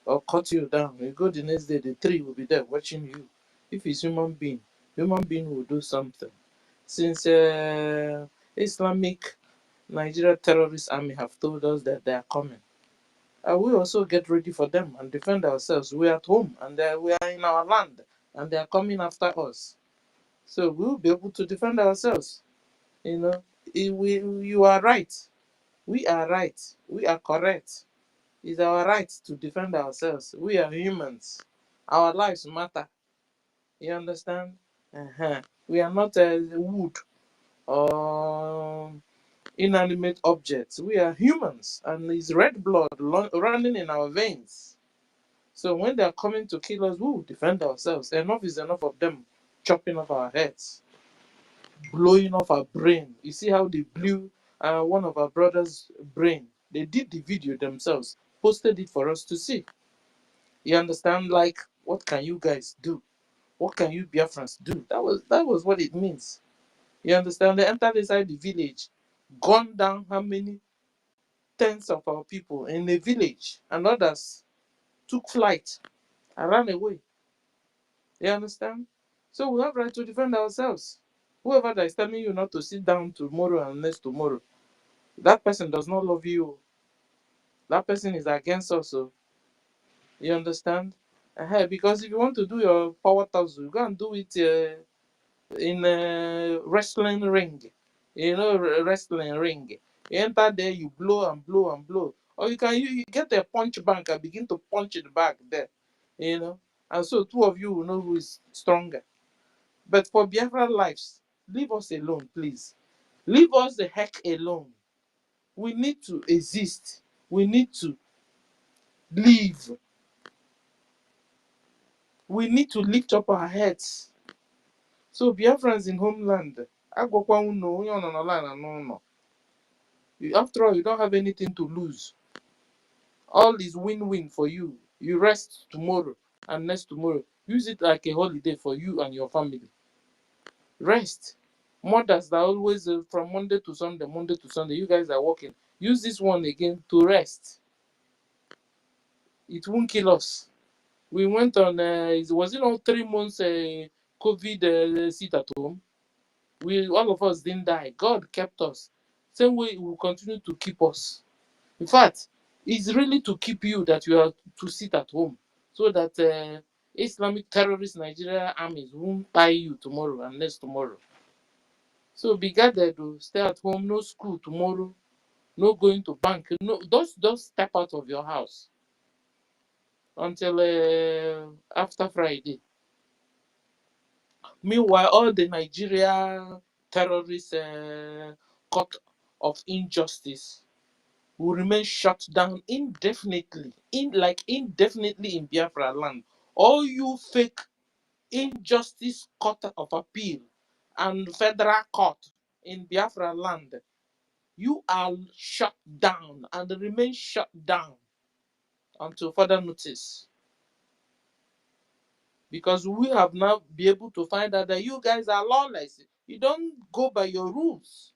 or cut you down. You go the next day, the tree will be there watching you. If it's human being will do something. Since Islamic Nigeria terrorist army have told us that they are coming, we also get ready for them and defend ourselves. We are at home and we are in our land, and they are coming after us. So we will be able to defend ourselves. You know, you are right. We are right. We are correct. It's our right to defend ourselves. We are humans. Our lives matter. You understand? We are not wood or inanimate objects. We are humans, and it's red blood running in our veins. So when they are coming to kill us, we will defend ourselves. Enough is enough of them chopping off our heads, blowing off our brain. You see how they blew one of our brother's brain? They did the video themselves, posted it for us to see. You understand? Like, what can you guys do? What can you Biafrans do? That was what it means. You understand? They entered inside the village, gunned down how many tens of our people in the village, and others took flight and ran away. You understand? So we have right to defend ourselves. Whoever that is telling you not to sit down tomorrow and next tomorrow, that person does not love you. That person is against us. So you understand? Because if you want to do your power tussle, go and do it in a wrestling ring. You know, wrestling ring. You enter there, you blow and blow and blow. Or you get a punch bank and begin to punch it back there. You know, and so two of you will know who is stronger. But for Biafra lives, leave us alone, please. Leave us the heck alone. We need to exist. We need to live. We need to lift up our heads. So Biafrans in homeland, agwakwa unu onye ọ nọ n'ala na n'ụlọ. After all, you don't have anything to lose. All is win-win for you. You rest tomorrow and next tomorrow. Use it like a holiday for you and your family. Rest. Mothers that always from Monday to Sunday, you guys are working. Use this one again to rest. It won't kill us. We went on, was it not 3 months COVID sit at home? All of us didn't die. God kept us. Same way, He will continue to keep us. In fact, it's really to keep you that you are to sit at home so that Islamic terrorist Nigeria armies won't buy you tomorrow and next tomorrow. So be guarded, stay at home, no school tomorrow, no going to bank, no, don't step out of your house until after Friday. Meanwhile, all the Nigeria terrorist court of injustice will remain shut down indefinitely, indefinitely in Biafra land. All you fake injustice court of appeal and federal court in Biafra land, you are shut down and remain shut down until further notice. Because we have now been able to find out that you guys are lawless. You don't go by your rules.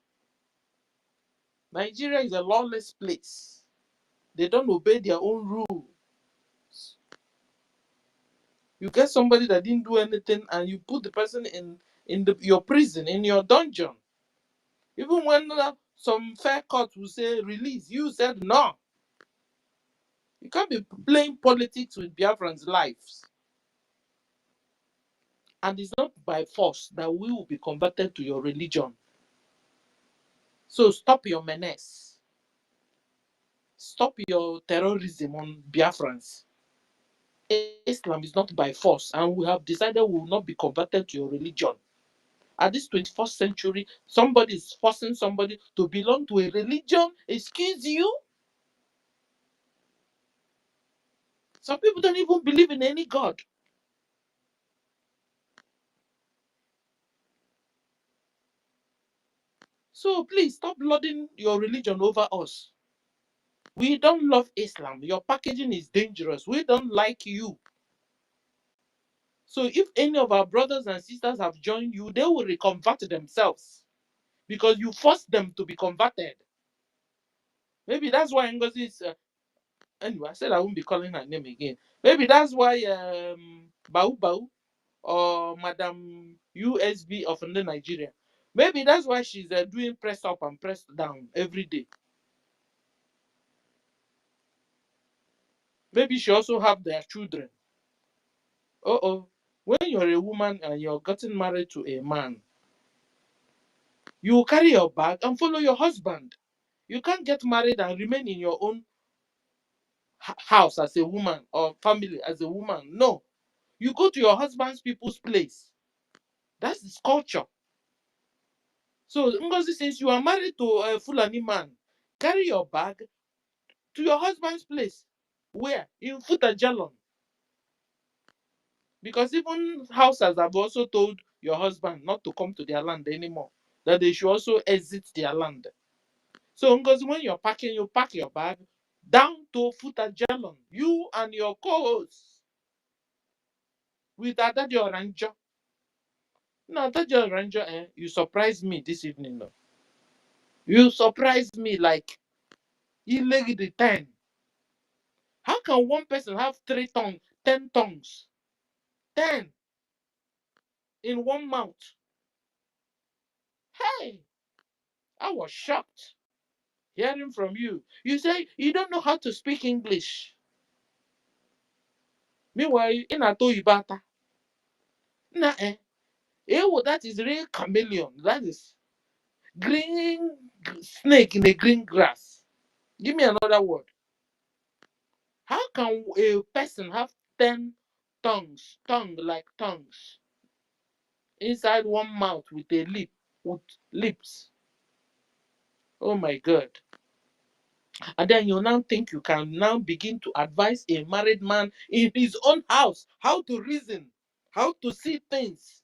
Nigeria is a lawless place. They don't obey their own rules. You get somebody that didn't do anything and you put the person in your prison, in your dungeon. Even when some fair court will say release, you said no. You can't be playing politics with Biafrans' lives. And it's not by force that we will be converted to your religion. So stop your menace. Stop your terrorism on Biafrans. Islam is not by force, and we have decided we will not be converted to your religion. At this 21st century, somebody is forcing somebody to belong to a religion. Excuse you? Some people don't even believe in any God. So please stop lording your religion over us. We don't love Islam. Your packaging is dangerous. We don't like you. So if any of our brothers and sisters have joined you, they will reconvert themselves because you forced them to be converted. Maybe that's why NGOZI is. Anyway, I said I won't be calling her name again. Maybe that's why Bau Bau or Madam USB of Nigeria. Maybe that's why she's doing press up and press down every day. Maybe she also have their children. When you're a woman and you're getting married to a man, you carry your bag and follow your husband. You can't get married and remain in your own house as a woman or family as a woman. No. You go to your husband's people's place. That's his culture. So, Ngozi, since you are married to a Fulani man, carry your bag to your husband's place. Where? In Futajalon. Because even houses have also told your husband not to come to their land anymore. That they should also exit their land. So, Ngozi, when you're packing, you pack your bag down to Futajalon. You and your co-host with Adadio Ranjo. Now, Adadio Ranjo, you surprised me this evening. No? You surprised me like you leg the 10. How can one person have 3 tongues, 10 tongues? 10 in one mouth. Hey, I was shocked hearing from you. You say you don't know how to speak English. Meanwhile, in Ato Ibata. Nah, that is real chameleon. That is green snake in the green grass. Give me another word. How can a person have 10 tongues, tongues, inside one mouth with a lip, with lips? Oh my God. And then you now think you can now begin to advise a married man in his own house how to reason, how to see things.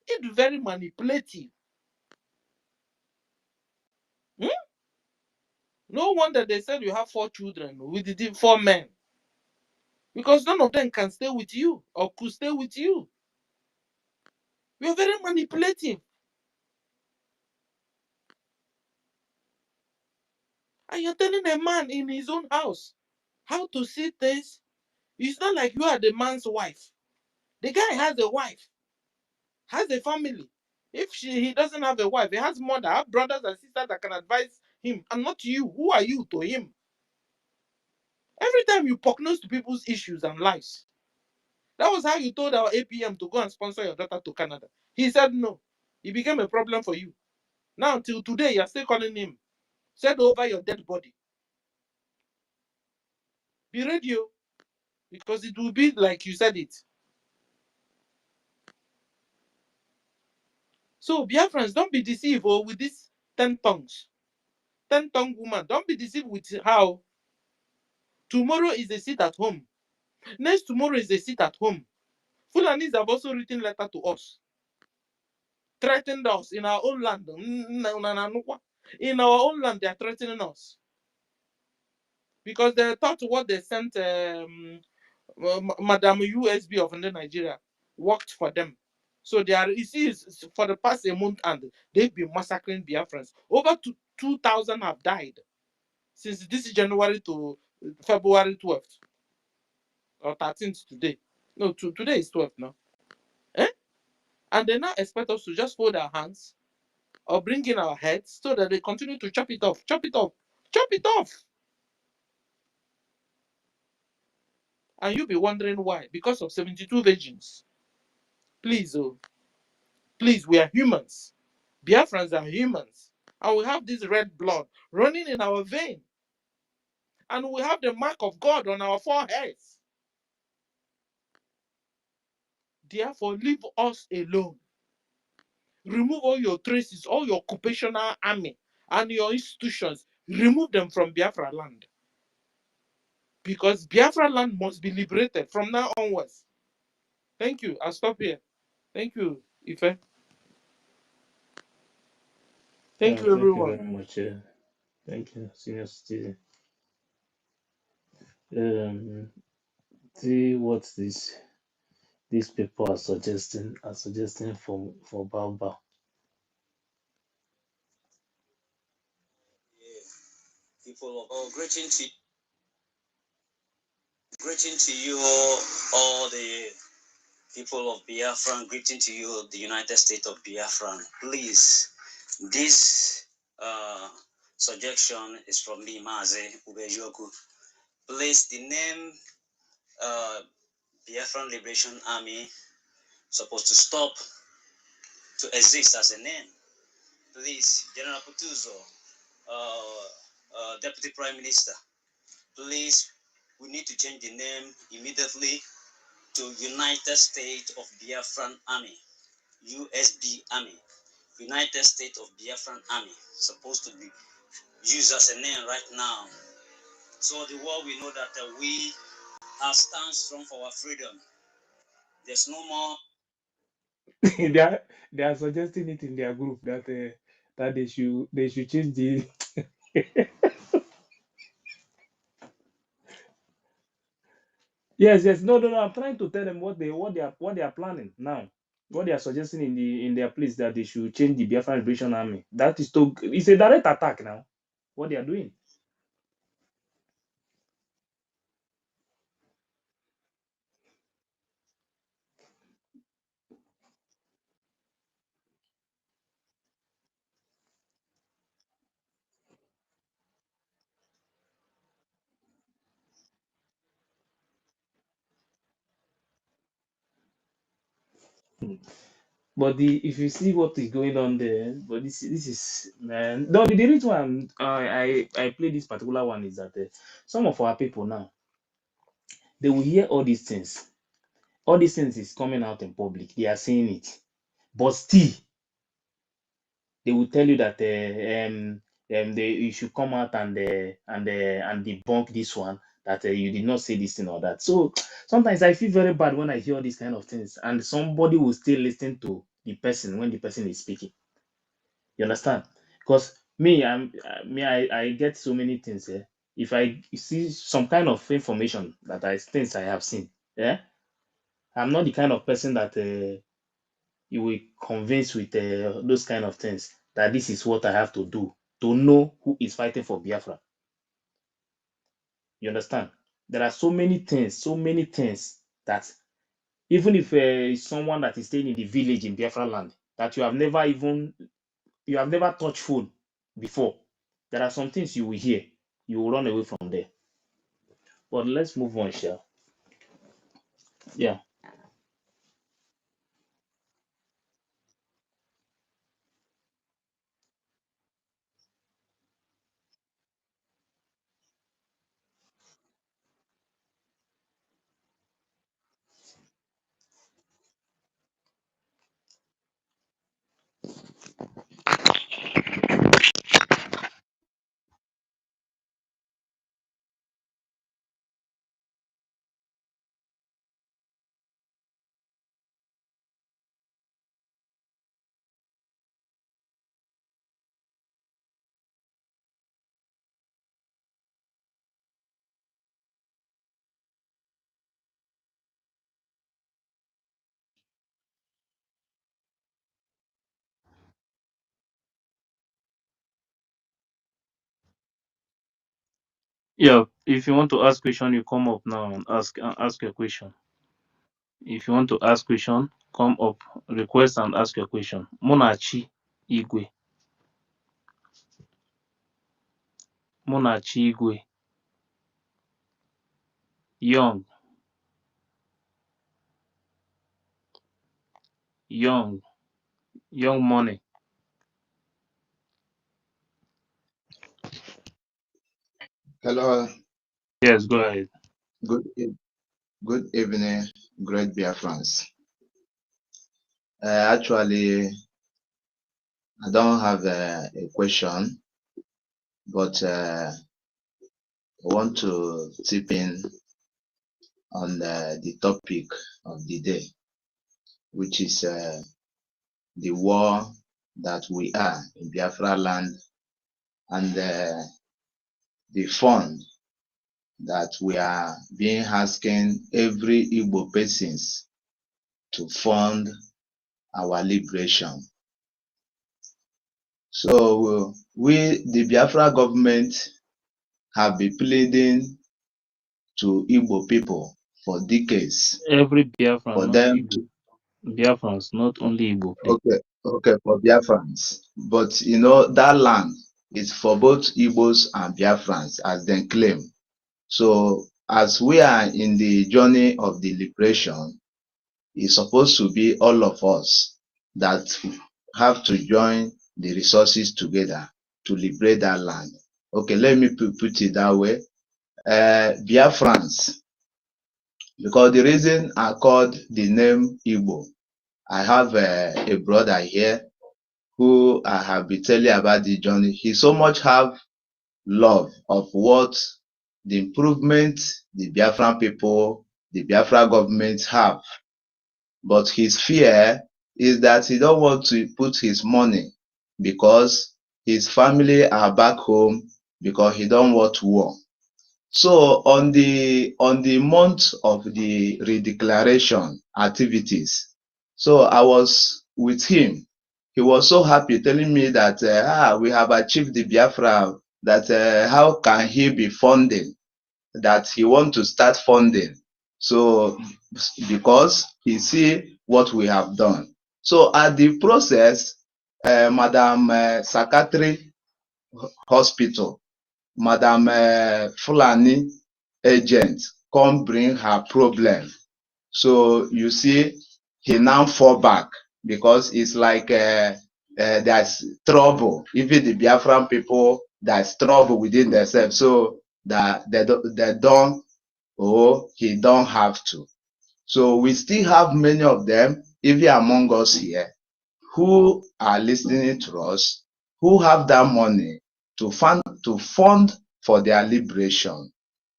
It's very manipulative. Hmm? No wonder they said you have 4 children with the 4 men. Because none of them can stay with you or could stay with you. You're very manipulative. And you're telling a man in his own house how to see things. It's not like you are the man's wife. The guy has a wife, has a family. If he doesn't have a wife, he has mother, have brothers and sisters that can advise him, and not you. Who are you to him? Every time you prognose to people's issues and lives. That was how you told our APM to go and sponsor your daughter to Canada. He said no. It became a problem for you. Now, until today, you're still calling him. Said over your dead body. Be radio, because it will be like you said it. So, Biafrans, don't be deceived with this 10 tongues. 10-tongue woman. Don't be deceived with how tomorrow is a sit at home. Next tomorrow is a sit at home. Fulanis have also written letter to us. Threatened us in our own land. In our own land, they are threatening us. Because they thought what they sent Madam USB of Nigeria worked for them. So they are, you see, for the past a month and they've been massacring Biafrans. Over 2,000 have died since this January to February 12th or 13th today. No, today is 12th now. And they now expect us to just fold our hands or bring in our heads so that they continue to chop it off, chop it off, chop it off. And you'll be wondering why. Because of 72 virgins. Please, please, we are humans. Biafrans are humans. And we have this red blood running in our vein. And we have the mark of God on our foreheads. Therefore, leave us alone. Remove all your traces, all your occupational army and your institutions. Remove them from Biafra land. Because Biafra land must be liberated from now onwards. Thank you. I'll stop here. Thank you, Ife. Thank you, Thank you everyone. very much. Thank you, senior citizen. See what these people are suggesting for Baba. People of greeting to you all the people of Biafra, greeting to you the United States of Biafra. Please, this suggestion is from me, Maze Ubejoku. Please, the name Biafran Liberation Army supposed to stop to exist as a name. Please, General Kutuzo, Deputy Prime Minister, please, we need to change the name immediately to United States of Biafran Army, USB Army, United States of Biafran Army, supposed to be used as a name right now. So the world will know that we are stand strong for our freedom. There's no more. they are suggesting it in their group that they should change the. Yes. No. I'm trying to tell them what they are planning now. What they are suggesting in their place that they should change the Biafran Liberation Army. That is it's a direct attack now. What they are doing. But if you see what is going on there, but this is man. No, the reason why I play this particular one is that some of our people now they will hear all these things. All these things is coming out in public. They are saying it, but still they will tell you that you should come out and debunk this one, that you did not say this thing or that. So sometimes I feel very bad when I hear all these kind of things, and somebody will still listen to the person when the person is speaking. You understand? Because me, I get so many things. If I see some kind of information that things I have seen, yeah, I'm not the kind of person that you will convince with those kind of things that this is what I have to do to know who is fighting for Biafra. You understand? There are so many things that even if someone that is staying in the village in Biafra land that you have never touched phone before, there are some things you will hear, you will run away from there. But let's move on, Shell. Yeah. Yeah, if you want to ask question, you come up now and ask your question. If you want to ask question, come up, request and ask your question. Munachi Igwe. Munachi Igwe. Young money. Hello, Yes, go ahead. good evening, great Biafrans. Actually, I don't have a question, but I want to tip in on the topic of the day, which is the war that we are in Biafra land and the fund that we are being asking every Igbo persons to fund our liberation. So we, the Biafra government, have been pleading to Igbo people for decades Every Biafran, for not them Igbo. to, Biafrans, not only Igbo, please. okay, for Biafrans. But you know, that land is for both Igbos and Biafrans, as they claim. So as we are in the journey of the liberation, it's supposed to be all of us that have to join the resources together to liberate that land. Okay, let me put it that way. Biafrans, because the reason I called the name Igbo, I have a brother here who I have been telling about the journey. He so much have love of what the improvement the Biafran people, the Biafra government have. But his fear is that he don't want to put his money because his family are back home because he don't want war. So on the month of the redeclaration activities, so I was with him. He was so happy telling me that we have achieved the Biafra, that how can he be funding, that he want to start funding. So because he see what we have done. So at the process, Madam Secretary Hospital, Madam Fulani agent come bring her problem. So you see, he now fall back because it's like there's trouble. Even the Biafran people, there's trouble within themselves. So that they don't, oh, he don't have to. So we still have many of them, even among us here, who are listening to us, who have that money to fund for their liberation,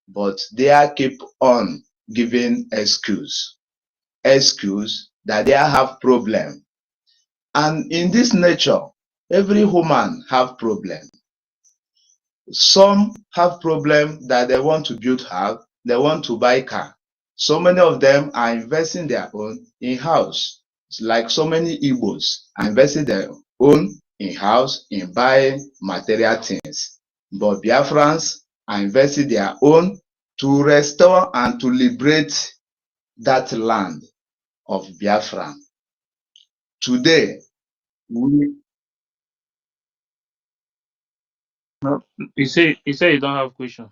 but they keep on giving excuse that they have problem. And in this nature, every human have problem. Some have problem that they want to build house, they want to buy car. So many of them are investing their own in house. It's like so many Igbos are investing their own in house, in buying material things. But Biafrans are investing their own to restore and to liberate that land of Biafra. Today, No, you say you don't have question.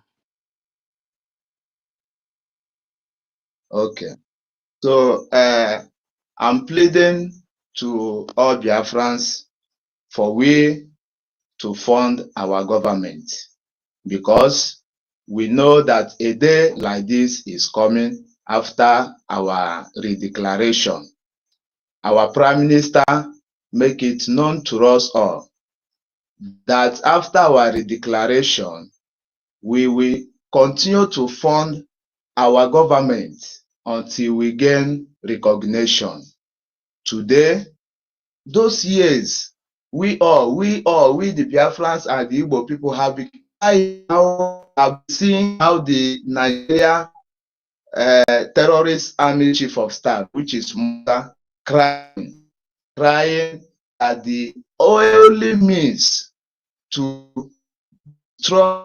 okay. So I'm pleading to all Biafrans for we to fund our government, because we know that a day like this is coming after our redeclaration. Our Prime Minister make it known to us all that after our redeclaration, we will continue to fund our government until we gain recognition. Today, those years, we the Biafrans and the Igbo people have been seeing how the Nigeria terrorist army chief of staff, which is Musa, crying that the only means to destroy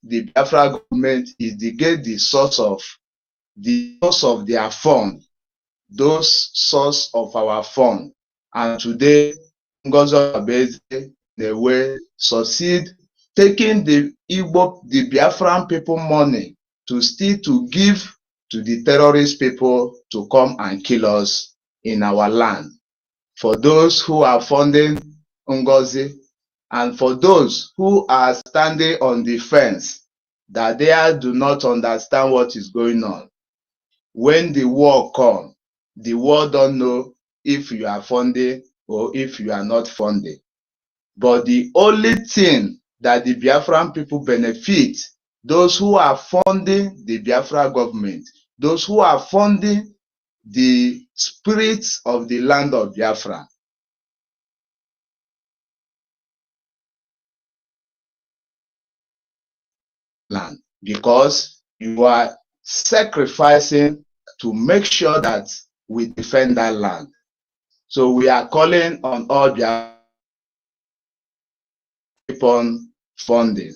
the Biafra government is to get the source of their fund, those source of our fund. And today, NGOZI they will succeed taking the Biafran people money to give to the terrorist people to come and kill us in our land. For those who are funding NGOZI, and for those who are standing on the fence, that they do not understand what is going on. When the war comes, the war don't know if you are funding or if you are not funding. But the only thing that the Biafran people benefit, those who are funding the Biafra government, those who are funding the spirits of the land of Biafra, land, because you are sacrificing to make sure that we defend that land. So we are calling on all Biafra keep on funding.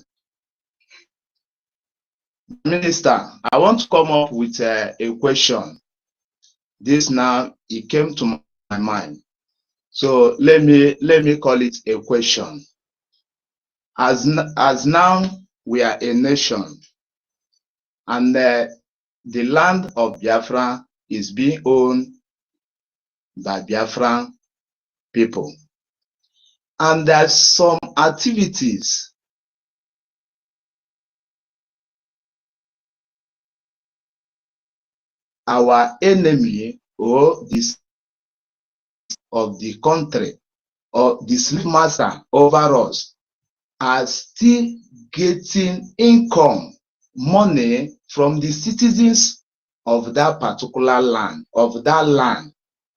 Minister, I want to come up with a question. This now, it came to my mind. So let me call it a question. As now we are a nation, and the land of Biafra is being owned by Biafran people. And there's some activities our enemy or this of the country or the slave master over us are still getting income, money from the citizens of that particular land,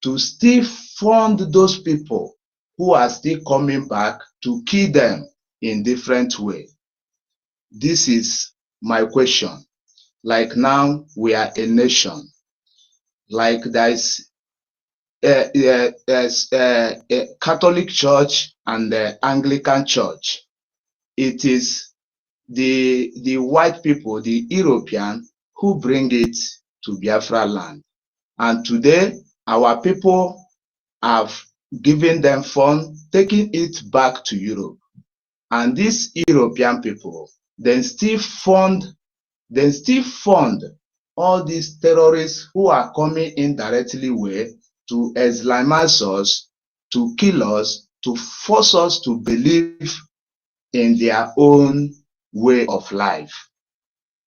to still fund those people who are still coming back to kill them in different way. This is my question. Like now we are a nation, like there's a Catholic Church and the Anglican Church. It is the white people, the European, who bring it to Biafra land. And today, our people have given them fund, taking it back to Europe. And these European people, then still fund all these terrorists who are coming indirectly way to Islamize us, to kill us, to force us to believe in their own way of life.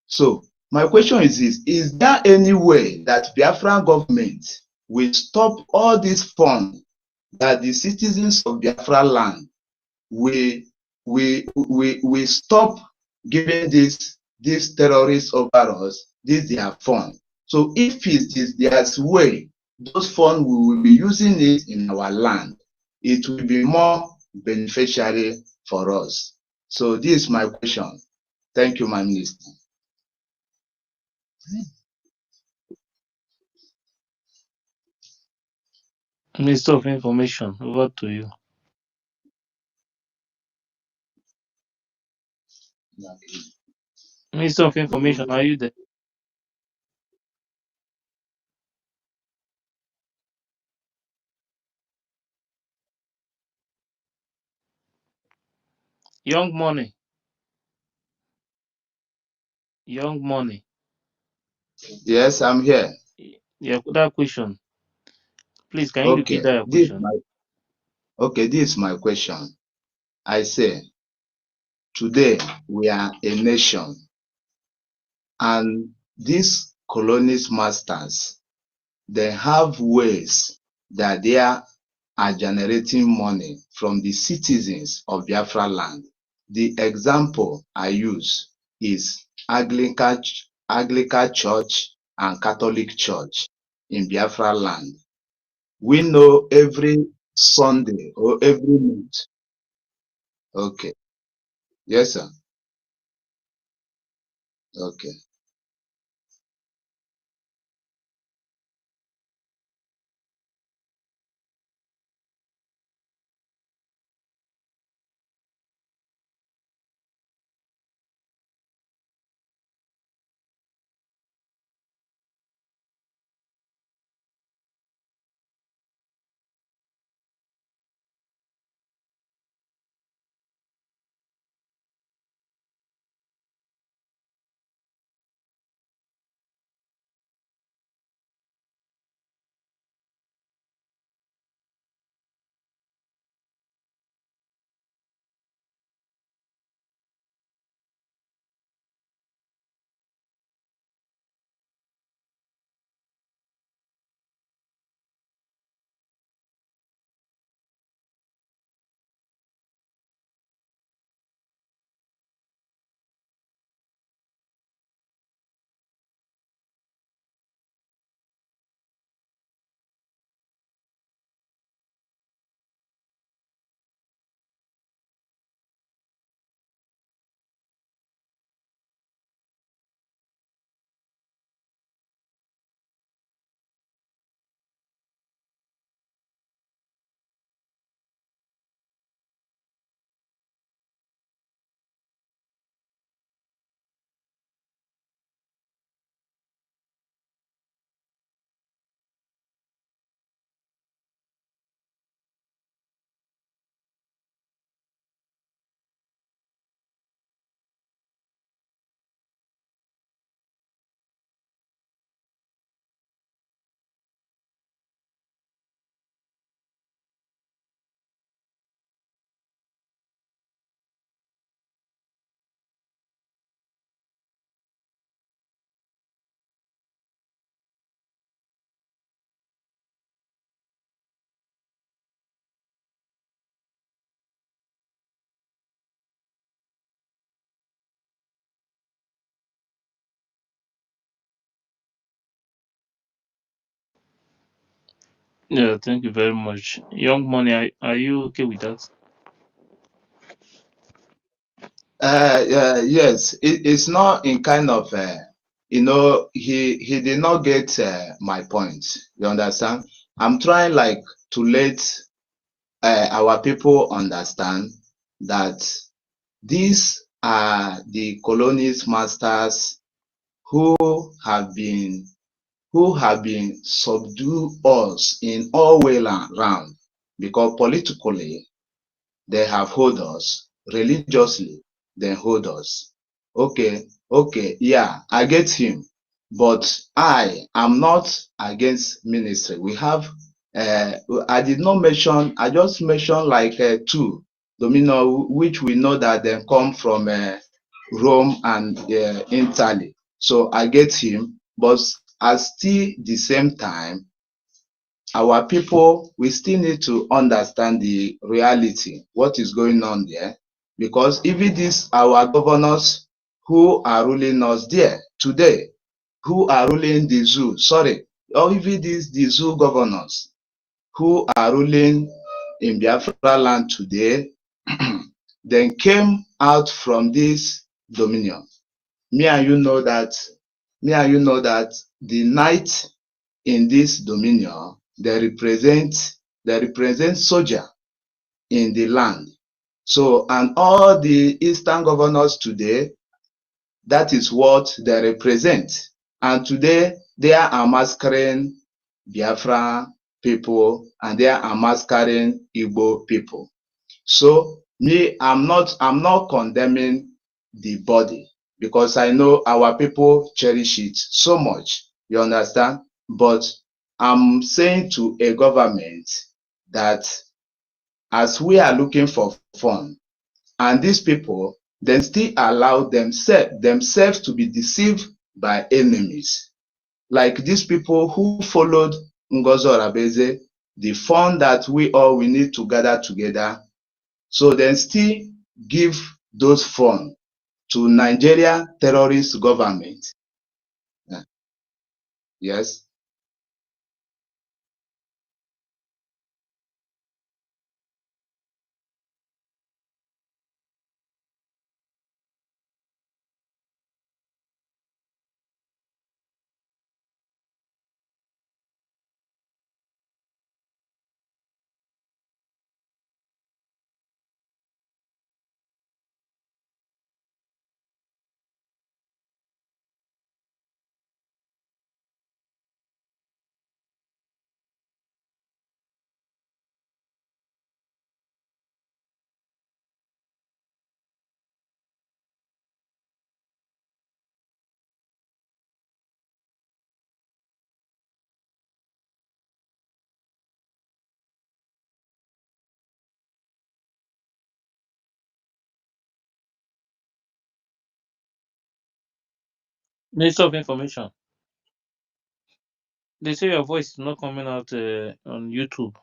So my question is this: is there any way that Biafran government will stop all these funds that the citizens of Biafra land will we stop giving these terrorists over us. This their fun. So if it is their way, those funds we will be using it in our land. It will be more beneficiary for us. So this is my question. Thank you, my minister. Minister of Information, over to you. Minister of Information, are you there? Young Money. Young Money. Yes, I'm here. Yeah, that question. Please, can you repeat Okay, that question? this is my question. I say, today we are a nation, and these colonist masters, they have ways that they are generating money from the citizens of Biafra land. The example I use is Anglican Church and Catholic Church in Biafra land. We know every Sunday or every month. Okay. Yes, sir. Okay. Yeah, thank you very much. Young Money, are you okay with that? Yes, it's not in kind of, he did not get my point. You understand? I'm trying like to let our people understand that these are the colonies masters who have been subdue us in all way round, because politically they have hold us, religiously they hold us. Okay, yeah, I get him, but I am not against ministry. We have, I did not mention, I just mentioned like two domino, which we know that they come from Rome and Italy. So I get him, but at still the same time, our people, we still need to understand the reality, what is going on there. because even these our governors who are ruling us there today, who are ruling the zoo, sorry, or even these the zoo governors who are ruling in Biafra land today, then came out from this dominion. Me and you know that, the night in this dominion, they represent soldier in the land. So, and all the eastern governors today, that is what they represent. And today they are massacring Biafra people and they are massacring Igbo people. So me, I'm not condemning the body because I know our people cherish it so much. You understand? But I'm saying to a government that as we are looking for fun, and these people then still allow themselves to be deceived by enemies. Like these people who followed Ngozi Orabeze, the fund that we need to gather together. So then still give those funds to Nigeria terrorist government. Yes. Minister of Information. They say your voice is not coming out on YouTube.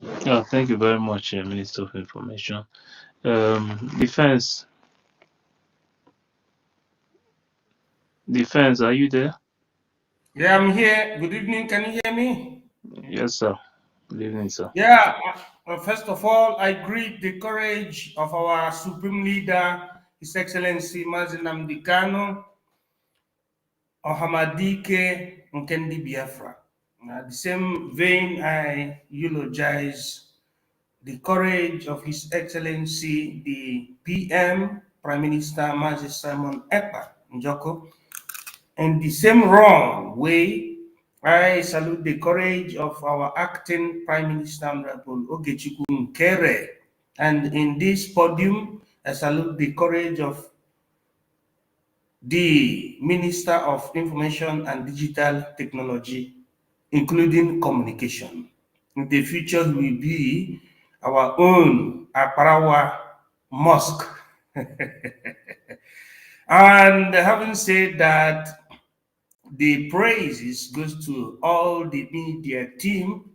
Oh, thank you very much, Minister of Information. Defense, are you there? Yeah, I'm here. Good evening. Can you hear me? Yes, sir. Good evening, sir. Yeah. First of all, I greet the courage of our supreme leader, His Excellency Mazinam Dikano, Ohamadike Nkendi Biafra. The same vein, I eulogize the courage of His Excellency, the PM, Prime Minister Mazi Simon Ekpa Njoko. In the same wrong way, I salute the courage of our acting Prime Minister, Honorable Ogechukwu Nkere. And in this podium, I salute the courage of the Minister of Information and Digital Technology, including communication. In the future, he will be our own Aparawa Mosque. And having said that, the praises goes to all the media team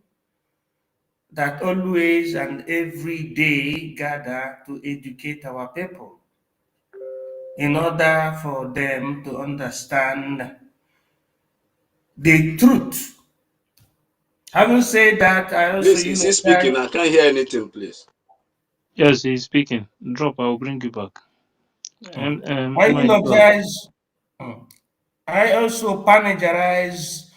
that always and every day gather to educate our people in order for them to understand the truth. Having said that, I also Please, is he speaking? I can't hear anything, please. Yes, he's speaking. Drop, I will bring you back. I Mike, go ahead. eulogize, I also panegyrize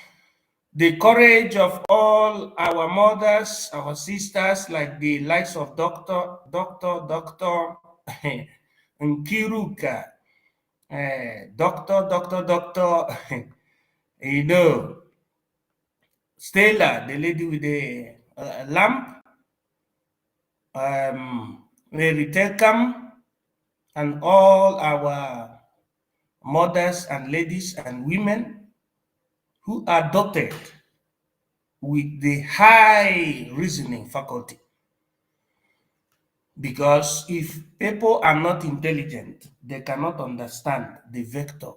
the courage of all our mothers, our sisters, like the likes of Dr. Nkiruka, Dr. you know, Stella, the lady with the lamp, Mary Telkam, and all our mothers and ladies and women who are dotted with the high reasoning faculty. Because if people are not intelligent, they cannot understand the vector.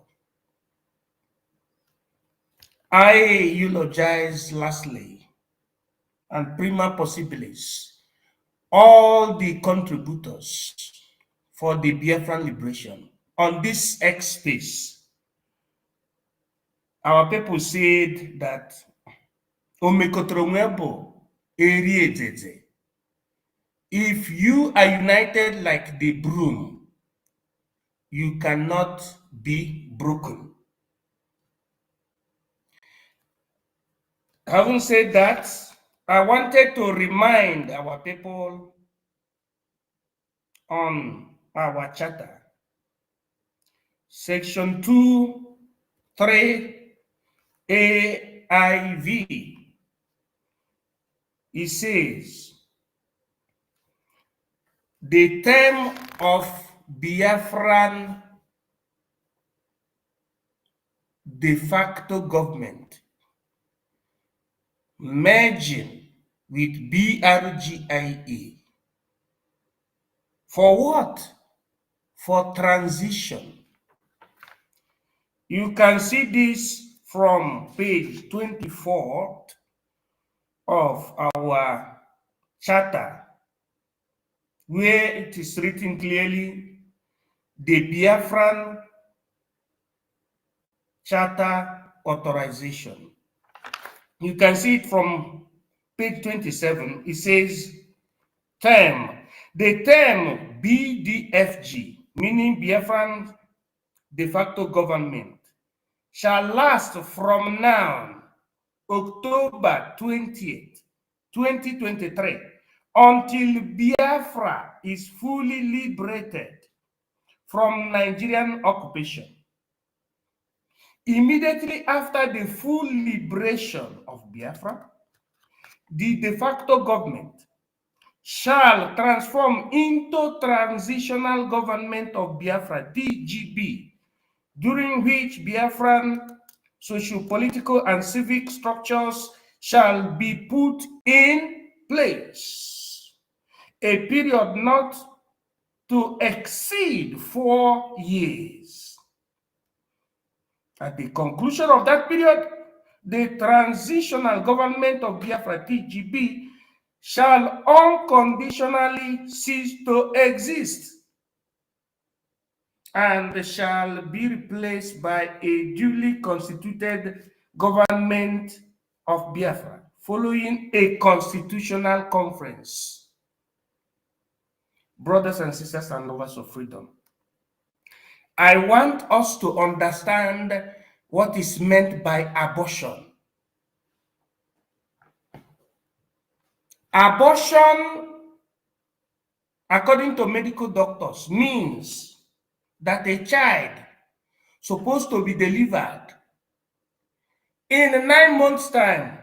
I eulogize lastly and prima possibilis all the contributors for the Biafran liberation. On this X space, our people said that if you are united like the broom, you cannot be broken. Having said that, I wanted to remind our people on our charter. Section 2(3) AIV. It says, the term of Biafran de facto government merging with BRGIE. For what? For transition. You can see this from page 24 of our charter, where it is written clearly, the Biafran Charter Authorization. You can see it from page 27. It says, term. The term BDFG, meaning Biafran de facto government, shall last from now, October 20th, 2023, until Biafra is fully liberated from Nigerian occupation. Immediately after the full liberation of Biafra, the de facto government shall transform into transitional government of Biafra, TGB, during which Biafran socio-political and civic structures shall be put in place. A period not to exceed 4 years. At the conclusion of that period, the transitional government of Biafra, TGB, shall unconditionally cease to exist and shall be replaced by a duly constituted government of Biafra following a constitutional conference. Brothers and sisters and lovers of freedom, I want us to understand what is meant by abortion. Abortion, according to medical doctors, means that a child supposed to be delivered in 9 months' time,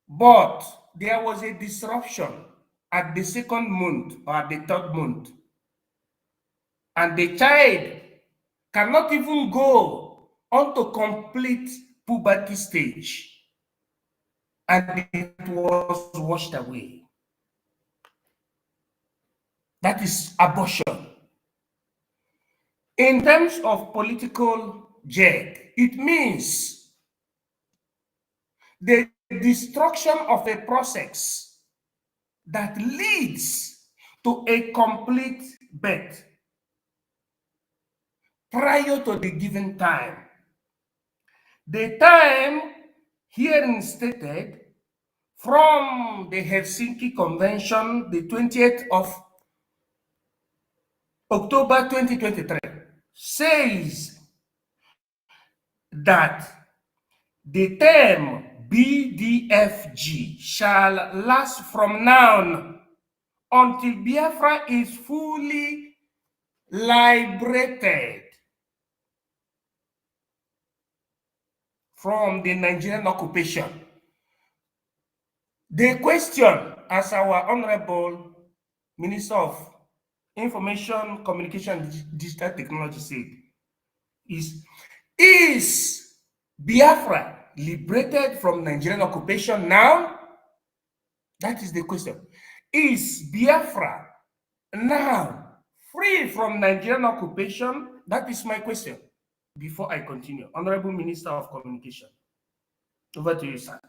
but there was a disruption at the 2nd month or at the 3rd month, and the child cannot even go on to complete puberty stage, and it was washed away. That is abortion. In terms of political jag, it means the destruction of a process that leads to a complete birth prior to the given time. The time herein stated from the Helsinki Convention, the 20th of October 2023, says that the term BDFG shall last from now until Biafra is fully liberated from the Nigerian occupation. The question, as our Honorable Minister of Information, Communication, and Digital Technology said, is Biafra liberated from Nigerian occupation now? That is the question. Is Biafra now free from Nigerian occupation? That is my question. Before I continue, Honorable Minister of Communication, over to you, sir.